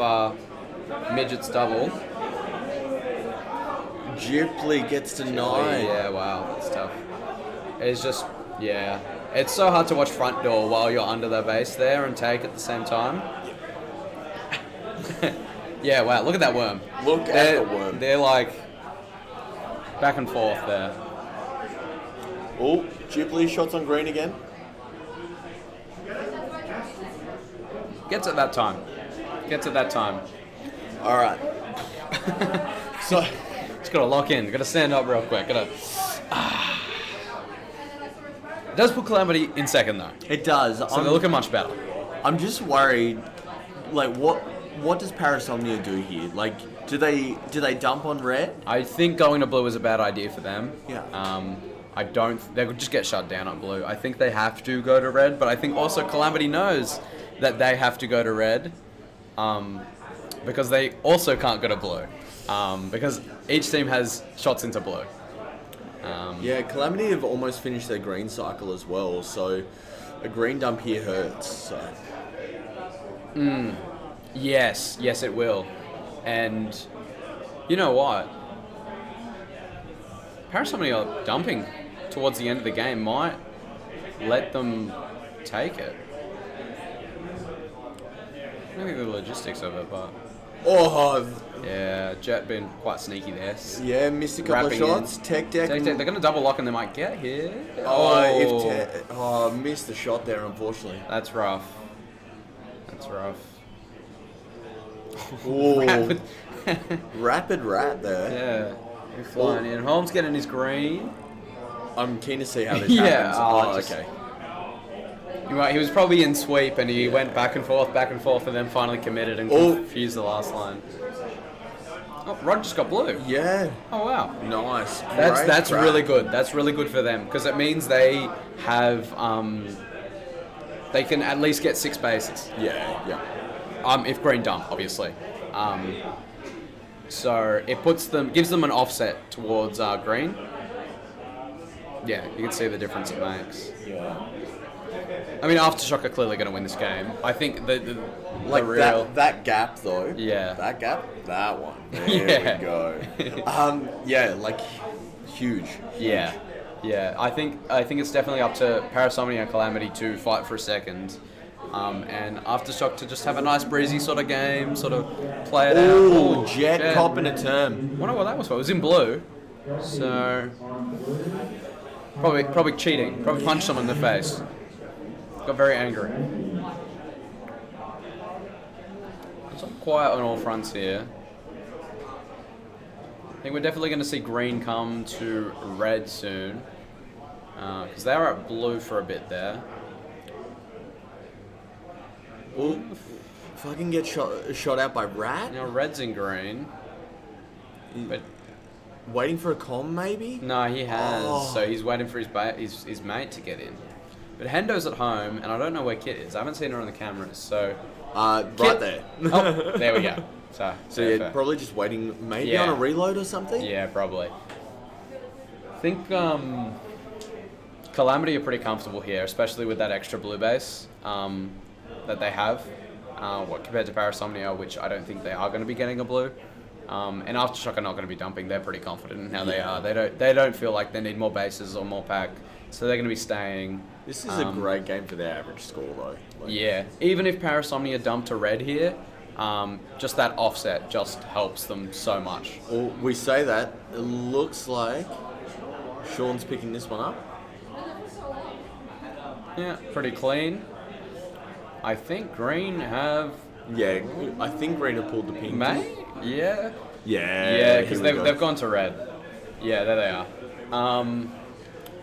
Midget's double. Ghibli gets denied. Yeah, wow, that's tough. It's just, yeah. It's so hard to watch front door while you're under the base there and take at the same time. Yeah, wow, look at that worm. Look at the worm. They're like back and forth there. Oh, Ghibli shots on green again. Gets at that time. All right. So, just gotta lock in. Gotta stand up real quick. It does put Calamity in second though. It does. So they're looking much better. I'm just worried. Like, what does Parasomnia do here? Like, do they dump on red? I think going to blue is a bad idea for them. Yeah. They would just get shut down on blue. I think they have to go to red, but I think also Calamity knows that they have to go to red, because they also can't go to blue, because each team has shots into blue. Yeah, Calamity have almost finished their green cycle as well, so a green dump here hurts. So. Yes, it will. And you know what? Parasomnia dumping towards the end of the game might let them take it. I don't think the logistics of it, but... Oh! Yeah, Jet been quite sneaky there. Yeah, missed a couple of shots. Tech deck. They're going to double lock and they might get here. Missed the shot there, unfortunately. That's rough. Ooh. Rapid rat there. Yeah. He's flying in. Holmes getting his green. I'm keen to see how this happens. Okay. He was probably in sweep and he went back and forth, and then finally committed and confused the last line. Oh, Rod just got blue. Yeah. Oh, wow. Nice. That's really good. That's really good for them because it means they have, they can at least get 6 bases. Yeah. If green dump, obviously. So it gives them an offset towards green. Yeah, you can see the difference it makes. Yeah. I mean, Aftershock are clearly going to win this game. I think the real... that gap though. Yeah. That gap. That one. There we go. Like huge. Yeah. I think it's definitely up to Parasomnia and Calamity to fight for a second. And Aftershock to just have a nice breezy sort of game, sort of play it out. Ooh, Jet copping a term. Wonder what that was for. It was in blue, so probably cheating. Probably punched someone in the face. Got very angry. It's quiet on all fronts here. I think we're definitely going to see green come to red soon, because they were at blue for a bit there. Ooh, if I can get shot out by rat. Now red's in green, but waiting for a comm maybe. No, he has. So he's waiting for his mate to get in. But Hendo's at home, and I don't know where Kit is. I haven't seen her on the cameras, so... right there. Oh, there we go. So yeah, probably just waiting maybe on a reload or something? Yeah, probably. I think Calamity are pretty comfortable here, especially with that extra blue base that they have, compared to Parasomnia, which I don't think they are going to be getting a blue. And Aftershock are not going to be dumping. They're pretty confident in how they are. They don't feel like they need more bases or more pack, so they're going to be staying. This is a great game for their average score, though. Yeah, even if Parasomnia dump to red here, just that offset just helps them so much. Well, we say that. It looks like Sean's picking this one up. Yeah, pretty clean. I think green have... Yeah, I think green have pulled the pink. May? Yeah. Yeah, because they've gone to red. Yeah, there they are.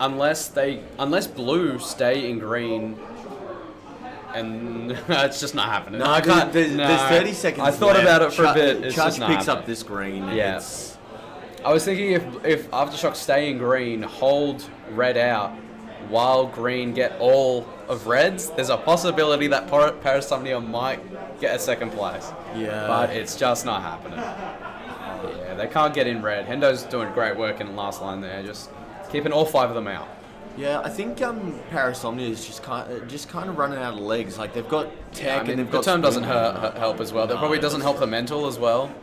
Unless blue stay in green and it's just not happening. No, I can't. there's 30 seconds I thought left. about it for a bit. It's Chuck just not picks happening. up this green. Yeah. It's, I was thinking if Aftershock stay in green, hold red out, while green get all of reds, there's a possibility that Parasomnia might get a second place. Yeah. But it's just not happening. Yeah, they can't get in red. Hendo's doing great work in the last line there, just keeping all 5 of them out. yeah, I think Parasomnia is just kind of running out of legs. Like they've got tech and they've the got term doesn't sprint. help as well. That No, probably it doesn't help the mental as well.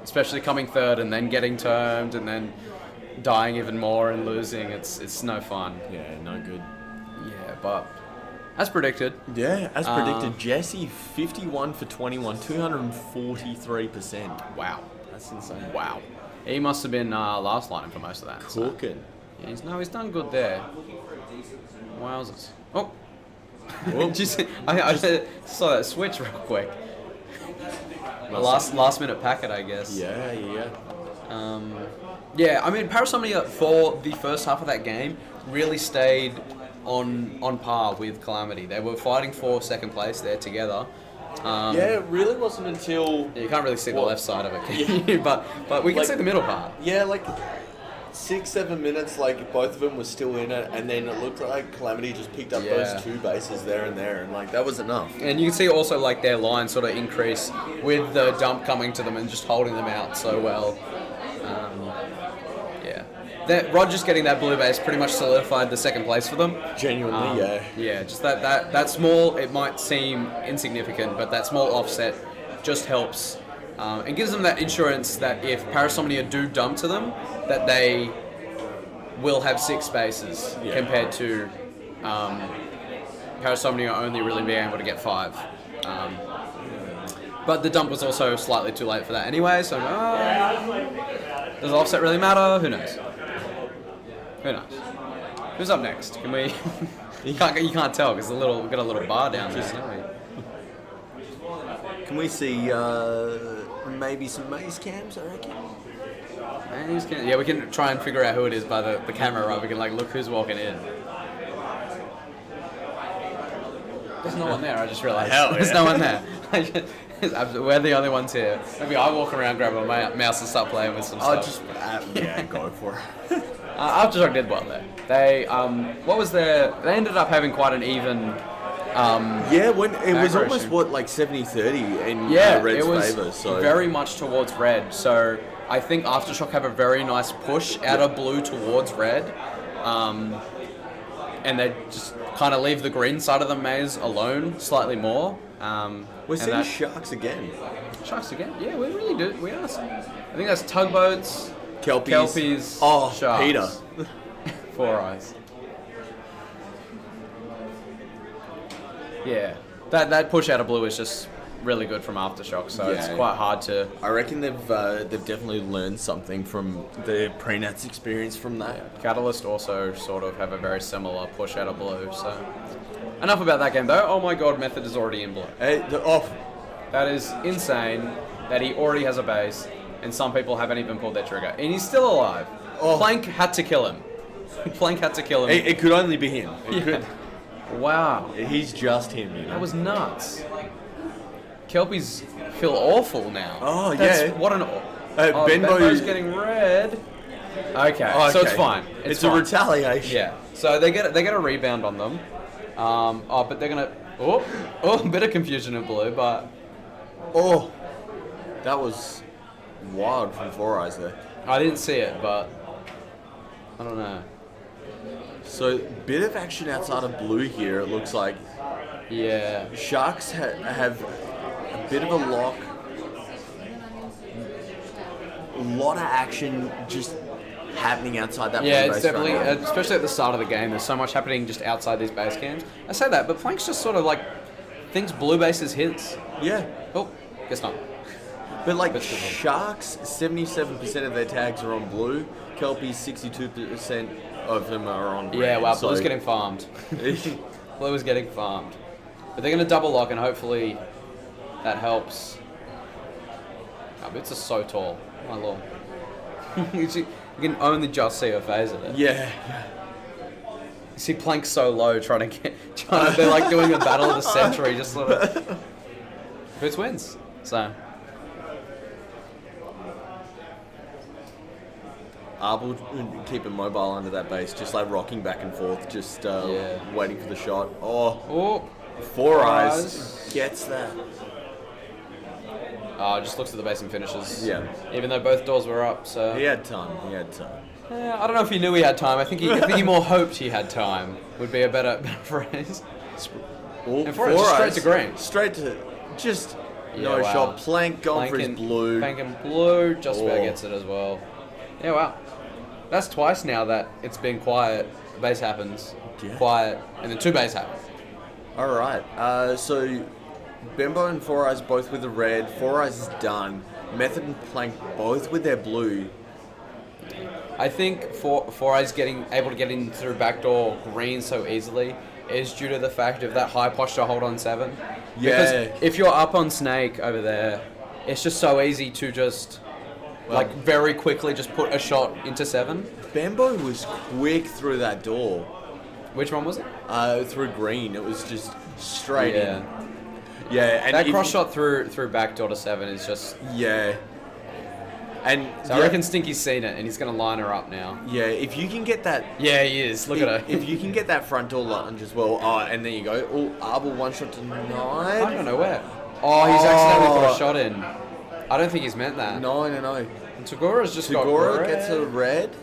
Especially coming third and then getting termed and then dying even more and losing. It's no fun. Yeah, no good. Yeah, but as predicted. Yeah, as predicted, Jesse 51 for 21, 243%. Wow. That's insane. Wow. He must have been last line for most of that. so- Cooking. Yeah, he's done good there. Wowzers. Oh. Did you see, I saw that switch real quick. Last minute packet, I guess. Yeah. Yeah, I mean, Parasomnia for the first half of that game really stayed on par with Calamity. They were fighting for second place there together. Yeah, it really wasn't until... You can't really see the left side of it, can you? But we can see the middle part. Yeah, like 6-7 minutes, like both of them were still in it, and then it looked like Calamity just picked up those 2 bases there, and like that was enough. And you can see also like their line sort of increase with the dump coming to them and just holding them out so well. That Rogers getting that blue base pretty much solidified the second place for them. Genuinely, yeah. Yeah, just that small, it might seem insignificant, but that small offset just helps. It gives them that insurance that if Parasomnia do dump to them, that they will have 6 spaces compared to Parasomnia only really being able to get 5. But the dump was also slightly too late for that anyway, so does the offset really matter? Who knows? Who knows? Who's up next? Can we? You can't tell because we've got a little bar down there. Don't we? Can we see maybe some maze cams, I reckon? Yeah, we can try and figure out who it is by the camera, right? We can like look who's walking in. There's no one there. I just realised. There's no one there. We're the only ones here. Maybe I walk around, grab a mouse and start playing with some stuff. Go for it. Aftershock did well there. They They ended up having quite an even. When it was almost like 70-30 in Red's favour. So very much towards Red. So I think Aftershock have a very nice push out of blue towards Red, and they just kind of leave the green side of the maze alone slightly more. We're seeing sharks again. Sharks again? Yeah, we really do. We are. I think that's Tugboats. Kelpies. Sharks. Peter. 4 eyes. Yeah. That push out of blue is just really good from Aftershock, so it's quite hard to... I reckon they've definitely learned something from the pre-nats experience from that. Catalyst also sort of have a very similar push out of blue, so... Enough about that game though. Oh my god, Method is already in blue. That is insane that he already has a base and some people haven't even pulled their trigger. And he's still alive. Plank had to kill him. Plank had to kill him. It could only be him. Wow. He's just him, you know. That was nuts. Kelpies feel awful now. Oh, That's, yeah. What an... Benbo's getting red. Okay, so it's fine. It's a fine. retaliation. Yeah. So they get a rebound on them. But they're gonna... a bit of confusion in blue, but... That was wild from 4 eyes there. I didn't see it, but... I don't know. So, bit of action outside of blue here, it looks like. Yeah. Sharks have a bit of a lock. A lot of action just happening outside that blue it's base definitely, right now. especially at the start of the game, there's so much happening just outside these base camps. I say that, but Plank's just sort of like, thinks blue base is his. Yeah. Oh, guess not. But like Sharks, 77% of their tags are on blue. Kelpies, 62% of them are on red. Yeah, wow, blue's getting farmed. Blue is getting farmed. But they're going to double lock and hopefully that helps. Oh, bits are so tall. My lord. You can only just see her phase of it. Yeah. see Plank so low trying to they're like doing a battle of the century, just sort of. Boots wins. So. Arbor keep him mobile under that base, just like rocking back and forth, just waiting for the shot. Oh, Four Eyes gets that. Just looks at the base and finishes. Yeah. Even though both doors were up, so. He had time. I don't know if he knew he had time. I think he more hoped he had time. Would be a better phrase. And Four Eyes just straight to green. Straight to just no shot. Plank going for his blue. Plank and blue. Just about gets it as well. Yeah, wow. That's twice now that it's been quiet. Base happens. Yeah. Quiet. And then 2 base happen. Alright. So Bembo and Four Eyes both with the red. Four Eyes is done. Method and Plank both with their blue. I think Four Eyes able to get in through backdoor green so easily is due to the fact of that high posture hold on 7. Yeah. Because if you're up on Snake over there, it's just so easy to just very quickly just put a shot into 7. Bembo was quick through that door. Which one was it? Through green. It was just straight in. Yeah, and that cross shot through backdoor to 7 is just And so I reckon Stinky's seen it and he's gonna line her up now. Yeah, if you can get that. Yeah, he is. Look at her. If you can get that front door lunge as well. And there you go. Oh, Arbor one shot to 9. I don't know where. Oh, he's accidentally put a shot in. I don't think he's meant that. No. And Tagura's just got red. Gets a red.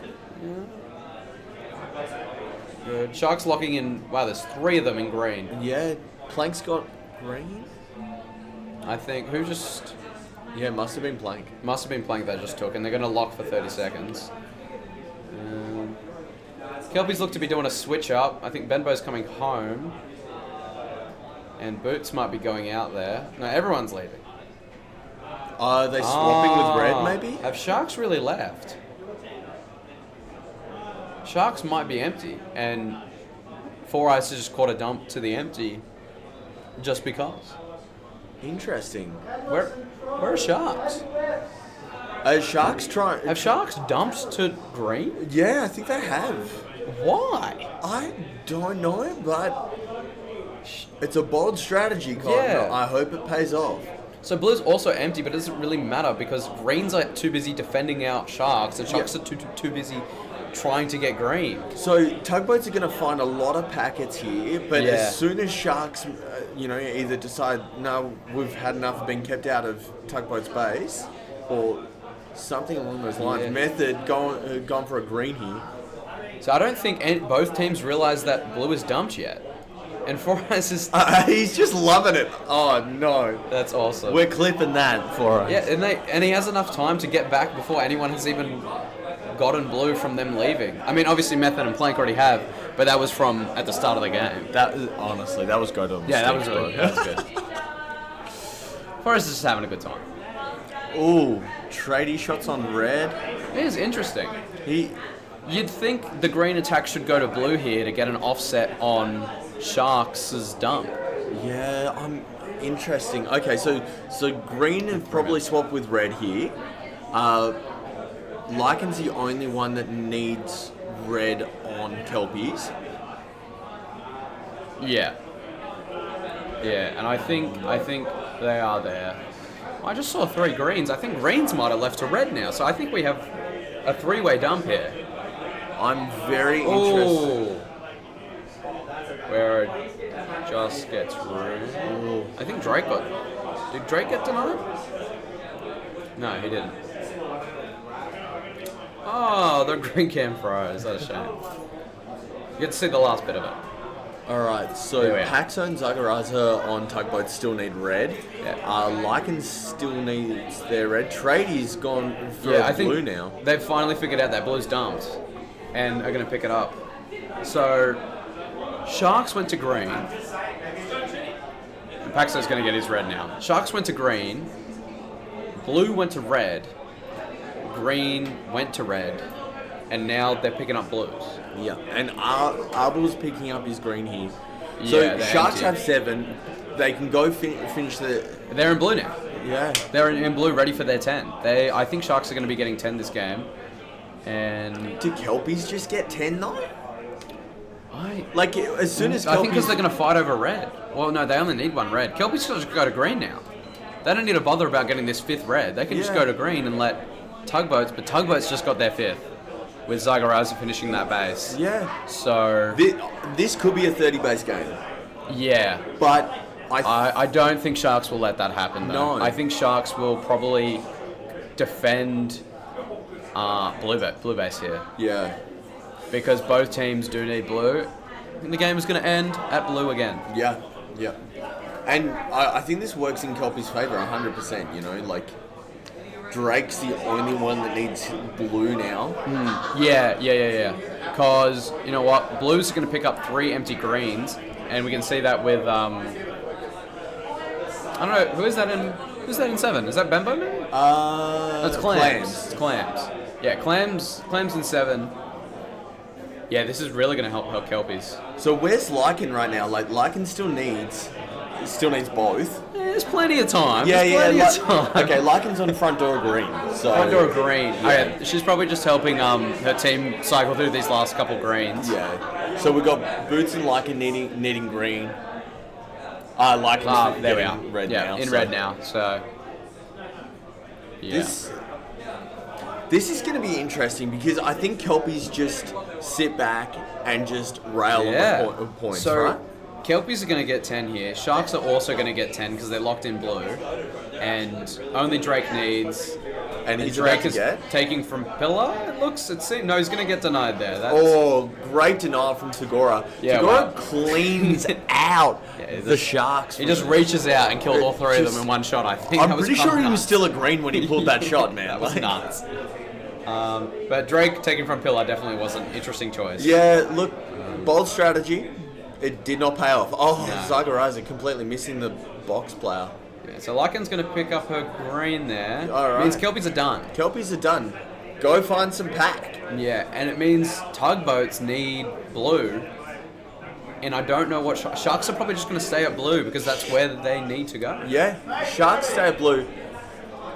Good. Shark's locking in. Wow, there's 3 of them in green. Yeah, Plank's got green. I think who just. Yeah, must have been Plank. Must have been Plank that just took, and they're going to lock for 30 seconds. Kelpies look to be doing a switch up. I think Benbo's coming home. And Boots might be going out there. No, everyone's leaving. Are they swapping with red, maybe? Have Sharks really left? Sharks might be empty, and Four Eyes just caught a dump to the empty just because. Interesting. Where are Sharks? Sharks trying. Have Sharks dumped to green? Yeah, I think they have. Why? I don't know, but it's a bold strategy, Cotton. Yeah. I hope it pays off. So blue's also empty, but it doesn't really matter because greens are too busy defending out Sharks, and Sharks are too busy trying to get green. So Tugboats are going to find a lot of packets here, but as soon as Sharks, either decide, no, we've had enough of being kept out of Tugboats' base, or something along those lines. Yeah. Method gone for a green here. So I don't think both teams realize that blue is dumped yet. And Four Eyes is... he's just loving it. Oh, no. That's awesome. We're clipping that, Four Eyes. Yeah, and he has enough time to get back before anyone has even gotten blue from them leaving. I mean, obviously Method and Plank already have, but that was from at the start of the game. Honestly, that was good. Yeah, that was really good. That was good. Four Eyes is just having a good time. Ooh, tradie shots on red. It is interesting. You'd think the green attack should go to blue here to get an offset on Sharks' dump. Yeah, interesting. Okay, so green have probably swapped with red here. Lycan's the only one that needs red on Kelpies. Yeah. Yeah, and I think they are there. I just saw 3 greens. I think greens might have left to red now, so I think we have a 3-way dump here. I'm very interested. Where it just gets rude. I think Drake got... Did Drake get denied? No, he didn't. Oh, the green cam froze. That's a shame. You get to see the last bit of it. Alright, so Paxo and Zagaraza on Tugboats still need red. Yeah. Lycan still needs their red. Tradie's gone for blue now. They've finally figured out that blue's dumped and are going to pick it up. So, Sharks went to green. And Paxo's going to get his red now. Sharks went to green. Blue went to red. Green went to red. And now they're picking up blues. Yeah, and Arbor's picking up his green here. So Sharks have 7. They can go finish the... They're in blue now. Yeah. They're in blue ready for their 10. I think Sharks are going to be getting 10 this game. And... Do Kelpies just get 10 though? Like, as soon as I think because they're going to fight over red. Well, no, they only need one red. Kelpies just go to green now. They don't need to bother about getting this 5th red. They can just go to green and let Tugboats, but Tugboats just got their 5th, with Zagaraza finishing that base. Yeah. So... This could be a 30 base game. Yeah. But I don't think Sharks will let that happen, though. No. I think Sharks will probably defend blue base here. Yeah. Because both teams do need blue. And the game is going to end at blue again. Yeah. And I think this works in Kelpie's favour 100%, you know, like Drake's the only one that needs blue now. Yeah. Because, you know what, blue's going to pick up 3 empty greens, and we can see that with, I don't know, who's that in 7? Is that Bembo maybe? That's Clams. It's Clams. Yeah, Clams in 7. Yeah, this is really going to help Kelpies. So where's Lycan right now? Like, Lycan still needs both. Yeah, there's plenty of time. Yeah. Time. Okay, Lycan's on front door green. So front door green. Yeah. Okay, she's probably just helping her team cycle through these last couple greens. Yeah. So we've got Boots and Lycan needing green. Lycan's there we are. Red now. Red now. So yeah. This is going to be interesting because I think Kelpies just sit back and just rail on the points, so, right? Kelpies are going to get 10 here. Sharks are also going to get 10 because they're locked in blue. And only Drake needs... And he's Drake about to is get? taking from Pillar, it seems. No, he's going to get denied there. Great denial from Tagora. Yeah, Tagora cleans out the Sharks. He just reaches out and killed all 3 of them in one shot, I think. I'm pretty sure he was still a green when he pulled that shot, man. That was nuts. But Drake taking from Pillar definitely was an interesting choice. Yeah, look, bold strategy. It did not pay off. Zagaraza completely missing the box player. Yeah, so Lycan's going to pick up her green there. All right. Means Kelpies are done. Kelpies are done. Go find some pack. Yeah, and it means Tugboats need blue. And I don't know what... Sharks are probably just going to stay at blue because that's where they need to go. Yeah, Sharks stay at blue.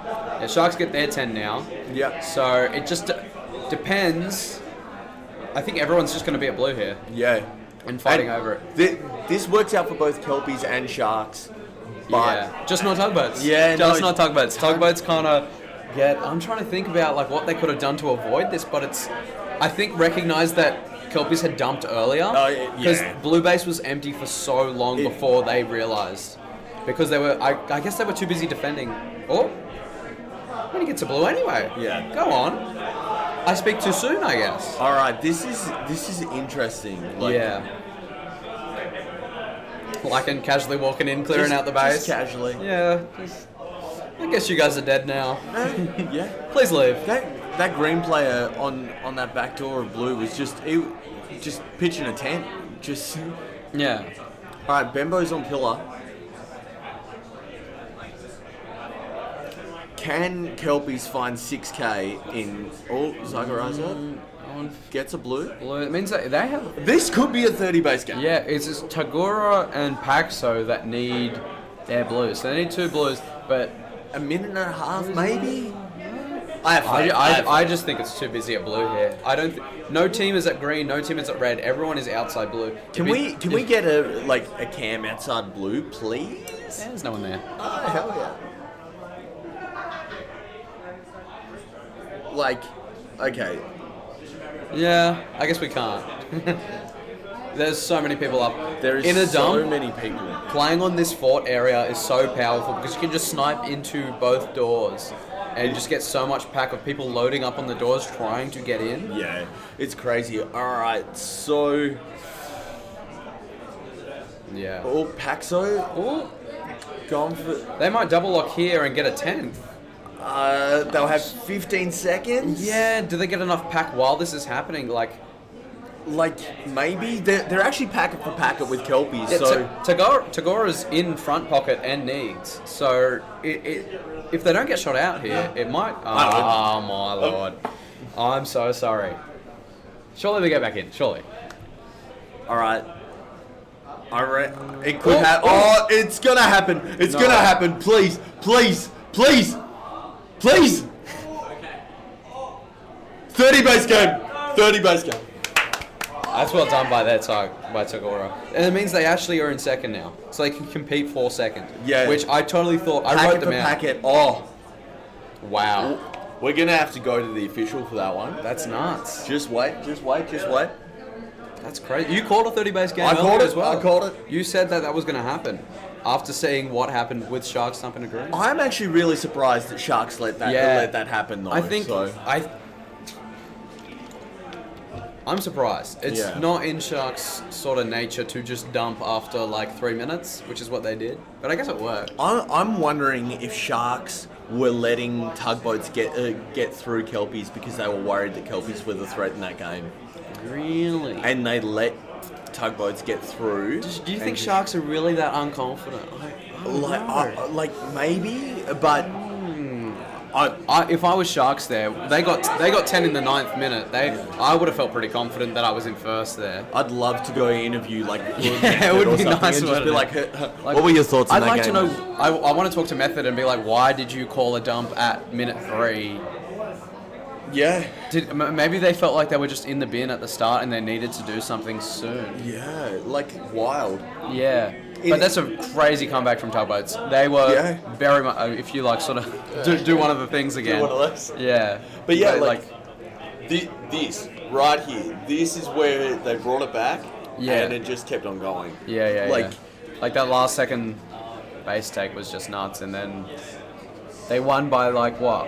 Yeah, Sharks get their 10 now. Yeah. So it just depends. I think everyone's just going to be at blue here. Yeah. And fighting over it. This works out for both Kelpies and Sharks. But just not Tugboats. Yeah, not Tugboats. Tugboats kind of get... I'm trying to think about like what they could have done to avoid this, but it's... I think recognize that Kelpies had dumped earlier. Because blue base was empty for so long before they realized. Because they were... I guess they were too busy defending. Oh. When he gets a blue anyway. Yeah. Go on. I speak too soon, I guess. All right, this is interesting. Lycan casually walking in, clearing out the base. Just casually. Yeah. I guess you guys are dead now. Yeah. Please leave. That green player on that back door of blue was just pitching a tent. Yeah. All right, Bembo's on pillar. Can Kelpies find 6k in... Zagaraza gets a blue. It means that they have... This could be a 30 base game. Yeah, it's just Tagora and Paxo that need their blues. So they need 2 blues, but... A minute and a half, maybe? I just think it's too busy at blue here. I don't... No team is at green, no team is at red. Everyone is outside blue. Can we get a cam outside blue, please? Yeah, there's no one there. Oh, hell yeah. Okay. Yeah, I guess we can't. There's so many people up. There is in a so dump, many people. Playing on this fort area is so powerful because you can just snipe into both doors and just get so much pack of people loading up on the doors trying to get in. Yeah, it's crazy. Alright, so... Yeah. Oh, Paxo. Gone for... They might double lock here and get a 10th. They'll have 15 seconds. Yeah, do they get enough pack while this is happening? Like maybe they're actually packet for packet with Kelpies. Yeah, so Tagora's in front pocket and needs. So if they don't get shot out here, it might. Oh my lord! I'm so sorry. Surely they get back in. Surely. All right. It could happen. Oh, it's gonna happen. It's gonna happen. Please. 30 base game. That's well done by Tagora. And it means they actually are in second now. So they can compete for second. Yeah. Which I totally thought... I wrote them out. Packet. Oh. Wow. We're going to have to go to the official for that one. That's nuts. Just wait. That's crazy. You called a 30 base game I called it as well. I called it. You said that was going to happen after seeing what happened with Sharks thumping a green. I'm actually really surprised that Sharks let that happen though. I'm surprised. It's not in Sharks' sort of nature to just dump after like 3 minutes, which is what they did. But I guess it worked. I'm wondering if Sharks were letting Tugboats get through Kelpies because they were worried that Kelpies were the threat in that game. Really? And they let Tugboats get through. Do you think Sharks are really that unconfident? Like maybe, but if I was Sharks there, they got 10 in the 9th minute. I would have felt pretty confident that I was in first there. I'd love to go interview like it would be nice and just be like, what were your thoughts on that game? I'd like to know. I want to talk to Method and be like, why did you call a dump at minute 3? Yeah. Maybe they felt like they were just in the bin at the start and they needed to do something soon. Yeah, like wild. Yeah. But that's a crazy comeback from Tugboats. They were very much, if you like, sort of do one of the things again. Do one of those. Yeah. But yeah, this right here, this is where they brought it back and it just kept on going. Yeah. Like that last second base take was just nuts, and then they won by like what?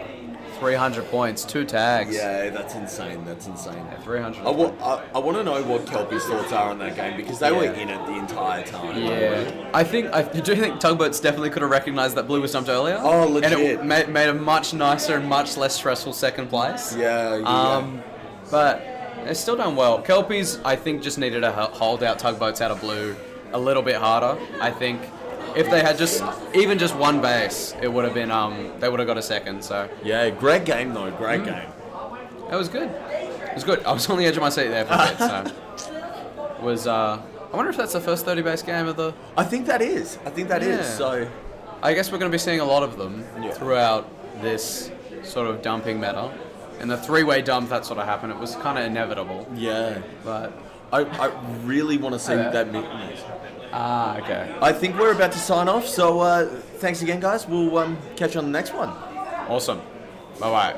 300 points, 2 tags. Yeah, that's insane. Yeah, 300. I want to know what Kelpie's thoughts are on that game because they were in it the entire time. Yeah. Do you think Tugboats definitely could have recognised that Blue was dumped earlier? Oh, legit. And it made a much nicer and much less stressful second place. Yeah. But they're still done well. Kelpies, I think, just needed to hold out Tugboats out of Blue a little bit harder. I think if they had just one base, it would have been they would have got a second. So yeah, great game though. Great game. It was good. It was good. I was on the edge of my seat there for a bit. So I wonder if that's the first 30 base game of the. I think that is. So I guess we're going to be seeing a lot of them throughout this sort of dumping meta. And the 3-way dump that sort of happened, it was kind of inevitable. Yeah. But I really want to see that. Okay. I think we're about to sign off, so thanks again, guys. We'll catch you on the next one. Awesome. Bye-bye.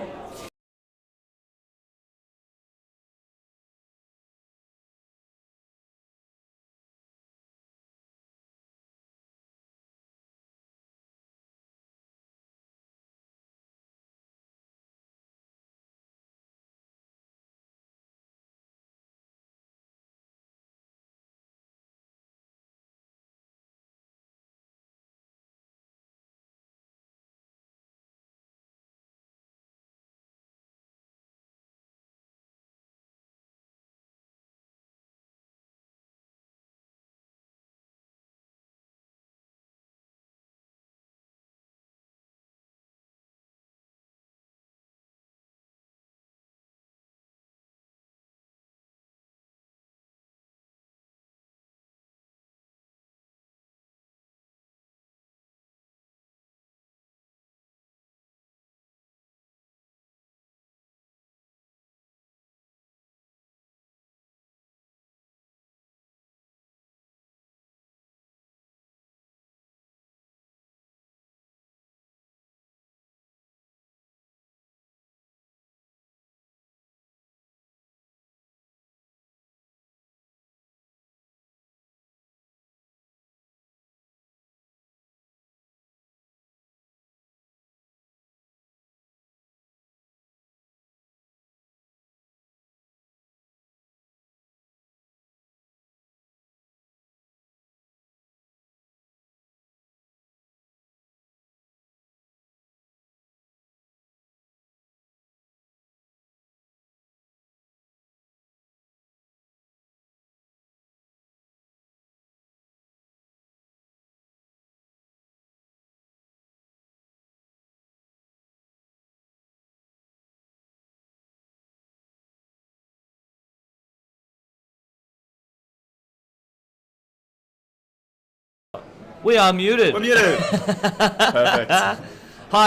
We are muted. We're muted. Perfect. Hi,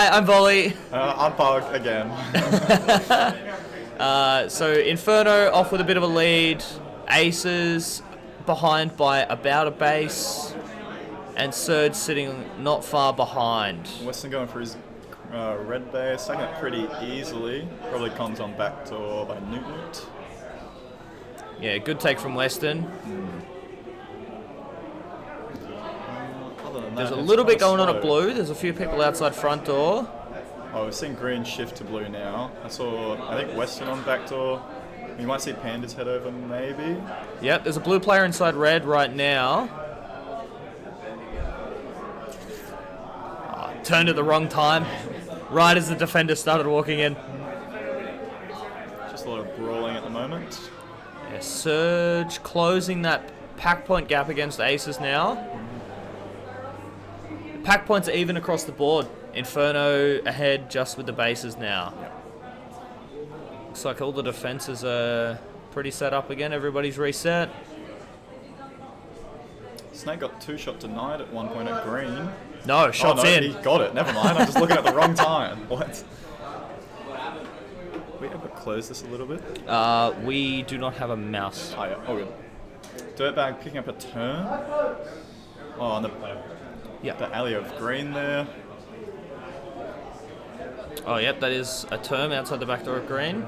I'm Volley. I'm Pog again. So Inferno off with a bit of a lead. Aces behind by about a base, and Surge sitting not far behind. Weston going for his red base, taking it pretty easily. Probably comes on backdoor by Newt. Yeah, good take from Weston. There's a little bit going on at blue. There's a few people outside front door. Oh, we're seeing green shift to blue now. I think Weston on backdoor. You might see Pandas head over, maybe. Yep, there's a blue player inside red right now. Oh, turned at the wrong time, right as the defender started walking in. Just a lot of brawling at the moment. Yeah, Surge closing that pack point gap against Aces now. Pack points are even across the board. Inferno ahead just with the bases now. Looks like all the defenses are pretty set up again. Everybody's reset. Snake got 2-shot denied at one point at green. No, shots in. He got it. Never mind. I'm just looking at the wrong time. What? We ever close this a little bit? We do not have a mouse. Oh, yeah. Oh, good. Dirtbag picking up a turn. Oh, and the alley of green there. Oh, yep, that is a term outside the back door of green.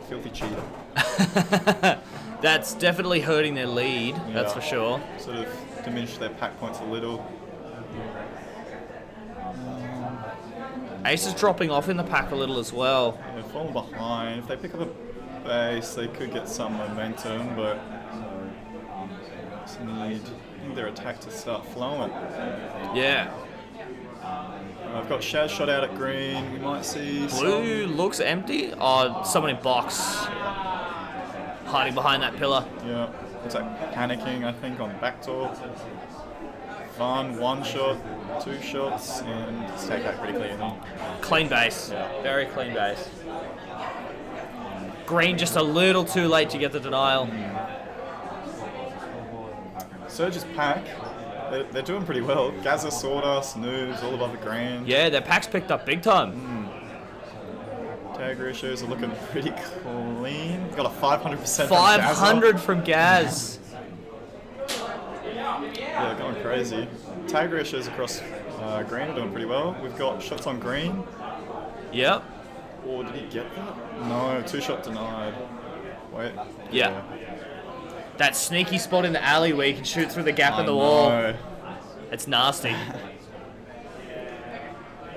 Filthy cheater. That's definitely hurting their lead, that's for sure. Sort of diminished their pack points a little. Ace is dropping off in the pack a little as well. They're falling behind. If they pick up a base, they could get some momentum, but just need their attack to start flowing. Yeah. I've got Shaz shot out at green. We might see blue looks empty. Oh, someone in box. Hiding behind that pillar. Yeah. Looks like panicking, I think, on backdoor. Fun, 1 shot, 2 shots, and just take that pretty clean. Clean base. Yeah. Very clean base. Green just a little too late to get the denial. Surge's pack. They're doing pretty well. Gaza, Sawdust, Noobs, all above the green. Yeah, their pack's picked up big time. Tag ratios are looking pretty clean. Got a 500% 500 from Gaz. Yeah, going crazy. Tag ratios across green are doing pretty well. We've got shots on green. Yep. Or did he get that? No, 2-shot denied. Wait. Yeah. That sneaky spot in the alley where you can shoot through the gap in the wall. It's nasty.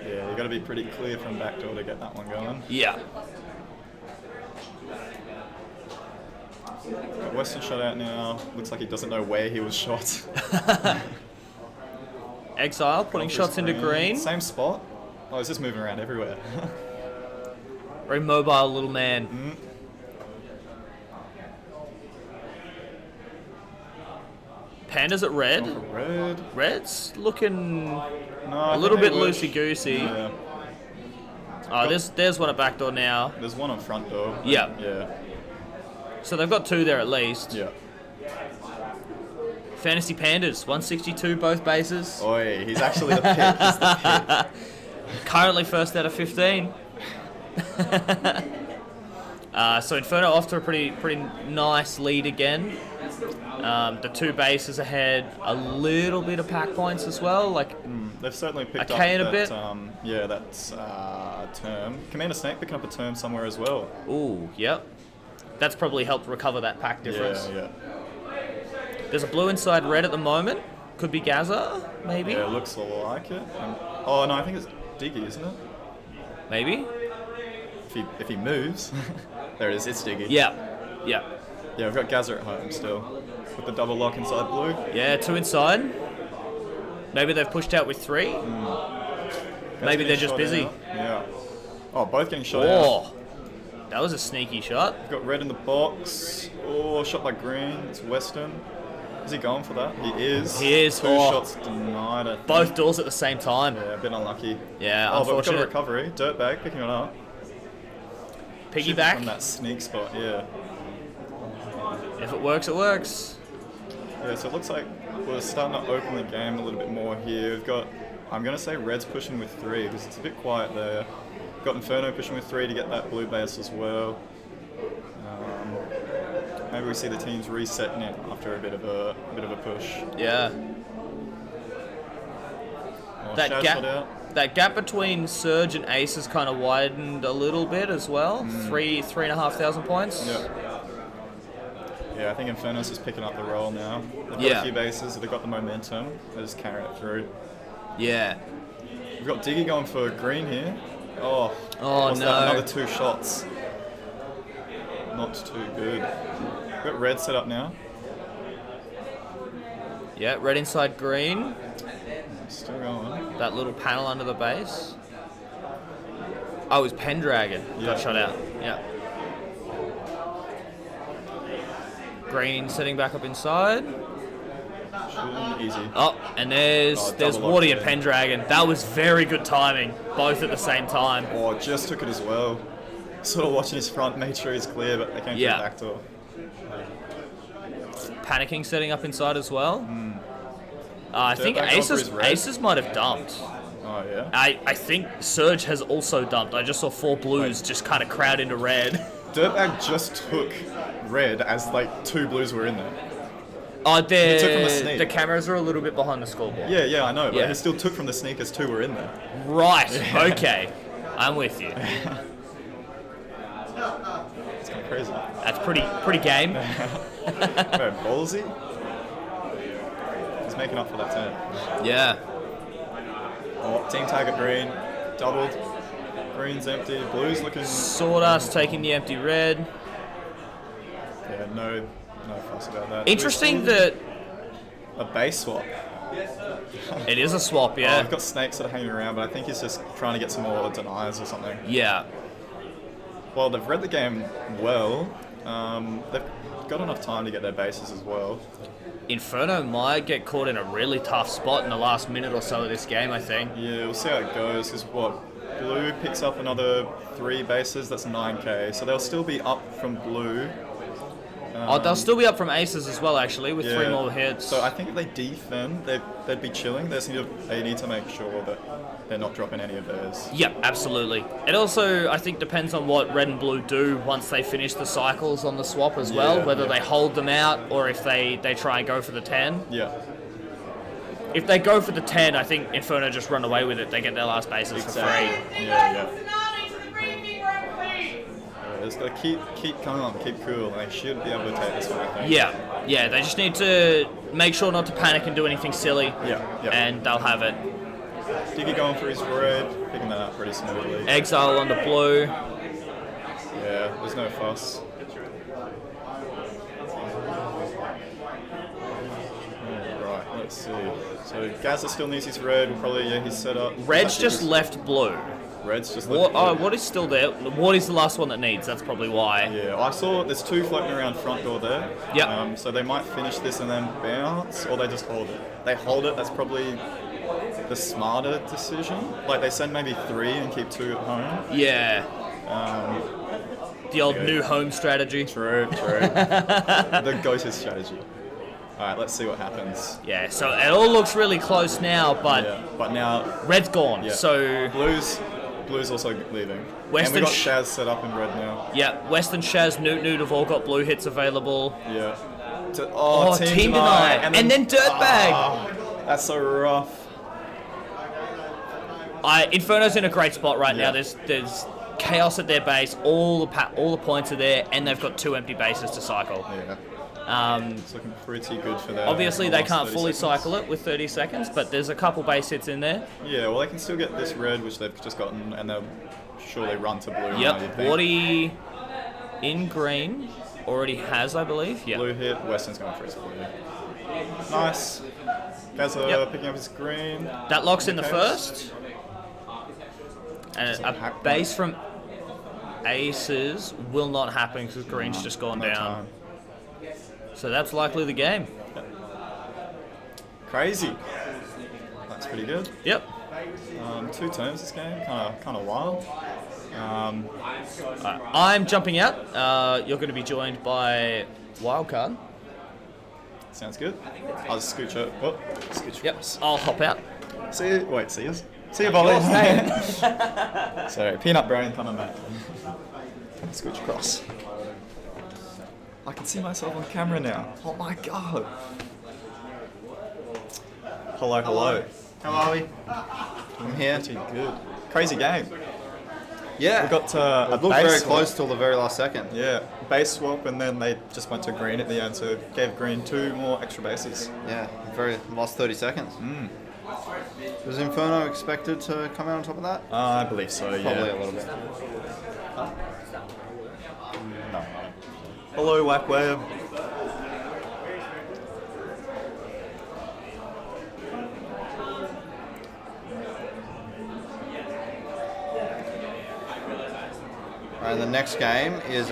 Yeah, you got to be pretty clear from backdoor to get that one going. Yeah. Got Weston shot out now. Looks like he doesn't know where he was shot. Exile putting shots into green. Same spot. Oh, he's just moving around everywhere. Very mobile little man. Pandas at red. Red. Red's looking a little bit loosey-goosey. Yeah. Oh, there's one at back door now. There's one on front door. Yeah. Yeah. So they've got 2 there at least. Yeah. Fantasy Pandas, 162 both bases. Oi, he's actually the pick. He's the pick. Currently first out of 15. So Inferno off to a pretty nice lead again. The 2 bases ahead, a little bit of pack points as well. They've certainly picked up that, a bit. That's term. Commander Snake picking up a term somewhere as well. Ooh, yep. That's probably helped recover that pack difference. Yeah. There's a blue inside red at the moment. Could be Gaza, maybe. Yeah, looks like it. Oh no, I think it's Diggy, isn't it? Maybe. If he moves, there it is. It's Diggy. Yeah. Yeah, we've got Gaza at home still. With the double lock inside blue. Yeah, 2 inside. Maybe they've pushed out with 3. Maybe they're just busy. Out. Yeah. Oh, both getting shot out. That was a sneaky shot. We've got red in the box. Oh, shot by green. It's Weston. Is he going for that? He is. 2 shots denied, I think. Both doors at the same time. Yeah, a bit unlucky. Yeah, unfortunate. But we've got a recovery. Dirtbag picking it up. Piggyback. From that sneak spot, yeah. If it works, it works. Yeah, so it looks like we're starting to open the game a little bit more here. We've got, I'm going to say Red's pushing with 3 because it's a bit quiet there. We've got Inferno pushing with 3 to get that blue base as well. maybe we see the teams resetting it after a bit of a push. Yeah. Oh, That Shaz gap, shot out. that gap between Surge and Ace has kind of widened a little bit as well. 3,500 points. Yeah. Yeah, I think Inferno's just picking up the roll now. They've got a few bases, they've got the momentum. They're just carrying it through. Yeah. We've got Diggy going for green here. Oh no. Another 2 shots. Not too good. We've got red set up now. Yeah, red inside green. Still going. That little panel under the base. Oh, it was Pendragon. Got shot out. Yeah. Green setting back up inside. Easy. Oh, and there's Wardy and Pendragon. That was very good timing, both at the same time. Oh, just took it as well. Sort of watching his front, made sure he's clear, but they came through the back door. Panicking setting up inside as well. I think Aces might have dumped. Oh, yeah? I think Surge has also dumped. I just saw 4 blues just kind of crowd into red. Dirtbag just took red as like 2 blues were in there. Oh, He took from the sneak. the cameras are a little bit behind the scoreboard. Yeah, I know, but he still took from the sneak as 2 were in there. Right, okay. I'm with you. It's kind of crazy. That's pretty game. Very ballsy. He's making up for that turn. Yeah. Oh, team target green. Doubled. Green's empty. Blue's looking... Sawdust taking the empty red. Yeah, no fuss about that. Interesting that... A base swap. It is a swap, yeah. I've got Snake sort of hanging around, but I think he's just trying to get some more deniers or something. Yeah. Well, they've read the game well. They've got enough time to get their bases as well. Inferno might get caught in a really tough spot in the last minute or so of this game, I think. Yeah, we'll see how it goes. Because Blue picks up another 3 bases, that's 9k. So they'll still be up from Blue. They'll still be up from Aces as well, actually, with 3 more hits. So I think if they defend, they'd be chilling. They need to make sure that they're not dropping any of theirs. Yeah, absolutely. It also, I think, depends on what red and blue do once they finish the cycles on the swap as well, whether they hold them out or if they try and go for the 10. Yeah. If they go for the 10, I think Inferno just run away with it. They get their last bases for free. Yeah. Just gotta keep calm, keep cool, and they should be able to take this one, I think. Yeah, they just need to make sure not to panic and do anything silly. Yeah. And they'll have it. Diggy going for his red, picking that up pretty smoothly. Exile on the blue. Yeah, there's no fuss. Right, let's see. So Gazza still needs his red, he's set up. Red's just left blue. Red's just left blue. Oh, what is still there? What is the last one that needs? That's probably why. Yeah, I saw there's 2 floating around front door there. Yep. So they might finish this and then bounce, or they just hold it. They hold it, that's probably the smarter decision. Like they send maybe 3 and keep 2 at home. Yeah. The old new home strategy. True. The go-to strategy. Alright, let's see what happens. Yeah, so it all looks really close now, but now red's gone. Yeah. So Blue's also leaving. West and we got Shaz set up in red now. Yeah, West and Shaz, Newt have all got blue hits available. Yeah. Team Deny. And then Dirtbag. That's so rough. Inferno's in a great spot right now. There's chaos at their base. All the points are there, and they've got 2 empty bases to cycle. Yeah. It's looking pretty good for them. Obviously, they can't fully cycle it with 30 seconds, but there's a couple base hits in there. Yeah, well, they can still get this red, which they've just gotten, and they'll surely run to blue. Yep, Wardy in green already has, I believe. Yeah. Blue hit, Weston's going for his blue. Nice. Gazza picking up his green. That locks in the first. And a base from Aces will not happen because green's just gone down. So that's likely the game. Crazy. That's pretty good. Yep. 2 turns this game, kind of wild. I'm jumping out. You're going to be joined by Wildcard. Sounds good. I'll just scooch up. Oh, scooch. Yep. I'll hop out. See you. Wait, see you. See you, Bobby. Sorry, peanut brain coming back. Scooch across. I can see myself on camera now. Oh my god. Hello, hello. How are we? I'm here. Pretty good. Crazy game. Yeah. We got it looked base very swap. close till the very last second. Yeah, base swap, and then they just went to green at the end, so gave green 2 more extra bases. Yeah, last 30 seconds. Was Inferno expected to come out on top of that? I believe so, yeah. Probably a little bit. No. Hello, Wackweb. And the next game is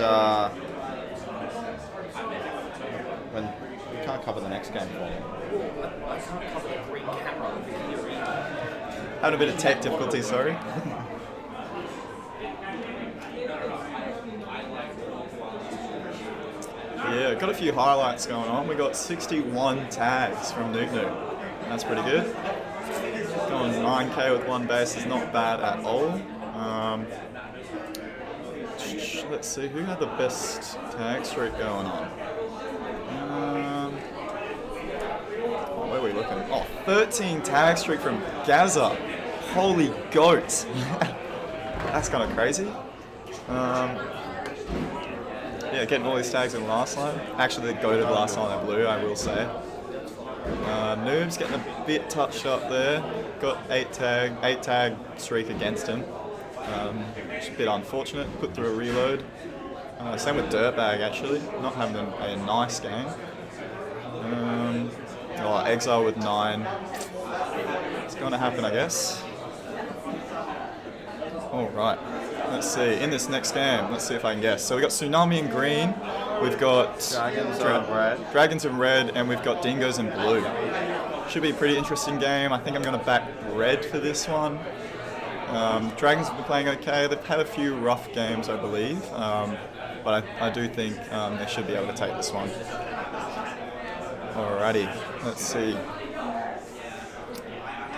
when you can't cover the next game for me. Had a bit of tech difficulty, sorry. Yeah, got a few highlights going on. We got 61 tags from Nunu. That's pretty good. Going 9k with 1 base is not bad at all. Let's see, who had the best tag streak going on? Where are we looking? Oh, 13 tag streak from Gaza. Holy goats. That's kind of crazy. Yeah, getting all these tags in last line. Actually, they goated last line at blue, I will say. Noob's getting a bit touched up there. Got 8 tag streak against him. It's a bit unfortunate. Put through a reload. Same with Dirtbag actually. Not having a nice game. Exile with 9. It's going to happen, I guess. All right. Let's see. In this next game, let's see if I can guess. So we got Tsunami in green. We've got Dragons in red, and we've got Dingoes in blue. Should be a pretty interesting game. I think I'm going to back red for this one. Dragons have been playing okay. They've had a few rough games, I believe, but I do think they should be able to take this one. Alrighty, let's see.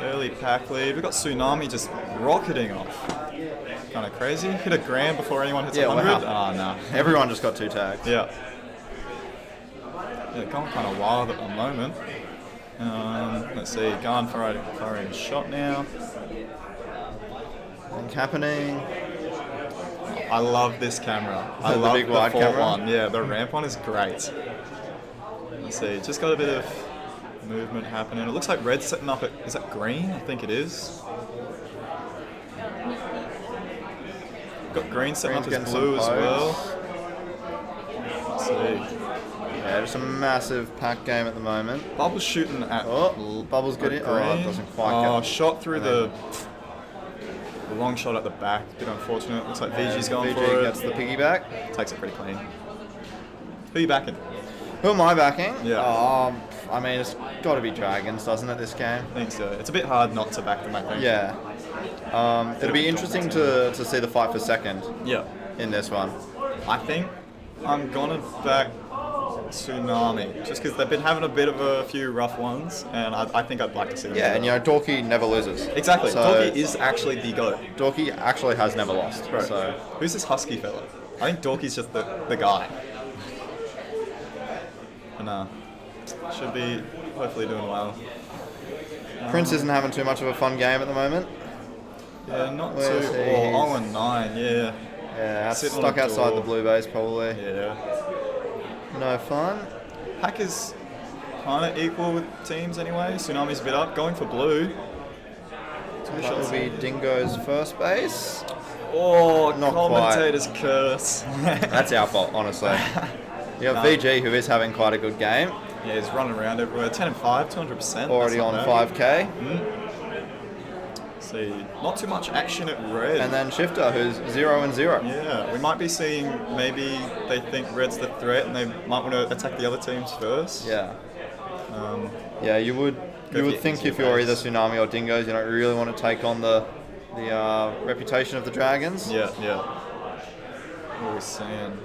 Early pack lead. We've got Tsunami just rocketing off. Kind of crazy. Hit a grand before anyone hits 100. Wow. Oh, no. Everyone just got 2 tags. Yeah. Yeah, going kind of wild at the moment. Let's see. Going firing shot now. Happening. I love this camera. I The love big the wide fort camera? one. Yeah, the ramp one is great. Let's see, just got a bit of movement happening. It looks like red's setting up at, is that green? I think it is. Got green setting up as blue as well. Let's see. Yeah, just a massive pack game at the moment. Bubble's shooting at Bubble's getting it. Oh, it doesn't quite get it. Shot through the long shot at the back. Bit unfortunate. Looks like VG's going for it. VG gets the piggyback. Takes it pretty clean. Who are you backing? Who am I backing? Yeah. I mean, it's got to be Dragons, doesn't it, this game? I think so. It's a bit hard not to back them, I think. Yeah. It'll be interesting to see the fight for second. Yeah. In this one. I think I'm gonna back Tsunami, just because they've been having a bit of a few rough ones, and I think I'd like to see them. Yeah, and Dorky never loses. Exactly. So Dorky is actually the GOAT. Dorky actually has never lost. Right. So who's this husky fella? I think Dorky's just the guy. And should be hopefully doing well. Prince isn't having too much of a fun game at the moment. Yeah, not too. Where's he? 0-9, yeah. Yeah, Sitting stuck on outside door. the blue base probably. Yeah. No fun. Pack is kind of equal with teams anyway. Tsunami's a bit up, going for blue. That will be Dingo's first base. Oh, Not commentator's curse. That's our fault, honestly. You have VG, who is having quite a good game. Yeah, he's running around everywhere. 10 and 5, 200%. Already on 5k. See, not too much action at red. And then Shifter, who's 0-0. Yeah, we might be seeing, maybe they think red's the threat and they might want to attack the other teams first. Yeah. Yeah, you would think if you're either Tsunami or Dingoes, you don't really want to take on the reputation of the Dragons. Yeah. What are we saying?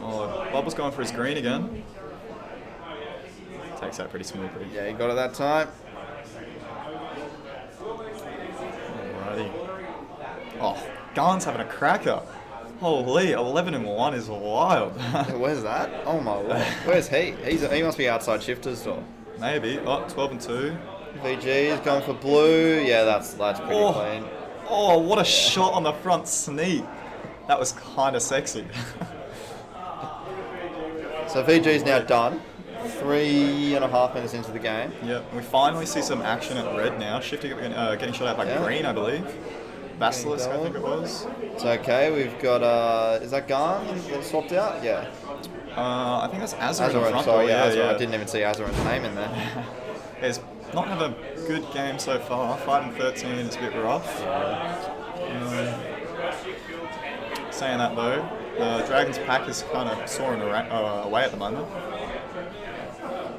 Oh, Bubble's going for his green again. Takes that pretty smoothly. Yeah, he got it that time. Alrighty. Oh, Garn's having a cracker. Holy, 11-1 is wild. Where's that? Oh my lord. Where's he? He must be outside shifters door. Maybe. Oh, 12-2. VG is going for blue. Yeah, that's pretty clean. Oh, what a shot on the front sneak. That was kind of sexy. So VG's now done. 3.5 minutes into the game. Yep, we finally see some action at red now. Shifting, getting shot out by green, I believe. Basilisk, I think it was. It's okay. We've got is that Garn that swapped out? Yeah. I think that's Azura in the front. Sorry, yeah. I didn't even see Azuran's name in there. He's not had a good game so far. 5-13 is a bit rough. Saying that though, the Dragons pack is kind of soaring away at the moment.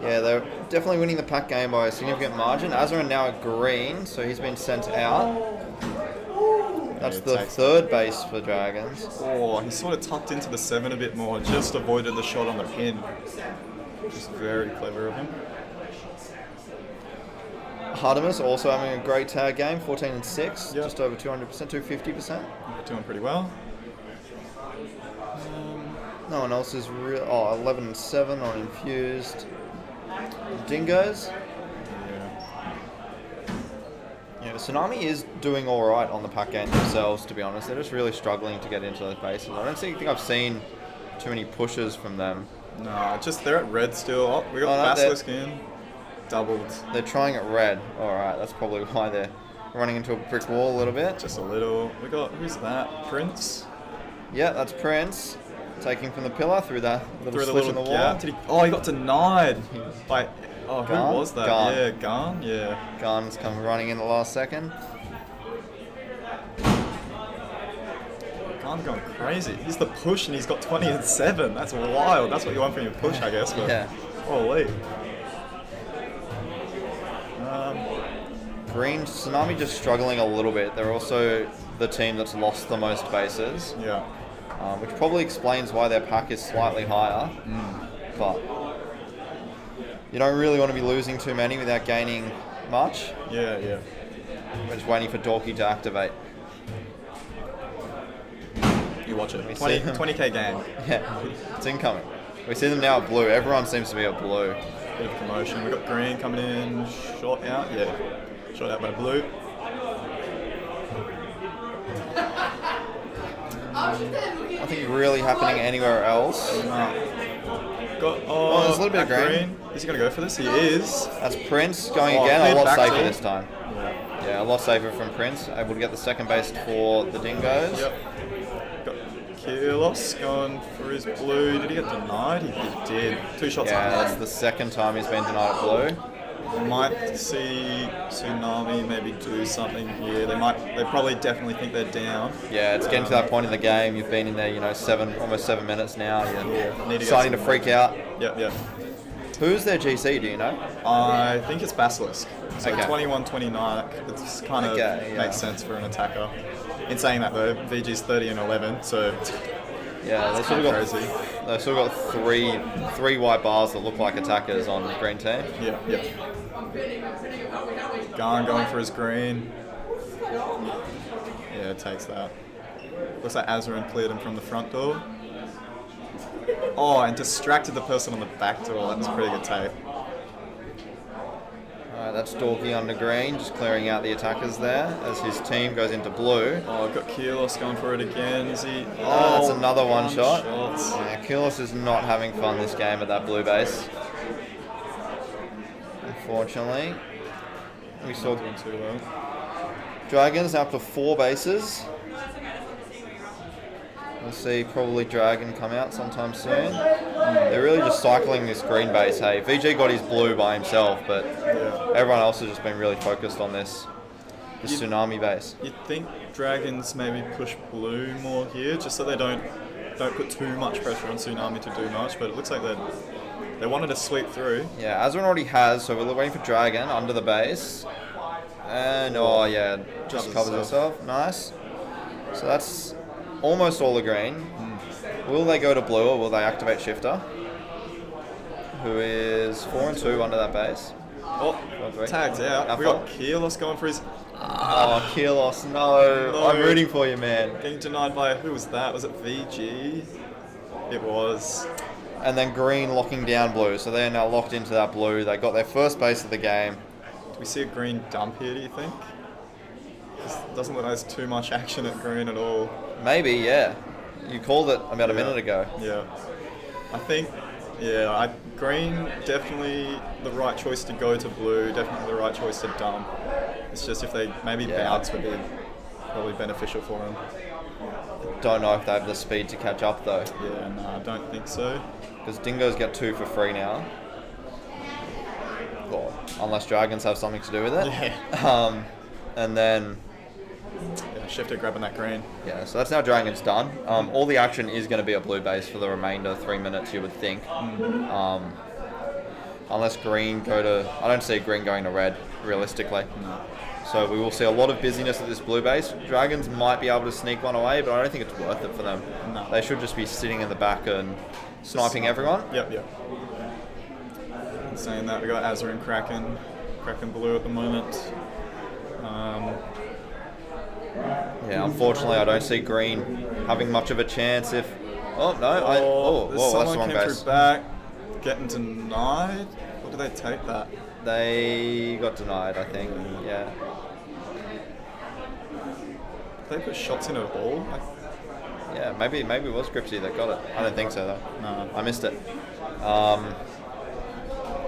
Yeah, they're definitely winning the pack game by a significant margin. Azuran now at green, so he's been sent out. That's the third base for Dragons. Oh, he sort of tucked into the 7 a bit more, just avoided the shot on the pin. Just very clever of him. Hardemus also having a great tag game, 14-6, just over 200%, 250%. Doing pretty well. No one else is real. 11-7 on Infused. Dingoes. Yeah, Tsunami is doing all right on the pack game themselves, to be honest. They're just really struggling to get into those bases. I don't think I've seen too many pushes from them. No, just they're at red still. Oh, we got Basilisk in. Doubled. They're trying at red. All right, that's probably why they're running into a brick wall a little bit. Just a little. We got, who's that? Prince? Yeah, that's Prince. Taking from the pillar through that little slit in the wall. He got denied by... Oh, who was that? Garn. Yeah, Garn. Yeah. Garn's come running in the last second. Garn's going crazy. He's the push and he's got 20-7. That's wild. That's what you want from your push, I guess. But yeah. Holy. Green, Tsunami just struggling a little bit. They're also the team that's lost the most bases. Yeah. Which probably explains why their pack is slightly higher. But you don't really want to be losing too many without gaining much. Yeah, yeah. We're just waiting for Dorky to activate. You watch it. 20k game. Yeah, it's incoming. We see them now at blue. Everyone seems to be at blue. Bit of commotion. We've got green coming in. Shot out. Yeah. Shot out by blue. Nothing really happening anywhere else. Got, there's a little bit of green. Is he going to go for this? He is. That's Prince going again. A lot safer this time. Yeah, a lot safer from Prince. Able to get the second base for the Dingoes. Yep. Got Kilos going for his blue. Did he get denied? He did. 2 shots. Yeah, that's the second time he's been denied at blue. Might see Tsunami maybe do something here. They probably definitely think they're down. Yeah, it's getting to that point in the game. You've been in there, almost 7 minutes now. You're starting to freak out. Yep. Who's their GC, do you know? I think it's Basilisk. So Okay. 21-29, it's kind of makes sense for an attacker. In saying that though, VG's 30-11, so yeah, they've sort of got three white bars that look like attackers on the green team. Yeah. Garn going for his green. Yeah, it takes that. Looks like Azuran cleared him from the front door. Oh, and distracted the person on the back door. That was pretty good tape. Alright, that's Dorky under green, just clearing out the attackers there as his team goes into blue. Oh, I've got Keelos going for it again. Is he? That's another one shot. Yeah, Keelos is not having fun this game at that blue base. Unfortunately. We saw doing too well. Dragons after 4 bases. We'll see probably Dragon come out sometime soon. They're really just cycling this green base, hey. VG got his blue by himself, but everyone else has just been really focused on this Tsunami base. You'd think Dragons maybe push blue more here, just so they don't put too much pressure on Tsunami to do much, but it looks like they wanted to sweep through. Yeah, Azuran already has, so we're waiting for Dragon under the base. And, just covers herself. Nice. So that's almost all the green. Will they go to blue or will they activate Shifter? Who is 4-2 under that base. Oh, tagged out. We got Keelos going for his... Oh, Keelos, no. I'm rooting for you, man. Getting denied by, who was that? Was it VG? It was. And then green locking down blue. So they're now locked into that blue. They got their first base of the game. Do we see a green dump here, do you think? It doesn't look like there's too much action at green at all. Maybe, yeah. You called it about a minute ago. Yeah. I think, green, definitely the right choice to go to blue, definitely the right choice to dump. It's just if they maybe bounce would be probably beneficial for them. Don't know if they have the speed to catch up though. Yeah, no, I don't think so. Because Dingoes get 2 for free now. Well, unless Dragons have something to do with it. Yeah. And then... Yeah, Shifter grabbing that green. Yeah, so that's now Dragons done. All the action is going to be a blue base for the remainder 3 minutes, you would think. Unless green go to... I don't see green going to red, realistically. No. So we will see a lot of busyness at this blue base. Dragons might be able to sneak one away, but I don't think it's worth it for them. No. They should just be sitting in the back and sniping everyone. Yep. Saying that, we got Azurin cracking blue at the moment. Yeah, unfortunately, I don't see green having much of a chance if... Oh, no. That's the someone wrong came base. through back, getting denied. Or did they take that? They got denied, I think. Yeah. Did they put shots in at all? Yeah, maybe it was Gripsy that got it. I don't think so, though. No. I missed it.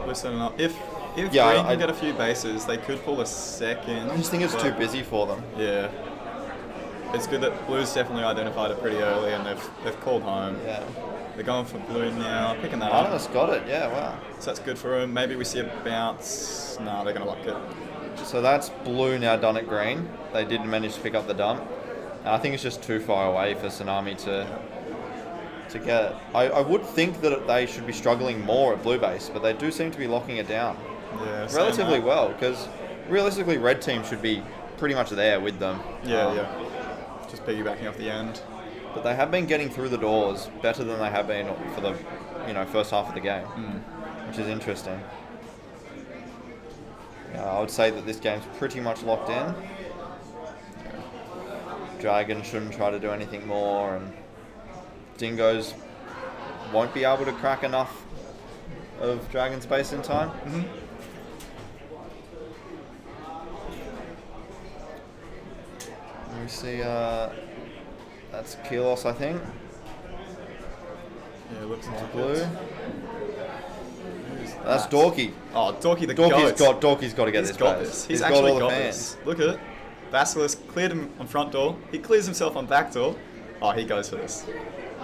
Listen up. If green can get a few bases, they could pull a second. I just think it's too busy for them. Yeah. It's good that Blue's definitely identified it pretty early and they've called home. Yeah. They're going for blue now, picking that up. Artemis got it, yeah, wow. So that's good for them. Maybe we see a bounce. No, they're going to lock it. So that's blue now done at green. They did manage to pick up the dump. And I think it's just too far away for Tsunami to get it. I would think that they should be struggling more at blue base, but they do seem to be locking it down relatively well, because realistically red team should be pretty much there with them. Yeah. Just piggybacking off the end. But they have been getting through the doors better than they have been for the first half of the game, which is interesting. I would say that this game's pretty much locked in. Dragon shouldn't try to do anything more, and Dingoes won't be able to crack enough of Dragon's base in time. We see that's Keelos, I think. Yeah, looks like blue. That's Dorky. Oh, Dorky the Dorky's got to get He's this got base. this. He's actually got all the this. fans. Look at it. Basilisk cleared him on front door. He clears himself on back door. Oh, he goes for this.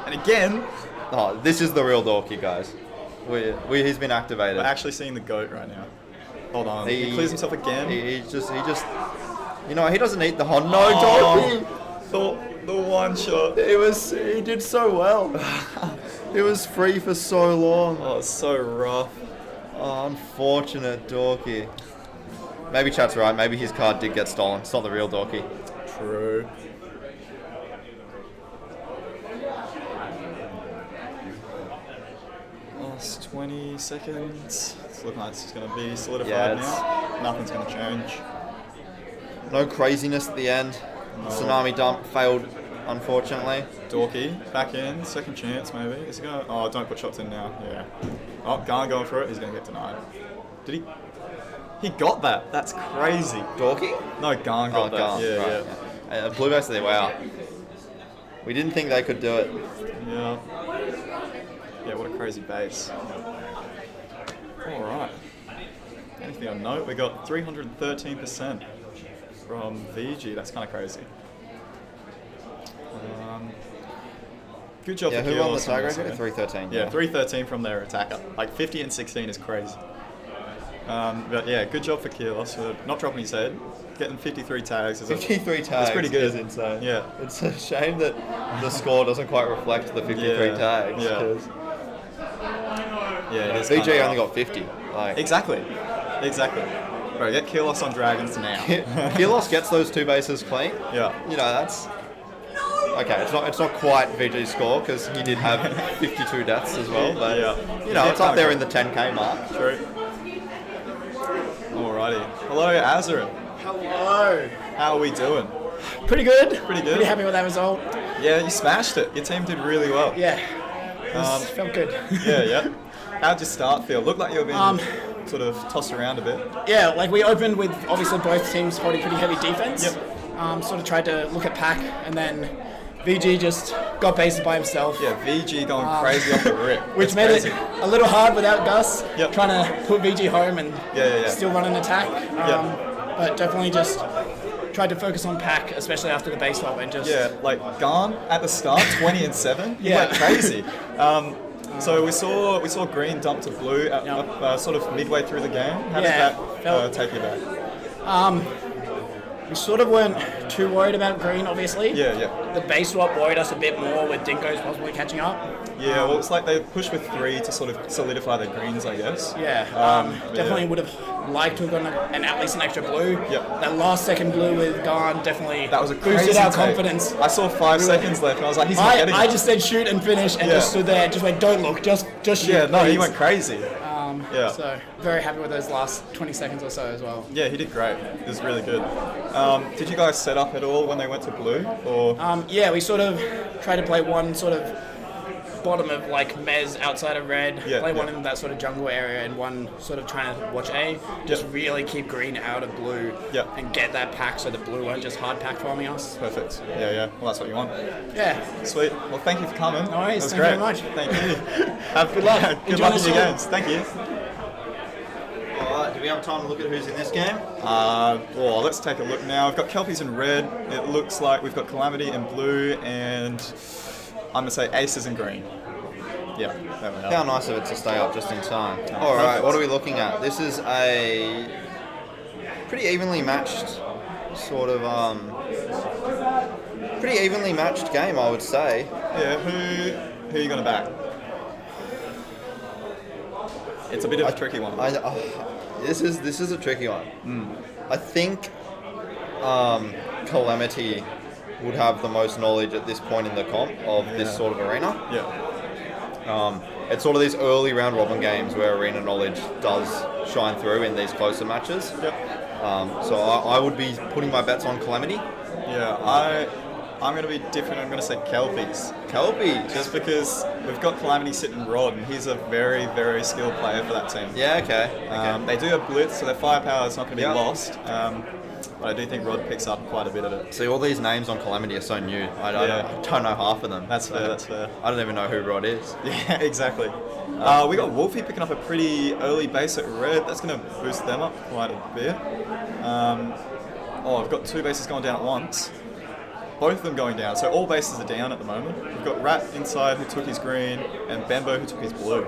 And again. Oh, this is the real Dorky, guys. He's been activated. We're actually seeing the goat right now. Hold on. He clears himself again. He just. He doesn't need the Hon. No, Dorky. The one shot. He did so well. It was free for so long. Oh, it's so rough. Oh, unfortunate Dorky. Maybe chat's right. Maybe his card did get stolen. It's not the real Dorky. True. Last 20 seconds. It's looking like it's going to be solidified now. Nothing's going to change. No craziness at the end. No. Tsunami dump failed, unfortunately. Dorky back in. Second chance, maybe. Is he going? Oh, don't put shots in now. Yeah. Oh, Garn going for it. He's going to get denied. Did he? He got that. That's crazy. Dorky? No, Garn got that. Garn, yeah. Blue base there. Wow. We didn't think they could do it. Yeah. Yeah, what a crazy base. Alright. Anything on note? We got 313% from VG. That's kind of crazy. Good job for who won the Keelos. tiebreaker? 313. Yeah, 313 from their attacker. Like 50 and 16 is crazy. But yeah, good job for Keelos for not dropping his head. Getting 53 tags. 53 tags that's pretty good. Is insane. Yeah. It's a shame that the score doesn't quite reflect the 53 tags. Yeah. Yeah, it is VG only got 50. Exactly. Bro, get Keelos on Dragons now. Keelos gets those 2 bases clean. Yeah. That's... Okay, it's not quite VG's score because he did have 52 deaths as well, but it's up there in the 10k mark. True. Alrighty. Hello, Azurin. Hello. How are we doing? Pretty good. Pretty good. Pretty happy with that result. Yeah, you smashed it. Your team did really well. Yeah. Felt good. Yeah. How'd your start feel? Looked like you were being sort of tossed around a bit. Yeah, like we opened with obviously both teams holding pretty heavy defense. Yep. Sort of tried to look at pack, and then VG just got bases by himself. Yeah, VG going crazy off the rip. Which That's made crazy. it a little hard without Gus. Yep. Trying to put VG home and still run an attack. But definitely just tried to focus on pack, especially after the base swap, and just like Garn at the start, 20-7. He went crazy. So we saw green dump to blue at, sort of midway through the game. How did that take you back? We sort of weren't too worried about green, obviously. Yeah. The base swap worried us a bit more with Dingoes possibly catching up. Yeah, well, it's like they pushed with 3 to sort of solidify their greens, I guess. Definitely would have liked to have gotten at least an extra blue. Yep. That last second blue with Garn definitely that was a crazy boosted our take. confidence. I saw 5 seconds left, and I was like, he's not getting it. I just said shoot and finish, and just stood there, just went, don't look, just shoot. Yeah, no, please. he went crazy. So very happy with those last 20 seconds or so as well. Yeah, he did great. It was really good. Did you guys set up at all when they went to blue? Or yeah, we sort of tried to play one sort of bottom of like Mez outside of red, play one in that sort of jungle area, and one sort of trying to watch A, just really keep green out of blue and get that pack so the blue won't just hard pack farming us. Perfect. Yeah. Well, that's what you want. Yeah. Sweet. Well, thank you for coming. No worries. That was Thank great. you very much. Thank you. Have good luck. Good luck in your games. Thank you. Alright, do we have time to look at who's in this game? Let's take a look now. We've got Kelpies in red. It looks like we've got Calamity in blue, and I'm going to say Aces in green. Yeah, there we are. How nice of it to stay up just in time. Alright, what are we looking at? This is a pretty evenly matched pretty evenly matched game, I would say. Yeah, who are you going to back? It's a bit of a tricky one. This is a tricky one. I think Calamity would have the most knowledge at this point in the comp of this sort of arena. It's sort of these early round robin games where arena knowledge does shine through in these closer matches. So I would be putting my bets on Calamity. Yeah, I'm going to be different. I'm going to say Kelpies. Kelpies? Just because we've got Calamity sitting Rod, and he's a very, very skilled player for that team. Yeah, okay. They do have Blitz, so their firepower is not going to be lost. But I do think Rod picks up quite a bit of it. See, all these names on Calamity are so new. I don't know half of them. That's fair. I don't even know who Rod is. Yeah, exactly. We got Wolfie picking up a pretty early base at red. That's going to boost them up quite a bit. I've got 2 bases going down at once. Both of them going down, so all bases are down at the moment. We've got Rat inside who took his green, and Bembo who took his blue.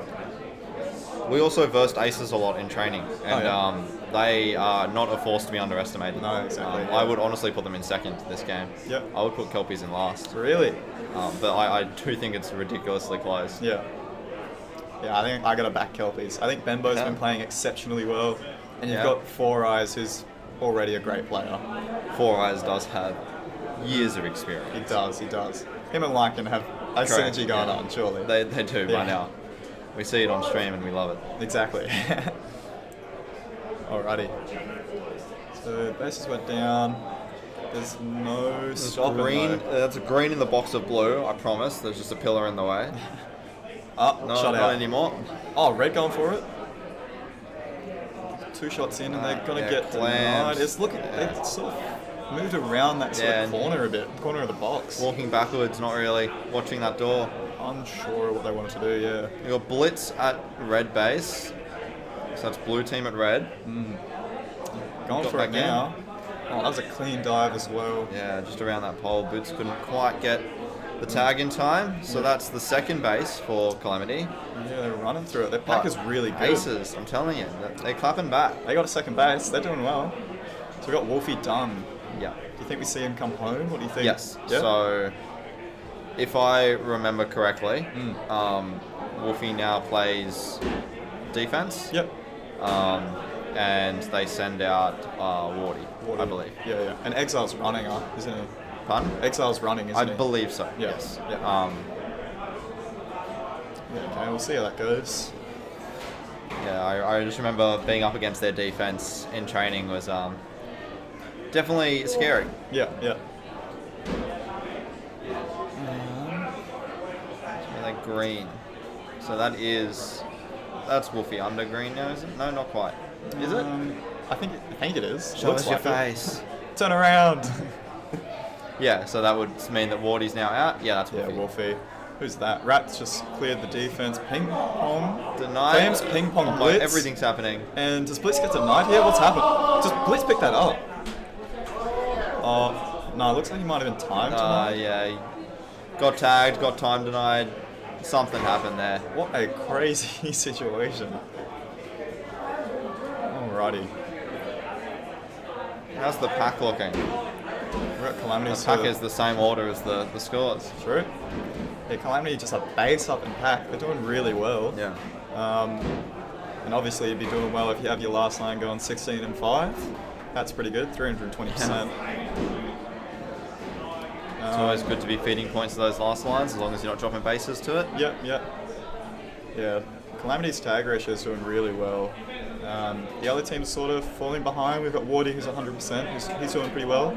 We also versed aces a lot in training, and they are not a force to be underestimated. No, exactly. I would honestly put them in second this game. Yep. I would put Kelpies in last. Really? But I do think it's ridiculously close. Yeah, I think I got to back Kelpies. I think Bembo's been playing exceptionally well, and you've got 4 Eyes who's already a great player. 4 Eyes does have years of experience. He does. Him and Lycan have a synergy going on, surely. They do by now. We see it on stream and we love it. Exactly. Alrighty. So bases went down. There's no stopping. Green. That's a green in the box of blue, I promise. There's just a pillar in the way. No, not anymore. Oh, red going for it. 2 shots in and they're going to get denied. It's looking, they sort of moved around that sort of corner a bit, corner of the box. Walking backwards, not really. Watching that door. Unsure what they wanted to do, yeah. You got Blitz at red base. So that's blue team at red. Going for it now. Oh, that was a clean dive as well. Yeah, just around that pole. Boots couldn't quite get the tag in time. So that's the second base for Calamity. Yeah, they're running through it. Their pack is really good. Aces, I'm telling you. They're clapping back. They got a second base. They're doing well. So we got Wolfie done. Yeah. Do you think we see him come home? What do you think? Yes. Yeah? So, if I remember correctly, Wolfie now plays defense. Yep. And they send out Wardy, I believe. Yeah. And Exile's running, isn't he? Pardon? Exile's running, isn't he? I believe so. Yeah. Yes. Yeah. Okay, we'll see how that goes. Yeah, I just remember being up against their defense in training was definitely scary. Yeah, yeah. So they're green. So that's Wolfie under green now, is it? No, not quite. Is it? I think it is. Show Looks us your like it. face. Turn around. Yeah, so that would mean that Wardy's now out. Yeah, that's Wolfie. Yeah, Wolfie. Who's that? Rat's just cleared the defense. Ping pong. Denied. James ping pong Oh my, blitz. everything's happening. And does Blitz get denied here? What's happened? Does Blitz pick that up? Oh, no, it looks like he might have been timed. Yeah. He got tagged, got time denied. Something happened there. What a crazy situation. Alrighty. How's the pack looking? We're at Calamity. The pack is the same order as the scores. True. Yeah, Calamity just a base up in pack. They're doing really well. Yeah. And obviously you'd be doing well if you have your last line going 16 and 5. That's pretty good, 320%. It's always good to be feeding points to those last lines as long as you're not dropping bases to it. Yep. Yeah, Calamity's tag ratio is doing really well. The other team's sort of falling behind. We've got Wardy who's 100%. He's doing pretty well.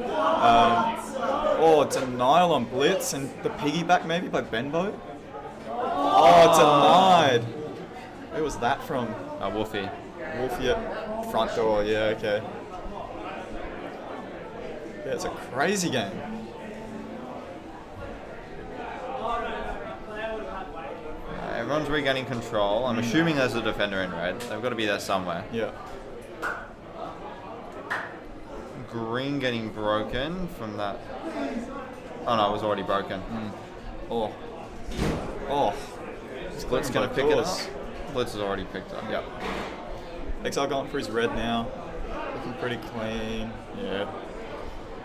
Denial on Blitz and the piggyback maybe by Benbow. Denied. Where was that from? Wolfie. Wolfie at front door, yeah, okay. Yeah, it's a crazy game. Everyone's regaining control. I'm assuming there's a defender in red. They've got to be there somewhere. Yeah. Green getting broken from that. Oh no, it was already broken. Oh. Blitz going to pick it up. Blitz has already picked up. Yep. Exile going for his red now. Looking pretty clean. Yeah.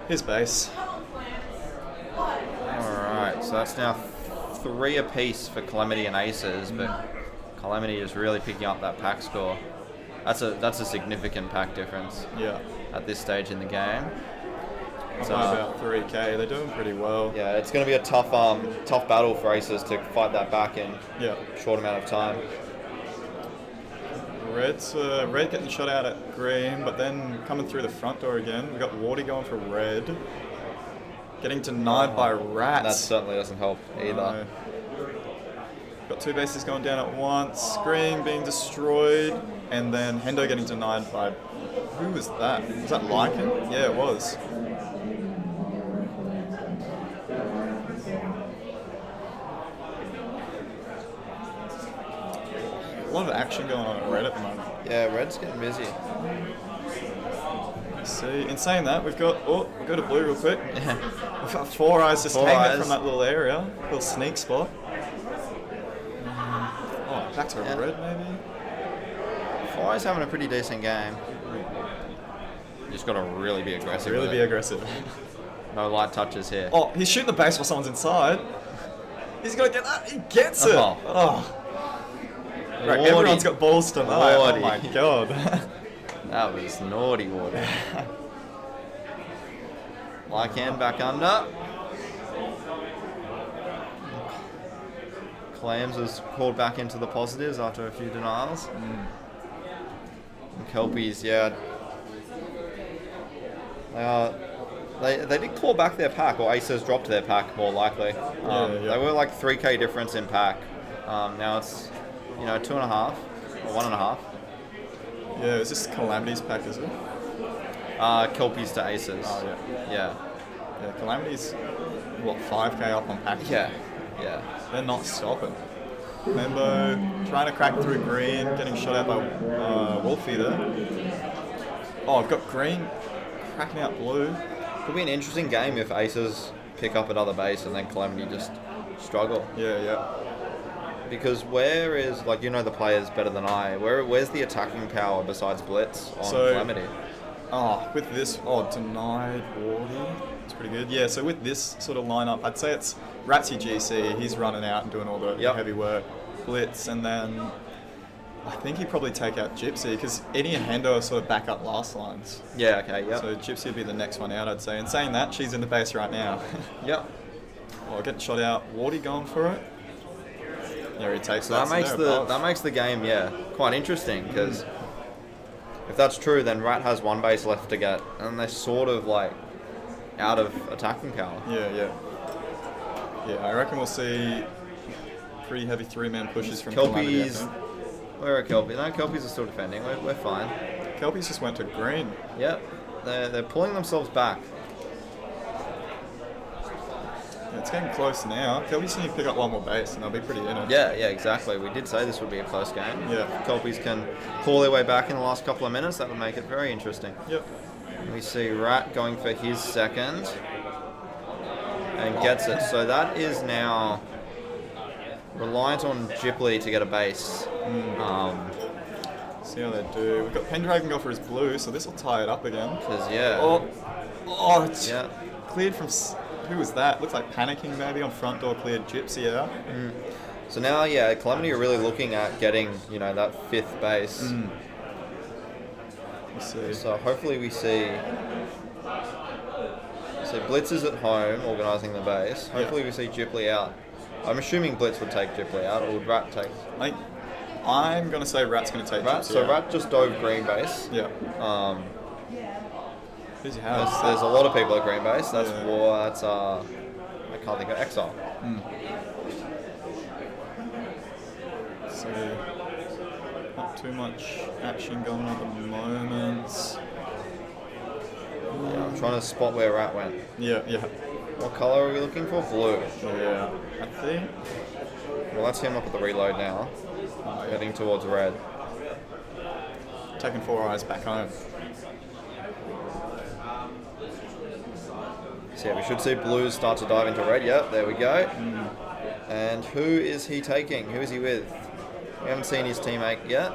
His base. Alright, so that's now 3 apiece for Calamity and Aces, but Calamity is really picking up that pack score. That's a significant pack difference. Yeah. At this stage in the game. So about 3k. They're doing pretty well. Yeah, it's going to be a tough battle for Aces to fight that back in a short amount of time. Red getting shot out at green, but then coming through the front door again. We've got Wardy going for red. Getting denied by Rats. That certainly doesn't help either. Got 2 bases going down at once. Green being destroyed. And then Hendo getting denied by... Who was that? Was that Lycan? Yeah, it was. A lot of action going on at red at the moment. Yeah, red's getting busy. Let's see. In saying that, we've got... we'll go to blue real quick. We've got 4 eyes just hanging from that little area. Little sneak spot. Back to red maybe? 4 eyes having a pretty decent game. You just got to really be aggressive. Really be aggressive. No light touches here. Oh, he's shooting the base while someone's inside. He's got to get that. He gets it. Right, everyone's got balls tonight. Oh my god. That was naughty water. Lycan back under. Clams is called back into the positives after a few denials. And Kelpies, yeah. They did claw back their pack, or Aces dropped their pack more likely. They were like 3k difference in pack. Now it's 2.5 or 1.5. Yeah, is this Calamity's pack, is it? Kelpies to Aces. Oh yeah. Yeah, Calamity's what 5k up on pack. Yeah. They're not stopping. Membo trying to crack through green, getting shot out by Wolfie there. Oh, I've got green cracking out blue. Could be an interesting game if Aces pick up another base and then Calamity just struggle. Yeah. Because where is, the players better than I, where's the attacking power besides Blitz on Calamity? With this, denied Wardy. It's pretty good. Yeah, so with this sort of lineup, I'd say it's Ratsy GC, he's running out and doing all the heavy work. Blitz, and then I think he'd probably take out Gypsy, because Eddie and Hendo are sort of back up last lines. Yeah, okay, yeah. So Gypsy would be the next one out, I'd say. And saying that, she's in the base right now. Yep. Oh, getting shot out. Wardy going for it. Yeah, he takes that makes the game, quite interesting, because If that's true, then Rat has one base left to get, and they're sort of like out of attacking power. Yeah, I reckon we'll see pretty heavy 3-man pushes from Kelpies. Calamity. Where are Kelpies? No, Kelpies are still defending. We're fine. Kelpies just went to green. Yep, they're pulling themselves back. Yeah, it's getting close now. Kelpies need to pick up one more base, and they'll be pretty in it. Yeah, exactly. We did say this would be a close game. Yeah. If Kelpies can claw their way back in the last couple of minutes, that would make it very interesting. Yep. We see Rat going for his second and gets it. So that is now reliant on Ghibli to get a base. See how they do. We've got Pendragon go for his blue, so this will tie it up again. Because, yeah. Oh, it's cleared from... Who was that? Looks like panicking maybe on front door, cleared Gypsy out. So now, Calamity are really looking at getting, that 5th base. We'll see. So hopefully we see... So Blitz is at home organising the base. Hopefully we see Ghibli out. I'm assuming Blitz would take Ghibli out, or would Rat take... I'm going to say Rat's going to take Rat. Gypsy So out. Rat just dove green base. Yeah. Who's he has? There's a lot of people at green base. That's War. That's I can't think of Exile. So not too much action going on at the moment. Yeah, I'm trying to spot where Rat went. Yeah. What colour are we looking for? Blue. Yeah. I think. Well, that's him up at the reload now. Heading towards red. Taking 4 eyes back home. So we should see blues start to dive into red. Yep, there we go. And who is he taking? Who is he with? We haven't seen his teammate yet.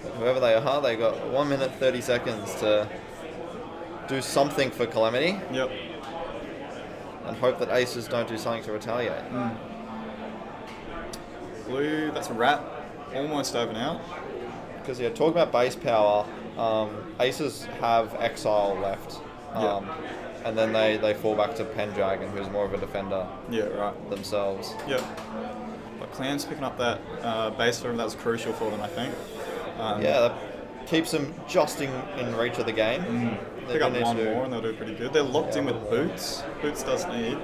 But whoever they are, they got 1 minute 30 seconds to do something for Calamity. Yep. And hope that aces don't do something to retaliate. Blue, that's a Rat. Almost over now. Because talk about base power. Aces have Exile left. And then they fall back to Pendragon, who's more of a defender. Yeah, right. Themselves. Yep. But Clan's picking up that base for him. That was crucial for them, I think. That keeps them just in reach of the game. Pick up one more and they'll do pretty good. They're locked in with Boots. Boots does need.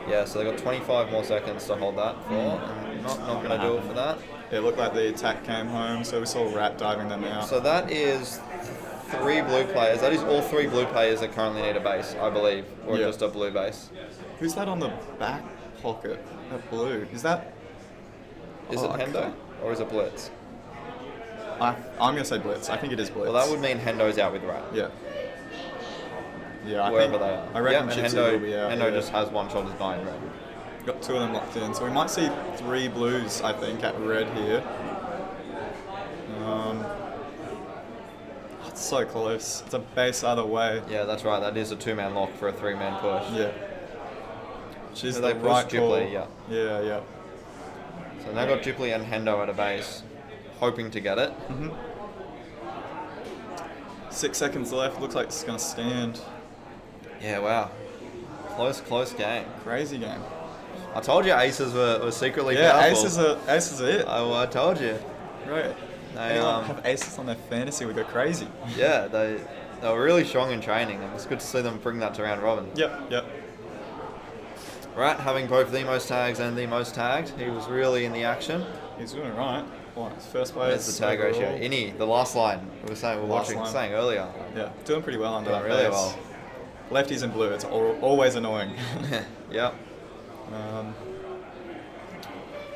Yeah, so they've got 25 more seconds to hold that for. And not going to do it for that. It looked like the attack came home, so we saw Rat diving them out. So that is 3 blue players. That is all 3 blue players that currently need a base, I believe. Or just a blue base. Who's that on the back pocket? That blue. Is that... Is it Hendo? Or is it Blitz? I'm going to say Blitz. I think it is Blitz. Well, that would mean Hendo's out with Rat. Yeah. Yeah, wherever they are. I reckon Hendo will be out. Hendo just has one shot as behind red. Got 2 of them locked in. So we might see 3 blues, I think, at red here. It's so close. It's a base either way. Yeah, that's right. That is a 2-man lock for a 3-man push. Yeah. Which is so the they right push call. Ghibli, Yeah. So now got Ghibli and Hendo at a base, hoping to get it. 6 seconds left. Looks like it's going to stand. Yeah, wow. Close game. Crazy game. I told you aces were secretly powerful. Aces are it. I told you. Right. They have aces on their fantasy, we go crazy. Yeah, they were really strong in training, and it's good to see them bring that to round robin. Yep. Rat having both the most tags and the most tagged. He was really in the action. He's doing it right. First place. There's the tag ratio. Innie, the last line we were saying earlier. Yeah, doing pretty well under doing that really base. well. Lefties in blue, it's always annoying. Yep.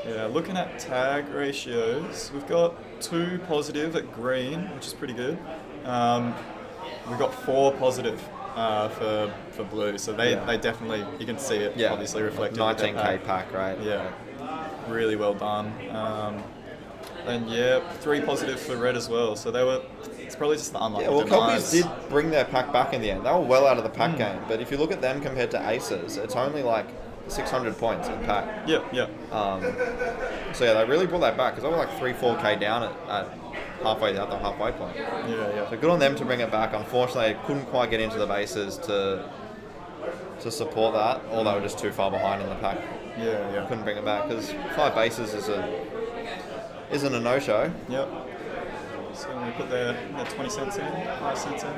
Yeah, looking at tag ratios, we've got 2 positive at green, which is pretty good. We've got 4 positive for blue, so they definitely, you can see it obviously reflected. 19k pack, right? Yeah, really well done. And 3 positive for red as well, so it's probably just the unlucky Kelpies did bring their pack back in the end. They were well out of the pack game, but if you look at them compared to aces, it's only like 600 points in pack. Yeah. So they really brought that back, because they were like 3-4k down at halfway out the halfway point. Yeah. So good on them to bring it back. Unfortunately, they couldn't quite get into the bases to support that, or they were just too far behind in the pack. Yeah. Couldn't bring it back, because 5 bases isn't a no-show. Yep. So we put their 20 cents in, 5 cents in.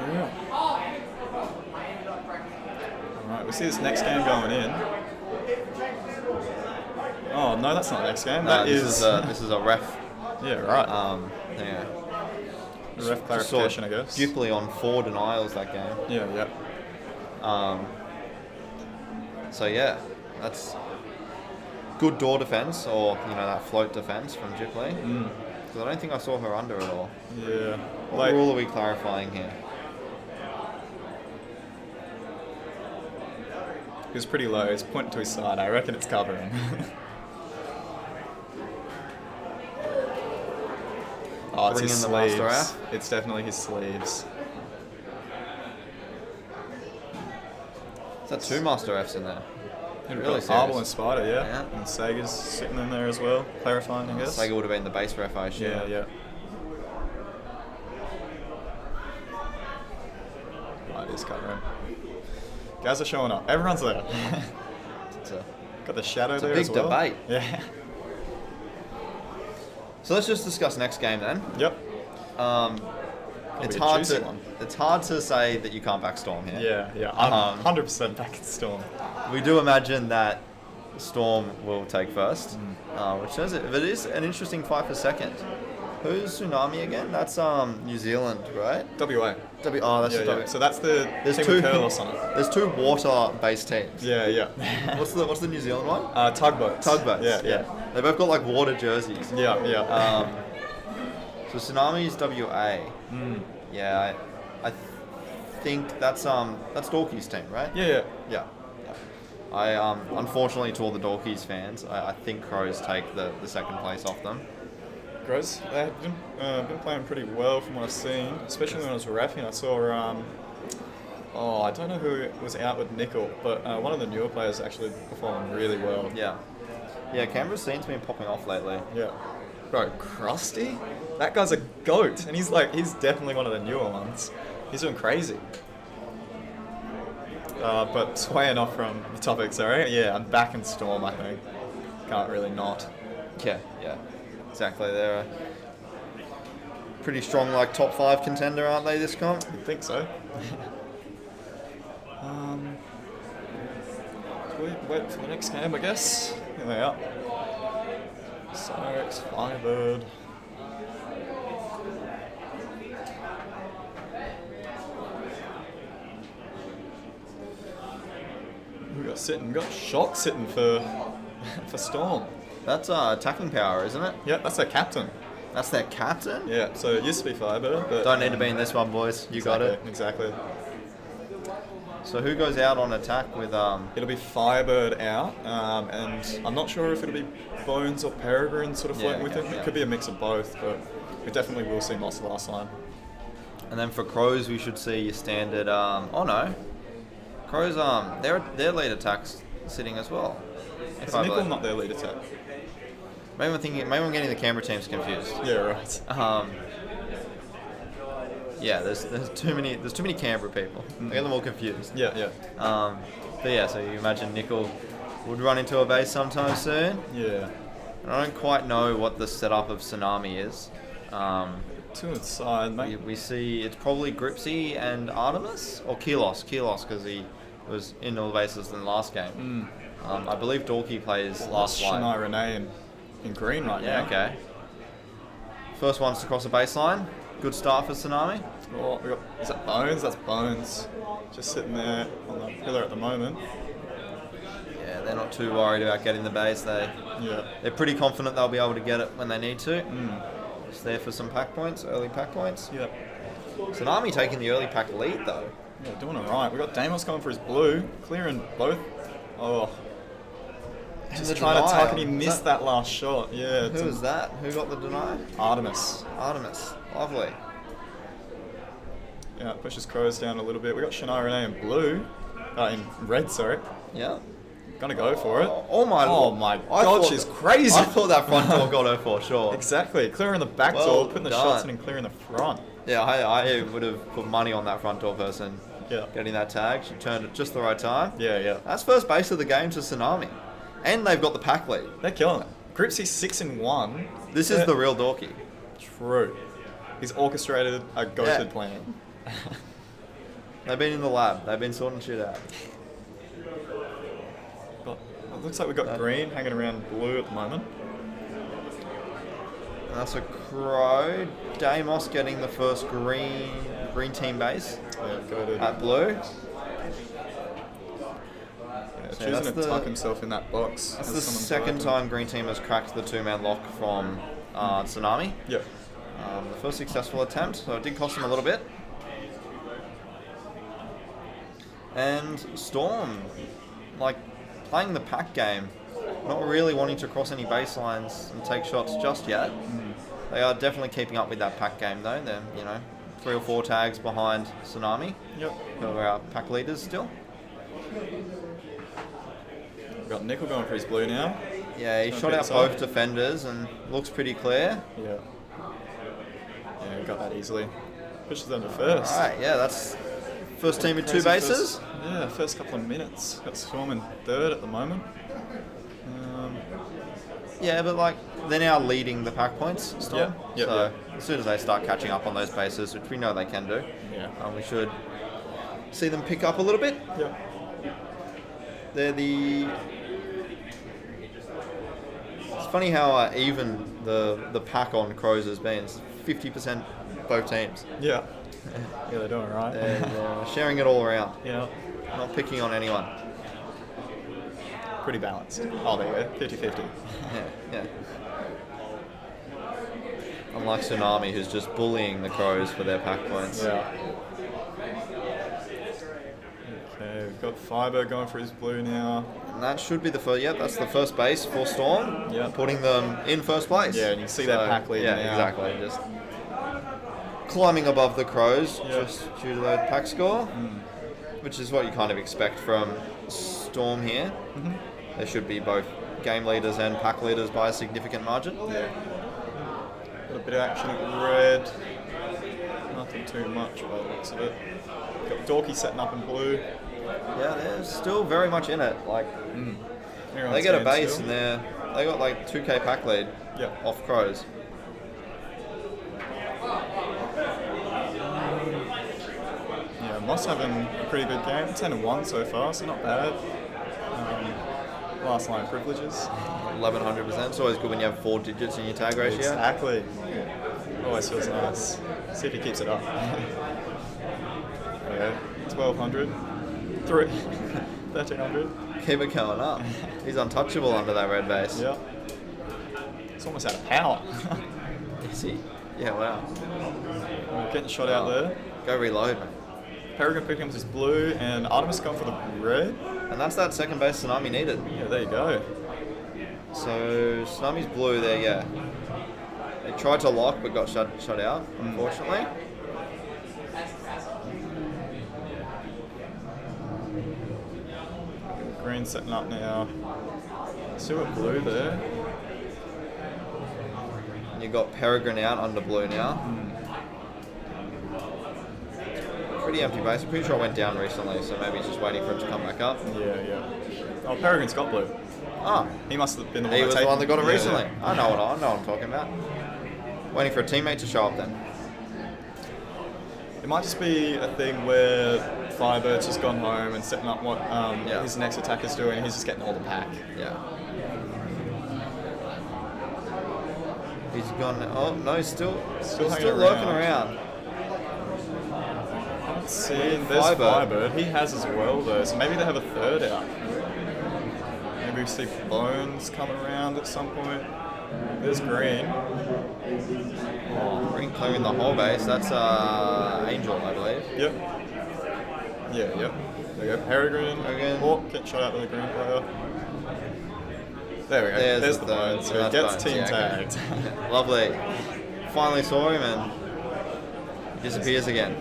Yeah. Alright, we see this next game going in. Oh no, that's not the next game. No, this is a ref. Yeah, right. Yeah. The ref clarification, I guess. Duply on 4 denials that game. Yeah. So yeah, that's good door defense, or that float defense from Duply. Because I don't think I saw her under at all. Yeah. What rule are we clarifying here? He was pretty low. He's pointing to his side. I reckon it's covering. Oh, it's Bring his in the sleeves. master F. It's definitely his sleeves. Is that 2 Master Fs in there? Really Marble and Spider, yeah. And Sega's sitting in there as well, clarifying, I guess. Sega would have been the base ref, I assume. Yeah. Right, this covering. Guys are showing up. Everyone's there. Got the shadow there as well. It's a big debate. Yeah. So let's just discuss next game then. Yep. It's hard to say that you can't back Storm here. Yeah. I'm 100% back at Storm. We do imagine that Storm will take first, which says if it is an interesting fight for second. Who's Tsunami again? That's New Zealand, right? WA. Oh, that's WA. So that's the there's team two with Curlos on it. There's 2 water-based teams. Yeah. What's the New Zealand one? Tugboats. Yeah. They both got like water jerseys. Yeah. So Tsunami's WA. Yeah, I think that's Dorky's team, right? Yeah. I unfortunately to all the Dorkies fans, I think Crows take the second place off them. Crows, they've been playing pretty well from what I've seen, especially when I was reffing. I saw I don't know who was out with Nickel, but one of the newer players actually performing really well. Yeah, Canberra's scene's been popping off lately. Yeah. Bro, Krusty? That guy's a goat, and he's definitely one of the newer ones. He's doing crazy. But swaying off from the topic, sorry. Yeah, I'm back in Storm, I think. Can't really not. Yeah. Exactly. They're a pretty strong, top 5 contender, aren't they, this comp? I think so. We wait for the next game, I guess. Here they are. Cyrex, Firebird. We got Shock sitting for Storm. That's attacking power, isn't it? Yeah, that's their captain. That's their captain? Yeah, so it used to be Firebird, but... Don't need to be in this one, boys. You got it. Exactly. So who goes out on attack with... It'll be Firebird out, and I'm not sure if it'll be Bones or Peregrine sort of floating with him. It could be a mix of both, but we definitely will see Moss last line. And then for Crows, we should see your standard... Crows, their lead attack's sitting as well. Is Nickel not their lead attack? Maybe I'm getting the Canberra teams confused. Yeah, right. Yeah, there's too many Canberra people. I get them all confused. Yeah. But yeah, so you imagine Nickel would run into a base sometime soon. Yeah. And I don't quite know what the setup of Tsunami is. To the side, mate. We see it's probably Gripsy and Artemis or Keelos because he was in all the bases in the last game. I believe Dorky plays last line. Shania Renee in green right now. Yeah, okay. First one's to cross the baseline. Good start for Tsunami. Oh, is that Bones? That's Bones. Just sitting there on the pillar at the moment. Yeah, they're not too worried about getting the base. They're pretty confident they'll be able to get it when they need to. It's there for some pack points, early pack points. Yep. Tsunami taking the early pack lead though. Yeah, doing alright. We've got Deimos going for his blue, clearing both. Oh. Just trying to tuck and he missed that last shot. Yeah. Who was that? Who got the deny? Artemis. Lovely. Yeah, pushes Crows down a little bit. We got Shania Renee in blue. In red, sorry. Yeah. Gonna go for it. Oh my god, she's crazy. I thought that front door got her for sure. Exactly. Clearing the back door, putting the shots in and clearing the front. Yeah, I would have put money on that front door person. Yeah. Getting that tag. She turned at just the right time. Yeah. That's first base of the game to Tsunami. And they've got the pack lead. They're killing it. Group C 6-1. This is the real Dorky. True. He's orchestrated a goated plan. They've been in the lab. They've been sorting shit out. But it looks like we've got green hanging around blue at the moment. And that's a Crow. Deimos getting the first green team base at blue. Choosing to tuck himself in that box. That's the second time green team has cracked the two-man lock from Tsunami. Yep. The first successful attempt, so it did cost him a little bit. And Storm, like, playing the pack game, not really wanting to cross any baselines and take shots just yet. They are definitely keeping up with that pack game though. They're, 3 or 4 tags behind Tsunami. Yep. Who are our pack leaders still. We've got Nickel going for his blue now. Yeah, he shot out both defenders and looks pretty clear. Yeah. Yeah, we got that easily. Pushes them to first. Alright, yeah, that's first team with 2 bases. First couple of minutes. Got Storm in third at the moment. Yeah, but like they're now leading the pack points. Storm. Yeah. So as soon as they start catching up on those bases, which we know they can do, we should see them pick up a little bit. Yeah. They're the. It's funny how even the pack on Crows has been. It's 50% both teams. Yeah. Yeah, they're doing right. They're sharing it all around. Yeah. Not picking on anyone. Pretty balanced. Oh, there you go. 50-50. Yeah. Unlike Tsunami, who's just bullying the Crows for their pack points. Yeah. Okay, we've got Fiber going for his blue now. And that should be the first. Yeah, that's the first base for Storm. Yeah. Putting them in first place. Yeah, and you see that pack lead now. Yeah, exactly. Just climbing above the Crows just due to the pack score, which is what you kind of expect from Storm here. They should be both game leaders and pack leaders by a significant margin. Yeah. Got a bit of action at red. Nothing too much by the looks of it. Got Dorky setting up in blue. Yeah, they're still very much in it. Like they get a base and they got like 2k pack lead off Crows. Yeah, Moss having a pretty good game. 10-1 so far, so not bad. Last line privileges. 1100%. It's always good when you have 4 digits in your tag ratio. Exactly. Always feels nice. See if he keeps it up. Okay, 1200. 1300. Keep it going up. He's untouchable under that red base. Yeah. It's almost out of power. Is he? Yeah, wow. Getting shot out there. Go reload, man. Peregrine picking up his blue, and Artemis going for the red. And that's that second base Tsunami needed. Yeah, there you go. So Tsunami's blue there, yeah. They tried to lock but got shut out, unfortunately. Green setting up now. Still got blue there. And you got Peregrine out under blue now. Pretty empty base. I'm pretty sure it went down recently, so maybe he's just waiting for it to come back up. Yeah. Oh, Peregrine's got blue. Ah, he must have been the one. He was the one that got it recently. Yeah. I know what I'm talking about. Waiting for a teammate to show up then. It might just be a thing where Firebird's just gone home and setting up what his next attack is doing. He's just getting all the pack. Yeah. He's gone. Oh no, he's still lurking around. See, there's Firebird. He has as well though, so maybe they have a third out. Maybe we see Bones coming around at some point. There's Green. Oh, Green clearing the whole base. That's Angel, I believe. Yep. Yeah, yep. There we go. Peregrine. Oh, get shot out by the green player. There we go. There's the Bones. So he gets team tagged. Lovely. Finally saw him and he disappears again.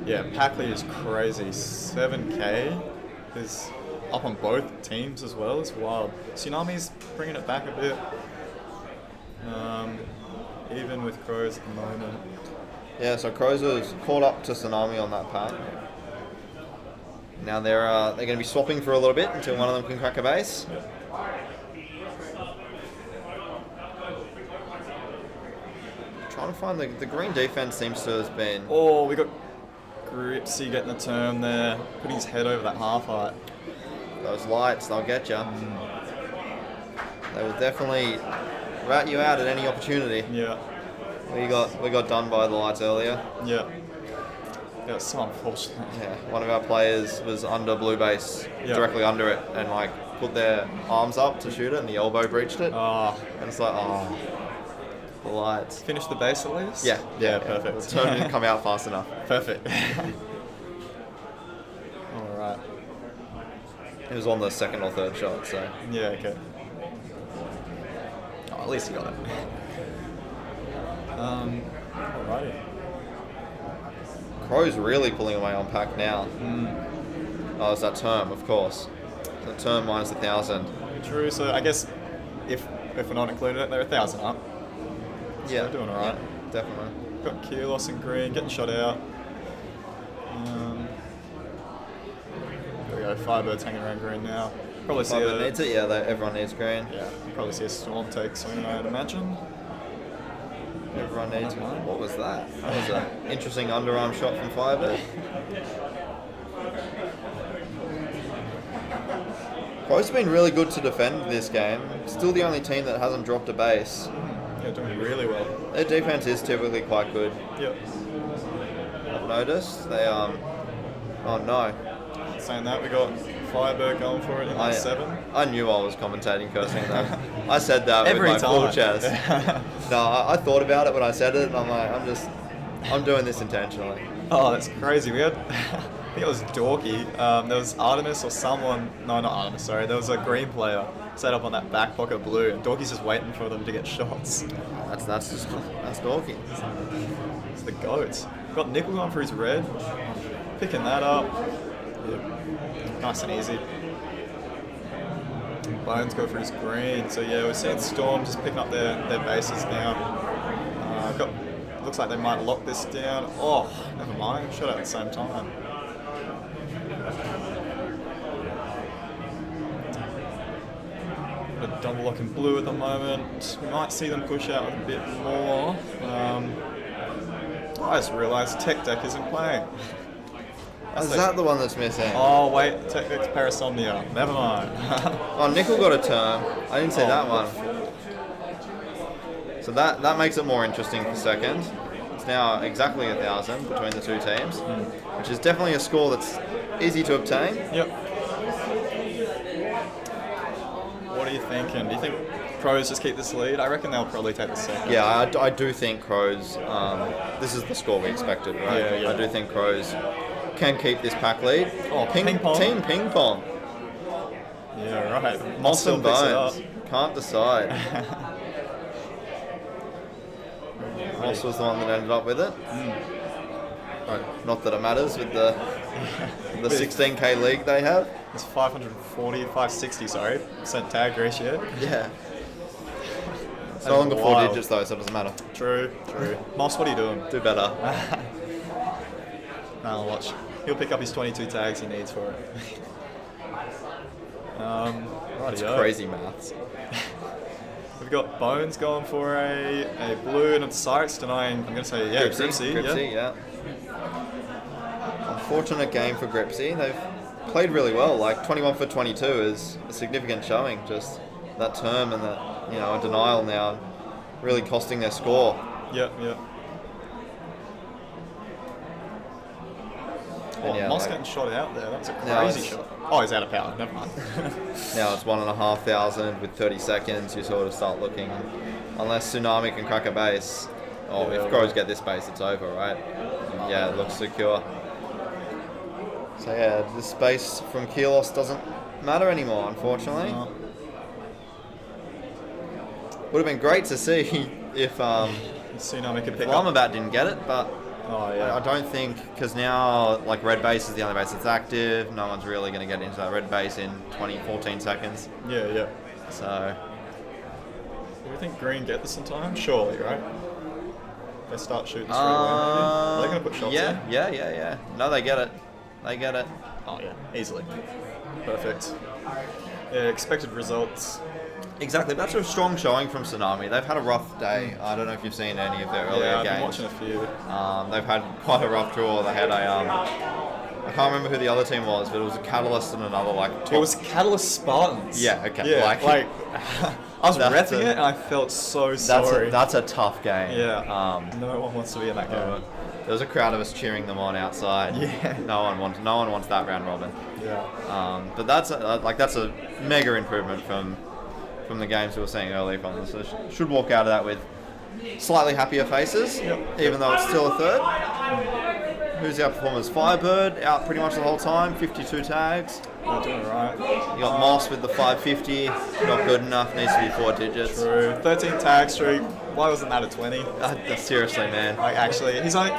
Yeah, Packley is crazy. 7k is up on both teams as well. It's wild. Tsunami's bringing it back a bit. Even with Crows at the moment. Yeah, so Crows was caught up to Tsunami on that pack. Now they're going to be swapping for a little bit until one of them can crack a base. Trying to find the green defense seems to have been... Oh, we got Gripsy getting the turn there, putting his head over that half height. Those lights, they'll get you. They will definitely rat you out at any opportunity. Yeah. We got done by the lights earlier. Yeah. Yeah, it's so unfortunate. Yeah, one of our players was under blue base, directly under it, and like put their arms up to shoot it, and the elbow breached it. Oh. And it's like, oh, the lights. Finish the base at least? Yeah. Yeah, perfect. The turn didn't come out fast enough. Perfect. All right. It was on the second or third shot, so. Yeah, okay. Oh, at least you got it. Alrighty. Crow's really pulling away on pack now. Oh, it's that term, of course. The term minus 1,000. True, so I guess if we're not including it, they're 1,000 up. So Yeah. they're doing alright. Yeah, definitely. Got Keelos and Green getting shot out. There we go, Firebirds hanging around Green now. Probably see Firebird needs it, yeah, everyone needs Green. Yeah, probably see a Storm take soon, I'd imagine. Everyone needs one. What was that? That was an interesting underarm shot from Firebird. Crow's been really good to defend this game. Still the only team that hasn't dropped a base. Yeah, doing really well. Their defense is typically quite good. Yep. I've noticed. They, oh no. Saying that, we got Firebird going for it in like 7. I knew I was commentating cursing that. I said that Every with my time. full chest. No, I thought about it when I said it, and I'm like, I'm doing this intentionally. Oh, that's crazy. We had, I think it was Dorky. There was Artemis or someone. No, not Artemis. Sorry. There was a green player set up on that back pocket of blue, and Dorky's just waiting for them to get shots. That's Dorky. It's the goats. Got Nickel going for his red, picking that up. Yeah. Nice and easy. Bones go for his green. So yeah, we're seeing Storm just picking up their bases down. Looks like they might lock this down. Oh, never mind. Shot out at the same time. A double lock in blue at the moment. We might see them push out a bit more. I just realised Tech Deck isn't playing. Is that the one that's missing? Oh wait, Tech Deck's Parasomnia. Never mind. Oh, Nickel got a term. I didn't see that one. So that makes it more interesting for second. It's now exactly 1,000 between the two teams, which is definitely a score that's easy to obtain. Yep. What are you thinking? Do you think Crows just keep this lead? I reckon they'll probably take the second. Yeah, I do think Crows, this is the score we expected, right? Yeah. I do think Crows can keep this pack lead. Oh, ping pong. Team ping pong. Yeah, right. Moss and Bones. Can't decide. Moss was the one that ended up with it. Right, not that it matters with the 16k league they have. It's 560, sorry, percent tag ratio. Yeah. It's no longer 4 digits though, so it doesn't matter. True. Moss, what are you doing? Do better. No, watch. He'll pick up his 22 tags he needs for it. It's crazy maths. We've got Bones going for a blue and a Cyrix denying, I'm going to say, yeah, Gripsy, yeah. Unfortunate game for Gripsy. They've played really well. Like 21 for 22 is a significant showing. Just that term and that, a denial now really costing their score. Yep. Oh, Yeah, Moss getting shot out there. That was a crazy shot. Oh, he's out of power. Never mind. Now it's 1,500 with 30 seconds. You sort of start looking. Unless Tsunami can crack a base. Oh, if Crows get this base, it's over, right? Yeah, it looks secure. So yeah, this base from Keelos doesn't matter anymore, unfortunately. No. Would have been great to see if Tsunami could pick up. Llamabat didn't get it, but I don't think, because now like red base is the only base that's active. No one's really going to get into that red base in 14 seconds. Yeah. So do we think Green get this in time? Surely, right? They start shooting straight away. Are they going to put shots in? Yeah. No, they get it. Oh, yeah. Easily. Perfect. Yeah, expected results. Exactly. That's a strong showing from Tsunami. They've had a rough day. I don't know if you've seen any of their earlier games. I've been watching a few. They've had quite a rough draw. They had I can't remember who the other team was, but it was a Catalyst and another top. It was Catalyst Spartans. Yeah, okay. Yeah, I was repping it and I felt so sorry. That's a tough game. Yeah. No one wants to be in that game. There was a crowd of us cheering them on outside. Yeah. No one wants that round robin. Yeah. But that's a mega improvement from the games we were seeing earlier from them. So should walk out of that with slightly happier faces, even though it's still a third. Who's our performers? Firebird out pretty much the whole time, 52 tags. They're doing alright. You got Moss with the 550, not good enough, needs to be 4 digits. True. 13 tag streak. Why wasn't that a 20? Seriously, man. Like, actually, he's like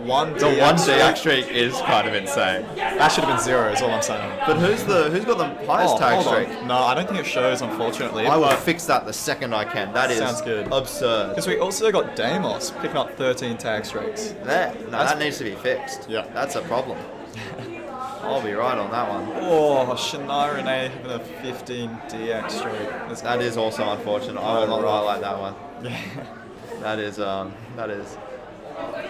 one The one DX streak is kind of insane. That should have been 0, is all I'm saying. But who's got the highest tag streak? No, I don't think it shows, unfortunately. I will fix that the second I can. That sounds good. Absurd. Because we also got Deimos picking up 13 tag streaks. That needs to be fixed. Yeah. That's a problem. I'll be right on that one. Oh, Shania Renee having a 15 DX streak. That is also unfortunate. I will not highlight that one. Yeah. That is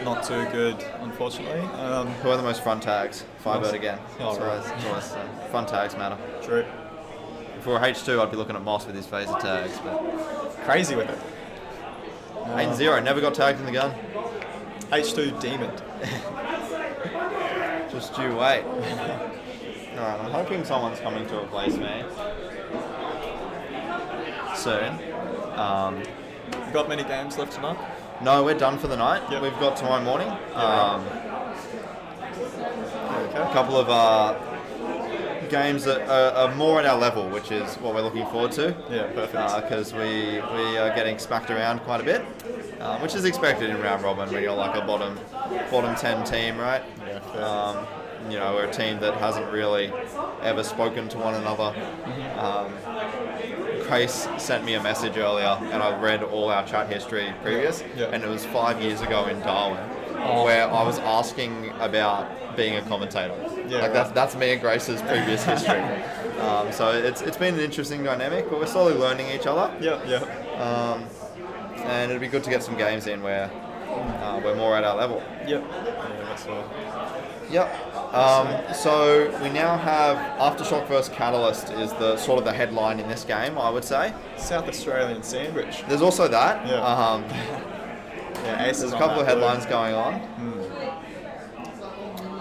not too good, unfortunately. Who are the most front tags? Firebird again. Oh, right. Front tags matter. True. If we were H2, I'd be looking at Moss with his phaser tags. But crazy with it. 8 and 0, never got tagged in the gun. H2 demon. Just you wait. Alright, I'm hoping someone's coming to replace me soon. You got many games left tonight? No, we're done for the night. Yep. We've got tomorrow morning. A couple of games that are more at our level, which is what we're looking forward to. Yeah, perfect. Because we are getting smacked around quite a bit, which is expected in round robin when you're like a bottom 10 team, right? Yeah, fair. We're a team that hasn't really ever spoken to one another. Grace sent me a message earlier, and I read all our chat history previous, and it was 5 years ago in Darwin, where I was asking about being a commentator. Yeah, that's me and Grace's previous history. So it's been an interesting dynamic, but we're slowly learning each other. And it'd be good to get some games in where we're more at our level. Yeah, that's all. Yep. So we now have Aftershock vs Catalyst is the sort of the headline in this game, I would say. South Australian sandwich. There's also that. Yeah. There's a couple of headlines going on.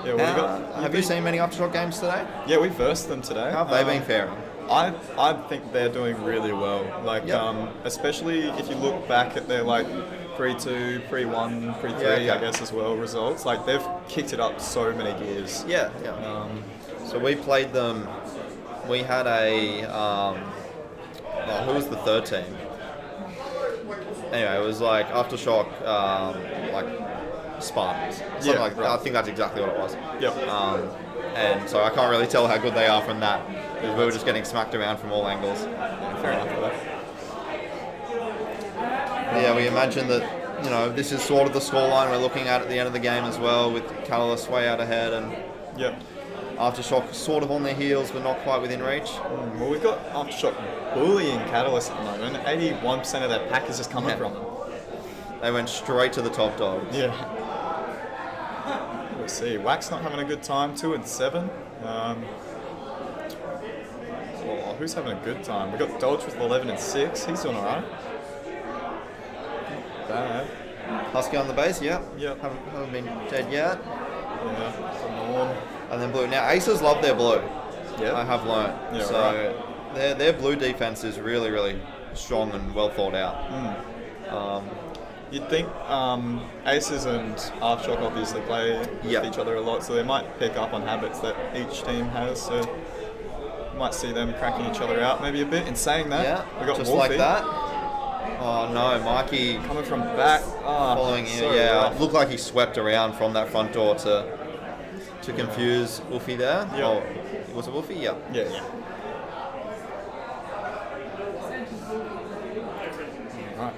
Yeah, now, have you seen many Aftershock games today? Yeah, we versed them today. How have they been faring? I think they're doing really well. Like, especially if you look back at their pre-2, pre-1, pre-3, I guess as well results. Like they've kicked it up so many gears. Yeah. So we played them. We had a who was the third team? Anyway, it was like Aftershock, Spartans. Something like that. I think that's exactly what it was. Yep. And so I can't really tell how good they are from that. Because we were just getting smacked around from all angles. Fair enough for that. Yeah, we imagine that, this is sort of the scoreline we're looking at the end of the game as well, with Catalyst way out ahead and Aftershock sort of on their heels but not quite within reach. Well, we've got Aftershock bullying Catalyst at the moment. 81% of their pack is just coming from them. They went straight to the top dogs. Yeah. We'll see. Wax not having a good time, 2 and 7. Who's having a good time? We've got Dodge with 11 and 6. He's doing alright. Bad. Husky on the base, Yep. Haven't been dead yet. Yeah. And then blue. Now Aces love their blue. Yeah. I have learnt. Yeah, so their blue defense is really, really strong and well thought out. You'd think Aces and Aftershock obviously play with each other a lot, so they might pick up on habits that each team has. So you might see them cracking each other out maybe a bit. In saying that, we got just Wolfie. like that. Oh no, Mikey coming from back, following in. So It looked like he swept around from that front door to confuse Wolfie there. Yeah. Oh, was it Wolfie? Yeah. Yeah. Right.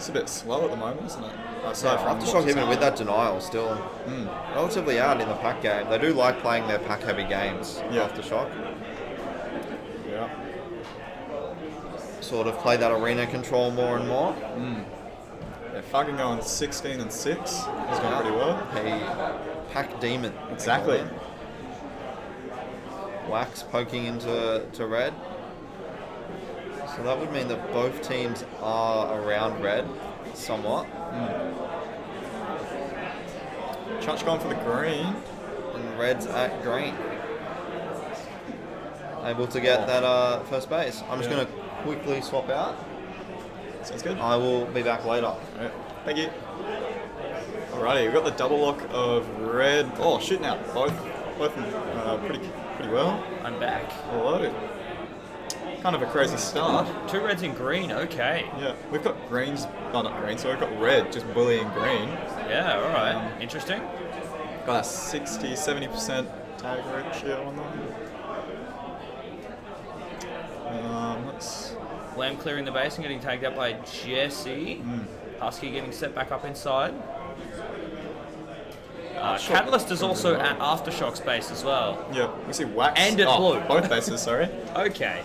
It's a bit slow at the moment, isn't it? Aftershock, even with that denial, still relatively out in the pack game. They do like playing their pack-heavy games. Aftershock. Yeah. Sort of play that arena control more and more. Yeah, fucking going 16 and 6. He's going pretty well. A pack demon. Exactly. Wax poking into red. So that would mean that both teams are around red, somewhat. Chutch going for the green. And red's at green. Able to get that first base. I'm just going to quickly swap out. Sounds good. I will be back later. Alright, thank you. Alrighty, we've got the double lock of red. Oh, shooting out both pretty well. I'm back. Hello. Kind of a crazy start. 2 reds in green, okay. Yeah, we've got greens, no, not green, so we've got red just bullying green. Yeah, alright. Interesting. Got a 60-70% tag ratio on them. Let's... Lamb clearing the base and getting tagged out by Jesse. Husky getting set back up inside. Catalyst is also at Aftershock's base as well. Yeah, we see Wax. And at blue. Both bases, sorry. Okay.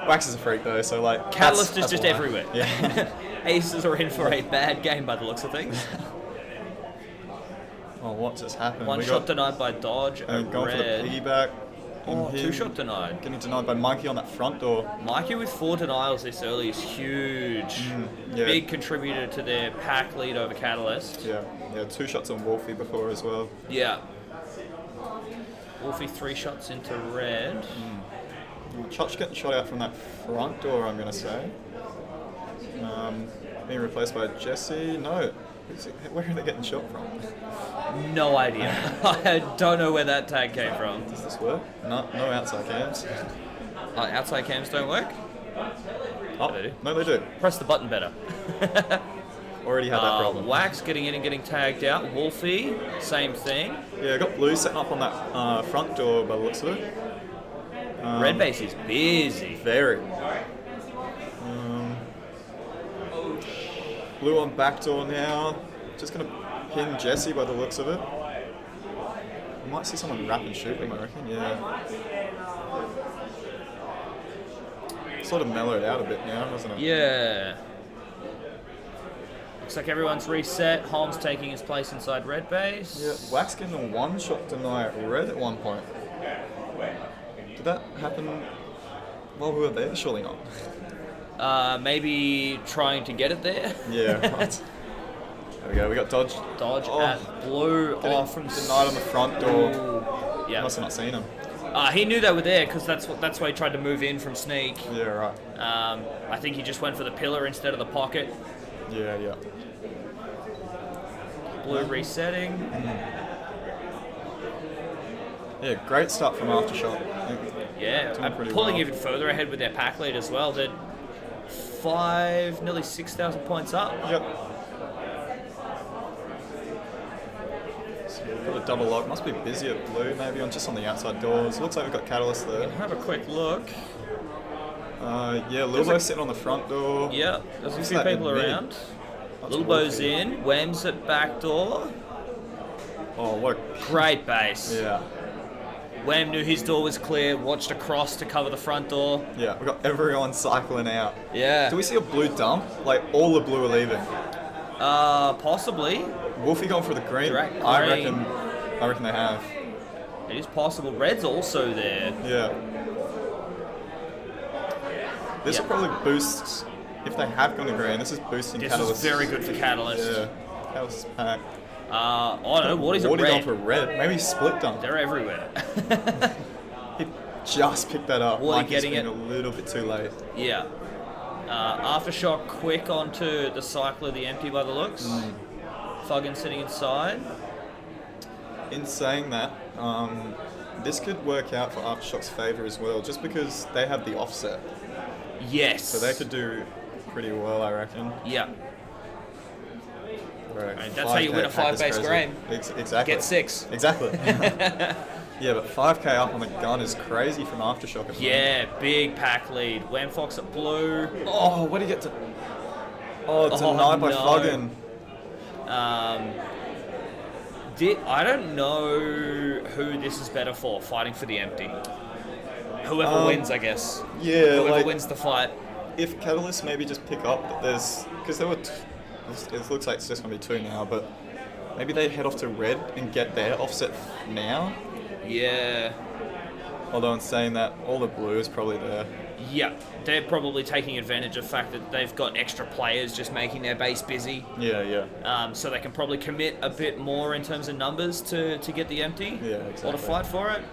Wax is a freak though, so like... Catalyst is just everywhere. Yeah. Aces are in for a bad game by the looks of things. Oh, what just happened? One shot denied by Dodge. And going for the piggyback. Oh, 2-shot denied. Getting denied by Mikey on that front door. Mikey with 4 denials this early is huge. Big contributor to their pack lead over Catalyst. Yeah, 2 shots on Wolfie before as well. Yeah. Wolfie 3 shots into red. Chutch getting shot out from that front door, I'm going to say. Being replaced by Jesse. No. Where are they getting shot from? No idea. I don't know where that tag came from. Does this work? No outside cams. Outside cams don't work? Oh, they do. No, they do. Press the button better. Already had that problem. Wax getting in and getting tagged out. Wolfie, same thing. Yeah, I got blue setting up on that front door by the looks of it. Red base is busy. Very. Blue on back door now. Just going to pin Jesse by the looks of it. I might see someone wrap and shoot him, I reckon. Yeah. Sort of mellowed out a bit now, doesn't it? Yeah. Looks like everyone's reset. Holmes taking his place inside red base. Yeah, Wax getting a 1-shot deny at red at one point. Did that happen while we were there? Surely not. Maybe trying to get it there. Yeah, right. There we go. We got Dodge. Dodge at blue off from denied on the front door. Yeah. Must have not seen him. He knew they were there because that's why he tried to move in from sneak. Yeah, right. I think he just went for the pillar instead of the pocket. Yeah. Blue resetting. Yeah, great start from Aftershock. Yeah, pulling even further ahead with their pack lead as well. They're nearly 6,000 points up. Yep. So we've got a double lock. Must be busy at blue, maybe just on the outside doors. Looks like we've got Catalyst there. Have a quick look. Yeah, Lilbo's sitting on the front door. Yeah, there's a few people around. Lilbo's in. Wem's at back door. Oh, what a great base. Yeah. Wham knew his door was clear, watched across to cover the front door. Yeah, we've got everyone cycling out. Yeah. Do we see a blue dump? Like, all the blue are leaving. Possibly. Wolfie going for the green? Direct I green. reckon they have. It is possible. Red's also there. Yeah. This will probably boost, if they have gone to green, this is boosting Catalyst. This is very good for Catalyst. Yeah. Catalyst is packed. Oh no, Wardy's a red. Wardy going for red. Maybe split dump. They're everywhere. He just picked that up. Wardy getting it a little bit too late. Yeah. Aftershock quick onto the cycler, the empty by the looks. Thuggin sitting inside. In saying that, this could work out for Aftershock's favour as well, just because they have the offset. Yes. So they could do pretty well, I reckon. Yeah. Right. That's how you win a 5-base game. Exactly. Get 6. Exactly. Yeah, but 5k up on the gun is crazy from Aftershock. Yeah, big pack lead. Wham Fox at blue. Oh, where did he get to? Oh, denied by Fuggin. I don't know who this is better for, fighting for the empty. Whoever wins, I guess. Yeah, Whoever wins the fight. If Catalyst maybe just pick up, because there were, it looks like it's just going to be 2 now, but maybe they head off to red and get their offset now. Yeah. Although in saying that, all the blue is probably there. Yeah, they're probably taking advantage of the fact that they've got extra players just making their base busy. Yeah. So they can probably commit a bit more in terms of numbers to get the empty. Yeah, exactly. Or to fight for it.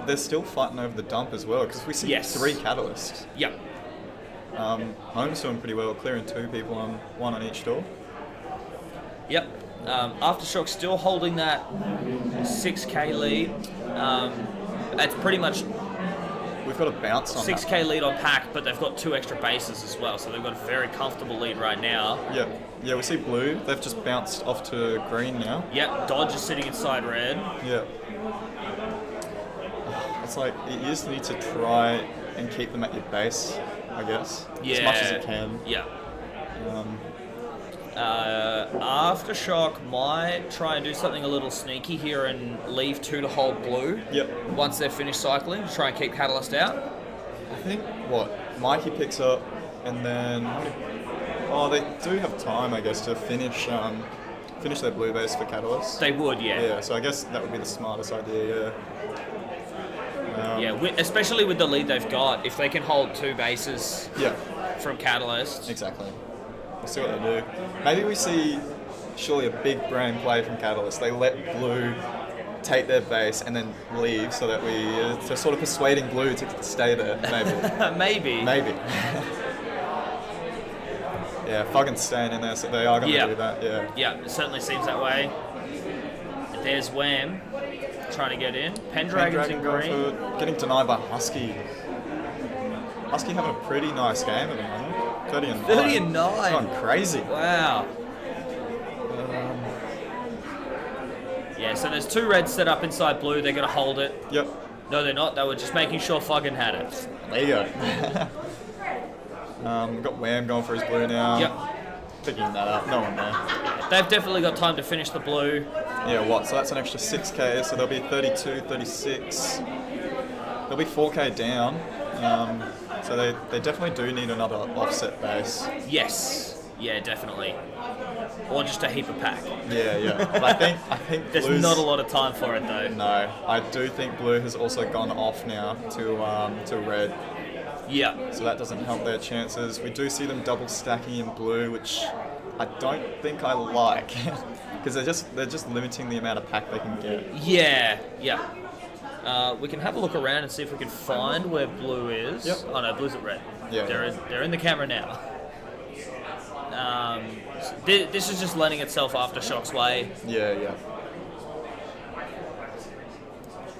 They're still fighting over the dump as well, because we see 3 catalysts. Yep. Home's doing pretty well, clearing 2 people on 1 on each door. Yep. Aftershock still holding that 6k lead. It's pretty much... We've got a bounce on 6k lead on pack, but they've got 2 extra bases as well, so they've got a very comfortable lead right now. Yeah, we see blue. They've just bounced off to green now. Yep, Dodge is sitting inside red. Yeah. It's like, you just need to try and keep them at your base, I guess. As much as you can. Yeah. Aftershock might try and do something a little sneaky here and leave 2 to hold blue. Yep. Once they've finished cycling, to try and keep Catalyst out. I think, Mikey picks up, and then... they do have time, I guess, to finish their blue base for Catalyst. They would, yeah. Yeah, so I guess that would be the smartest idea, especially with the lead they've got, if they can hold 2 bases from Catalyst. Exactly. We'll see what they do. Maybe we see surely a big brain play from Catalyst. They let blue take their base and then leave, so that they're sort of persuading blue to stay there, maybe. Maybe. Yeah, fucking staying in there, so they are going to do that, Yeah, it certainly seems that way. There's Wham, trying to get in. Pendragon's in green. Getting denied by Husky. Husky having a pretty nice game at the moment. 30 and 9. 30 and 9. Going crazy. Wow. So there's 2 reds set up inside blue. They're going to hold it. Yep. No, they're not. They were just making sure Fuggin had it. There you go. We've got Wham going for his blue now. Yep. Picking that up. No one there. They've definitely got time to finish the blue. Yeah, so that's an extra 6k, so they'll be 32, 36. They'll be 4k down. So they definitely do need another offset base. Yes. Yeah, definitely. Or just a heap of pack. Yeah. But I think there's not a lot of time for it though. No, I do think blue has also gone off now to red. Yeah. So that doesn't help their chances. We do see them double stacking in blue, which I don't think I like, because they're just limiting the amount of pack they can get. Yeah. We can have a look around and see if we can find where blue is. Yep. Oh no, blue's at red. Yeah. They're in the camera now. This is just lending itself Aftershock's way. Yeah.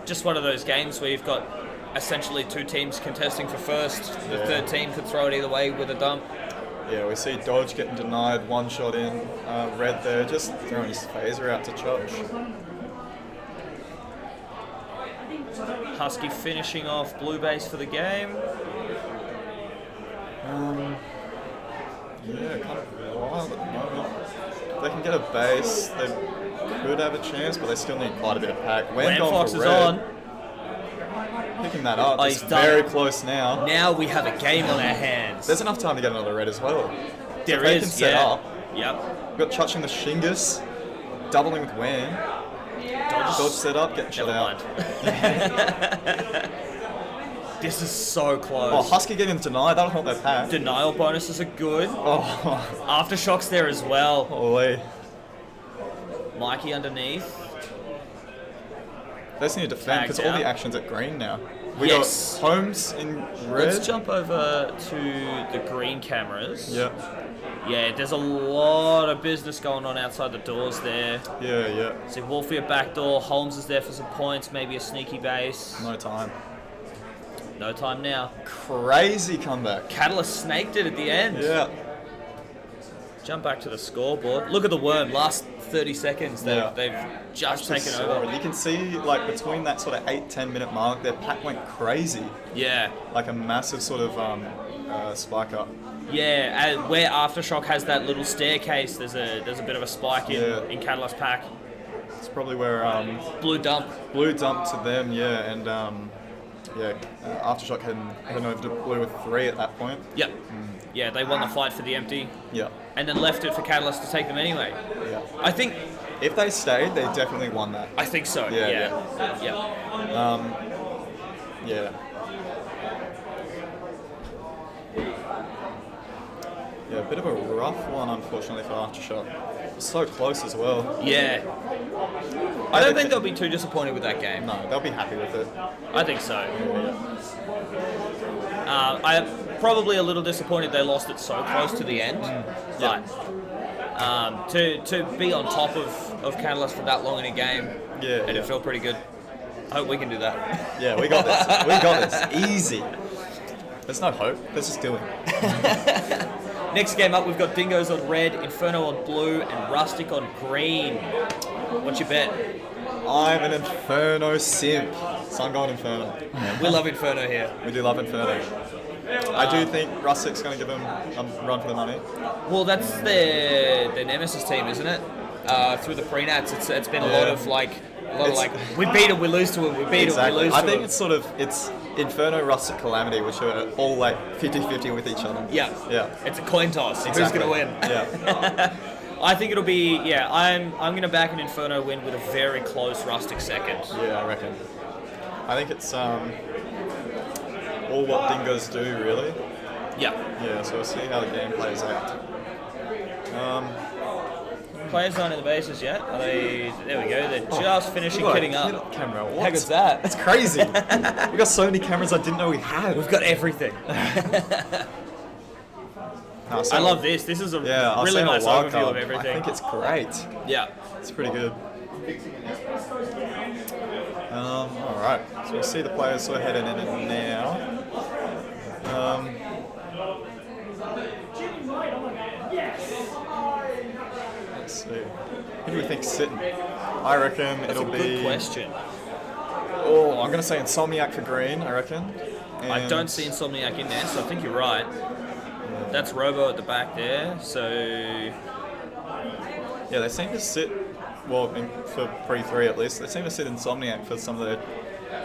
Just one of those games where you've got essentially 2 teams contesting for first. The third team could throw it either way with a dump. Yeah, we see Dodge getting denied, 1 shot in. Red there, just throwing his phaser out to Church. Husky finishing off blue base for the game. Yeah, kind of wild at the moment. If they can get a base, they could have a chance, but they still need quite a bit of pack. When Fox is on. Picking that up. He's it's very close now. Now we have a game on our hands. There's enough time to get another red as well. There so is, they can set up. Yep. We've got Chuching the Shingus, doubling with Wham. Dodge set up, getting shut out. This is so close. Oh, Husky getting denied, that'll help their pack. Denial bonuses are good. Oh. Aftershock's there as well. Holy. Mikey underneath. They just need to defend, because all the action's at green now. We got Holmes in red. Let's jump over to the green cameras. Yep. Yeah, there's a lot of business going on outside the doors there. Yeah. See Wolfie at back door, Holmes is there for some points, maybe a sneaky base. No time. No time now. Crazy comeback. Catalyst snaked it at the end. Yeah. jump back to the scoreboard. Look at the Worm. Last 30 seconds, they've just taken over. You can see, like, between that sort of 8-10 minute mark, their pack went crazy. Yeah. Like a massive sort of spike up. Yeah, where Aftershock has that little staircase, there's a bit of a spike in Catalyst pack. It's probably where Blue dump to them, and Aftershock heading over to Blue with 3 at that point. Yep. Yeah, they won the fight for the empty. Yeah. And then left it for Catalyst to take them anyway. Yeah. I think if they stayed, they definitely won that. I think so. Yeah. Yeah, a bit of a rough one, unfortunately, for Aftershock. So close as well. Yeah. I don't think they'll be too disappointed with that game. No, they'll be happy with it. I think so. I'm probably a little disappointed they lost it so close to the end. But to be on top of Catalyst for that long in a game, it felt pretty good. I hope we can do that. Yeah, we got this. We got this. Easy. There's no hope. Let's just do it. Next game up, we've got Dingoes on red, Inferno on blue, and Rustic on green. What's your bet? I'm an Inferno simp, so I'm going Inferno. We love Inferno here. We do love Inferno. I do think Rustic's going to give them a run for the money. Well, that's their Nemesis team, isn't it? Through the pre-nats, it's been a lot of we beat him, we lose to him, we beat him, we lose to him. I think it's Inferno, Rustic, Calamity, which are all like 50-50 with each other. Yeah. It's a coin toss. Exactly. Who's going to win? Yeah. I think it'll be, I'm going to back an Inferno win with a very close Rustic second. Yeah, I reckon. I think it's all what Dingoes do, really. Yeah. Yeah, so we'll see how the game plays out. Players aren't in the bases yet. Are they? There we go. They're just finishing kitting up. Camera. What? How good's that? That's crazy. We got so many cameras I didn't know we had. We've got everything. I love this. This is a really nice overview of everything. I think it's great. Yeah. It's pretty good. Alright, so we'll see the players sort of heading in it now. Let's see. Who do we think's sitting? I reckon it'll be... Good question. Oh, I'm going to say Insomniac for green, I reckon. And I don't see Insomniac in there, so I think you're right. That's Robo at the back there, so... Yeah, they seem to sit, for pre-3 at least, they seem to sit Insomniac for some of their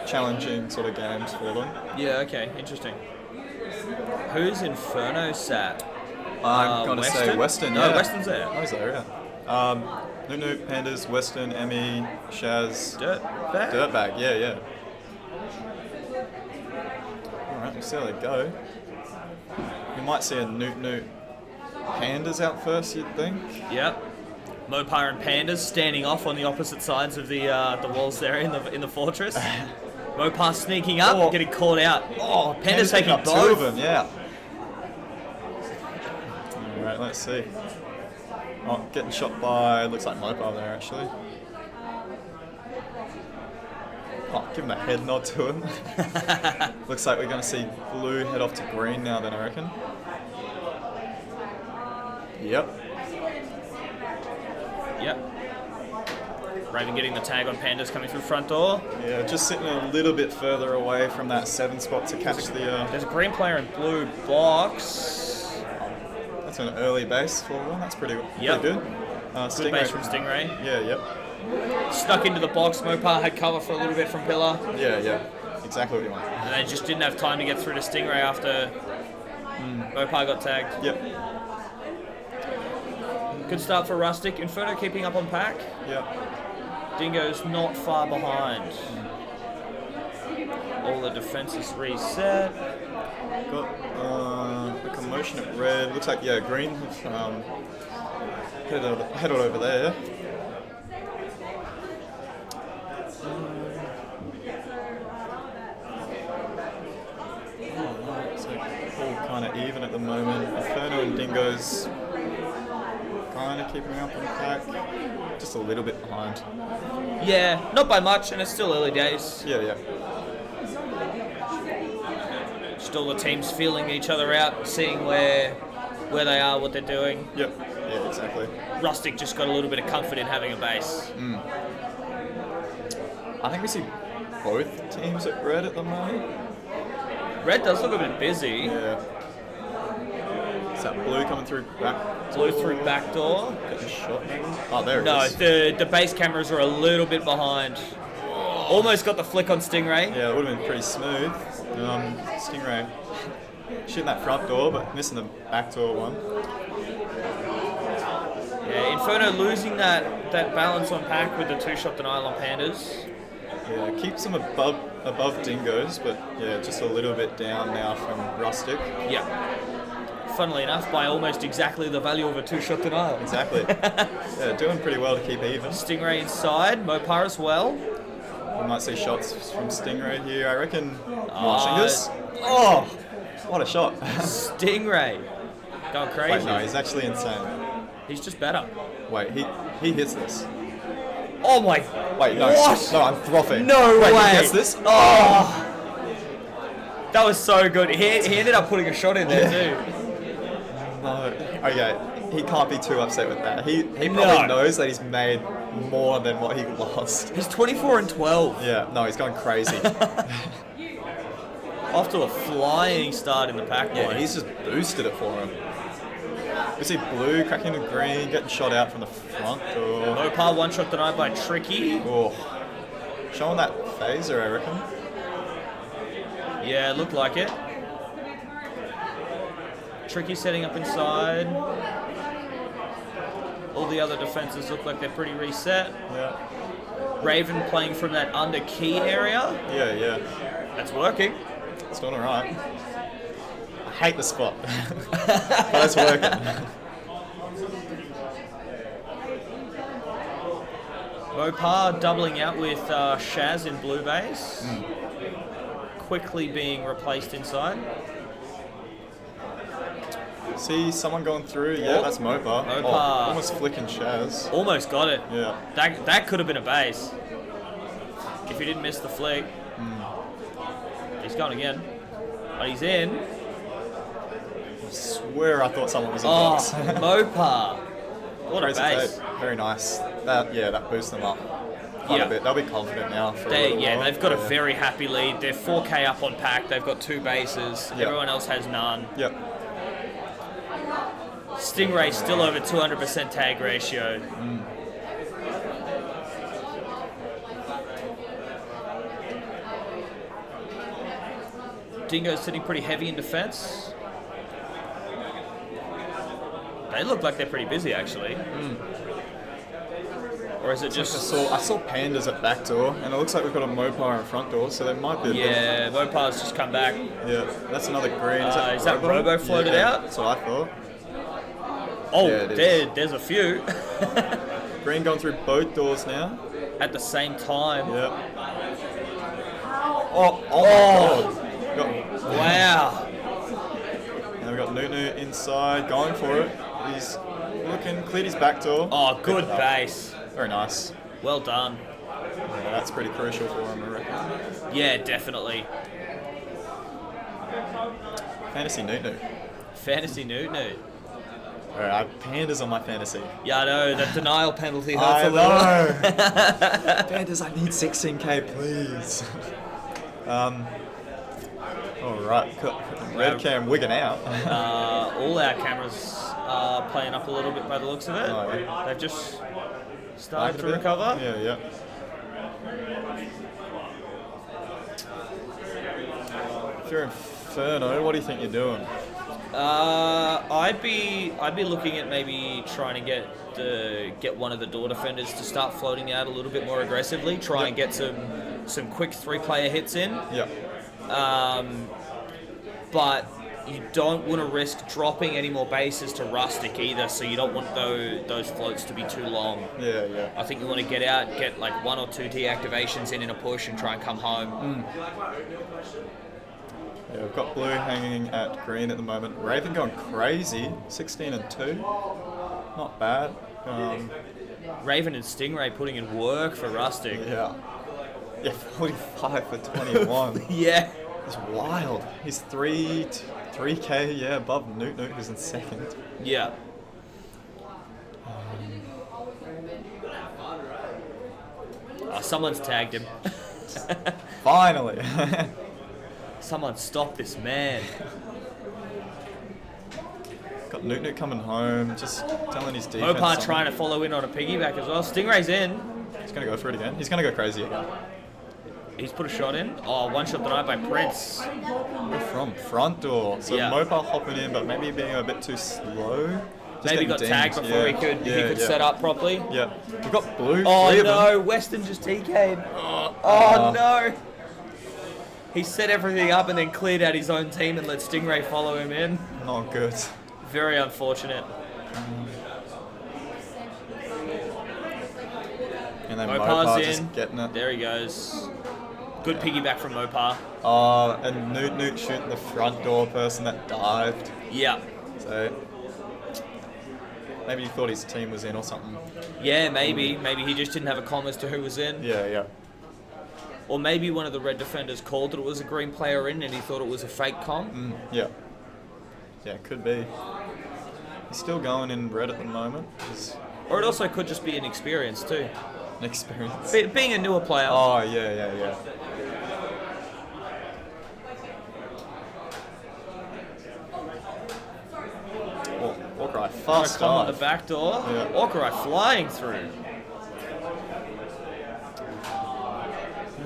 challenging sort of games for them. Yeah, okay, interesting. Who's Inferno sat? I'm going to say Western, yeah. No, Western's there. Oh, he's there, yeah. Nunu, Pandas, Western, Emmy, Shaz... Dirtbag? Dirtbag, yeah. Alright, we'll see how they go. You might see a Nunu Pandas out first, you'd think. Yep. Mopar and Pandas standing off on the opposite sides of the walls there in the fortress. Mopar sneaking up, getting caught out. Oh, Pandas taking up both. 2 of them, yeah. Alright, let's see. Oh, getting shot by, looks like Mopar there actually. Oh, give him a head nod to him. Looks like we're going to see blue head off to green now then, I reckon. Yep. Raven getting the tag on Pandas coming through front door. Yeah, just sitting a little bit further away from that 7 spot to catch the... There's a green player in blue box. That's an early base for one. That's pretty good. Good base from Stingray. Yeah. Stuck into the box. Mopar had cover for a little bit from Pillar. Yeah. Exactly what you want. And they just didn't have time to get through to Stingray after Mopar got tagged. Yep. Good start for Rustic. Inferno keeping up on pack. Yep. Dingoes not far behind. All the defenses reset. Got a commotion at red. Looks like, green headed over there. It's all kind of even at the moment. Inferno and Dingoes kind of keeping up on pack. Just a little bit behind. Yeah, not by much, and it's still early days. Yeah. Just all the teams feeling each other out, seeing where where they are, what they're doing. Yep. Yeah, exactly. Rustic just got a little bit of comfort in having a base. I think we see both teams at red at the moment. Red does look a bit busy. Yeah. Is that blue coming through back? Blue through back door. Getting shot maybe? Oh, there it No, is. the base cameras are a little bit behind. Almost got the flick on Stingray. Yeah, it would have been pretty smooth. Stingray shooting that front door, but missing the back door one. Yeah, Inferno losing that balance on pack with the 2-shot denial on Pandas. Yeah, keeps them above Dingoes, but yeah, just a little bit down now from Rustic. Yeah. Funnily enough, by almost exactly the value of a 2-shot denial. Exactly. Yeah, doing pretty well to keep even. Stingray inside, Mopar as well. We might see shots from Stingray here, I reckon. Marshingers. Oh, what a shot. Stingray. Going crazy. Wait, no, he's actually insane. He's just better. Wait, he hits this. Oh my... Wait, no. What? No, I'm frothing. No Wait, way. he gets this? Oh. That was so good. He ended up putting a shot in there too. No. Okay, he can't be too upset with that. He probably knows that he's made more than what he lost. He's 24-12. Yeah, no, he's going crazy. Off to a flying start in the pack. Yeah, he's just boosted it for him. We see blue cracking the green, getting shot out from the front door. Mopar 1-shot denied by Tricky. Oh, showing that phaser, I reckon. Yeah, it looked like it. Tricky setting up inside. All the other defenses look like they're pretty reset. Yeah. Raven playing from that under key area. Yeah, yeah. That's working. It's doing alright. I hate the spot, but it's working. Mopar doubling out with Shaz in blue base. Quickly being replaced inside. See someone going through. Yeah, that's Mopar. Mopar. Oh, almost flicking Shaz. Almost got it. Yeah. That could have been a base. If he didn't miss the flick. He's gone again. But he's in. I swear I thought someone was in box. Mopar. What Crazy a base. tape. Very nice. That boosts them up quite a bit. They'll be confident now. For a little while. They've got a very happy lead. They're 4K up on pack. They've got 2 bases. Yep. Everyone else has none. Yep. Stingray still over 200% tag ratio. Dingoes sitting pretty heavy in defense. They look like they're pretty busy, actually. Or is it just... I saw Pandas at back door, and it looks like we've got a Mopar in front door, so there might be a Yeah, Mopar's just come back. Yeah, that's another green. Is that Robo floated out? That's what I thought. Oh, Yeah, it is. there's a few. Green going through both doors now. At the same time. Yeah. Oh my God. Wow. Now we've got Nunu inside, going for it. He's looking, cleared his back door. Oh, good base. Very nice. Well done. Yeah, that's pretty crucial for him, I reckon. Yeah, definitely. Fantasy Nunu. Fantasy Nunu. Alright, I have Pandas on my fantasy. Yeah, I know. That denial penalty hurts I a little. know. Pandas, I need 16k, please. Alright, red cam wigging out. All our cameras are playing up a little bit by the looks of it. Oh, yeah. They've just started to recover. Yeah, yeah. If you're Inferno, what do you think you're doing? I'd be looking at maybe trying to get one of the door defenders to start floating out a little bit more aggressively. Try and get some quick 3-player hits in. Yeah. But you don't want to risk dropping any more bases to Rustic either, so you don't want those floats to be too long. Yeah, yeah. I think you want to get out, get like 1 or 2 deactivations in a push and try and come home. Yeah, we've got blue hanging at green at the moment. Raven going crazy, 16 and 2. Not bad. Raven and Stingray putting in work for Rustic. Yeah. Yeah, 45 for 21. Yeah. It's wild. He's 3 3k, yeah, above Newt, who's in second. Yeah. Oh, someone's tagged him. Finally. Someone stop this man. Got Newt coming home, just telling his defense. Mopar trying to follow in on a piggyback as well. Stingray's in. He's going to go for it again. He's going to go crazy again. He's put a shot in. Oh, one shot denied by Prince. We're from front door. So Yeah. Mopar hopping in, but maybe being a bit too slow. Just Maybe getting got dinged. tagged before he could set up properly. Yeah. We've got blue. Oh 3 of them. no, Weston just TK'd. Oh no. He set everything up and then cleared out his own team and let Stingray follow him in. Not good. Very unfortunate. And then Mopar's Mopar in. just getting it. There he goes. Good piggyback from Mopar. And Newt shooting the front door person that dived. Yeah. So maybe he thought his team was in or something. Yeah, maybe. Maybe he just didn't have a comm as to who was in. Yeah. Or maybe one of the red defenders called that it was a green player in and he thought it was a fake comm. Yeah, could be. He's still going in red at the moment. Or it also could just be an experience too. An experience. Being a newer player. Oh, yeah. Orkrai fast Come on dive. the back door. Yeah. Orkrai flying through.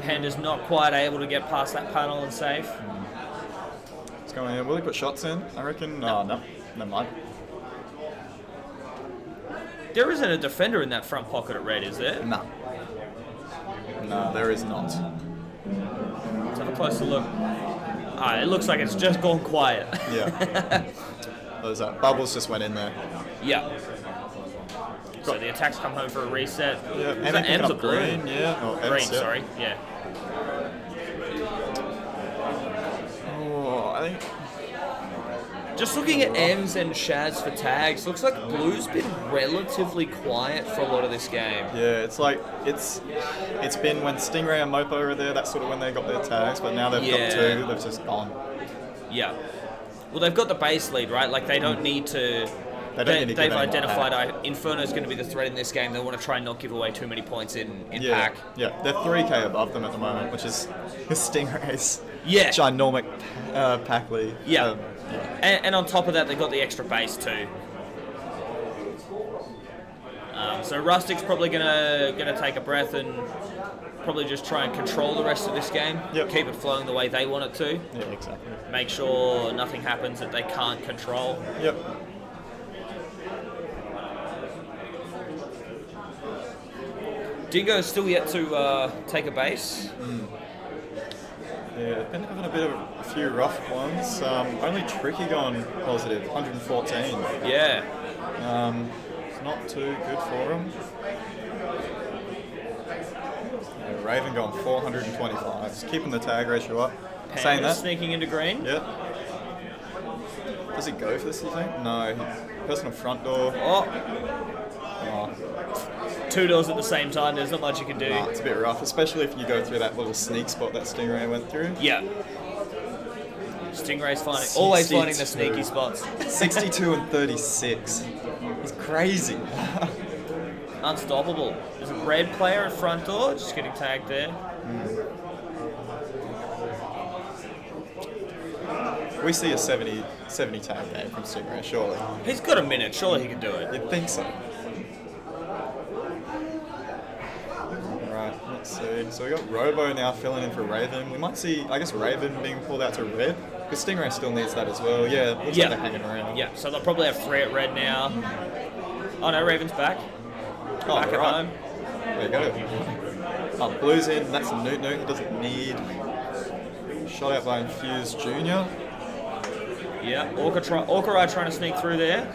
Panda's not quite able to get past that panel and save. It's going in. Will he put shots in? I reckon. No, never mind. There isn't a defender in that front pocket at red, is there? No, there is not. Let's have a closer look. It looks like it's just gone quiet. Yeah. Those bubbles just went in there. Yeah. So the attacks come home for a reset. Yeah, Is that M's or blue? green, yeah. Oh, Green, M's, yeah. sorry. Yeah. Oh, I think. Just looking at M's and Shaz for tags, looks like blue's been relatively quiet for a lot of this game. Yeah, it's like it's been when Stingray and Mopo were there. That's sort of when they got their tags, but now they've got 2. They've just gone. Yeah. Well, they've got the base lead, right? Like they don't need to. They've identified Inferno's going to be the threat in this game. They want to try and not give away too many points in pack. Yeah, they're 3k above them at the moment, which is Stingray's ginormic pack lead. Yeah. And on top of that, they've got the extra base too. So Rustic's probably gonna take a breath and probably just try and control the rest of this game. Yep. Keep it flowing the way they want it to. Yeah, exactly. Make sure nothing happens that they can't control. Yep. Dingo's still yet to take a base. Yeah, been having a bit of a few rough ones. Only Tricky gone positive, 114. Yeah. It's not too good for him. Yeah, Raven gone 425. Just keeping the tag ratio up. Panda Saying that. sneaking into green. Yep. Does he go for this, you think? No. Personal front door. Oh. 2 doors at the same time, there's not much you can do. Nah, it's a bit rough, especially if you go through that little sneak spot that Stingray went through. Yeah. Stingray's always finding the sneaky spots. 62 and 36. He's crazy. Unstoppable. There's a red player at front door, just getting tagged there. We see a 70 tag game from Stingray, surely. He's got a minute, surely he can do it. You'd think so. Right, let's see. So we got Robo now filling in for Raven. We might see, I guess, Raven being pulled out to red. Because Stingray still needs that as well. Yeah, looks like they're hanging around. Yeah, so they'll probably have 3 at red now. Oh no, Raven's back. Oh, Back at right. home. There you go. Oh, Blue's in. That's a Newt. He doesn't need. Shot out by Infused Junior. Yeah, Orkrai trying to sneak through there.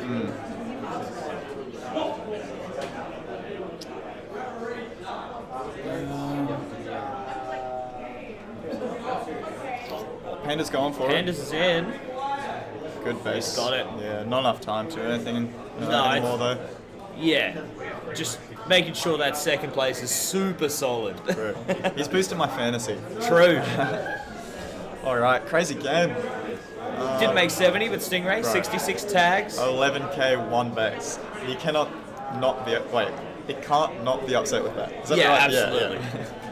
Panda's going for Panda's is in. Good base. He's got it. Yeah, not enough time to do anything No, anymore though. Yeah, just making sure that second place is super solid. True. He's boosted my fantasy. True. All right, crazy game. Didn't make 70, but Stingray, Right. 66 tags. 11k one base. You cannot not be it can't not be upset with that. Is that Yeah, right? absolutely.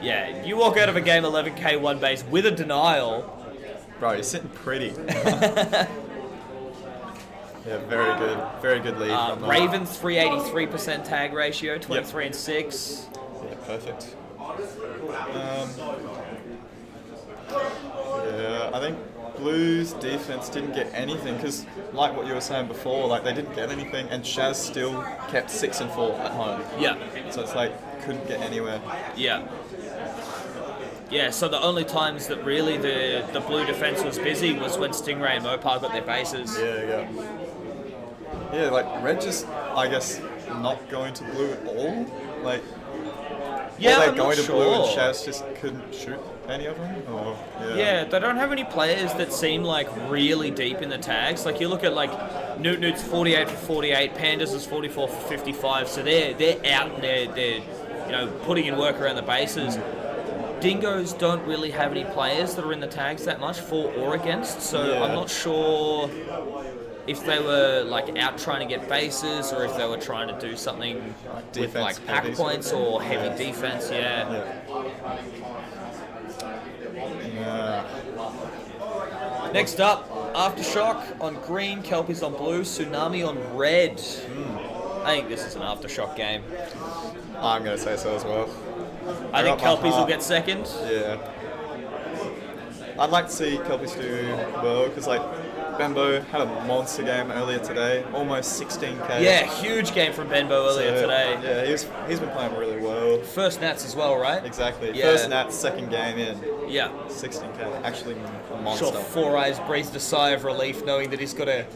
Yeah, you walk out of a game 11k one base with a denial. Bro, you're sitting pretty. Yeah, very good lead. From Ravens 383% tag ratio, 23 and 6. Yeah, perfect. Yeah, I think Blues defense didn't get anything because, like what you were saying before, like they didn't get anything, and Shaz still kept 6 and 4 at home. Yeah. So it's like couldn't get anywhere. Yeah. Yeah, so the only times that really the blue defense was busy was when Stingray and Mopar got their bases. Yeah. Yeah, like Red just, I guess, not going to blue at all. Like, yeah, or they're I'm going not to blue and sure. Shaz just couldn't shoot any of them. Or, Yeah, they don't have any players that seem like really deep in the tags. Like you look at like Newt's 48 for 48, Pandas is 44 for 55. So they're out and they're putting in work around the bases. Dingoes don't really have any players that are in the tags that much for or against. So I'm not sure if they were like out trying to get bases or if they were trying to do something with like pack points or heavy defense. Yeah. Next up, Aftershock on green, Kelpies on blue, Tsunami on red. I think this is an Aftershock game. I'm going to say so as well. I think Kelpies will get second. Yeah. I'd like to see Kelpies do well because like Bembo had a monster game earlier today, almost 16k. Yeah, huge game from Benbow earlier today. Yeah, he's been playing really well. First Nats as well, right? Exactly. Yeah. First Nats, second game in. Yeah. 16k, actually a monster. Sure, Four Eyes breathed a sigh of relief knowing that he's got a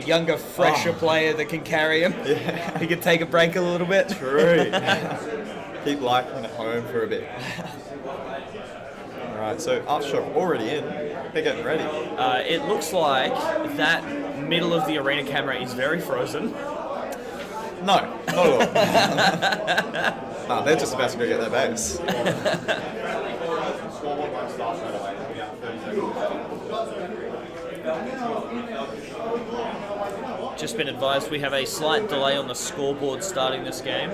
younger, fresher player that can carry him. Yeah. He can take a break a little bit. True. Keep liking at home for a bit. Alright, so Aftershock already in. They're getting ready. It looks like that middle of the arena camera is very frozen. No, not at all. They're just about to go get their base. Just been advised we have a slight delay on the scoreboard starting this game.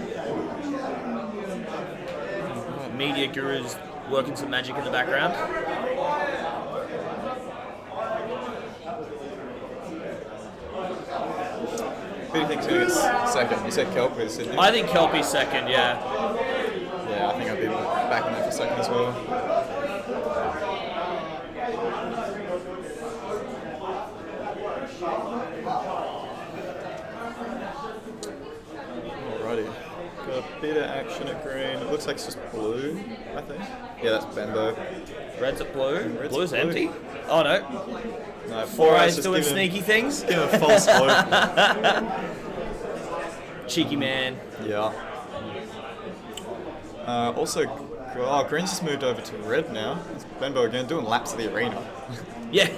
Media Guru's working some magic in the background. Who do you think's going to get second? You said Kelpies, didn't you? I think Kelpies second, yeah. Yeah, I think I'd be backing that for second as well. Alrighty. Got a bit of action at green. It looks like it's just blue, I think. Yeah, that's Bembo. Red's at blue. Red's Blue's at blue. empty. Oh no. No, Four Eyes just doing give him- sneaky things. Give him a false hope. Cheeky man. Yeah. Also, green's just moved over to red now. It's Bembo again, doing laps of the arena. Yeah.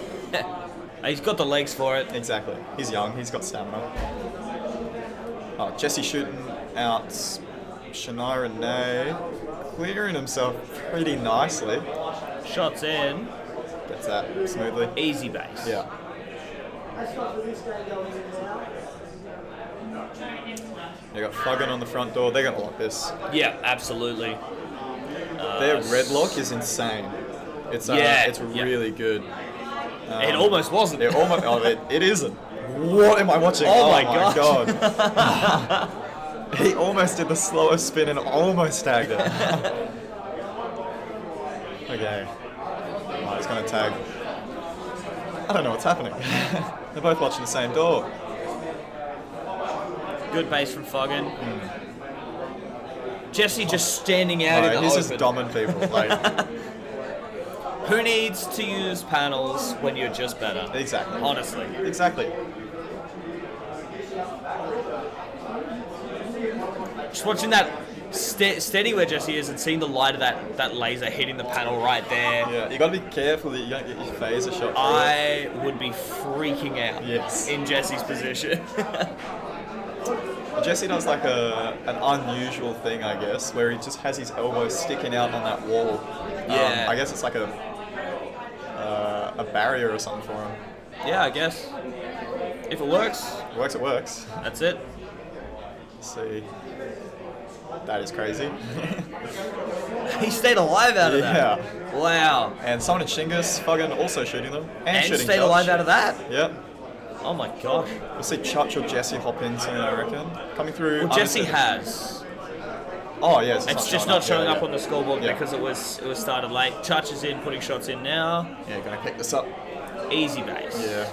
He's got the legs for it. Exactly. He's young, he's got stamina. Oh, Jesse shooting out Shania and Nay, clearing himself pretty nicely. Shots in. Gets that smoothly. Easy base. Yeah. They got Fuggin on the front door. They're gonna lock this. Yeah, absolutely. Their red lock is insane. It's really good. It almost wasn't. It almost. It isn't. What am I watching? Oh my god. He almost did the slowest spin and almost tagged it. Okay. Oh, he's gonna tag. I don't know what's happening. They're both watching the same door. Good base from Foggin. Jesse just standing out in the he's open. just domming people. Like, who needs to use panels when you're just better? Exactly. Honestly. Exactly. Just watching that steady where Jesse is and seeing the light of that laser hitting the panel right there. Yeah, you gotta be careful that you don't get your phaser shot through I would be freaking out Yes. in Jesse's position. Jesse does like an unusual thing, I guess, where he just has his elbows sticking out on that wall. Yeah. I guess it's like a barrier or something for him. Yeah, I guess. If it works. It works, it works. That's it. Let's see. That is crazy. He stayed alive out of that. Yeah. Wow. And someone in Shingus fucking also shooting them. And shooting stayed Chutch. alive out of that? Yep. Oh my gosh. We'll see Chutch or Jesse hop in soon, I reckon. Coming through. Well, Jesse has. Oh, yeah. It's just not showing up yeah. on the scoreboard Yeah. because it was started late. Chutch is in, putting shots in now. Yeah, gonna pick this up. Easy base. Yeah.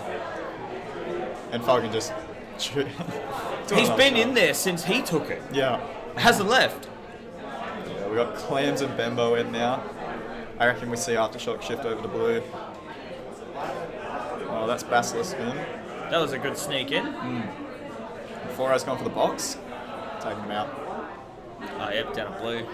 And Falcon just shoot. He's been in there since he took it. Yeah. Hasn't left. Yeah, we got Clams and Bembo in now. I reckon we see Aftershock shift over to blue. Oh, that's Basilisk in. That was a good sneak in. 4-Eyes gone for the box. Taking him out. Oh, yep, down at blue.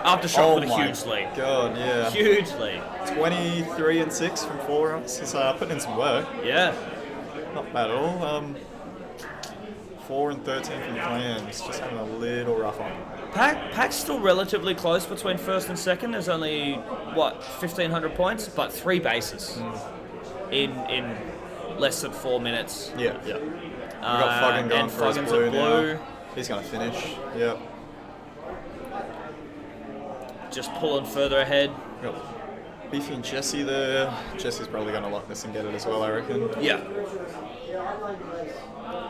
Aftershock with a huge lead. God, yeah. Huge lead. 23 and 6 from 4-Eyes. He's putting in some work. Yeah. Not bad at all. 4 and 13 from Clams. Just having a little rough on. Pack's still relatively close between first and second. There's only, 1,500 points, but 3 bases in less than 4 minutes. Yeah. We got Fuggin going for his blue now. He's going to finish. Yep. Just pulling further ahead. Got Beefy and Jesse there. Jesse's probably going to lock this and get it as well, I reckon. Yeah.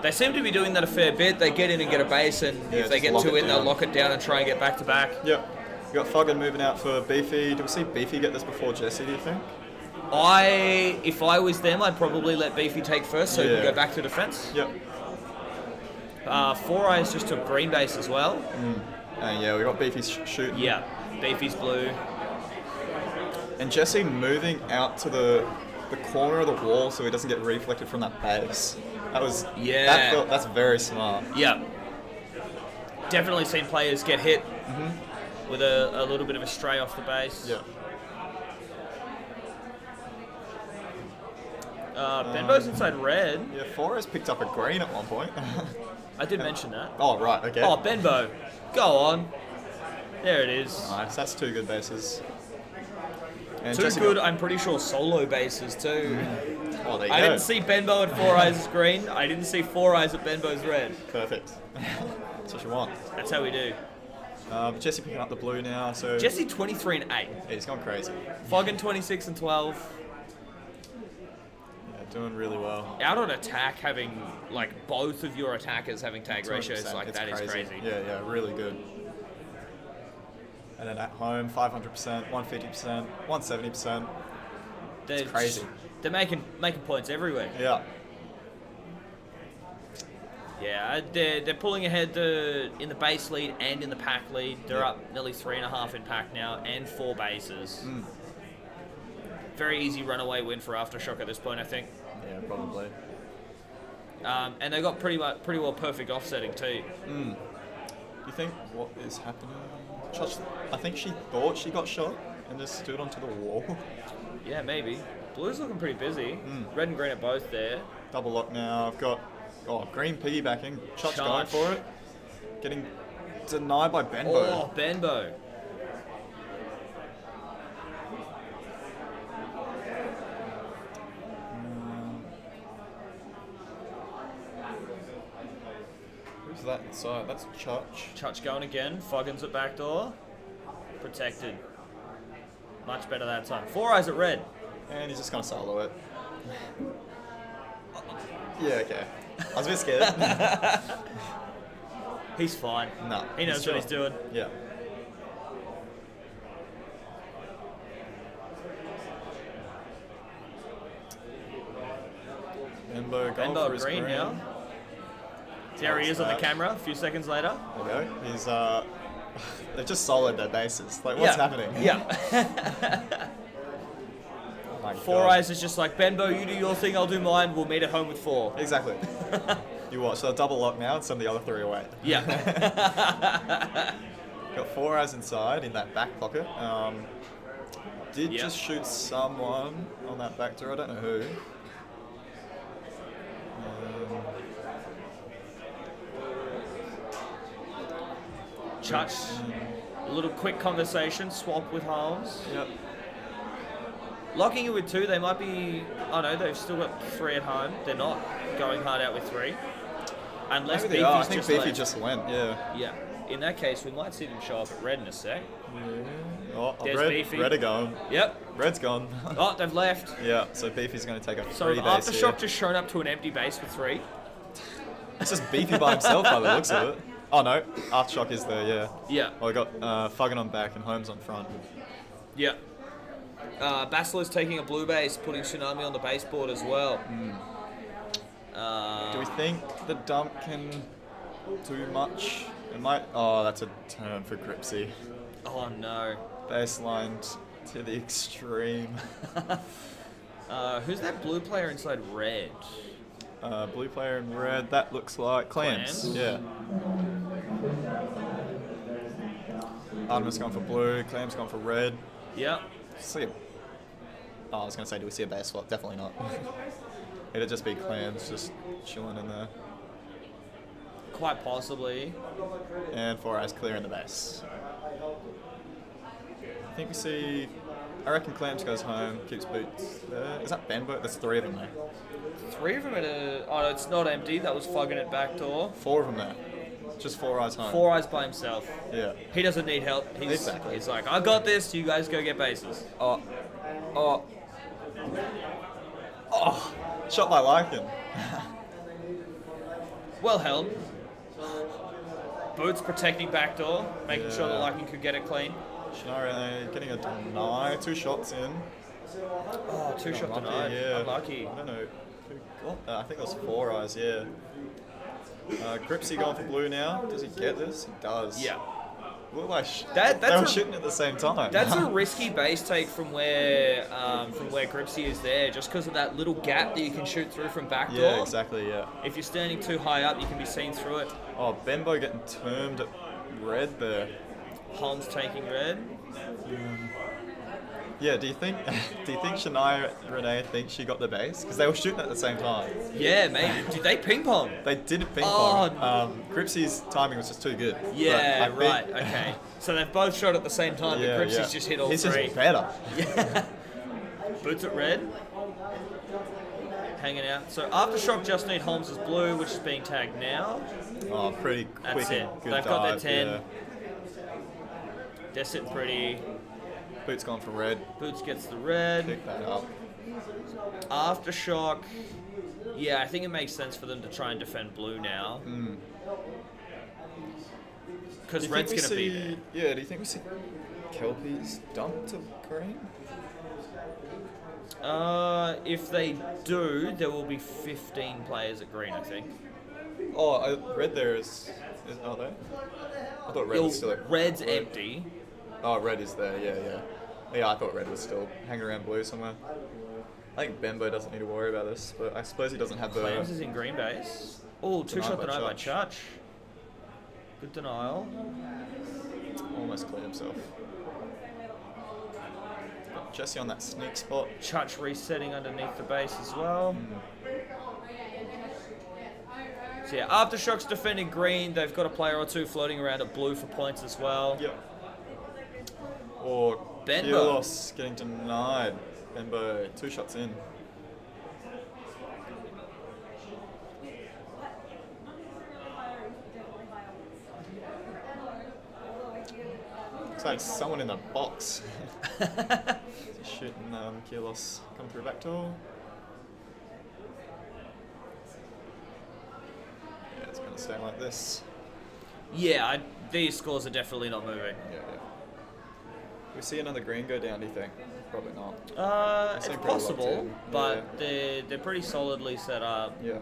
They seem to be doing that a fair bit. They get in and get a base, and if they get 2 in, they'll lock it down and try and get back to back. Yep. We got Fuggin moving out for Beefy. Do we see Beefy get this before Jesse, do you think? If I was them, I'd probably let Beefy take first so he can go back to defense. Yep. 4-Eyes just took green base as well. And yeah, we got Beefy shooting. Yeah, Beefy's blue. And Jesse moving out to the corner of the wall so he doesn't get reflected from that base. That was that's very smart. Yeah. Definitely seen players get hit with a little bit of a stray off the base. Yeah. Benbo's inside red. Yeah, Forrest picked up a green at one point. I did mention that. Oh, right, okay. Oh, Benbo. Go on. There it is. Nice, that's 2 good bases. And 2 Jesse good, I'm pretty sure, solo bases too. Oh, there you I go. didn't see Benbo at 4-Eyes green. I didn't see 4-Eyes at Benbo's red. Perfect. That's what you want. That's how we do. But Jesse picking up the blue now, so... Jesse 23 and 8. Yeah, he's gone crazy. Foggin 26 and 12. Yeah, doing really well. Out on attack, having like both of your attackers having tag ratios like that is crazy. Yeah, really good. And then at home, 500%, 150%, 170%. It's crazy. They're making points everywhere. Yeah. Yeah, they're pulling ahead in the base lead and in the pack lead. They're up nearly 3.5 in pack now and 4 bases. Very easy runaway win for Aftershock at this point, I think. Yeah, probably. And they got pretty well perfect offsetting too. Do you think what is happening? I think she thought she got shot and just stood onto the wall. Yeah, maybe. Blue's looking pretty busy. Red and green are both there. Double lock now. I've got green piggybacking. Chutch going for it. Getting denied by Benbo. Oh, Benbo. Who's that inside? That's Chutch. Chutch going again. Foggin's at back door. Protected. Much better that time. 4-Eyes at red. And he's just going to solo it. Yeah, okay. I was a bit scared. He's fine. No. He knows what he's doing. Yeah. Benbo green now. There he is on the camera a few seconds later. There you go. He's they've just soloed their bases. Like, what's happening? Yeah. Oh 4-Eyes is just like, Benbo, you do your thing, I'll do mine, we'll meet at home with 4. Exactly. You watch, so double lock now and send the other 3 away. Yeah. Got 4-Eyes inside in that back pocket. Did just shoot someone on that back door, I don't know who. Chutch, a little quick conversation, swap with Holmes. Yep. Locking it with 2, they might be... Oh no, they've still got 3 at home. They're not going hard out with 3. Unless Maybe they are. I Beefy's think just Beefy just went, yeah. Yeah. In that case, we might see them show up at red in a sec. Oh, There's Beefy. Red are gone. Yep. Red's gone. Oh, they've left. Yeah, so Beefy's going to take a So free base Aftershock here. just shown up to an empty base with 3. It's just Beefy by himself by the looks of it. Oh no, Aftershock is there, yeah. Yeah. Well, we got Fuggan on back and Holmes on front. Yeah. Basilar's taking a blue base, putting Tsunami on the baseboard as well. Do we think the dump can do much? It might. Oh, that's a turn for Gripsy. Oh no. Baselined to the extreme. Who's that blue player inside red? Blue player in red, that looks like Clams. Yeah. Artemis gone for blue, Clams gone for red. Yeah. See a, I was going to say, do we see a base swap? Definitely not. It'd just be Clams just chilling in there. Quite possibly. And 4 eyes clearing the base. I think we see... I reckon Clams goes home, keeps Boots there. Is that Benboat? There's 3 of them there. 3 of them at a... Oh, no, it's not empty. That was Fuggan at back door. 4 of them there. Just 4 eyes home. 4 eyes by himself. Yeah. He doesn't need help. He's like, I got this. You guys go get bases. Oh. Shot by Lycan. Well held. Boots protecting back door, making sure that Lycan could get it clean. Shinari getting a deny. 2 shots in. Oh, 2 shot denied. Yeah. Unlucky. I don't know who got that. I think it was 4 eyes, yeah. Gripsy going for blue now. Does he get this? He does. Yeah. Look like That's they were shooting at the same time. That's a risky base take from where Gripsy is there, just because of that little gap that you can shoot through from back door. Yeah, exactly, yeah. If you're standing too high up, you can be seen through it. Oh, Benbow getting termed at red there. Holmes taking red. Yeah, do you think Shania Renee thinks she got the base? Because they were shooting at the same time. Yeah, maybe. Did they ping pong? They didn't ping pong. Gripsy's timing was just too good. Yeah, right, okay. So they've both shot at the same time, but Gripsy's just hit all 3. He's just better. Yeah. Boots at red. Hanging out. So Aftershock just need Holmes' blue, which is being tagged now. Oh, pretty quick. That's it. Good They've got their dive, 10. yeah. They're sitting pretty. Boots gone for red. Boots gets the red. Pick that up. Aftershock. Yeah, I think it makes sense for them to try and defend blue now. Because red's going to be there. Yeah, do you think we see Kelpies dump to green? If they do, there will be 15 players at green, I think. Oh, red there is are they? I thought red was still like... Red's empty. Oh, red is there, yeah. Yeah, I thought red was still hanging around blue somewhere. I think Benbow doesn't need to worry about this, but I suppose he doesn't have the... Clams is in green base. Oh, 2-shot denied by Church. Good denial. Almost cleared himself. Got Jesse on that sneak spot. Church resetting underneath the base as well. So yeah, Aftershock's defending green. They've got a player or 2 floating around at blue for points as well. Yep. Or Benbow Kielos getting denied. Benbow 2 shots in. Looks like someone in the box. Just shooting Kielos coming through back door. Yeah, it's going to stay like this. Yeah, these scores are definitely not moving. Yeah. We see another green go down, do you think? Probably not. It's possible, but they're pretty solidly set up. Yeah.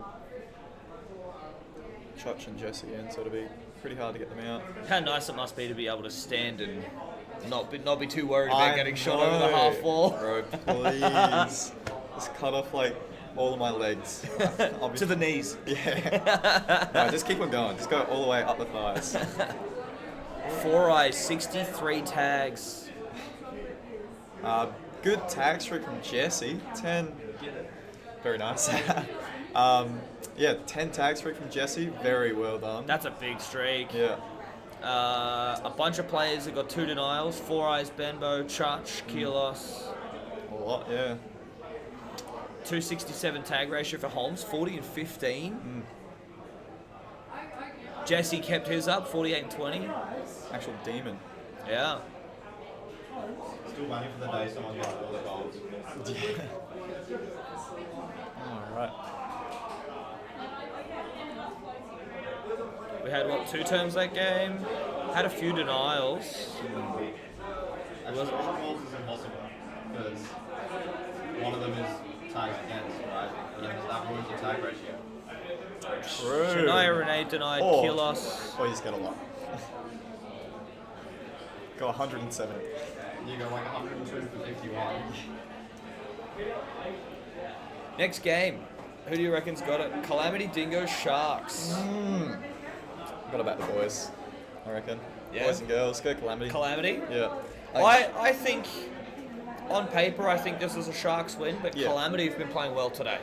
Chutch and Jesse in, so it'll be pretty hard to get them out. How nice it must be to be able to stand and not be too worried about getting shot over the half wall. Bro, please. Just cut off like all of my legs. I'll be to the knees. Yeah. No, just keep on going. Just go all the way up the thighs. 4 eyes, 63 tags. Good tag streak from Jesse. 10. Very nice. 10 tag streak from Jesse. Very well done. That's a big streak. Yeah. A bunch of players have got 2 denials. 4 eyes, Benbow, Church, Kielos. lot, yeah. 267 tag ratio for Holmes, 40 and 15. Jesse kept his up, 48 and 20. Actual demon. Yeah. Still waiting for the day someone got all the golds. Alright. We had, what, 2 turns that game? Had a few denials. Actually, golds is impossible because one of them is tagged against, right? Yeah, that ruins the tag ratio. True. Shania Renee denied Kilos. Oh, he's got a lot. Got 107. You got like 102 for 51. Next game. Who do you reckon's got it? Calamity, Dingoes, Sharks. Got about the boys, I reckon. Yeah. Boys and girls, go Calamity. Calamity? Yeah. I think, on paper, I think this is a Sharks win, but Calamity have been playing well today.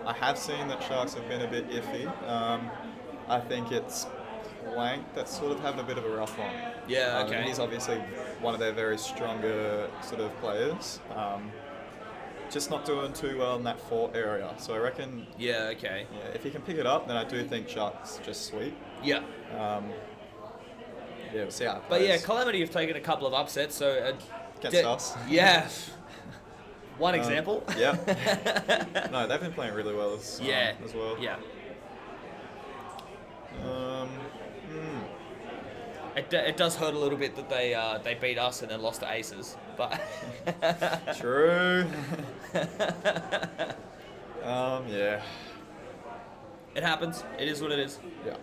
I have seen that Sharks have been a bit iffy. I think it's Plank that's sort of having a bit of a rough one. Yeah, okay. And he's obviously one of their very stronger sort of players. Just not doing too well in that fort area. So I reckon... Yeah, okay. Yeah, if he can pick it up, then I do think Sharks just sweep. Yeah. Yeah, we'll see how it But plays. yeah, Calamity have taken a couple of upsets, so... Against us. Yeah. One example. Yeah. No, they've been playing really well as well. Yeah. It does hurt a little bit that they beat us and then lost to Aces, but... True. Yeah. It happens. It is what it is. Yeah.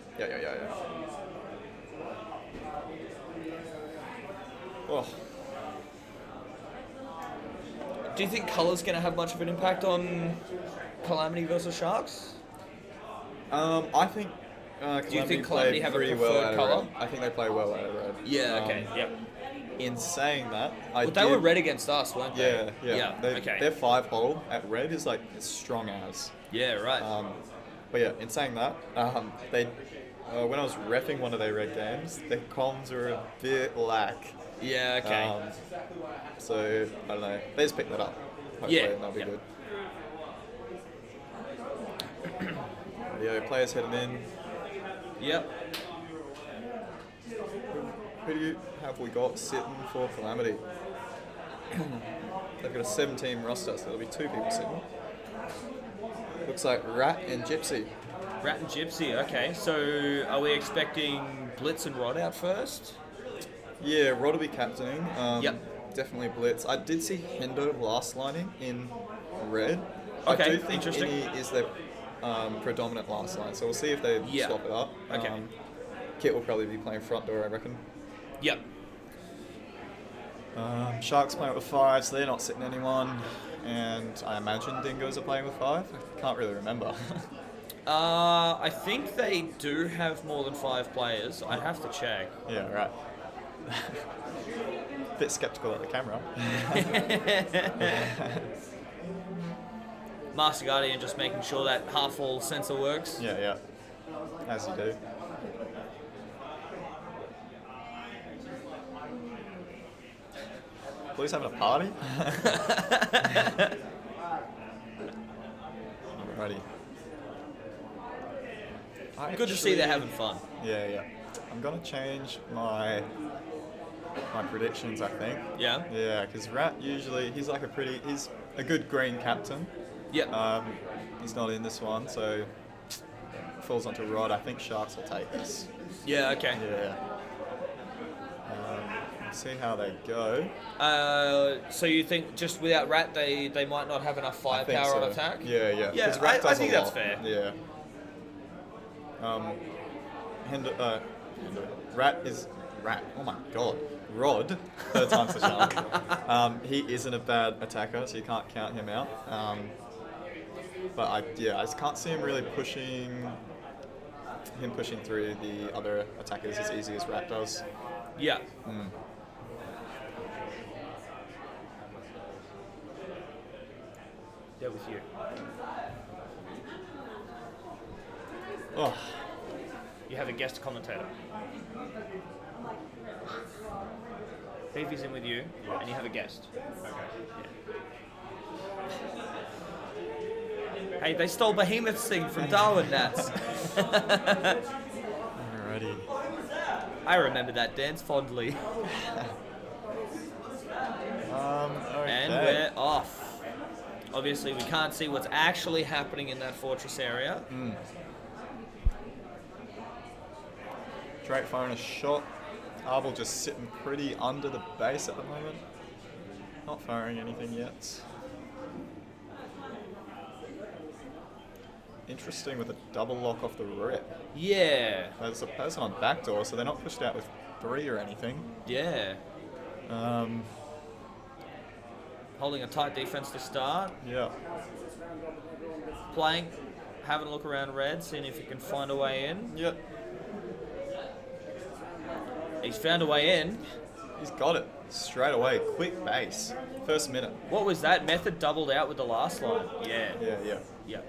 Oh. Do you think colour's going to have much of an impact on Calamity versus Sharks? I think Do you think Calamity have a preferred colour? I think they play well out of red. Yeah, okay, yep. In saying that, They were red against us, weren't they? Yeah. Okay. Their 5-hole at red is like as strong as. Yeah, right. But yeah, in saying that, they when I was reffing one of their red games, their comms were a bit lack. Yeah, okay. So I don't know. They just picked that up. Hopefully, and that'll be good. Yeah, players heading in. Yep. Who have we got sitting for Calamity? They've got a 7-team roster, so there'll be 2 people sitting. Looks like Rat and Gypsy. Rat and Gypsy, okay. So are we expecting Blitz and Rod out first? Yeah, Rod will be captaining. Yep. Definitely Blitz. I did see Hendo last lining in red. Okay, I do think interesting. Innie is their predominant last line, so we'll see if they swap it up. Okay. Kit will probably be playing front door, I reckon. Yep. Sharks playing with 5, so they're not sitting anyone. And I imagine Dingoes are playing with 5. I can't really remember. I think they do have more than 5 players. I'd have to check. Yeah, right. Bit skeptical at the camera. Master Guardian just making sure that half-wall sensor works. Yeah. As you do. Blue's having a party? Alrighty. Good to see they're having fun. Yeah. I'm gonna change my predictions, I think. Yeah? Yeah, because Rat usually, he's a good green captain. Yeah. He's not in this one, so falls onto Rod. I think Sharks will take this. Yeah, okay. Yeah. See how they go. So you think just without Rat, they might not have enough firepower on attack? Yeah. Yeah, 'Cause Rat I does think a that's lot. fair. Yeah. Rat is Rat. Oh my god. Rod, 3rd time's the charm. He isn't a bad attacker, so you can't count him out. But I just can't see him really pushing through the other attackers as easy as Rat does. Yeah. They're with you. Oh. You have a guest commentator. Beefy's in with you, and you have a guest. Okay. Yeah. Hey, they stole Behemoth's thing from Darwin Nats. Alrighty. I remember that dance fondly. Okay. And we're off. Obviously, we can't see what's actually happening in that fortress area. Drake firing a shot. Arbol just sitting pretty under the base at the moment. Not firing anything yet. Interesting with a double lock off the rip. Yeah. There's a person on backdoor, so they're not pushed out with 3 or anything. Yeah. Holding a tight defense to start. Yeah. Plank, having a look around red, seeing if he can find a way in. Yep. He's found a way in. He's got it. Straight away. Quick base. First minute. What was that? Method doubled out with the last line. Yeah. Yeah.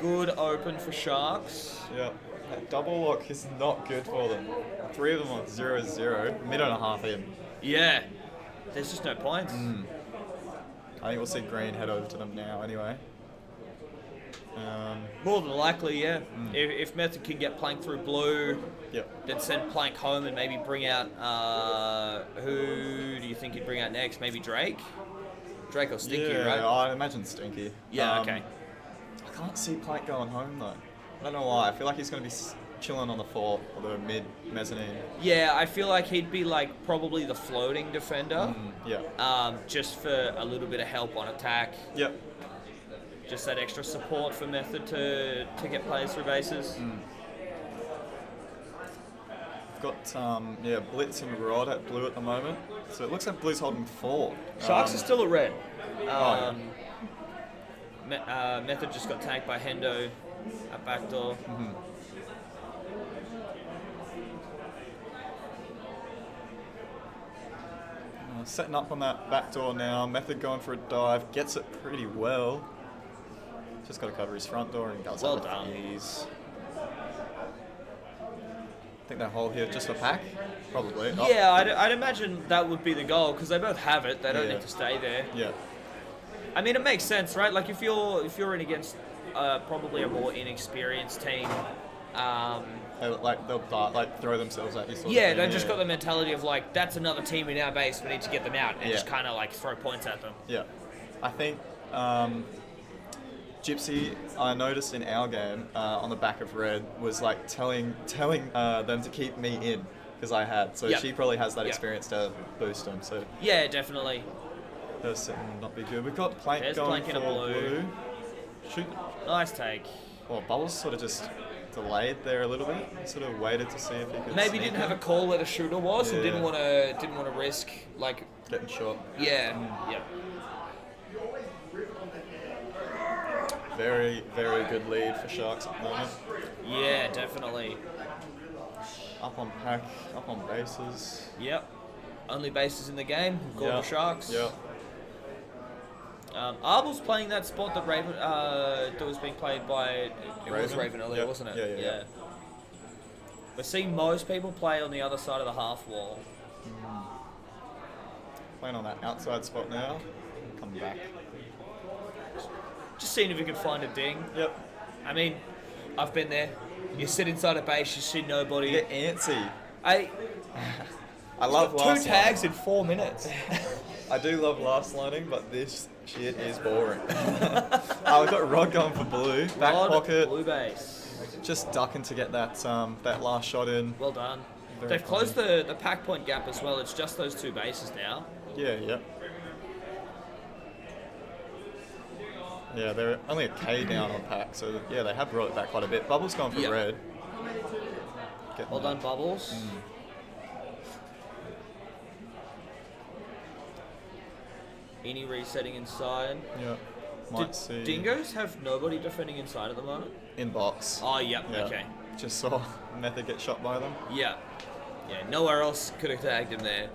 Good open for Sharks. Yeah. That double lock is not good for them. 3 of them on 0-0. Minute and a half in. Yeah. There's just no points. I think we'll see green head over to them now anyway. More than likely, yeah. If Method can get Plank through blue, then send Plank home and maybe bring out... who do you think he'd bring out next? Maybe Drake? Drake or Stinky, right? Yeah, I imagine Stinky. Yeah, okay. I can't see Plank going home though. I don't know why. I feel like he's going to be chilling on the 4 or the mid mezzanine. Yeah, I feel like he'd be like probably the floating defender. Yeah. Just for a little bit of help on attack. Yep. Just that extra support for Method to get players through bases. Got Blitz and Rod at blue at the moment. So it looks like blue's holding 4. Sharks are still at red. Yeah. Method just got tagged by Hendo at backdoor. Setting up on that backdoor now. Method going for a dive. Gets it pretty well. Just got to cover his front door and does well it with done. ease. Think that hole here just for pack? Probably. Yeah, I'd imagine that would be the goal because they both have it. They don't need to stay there. Yeah. I mean, it makes sense, right? Like if you're in against probably a more inexperienced team. They'll throw themselves at you. Yeah, they've just got the mentality of like, that's another team in our base, we need to get them out, and just kind of like throw points at them. Yeah, I think Gypsy, I noticed in our game on the back of red was like telling them to keep me in because I had. So she probably has that experience to boost them. So yeah, definitely. That's not be good. We've got Plank There's going Plank in for a blue. Shoot. Nice take. Well, Bubbles sort of just delayed there a little bit. He sort of waited to see if he could. Maybe didn't have a call where the shooter was and didn't want to risk like getting shot. Yeah. Yeah. Very, very good lead for Sharks at the moment. Yeah, definitely. Up on pack, up on bases. Yep. Only bases in the game. Called the Sharks. Yep. Arbel's playing that spot that Raven that was being played by. It was Raven earlier, wasn't it? Yeah. We're seeing most people play on the other side of the half wall. Playing on that outside spot now. Come back. Just seeing if you can find a ding. Yep. I mean, I've been there. You sit inside a base, you see nobody. You get antsy. I love last 2 tags in 4 minutes. I do love last lining, but this shit is boring. We've got Rod going for blue. Back pocket. Blue base. Just ducking to get that that last shot in. Well done. Very They've funny. closed the pack point gap as well. It's just those 2 bases now. Yeah. Yeah, they're only a K down on pack, so yeah, they have brought it back quite a bit. Bubbles going for red. Well done, Bubbles. Any resetting inside. Yeah. Might see. Dingoes have nobody defending inside at the moment? In box. Oh, yep, Yeah. okay. Just saw Method get shot by them. Yeah. Yeah, nowhere else could have tagged him there.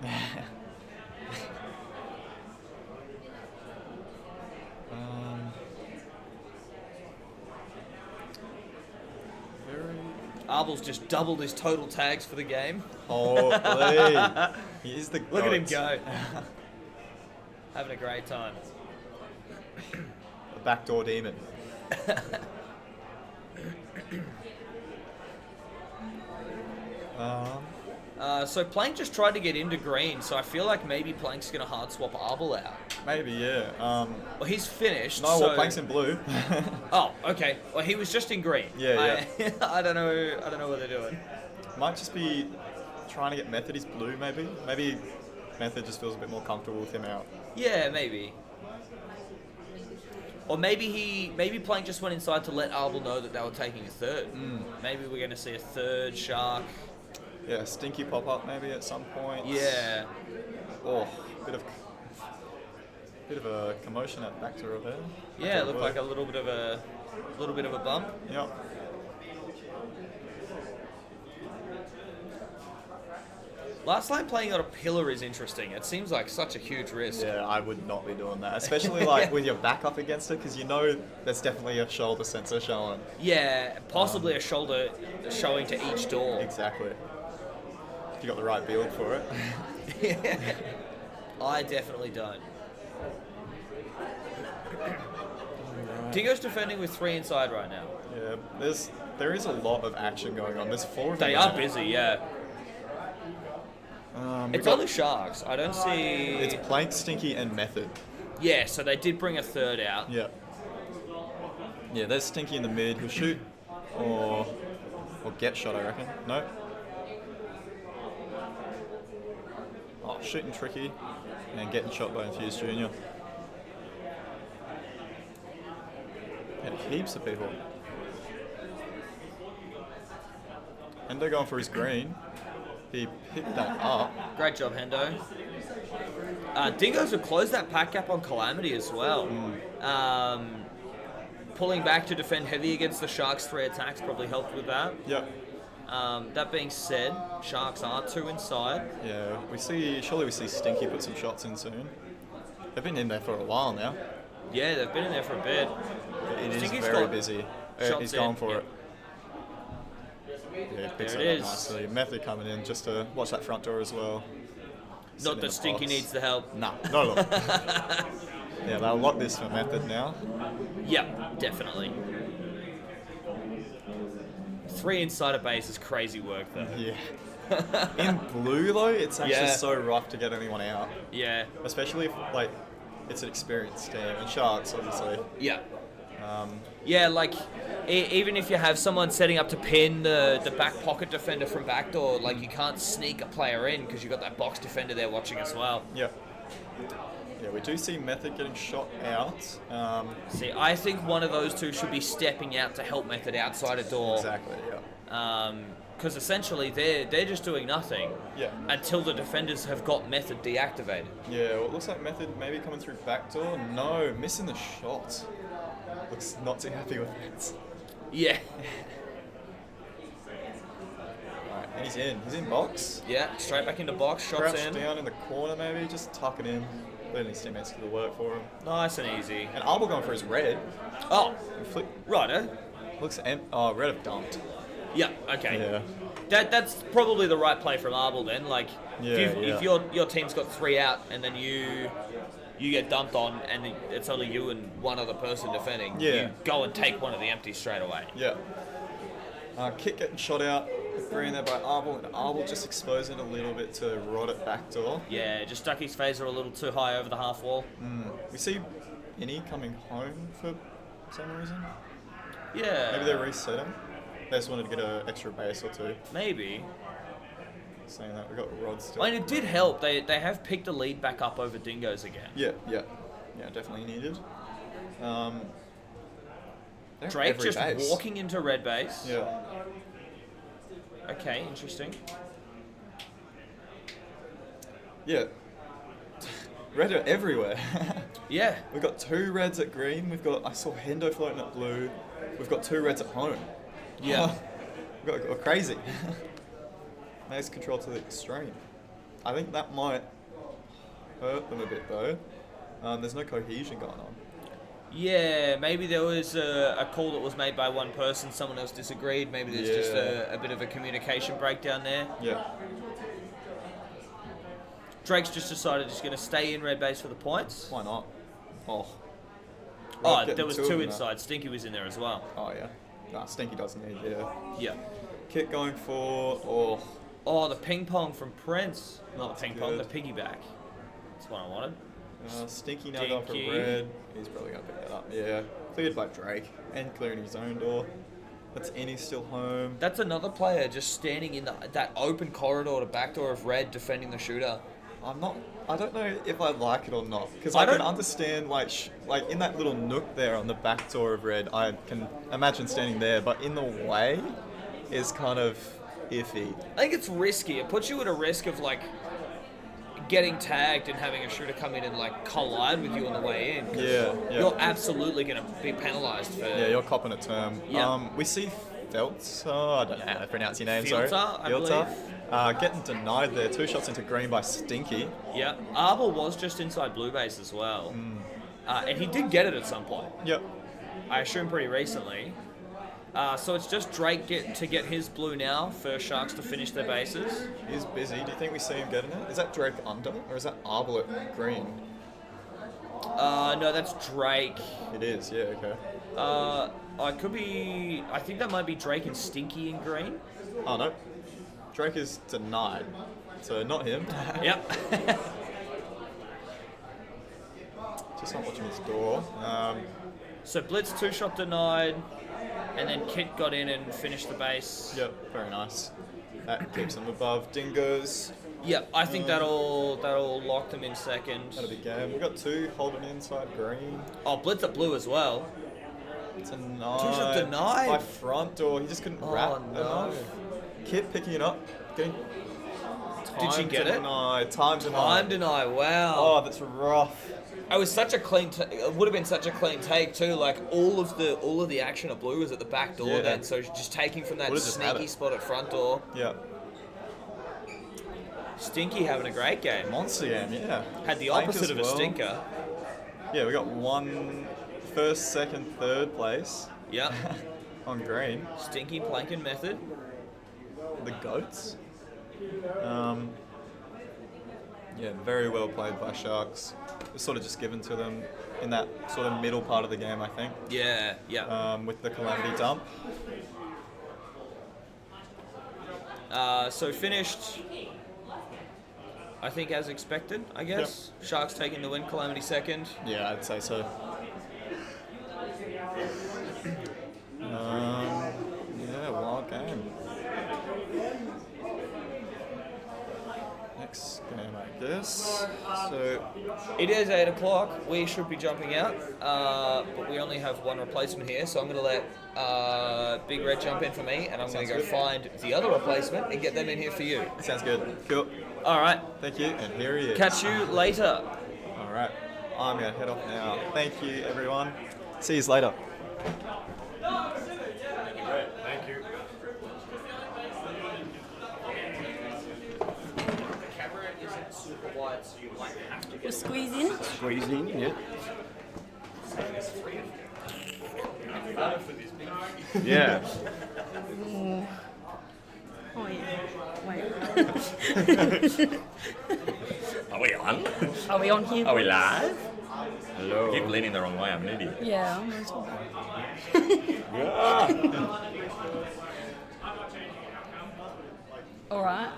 Arbel's just doubled his total tags for the game. Holy. He is the Look at him goat. go. Having a great time. backdoor demon. So Plank just tried to get into green, so I feel like maybe Plank's going to hard swap Arbol out. Maybe, yeah. Well, he's finished. No, so... well, Plank's in blue. Oh, okay. Well, he was just in green. Yeah. I don't know what they're doing. Might just be trying to get Method. He's blue, maybe. Maybe Method just feels a bit more comfortable with him out. Yeah, maybe. Or maybe Plank just went inside to let Arbol know that they were taking a third. Maybe we're going to see a third Shark. Yeah, Stinky pop up maybe at some point. Yeah. Oh, bit of a commotion at back door there. Yeah, it looked like a little bit of a bump. Yep. Last line playing on a pillar is interesting. It seems like such a huge risk. Yeah, I would not be doing that, especially like with your back up against it, because you know there's definitely a shoulder sensor showing. Yeah, possibly a shoulder showing to each door. Exactly. If you got the right build for it. I definitely don't. Dingo's defending with 3 inside right now. Yeah, there is a lot of action going on. There's 4 of them. They are busy, yeah. It's only Sharks. I don't see... It's Plank, Stinky, and Method. Yeah, so they did bring a third out. Yeah. Yeah, there's Stinky in the mid. He'll shoot or get shot, I reckon. No? Oh, shooting tricky and getting shot by Infused Junior. Yeah, heaps of people. Hendo going for his green. He picked that up. Great job, Hendo. Dingoes have closed that pack gap on Calamity as well. Pulling back to defend heavy against the Sharks' 3 attacks probably helped with that. Yep. That being said, Sharks are 2 inside. Yeah, surely we see Stinky put some shots in soon. They've been in there for a while now. Yeah, they've been in there for a bit. It is Stinky's very got busy. shots He's going in, for yeah. it. Yeah, picks There it it up is. nicely. Method coming in just to watch that front door as well. Not that Stinky needs the help. Nah, not at all. Yeah, they'll lock this for Method now. Yep, definitely. 3 inside a base is crazy work, though. Yeah. In blue, though, it's actually so rough to get anyone out. Yeah. Especially if, like, it's an experienced team. And Sharks, obviously. Yeah. Yeah, like, even if you have someone setting up to pin the back pocket defender from backdoor, like, you can't sneak a player in because you've got that box defender there watching as well. Yeah. Yeah, we do see Method getting shot out. See, I think one of those two should be stepping out to help Method outside a door. Exactly, yeah. Because essentially they're just doing nothing until the defenders have got Method deactivated. Yeah, well, it looks like Method maybe coming through backdoor. No, missing the shot. Looks not too happy with it. Yeah. Alright, and he's in. He's in box. Yeah, straight back into box. Shots Crouched in. down in the corner maybe, just tuck it in. Letting his teammates do the work for him. Nice and easy. And Arbol going for his red. Oh, righto. Looks red have dumped. Yeah. Okay. Yeah. That's probably the right play from Arbol then. Like, if your team's got 3 out and then you get dumped on and it's only you and one other person defending, you go and take one of the empties straight away. Yeah. Kit getting shot out. Green there by Arbol, and Arbol just exposing a little bit to Rod at backdoor. Yeah, just stuck his phaser a little too high over the half wall. We see Innie coming home for some reason. Yeah. Maybe they're resetting. They just wanted to get an extra base or 2. Maybe. Saying that, we got Rod still. I mean, it did help. They have picked a lead back up over Dingoes again. Yeah, definitely needed. Drake just walking into red base. Yeah. Okay, interesting. Yeah. Red are everywhere. Yeah. We've got 2 reds at green. I saw Hendo floating at blue. We've got 2 reds at home. Yeah. We're crazy. Maze control to the extreme. I think that might hurt them a bit though. There's no cohesion going on. Yeah, maybe there was a call that was made by one person, someone else disagreed. Maybe there's just a bit of a communication breakdown there. Yeah. Drake's just decided he's going to stay in red base for the points. Why not? Oh. Oh, getting there was two of two them inside. Stinky was in there as well. Oh, yeah. Nah, Stinky doesn't need, Yeah. Kit going for... Oh, the ping pong from Prince. Not the ping pong, the good. piggyback. That's what I wanted. Stinky now going for red. He's probably going to pick that up. Yeah. Cleared by Drake. And clearing his own door. That's Innie still home. That's another player just standing in that open corridor to backdoor of red, defending the shooter. I don't know if I like it or not, because I can understand like in that little nook there on the back door of red, I can imagine standing there, but in the way is kind of iffy. I think it's risky. It puts you at a risk of like getting tagged and having a shooter come in and like collide with you on the way in. 'Cause you're absolutely going to be penalised for. Yeah, you're copping a term. Yeah. We see Feltz. I don't know how to pronounce your name. Filter, sorry. I believe. Getting denied there. 2 shots into green by Stinky. Yeah, Arbor was just inside blue base as well. And he did get it at some point. Yep. I assume pretty recently. So it's just Drake to get his blue now for Sharks to finish their bases. He's busy. Do you think we see him getting it? Is that Drake under, or is that Arbor at green? No, that's Drake. It is, yeah, okay. It could be... I think that might be Drake and Stinky in green. Oh, no. Drake is denied, so not him. Yep. Just not watching his door. So Blitz 2-shot denied, and then Kit got in and finished the base. Yep, very nice. That keeps them above. Dingoes. Yep, I think that'll lock them in second. That'll be game. We've got 2 holding inside green. Oh, Blitz at blue as well. Denied. 2-shot denied. By front door. He just couldn't wrap enough. Kit picking it up. Getting Did she get it? Time deny. Wow. Oh, that's rough. It was such a clean. It would have been such a clean take too. Like all of the action at blue was at the back door then. So just taking from that sneaky spot at front door. Yeah. Stinky having a great game. Monster game, yeah. Had the opposite of a stinker. Yeah, we got 1 first, second, third place. Yeah. On green. Stinky planking method. The goats. Yeah, very well played by Sharks. It's sort of just given to them in that sort of middle part of the game, I think. Yeah, yeah. With the Calamity dump. So finished, I think, as expected, I guess. Yep. Sharks taking the win, Calamity second. Yeah, I'd say so. Yeah, wild game. Next game, I guess. So it is 8 o'clock. We should be jumping out, but we only have 1 replacement here, so I'm going to let Big Red jump in for me, and I'm going to go find the other replacement and get them in here for you. Sounds good. Cool. All right. Thank you. And here he is. Catch you later. All right. I'm going to head off now. Thank you, everyone. See you later. Great. Thank you. Super wide, so you might have to get squeeze in. Squeeze in, yeah. Yeah. Oh yeah. Wait. Are we on? Are we on here? Are we live? Hello. Keep leaning the wrong way. I'm an idiot. Yeah. I'm All right.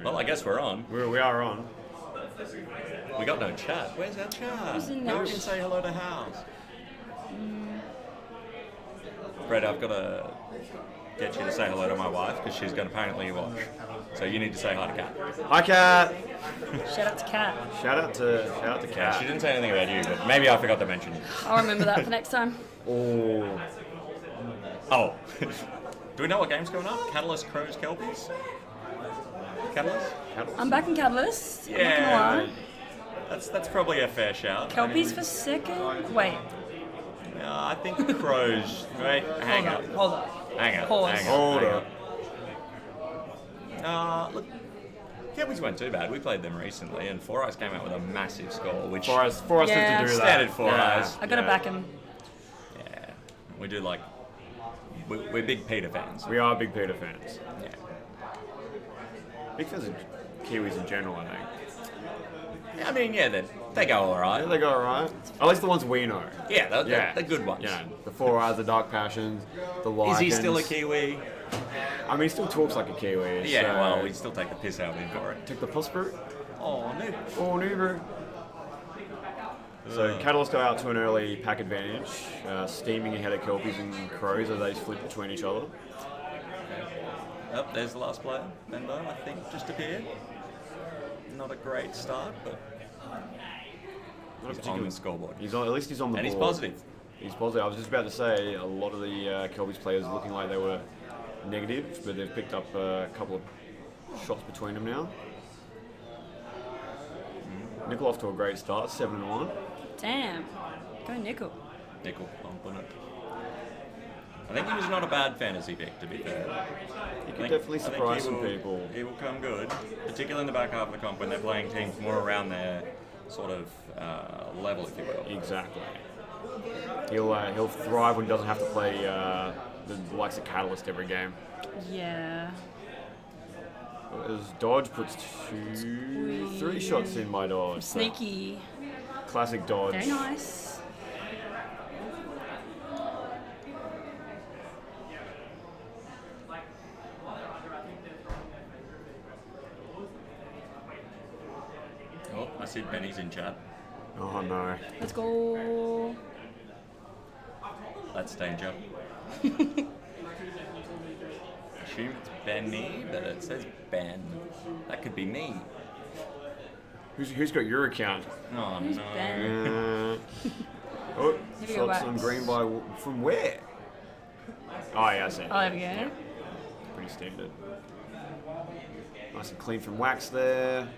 Well, I guess we're on. We are on. We got no chat. Where's our chat? Who's in Who that? can say hello to House? Brett, I've got to get you to say hello to my wife because she's going to apparently watch. So you need to say hi to Kat. Hi, Kat. Shout out to Kat. Shout out to Kat. She didn't say anything about you, but maybe I forgot to mention you. I'll remember that for next time. Oh. Do we know what game's going on? Catalyst, Crows, Kelpies? Catalyst? I'm back in Catalyst. Yeah. I'm not gonna lie. That's probably a fair shout. Kelpies for second. Wait. I think Crows. Wait, hang up. Hold up. Hang up. Pause. Hold up. Look, Kelpies weren't too bad. We played them recently, and Four Eyes came out with a massive score. Which Four Eyes Yeah. did do that. Standard Four Eyes. I gotta back him. Yeah, we do like. We're big Peter fans. We are big Peter fans. Yeah. Big fans of Kiwis in general, I think. Yeah, I mean, yeah, They go alright. Yeah, they go alright. At least the ones we know. Yeah, they're good ones. Yeah, the Four Eyes, the Dark Passions, the Lycans. Is he still a Kiwi? I mean, he still talks like a Kiwi. Yeah, so well, we still take the piss out of him for it. Take the piss for it? Oh, no. Oh, no. So Catalyst go out to an early pack advantage, steaming ahead of Kelpies and Crows as they split between each other. Oh, there's the last player. Bendo, I think, just appeared. Not a great start, but he's on the scoreboard. At least he's on the board. And he's positive. He's positive. I was just about to say, a lot of the Kelpies players looking like they were negative, but they've picked up a couple of shots between them now. Nickel off to a great start, 7-1. Damn. Go Nickel. Nickel, on it. I think he was not a bad fantasy pick, to be fair. He could definitely surprise some people. He will come good, particularly in the back half of the comp when they're playing teams more around their sort of level, if you will. Exactly. He'll thrive when he doesn't have to play the likes of Catalyst every game. Yeah. As Dodge puts 3 shots in by Dodge. Sneaky. Classic Dodge. Very nice. Oh, I see Benny's in chat. Oh no. Let's go. That's danger. Assume it's Benny, but it says Ben. That could be me. Who's got your account? Oh Who's no. Ben? Oh, Here we go, shots on Wax. green by from where? Oh yeah, I see. Oh, there we go. Pretty standard. Nice and clean from Wax there.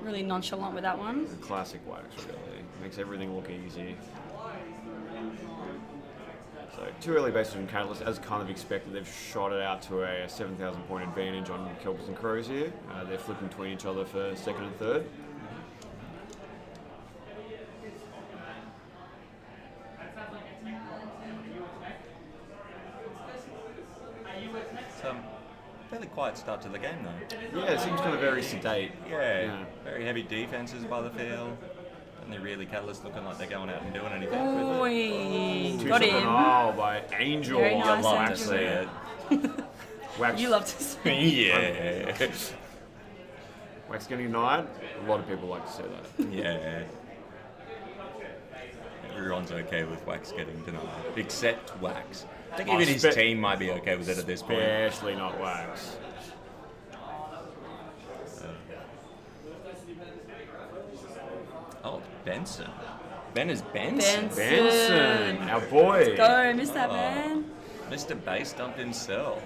Really nonchalant with that one. Classic Wax, really. Makes everything look easy. So, 2 early bases from Catalyst, as kind of expected. They've shot it out to a 7,000 point advantage on Kelpies and Crows here. They're flipping between each other for second and third. It's fairly quiet start to the game, though. Yeah, it seems kind of very sedate. Yeah, very heavy defenses by the field. And they're really Catalyst looking like they're going out and doing anything. Oi, got him. Oh, by Angel. Very nice, I'd love Angel. to see it. Wax. You love to see. Yeah. Wax getting denied. A lot of people like to see that. Yeah. Everyone's okay with Wax getting denied, except Wax. I think even his team might be okay with it at this point. Especially not Wax. Oh, Benson. Ben is Benson. Benson, our boy. Let's go, miss that man. Mr. Base dumped himself.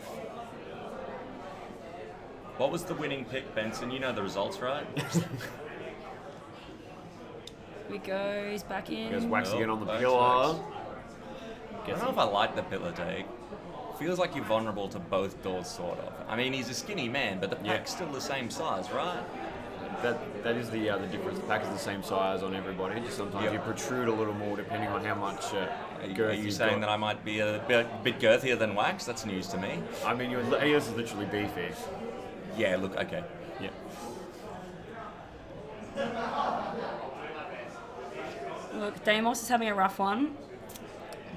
What was the winning pick, Benson? You know the results, right? Here we go, he's back in. Goes Wax again on the Wax, pillar. Wax. I don't know if I like the pillar take. Feels like you're vulnerable to both doors, sort of. I mean, he's a skinny man, but the pack's still the same size, right? That is the difference. The pack is the same size on everybody. Just sometimes you protrude a little more depending on how much girth Are you you've saying got. that I might be a bit girthier than Wax? That's news to me. I mean, he is literally beefy. Yeah, look, okay. Yeah. Look, Deimos is having a rough one.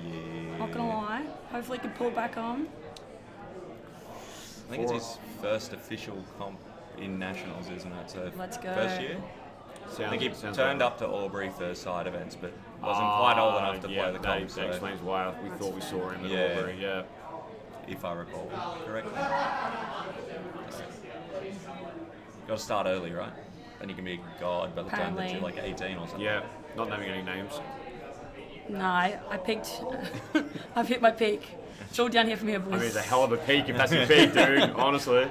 Yeah. Not gonna lie. Hopefully he can pull it back on. I think it's his first official comp in Nationals, isn't it? So Let's go. First year? I think he sounds turned like up to Albury for side events, but wasn't quite old enough to play the comp. That explains why we thought we saw him at Albury, yeah. If I recall correctly. Got to start early, right? Then you can be a god by the time that you're like 18 or something. Yeah, not naming any names. No, I picked. I picked my peak. It's all down here from here, boys. I mean, it's a hell of a peak if that's your peak, dude, honestly.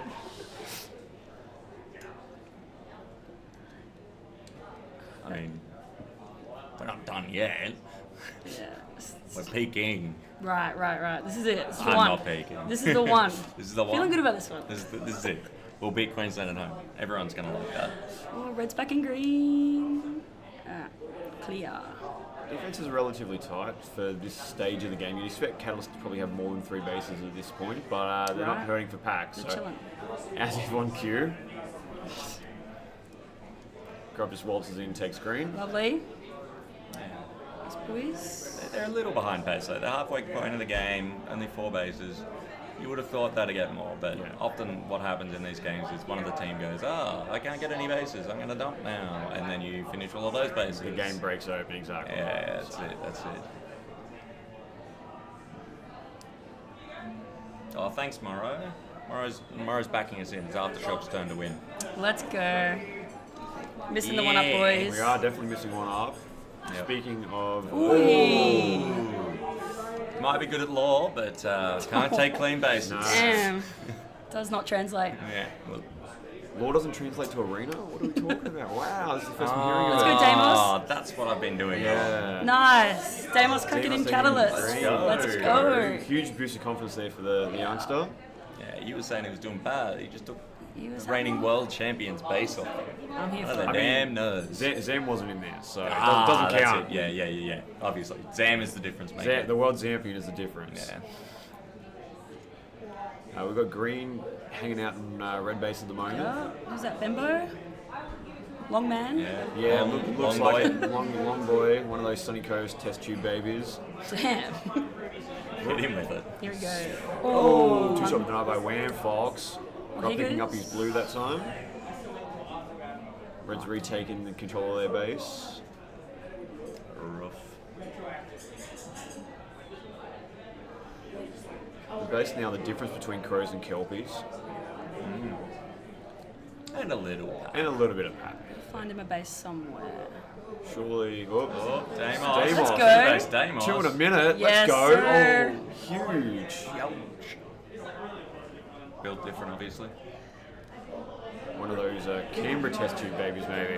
I mean, we're not done yet. Yeah. We're peaking. Right. This is it. This is the I'm one. not peaking. This is the one. This is the one. Feeling good about this one. This is it. We'll beat Queensland at home. Everyone's going to like that. Oh, red's back in green. Clear. Defense is relatively tight for this stage of the game. You'd expect Catalyst to probably have more than 3 bases at this point, but they're not hurting for packs. They're So, chilling. as if on cue. Grub just waltzes in, takes green. Lovely. Nice, boys. They're a little behind pace, though. They're halfway point of the game, only 4 bases. You would have thought that'd get more, but often what happens in these games is one of the team goes, I can't get any bases, I'm going to dump now. And then you finish all of those bases. The game breaks open, exactly. Yeah, that's it. Oh, thanks, Morrow. Morrow's backing us in. It's Aftershock's turn to win. Let's go. Missing the one up, boys. We are definitely missing one up. Yep. Speaking of... Might be good at law, but can't take clean bases. Damn. Does not translate. Yeah. Well, law doesn't translate to arena? What are we talking about? Wow, this is the first I'm hearing of Let's it. go, Deimos. Oh, that's what I've been doing. Yeah. Nice. Deimos cooking in Catalyst. Let's go. Huge boost of confidence there for the youngster. Yeah, you were saying he was doing bad. He just took He was the reigning world champions base off him. I'm here for the it. damn nerves. Zam wasn't in there, so it That's doesn't count. it. Yeah. Obviously, Zam is the difference maker. The world champion is the difference. Yeah. We've got green hanging out in red base at the moment. Yeah. Who's that, Bembo? Long man? Yeah, Long looks boy. like a long boy, one of those Sunny Coast test tube babies. Damn. Hit him with it. Here we go. Oh, two shot denied by Wham Fox. Well, Not he picking goes. up his blue that time. Red's retaking the control of their base. Rough. The base now the difference between crows and kelpies. And a little. And a little bit of pat. Find him a base somewhere. Surely. Oh, Deimos. Let's go. Base Deimos. 2 in a minute. Yes, Let's go. sir. Oh, huge. Built different, obviously. One of those Canberra test tube babies, maybe.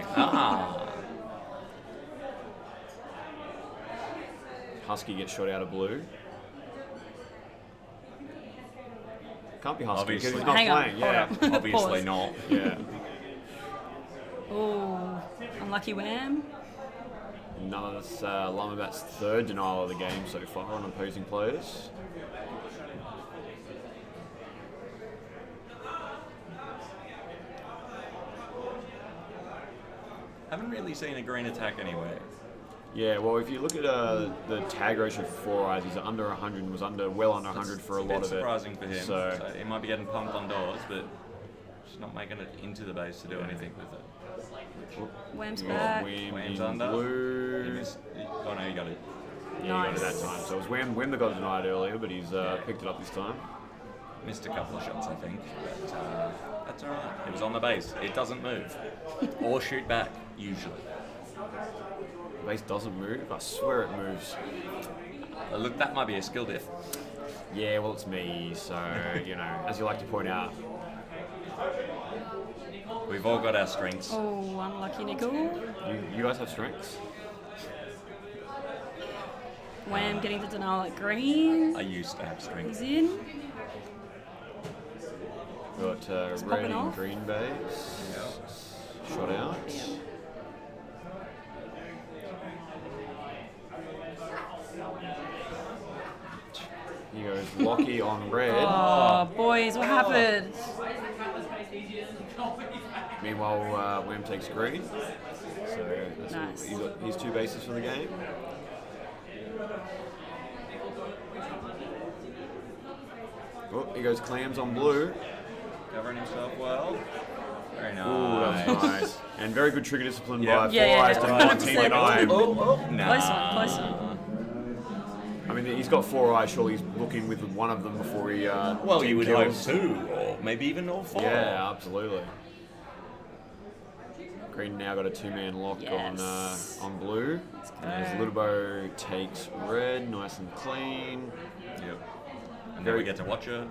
Husky gets shot out of blue. Can't be Husky because he's not Hang on, playing. hold Yeah, up. Obviously Pause. not. yeah. Oh, unlucky Wham. None of this Lamabat's third denial of the game so far on opposing players. Haven't really seen a green attack anywhere. Yeah, well, if you look at the tag ratio for 4 eyes, he's under 100 and was well under 100 for a lot of it. Surprising for him. So He might be getting pumped on doors, but just not making it into the base to do anything with it. Wham's you back. got Wham Wham's in under. blue. He missed, oh no, you got it. Yeah, he got it that time. So it was Wham that got denied earlier, but he's picked it up this time. Missed a couple of shots, I think. But that's alright. It was on the base. It doesn't move. Or shoot back, usually. The base doesn't move. I swear it moves. Look, that might be a skill diff. Yeah, well, it's me, so, you know, as you like to point out. We've all got our strengths. Oh, unlucky nickel. You guys have strengths? Wham getting the denial at green. I used to have strengths. He's in. Got popping red and off. green base. Shot out. He goes Lockie on red. Oh, boys, what happened? Meanwhile, Wham takes green. So that's Nice. he's got his 2 bases for the game. Oh, he goes clams on blue. Covering himself well. Very nice. Ooh, that was nice. And very good trigger discipline by 4 Yeah, eyes to 19 deny. Oh, nah. Close one, close one. I mean, he's got 4 eyes. Surely he's looking with one of them before he. Well, you would hope kills. 2, or maybe even all 4. Yeah, absolutely. Green now got a 2-man lock Yes. on blue. As Littlebo takes red, nice and clean. Yep. And then we get to watch a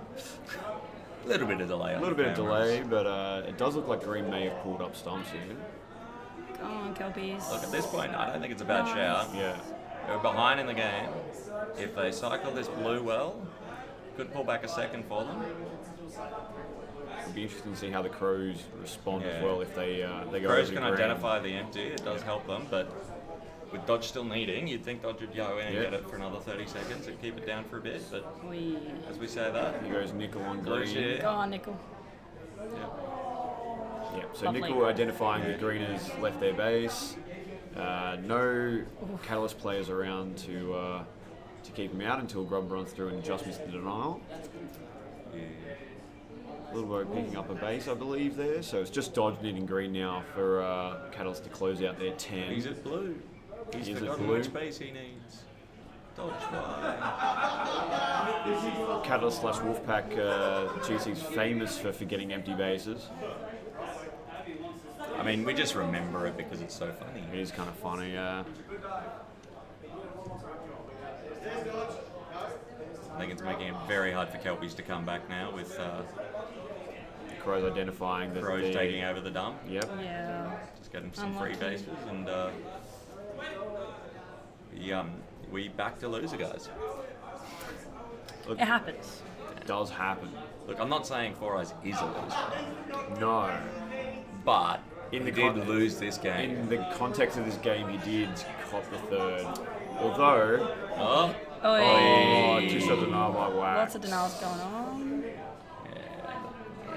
little bit of delay. A little bit of delay, but it does look like green may have pulled up stumps here. Go on, Kelpies. Look, at this point, I don't think it's a bad shout. Yeah. They're behind in the game. If they cycle this blue well, could pull back a second for them. It'd be interesting to see how the Crows respond as well if they go Crows over can green. identify the empty. It does help them, but with Dodge still needing, you'd think Dodge would go in and get it for another 30 seconds and keep it down for a bit. But as we say that, he goes nickel on Blue's green. here. Go on, nickel. Yeah, so Lovely. Nickel identifying the greeners left their base. No Catalyst players around to keep him out until Grub runs through and just missed the denial. Little Boat picking up a base, I believe, there. So it's just Dodge needing green now for Catalyst to close out their 10. He's at blue. He's forgotten which base he needs. Dodge why? Catalyst / Wolfpack GC's famous for forgetting empty bases. I mean, we just remember it because it's so funny. It is kind of funny, yeah. I think it's making it very hard for Kelpies to come back now with Crows identifying that Crows taking over the dump. Yep. Yeah. Just getting some free bases and we back to loser, guys. Look, it happens. It does happen. Look, I'm not saying Four Eyes is a loser. No. But he did lose this game. In the context of this game, he did cop the third. Although... Just a denial by whack. Lots of denials going on.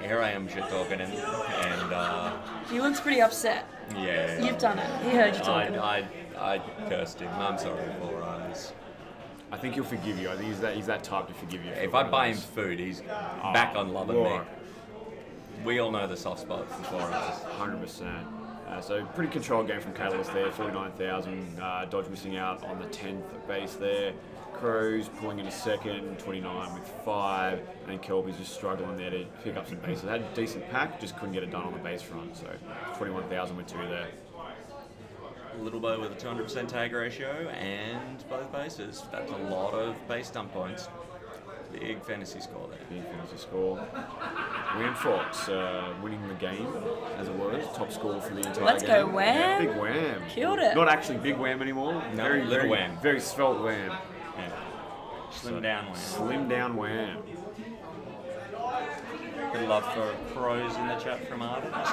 Here I am shit talking him, and He looks pretty upset. yeah, You've done it. He heard you talking. I cursed him. I'm sorry, Four Eyes. I think he'll forgive you. I think he's that type to forgive you. If I buy him food, he's back on loving me. We all know the soft spot for Four Eyes. 100%. So pretty controlled game from Catalyst there. 49,000. Dodge missing out on the 10th base there. Crows pulling in a second, 29 with 5, and then Kelpies just struggling there to pick up some bases. They had a decent pack, just couldn't get it done on the base front, so 21,000 with 2 there. Little Bow with a 200% tag ratio and both bases. That's a lot of base dump points. Big fantasy score there. Big fantasy score. Wham Fox winning the game, as it was. Top score for the entire Let's game. go Wham. Yeah, big Wham. Killed it. Not actually big Wham anymore. No, very, little very, Wham. Very svelte Wham. Yeah. Slim down Wham. Slim down Wham. Good love for Crows in the chat from Arden, I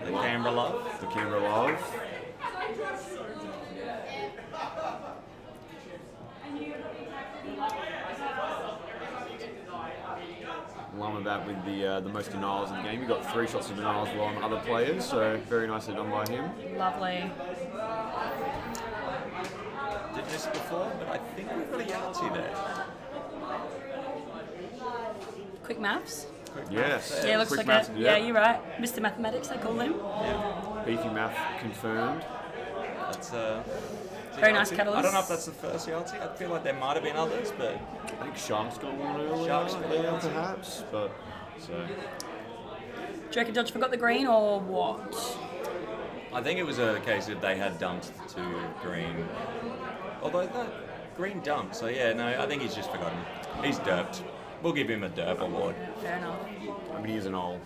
see. The Canberra love. The Canberra love. Along with that, with the most denials in the game, he got 3 shots of denials on other players, so very nicely done by him. Lovely. Did this before, but I think we've got a Yahtzee there. Quick maths. Yes. Yeah, looks Quick like maths, it. Yeah, you're right. Mr. Mathematics, they call him. Beefy math confirmed. That's very nice Yahtzee. catalyst. I don't know if that's the first Yahtzee. I feel like there might have been others, but I think Sharks got one earlier. Sharks got one, perhaps, but so. Do you reckon Dodge forgot the green or what? I think it was a case of they had dumped to green. Although that green dumped, so yeah, no, I think he's just forgotten. He's derped. We'll give him a derp award. Fair enough. I mean, he's an old.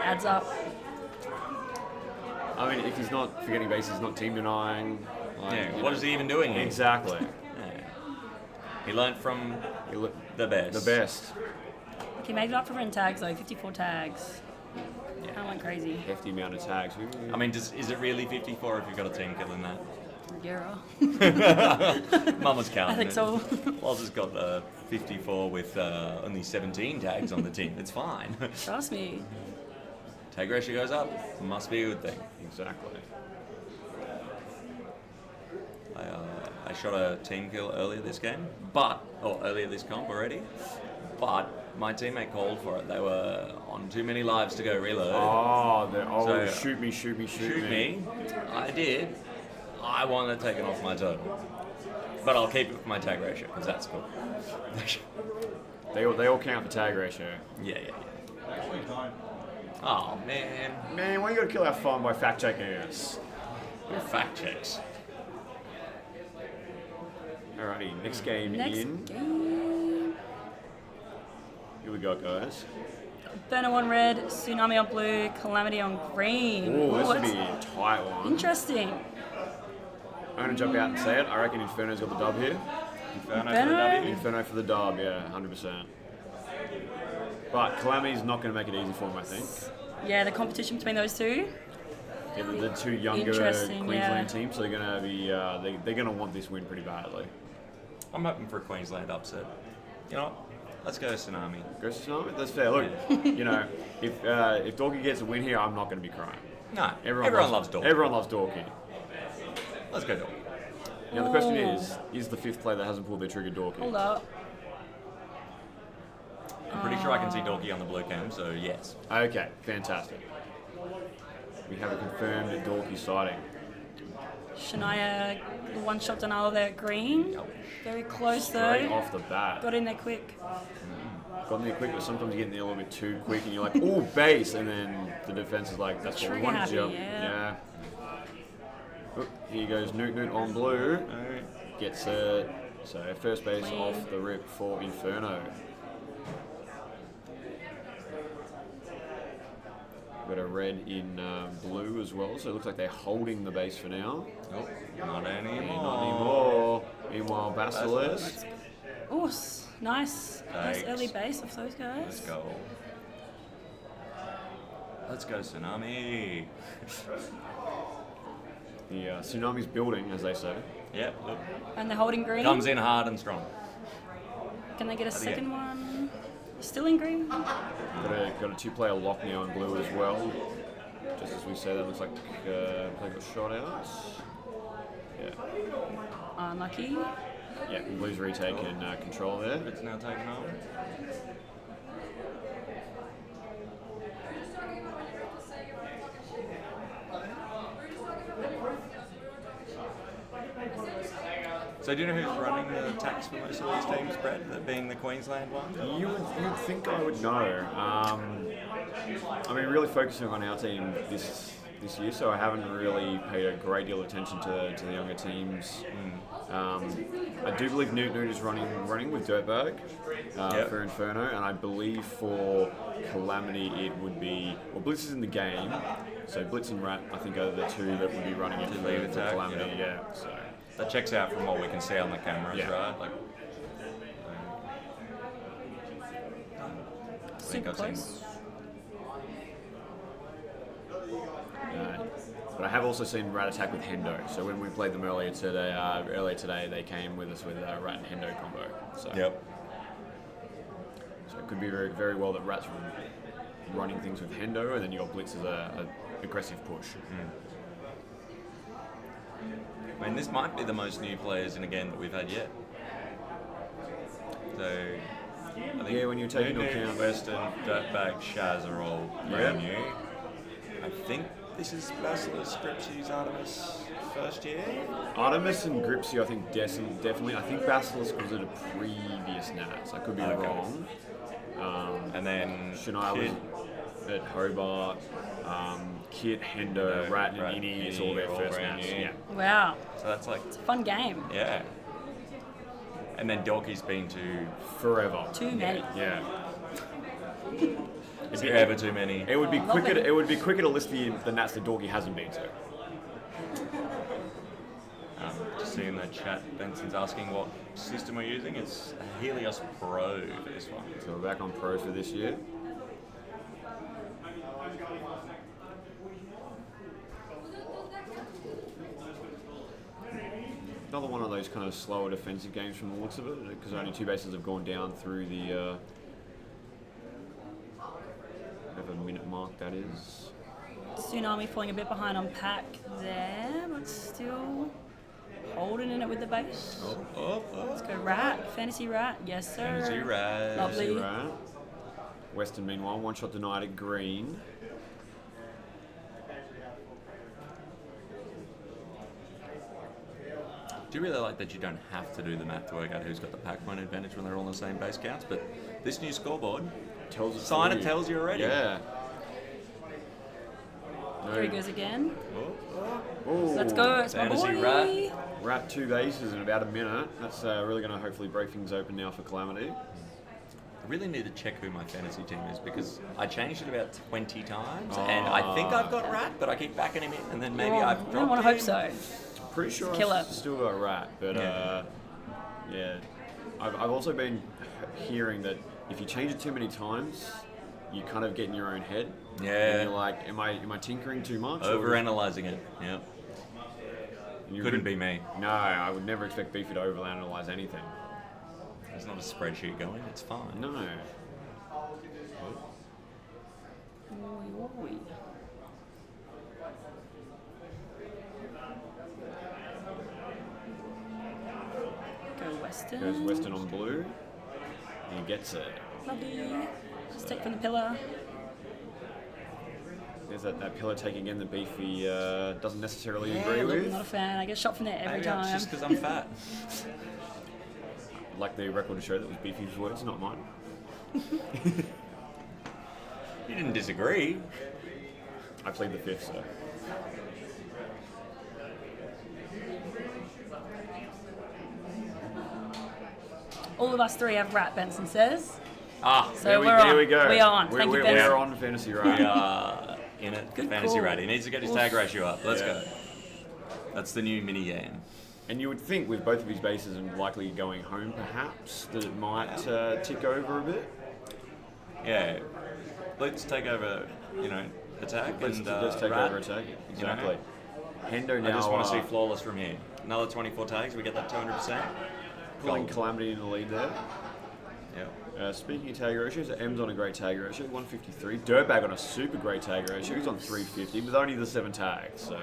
Adds up. I mean, if he's not forgetting bases, he's not team denying. Yeah, what is he even doing here? Exactly. Yeah. He learnt from the best. The best. He made it up for run tags though, 54 tags. Yeah. Kind of went crazy. Hefty amount of tags. I mean, is it really 54 if you've got a team kill in that? Yeah. Mama's counting. I think so. Loz has got 54 with only 17 tags on the team. It's fine. Trust me. Tag ratio goes up. Must be a good thing. Exactly. I shot a team kill earlier this game, earlier this comp already, but my teammate called for it. They were on too many lives to go reload. So, shoot me. Shoot me. I did. I want to take it off my total. But I'll keep it with my tag ratio, because that's cool. They all count for tag ratio. Yeah. Oh, man. Man, why you gotta kill our fun by fact-checking us? We're fact checks. Alrighty, next game Game. Here we go, guys. Inferno on red, Tsunami on blue, Calamity on green. Ooh, this would it's be a tight one. interesting. I'm gonna jump out and say it. I reckon Inferno's got the dub here. Inferno for the W? Inferno for the dub, yeah, 100%. But Calamity's not gonna make it easy for him, I think. Yeah, the competition between those two. Yeah, the two younger Interesting, Queensland teams, so they're gonna be they're gonna want this win pretty badly. I'm hoping for a Queensland upset. You know, Let's go Tsunami. Go Tsunami? That's fair. Look, you know, if Dorky gets a win here, I'm not going to be crying. No, everyone loves Dorky. Everyone loves Dorky. Let's go Dorky. Now the question is the fifth player that hasn't pulled their trigger Dorky? Hold up. I'm pretty sure I can see Dorky on the blue cam, so yes. Okay, fantastic. We have a confirmed Dorky sighting. Shania, the one-shot denial there at green. Very close Straight though. off the bat. Got in there quick. Got in there quick, but sometimes you get in there a little bit too quick and you're like, oh, base, and then the defense is like, that's what we Trigger wanted. happy, Yeah. Oop, here goes Newt on blue. Gets it. So first base Clean. off the rip for Inferno. Got a red in blue as well, so it looks like they're holding the base for now. Nope, not anymore. Not anymore. Meanwhile, Basilisk. Oh, nice. Nice Thanks. early base off those guys. Let's go. Let's go Tsunami. The Tsunami's building, as they say. Yep, look. And they're holding green. Comes in hard and strong. Can they get a How do you second one? Still in green? Got a two-player lock now in blue as well. Just as we say, that looks like play got shot out. Yeah. Unlucky. Yeah, blue's retaken control there. It's now taken over. So do you know who's running the attacks for most of these teams, Brad? That being the Queensland one? You'd think I would know. I mean, really focusing on our team this year, so I haven't really paid a great deal of attention to the younger teams. I do believe Newt is running with Dirtbag for Inferno, and I believe for Calamity it would be, well, Blitz is in the game, so Blitz and Rat I think are the two that would be running it for Calamity. Yeah. So that checks out from what we can see on the cameras, right? Like, I think I've seen. But I have also seen Rat attack with Hendo. So when we played them earlier today, they came with us with a Rat and Hendo combo. So So it could be very, very well that Rat's running things with Hendo, and then you got Blitz as a aggressive push. I mean, this might be the most new players in a game that we've had yet. So, I think when you take into account Western, Dirtbag, Shaz are all brand new. I think this is Basilisk, Gripsy's Artemis first year. Artemis and Gripsy, I think definitely. I think Basilisk was at a previous Nats. I could be wrong. And then Shania was at Hobart. Kit, Hendo, Rat, and Innie is all their first Nats. Yeah. Wow. So that's like... It's a fun game. Yeah. And then Dorky's been to... Forever. Too many. Yeah. Is there ever too many? It would be quicker. It would be quicker to list the Nats that Dorky hasn't been to. Just seeing the chat, Benson's asking what system we're using. It's a Helios Pro for this one. So we're back on Pro for this year. Another one of those kind of slower defensive games from the looks of it, because only two bases have gone down through the whatever minute mark that is. Tsunami falling a bit behind on pack there, but still holding in it with the base. Let's go Rat, Fantasy Rat, yes sir. Fantasy Rat. Lovely. Fantasy Rat. Western meanwhile, one shot denied at green. Do you really like that you don't have to do the math to work out who's got the pack point advantage when they're all on the same base counts? But this new scoreboard tells us. It tells you already. Yeah. There he goes again. Oh. Let's go, it's my Fantasy boy. Rat. Rat 2 bases in about a minute. That's really going to hopefully break things open now for Calamity. I really need to check who my fantasy team is because I changed it about 20 times and I think I've got Rat, but I keep backing him in and then maybe I've dropped I don't want to hope so. Pretty sure Killer. I've still got Rat, but yeah. I've also been hearing that if you change it too many times, you kind of get in your own head. Yeah. And you're like, am I tinkering too much? Overanalyzing it, yeah. Couldn't be me. No, I would never expect Beefy to overanalyze anything. There's not a spreadsheet going. It's fine. No. Go Western. Goes Western on blue. He gets it. Lovely. Just take from the pillar. There's that pillar take again that Beefy doesn't necessarily Yeah, agree look, with. I'm not a fan. I get shot from there every Maybe time. it's just because I'm fat. I'd like the record to show that was Beefy's words, not mine. You didn't disagree. I plead the fifth, so. All of us three have rat, Benson says. So there we're on. There we go. We're on. Thank you, Benson. We're on Fantasy Rat. We are in it. Good Fantasy call. Rat. He needs to get his tag ratio up. Let's go. That's the new mini game. And you would think with both of his bases and likely going home perhaps that it might tick over a bit. Yeah. Let's take over, attack Let's take Rat. over attack. Exactly. Hendo now. I just want to see flawless from here. Another 24 tags. We get that 200%. Pulling Calamity in the lead there. Yeah. Speaking of tag ratios, M's on a great tag ratio, 153. Dirtbag on a super great tag ratio. He's on 350, but only the 7 tags, so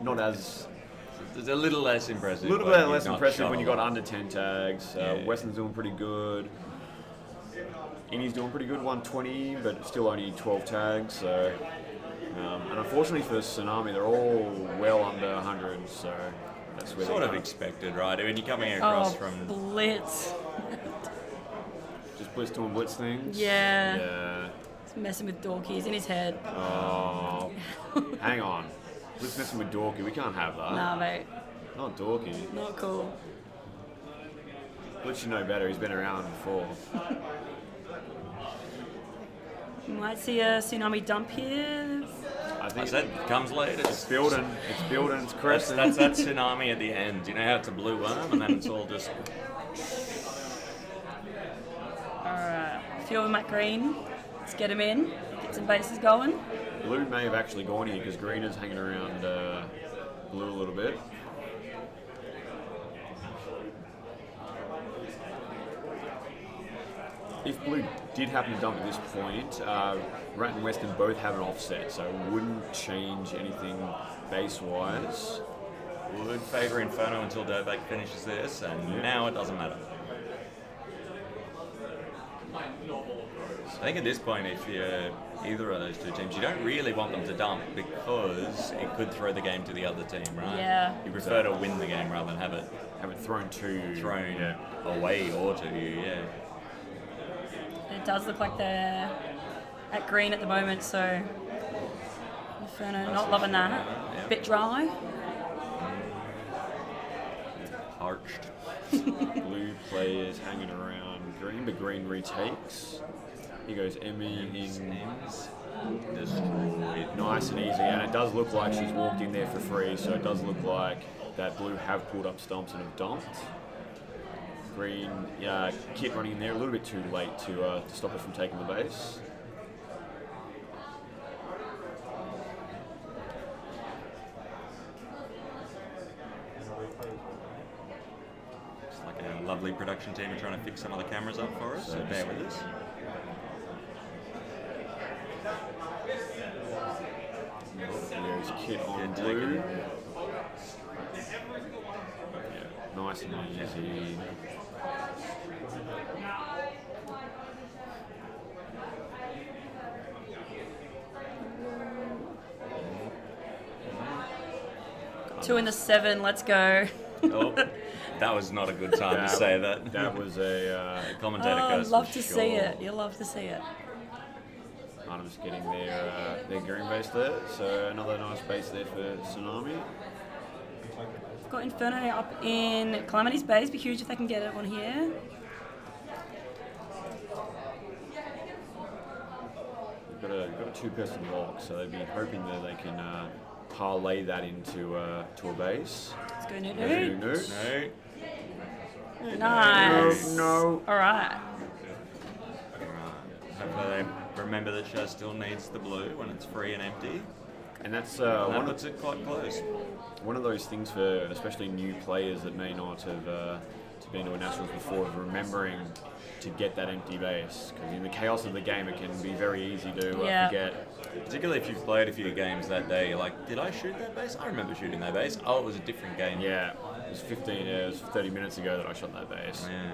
not as. It's a little less impressive. A little bit less impressive when you got under 10 tags. Yeah. Weston's doing pretty good. Innie's doing pretty good, 120, but still only 12 tags. So, and unfortunately for Tsunami, they're all well under 100. So that's where sort of expected, right? When you're coming across from Blitz. Just Blitz doing Blitz things. Yeah. Yeah. He's messing with Dorky. He's in his head. Oh, hang on. Blitz messing with Dorky. We can't have that. Nah, mate. Not Dorky. Not cool. Blitz should know better. He's been around before. Might see a Tsunami dump here. I think it comes later. It's building. It's building. It's cresting. That's that Tsunami at the end. You know how it's a blue worm and then it's all just. Alright. Feel him at green. Let's get him in. Get some bases going. Blue may have actually gone here because green is hanging around blue a little bit. If blue did happen to dump at this point, Rat and Western both have an offset, so it wouldn't change anything base-wise. Would favour Inferno until Debacle finishes this, and now it doesn't matter. I think at this point, if you're either of those two teams, you don't really want them to dump because it could throw the game to the other team, right? Yeah. You prefer to win the game rather than have it thrown away or to you, yeah. It does look like they're at green at the moment, so Inferno not loving that. Bit dry. Parched. Blue players hanging around green, but green retakes. Here goes Emmy in. Destroyed. Nice and easy, and it does look like she's walked in there for free, so it does look like that blue have pulled up stumps and have dumped. Green, Kit running in there a little bit too late to stop her from taking the base. It's like a lovely production team are trying to fix some of the cameras up for us, so bear with us. There's Kit on blue. Nice and easy. Two in the 7, let's go. Oh, that was not a good time to say that. That was a commentator curse. Love for to sure. see it. You love to see it. Arnhem's getting their green base there, so another nice base there for Tsunami. We've got Inferno up in Calamity's base. Be huge if they can get it on here. We've got a 2-person block, so they'd be hoping that they can parlay that into to a base. Let's go Newt. No. Nice. No. All right. Hopefully they remember that she still needs the blue when it's free and empty. And that's that puts it quite close. One of those things for especially new players that may not have been to a Nationals before, of remembering to get that empty base. Because in the chaos of the game, it can be very easy to forget. Particularly if you've played a few games that day, you're like, did I shoot that base? I remember shooting that base. Oh, it was a different game. Yeah, it was 30 minutes ago that I shot that base. Yeah.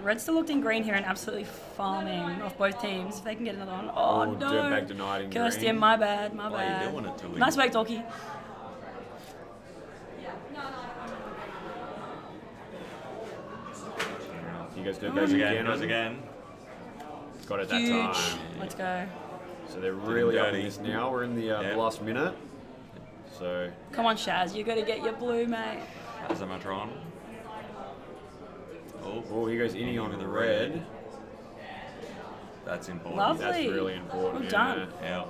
Red's still looked in green here and absolutely farming off both teams. If they can get another one. Oh, no. Dirtbag denied in Cursed green. him, my bad, my Why bad. are you doing it to him? Nice work, Dorky. You guys do Goes again, goes again. Got it that time. Let's go. So they're really up in this now. We're in the last minute. So Come on, Shaz. You got to get your blue, mate. Azamatron. Oh, here goes Innie on the red. That's important. Lovely. That's really important. Well done. Yeah,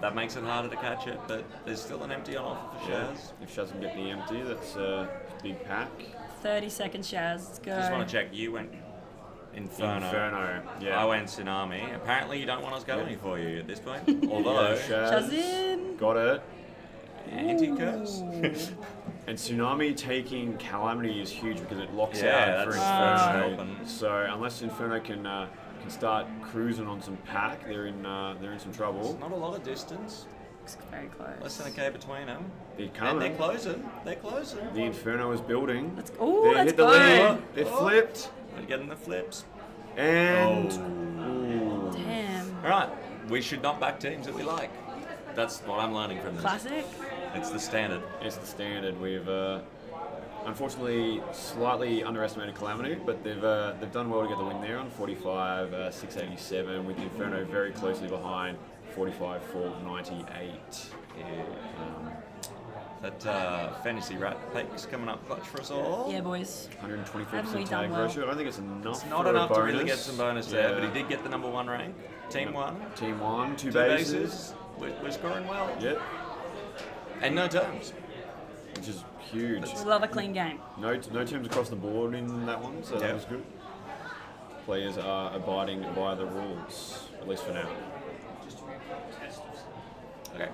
that makes it harder to catch it, but there's still an empty on offer for Shaz. If Shaz can get the empty, that's a big pack. 30 seconds, Shaz. Let's go. Just want to check. You went Inferno. Yeah. I went Tsunami. Apparently, you don't want us going for you at this point. Although Shaz in. Got it. Anti-curse. And Tsunami taking Calamity is huge because it locks out Yeah, for that's Inferno. So unless Inferno can start cruising on some pack, they're in some trouble. There's not a lot of distance. It's very close. Less than a K between them. They're And coming. they're closing. They're closing. The Inferno is building. Let's Hit the go. lead. They're flipped. They're getting the flips. And Damn. All right. We should not back teams that we like. That's what I'm learning from this. Classic. It's the standard. It's the standard. We've unfortunately slightly underestimated Calamity, but they've done well to get the win there on 45, 687, with Inferno very closely behind, 45, 498. Yeah. That Fantasy Rat Pake's coming up clutch for us all. Yeah, boys. 124% Haven't we tag done well? ratio. I don't think it's enough. It's not for enough a to bonus. really get some bonus there, but he did get the number 1 rank. Team 1. Team 1, two bases. bases. We're scoring well. Yep. And no terms. Which is huge. Love a clean game. No terms across the board in that one, so that was good. Players are abiding by the rules, at least for now. Okay.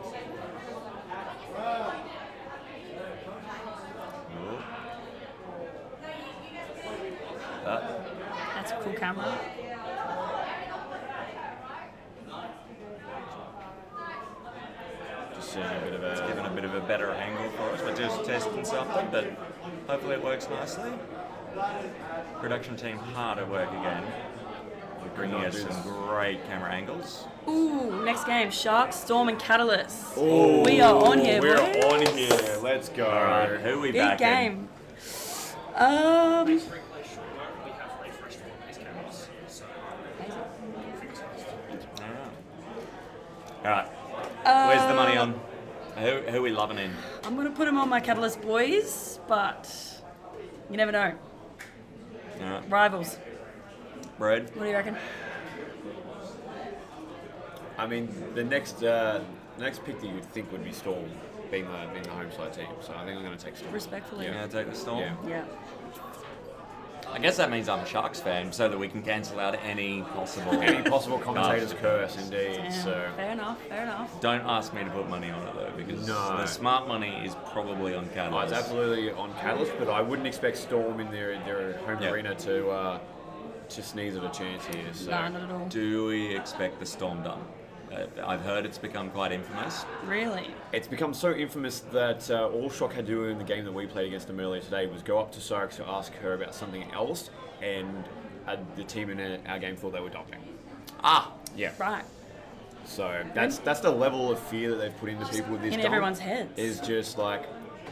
That's a cool camera. Just seeing a bit of It's given a bit of a better angle for us. We're just testing something, but hopefully it works nicely. Production team hard at work again. We're bringing us some great camera angles. Ooh, next game. Shark, Storm, and Catalyst. Oh, we are on here, we're boys. on here. Let's go. All right, who we Big backing? game. All right. Where's the money on? Who are we loving in? I'm going to put him on my Catalyst boys, but you never know. All right. Rivals. Red. What do you reckon? I mean, the next pick that you'd think would be Storm, being the home side team. So I think I'm going to take Storm. Respectfully. Yeah, take the Storm. Yeah. I guess that means I'm a Sharks fan, so that we can cancel out any possible commentator's curse, indeed. Damn. So Fair enough, fair enough. don't ask me to put money on it though, because No. the smart money is probably on Oh, Catalyst. it's absolutely on Catalyst, but I wouldn't expect Storm in their home arena to sneeze at a chance here. So. Nah, not at all. Do we expect the Storm done? I've heard it's become quite infamous. Really? It's become so infamous that all Shock had to do in the game that we played against them earlier today was go up to Cyrix to ask her about something else, and the team in our game thought they were dumping. Ah! Yeah. Right. So that's the level of fear that they've put into people with this In dump. everyone's heads. Is just like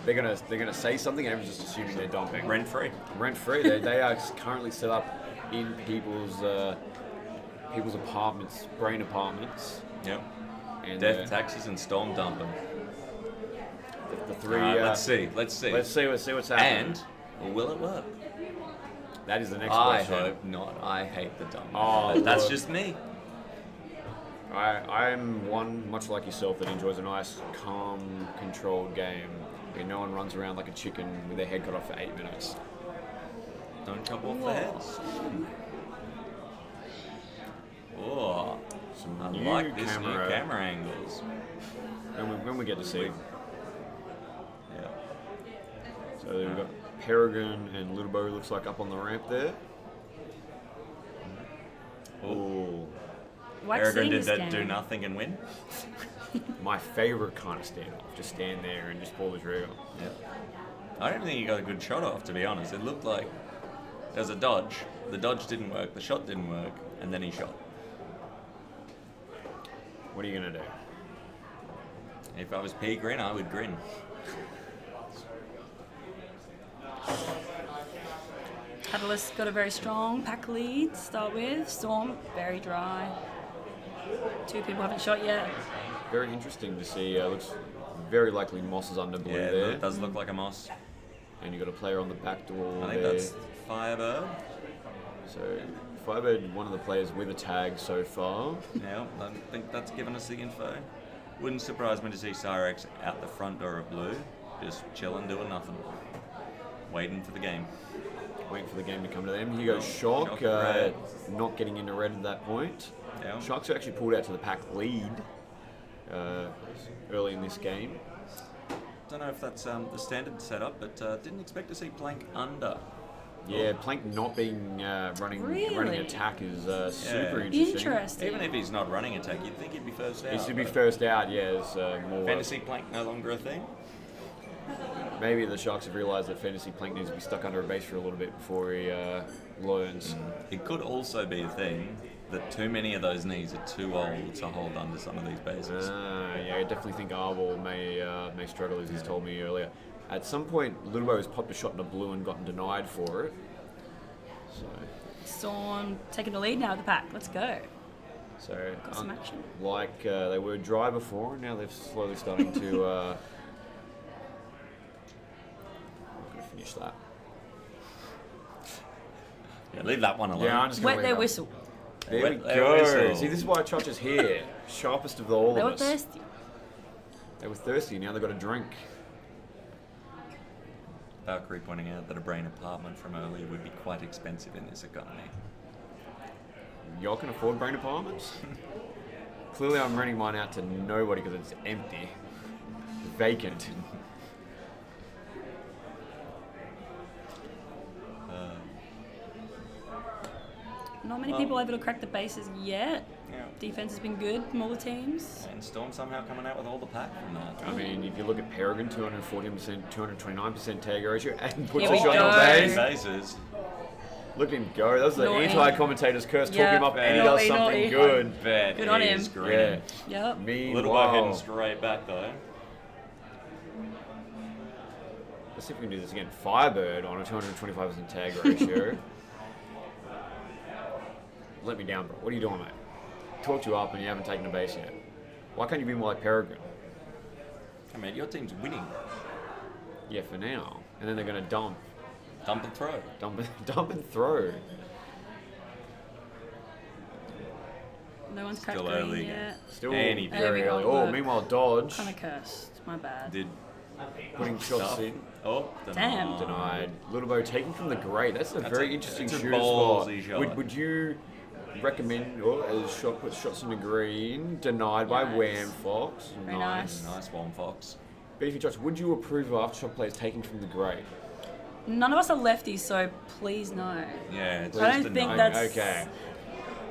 they're gonna say something and everyone's just assuming they're dumping. Rent free. Rent free. They are currently set up in people's apartments, brain apartments. Yep. And Death, taxes, and Storm dumping. The three. Let's see. Let's see what's happening. And will it work? That is the next I question. hope not. I hate the dump. Oh, But that's look. just me. I'm one, much like yourself, that enjoys a nice, calm, controlled game where no one runs around like a chicken with their head cut off for 8 minutes. Don't chop off the heads. Oh, I New like this camera. new camera angles. When we get to see. Yeah. So we've got Peregrine and Littlebo looks like up on the ramp there. Oh. Like Peregrine seeing did this that game. do nothing and win. My favourite kind of standoff. Just stand there and just pull the trigger. Yeah. I don't think he got a good shot off, to be honest. It looked like there was a dodge. The dodge didn't work, the shot didn't work, and then he shot. What are you going to do? If I was P Grin, I would grin. Catalyst got a very strong pack lead to start with. Storm, very dry. 2 people haven't shot yet. Very interesting to see. Looks very likely Moss is under blue Yeah, there. it does look like a Moss. And you got a player on the back door. I think there. that's Firebird. So Firebird, one of the players with a tag so far. Yeah, I think that's given us the info. Wouldn't surprise me to see Cyrex out the front door of blue, just chilling, doing nothing, waiting for the game. Waiting for the game to come to them. Here goes Shock, not getting into red at that point. Yeah. Shock's actually pulled out to the pack lead early in this game. Don't know if that's the standard setup, but didn't expect to see Plank under. Yeah, Plank not being running attack is super interesting. Even if he's not running attack, you'd think he'd be first out. He should be first out, yeah. It's, more Fantasy Plank no longer a thing? Maybe the Sharks have realised that Fantasy Plank needs to be stuck under a base for a little bit before he learns. It could also be a thing that too many of those knees are too old to hold under some of these bases. Yeah, I definitely think Arbol may struggle, as he's told me earlier. At some point, Littlebo has popped a shot in the blue and gotten denied for it. So Storm taking the lead now with the pack. Let's go. So Got some action. Like they were dry before, and now they're slowly starting to. I'm gonna finish that. Yeah, leave that one alone. Yeah, I'm just gonna Wet their whistle. There Wet we their go. whistle. See, this is why Chotch is here. Sharpest of all They of were us. thirsty. They were thirsty. Now they've got a drink. Valkyrie pointing out that a brain apartment from earlier would be quite expensive in this economy. Y'all can afford brain apartments? Clearly I'm renting mine out to nobody because it's empty. Vacant. Not many people able to crack the bases yet. Yeah. Defense has been good from all the teams. And Storm somehow coming out with all the pack from that. I mean, if you look at Peregrine, 240%, 229% tag ratio, and puts Here a we shot go. on base. Bases. Look at him go. That was the Naughty. anti-commentator's curse. Talk Yeah. him up, and he Naughty, does something naughty. good. Bet Good on him. is grinning. Yep. Little boy heading straight back though. Let's see if we can do this again. Firebird on a 225% tag ratio. Let me down, bro. What are you doing, mate? Talked you up and you haven't taken a base yet. Why can't you be more like Peregrine? I mean, your team's winning. Yeah, for now. And then they're going to dump. Dump and throw. Dump and throw. No one's cracked Still green early. yet. Still Any very go, early. Oh, look. meanwhile, Dodge. Kind of cursed. My bad. Did Putting shots stuff. in. Oh, Damn. Denied. Littlebo taking from the grey. That's a very interesting that's a shooter ballsy spot. shot. Would you recommend as shot puts shots in the green? Denied by Nice. Wham Fox. Very nice. Nice one, Fox. Beefy Josh, would you approve of Aftershock players taking from the grey? None of us are lefties, so please no. Yeah, it's I just don't think a no. that's Okay.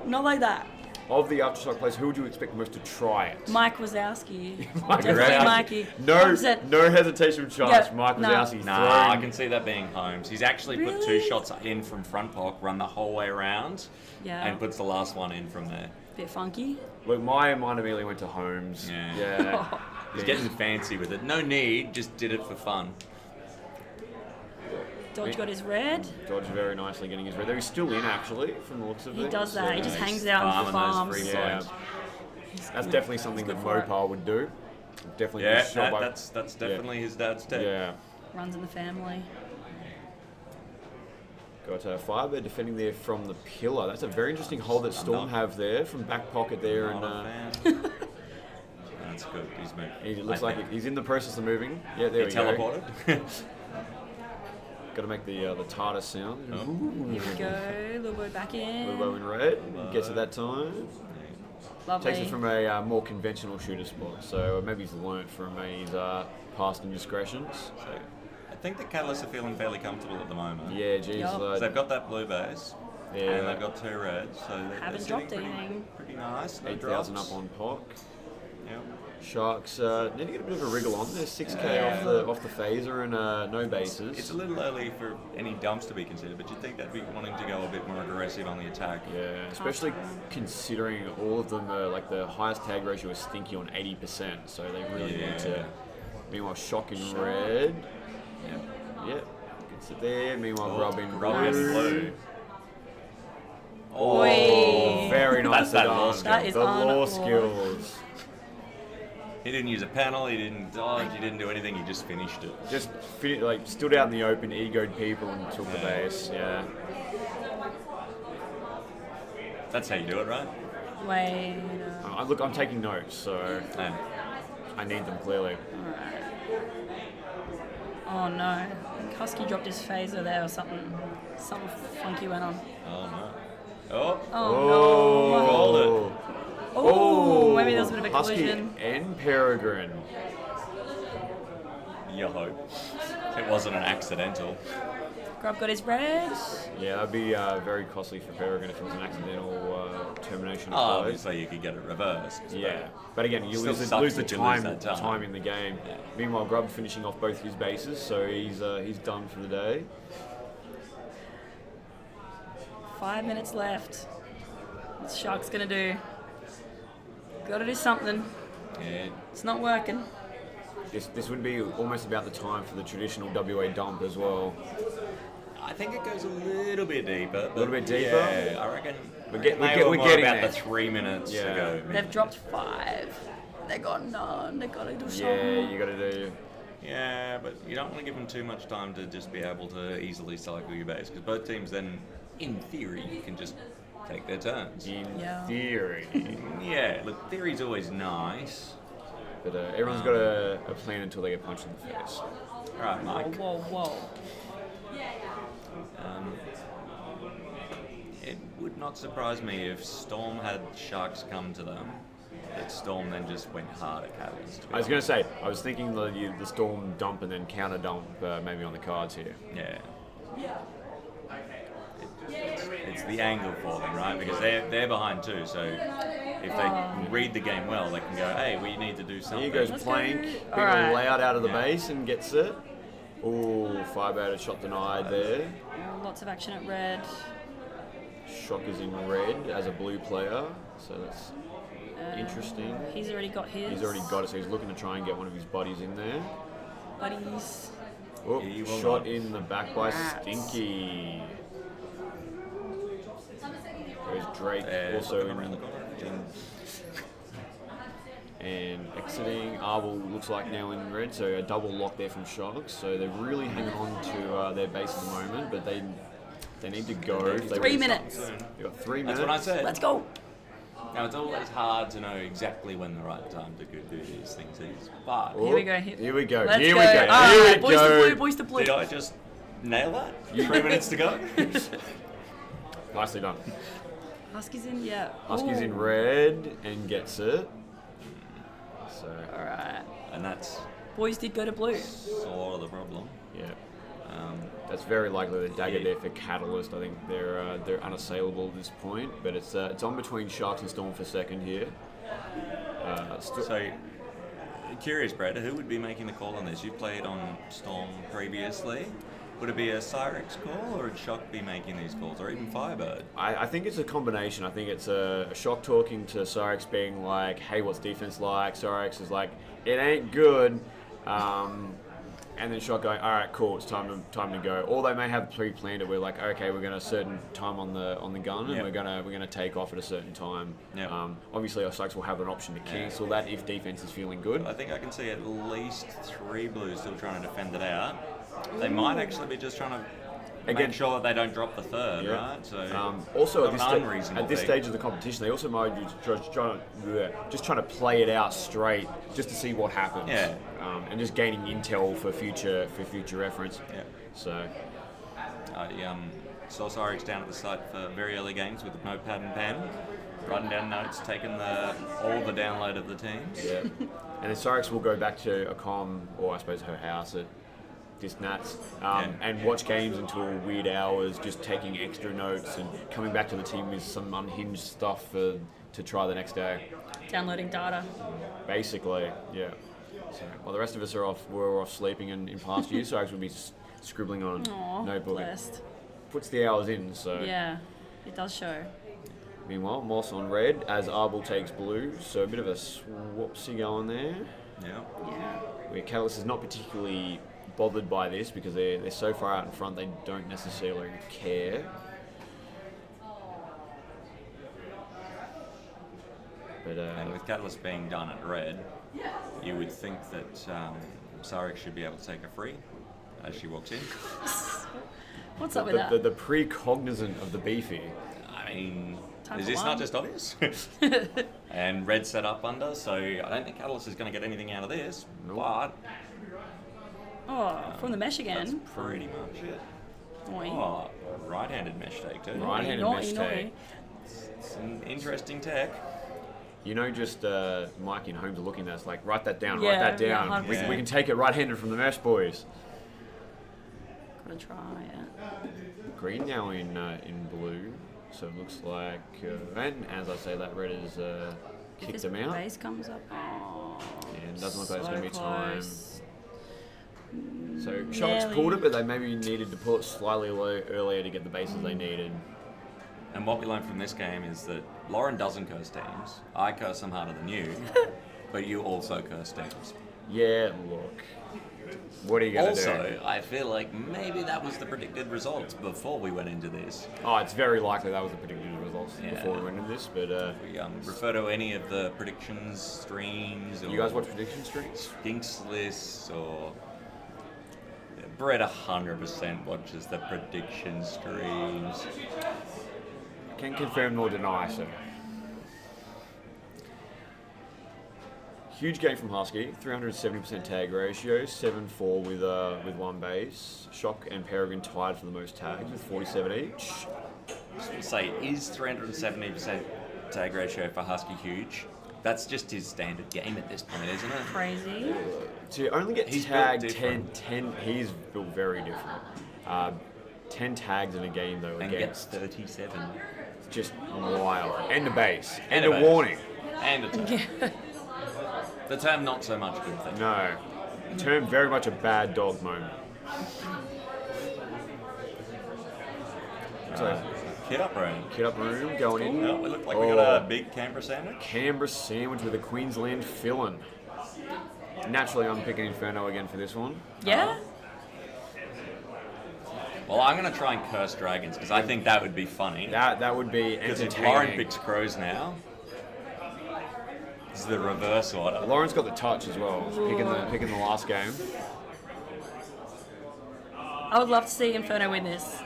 not like that. Of the Aftershock players, who would you expect most to try it? Mike Wazowski. Mike Definitely Wazowski. Mikey. No 100%. hesitation from Charles. Yeah, Mike no. Wazowski. Nah, I can see that being Holmes. He's actually put two Really? shots in from front pock, run the whole way around, Yeah. and puts the last one in from there. Bit funky. Look, my mind immediately went to Holmes. Yeah. He's getting fancy with it. No need, just did it for fun. Dodge got his red. Dodge very nicely getting his red there. He's still in, actually, from the looks of He it. does that. He just he's hangs out on the farming those farms. free Yeah. points. That's definitely something that good for it. Mopar would do. Definitely Yeah, good shot by- that's definitely his dad's tech. Yeah. Runs in the family. Got Firebird defending there from the pillar. That's a very interesting hold that Storm have there from back pocket there. Not a And fan. That's good. He's moving. he looks I like think. he's in the process of moving. Yeah, there He we go. teleported. Got to make the TARDIS sound. Here we go. Little boy back in. Little bow in red. Gets it that time. Lovely. Takes it from a more conventional shooter spot. So maybe he's learnt from his past indiscretions. So, I think the Catalysts are feeling fairly comfortable at the moment. Yeah, geez. Yup. So they've got that blue base, and they've got 2 reds, so they're sitting dropped anything. pretty nice. No 8,000 drops. up on Pock. Yep. Sharks need to get a bit of a wriggle on. There's 6k off the phaser and no bases. It's a little early for any dumps to be considered, but you'd think they'd be wanting to go a bit more aggressive on the attack. Yeah, especially considering all of them are like the highest tag ratio is Stinky on 80%, so they really need to. Meanwhile, Shock in red. Yep. Gets it there. Meanwhile, Grub in blue. Oh, very nice. That's that law skill. That is the on law point. skills. He didn't use a panel, he didn't dodge, he didn't do anything, he just finished it. Just stood out in the open, egoed people and took the base. Yeah. That's how you do it, right? Wait. Look, I'm taking notes, so I need them clearly. Alright. Oh no. I think Husky dropped his phaser there or something. Something funky went on. Oh no. Oh. Oh no. Called it. Oh, maybe there was a bit of a Husky collision. and Peregrine. You hope. It wasn't an accidental. Grub got his red. Yeah, that'd be very costly for Peregrine if it was an accidental termination. Oh, of obviously you could get it reversed. Yeah, but again, you Still lose sucks the if you lose time, that time. in the game. Yeah. Meanwhile, Grub finishing off both his bases, so he's done for the day. 5 minutes left. What's Shark's gonna do? Gotta do something. Yeah. It's not working. This would be almost about the time for the traditional WA dump as well. I think it goes a little bit deeper. A little bit deeper? Yeah, I reckon. We're We're getting about there. the 3 minutes ago. They've dropped 5. They got none. They gotta do something. Yeah, you gotta do. Yeah, but you don't want to give them too much time to just be able to easily cycle your base, because both teams then, in theory, can just take their turns. In theory. Yeah, look, theory's always nice. But everyone's got a plan until they get punched in the face. Alright, Mike. Whoa. It would not surprise me if Storm had Sharks come to them, that Storm then just went hard at Catalyst. I was going to say, I was thinking the Storm dump and then counter dump maybe on the cards here. Yeah. It's the angle for them, right? Because they're behind too, so if they read the game well, they can go, hey, we need to do something. Here goes Plank, big old layout out of the base and gets it. Ooh, 5-outed shot denied there. Lots of action at red. Shock is in red as a blue player, so that's interesting. He's already got his. He's already got it, so he's looking to try and get one of his buddies in there. Buddies. Oh, shot in the back by Stinky. There's Drake also in the corner. And exiting, Arbol looks like now in red, so a double lock there from Sharks. So they're really hanging on to their base at the moment, but they need to go. 3 minutes. They've got 3 minutes. That's what I said. Let's go. Now, it's always hard to know exactly when the right time to go do these things is, but... Here we go. Here we go. Let's Here go. we go. All Here right, we boys go. to blue, boys to blue. Did I just nail that? 3 minutes to go? Nicely done. Husky's in, yeah. Husky's Ooh. in red and gets it. So. Alright. And that's Boys did go to blue. sort of the problem. Yeah. That's very likely the dagger there for Catalyst. I think they're unassailable at this point, but it's on between Sharks and Storm for second here. So, curious, Brad, who would be making the call on this? You played on Storm previously. Would it be a Cyrex call, or would Shock be making these calls, or even Firebird? I think it's a combination. I think it's a Shock talking to Cyrex being like, hey, what's defense like? Cyrex is like, it ain't good. And then Shock going, all right, cool, it's time to go. Or they may have pre-planned it. We're like, okay, we're going to a certain time on the gun, and we're gonna take off at a certain time. Yep. Obviously, our Cyrex will have an option to cancel that if defense is feeling good. I think I can see at least 3 blues still trying to defend it out. They might actually be just trying to make sure that they don't drop the third, right? So also not at this stage of the competition, they also might be just trying to play it out straight, just to see what happens. Yeah. And just gaining intel for future reference. Yeah. So. I saw Cyrex down at the site for very early games with a notepad and pen, writing down notes, taking all the download of the teams. Yeah. And then Cyrex will go back to a comm, or I suppose her house at this nats, and watch games until weird hours, just taking extra notes and coming back to the team with some unhinged stuff to try the next day. Downloading data. Basically, yeah. So, while the rest of us we're off sleeping in past years, so I actually be scribbling on a notebook. Blessed. Puts the hours in, so. Yeah, it does show. Meanwhile, Moss on red as Arbol takes blue, so a bit of a swapsy going there. Yeah. Where Catalyst is not particularly bothered by this because they're so far out in front they don't necessarily care. But, and with Catalyst being done at red, you would think that Sarek should be able to take a free as she walks in. What's up with that? The precognizant of the beefy. I mean, Time is for this one. not just obvious? And red set up under, so I don't think Catalyst is going to get anything out of this. But from the mesh again. that's pretty much it. Oi. Oh, right-handed mesh take too. Right-handed mesh take. It's an interesting tech. Just Mikey and Holmes are looking at us like, write that down, Yeah, write that down. yeah, we 100%. can take it right-handed from the mesh, boys. Gotta try it. Green now in blue, so it looks like, and as I say, that red is kicked them out. Base comes up. Oh, and doesn't look like it's going to be close. time. So Sharks pulled it, but they maybe needed to pull it slightly earlier to get the bases they needed. And what we learned from this game is that Lauren doesn't curse teams. I curse them harder than you, but you also curse teams. Yeah, look. What are you going to do? Also, I feel like maybe that was the predicted results before we went into this. Oh, it's very likely that was the predicted results before we went into this, but... we refer to any of the predictions streams. Or you guys watch prediction streams? Skinks lists or... Brett 100% watches the prediction streams. Can confirm nor deny, so. Huge game from Husky, 370% tag ratio, 7-4 with one base. Shock and Peregrine tied for the most tags with 47 each. Say, is 370% tag ratio for Husky huge? That's just his standard game at this point, isn't it? Crazy. To only get He's tagged built 10, he's built very different. 10 tags in a game though And against gets 37. Just wild. And a base. And a a base. warning. And a term. The term not so much good thing. No. Term very much a bad dog moment. So, Kid up room. Kid up room going in. Oh, it looked like we got a big Canberra sandwich. Canberra sandwich with a Queensland fill-in. Naturally, I'm picking Inferno again for this one. Yeah? Well, I'm going to try and curse dragons because I think that would be funny. That would be Because if entertaining. Lauren picks crows now, it's the reverse order. Lauren's got the touch as well. Picking the last game. I would love to see Inferno win this.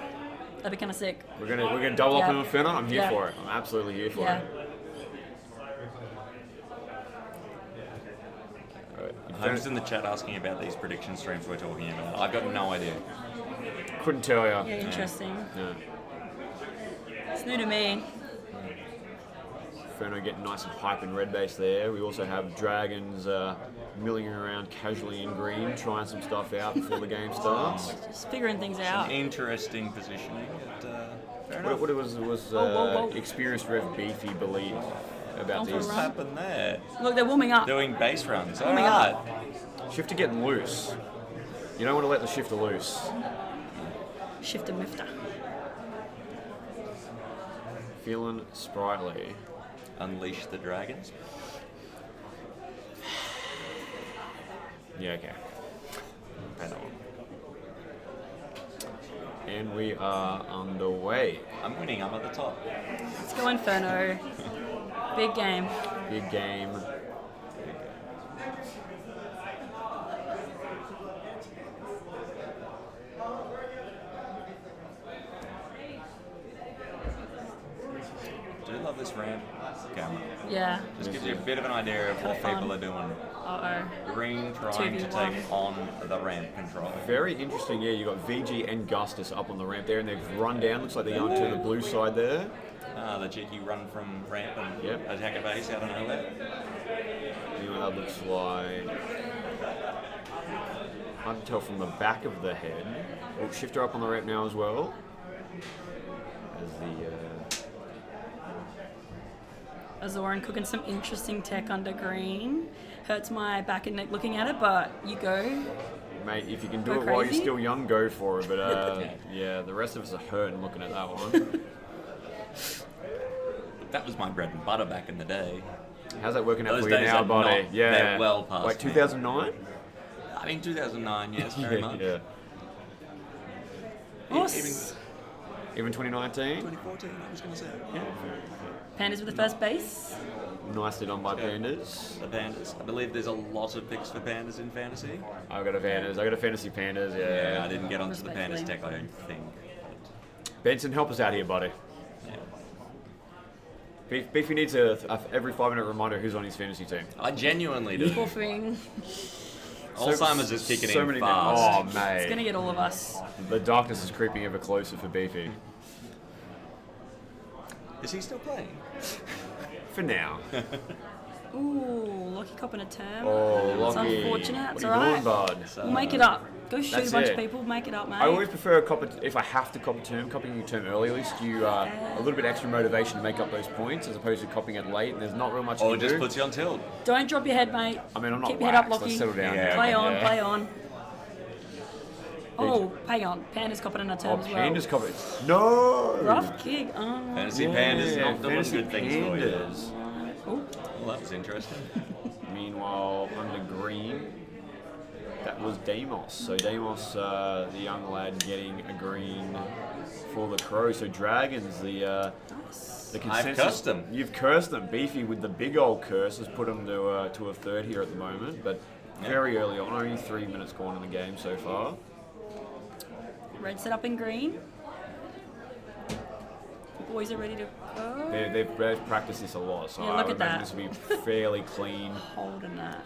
That'd be kind of sick. We're gonna double up Yeah. on Inferno. I'm here Yeah. for it. I'm absolutely here for Yeah. it. Holmes in the chat asking about these prediction streams we're talking about. I've got no idea. Couldn't tell you. Yeah, interesting. Yeah. It's new to me. Inferno getting nice and hype in red base there. We also have Dragons milling around casually in green, trying some stuff out before the game starts. Just figuring things Some out. interesting positioning. Fair enough. What was whoa. experienced Rev Beefy believe about Going for a these? What's happened there? Look, they're warming up. Doing base runs. Warming Alright. Shifter getting loose. You don't want to let the shifter loose. Shifter mifter. Feeling sprightly. Unleash the dragons. Yeah, okay. Pay that one. And we are underway. I'm winning. I'm at the top. Let's go Inferno. Big game. Big game. I do love this ramp camera. Yeah. Just gives you a bit of an idea of what people are doing. Uh-oh. Green trying to 2v1. take on the ramp control. Very interesting, yeah. You got VG and Gustus up on the ramp there, and they've run down. Looks like they're going to the blue side there. The cheeky run from ramp and Yep. attack a base out of nowhere. You know what that looks like. Hard to tell from the back of the head. Oh, shifter up on the rep now as well. As the Azoran cooking some interesting tech under green. Hurts my back and neck looking at it, but you go. Mate, if you can do Go it while you're crazy. still young, go for it. But yeah, the rest of us are hurting looking at that one. That was my bread and butter back in the day. How's that working out Those for you days now, are buddy? not- Yeah. they're well past Like me. 2009? I mean, 2009, yes, very much. Yeah. Horse. Even 2019? 2014, I was going to say. Yeah. Pandas with the first base. Nicely done by Pandas. The Pandas. I believe there's a lot of picks for Pandas in fantasy. I got a fantasy Pandas, yeah. Yeah, I didn't get onto the Pandas tech, I don't think. Benson, help us out here, buddy. Beefy needs every 5-minute reminder who's on his fantasy team. I genuinely do. Poor thing. Alzheimer's is kicking so in many fast. Oh, mate. It's gonna get all of us. The darkness is creeping ever closer for Beefy. Is he still playing? For now. Ooh, Lockie copping a term. Oh, It's Lockie. unfortunate. It's What are you alright. doing, bud? We'll make it up. Go shoot That's a bunch it. of people. Make it up, mate. I always prefer if I have to cop a term, copying your term early, at least you a little bit extra motivation to make up those points as opposed to copying it late and there's not real much Or you it just do. puts you on tilt. Don't drop your head, mate. I mean, I'm not Keep your head up, waxed. Lockie. Let's settle down. Yeah, Play on, Yeah. play on. Oh, hang on. Panda's copping in a Oh, term as well. Panda's copy. No! Rough kick. Oh. Fantasy Pandas not doing Fantasy good things for you. Pandas. Oh. Well, that was interesting. Meanwhile, under green, that was Deimos. So Deimos, the young lad, getting a green for the Crow. So Dragons, the consensus. cursed them. You've cursed them. Beefy with the big old curse has put them to a third here at the moment, but very early on, only 3 minutes gone in the game so far. Red set up in green. The boys are ready to go. They've practiced this a lot, so Yeah, I look would at imagine that. this will be fairly clean. Holding that.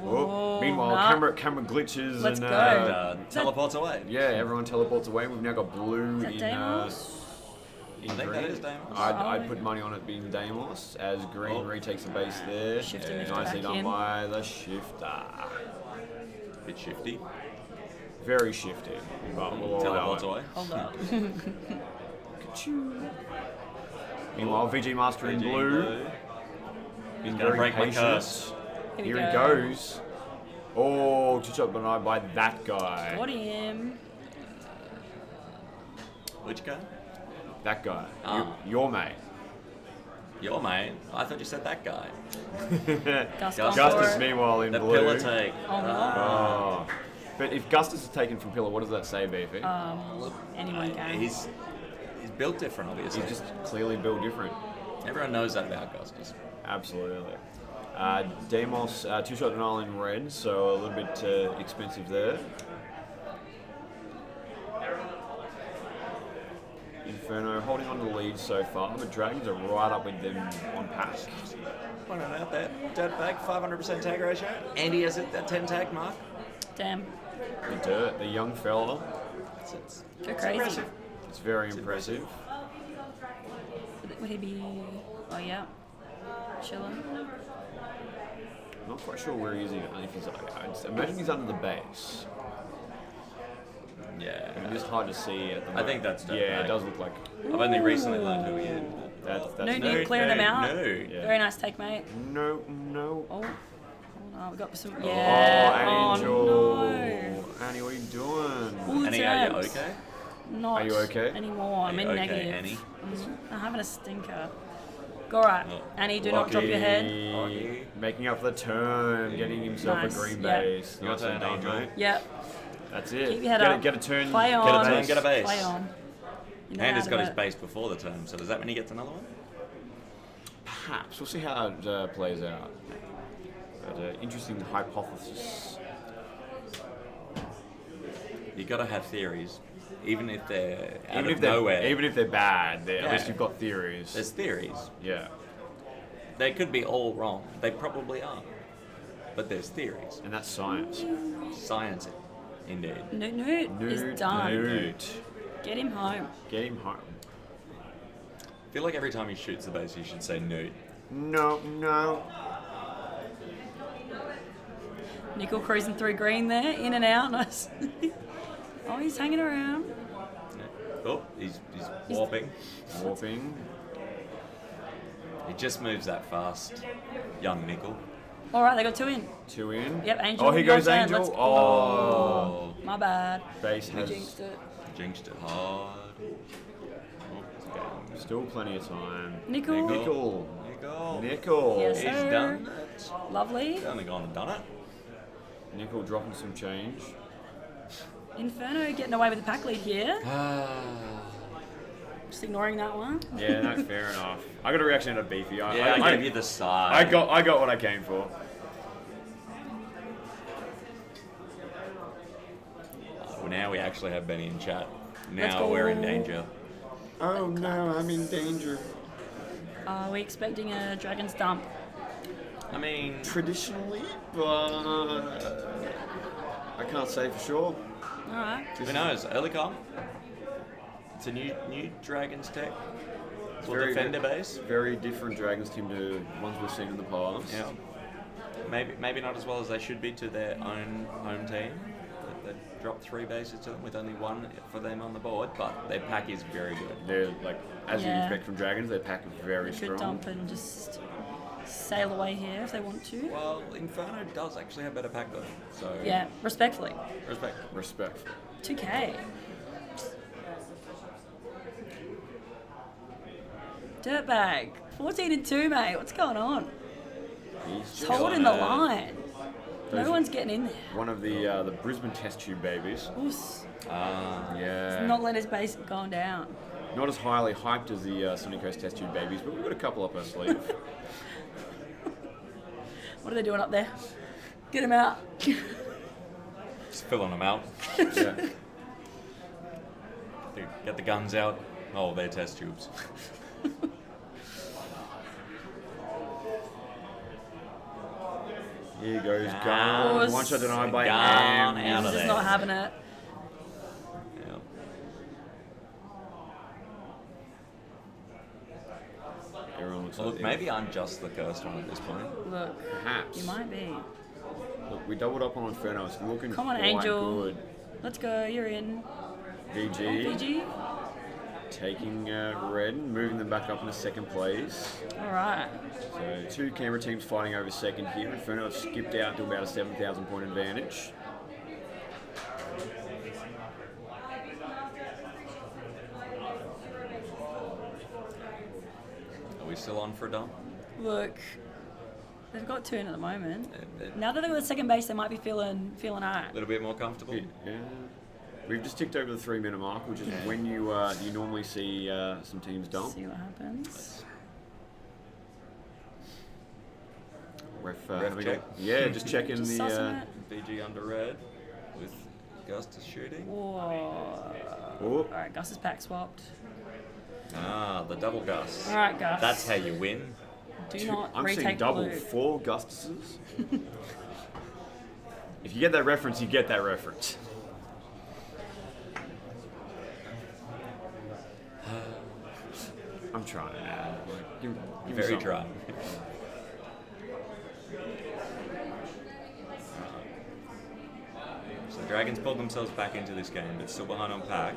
Oh, meanwhile, nah. camera glitches Let's and go. Teleports away. Yeah, everyone teleports away. We've now got blue Is that in Deimos? in I think green. that is Deimos. I'd put money on it being Deimos as green retakes the base there. Shifter moved Nicely back done in. by the shifter. Bit shifty. Very shifty, but we'll allow Teleports it. away. Hold up. Meanwhile, VG Master in VG blue. He's gonna very break my patient. curse. Here we Here he go. goes. Oh, just up by that guy. Got him. Which guy? That guy. Ah. Your mate. Your mate. I thought you said that guy. Gust Justice, meanwhile, in The blue. pillar take. Oh, no. Oh. But if Gustus is taken from Pillar, what does that say, Beefy? Anyone can. He's built different, obviously. He's just clearly built different. Everyone knows that about Augustus. Absolutely. Deimos, 2-shot denial in red, so a little bit expensive there. Inferno holding on to the lead so far, but Dragons are right up with them on pack. Running out there. Dead bag, 500% tag ratio. Andy has it that 10 tag mark. Damn. The Dirt, the young fella. Go crazy. It's very impressive. Would he be? Oh yeah. Chilling. Not quite sure where he is. If he's, I imagine he's under the base. Yeah. It's just hard to see at the moment. I think that's Dead Yeah, bag. it does look like. I've only recently learned who he is. That's No need clearing them out. No. Very nice take, mate. No. Oh. Oh, we got some. Oh, Yeah. Angel. no. Annie, what are you doing? All the Annie, are you terms. okay? Not Are you okay? anymore. I'm Are in you okay, negative. Annie? I'm having a stinker. Go right. Annie, do not drop your head. Lucky. Making up for the turn, getting himself Nice, a green yep. base. Your Nicely turn, done, Angel. mate. Yep. That's it. Keep your head get up. Get a turn. Play on. Get a Turn, base. get a base. Play on. You know Andy's how got to his do it. base before the turn, so does that mean he gets another one? Perhaps. We'll see how it plays out. But interesting hypothesis. You gotta have theories, even if they're out Even of if they're nowhere. even if they're bad, at Yeah. least you've got theories. There's theories. Yeah. They could be all wrong. They probably are. But there's theories. And that's science. Science, indeed. Newt is done. Newt. Get him home. Get him home. I feel like every time he shoots the base, you should say Newt. No. Nickel cruising through green there, in and out. Nice. Oh, he's hanging around. Oh, he's warping. Warping. He just moves that fast. Young Nickel. All right, they got 2 in. 2 in. Yep, Angel. Oh, here goes your turn. Angel. Let's- Oh. My bad. Base We has jinxed it. Jinxed it hard. Still plenty of time. Nickel. Nickel. Yes, He's sir. done it. Lovely. He's only gone and done it. Nickel dropping some change. Inferno getting away with the pack lead here. Just ignoring that one. Yeah, no, fair enough. I got a reaction out of Beefy. I gave you the side. I got what I came for. Well, now we actually have Benny in chat. Let's Now go. we're in danger. Oh no, I'm in danger. Are we expecting a Dragon's Dump? I mean, traditionally, but I can't say for sure. Alright. Who knows? Early com. It's a new Dragons tech. For defender base. Very different Dragons team to ones we've seen in the past. Yeah. Maybe not as well as they should be to their own home team. They dropped 3 bases to them with only 1 for them on the board, but their pack is very good. They're like, as you'd Yeah. expect from Dragons, their pack is very Could strong. dump and just sail away here if they want to. Well, Inferno does actually have better pack though. So Yeah, respectfully. Respect. 2K. Dirtbag. 14 and 2, mate. What's going on? He's Just holding the line. Those- No one's getting in there. One of the Brisbane test tube babies. Oos. Yeah. He's not letting his base go down. Not as highly hyped as the Sunny Coast test tube babies, but we've got a couple up our sleeve. What are they doing up there? Get him out. Just filling them out. Yeah. Get the guns out. Oh, they're test tubes. Here goes Gun. Gun. One shot denied by Gun Am. out He's of just there. not having it. Yeah. Everyone looks Well, like look, maybe I'm just the cursed one at this point. Look, Perhaps. you might be. Look, we doubled up on Inferno. It's looking Come on, quite Angel. good. Let's go. You're in. VG. Oh, VG. Taking Red, moving them back up into second place. All right. So 2 Canberra teams fighting over second here. Inferno have skipped out to about a 7,000 point advantage. Are we still on for a dump? Look, they've got 2 in at the moment. Yeah. Now that they've got the second base, they might be feeling alright. A little bit more comfortable. Yeah. We've just ticked over the 3-minute mark, which is when you normally see some teams dump. See what happens. Ref Ref check. Yeah, just checking Just the. sussing it. BG under red with Gustus shooting. Whoa. Alright, Gus's pack swapped. Ah, the double Gus. Alright, Gus. That's how you win. Do not I'm seeing retake double blue. 4 Gustuses. If you get that reference, you get that reference. I'm trying, man. Like, give me Very something. dry. So Dragons pulled themselves back into this game, but still behind on pack.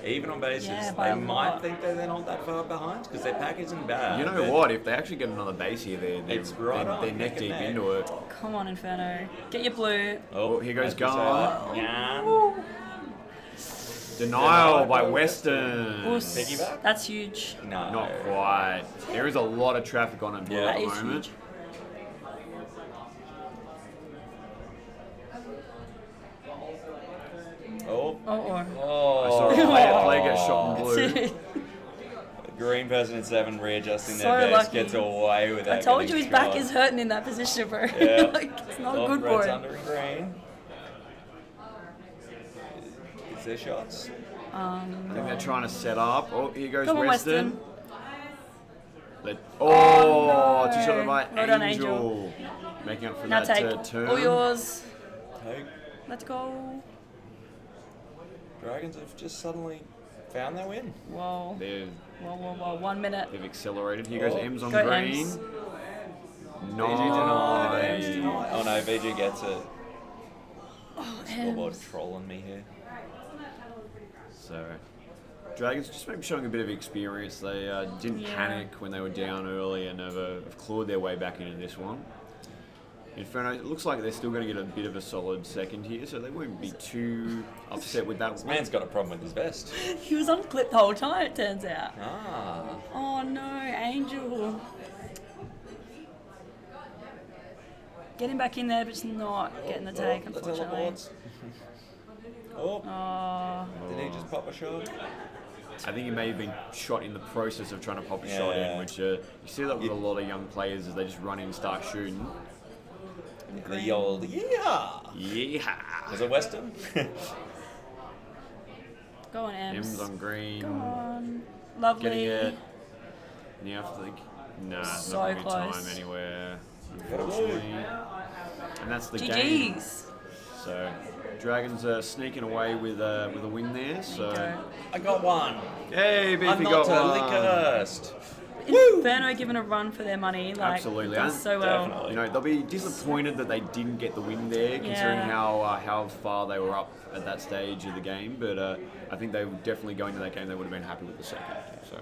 Even on bases, Yeah, by they a might lot. think they're not that far behind because their pack isn't bad. You know but what? If they actually get another base here, It's right on, they're neck neck and deep neck. into it. Come on, Inferno. Get your blue. Oh, here goes as we say Gun. that. Gun. Ooh. Denial by Western. Oos. Piggyback? That's huge. No. Not quite. There is a lot of traffic on it Yeah. at That the is moment. huge. Oh. Oh. I saw a player get shot in blue. Green person in 7 readjusting So their base lucky. gets away with that. I told you his back is hurting in that position, bro. Yeah. Like, it's not Oh, good for red's him. under in green. Is there shots? I think they're trying to set up. Oh, here goes Come on, Western. Western. Oh, no. two shot by Well done, Angel. Making up for Now that take turn. all yours. Take. Let's go. Dragons have just suddenly found their win. Whoa. They've, Whoa. 1 minute. they've accelerated. Here goes Oh. M's on Go green. Ems. VG denied. Nice. Oh no, VG gets it. Scoreboard trolling me here. So, Dragons just maybe showing a bit of experience. They didn't panic when they were down early and have clawed their way back into this one. Inferno, it looks like they're still going to get a bit of a solid second here, so they won't be too upset with that. This man's got a problem with his vest. He was on clip the whole time, it turns out. Ah. Oh no, Angel. Getting back in there, but just not getting the take, unfortunately. Did he just pop a shot? I think he may have been shot in the process of trying to pop a shot in, which you see that with a lot of young players as they just run in and start shooting. The old yeehaw! Yeehaw! Was it Western? Go on, Ems. M's on green. Come on. Lovely. Getting it. Now I think, nah, So not going to be close. time anywhere, unfortunately. And that's the GG's. game. So, Dragons are sneaking away with a win there. So, I got one. Hey, Beefy I'm got not totally one. cursed. Inferno given a run for their money. Like, Absolutely, does so well. Definitely. You know, they'll be disappointed that they didn't get the win there, considering how far they were up at that stage of the game. But I think they would definitely go into that game. They would have been happy with the second. So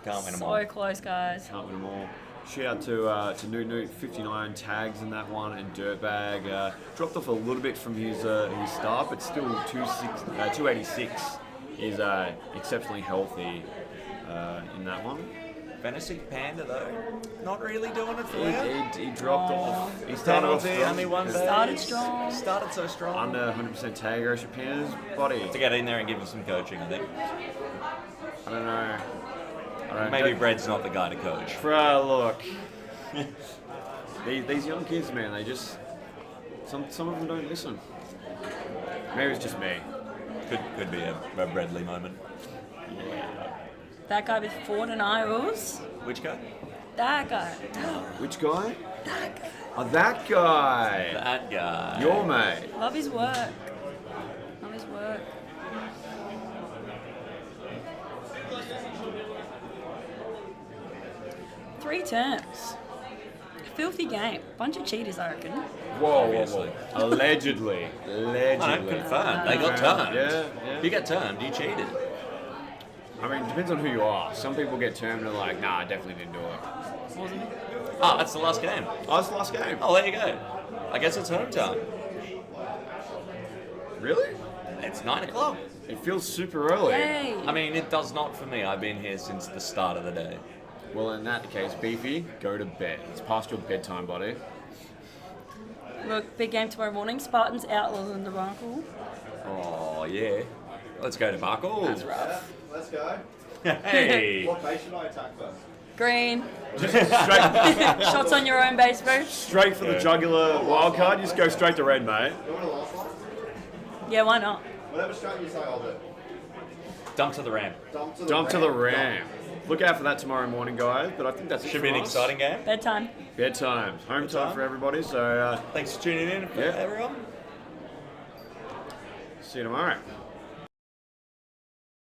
Can't win them all. So close, guys. can't win them all. Shout out to Newt Newt, 59 tags in that one, and Dirtbag dropped off a little bit from his start, but still 286 is exceptionally healthy in that one. Fantasy Panda though, not really doing it for you. He dropped off. He started off Penalty, strong. only one base. Started strong. Started so strong. Under 100% tag ratio Pandas, body. To get in there and give him some coaching, I think. I don't know. Maybe Bred's not the guy to coach. Look. these young kids, man, they just some of them don't listen. Maybe it's just me. Could be a Bradley moment. That guy with 4 denials. Which guy? That guy. Which guy? That guy. Oh, that guy. That guy. Your mate. Love his work. Love his work. Three turns. Filthy game. Bunch of cheaters, I reckon. Whoa. Allegedly. No, confirmed. They got turned. Yeah. You get turned, you cheated. I mean, it depends on who you are. Some people get termed and are like, nah, I definitely didn't do it. Wasn't it? Oh, that's the last game. Oh, it's the last game. Oh, there you go. I guess it's home time. Really? It's 9 o'clock. It feels super early. Yay. I mean, it does not for me. I've been here since the start of the day. Well, in that case, Beefy, go to bed. It's past your bedtime, buddy. Look, big game tomorrow morning. Spartans, Outlaws, and Debacle. Oh, yeah. Let's go to Debacle. That's rough. Let's go. Hey. What base should I attack first? Green. Just straight, Shots on your own base, bro. straight for the jugular wild card. Just go straight to red, mate. You want a last one? Yeah, why not? Whatever strat you say, I'll do. Dump to the ramp. Dump to the ram. Look out for that tomorrow morning, guys. But I think that's it Should for be an us. exciting game. Bedtime. Bedtime. Home time for everybody. So Thanks for tuning in, Yeah. everyone. see you tomorrow.